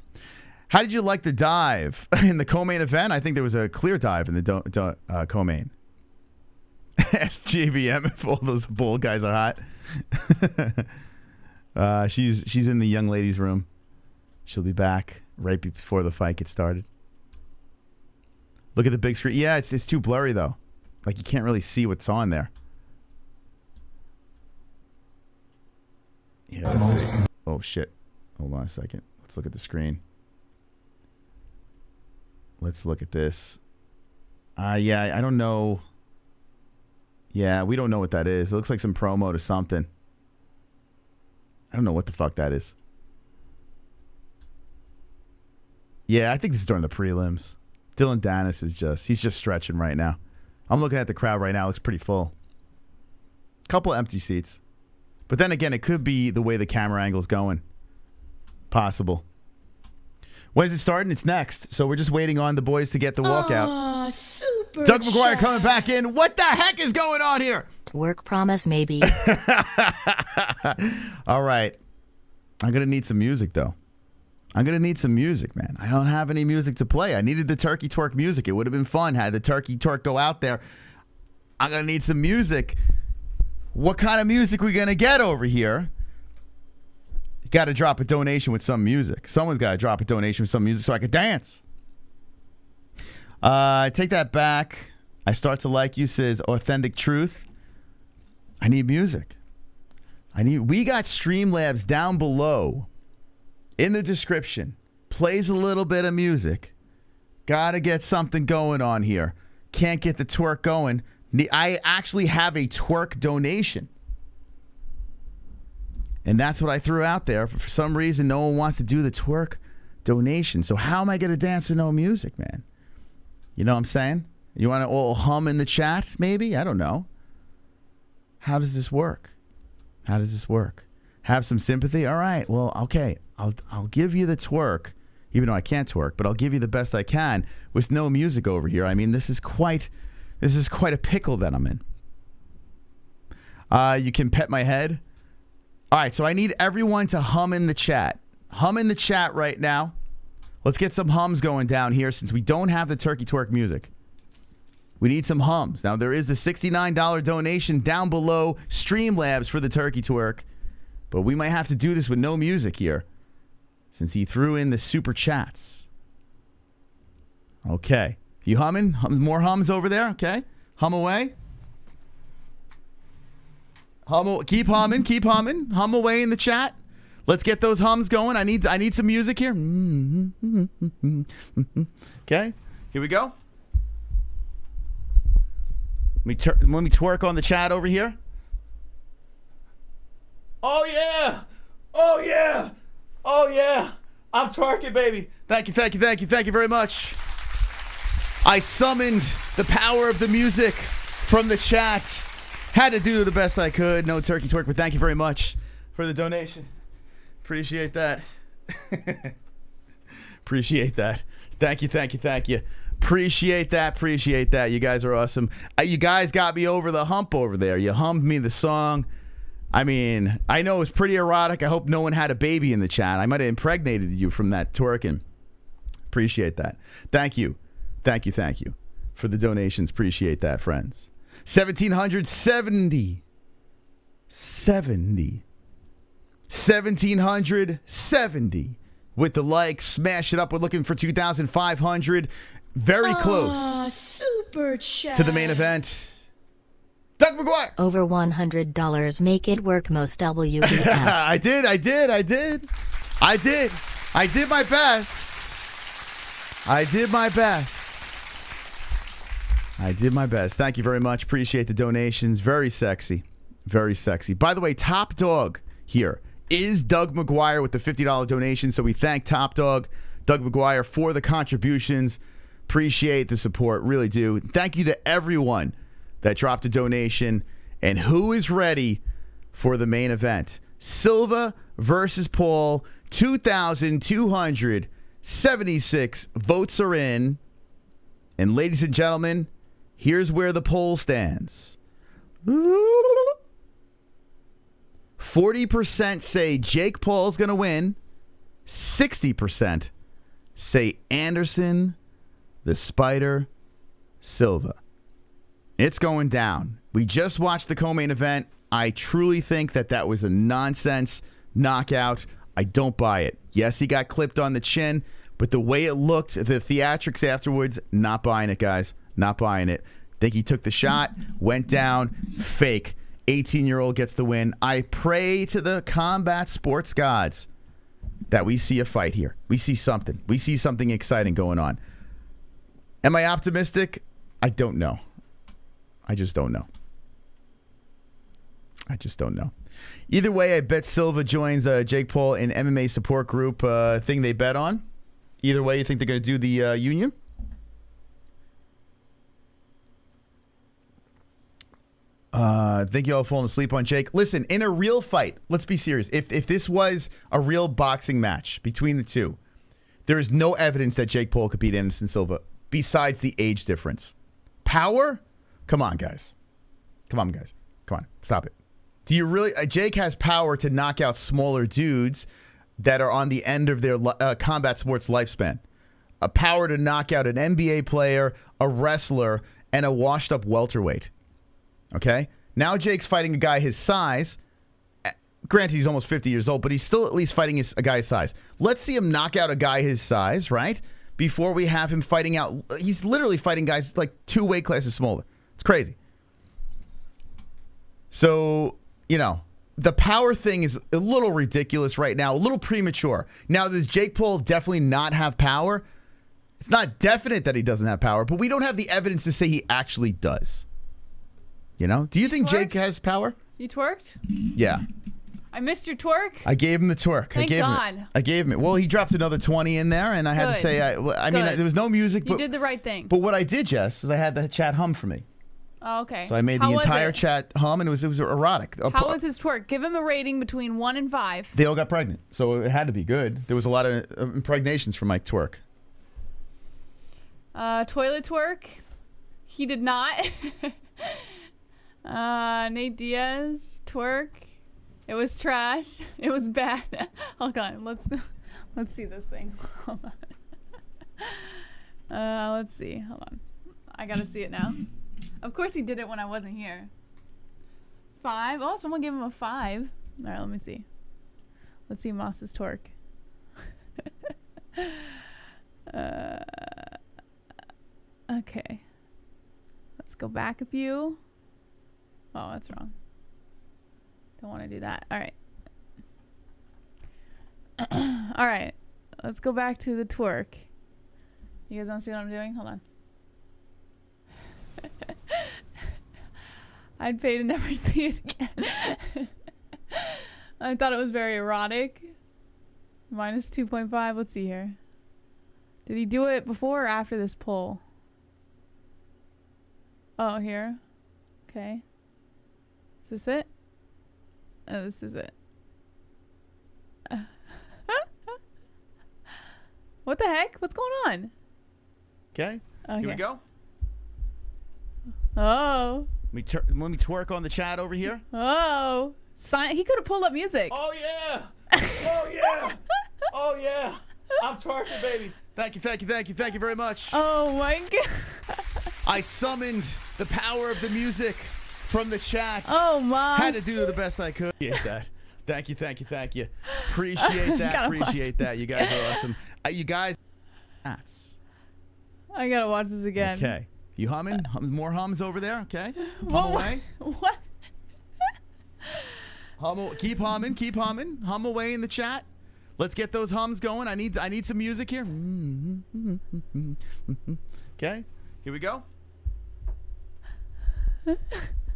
How did you like the dive in the co-main event? I think there was a clear dive in the co-main. SGBM, if all those bull guys are hot. She's in the young ladies' room. She'll be back right before the fight gets started. Look at the big screen. Yeah, it's too blurry, though. Like, you can't really see what's on there. Yeah, let's see. Oh, shit. Hold on a second. Let's look at the screen. Let's look at this. Yeah, I don't know. Yeah, we don't know what that is. It looks like some promo to something. I don't know what the fuck that is. Yeah, I think this is during the prelims. Dylan Danis he's just stretching right now. I'm looking at the crowd right now. It looks pretty full. Couple empty seats. But then again, it could be the way the camera angle's going. Possible. When is it starting? It's next. So we're just waiting on the boys to get the walkout. Oh, super Doug McGuire chat. coming back in. What the heck is going on here? Work promise, maybe. All right. I'm going to need some music, though. I'm going to need some music, man. I don't have any music to play. I needed the turkey twerk music. It would have been fun had the turkey twerk go out there. I'm going to need some music. What kind of music we going to get over here? You got to drop a donation with some music. Someone's got to drop a donation with some music so I could dance. Take that back. I start to like you, says Authentic Truth. I need music. We got Streamlabs down below in the description. Plays a little bit of music. Gotta get something going on here. Can't get the twerk going. I actually have a twerk donation. And that's what I threw out there. For some reason, no one wants to do the twerk donation. So how am I going to dance with no music, man? You know what I'm saying? You want to all hum in the chat, maybe? I don't know. How does this work? How does this work? Have some sympathy? All right. Well, okay. I'll give you the twerk, even though I can't twerk, but I'll give you the best I can with no music over here. I mean, this is quite a pickle that I'm in. You can pet my head. All right, so I need everyone to hum in the chat. Hum in the chat right now. Let's get some hums going down here since we don't have the turkey twerk music. We need some hums. Now, there is a $69 donation down below Streamlabs for the turkey twerk, but we might have to do this with no music here since he threw in the super chats. Okay. You humming? More hums over there? Okay. Hum away. Keep humming. Keep humming. Hum away in the chat. Let's get those hums going. I need some music here. Okay. Here we go. Let me twerk on the chat over here. Oh, yeah. Oh, yeah. Oh, yeah. I'm twerking, baby. Thank you, thank you, thank you, thank you very much. I summoned the power of the music from the chat. Had to do the best I could. No turkey twerk, but thank you very much for the donation. Appreciate that. Appreciate that. Thank you, thank you, thank you. Appreciate that, appreciate that. You guys are awesome. You guys got me over the hump over there. You hummed me the song. I mean, I know it was pretty erotic. I hope no one had a baby in the chat. I might have impregnated you from that twerking. Appreciate that. Thank you. Thank you, thank you for the donations. Appreciate that, friends. 1,770. 1,770 with the likes. Smash it up. We're looking for 2,500. Very close. Super chat. To the main event. Doug McGuire. Over $100. Make it work, most WTF. I did my best. I did my best. Thank you very much. Appreciate the donations. Very sexy. Very sexy. By the way, top dog here is Doug McGuire with the $50 donation. So we thank Top Dog, Doug McGuire, for the contributions. Appreciate the support. Really do. Thank you to everyone that dropped a donation. And who is ready for the main event? Silva versus Paul. 2,276 votes are in. And ladies and gentlemen, here's where the poll stands. 40% say Jake Paul's going to win. 60% say Anderson the Spider Silva. It's going down. We just watched the co-main event. I truly think that was a nonsense knockout. I don't buy it. Yes, he got clipped on the chin, but the way it looked, the theatrics afterwards, not buying it, guys. Not buying it. Think he took the shot, went down, fake. 18-year-old gets the win. I pray to the combat sports gods that we see a fight here. We see something. We see something exciting going on. Am I optimistic? I don't know. I just don't know. Either way, I bet Silva joins Jake Paul in MMA support group thing they bet on. Either way, you think they're going to do the union? I think you all fallen asleep on Jake. Listen, in a real fight, let's be serious. If this was a real boxing match between the two, there is no evidence that Jake Paul could beat Anderson Silva besides the age difference. Power? Come on, guys. Come on. Stop it. Do you really? Jake has power to knock out smaller dudes that are on the end of their combat sports lifespan. A power to knock out an NBA player, a wrestler, and a washed-up welterweight. Okay? Now Jake's fighting a guy his size. Granted, he's almost 50 years old, but he's still at least fighting a guy his size. Let's see him knock out a guy his size, right? Before we have him fighting out. He's literally fighting guys like 2 weight classes smaller. It's crazy. So, the power thing is a little ridiculous right now, a little premature. Now, does Jake Paul definitely not have power? It's not definite that he doesn't have power, but we don't have the evidence to say he actually does. Do you think Jake has power? You twerked? Yeah. I missed your twerk. I gave him the twerk. Thank God. I gave him it. Well, he dropped another 20 in there, and I had to say, I mean, there was no music. You did the right thing. But what I did, Jess, is I had the chat hum for me. Oh, okay. So I made the entire chat hum, and it was erotic. How was his twerk? Give him a rating between 1 and 5. They all got pregnant, so it had to be good. There was a lot of impregnations from my twerk. Toilet twerk? He did not. Nate Diaz twerk. It was trash. It was bad. Hold on. Let's see this thing. Hold on. Let's see. Hold on. I gotta see it now. Of course he did it when I wasn't here. 5. Oh, someone gave him a 5. All right, let me see. Let's see Moss's twerk. Okay. Let's go back a few. Oh, that's wrong. Don't want to do that. All right. All right. Let's go back to the twerk. You guys want to see what I'm doing? Hold on. I'd pay to never see it again. I thought it was very erotic. Minus 2.5. Let's see here. Did he do it before or after this poll? Oh, here. Okay. Is this it? Oh, this is it. What the heck? What's going on? Okay. Here we go. Oh. Let me twerk on the chat over here. Oh. He could have pulled up music. Oh, yeah. Oh, yeah. Oh, yeah. I'm twerking, baby. Thank you very much. Oh, my God. I summoned the power of the music from the chat. Oh, my. Had to do the best I could. Appreciate that. Thank you. Appreciate that. You guys are awesome. You guys, I gotta watch this again. Okay. You humming? More hums over there? Okay. Hum away. What? Keep humming. Hum away in the chat. Let's get those hums going. I need some music here. Okay. Here we go.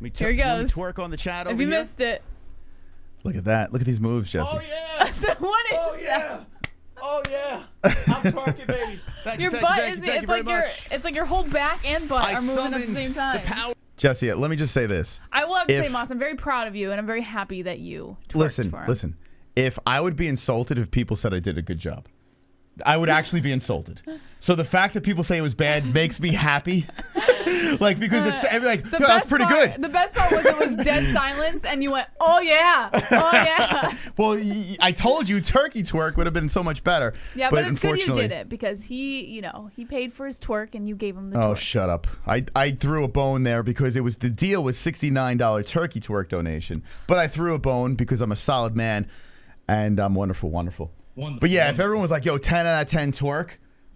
Here he goes. Twerk on the chat over If you here. missed it. Look at that. Look at these moves, Jesse. What is that? Oh yeah. I'm twerking, baby. Your butt is it's like your whole back and butt are moving at the same time. Jesse, let me just say this. I will have to say, Moss, I'm very proud of you, and I'm very happy that you twerked for him. Listen. If I would be insulted if people said I did a good job, I would actually be insulted. So the fact that people say it was bad makes me happy. Like, because it's like, that's pretty good. The best part was it was dead silence, and you went, oh yeah, oh yeah. Well, I told you turkey twerk would have been so much better. Yeah, but it's good you did it because he paid for his twerk and you gave him the twerk. Oh, shut up. I threw a bone there because the deal was $69 turkey twerk donation. But I threw a bone because I'm a solid man and I'm wonderful. But yeah, if everyone was like, yo, 10 out of 10 twerk,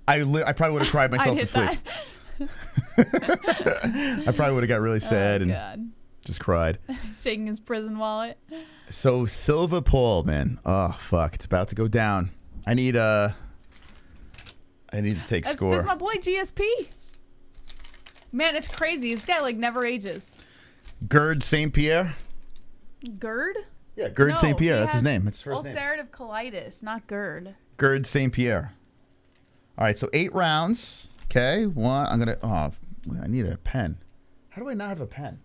I probably would have cried myself to sleep. I probably would have got really sad and just cried. Shaking his prison wallet. So Silva Paul, man. Oh fuck, it's about to go down. I need to take score. That's my boy GSP. Man, it's crazy. This guy like never ages. Gerd St. Pierre. Gerd? Yeah, Gerd St. Pierre. That's his name. That's his first name. Ulcerative colitis, not Gerd. Gerd St. Pierre. All right, so 8 rounds. Okay, I need a pen. How do I not have a pen?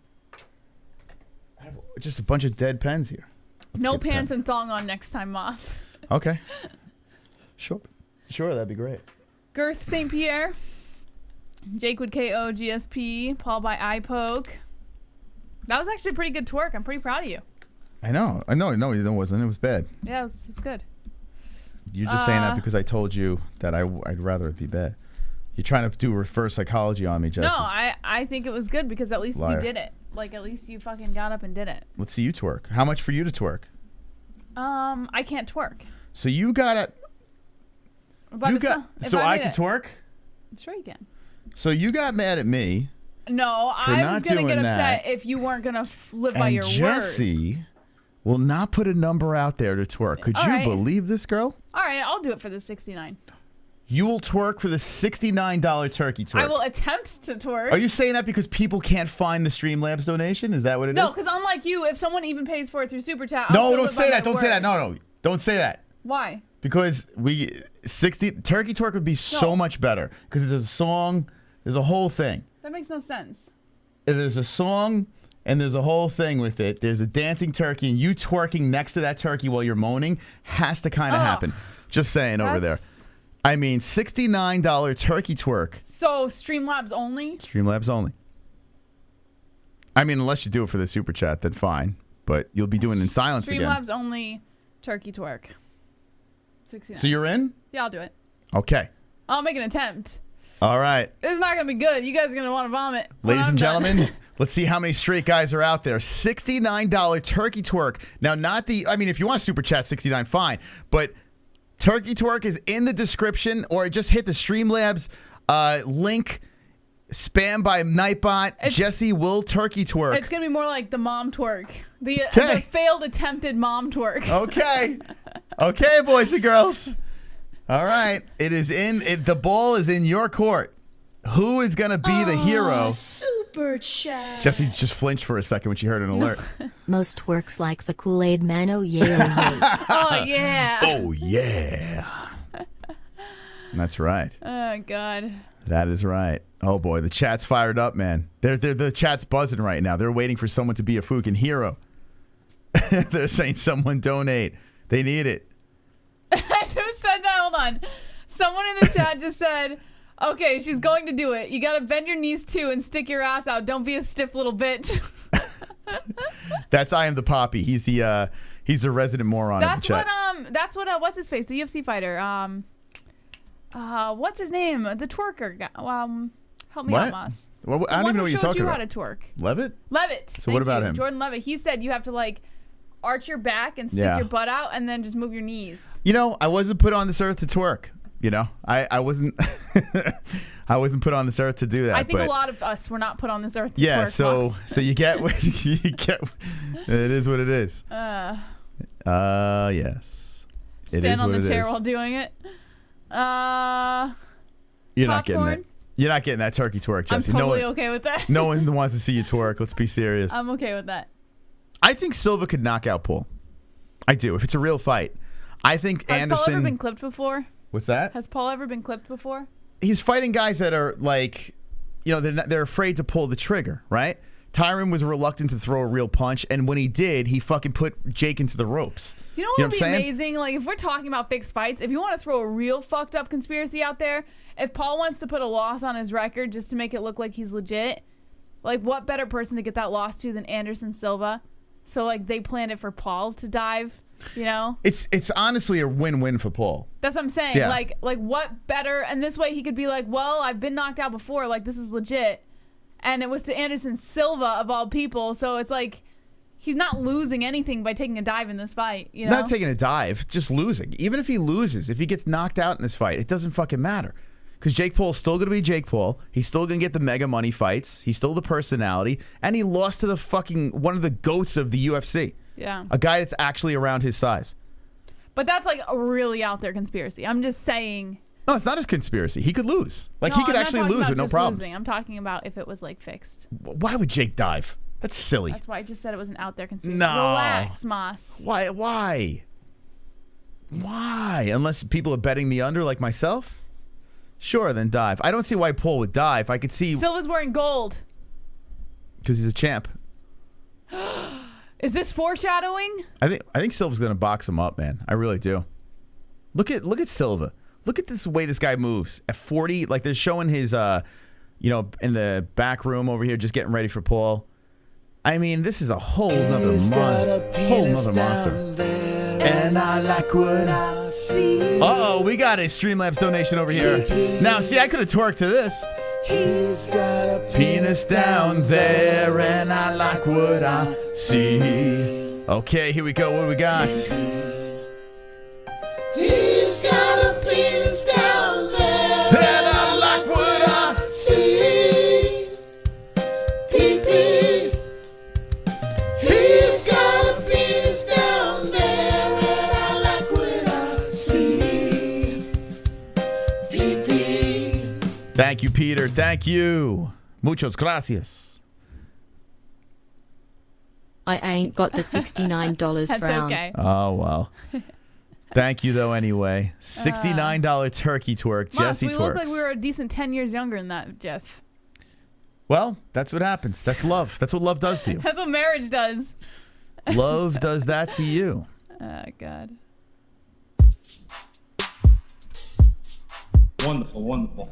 I have just a bunch of dead pens here. No pants and thong on next time, Moss. Okay. Sure, that'd be great. Girth St. Pierre. Jake would KO GSP. Paul by eye poke. That was actually a pretty good twerk. I'm pretty proud of you. I know. It wasn't. It was bad. Yeah, it was good. You're just saying that because I told you that I'd rather it be bad. You're trying to do reverse psychology on me, Jesse. No, I think it was good because at least Liar. you did it. Like, at least you fucking got up and did it. Let's see you twerk. How much for you to twerk? I can't twerk. So you got it. So I can twerk? Sure you can. So you got mad at me. No, I was going to get upset if you weren't going to live by your word. Jesse will not put a number out there to twerk. Could you believe this girl? All right, I'll do it for the $69. You will twerk for the $69 turkey twerk. I will attempt to twerk. Are you saying that because people can't find the Streamlabs donation? Is that what it is? No, because unlike you, if someone even pays for it through Super Chat, don't say that. Don't say that. No, don't say that. Why? Because turkey twerk would be so much better because there's a song, there's a whole thing. That makes no sense. There's a song and there's a whole thing with it. There's a dancing turkey and you twerking next to that turkey while you're moaning has to kind of happen. Just saying over there. I mean, $69 turkey twerk. So Streamlabs only? Streamlabs only. I mean, unless you do it for the super chat, then fine. But you'll be doing it in silence again. Streamlabs only turkey twerk. 69. So you're in? Yeah, I'll do it. Okay. I'll make an attempt. All right. This is not going to be good. You guys are going to want to vomit. Ladies and gentlemen, let's see how many straight guys are out there. $69 turkey twerk. Now, if you want to super chat, $69, fine. But turkey twerk is in the description, or just hit the Streamlabs link. Spam by Nightbot. Jesse will turkey twerk. It's going to be more like the mom twerk. The failed attempted mom twerk. Okay. Okay, boys and girls. All right. It is the ball is in your court. Who is going to be the hero? Super chat. Jesse just flinched for a second when she heard an alert. Most twerks like the Kool-Aid man. Oh, yeah. Oh, yeah. Oh, yeah. That's right. Oh, God. That is right. Oh, boy. The chat's fired up, man. The chat's buzzing right now. They're waiting for someone to be a fucking hero. They're saying someone donate. They need it. Who said that? Hold on. Someone in the chat just said, okay, she's going to do it. You got to bend your knees, too, and stick your ass out. Don't be a stiff little bitch. That's I Am the Poppy. He's the resident moron of the chat. That's what what's his face? The UFC fighter. What's his name? The twerker guy. Help me out, Moss. Well, I don't even know what you're talking about. How to twerk. Levitt? So Thank what about you. him? Jordan Levitt. He said you have to arch your back and stick your butt out and then just move your knees. I wasn't put on this earth to twerk. I wasn't I wasn't put on this earth to do that. I think a lot of us were not put on this earth to twerk. Yeah, so you get what you get. It is what it is. Yes. Stand on the chair while doing it. You're not getting it. You're not getting that turkey twerk, I'm Jesse. totally okay with that. No one wants to see you twerk. Let's be serious. I'm okay with that. I think Silva could knock out Paul. I do. If it's a real fight. I think Has Anderson... Paul ever been clipped before? What's that? Has Paul ever been clipped before? He's fighting guys that are like, they're afraid to pull the trigger, right? Tyron was reluctant to throw a real punch, and when he did, he fucking put Jake into the ropes. You know what would be amazing? Like, if we're talking about fixed fights, if you want to throw a real fucked up conspiracy out there, if Paul wants to put a loss on his record just to make it look like he's legit, like, what better person to get that loss to than Anderson Silva? So, like, they planned it for Paul to dive, It's honestly a win-win for Paul. That's what I'm saying. Yeah. Like what better? And this way he could be like, well, I've been knocked out before. Like, this is legit. And it was to Anderson Silva, of all people. So it's like he's not losing anything by taking a dive in this fight. Not taking a dive, just losing. Even if he loses, if he gets knocked out in this fight, it doesn't fucking matter. Because Jake Paul's still going to be Jake Paul. He's still going to get the mega money fights. He's still the personality. And he lost to the fucking one of the GOATs of the UFC. Yeah. A guy that's actually around his size. But that's like a really out there conspiracy. I'm just saying. No, it's not his conspiracy. He could lose. Like, No, he could I'm not actually talking lose about with no just problems. losing. I'm talking about if it was like fixed. Why would Jake dive? That's silly. That's why I just said it was an out there conspiracy. No. Relax, Moss. Why? Unless people are betting the under like myself? Sure, then dive. I don't see why Paul would dive. I could see... Silva's wearing gold. Because he's a champ. Is this foreshadowing? I think Silva's gonna box him up, man. I really do. Look at Silva. Look at this way this guy moves. At 40, like they're showing his in the back room over here, just getting ready for Paul. I mean, this is a whole nother monster. And I like what I see. Uh-oh, we got a Streamlabs donation over here. Now, see, I could have twerked to this. He's got a penis down there, and I like what I see. Okay, here we go. What do we got? He's got a penis down there, and I like what I see. Pee-pee. He's got a penis down there, and I like what I see. Pee-pee. Thank you, Peter. Thank you. Muchos gracias. I ain't got the $69 That's frown. okay. Oh, well. Thank you, though, anyway. $69 turkey twerk. Moss, Jesse we twerks. look like we were a decent 10 years younger than that, Jeff. Well, that's what happens. That's love. That's what love does to you. That's what marriage does. Love does that to you. Oh, God. Wonderful, wonderful.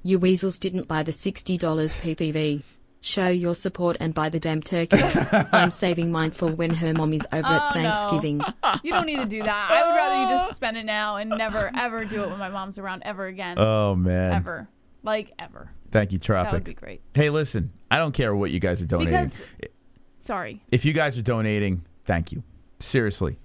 You weasels didn't buy the $60 PPV. Show your support and buy the damn turkey. I'm saving mine for when her mommy's over at Thanksgiving. No. You don't need to do that. I would rather you just spend it now and never, ever do it when my mom's around ever again. Oh, man. Ever. Like, ever. Thank you, Tropic. That would be great. Hey, listen, I don't care what you guys are donating. Because, sorry. If you guys are donating, thank you. Seriously.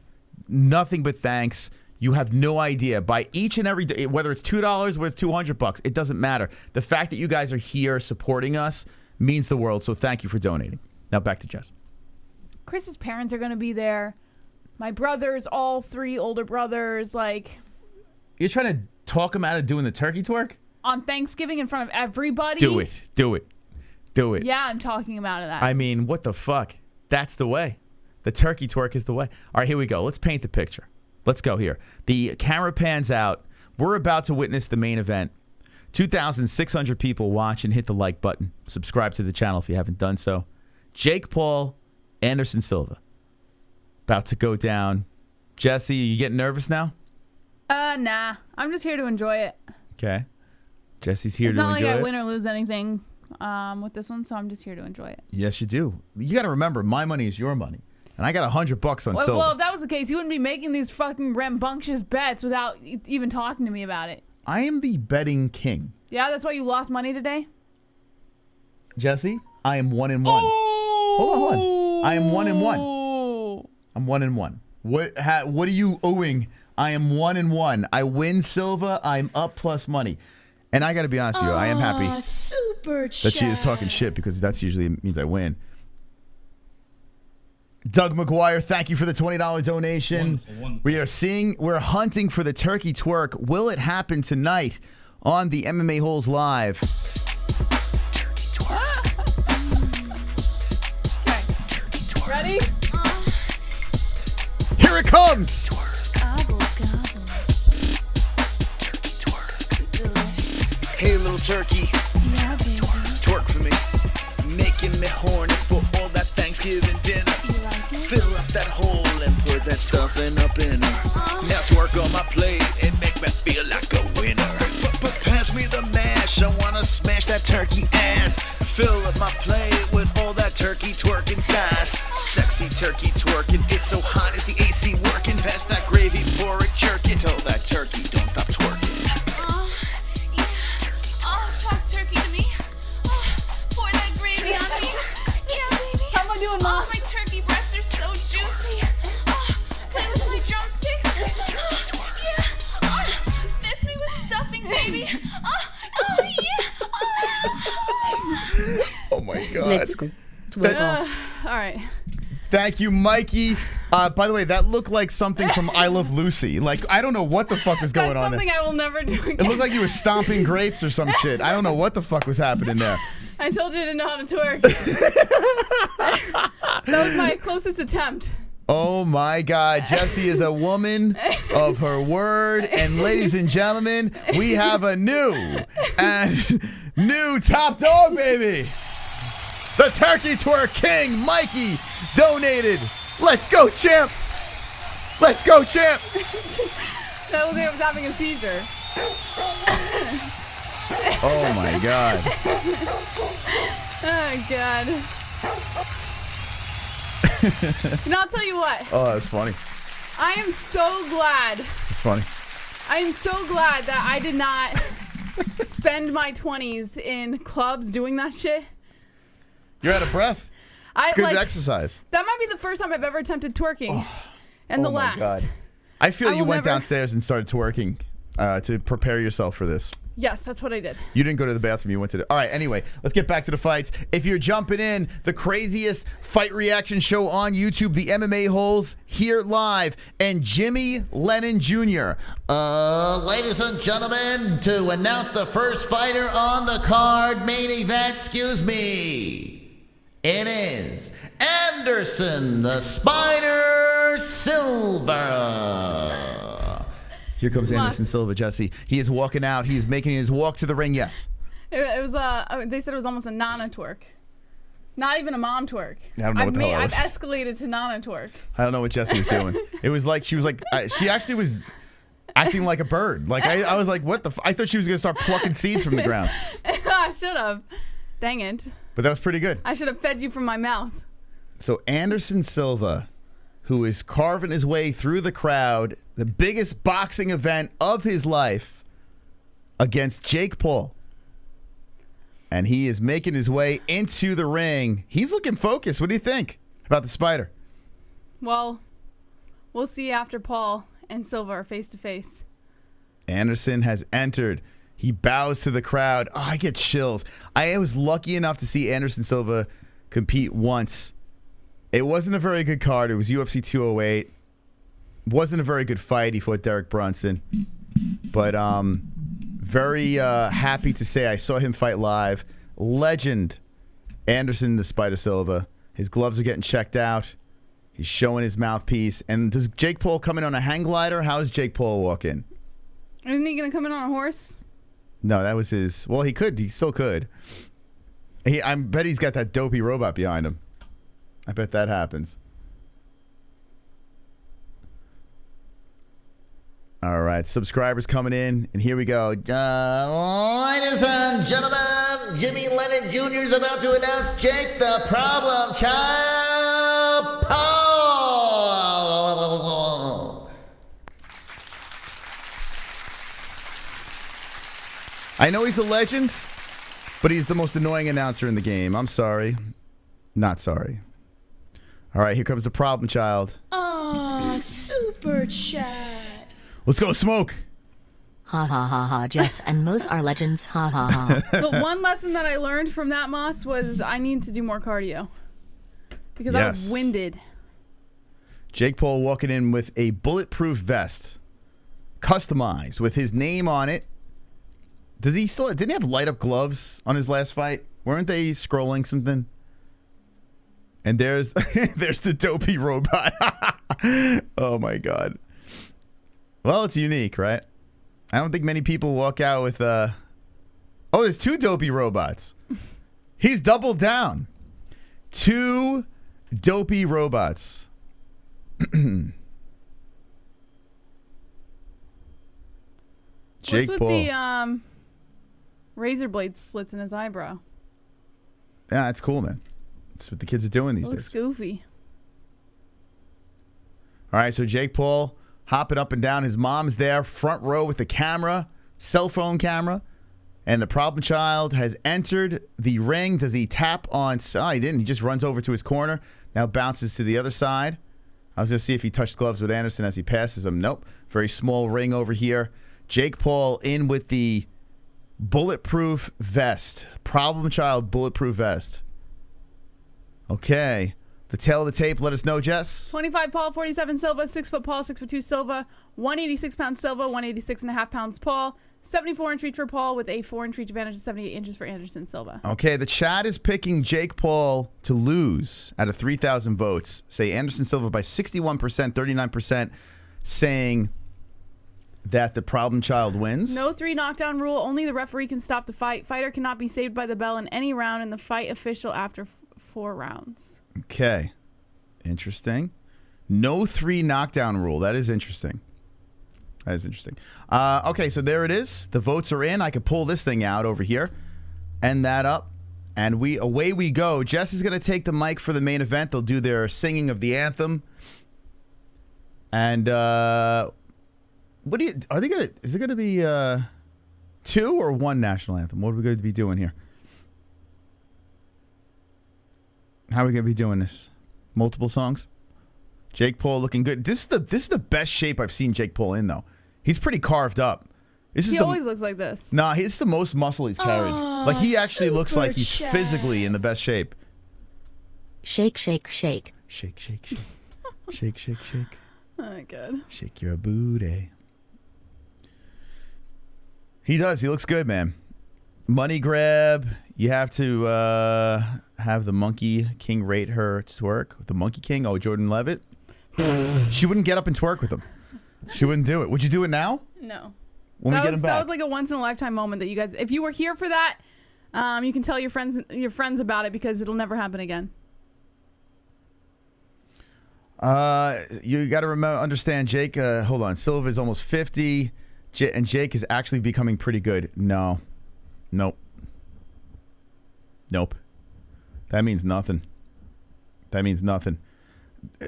Nothing but thanks. You have no idea. By each and every day, whether it's $2 or it's $200, it doesn't matter. The fact that you guys are here supporting us means the world, so thank you for donating. Now back to Jess. Chris's parents are going to be there. My brothers, all three older brothers, like... You're trying to talk them out of doing the turkey twerk? On Thanksgiving in front of everybody? Do it. Do it. Do it. Yeah, I'm talking about that. I mean, what the fuck? That's the way. The turkey twerk is the way. All right, here we go. Let's paint the picture. Let's go here. The camera pans out. We're about to witness the main event. 2,600 people watch and hit the like button. Subscribe to the channel if you haven't done so. Jake Paul, Anderson Silva. About to go down. Jesse, you getting nervous now? Nah. I'm just here to enjoy it. Okay. Jesse's here to enjoy it. It's not like I win or lose anything with this one, so I'm just here to enjoy it. Yes, you do. You got to remember, my money is your money. And I got $100 on Silva. Well, if that was the case, you wouldn't be making these fucking rambunctious bets without even talking to me about it. I am the betting king. Yeah, that's why you lost money today? Jesse, I am 1-1. Oh! Hold on. I am 1-1. I'm 1-1. What are you owing? I am 1-1. I win Silva. I'm up plus money. And I got to be honest with you, I am happy super that she is talking shit because that's usually means I win. Doug McGuire, thank you for the $20 donation. Wonderful. We're hunting for the turkey twerk. Will it happen tonight? on the MMA-Holes Live. Okay. Ready? Here it comes! Hey, little turkey, twerk for me, making me horny for all that Thanksgiving dinner. Fill up that hole and put that stuffing up in her. Now twerk on my plate and make me feel like a winner. But pass me the mash, I wanna smash that turkey ass. Fill up my plate with all that turkey twerking sass. Sexy turkey twerking, it's so hot, is the AC working? Pass that gravy, pour it, jerk it. Tell that turkey, don't stop twerking. Doing, Mom? My turkey breasts are so juicy. Play with my drumsticks. Yeah. Fist me with stuffing, baby. Yeah. Oh my God. Let's go. All right. Thank you, Mikey. By the way, that looked like something from I Love Lucy. Like, I don't know what the fuck was going on there. That's something I will never do again. It looked like you were stomping grapes or some shit. I don't know what the fuck was happening there. I told you I didn't know how to twerk. That was my closest attempt. Oh my God. Jessie is a woman of her word. And ladies and gentlemen, we have a new top dog, baby. The Turkey Twerk King, Mikey, donated. Let's go, champ. Let's go, champ. That was I was having a seizure. Oh my God. Oh God. And I'll tell you what. Oh, that's funny. I am so glad. It's funny. I am so glad that I did not spend my 20s in clubs doing that shit. You're out of breath. It's good exercise. That might be the first time I've ever attempted twerking. And the last. God. I feel you went downstairs and started twerking to prepare yourself for this. Yes, that's what I did. You didn't go to the bathroom. You went to the... All right, anyway, let's get back to the fights. If you're jumping in, the craziest fight reaction show on YouTube, the MMA-Holes, here live. And Jimmy Lennon Jr. Ladies and gentlemen, to announce the first fighter on the card, main event, excuse me. It is Anderson the Spider Silva. Here comes Anderson Silva, Jesse. He is walking out. He is making his walk to the ring. Yes. It was they said it was almost a Nana twerk. Not even a mom twerk. I don't know what the hell that was. I've escalated to Nana twerk. I don't know what Jesse was doing. It was like she was like she actually was acting like a bird. Like I was like, what the? I thought she was gonna start plucking seeds from the ground. I should have. Dang it. But that was pretty good. I should have fed you from my mouth. So Anderson Silva, who is carving his way through the crowd, the biggest boxing event of his life, against Jake Paul. And he is making his way into the ring. He's looking focused. What do you think about the Spider? Well, we'll see after Paul and Silva are face to face. Anderson has entered. He bows to the crowd. Oh, I get chills. I was lucky enough to see Anderson Silva compete once. It wasn't a very good card. It was UFC 208. Wasn't a very good fight. He fought Derek Brunson. But very happy to say I saw him fight live. Legend Anderson the Spider Silva. His gloves are getting checked out. He's showing his mouthpiece. And does Jake Paul come in on a hang glider? How does Jake Paul walk in? Isn't he going to come in on a horse? No, that was his... Well, he could. He still could. I bet he's got that dopey robot behind him. I bet that happens. All right, subscribers coming in, and here we go. Ladies and gentlemen, Jimmy Lennon Jr. is about to announce Jake the Problem Child Paul. I know he's a legend, but he's the most annoying announcer in the game. I'm sorry. Not sorry. All right, here comes the Problem Child. Oh, super chat. Let's go smoke. Ha ha ha ha. Jess and Moss are legends. Ha ha ha. But one lesson that I learned from that, Moss, was I need to do more cardio. Because I was winded. Jake Paul walking in with a bulletproof vest. Customized with his name on it. Does he still? Didn't he have light up gloves on his last fight? Weren't they scrolling something? And there's there's the dopey robot. Oh my god. Well, it's unique, right? I don't think many people walk out with Oh, there's 2 dopey robots. He's doubled down. 2 dopey robots. Jake What's with Paul. the razor blade slits in his eyebrow? Yeah, that's cool, man. That's what the kids are doing these Looks days. goofy. All right, so Jake Paul hopping up and down. His mom's there, front row with the camera, cell phone camera. And the problem child has entered the ring. Does he tap on? Oh, he didn't. He just runs over to his corner. Now bounces to the other side. I was going to see if he touched gloves with Anderson as he passes him. Nope. Very small ring over here. Jake Paul in with the bulletproof vest. Problem child bulletproof vest. Okay. The tail of the tape, let us know, Jess. 25 Paul, 47 Silva, 6 foot Paul, 6'2" Silva, 186 pounds Silva, 186.5 pounds Paul, 74-inch reach for Paul with a 4-inch reach advantage of 78 inches for Anderson Silva. Okay, the chat is picking Jake Paul to lose out of 3,000 votes. Say Anderson Silva by 61%, 39% saying that the problem child wins. No 3 knockdown rule. Only the referee can stop the fight. Fighter cannot be saved by the bell in any round, and the fight official after 4 rounds. Okay. Interesting. No 3 knockdown rule. That is interesting. That is interesting. Okay, so there it is. The votes are in. I could pull this thing out over here. End that up. And away we go. Jess is going to take the mic for the main event. They'll do their singing of the anthem. And is it going to be 2 or 1 national anthem? What are we going to be doing here? How are we going to be doing this? Multiple songs? Jake Paul looking good. This is the best shape I've seen Jake Paul in, though. He's pretty carved up. He always looks like this. Nah, it's the most muscle he's carried. Like, he actually looks like he's physically in the best shape. Shake, shake, shake. Shake, shake, shake. Shake, shake, shake. Oh, my God. Shake your booty. He does. He looks good, man. Money grab. You have to have the Monkey King rate her twerk. The Monkey King? Oh, Jordan Levitt? She wouldn't get up and twerk with him. She wouldn't do it. Would you do it now? No. When we get him back? That was like a once-in-a-lifetime moment that you guys... If you were here for that, you can tell your friends about it because it'll never happen again. You got to understand, Jake. Hold on. Silva is almost 50, and Jake is actually becoming pretty good. No. Nope. Nope. That means nothing. That means nothing.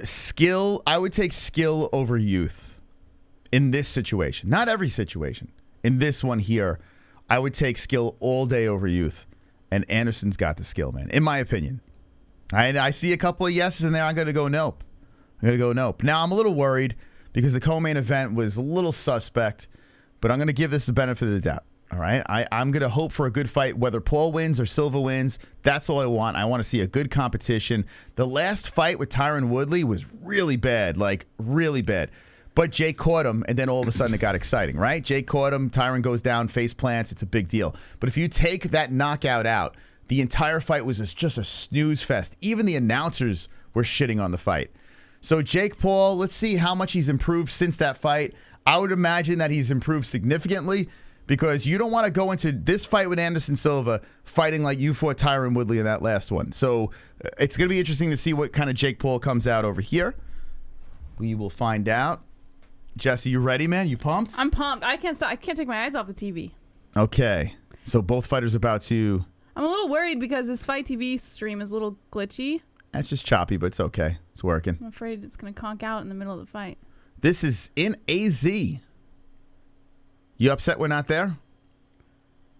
Skill, I would take skill over youth in this situation. Not every situation. In this one here, I would take skill all day over youth. And Anderson's got the skill, man, in my opinion. I see a couple of yeses in there. I'm going to go nope. Now, I'm a little worried because the co-main event was a little suspect, but I'm going to give this the benefit of the doubt. All right, I'm going to hope for a good fight, whether Paul wins or Silva wins. That's all I want. I want to see a good competition. The last fight with Tyron Woodley was really bad, like really bad. But Jake caught him, and then all of a sudden it got exciting, right? Jake caught him, Tyron goes down, face plants. It's a big deal. But if you take that knockout out, the entire fight was just a snooze fest. Even the announcers were shitting on the fight. So Jake Paul, let's see how much he's improved since that fight. I would imagine that he's improved significantly, because you don't want to go into this fight with Anderson Silva fighting like you fought Tyron Woodley in that last one. So it's going to be interesting to see what kind of Jake Paul comes out over here. We will find out. Jesse, you ready, man? You pumped? I'm pumped. I can't stop. I can't take my eyes off the TV. Okay. So both fighters about to... I'm a little worried because this Fight TV stream is a little glitchy. That's just choppy, but it's okay. It's working. I'm afraid it's going to conk out in the middle of the fight. This is in AZ. You upset we're not there?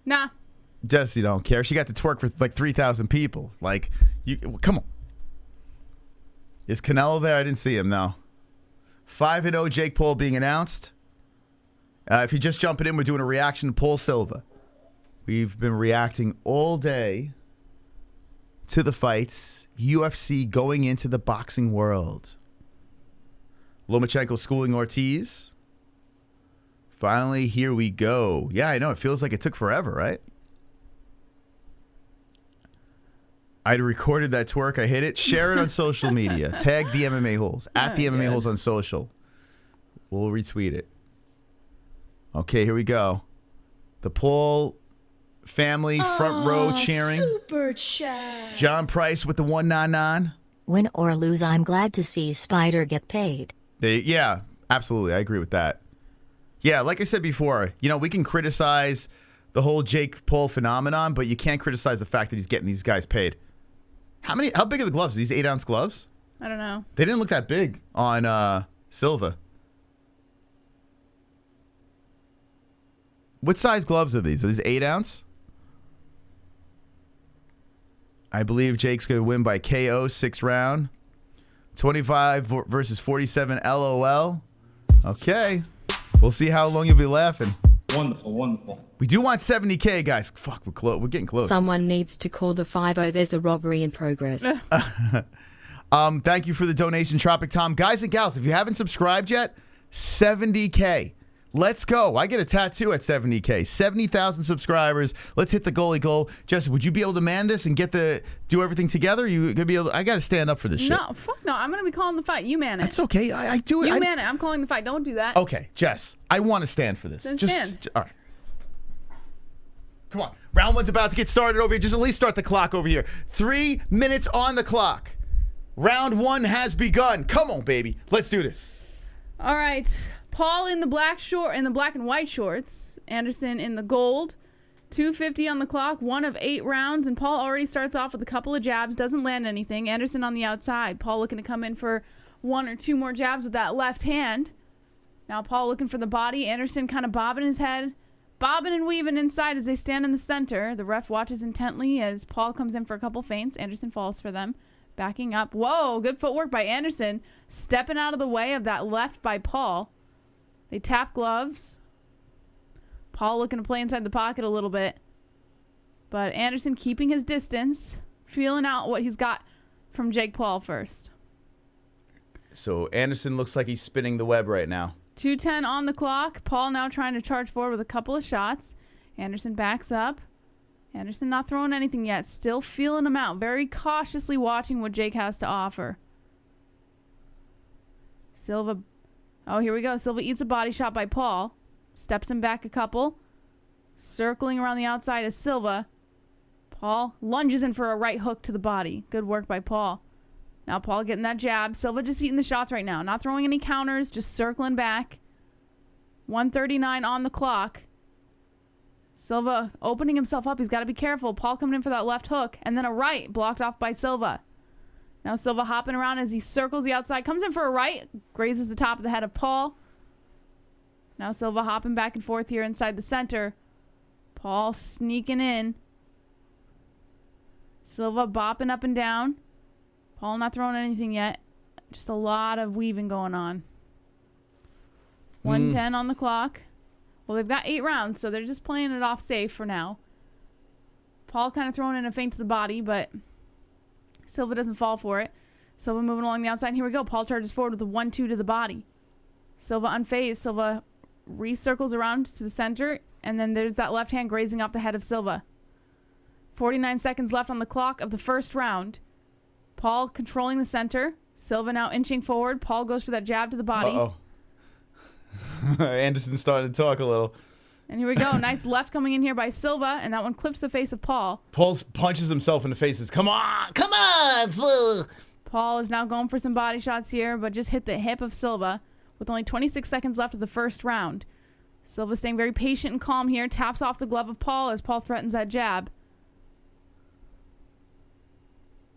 Nah. Jesse don't care. She got to twerk for like 3,000 people. Like, come on. Is Canelo there? I didn't see him, no. 5-0 Jake Paul being announced. If you're just jumping in, we're doing a reaction to Paul Silva. We've been reacting all day to the fights. UFC going into the boxing world. Lomachenko schooling Ortiz. Finally, here we go. Yeah, I know. It feels like it took forever, right? I recorded that twerk. I hit it. Share it on social media. Tag the MMA-Holes. At the MMA-Holes on social. We'll retweet it. Okay, here we go. The Paul family front row cheering. Super chat. John Price with the 199. Win or lose, I'm glad to see Spider get paid. Yeah, absolutely. I agree with that. Yeah, like I said before, we can criticize the whole Jake Paul phenomenon, but you can't criticize the fact that he's getting these guys paid. How big are the gloves? Are these 8-ounce gloves? I don't know. They didn't look that big on Silva. What size gloves are these? Are these 8-ounce? I believe Jake's going to win by KO 6th round. 25 versus 47 LOL. Okay. We'll see how long you'll be laughing. Wonderful, wonderful. We do want 70K, guys. Fuck, we're close. We're getting close. Someone needs to call the 5-0. There's a robbery in progress. Thank you for the donation, Tropic Tom. Guys and gals, if you haven't subscribed yet, 70K. Let's go. I get a tattoo at 70K. 70,000 subscribers. Let's hit the goalie goal. Jess, would you be able to man this and do everything together? You could be able to, I got to stand up for this shit. No, fuck no. I'm going to be calling the fight. You man it. That's okay. I do it. You man it. I'm calling the fight. Don't do that. Okay, Jess, I want to stand for this. Then stand. All right. Come on. Round one's about to get started over here. Just at least start the clock over here. 3 minutes on the clock. Round one has begun. Come on, baby. Let's do this. All right. Paul in the black and white shorts. Anderson in the gold. 2:50 on the clock. 1 of 8 rounds. And Paul already starts off with a couple of jabs. Doesn't land anything. Anderson on the outside. Paul looking to come in for 1 or 2 more jabs with that left hand. Now Paul looking for the body. Anderson kind of bobbing his head. Bobbing and weaving inside as they stand in the center. The ref watches intently as Paul comes in for a couple feints. Anderson falls for them. Backing up. Whoa, good footwork by Anderson. Stepping out of the way of that left by Paul. They tap gloves. Paul looking to play inside the pocket a little bit. But Anderson keeping his distance. Feeling out what he's got from Jake Paul first. So Anderson looks like he's spinning the web right now. 2:10 on the clock. Paul now trying to charge forward with a couple of shots. Anderson backs up. Anderson not throwing anything yet. Still feeling him out. Very cautiously watching what Jake has to offer. Silva. Oh, here we go. Silva eats a body shot by Paul. Steps him back a couple. Circling around the outside is Silva. Paul lunges in for a right hook to the body. Good work by Paul. Now Paul getting that jab. Silva just eating the shots right now. Not throwing any counters. Just circling back. 1:39 on the clock. Silva opening himself up. He's got to be careful. Paul coming in for that left hook. And then a right blocked off by Silva. Now Silva hopping around as he circles the outside. Comes in for a right. Grazes the top of the head of Paul. Now Silva hopping back and forth here inside the center. Paul sneaking in. Silva bopping up and down. Paul not throwing anything yet. Just a lot of weaving going on. 1:10 on the clock. Well, they've got 8 rounds, so they're just playing it off safe for now. Paul kind of throwing in a feint to the body, but Silva doesn't fall for it. Silva moving along the outside. And here we go. Paul charges forward with a 1-2 to the body. Silva unfazed. Silva recircles around to the center, and then there's that left hand grazing off the head of Silva. 49 seconds left on the clock of the first round. Paul controlling the center. Silva now inching forward. Paul goes for that jab to the body. Uh-oh. Anderson's starting to talk a little. And here we go. Nice left coming in here by Silva, and that one clips the face of Paul. Paul punches himself in the face. Come on, fool. Paul is now going for some body shots here, but just hit the hip of Silva with only 26 seconds left of the first round. Silva staying very patient and calm here. Taps off the glove of Paul as Paul threatens that jab.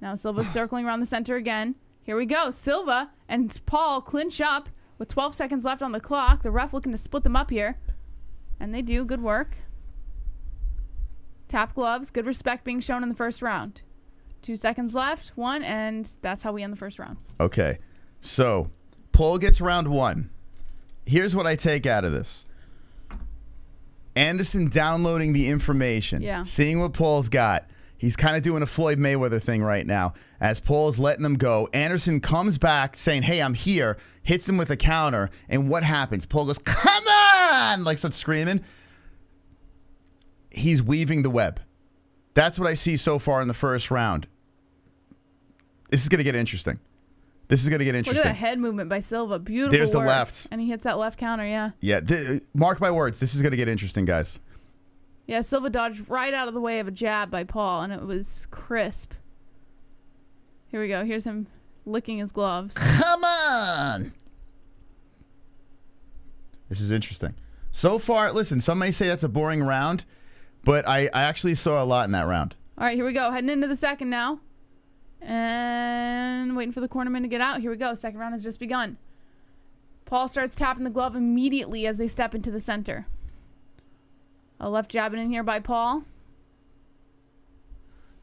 Now Silva's circling around the center again. Here we go. Silva and Paul clinch up with 12 seconds left on the clock. The ref looking to split them up here. And they do. Good work. Tap gloves. Good respect being shown in the first round. 2 seconds left. 1, and that's how we end the first round. Okay. So, Paul gets round 1. Here's what I take out of this. Anderson downloading the information. Yeah. Seeing what Paul's got. He's kind of doing a Floyd Mayweather thing right now. As Paul's letting him go, Anderson comes back saying, hey, I'm here, hits him with a counter, and what happens? Paul goes, come on! on, like starts screaming. He's weaving the web. That's what I see so far in the first round. This is going to get interesting. Look at that head movement by Silva. Beautiful There's the work. left. And he hits that left counter, yeah. Yeah, mark my words. This is going to get interesting, guys. Yeah, Silva dodged right out of the way of a jab by Paul, and it was crisp. Here we go. Here's him licking his gloves. Come on! This is interesting. So far, listen, some may say that's a boring round, but I actually saw a lot in that round. All right, here we go. Heading into the second now. And waiting for the cornerman to get out. Here we go. Second round has just begun. Paul starts tapping the glove immediately as they step into the center. A left jabbing in here by Paul.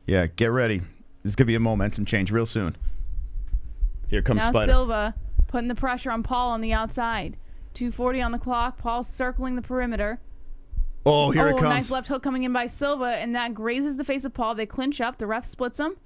Yeah, get ready. This is going to be a momentum change real soon. Here comes Now Spider. Silva putting the pressure on Paul on the outside. 2:40 on the clock. Paul circling the perimeter. Oh, here it comes. Nice left hook coming in by Silva, and that grazes the face of Paul. They clinch up. The ref splits them.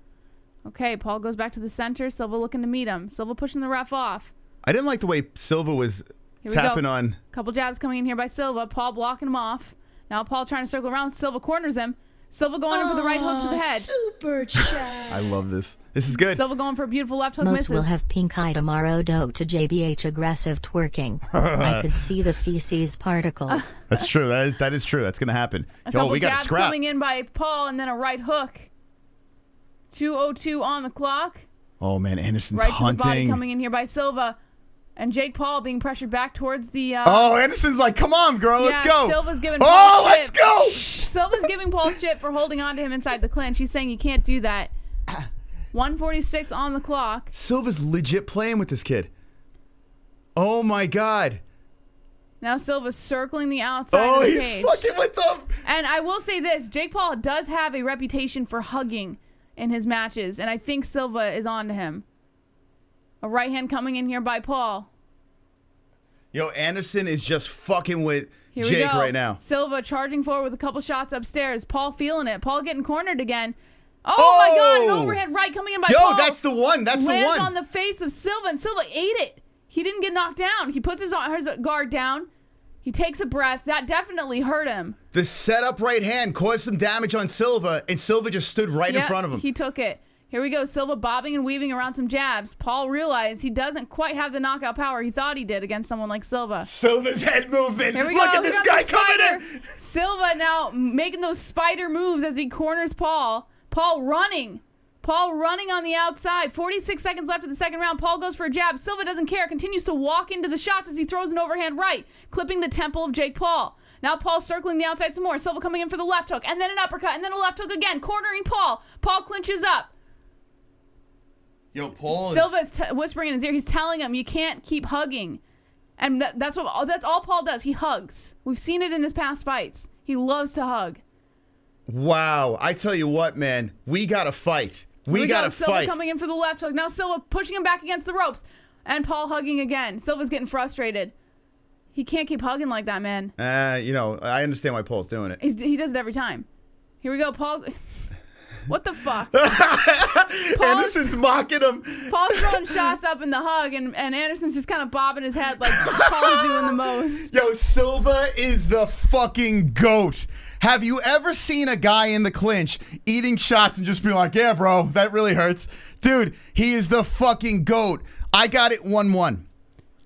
Okay, Paul goes back to the center. Silva looking to meet him. Silva pushing the ref off. I didn't like the way Silva was tapping on. Couple jabs coming in here by Silva. Paul blocking him off. Now Paul trying to circle around. Silva corners him. Silva going in for the right hook to the head. Super chat. I love this. This is good. Silva going for a beautiful left hook. Most misses. will have pink eye tomorrow due to JBH aggressive twerking. I could see the feces particles. That's true. That is true. That's going to happen. A Yo, couple we got to jabs scrap. coming in by Paul, and then a right hook. 2:02 on the clock. Oh, man. Anderson's Right hunting. to the body coming in here by Silva. And Jake Paul being pressured back towards the... oh, Anderson's like, come on, girl. Let's go. Silva's giving Paul shit. Let's go. Silva's giving Paul shit for holding on to him inside the clinch. He's saying you can't do that. 1:46 on the clock. Silva's legit playing with this kid. Oh, my God. Now Silva's circling the outside of the cage. He's fucking with them. And I will say this. Jake Paul does have a reputation for hugging in his matches. And I think Silva is on to him. A right hand coming in here by Paul. Yo, Anderson is just fucking with Here Jake we go. right now. Silva charging forward with a couple shots upstairs. Paul feeling it. Paul getting cornered again. Oh my God, an overhead right coming in by Paul. Yo, that's the one. That's the one. Lands on the face of Silva, and Silva ate it. He didn't get knocked down. He puts his guard down. He takes a breath. That definitely hurt him. The setup right hand caused some damage on Silva, and Silva just stood right in front of him. He took it. Here we go. Silva bobbing and weaving around some jabs. Paul realized he doesn't quite have the knockout power he thought he did against someone like Silva. Silva's head movement. Here we Look go. at this guy coming in. Silva now making those spider moves as he corners Paul. Paul running on the outside. 46 seconds left of the second round. Paul goes for a jab. Silva doesn't care. Continues to walk into the shots as he throws an overhand right, clipping the temple of Jake Paul. Now Paul circling the outside some more. Silva coming in for the left hook, and then an uppercut, and then a left hook again, cornering Paul. Paul clinches up. Yo, Paul Silva's whispering in his ear. He's telling him, you can't keep hugging. And that's all Paul does. He hugs. We've seen it in his past fights. He loves to hug. Wow. I tell you what, man. We got to fight. We got to Silva fight. coming in for the left hook. Now Silva pushing him back against the ropes. And Paul hugging again. Silva's getting frustrated. He can't keep hugging like that, man. I understand why Paul's doing it. He does it every time. Here we go, Paul. What the fuck? Anderson's mocking him. Paul's throwing shots up in the hug, and Anderson's just kind of bobbing his head like Paul's doing the most. Yo, Silva is the fucking GOAT. Have you ever seen a guy in the clinch eating shots and just being like, yeah, bro, that really hurts? Dude, he is the fucking GOAT. I got it 1-1.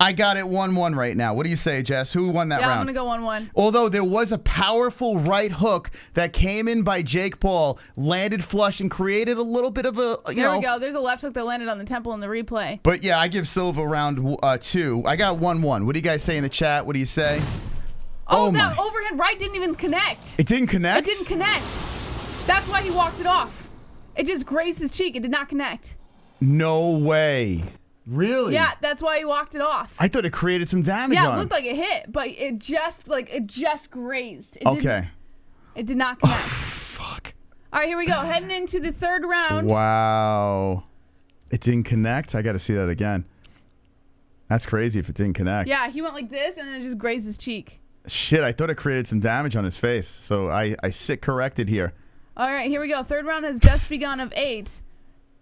I got it 1-1 right now. What do you say, Jess? Who won that round? Yeah, I'm going to go 1-1. Although there was a powerful right hook that came in by Jake Paul, landed flush, and created a little bit of a, There we go. There's a left hook that landed on the temple in the replay. But yeah, I give Silva round 2. I got 1-1. What do you guys say in the chat? What do you say? Oh, that overhand right didn't even connect. It didn't connect? It didn't connect. That's why he walked it off. It just grazed his cheek. It did not connect. No way. Really? Yeah, that's why he walked it off. I thought it created some damage on Yeah, it him. looked like it hit, but it just grazed. It did not connect. Fuck. All right, here we go. Heading into the third round. Wow. It didn't connect? I got to see that again. That's crazy if it didn't connect. Yeah, he went like this, and then it just grazed his cheek. Shit, I thought it created some damage on his face. So I sit corrected here. All right, here we go. Third round has just begun of 8.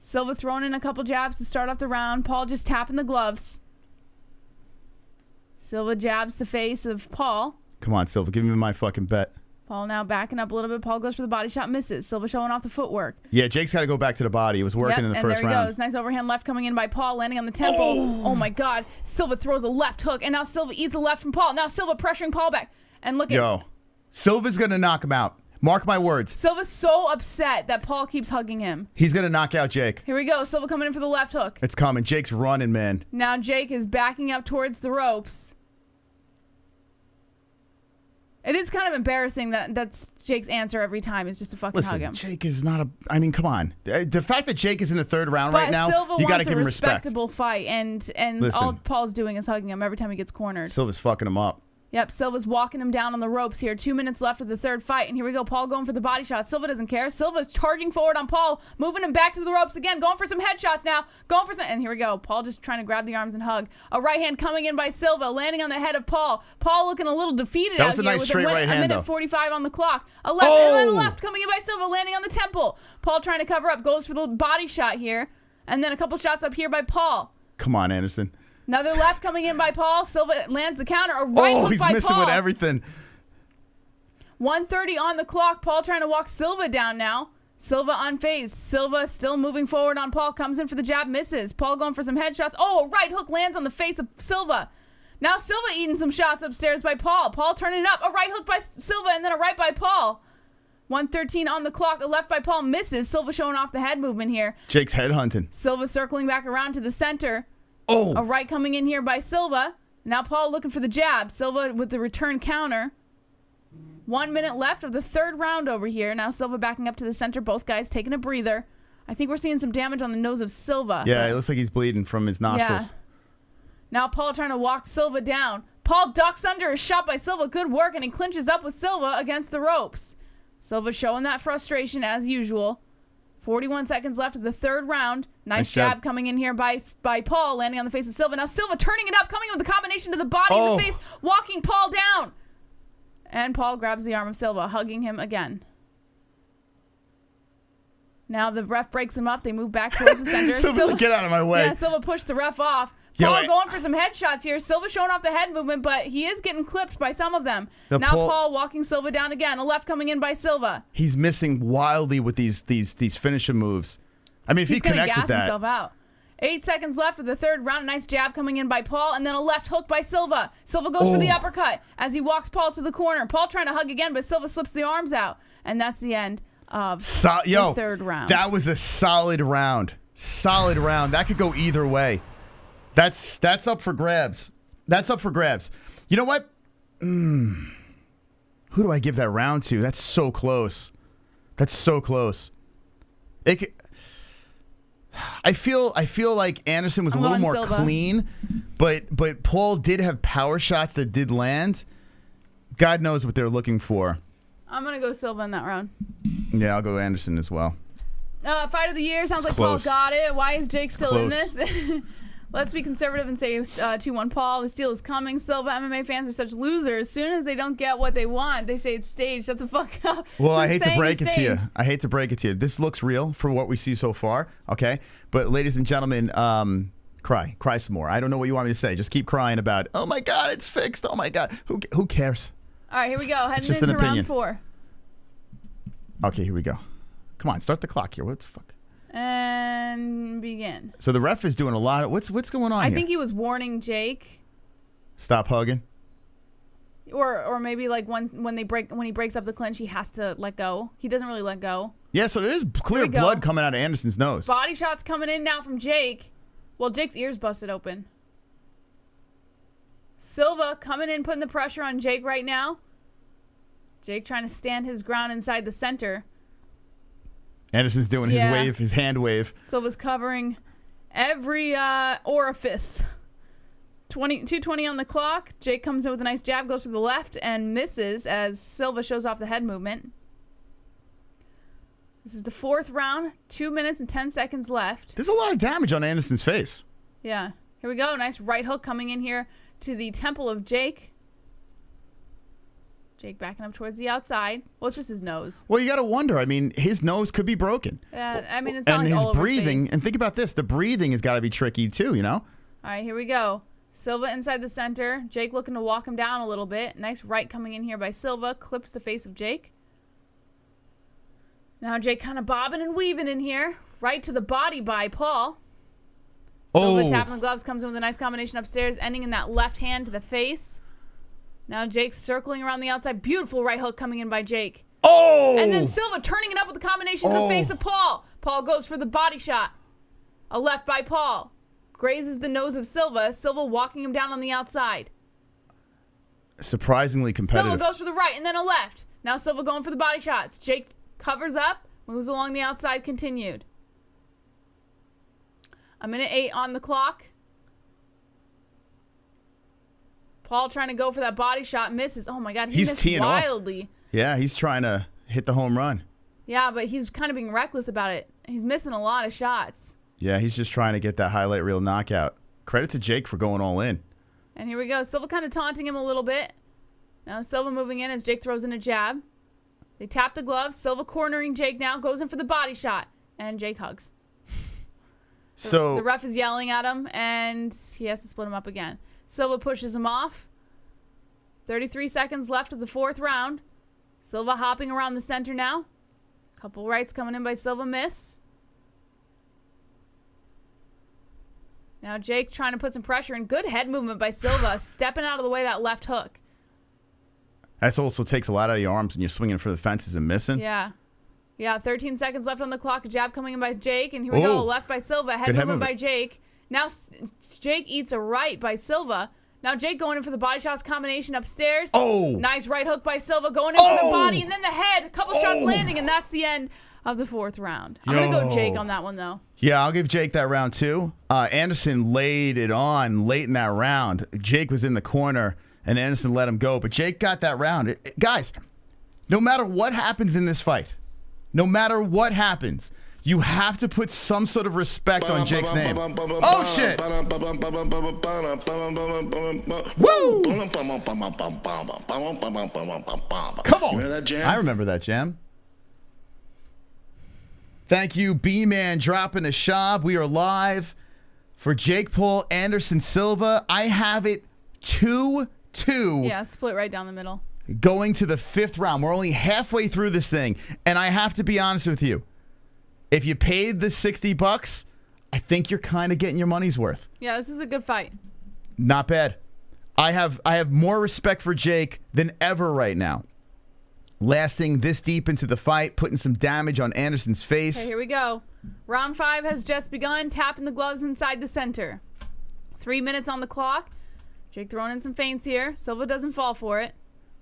Silva throwing in a couple jabs to start off the round. Paul just tapping the gloves. Silva jabs the face of Paul. Come on, Silva, give me my fucking bet. Paul now backing up a little bit. Paul goes for the body shot, misses. Silva showing off the footwork. Yeah, Jake's got to go back to the body. It was working in the first round. And there he goes. Nice overhand left coming in by Paul, landing on the temple. Oh my God. Silva throws a left hook, and now Silva eats a left from Paul. Now Silva pressuring Paul back. And look at... Yo, Silva's going to knock him out. Mark my words. Silva's so upset that Paul keeps hugging him. He's going to knock out Jake. Here we go. Silva coming in for the left hook. It's coming. Jake's running, man. Now Jake is backing up towards the ropes. It is kind of embarrassing that that's Jake's answer every time is just to fucking hug him. Jake is not a... I mean, come on. The fact that Jake is in the third round right now, you got to give him respect. Silva wants a respectable fight, and all Paul's doing is hugging him every time he gets cornered. Silva's fucking him up. Yep, Silva's walking him down on the ropes here. 2 minutes left of the third fight, and here we go. Paul going for the body shot. Silva doesn't care. Silva's charging forward on Paul, moving him back to the ropes again, going for some headshots now. Going for some, and here we go. Paul just trying to grab the arms and hug. A right hand coming in by Silva, landing on the head of Paul. Paul looking a little defeated out here. That was a nice straight right hand, though. A minute 45 on the clock. A left, and then a left coming in by Silva, landing on the temple. Paul trying to cover up, goes for the body shot here, and then a couple shots up here by Paul. Come on, Anderson. Another left coming in by Paul. Silva lands the counter. A right hook he's by missing Paul. with everything. 1:30 on the clock. Paul trying to walk Silva down now. Silva unfazed. Silva still moving forward on Paul. Comes in for the jab, misses. Paul going for some headshots. Oh, a right hook lands on the face of Silva. Now Silva eating some shots upstairs by Paul. Paul turning it up. A right hook by Silva and then a right by Paul. 1:13 on the clock. A left by Paul misses. Silva showing off the head movement here. Jake's head hunting. Silva circling back around to the center. Oh. A right coming in here by Silva. Now Paul looking for the jab. Silva with the return counter. 1 minute left of the third round over here. Now Silva backing up to the center. Both guys taking a breather. I think we're seeing some damage on the nose of Silva. Yeah, it looks like he's bleeding from his nostrils. Yeah. Now Paul trying to walk Silva down. Paul ducks under a shot by Silva. Good work, and he clinches up with Silva against the ropes. Silva showing that frustration as usual. 41 seconds left of the third round. Nice jab coming in here by Paul, landing on the face of Silva. Now Silva turning it up, coming with a combination to the body and the face, walking Paul down. And Paul grabs the arm of Silva, hugging him again. Now the ref breaks him up. They move back towards the center. Silva, get out of my way. Yeah, Silva pushed the ref off. Paul going for some headshots here. Silva showing off the head movement, but he is getting clipped by some of them. Now Paul walking Silva down again. A left coming in by Silva. He's missing wildly with these finishing moves. I mean, if he connects with that. He's going to gas himself out. 8 seconds left of the third round. Nice jab coming in by Paul, and then a left hook by Silva. Silva goes for the uppercut as he walks Paul to the corner. Paul trying to hug again, but Silva slips the arms out. And that's the end of the third round. That was a solid round. Solid round. That could go either way. That's up for grabs. That's up for grabs. You know what? Who do I give that round to? That's so close. That's so close. I feel like Anderson was a little more clean, but Paul did have power shots that did land. God knows what they're looking for. I'm gonna go Silva in that round. Yeah, I'll go Anderson as well. Fight of the year sounds like close. Paul got it. Why is Jake still in close. this? Let's be conservative and say 2-1 Paul. The steal is coming. Silva MMA fans are such losers. As soon as they don't get what they want, they say it's staged. Shut the fuck up. Well, I hate to break it to you. I hate to break it to you. This looks real for what we see so far, okay? But ladies and gentlemen, cry. Cry some more. I don't know what you want me to say. Just keep crying about, oh my God, it's fixed. Oh my God. Who cares? All right, here we go. Heading into round 4. Okay, here we go. Come on, start the clock here. What the fuck? And begin. So the ref is doing a lot of what's going on here? I think he was warning Jake. Stop hugging. Or maybe like when he breaks up the clinch, he has to let go. He doesn't really let go. Yeah, so there is clear blood coming out of Anderson's nose. Body shots coming in now from Jake. Well, Jake's ears busted open. Silva coming in, putting the pressure on Jake right now. Jake trying to stand his ground inside the center. Anderson's doing his wave, his hand wave. Silva's covering every orifice. 2:20 on the clock. Jake comes in with a nice jab, goes to the left, and misses as Silva shows off the head movement. This is the fourth round. 2 minutes and 10 seconds left. There's a lot of damage on Anderson's face. Yeah. Here we go. Nice right hook coming in here to the temple of Jake. Jake backing up towards the outside. Well, it's just his nose. Well, you got to wonder. I mean, his nose could be broken. I mean, it's not and like his all over breathing. his face. And think about this: the breathing has got to be tricky too. You know. All right, here we go. Silva inside the center. Jake looking to walk him down a little bit. Nice right coming in here by Silva. Clips the face of Jake. Now Jake kind of bobbing and weaving in here. Right to the body by Paul. Silva tapping the gloves. Comes in with a nice combination upstairs. Ending in that left hand to the face. Now Jake circling around the outside. Beautiful right hook coming in by Jake. And then Silva turning it up with the combination to the face of Paul. Paul goes for the body shot. A left by Paul. Grazes the nose of Silva. Silva walking him down on the outside. Surprisingly competitive. Silva goes for the right and then a left. Now Silva going for the body shots. Jake covers up. Moves along the outside. Continued. 1:08 on the clock. Paul trying to go for that body shot. Misses. Oh my God. He missed wildly. Off. Yeah, he's trying to hit the home run. Yeah, but he's kind of being reckless about it. He's missing a lot of shots. Yeah, he's just trying to get that highlight reel knockout. Credit to Jake for going all in. And here we go. Silva kind of taunting him a little bit. Now Silva moving in as Jake throws in a jab. They tap the gloves. Silva cornering Jake now. Goes in for the body shot. And Jake hugs. So the ref is yelling at him, and he has to split him up again. Silva pushes him off. 33 seconds left of the 4th round. Silva hopping around the center now. Couple rights coming in by Silva. Miss. Now Jake trying to put some pressure in. Good head movement by Silva. Stepping out of the way that left hook. That also takes a lot out of your arms when you're swinging for the fences and missing. Yeah. Yeah, 13 seconds left on the clock. A jab coming in by Jake. And here we go. Left by Silva. Head movement by Jake. Now Jake eats a right by Silva. Now Jake going in for the body shots combination upstairs. Nice right hook by Silva. Going in for the body and then the head. A couple shots landing. And that's the end of the 4th round. I'm going to go Jake on that one, though. Yeah, I'll give Jake that round, too. Anderson laid it on late in that round. Jake was in the corner, and Anderson let him go. But Jake got that round. Guys, no matter what happens in this fight, no matter what happens, you have to put some sort of respect on Jake's name. Oh, shit. Woo! Come on. You remember that jam? I remember that jam. Thank you, B-Man, dropping a shop. We are live for Jake Paul, Anderson Silva. I have it 2-2. Yeah, split right down the middle. Going to the 5th round. We're only halfway through this thing. And I have to be honest with you. If you paid the $60, I think you're kind of getting your money's worth. Yeah, this is a good fight. Not bad. I have more respect for Jake than ever right now. Lasting this deep into the fight, putting some damage on Anderson's face. Okay, here we go. Round 5 has just begun. Tapping the gloves inside the center. 3 minutes on the clock. Jake throwing in some feints here. Silva doesn't fall for it.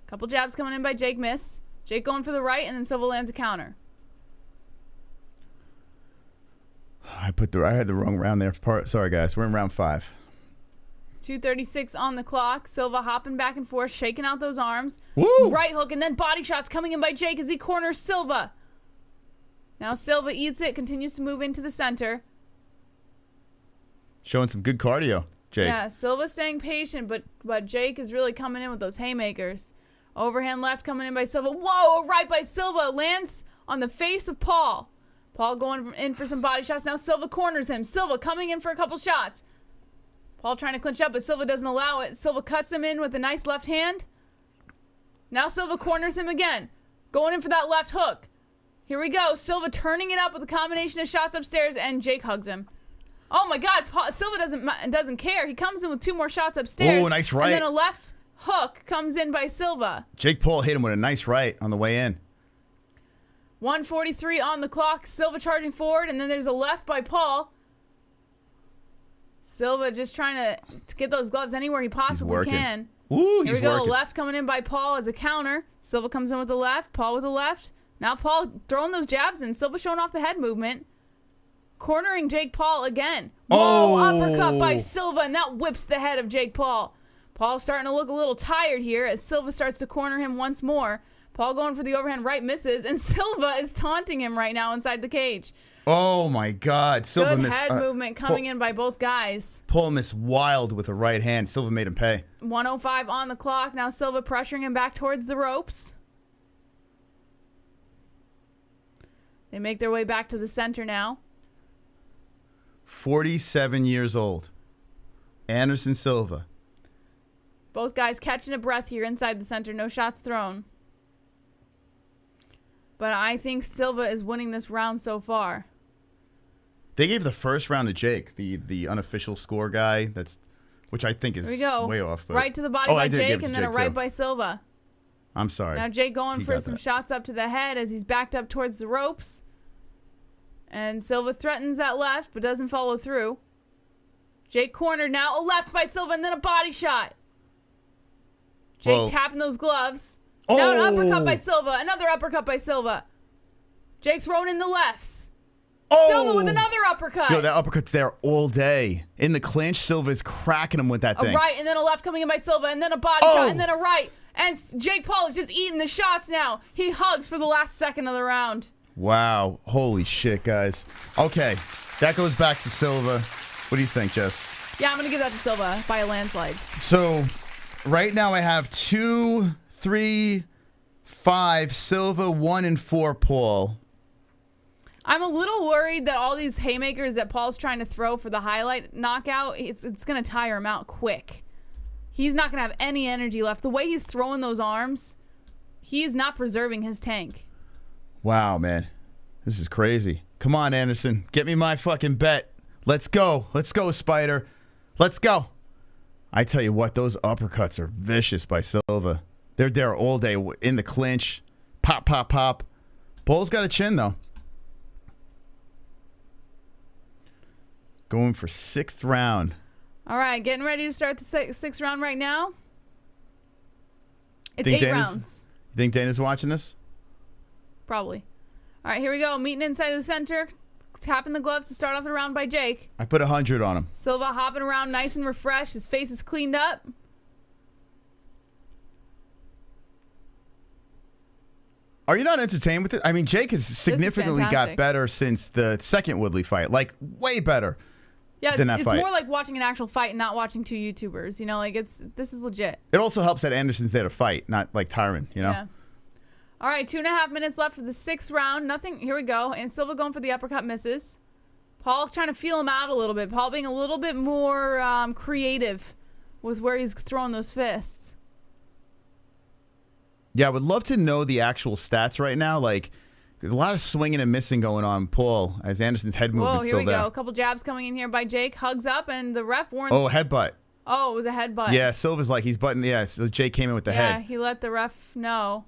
Couple jabs coming in by Jake. Miss. Jake going for the right, and then Silva lands a counter. I had the wrong round there. Sorry, guys. We're in round 5. 2:36 on the clock. Silva hopping back and forth, shaking out those arms. Woo! Right hook, and then body shots coming in by Jake as he corners Silva. Now Silva eats it, continues to move into the center. Showing some good cardio, Jake. Yeah, Silva staying patient, but Jake is really coming in with those haymakers. Overhand left coming in by Silva. Whoa, a right by Silva. Lands on the face of Paul. Paul going in for some body shots. Now Silva corners him. Silva coming in for a couple shots. Paul trying to clinch up, but Silva doesn't allow it. Silva cuts him in with a nice left hand. Now Silva corners him again. Going in for that left hook. Here we go. Silva turning it up with a combination of shots upstairs, and Jake hugs him. Oh my God, Silva doesn't care. He comes in with 2 more shots upstairs. Oh, nice right. And then a left hook comes in by Silva. Jake Paul hit him with a nice right on the way in. 1:43 on the clock. Silva charging forward, and then there's a left by Paul. Silva just trying to get those gloves anywhere he possibly can. Ooh, Here we go. Left coming in by Paul as a counter. Silva comes in with the left. Paul with the left. Now Paul throwing those jabs in. Silva showing off the head movement. Cornering Jake Paul again. Whoa, uppercut by Silva, and that whips the head of Jake Paul. Paul starting to look a little tired here as Silva starts to corner him once more. Paul going for the overhand right, misses, and Silva is taunting him right now inside the cage. Oh, my God. Silva Good missed, head movement coming in by both guys. Paul missed wild with a right hand. Silva made him pay. 1:05 on the clock. Now Silva pressuring him back towards the ropes. They make their way back to the center now. 47 years old. Anderson Silva. Both guys catching a breath here inside the center. No shots thrown. But I think Silva is winning this round so far. They gave the first round to Jake, the unofficial score guy. Which I think is Here we go. way off. But, right to the body by Jake, and then a right too. by Silva. I'm sorry. Now Jake going He for got some that. shots up to the head as he's backed up towards the ropes. And Silva threatens that left, but doesn't follow through. Jake cornered now. A left by Silva, and then a body shot. Jake Whoa. tapping those gloves. Now an uppercut by Silva. Another uppercut by Silva. Jake throwing in the lefts. Silva with another uppercut. Yo, that uppercut's there all day. In the clinch, Silva's cracking him with that A thing. right, and then a left coming in by Silva, and then a body shot, and then a right. And Jake Paul is just eating the shots now. He hugs for the last second of the round. Wow. Holy shit, guys. Okay. That goes back to Silva. What do you think, Jess? Yeah, I'm going to give that to Silva by a landslide. So, right now I have 2, 3, 5 Silva, 1 and 4 Paul. I'm a little worried that all these haymakers that Paul's trying to throw for the highlight knockout, it's going to tire him out quick. He's not going to have any energy left. The way he's throwing those arms, he's not preserving his tank. Wow, man. This is crazy. Come on, Anderson. Get me my fucking bet. Let's go. Let's go, Spider. Let's go. I tell you what, those uppercuts are vicious by Silva. They're there all day in the clinch. Pop, pop, pop. Paul's got a chin, though. Going for 6th round. All right, getting ready to start the sixth round right now. It's Think 8 Dana's- rounds. You think Dana's watching this? Probably. All right, here we go. Meeting inside the center. Tapping the gloves to start off the round by Jake. I put 100 on him. Silva hopping around nice and refreshed. His face is cleaned up. Are you not entertained with it? I mean, Jake has significantly got fantastic. better since the second Woodley fight. Like, way better. Yeah, than it's that fight. more like watching an actual fight and not watching 2 YouTubers. You know, like this is legit. It also helps that Anderson's there to fight, not like Tyron, you know? Yeah. All right, 2.5 minutes left for the 6th round. Nothing. Here we go. And Silva going for the uppercut, misses. Paul trying to feel him out a little bit. Paul being a little bit more creative with where he's throwing those fists. Yeah, I would love to know the actual stats right now. Like, there's a lot of swinging and missing going on, Paul, as Anderson's head Whoa, movement's here still we there. go. A couple jabs coming in here by Jake. Hugs up, and the ref warns. Oh, headbutt. Oh, it was a headbutt. Yeah, Silva's like, he's butting. Yeah, so Jake came in with the Yeah, head. he let the ref know.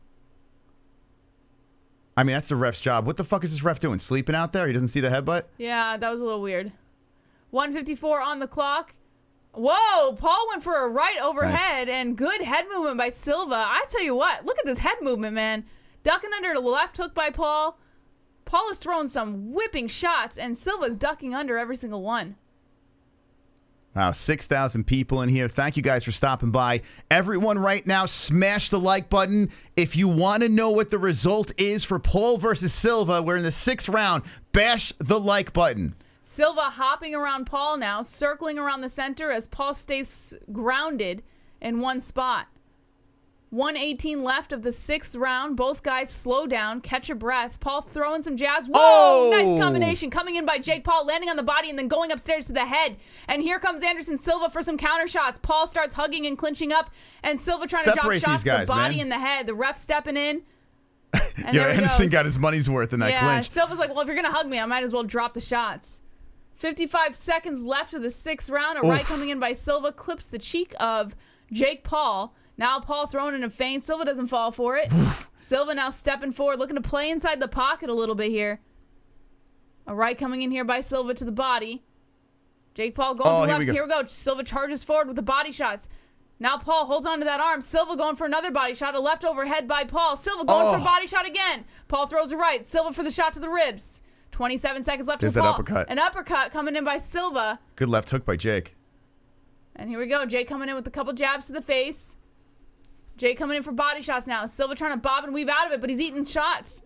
I mean, that's the ref's job. What the fuck is this ref doing? Sleeping out there? He doesn't see the headbutt? Yeah, that was a little weird. 1:54 on the clock. Whoa, Paul went for a right overhead and good head movement by Silva. I tell you what, look at this head movement, man. Ducking under the left hook by Paul. Paul is throwing some whipping shots, and Silva's ducking under every single one. Wow, 6,000 people in here. Thank you guys for stopping by. Everyone right now, smash the like button. If you want to know what the result is for Paul versus Silva, we're in the 6th round. Bash the like button. Silva hopping around Paul now, circling around the center as Paul stays grounded in one spot. 1:18 left of the 6th round. Both guys slow down, catch a breath. Paul throwing some jabs. Whoa! Nice combination. Coming in by Jake Paul, landing on the body and then going upstairs to the head. And here comes Anderson Silva for some counter shots. Paul starts hugging and clinching up, and Silva trying to drop Separate shots these to guys, the body man. and the head. The ref stepping in. And Yo, there he Anderson goes. got his money's worth in that Yeah, clinch. Silva's like, well, if you're going to hug me, I might as well drop the shots. 55 seconds left of the 6th round. A right coming in by Silva clips the cheek of Jake Paul. Now Paul throwing in a feint. Silva doesn't fall for it. Silva now stepping forward, looking to play inside the pocket a little bit here. A right coming in here by Silva to the body. Jake Paul going for left. Here we go. Silva charges forward with the body shots. Now Paul holds on to that arm. Silva going for another body shot. A left overhead by Paul. Silva going for a body shot again. Paul throws a right. Silva for the shot to the ribs. 27 seconds left There's for that Paul. uppercut. An uppercut coming in by Silva. Good left hook by Jake. And here we go. Jake coming in with a couple jabs to the face. Jake coming in for body shots now. Silva trying to bob and weave out of it, but he's eating shots.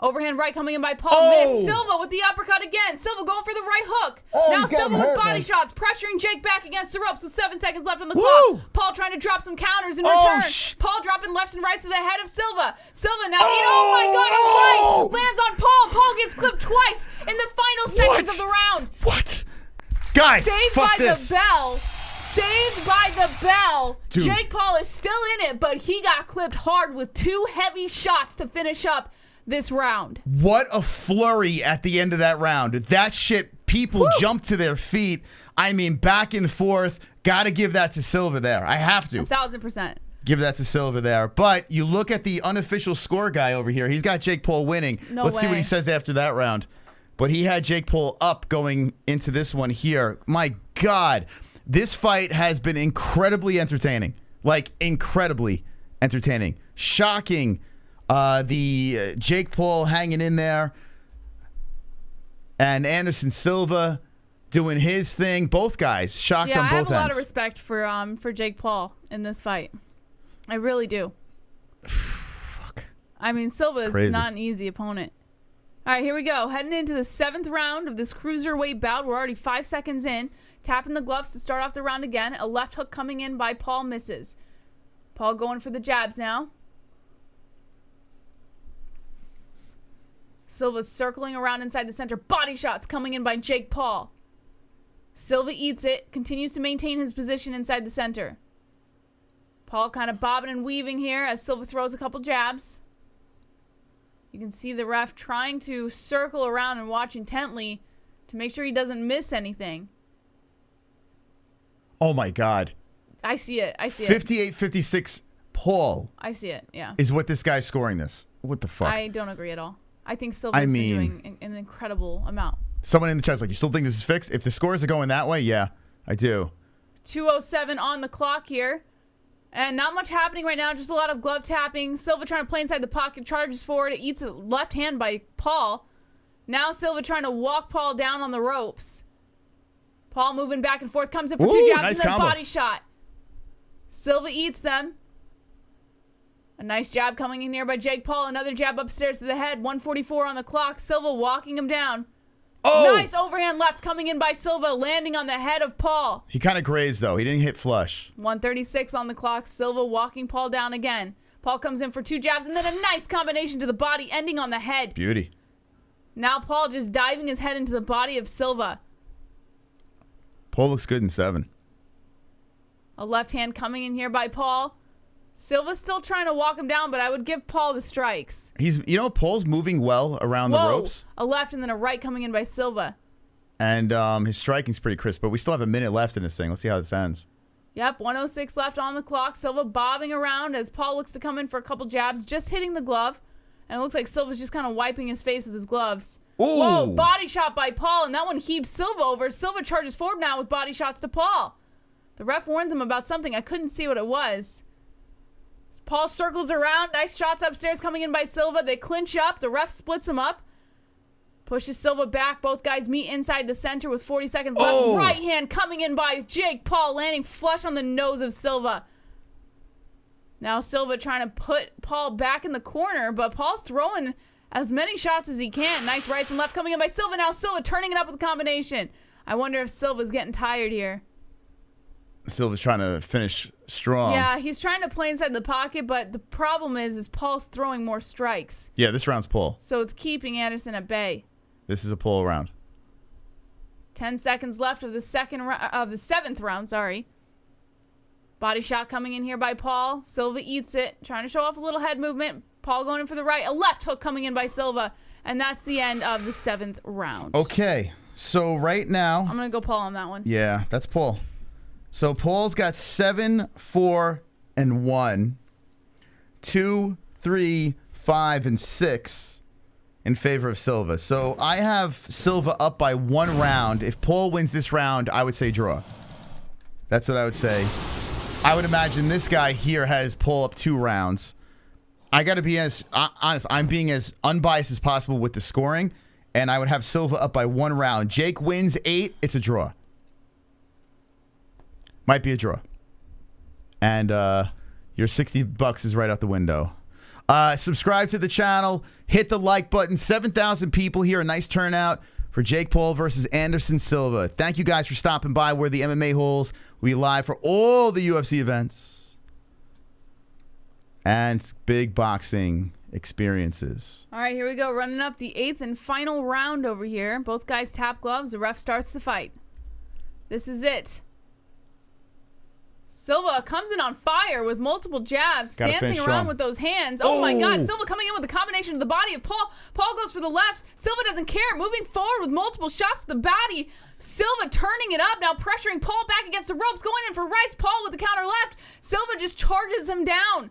Overhand right coming in by Paul. Missed. Silva with the uppercut again. Silva going for the right hook. Now Silva with body shots, pressuring Jake back against the ropes with 7 seconds left on the clock. Paul trying to drop some counters in return. Paul dropping lefts and rights to the head of Silva. Silva now, oh my God, a right lands on Paul. Paul gets clipped twice in the final seconds of the round. What? Guys, Saved fuck by this. the bell. Saved by the bell. Dude. Jake Paul is still in it, but he got clipped hard with 2 heavy shots to finish up this round. What a flurry at the end of that round. That shit, people jumped to their feet. I mean, back and forth. Got to give that to Silva there. I have to. 1,000%. Give that to Silva there. But you look at the unofficial score guy over here. He's got Jake Paul winning. Let's see what he says after that round. But he had Jake Paul up going into this one here. My God. This fight has been incredibly entertaining. Like, incredibly entertaining. Shocking. The Jake Paul hanging in there. And Anderson Silva doing his thing. Both guys shocked on both ends. Yeah, I have a lot of respect for Jake Paul in this fight. I really do. Fuck. I mean, Silva is Crazy. not an easy opponent. All right, here we go. Heading into the 7th round of this cruiserweight bout. We're already 5 seconds in. Tapping the gloves to start off the round again. A left hook coming in by Paul misses. Paul going for the jabs now. Silva's circling around inside the center. Body shots coming in by Jake Paul. Silva eats it. Continues to maintain his position inside the center. Paul kind of bobbing and weaving here as Silva throws a couple jabs. You can see the ref trying to circle around and watch intently to make sure he doesn't miss anything. Oh, my God. I see it. I see it. 58-56 Paul. I see it, yeah. Is what this guy's scoring this. What the fuck? I don't agree at all. I think Silva's been doing an incredible amount. Someone in the chat's like, you still think this is fixed? If the scores are going that way, yeah, I do. 2:07 on the clock here. And not much happening right now, just a lot of glove tapping. Silva trying to play inside the pocket, charges forward. It eats a left hand by Paul. Now Silva trying to walk Paul down on the ropes. Paul moving back and forth, comes in for 2 jabs nice and then combo. body shot. Silva eats them. A nice jab coming in here by Jake Paul. Another jab upstairs to the head. 1:44 on the clock. Silva walking him down. Oh! Nice overhand left coming in by Silva, landing on the head of Paul. He kind of grazed, though. He didn't hit flush. 1:36 on the clock. Silva walking Paul down again. Paul comes in for 2 jabs and then a nice combination to the body, ending on the head. Beauty. Now Paul just diving his head into the body of Silva. Paul looks good in 7. A left hand coming in here by Paul. Silva's still trying to walk him down, but I would give Paul the strikes. Paul's moving well around the ropes. A left and then a right coming in by Silva. And his striking's pretty crisp, but we still have a minute left in this thing. Let's see how this ends. Yep, 1:06 left on the clock. Silva bobbing around as Paul looks to come in for a couple jabs, just hitting the glove. And it looks like Silva's just kind of wiping his face with his gloves. Ooh. Whoa, body shot by Paul, and that one heaved Silva over. Silva charges forward now with body shots to Paul. The ref warns him about something. I couldn't see what it was. Paul circles around. Nice shots upstairs coming in by Silva. They clinch up. The ref splits him up. Pushes Silva back. Both guys meet inside the center with 40 seconds left. Oh. Right hand coming in by Jake Paul, landing flush on the nose of Silva. Now Silva trying to put Paul back in the corner, but Paul's throwing as many shots as he can. Nice rights and left coming in by Silva. Now Silva turning it up with a combination. I wonder if Silva's getting tired here. Silva's trying to finish strong. Yeah, he's trying to play inside the pocket, but the problem is Paul's throwing more strikes. Yeah, this round's Paul. So it's keeping Anderson at bay. This is a Paul round. 10 seconds left of the 7th round, sorry. Body shot coming in here by Paul. Silva eats it, trying to show off a little head movement. Paul going in for the right. A left hook coming in by Silva. And that's the end of the 7th round. Okay, so right now... I'm going to go Paul on that one. Yeah, that's Paul. So Paul's got 7, 4, and 1. 2, 3, 5, and 6 in favor of Silva. So I have Silva up by 1 round. If Paul wins this round, I would say draw. That's what I would say. I would imagine this guy here has Paul up 2 rounds. I got to be as honest. I'm being as unbiased as possible with the scoring, and I would have Silva up by 1 round. Jake wins 8. It's a draw. Might be a draw. And your $60 is right out the window. Subscribe to the channel. Hit the like button. 7,000 people here. A nice turnout for Jake Paul versus Anderson Silva. Thank you guys for stopping by. We're the MMA-Holes. We live for all the UFC events and big boxing experiences. All right, here we go. Running up the 8th and final round over here. Both guys tap gloves. The ref starts the fight. This is it. Silva comes in on fire with multiple jabs, Gotta dancing finish around strong. with those hands. Oh my God, Oh. Silva coming in with the combination of the body of Paul. Paul goes for the left. Silva doesn't care, moving forward with multiple shots to the body. Silva turning it up, now pressuring Paul back against the ropes, going in for rights. Paul with the counter left. Silva just charges him down.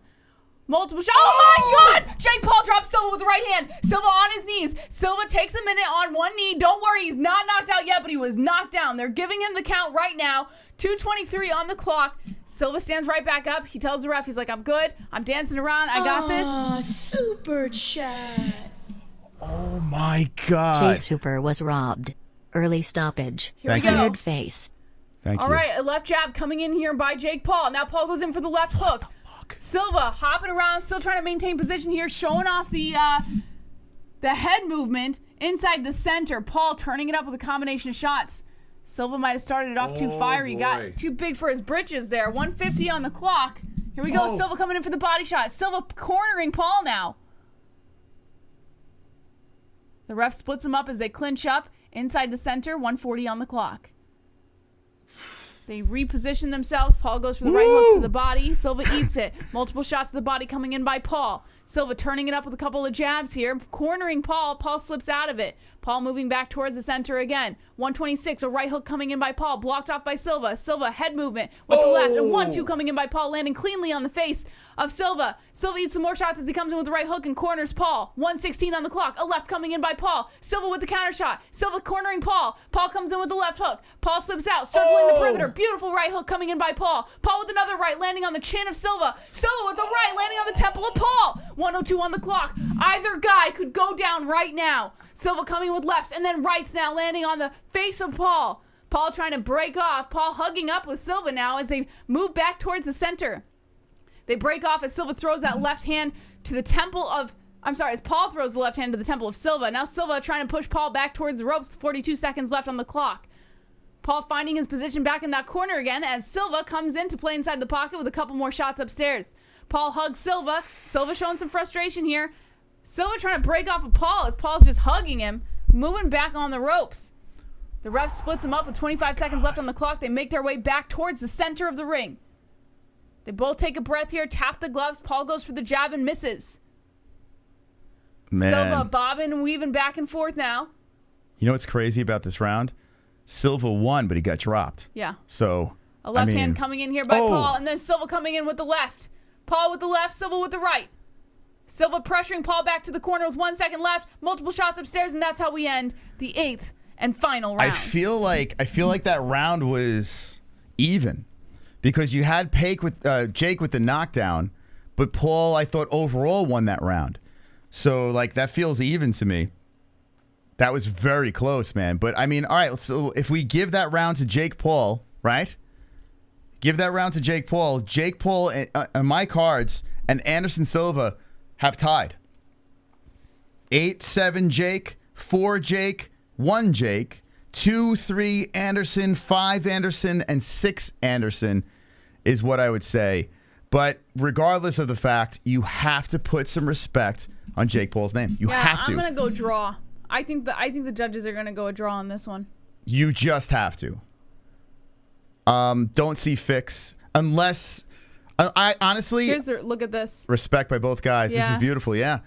Multiple shots. Oh my God! Jake Paul drops Silva with the right hand. Silva on his knees. Silva takes a minute on one knee. Don't worry, he's not knocked out yet, but he was knocked down. They're giving him the count right now. 2:23 on the clock. Silva stands right back up. He tells the ref, he's like, I'm good. I'm dancing around. I got this. Super chat. Oh my God. Jay Super was robbed. Early stoppage. Here we go. Weird face. Thank All you. right, a left jab coming in here by Jake Paul. Now Paul goes in for the left hook. Silva hopping around, still trying to maintain position here, showing off the head movement inside the center. Paul turning it up with a combination of shots. Silva might have started it off too fiery. Got too big for his britches there. 150 on the clock. Here we go. Silva coming in for the body shot. Silva cornering Paul now. The ref splits them up as they clinch up inside the center. 140 on the clock. They reposition themselves. Paul goes for the right hook to the body. Silva eats it. Multiple shots to the body coming in by Paul. Silva turning it up with a couple of jabs here. Cornering Paul. Paul slips out of it. Paul moving back towards the center again. 126, a right hook coming in by Paul. Blocked off by Silva. Silva head movement with the left. And 1-2 coming in by Paul, landing cleanly on the face of Silva. Silva eats some more shots as he comes in with the right hook and corners Paul. 116 on the clock. A left coming in by Paul. Silva with the counter shot. Silva cornering Paul. Paul comes in with the left hook. Paul slips out, circling the perimeter. Beautiful right hook coming in by Paul. Paul with another right, landing on the chin of Silva. Silva with the right, landing on the temple of Paul. 102 on the clock. Either guy could go down right now. Silva coming with lefts and then rights now, landing on the face of Paul. Paul trying to break off. Paul hugging up with Silva now as they move back towards the center. They break off as Silva throws that left hand to the temple of... as Paul throws the left hand to the temple of Silva. Now Silva trying to push Paul back towards the ropes. 42 seconds left on the clock. Paul finding his position back in that corner again as Silva comes in to play inside the pocket with a couple more shots upstairs. Paul hugs Silva. Silva showing some frustration here. Silva trying to break off of Paul as Paul's just hugging him, moving back on the ropes. The ref splits him up with 25 seconds left on the clock. They make their way back towards the center of the ring. They both take a breath here, tap the gloves. Paul goes for the jab and misses. Man. Silva bobbing and weaving back and forth now. You know what's crazy about this round? Silva won, but he got dropped. Yeah. So, A left hand coming in here by Oh. Paul, and then Silva coming in with the left. Paul with the left, Silva with the right. Silva pressuring Paul back to the corner with 1 second left. Multiple shots upstairs, and that's how we end the 8th and final round. I feel like that round was even because you had Jake with the knockdown, but Paul, I thought, overall won that round. So, like, that feels even to me. That was very close, man. But, I mean, all right, so if we give that round to Jake Paul, right? Give that round to Jake Paul. Jake Paul, on my cards, and Anderson Silva have tied. 8-7 Jake, 4 Jake, 1 Jake, 2-3 Anderson, 5 Anderson, and 6 Anderson is what I would say. But regardless of the fact, you have to put some respect on Jake Paul's name. You have to. I'm gonna go draw. I think the judges are gonna go a draw on this one. You just have to. Don't see fix unless I honestly Look at this. respect by both guys. This is Yeah. beautiful. Yeah.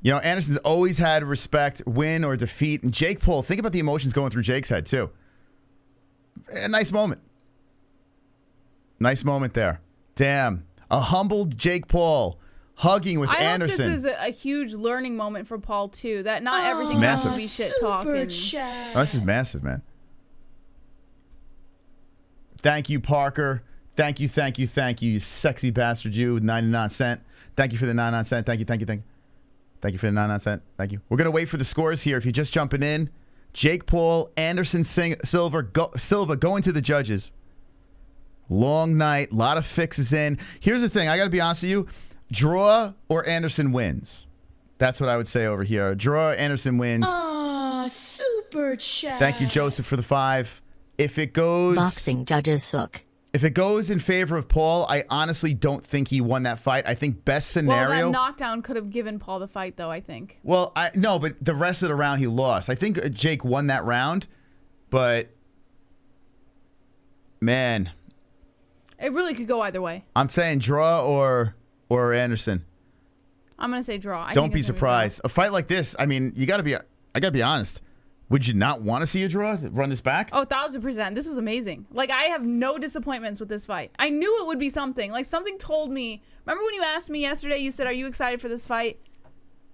You know, Anderson's always had respect, win or defeat. And Jake Paul, think about the emotions going through Jake's head too. A nice moment. Nice moment there. Damn. A humbled Jake Paul hugging with Anderson. I hope this is a huge learning moment for Paul too. That not everything has to be shit talk. Oh, this is massive, man. Thank you, Parker. Thank you, you sexy bastard, you, 99 cent. Thank you for the 99 cent. Thank you. Thank you for the 99 cent. Thank you. We're going to wait for the scores here. If you're just jumping in, Jake Paul, Anderson Silva going to the judges. Long night, a lot of fixes in. Here's the thing. I got to be honest with you. Draw or Anderson wins. That's what I would say over here. Draw, Anderson wins. Super chat. Thank you, Joseph, for the 5. If it goes... Boxing judges suck. If it goes in favor of Paul, I honestly don't think he won that fight. I think best scenario... Well, that knockdown could have given Paul the fight, though, I think. Well, no, but the rest of the round he lost. I think Jake won that round, but... Man... It really could go either way. I'm saying draw or Anderson. I'm gonna say draw. Don't be surprised. A fight like this, I mean, I gotta be honest. Would you not want to see a draw? Run this back? Oh, 1,000%. This was amazing. Like, I have no disappointments with this fight. I knew it would be something. Like, something told me. Remember when you asked me yesterday? You said, "Are you excited for this fight?"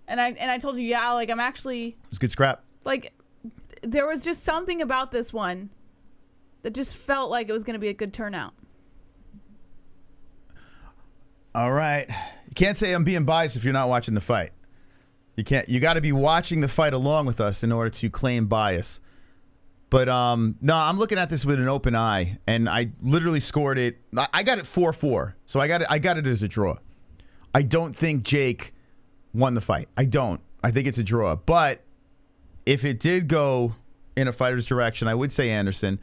And I told you, yeah. Like, I'm actually. It was good scrap. Like, there was just something about this one that just felt like it was gonna be a good turnout. All right. You can't say I'm being biased if you're not watching the fight. You can't. You got to be watching the fight along with us in order to claim bias. But no, I'm looking at this with an open eye, and I literally scored it. I got it 4-4, so I got it as a draw. I don't think Jake won the fight. I don't. I think it's a draw. But if it did go in a fighter's direction, I would say Anderson.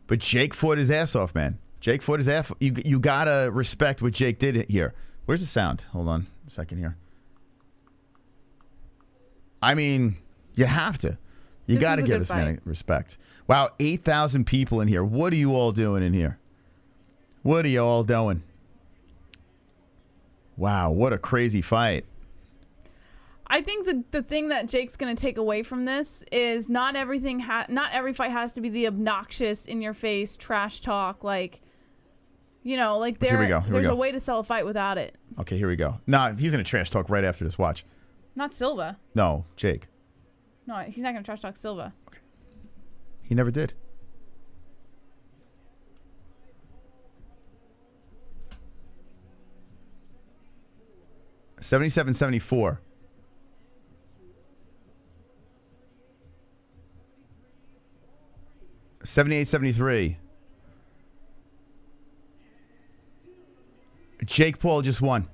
But Jake fought his ass off, man. Jake fought his ass. You gotta respect what Jake did here. Where's the sound? Hold on a second here. I mean, you have to. You got to give this man respect. Wow, 8,000 people in here. What are you all doing in here? What are you all doing? Wow, what a crazy fight. I think the thing that Jake's going to take away from this is not every fight has to be the obnoxious, in-your-face, trash talk. Like, you know, like there's a way to sell a fight without it. Okay, here we go. Nah, he's going to trash talk right after this. Watch. Not Silva. No, Jake. No, he's not going to trash talk Silva. Okay. He never did. $77-74. $78-73. Jake Paul just won.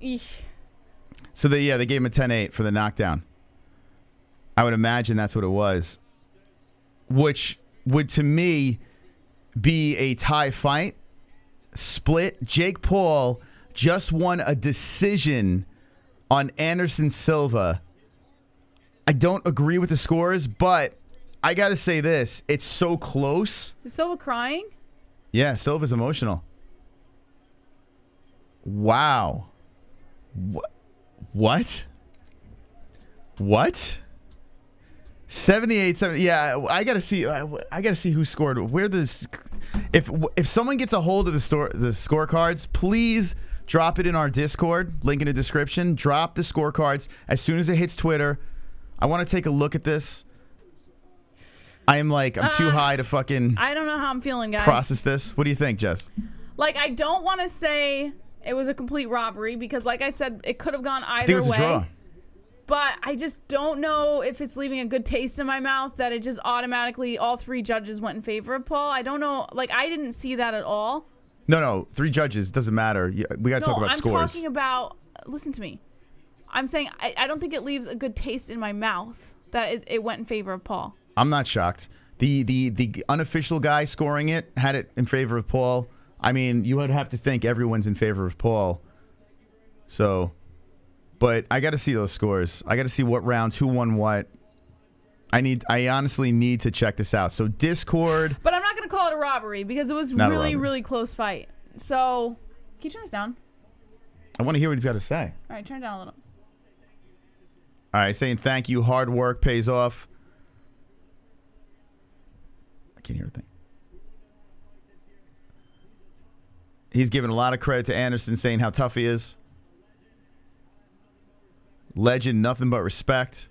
Eesh. So they gave him a 10-8 for the knockdown. I would imagine that's what it was, which would to me be a tie fight, split. Jake Paul just won a decision on Anderson Silva. I don't agree with the scores, but I got to say this. It's so close. Is Silva crying? Yeah, Silva's emotional. Wow. What? 78-70. Yeah, I gotta see who scored. Where this? If someone gets a hold of the scorecards, please drop it in our Discord. Link in the description. Drop the scorecards as soon as it hits Twitter. I want to take a look at this. I'm too high to fucking. I don't know how I'm feeling, guys. Process this. What do you think, Jess? I don't want to say it was a complete robbery because, like I said, it could have gone either way. I think it was a draw. But I just don't know if it's leaving a good taste in my mouth that it just automatically all three judges went in favor of Paul. I don't know. I didn't see that at all. No. 3 judges. Doesn't matter. We got to talk about scores. I'm talking about. Listen to me. I'm saying I don't think it leaves a good taste in my mouth that it went in favor of Paul. I'm not shocked. The unofficial guy scoring it had it in favor of Paul. I mean, you would have to think everyone's in favor of Paul. So, but I got to see those scores. I got to see what rounds, who won what. I honestly need to check this out. So Discord. But I'm not going to call it a robbery because it was really close fight. So, can you turn this down? I want to hear what he's got to say. All right, turn it down a little. All right, saying thank you. Hard work pays off. I can't hear a thing. He's giving a lot of credit to Anderson, saying how tough he is. Legend, nothing but respect.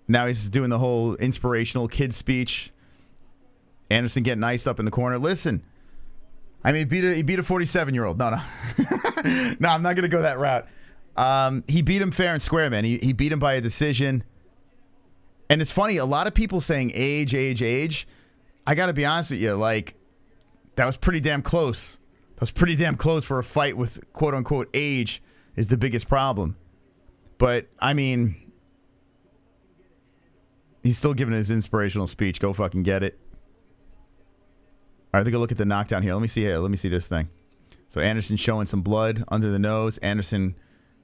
Now he's doing the whole inspirational kid speech. Anderson getting iced up in the corner. Listen, I mean, he beat a 47-year-old. No. No, I'm not going to go that route. He beat him fair and square, man. He beat him by a decision. And it's funny, a lot of people saying age. I got to be honest with you, that was pretty damn close. That was pretty damn close for a fight with quote-unquote age is the biggest problem. But, I mean, he's still giving his inspirational speech. Go fucking get it. All right, take a look at the knockdown here. Let me see this thing. So Anderson showing some blood under the nose. Anderson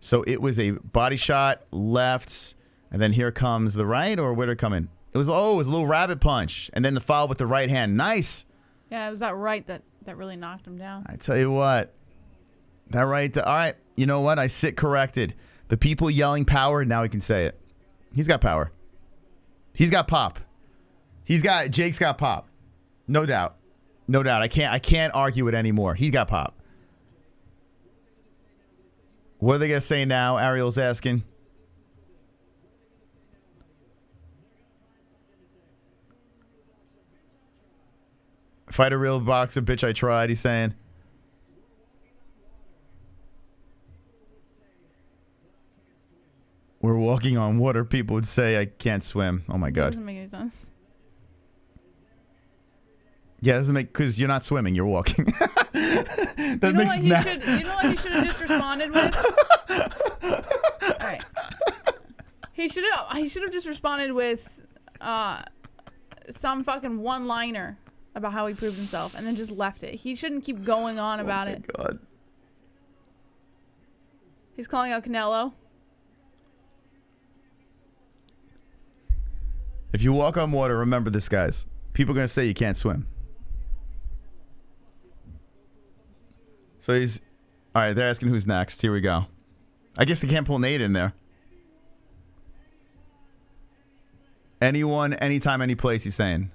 So it was a body shot, left, and then here comes the right, or where did it come in? It was a little rabbit punch, and then the foul with the right hand. Nice. Yeah, it was that right that really knocked him down. I tell you what, that right. All right, you know what? I sit corrected. The people yelling power, now he can say it. He's got power. He's got pop. Jake's got pop. No doubt. No doubt. I can't argue it anymore. He's got pop. What are they going to say now? Ariel's asking. Fight a real boxer, bitch, I tried, he's saying. We're walking on water. People would say I can't swim. Oh, my That God. doesn't make any sense. Yeah, it doesn't make... Because you're not swimming, you're walking. You know what he should have just responded with? All right. He should have just responded with some fucking one-liner about how he proved himself and then just left it. He shouldn't keep going on about it. Oh, my God. He's calling out Canelo. If you walk on water, remember this, guys. People are going to say you can't swim. So he's... All right, they're asking who's next. Here we go. I guess they can't pull Nate in there. Anyone, anytime, any place, he's saying.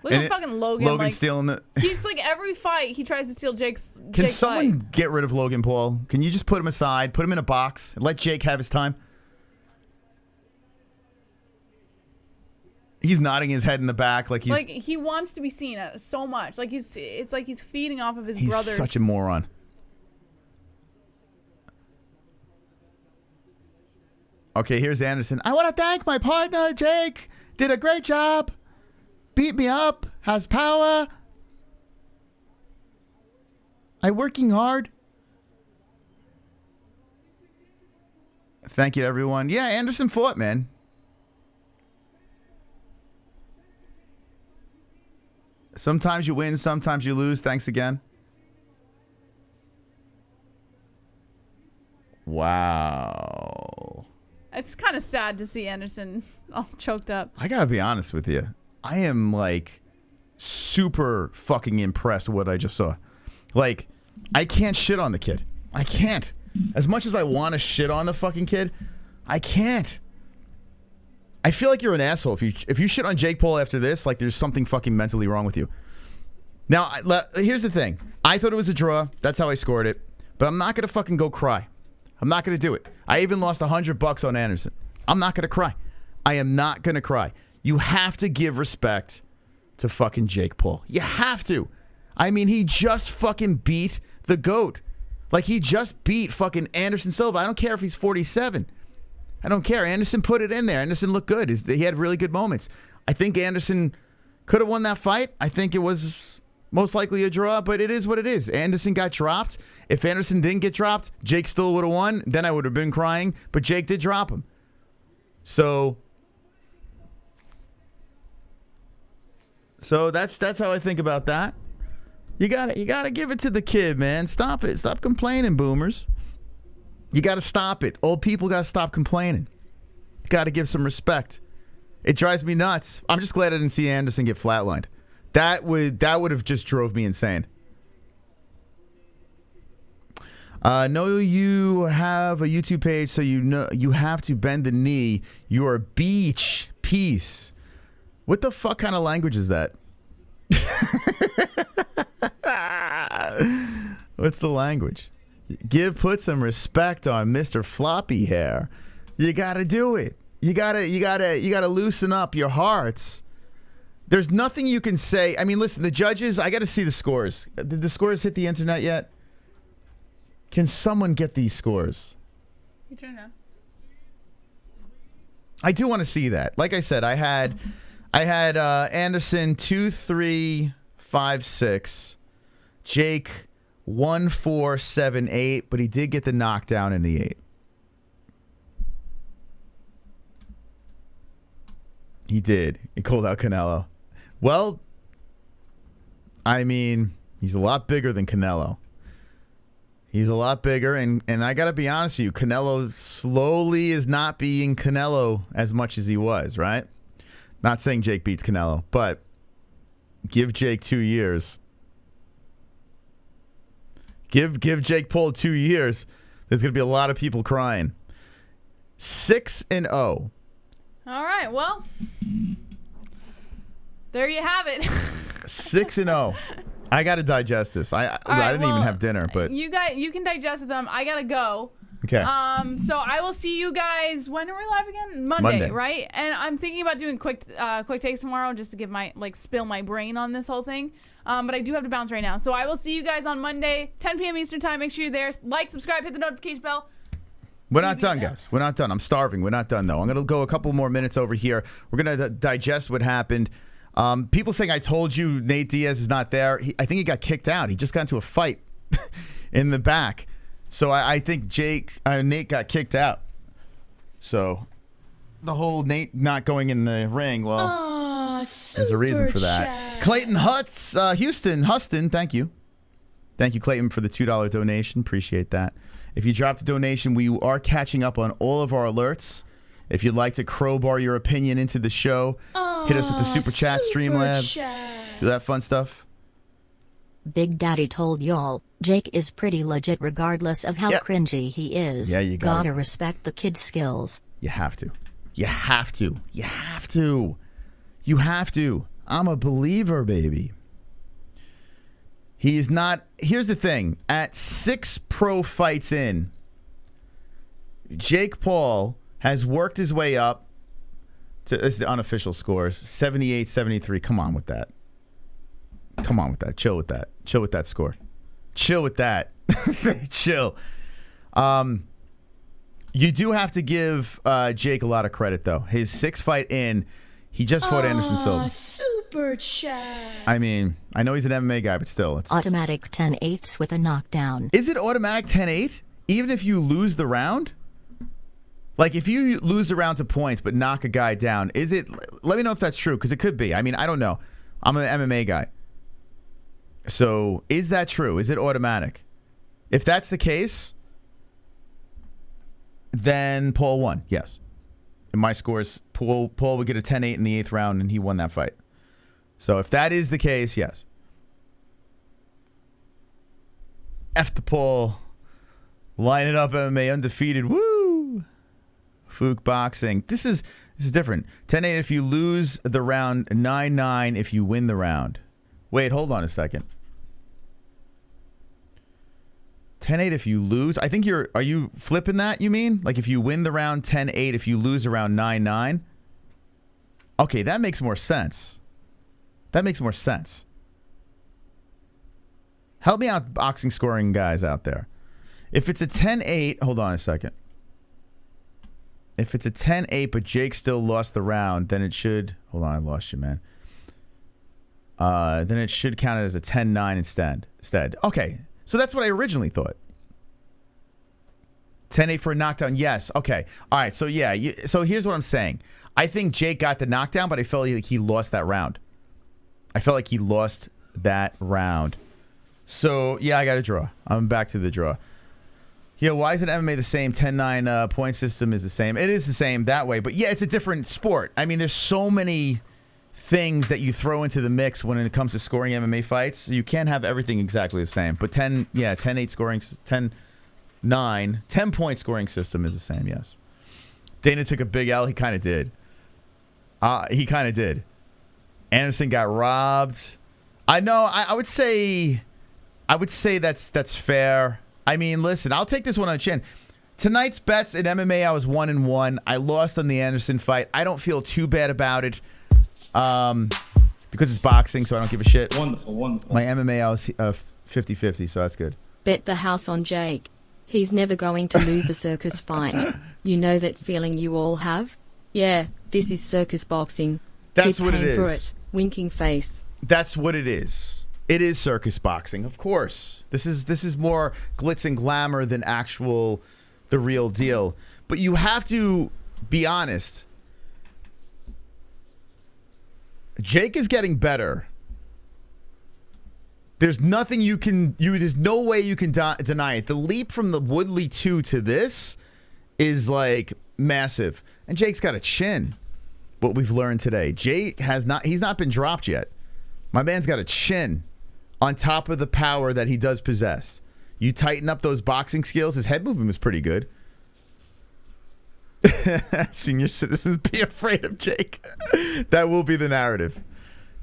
Look at fucking Logan. Logan's stealing the... He's like every fight he tries to steal Jake's Can Jake's someone fight. get rid of Logan Paul? Can you just put him aside, put him in a box, and let Jake have his time? He's nodding his head in the back like he's... Like he wants to be seen so much. Like it's like he's feeding off of his He's brothers. such a moron. Okay, here's Anderson. I want to thank my partner, Jake. Did a great job. Beat me up. Has power. I working hard. Thank you to everyone. Yeah, Anderson fought, man. Sometimes you win, sometimes you lose. Thanks again. Wow. It's kind of sad to see Anderson all choked up. I gotta be honest with you. I am like super fucking impressed with what I just saw. Like, I can't shit on the kid. I can't. As much as I want to shit on the fucking kid, I can't. I feel like you're an asshole if you shit on Jake Paul after this. Like, there's something fucking mentally wrong with you. Now, here's the thing. I thought it was a draw. That's how I scored it. But I'm not gonna fucking go cry. I'm not gonna do it. I even lost $100 on Anderson. I'm not gonna cry. I am not gonna cry. You have to give respect to fucking Jake Paul. You have to. I mean, he just fucking beat the GOAT. Like, he just beat fucking Anderson Silva. I don't care if he's 47. I don't care. Anderson put it in there. Anderson looked good. He had really good moments. I think Anderson could have won that fight. I think it was most likely a draw, but it is what it is. Anderson got dropped. If Anderson didn't get dropped, Jake still would have won. Then I would have been crying, but Jake did drop him. So that's how I think about that. You gotta give it to the kid, man. Stop it. Stop complaining, boomers. You gotta stop it. Old people gotta stop complaining. You gotta give some respect. It drives me nuts. I'm just glad I didn't see Anderson get flatlined. That would have just drove me insane. Know you have a YouTube page, so you know you have to bend the knee. You're a beach piece. What the fuck kind of language is that? What's the language? Put some respect on Mr. Floppy Hair. You gotta do it. You gotta loosen up your hearts. There's nothing you can say. I mean, listen, the judges, I gotta see the scores. Did the scores hit the internet yet? Can someone get these scores? You turn now. I do want to see that. Like I said, I had Anderson 2-3-5-6, Jake 1-4-7-8, but he did get the knockdown in the 8. He did. He called out Canelo. Well, I mean, he's a lot bigger than Canelo. He's a lot bigger, and I got to be honest with you, Canelo slowly is not being Canelo as much as he was, right? Not saying Jake beats Canelo, but give Jake 2 years. Give Jake Paul 2 years. There's going to be a lot of people crying. 6-0. All right, well, there you have it. 6-0. I got to digest this. I didn't even have dinner, but you can digest them. I gotta go. Okay. So I will see you guys. When are we live again? Monday, right? And I'm thinking about doing quick takes tomorrow, just to give my spill my brain on this whole thing. But I do have to bounce right now. So I will see you guys on Monday, 10 p.m. Eastern time. Make sure you're there. Like, subscribe, hit the notification bell. We're not done, guys. We're not done. I'm starving. We're not done, though. I'm going to go a couple more minutes over here. We're going to digest what happened. People saying I told you Nate Diaz is not there. I think he got kicked out. He just got into a fight in the back. So I think Nate got kicked out. So the whole Nate not going in the ring, well, there's a reason for that. Clayton Huston, thank you. Thank you, Clayton, for the $2 donation. Appreciate that. If you dropped a donation, we are catching up on all of our alerts. If you'd like to crowbar your opinion into the show, hit us with the Super Chat, Streamlabs, do that fun stuff. Big Daddy told y'all, Jake is pretty legit regardless of how cringy he is. Yeah, you gotta respect the kid's skills. You have to. You have to. You have to. You have to. I'm a believer, baby. He is not. Here's the thing. At 6 pro fights in, Jake Paul has worked his way up to, this is the unofficial scores, 78-73. Come on with that. Come on with that. Chill with that. Chill with that score. Chill with that. Chill. You do have to give Jake a lot of credit, though. His 6th fight in, he just fought Anderson Silva. Super chat. I mean, I know he's an MMA guy, but still. It's automatic 10/8 with a knockdown. Is it automatic 10-8? Even if you lose the round? Like, if you lose the round to points but knock a guy down, is it... Let me know if that's true, because it could be. I mean, I don't know. I'm an MMA guy. So, is that true? Is it automatic? If that's the case, then Paul won. Yes. In my scores, Paul would get a 10-8 in the 8th round, and he won that fight. So, if that is the case, yes. F the Paul. Line it up, MMA undefeated. Woo! Fook boxing. This is different. 10-8 if you lose the round. 9-9 if you win the round. Wait, hold on a second. 10-8 if you lose. I think are you flipping that, you mean? Like if you win the round 10-8, if you lose around 9-9? Okay, that makes more sense. That makes more sense. Help me out, boxing scoring guys out there. If it's a 10-8, hold on a second. If it's a 10-8, but Jake still lost the round, then it should... Hold on, I lost you, man. Then it should count it as a 10-9 instead. Okay, so that's what I originally thought. 10-8 for a knockdown, yes. Okay, all right, so yeah. So here's what I'm saying. I think Jake got the knockdown, but I felt like he lost that round. I felt like he lost that round. So, yeah, I got a draw. I'm back to the draw. Yeah, why isn't MMA the same? 10-9 point system is the same. It is the same that way, but yeah, it's a different sport. I mean, there's so many things that you throw into the mix when it comes to scoring MMA fights. You can't have everything exactly the same. But 10-8 scoring, 10-9, 10-point scoring system is the same, yes. Dana took a big L. He kind of did. He kind of did. Anderson got robbed. I know. I would say that's fair. I mean, listen, I'll take this one on the chin. Tonight's bets in MMA, I was 1-1. I lost on the Anderson fight. I don't feel too bad about it because it's boxing, so I don't give a shit. Wonderful. My MMA, I was 50-50, so that's good. Bet the house on Jake. He's never going to lose a circus fight. You know that feeling you all have? Yeah, this is circus boxing. That's Keep what it paying for is. it. Winking face. That's what it is. It is circus boxing, of course. This is more glitz and glamour than the real deal. But you have to be honest. Jake is getting better There's nothing you can there's no way you can deny it. The leap from the Woodley 2 to this is like massive. And Jake's got a chin. What we've learned today. Jake he's not been dropped yet. My man's got a chin on top of the power that he does possess. You tighten up those boxing skills. His head movement was pretty good. Senior citizens be afraid of Jake. That will be the narrative.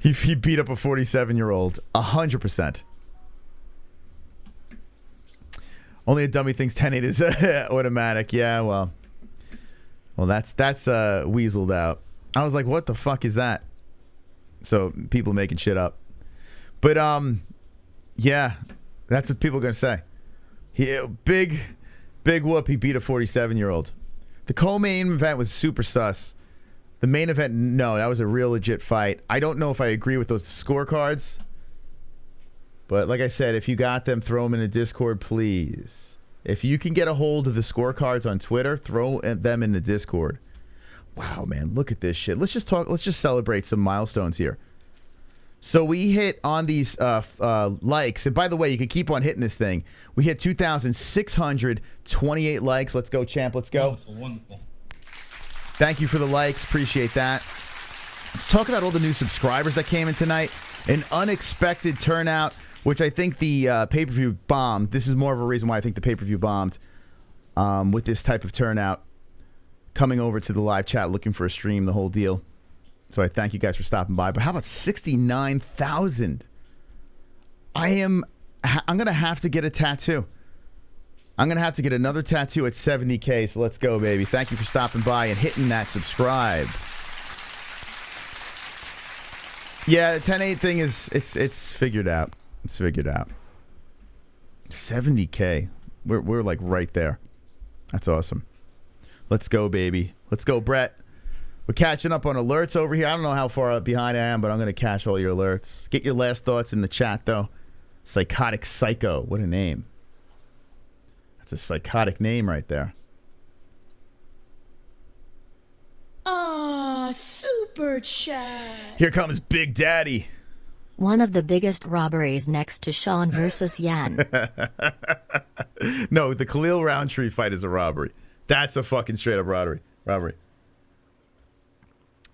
He beat up a 47-year-old 100%. Only a dummy thinks 10-8 is automatic. Yeah, well, that's weaseled out. I was like, what the fuck is that? So people making shit up. But yeah, that's what people are gonna say. Big whoop. He beat a 47-year-old. The co-main event was super sus. The main event, no, that was a real legit fight. I don't know if I agree with those scorecards. But like I said, if you got them, throw them in a Discord, please. If you can get a hold of the scorecards on Twitter, throw them in the Discord. Wow, man, look at this shit. Let's just celebrate some milestones here. So we hit on these likes. And by the way, you can keep on hitting this thing. We hit 2,628 likes. Let's go, champ. Let's go. Wonderful. Thank you for the likes. Appreciate that. Let's talk about all the new subscribers that came in tonight. An unexpected turnout, which I think the pay-per-view bombed. This is more of a reason why I think the pay-per-view bombed with this type of turnout. Coming over to the live chat, looking for a stream, the whole deal. So I thank you guys for stopping by. But how about 69,000? I'm going to have to get a tattoo. I'm going to have to get another tattoo at 70K. So let's go, baby. Thank you for stopping by and hitting that subscribe. Yeah, the 10-8 thing is, it's figured out. It's figured out. 70K. We're like right there. That's awesome. Let's go, baby. Let's go, Brett. We're catching up on alerts over here. I don't know how far behind I am, but I'm going to catch all your alerts. Get your last thoughts in the chat, though. Psychotic Psycho. What a name. That's a psychotic name right there. Ah, super chat. Here comes Big Daddy. One of the biggest robberies next to Sean versus Yan. No, the Khalil Rountree fight is a robbery. That's a fucking straight up robbery.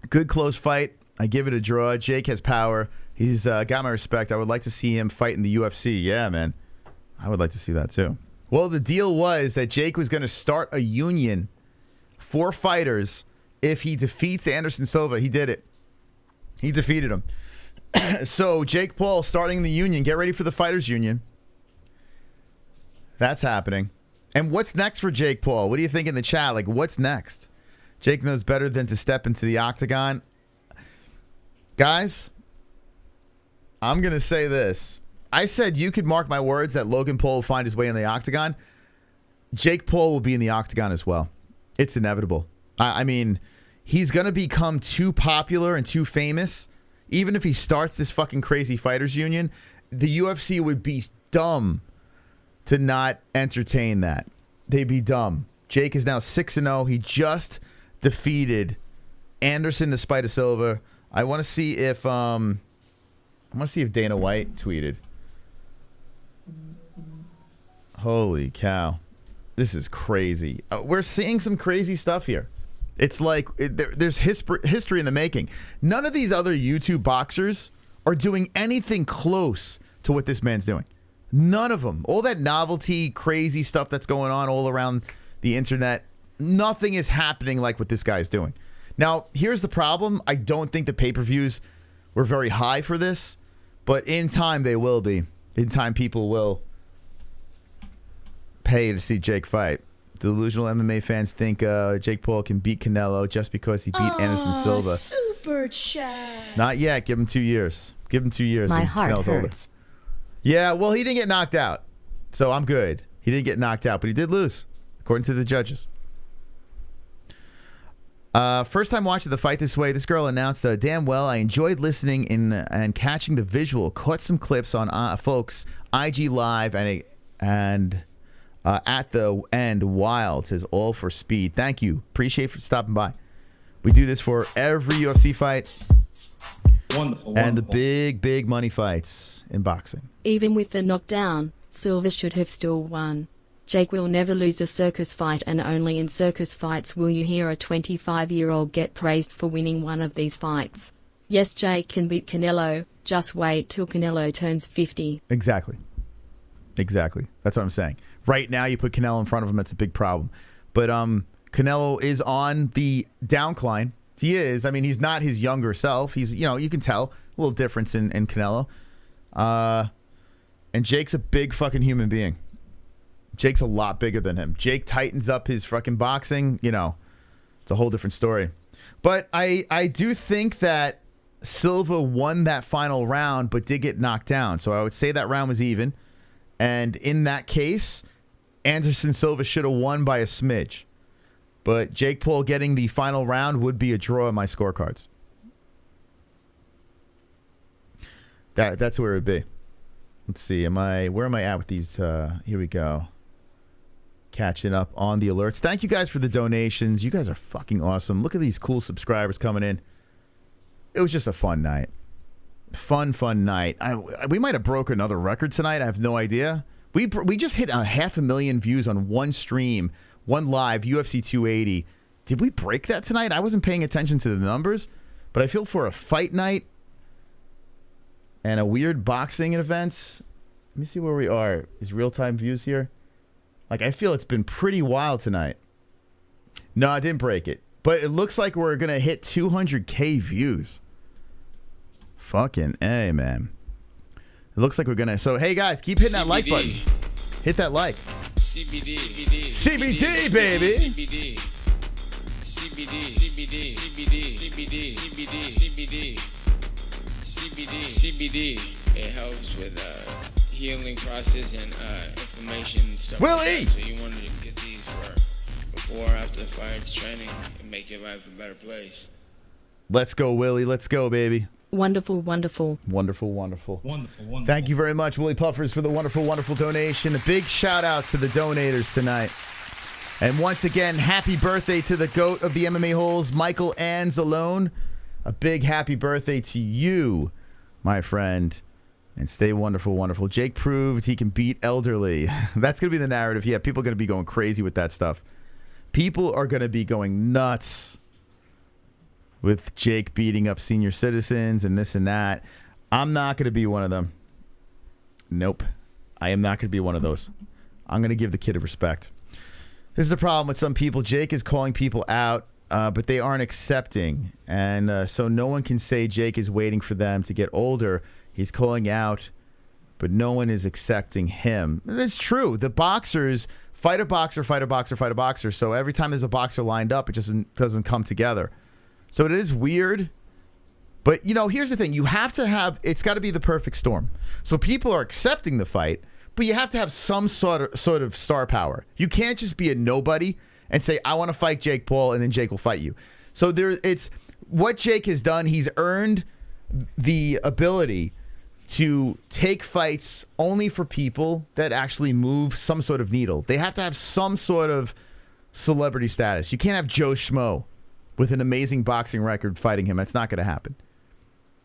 Good close fight. I give it a draw. Jake has power. He's got my respect. I would like to see him fight in the UFC. Yeah, man. I would like to see that too. Well, the deal was that Jake was going to start a union for fighters if he defeats Anderson Silva. He did it. He defeated him. So Jake Paul starting the union. Get ready for the fighters union. That's happening. And what's next for Jake Paul? What do you think in the chat? Like, what's next? Jake knows better than to step into the octagon. Guys, I'm going to say this. I said you could mark my words that Logan Paul will find his way in the octagon. Jake Paul will be in the octagon as well. It's inevitable. I mean, he's going to become too popular and too famous. Even if he starts this fucking crazy fighters union, the UFC would be dumb to not entertain that. They'd be dumb. Jake is now 6-0. He just defeated Anderson despite a Silva. I want to see if Dana White tweeted. Holy cow. This is crazy. We're seeing some crazy stuff here. It's like there's history in the making. None of these other YouTube boxers are doing anything close to what this man's doing. None of them. All that novelty, crazy stuff that's going on all around the internet, nothing is happening like what this guy is doing. Now, here's the problem. I don't think the pay-per-views were very high for this, but in time they will be. In time people will pay to see Jake fight. Delusional MMA fans think Jake Paul can beat Canelo just because he beat Anderson Silva. Super chat. Not yet. Give him 2 years. Give him 2 years. My heart hurts. Yeah, well, he didn't get knocked out, so I'm good. He didn't get knocked out, but he did lose, according to the judges. First time watching the fight this way, this girl announced, damn well, I enjoyed listening and catching the visual. Caught some clips on folks' IG Live and at the end, wild, says all for speed. Thank you. Appreciate for stopping by. We do this for every UFC fight. Wonderful. And the big money fights in boxing. Even with the knockdown, Silva should have still won. Jake will never lose a circus fight, and only in circus fights will you hear a 25-year-old get praised for winning one of these fights. Yes, Jake can beat Canelo, just wait till Canelo turns 50. Exactly. That's what I'm saying. Right now, you put Canelo in front of him, that's a big problem. But Canelo is on the downcline. He is. I mean, he's not his younger self. He's, you can tell a little difference in Canelo. And Jake's a big fucking human being. Jake's a lot bigger than him. Jake tightens up his fucking boxing. It's a whole different story. But I do think that Silva won that final round, but did get knocked down. So I would say that round was even. And in that case, Anderson Silva should have won by a smidge. But Jake Paul getting the final round would be a draw in my scorecards. That's where it would be. Let's see. Where am I at with these? Here we go. Catching up on the alerts. Thank you guys for the donations. You guys are fucking awesome. Look at these cool subscribers coming in. It was just a fun night. Fun night. We might have broke another record tonight. I have no idea. We just hit 500,000 views on one stream. One live, UFC 280. Did we break that tonight? I wasn't paying attention to the numbers, but I feel for a fight night and a weird boxing event. Let me see where we are. Is real-time views here? I feel it's been pretty wild tonight. No, I didn't break it. But it looks like we're going to hit 200K views. Fucking A, man. It looks like we're going to... So, hey, guys, keep hitting that like button. Hit that like. CBD, baby. CBD. It helps with healing process and inflammation stuff. Willie. So you wanted to get these for before or after the fight training and make your life a better place. Let's go, Willie. Let's go, baby. Wonderful. Wonderful. Thank you very much, Willie Puffers, for the wonderful donation. A big shout out to the donators tonight. And once again, happy birthday to the GOAT of the MMA-Holes, Michael Anzalone. A big happy birthday to you, my friend. And stay wonderful. Jake proved he can beat elderly. That's going to be the narrative. Yeah, people are going to be going crazy with that stuff. People are going to be going nuts with Jake beating up senior citizens and this and that. I'm not going to be one of them. Nope. I am not going to be one of those. I'm going to give the kid a respect. This is the problem with some people. Jake is calling people out, but they aren't accepting. And so no one can say Jake is waiting for them to get older. He's calling out, but no one is accepting him. That's true. The boxers fight a boxer. So every time there's a boxer lined up, it just doesn't come together. So it is weird. But, here's the thing. You have to have, it's got to be the perfect storm. So people are accepting the fight, but you have to have some sort of star power. You can't just be a nobody and say, I want to fight Jake Paul, and then Jake will fight you. So it's what Jake has done. He's earned the ability to take fights only for people that actually move some sort of needle. They have to have some sort of celebrity status. You can't have Joe Schmo with an amazing boxing record fighting him. That's not going to happen.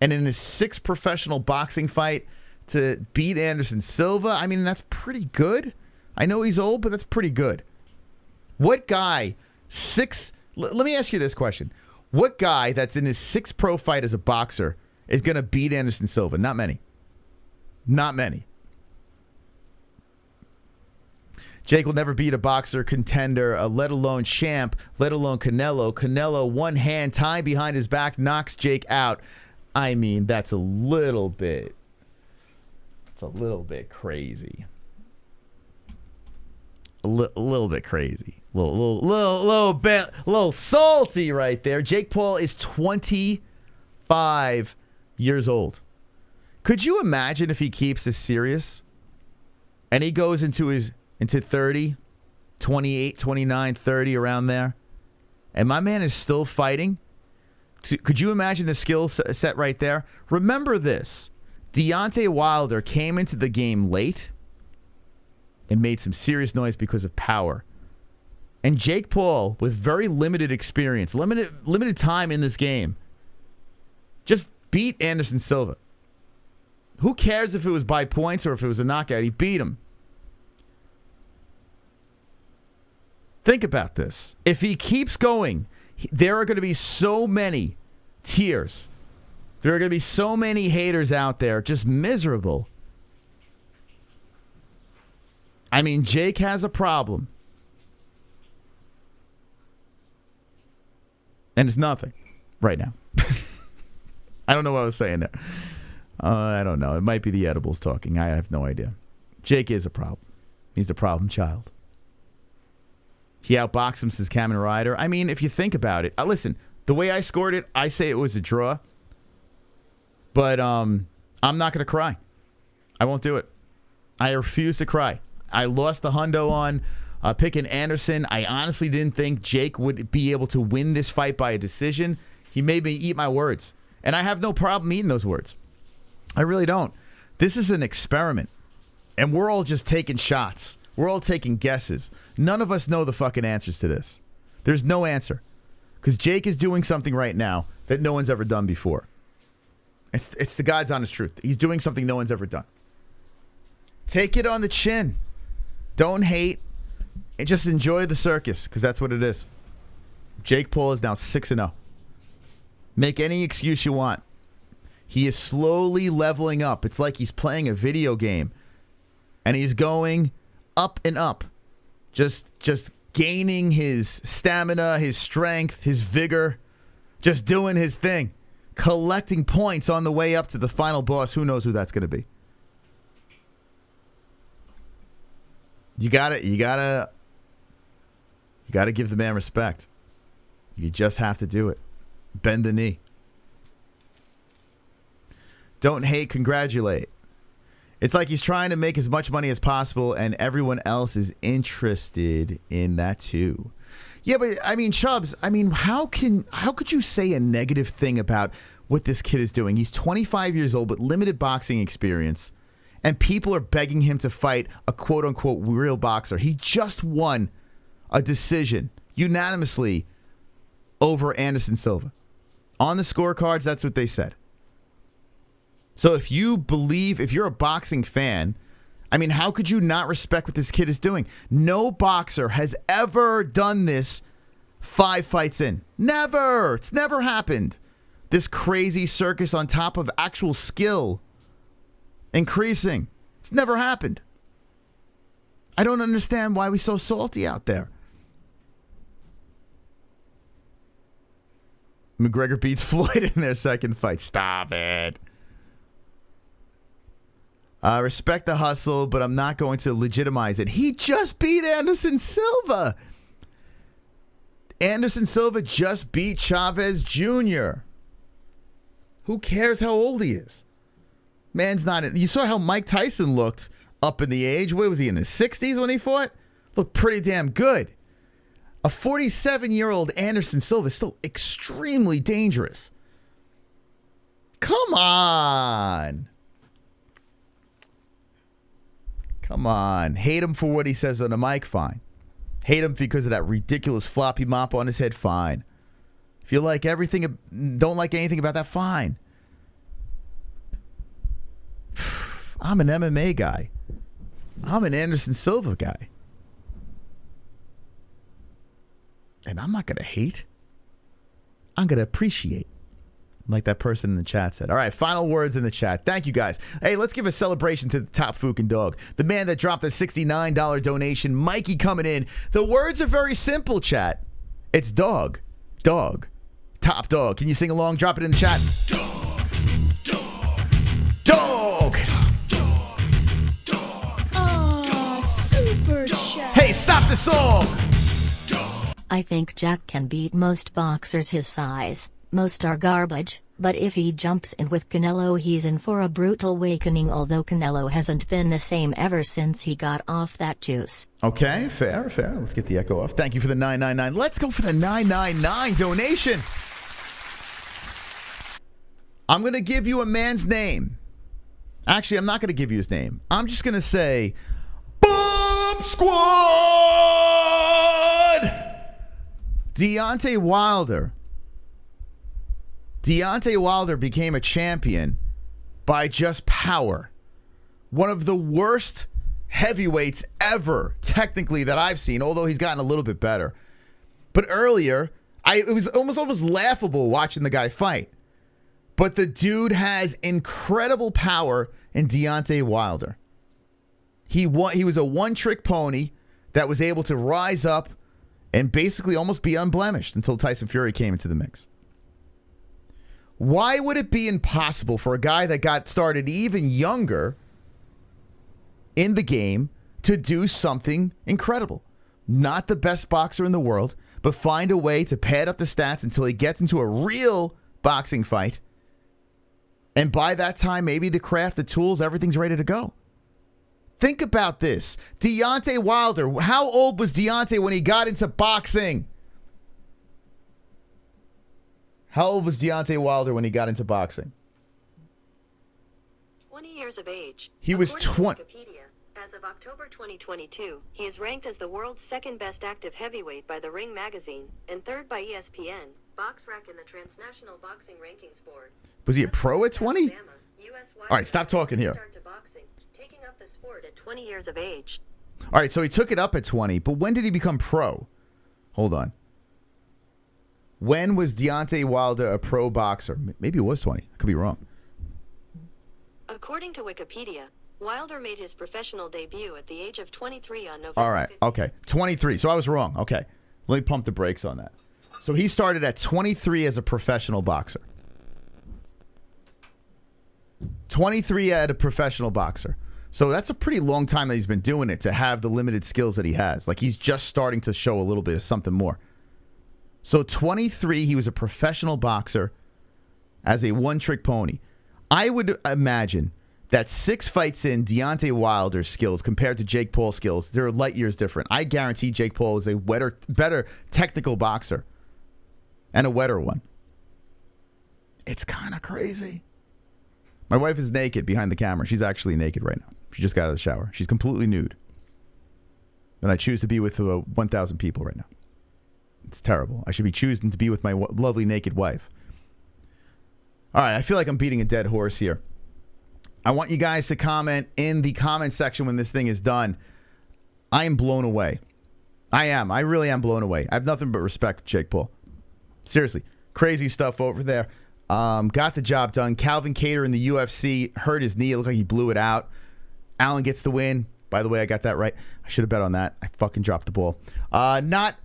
And in his 6th professional boxing fight to beat Anderson Silva, I mean, that's pretty good. I know he's old, but that's pretty good. What guy, let me ask you this question. What guy that's in his 6th pro fight as a boxer is going to beat Anderson Silva? Not many. Jake will never beat a boxer contender, let alone champ, let alone Canelo. Canelo, one hand tied behind his back, knocks Jake out. I mean, that's a little bit crazy. A little bit crazy. A little salty right there. Jake Paul is 25 years old. Could you imagine if he keeps this serious and he goes into 30, 28, 29, 30, around there, and my man is still fighting? Could you imagine the skill set right there? Remember this. Deontay Wilder came into the game late and made some serious noise because of power. And Jake Paul, with very limited experience, limited time in this game, just beat Anderson Silva. Who cares if it was by points or if it was a knockout? He beat him. Think about this. If he keeps going, there are going to be so many tears. There are going to be so many haters out there just miserable. I mean, Jake has a problem. And it's nothing right now. I don't know what I was saying there. I don't know. It might be the edibles talking. I have no idea. Jake is a problem. He's a problem child. He outboxed him since Kamen Rider. I mean, if you think about it, listen, the way I scored it, I say it was a draw. But I'm not going to cry. I won't do it. I refuse to cry. I lost the hundo on picking Anderson. I honestly didn't think Jake would be able to win this fight by a decision. He made me eat my words. And I have no problem eating those words. I really don't. This is an experiment. And we're all just taking shots. We're all taking guesses. None of us know the fucking answers to this. There's no answer. Because Jake is doing something right now that no one's ever done before. It's the God's honest truth. He's doing something no one's ever done. Take it on the chin. Don't hate. And just enjoy the circus, because that's what it is. Jake Paul is now 6-0. Make any excuse you want. He is slowly leveling up. It's like he's playing a video game. And he's going up and up. Just gaining his stamina, his strength, his vigor. Just doing his thing. Collecting points on the way up to the final boss. Who knows who that's going to be? You gotta give the man respect. You just have to do it. Bend the knee. Don't hate, congratulate. It's like he's trying to make as much money as possible, and everyone else is interested in that too. Yeah, but I mean, Chubbs, I mean, how could you say a negative thing about what this kid is doing? He's 25 years old with limited boxing experience, and people are begging him to fight a quote-unquote real boxer. He just won a decision unanimously over Anderson Silva. On the scorecards, that's what they said. So if you're a boxing fan, I mean, how could you not respect what this kid is doing? No boxer has ever done this 5 fights in. Never. It's never happened. This crazy circus on top of actual skill increasing. It's never happened. I don't understand why we're so salty out there. McGregor beats Floyd in their second fight. Stop it. Respect the hustle, but I'm not going to legitimize it. He just beat Anderson Silva. Anderson Silva just beat Chavez Jr. Who cares how old he is? Man's not... You saw how Mike Tyson looked up in the age. What was he, in his 60s when he fought? Looked pretty damn good. A 47-year-old Anderson Silva is still extremely dangerous. Come on. Come on. Hate him for what he says on the mic? Fine. Hate him because of that ridiculous floppy mop on his head? Fine. If you like everything, don't like anything about that? Fine. I'm an MMA guy. I'm an Anderson Silva guy. And I'm not going to hate. I'm going to appreciate. Like that person in the chat said. All right, final words in the chat. Thank you, guys. Hey, let's give a celebration to the top fucking dog. The man that dropped a $69 donation. Mikey coming in. The words are very simple, chat. It's dog. Dog. Top dog. Can you sing along? Drop it in the chat. Dog. Dog. Dog. Dog. Dog. Oh, super chat. Hey, stop the song. I think Jack can beat most boxers his size. Most are garbage, but if he jumps in with Canelo, he's in for a brutal awakening, although Canelo hasn't been the same ever since he got off that juice. Okay, fair. Let's get the echo off. Thank you for the 999. Let's go for the 999 donation. I'm going to give you a man's name. Actually, I'm not going to give you his name. I'm just going to say, Bomb Squad! Deontay Wilder Deontay Wilder became a champion by just power. One of the worst heavyweights ever, technically, that I've seen, although he's gotten a little bit better. But earlier, it was almost laughable watching the guy fight. But the dude has incredible power in Deontay Wilder. He was a one-trick pony that was able to rise up and basically almost be unblemished until Tyson Fury came into the mix. Why would it be impossible for a guy that got started even younger in the game to do something incredible? Not the best boxer in the world, but find a way to pad up the stats until he gets into a real boxing fight. And by that time, maybe the craft, the tools, everything's ready to go. Think about this. Deontay Wilder. How old was Deontay when he got into boxing? How old was Deontay Wilder when he got into boxing? 20 years of age. He was 20. As of October 2022, he is ranked as the world's second best active heavyweight by the Ring magazine and third by ESPN, BoxRec, and the Transnational Boxing Rankings Board. Was he a pro at 20? All right, stop talking here. Taking up the sport at 20 years of age. All right, so he took it up at 20, but when did he become pro? Hold on. When was Deontay Wilder a pro boxer? Maybe it was 20. I could be wrong. According to Wikipedia, Wilder made his professional debut at the age of 23 on November 15th. All right, okay. 23. So I was wrong. Okay. Let me pump the brakes on that. So he started at 23 as a professional boxer. 23 as a professional boxer. So that's a pretty long time that he's been doing it to have the limited skills that he has. Like, he's just starting to show a little bit of something more. So 23, he was a professional boxer as a one-trick pony. I would imagine that 6 fights in, Deontay Wilder's skills compared to Jake Paul's skills, they're light years different. I guarantee Jake Paul is a better technical boxer and a wetter one. It's kind of crazy. My wife is naked behind the camera. She's actually naked right now. She just got out of the shower. She's completely nude. And I choose to be with 1,000 people right now. It's terrible. I should be choosing to be with my lovely naked wife. All right, I feel like I'm beating a dead horse here. I want you guys to comment in the comment section when this thing is done. I am blown away. I am. I really am blown away. I have nothing but respect for Jake Paul. Seriously. Crazy stuff over there. Got the job done. Calvin Kattar in the UFC hurt his knee. It looked like he blew it out. Allen gets the win. By the way, I got that right. I should have bet on that. I fucking dropped the ball. Not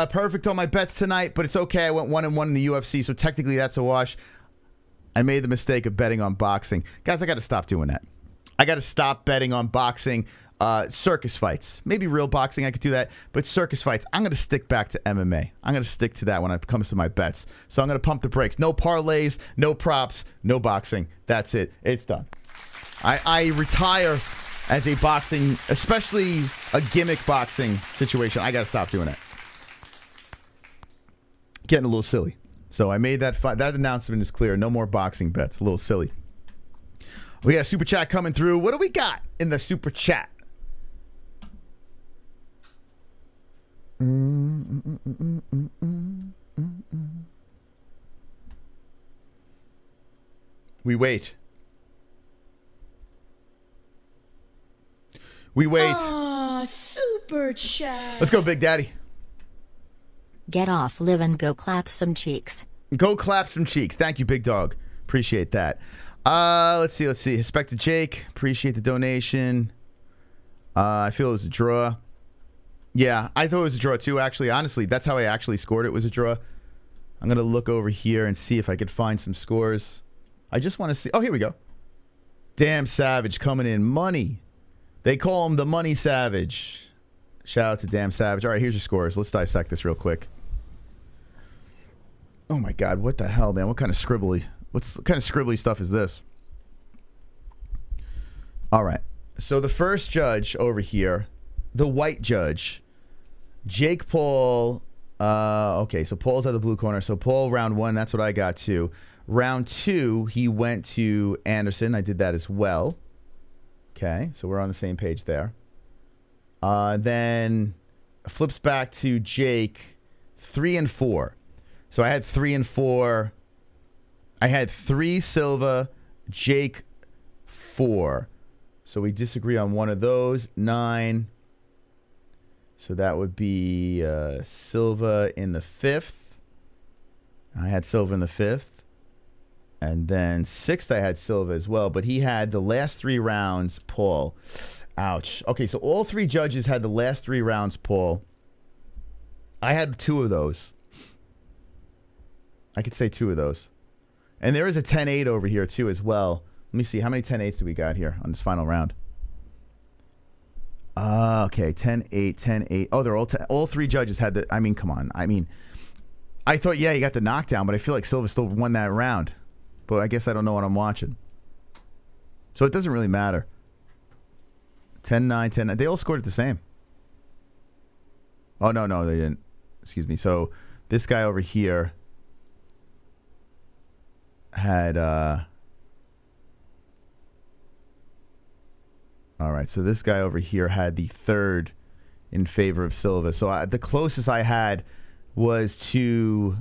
perfect on my bets tonight, but it's okay. I went 1-1 in the UFC, so technically that's a wash. I made the mistake of betting on boxing. Guys, I got to stop doing that. I got to stop betting on boxing. Circus fights. Maybe real boxing, I could do that. But circus fights, I'm going to stick back to MMA. I'm going to stick to that when it comes to my bets. So I'm going to pump the brakes. No parlays, no props, no boxing. That's it. It's done. I retire as a boxing, especially a gimmick boxing situation. I got to stop doing it. Getting a little silly. So I made that that announcement is clear. No more boxing bets. A little silly. We got a super chat coming through. What do we got in the super chat? We wait. We wait. Ah, super chat. Let's go, Big Daddy. Get off, live, and go clap some cheeks. Go clap some cheeks. Thank you, Big Dog. Appreciate that. Let's see. Respect to Jake. Appreciate the donation. I feel it was a draw. Yeah, I thought it was a draw too, actually. Honestly, that's how I actually scored it, was a draw. I'm going to look over here and see if I could find some scores. I just want to see. Oh, here we go. Damn Savage coming in. Money. They call him the Money Savage. Shout out to Damn Savage. All right, here's your scores. Let's dissect this real quick. Oh, my God. What the hell, man? What kind of scribbly stuff is this? All right. So the first judge over here, the white judge, Jake Paul. Okay, so Paul's at the blue corner. So Paul, round 1, that's what I got to. Round 2, he went to Anderson. I did that as well. Okay, so we're on the same page there. Then flips back to Jake, 3 and 4. So I had 3 and 4. I had 3 Silva, Jake 4. So we disagree on one of those. 9. So that would be Silva in the 5th. I had Silva in the 5th. And then 6th, I had Silva as well. But he had the last 3 rounds, Paul. Ouch. Okay, so all 3 judges had the last 3 rounds, Paul. I had 2 of those. I could say 2 of those. And there is a 10-8 over here, too, as well. Let me see. How many 10-8s do we got here on this final round? Okay, 10-8, 10-8. Oh, they're all 3 judges had the... I mean, come on. I mean, I thought, yeah, you got the knockdown, but I feel like Silva still won that round. But I guess I don't know what I'm watching. So it doesn't really matter. 10-9, 10-9. They all scored it the same. Oh, no, they didn't. Excuse me. So this guy over here had... All right, so this guy over here had the 3rd in favor of Silva. So the closest I had was to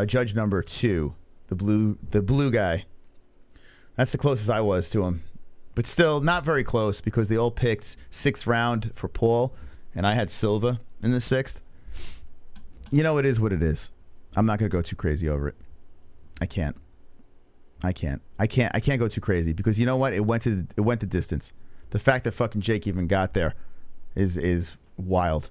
judge number 2, the blue guy. That's the closest I was to him. But still, not very close because they all picked 6th round for Paul, and I had Silva in the 6th. You know, it is what it is. I'm not going to go too crazy over it. I can't go too crazy because you know what? It went the distance. The fact that fucking Jake even got there is wild.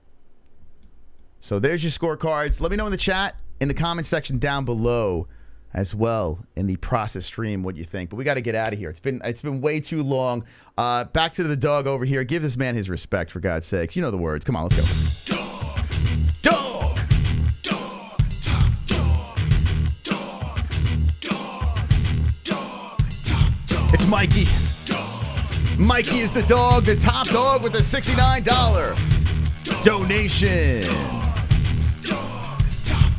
So there's your scorecards. Let me know in the chat, in the comment section down below, as well in the process stream what you think. But we got to get out of here. It's been way too long. Back to the dog over here. Give this man his respect, for God's sakes. You know the words. Come on, let's go. Dog. It's Mikey. Mikey is the dog, the top dog with a $69 donation.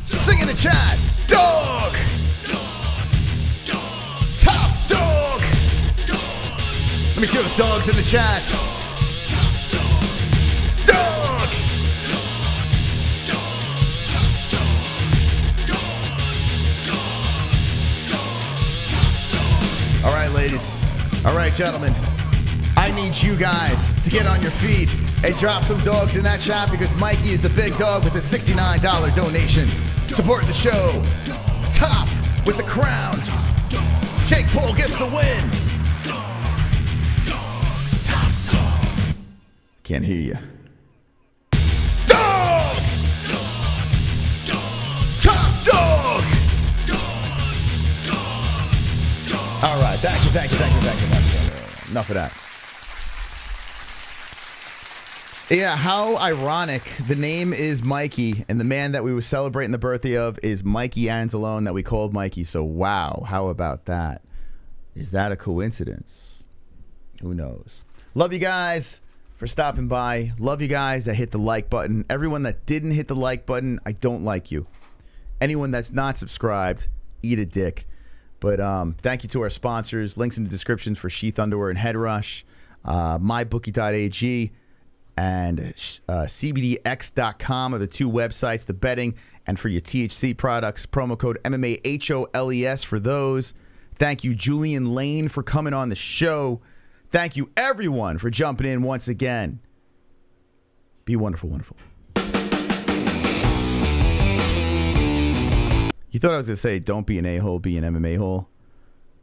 Sing in the chat. Dog. Top dog. Let me see those dogs in the chat. Dog. All right, ladies. All right, gentlemen. I need you guys to get on your feet and drop some dogs in that chat because Mikey is the big dog with a $69 donation. Support the show. Top with the crown. Jake Paul gets the win. Can't hear you. Dog! Top dog! All right, thank you. Enough of that. Yeah, how ironic. The name is Mikey, and the man that we were celebrating the birthday of is Mikey Anzalone that we called Mikey. So, wow, how about that? Is that a coincidence? Who knows? Love you guys for stopping by. Love you guys that hit the like button. Everyone that didn't hit the like button, I don't like you. Anyone that's not subscribed, eat a dick. But thank you to our sponsors. Links in the descriptions for Sheath Underwear and Head Rush, mybookie.ag, and CBDX.com are the 2 websites, the betting and for your THC products. Promo code MMA-HOLES for those. Thank you, Julian Lane, for coming on the show. Thank you, everyone, for jumping in once again. Be wonderful, wonderful. You thought I was going to say, don't be an a-hole, be an MMA hole.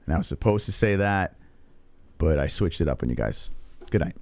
And I was supposed to say that, but I switched it up on you guys. Good night.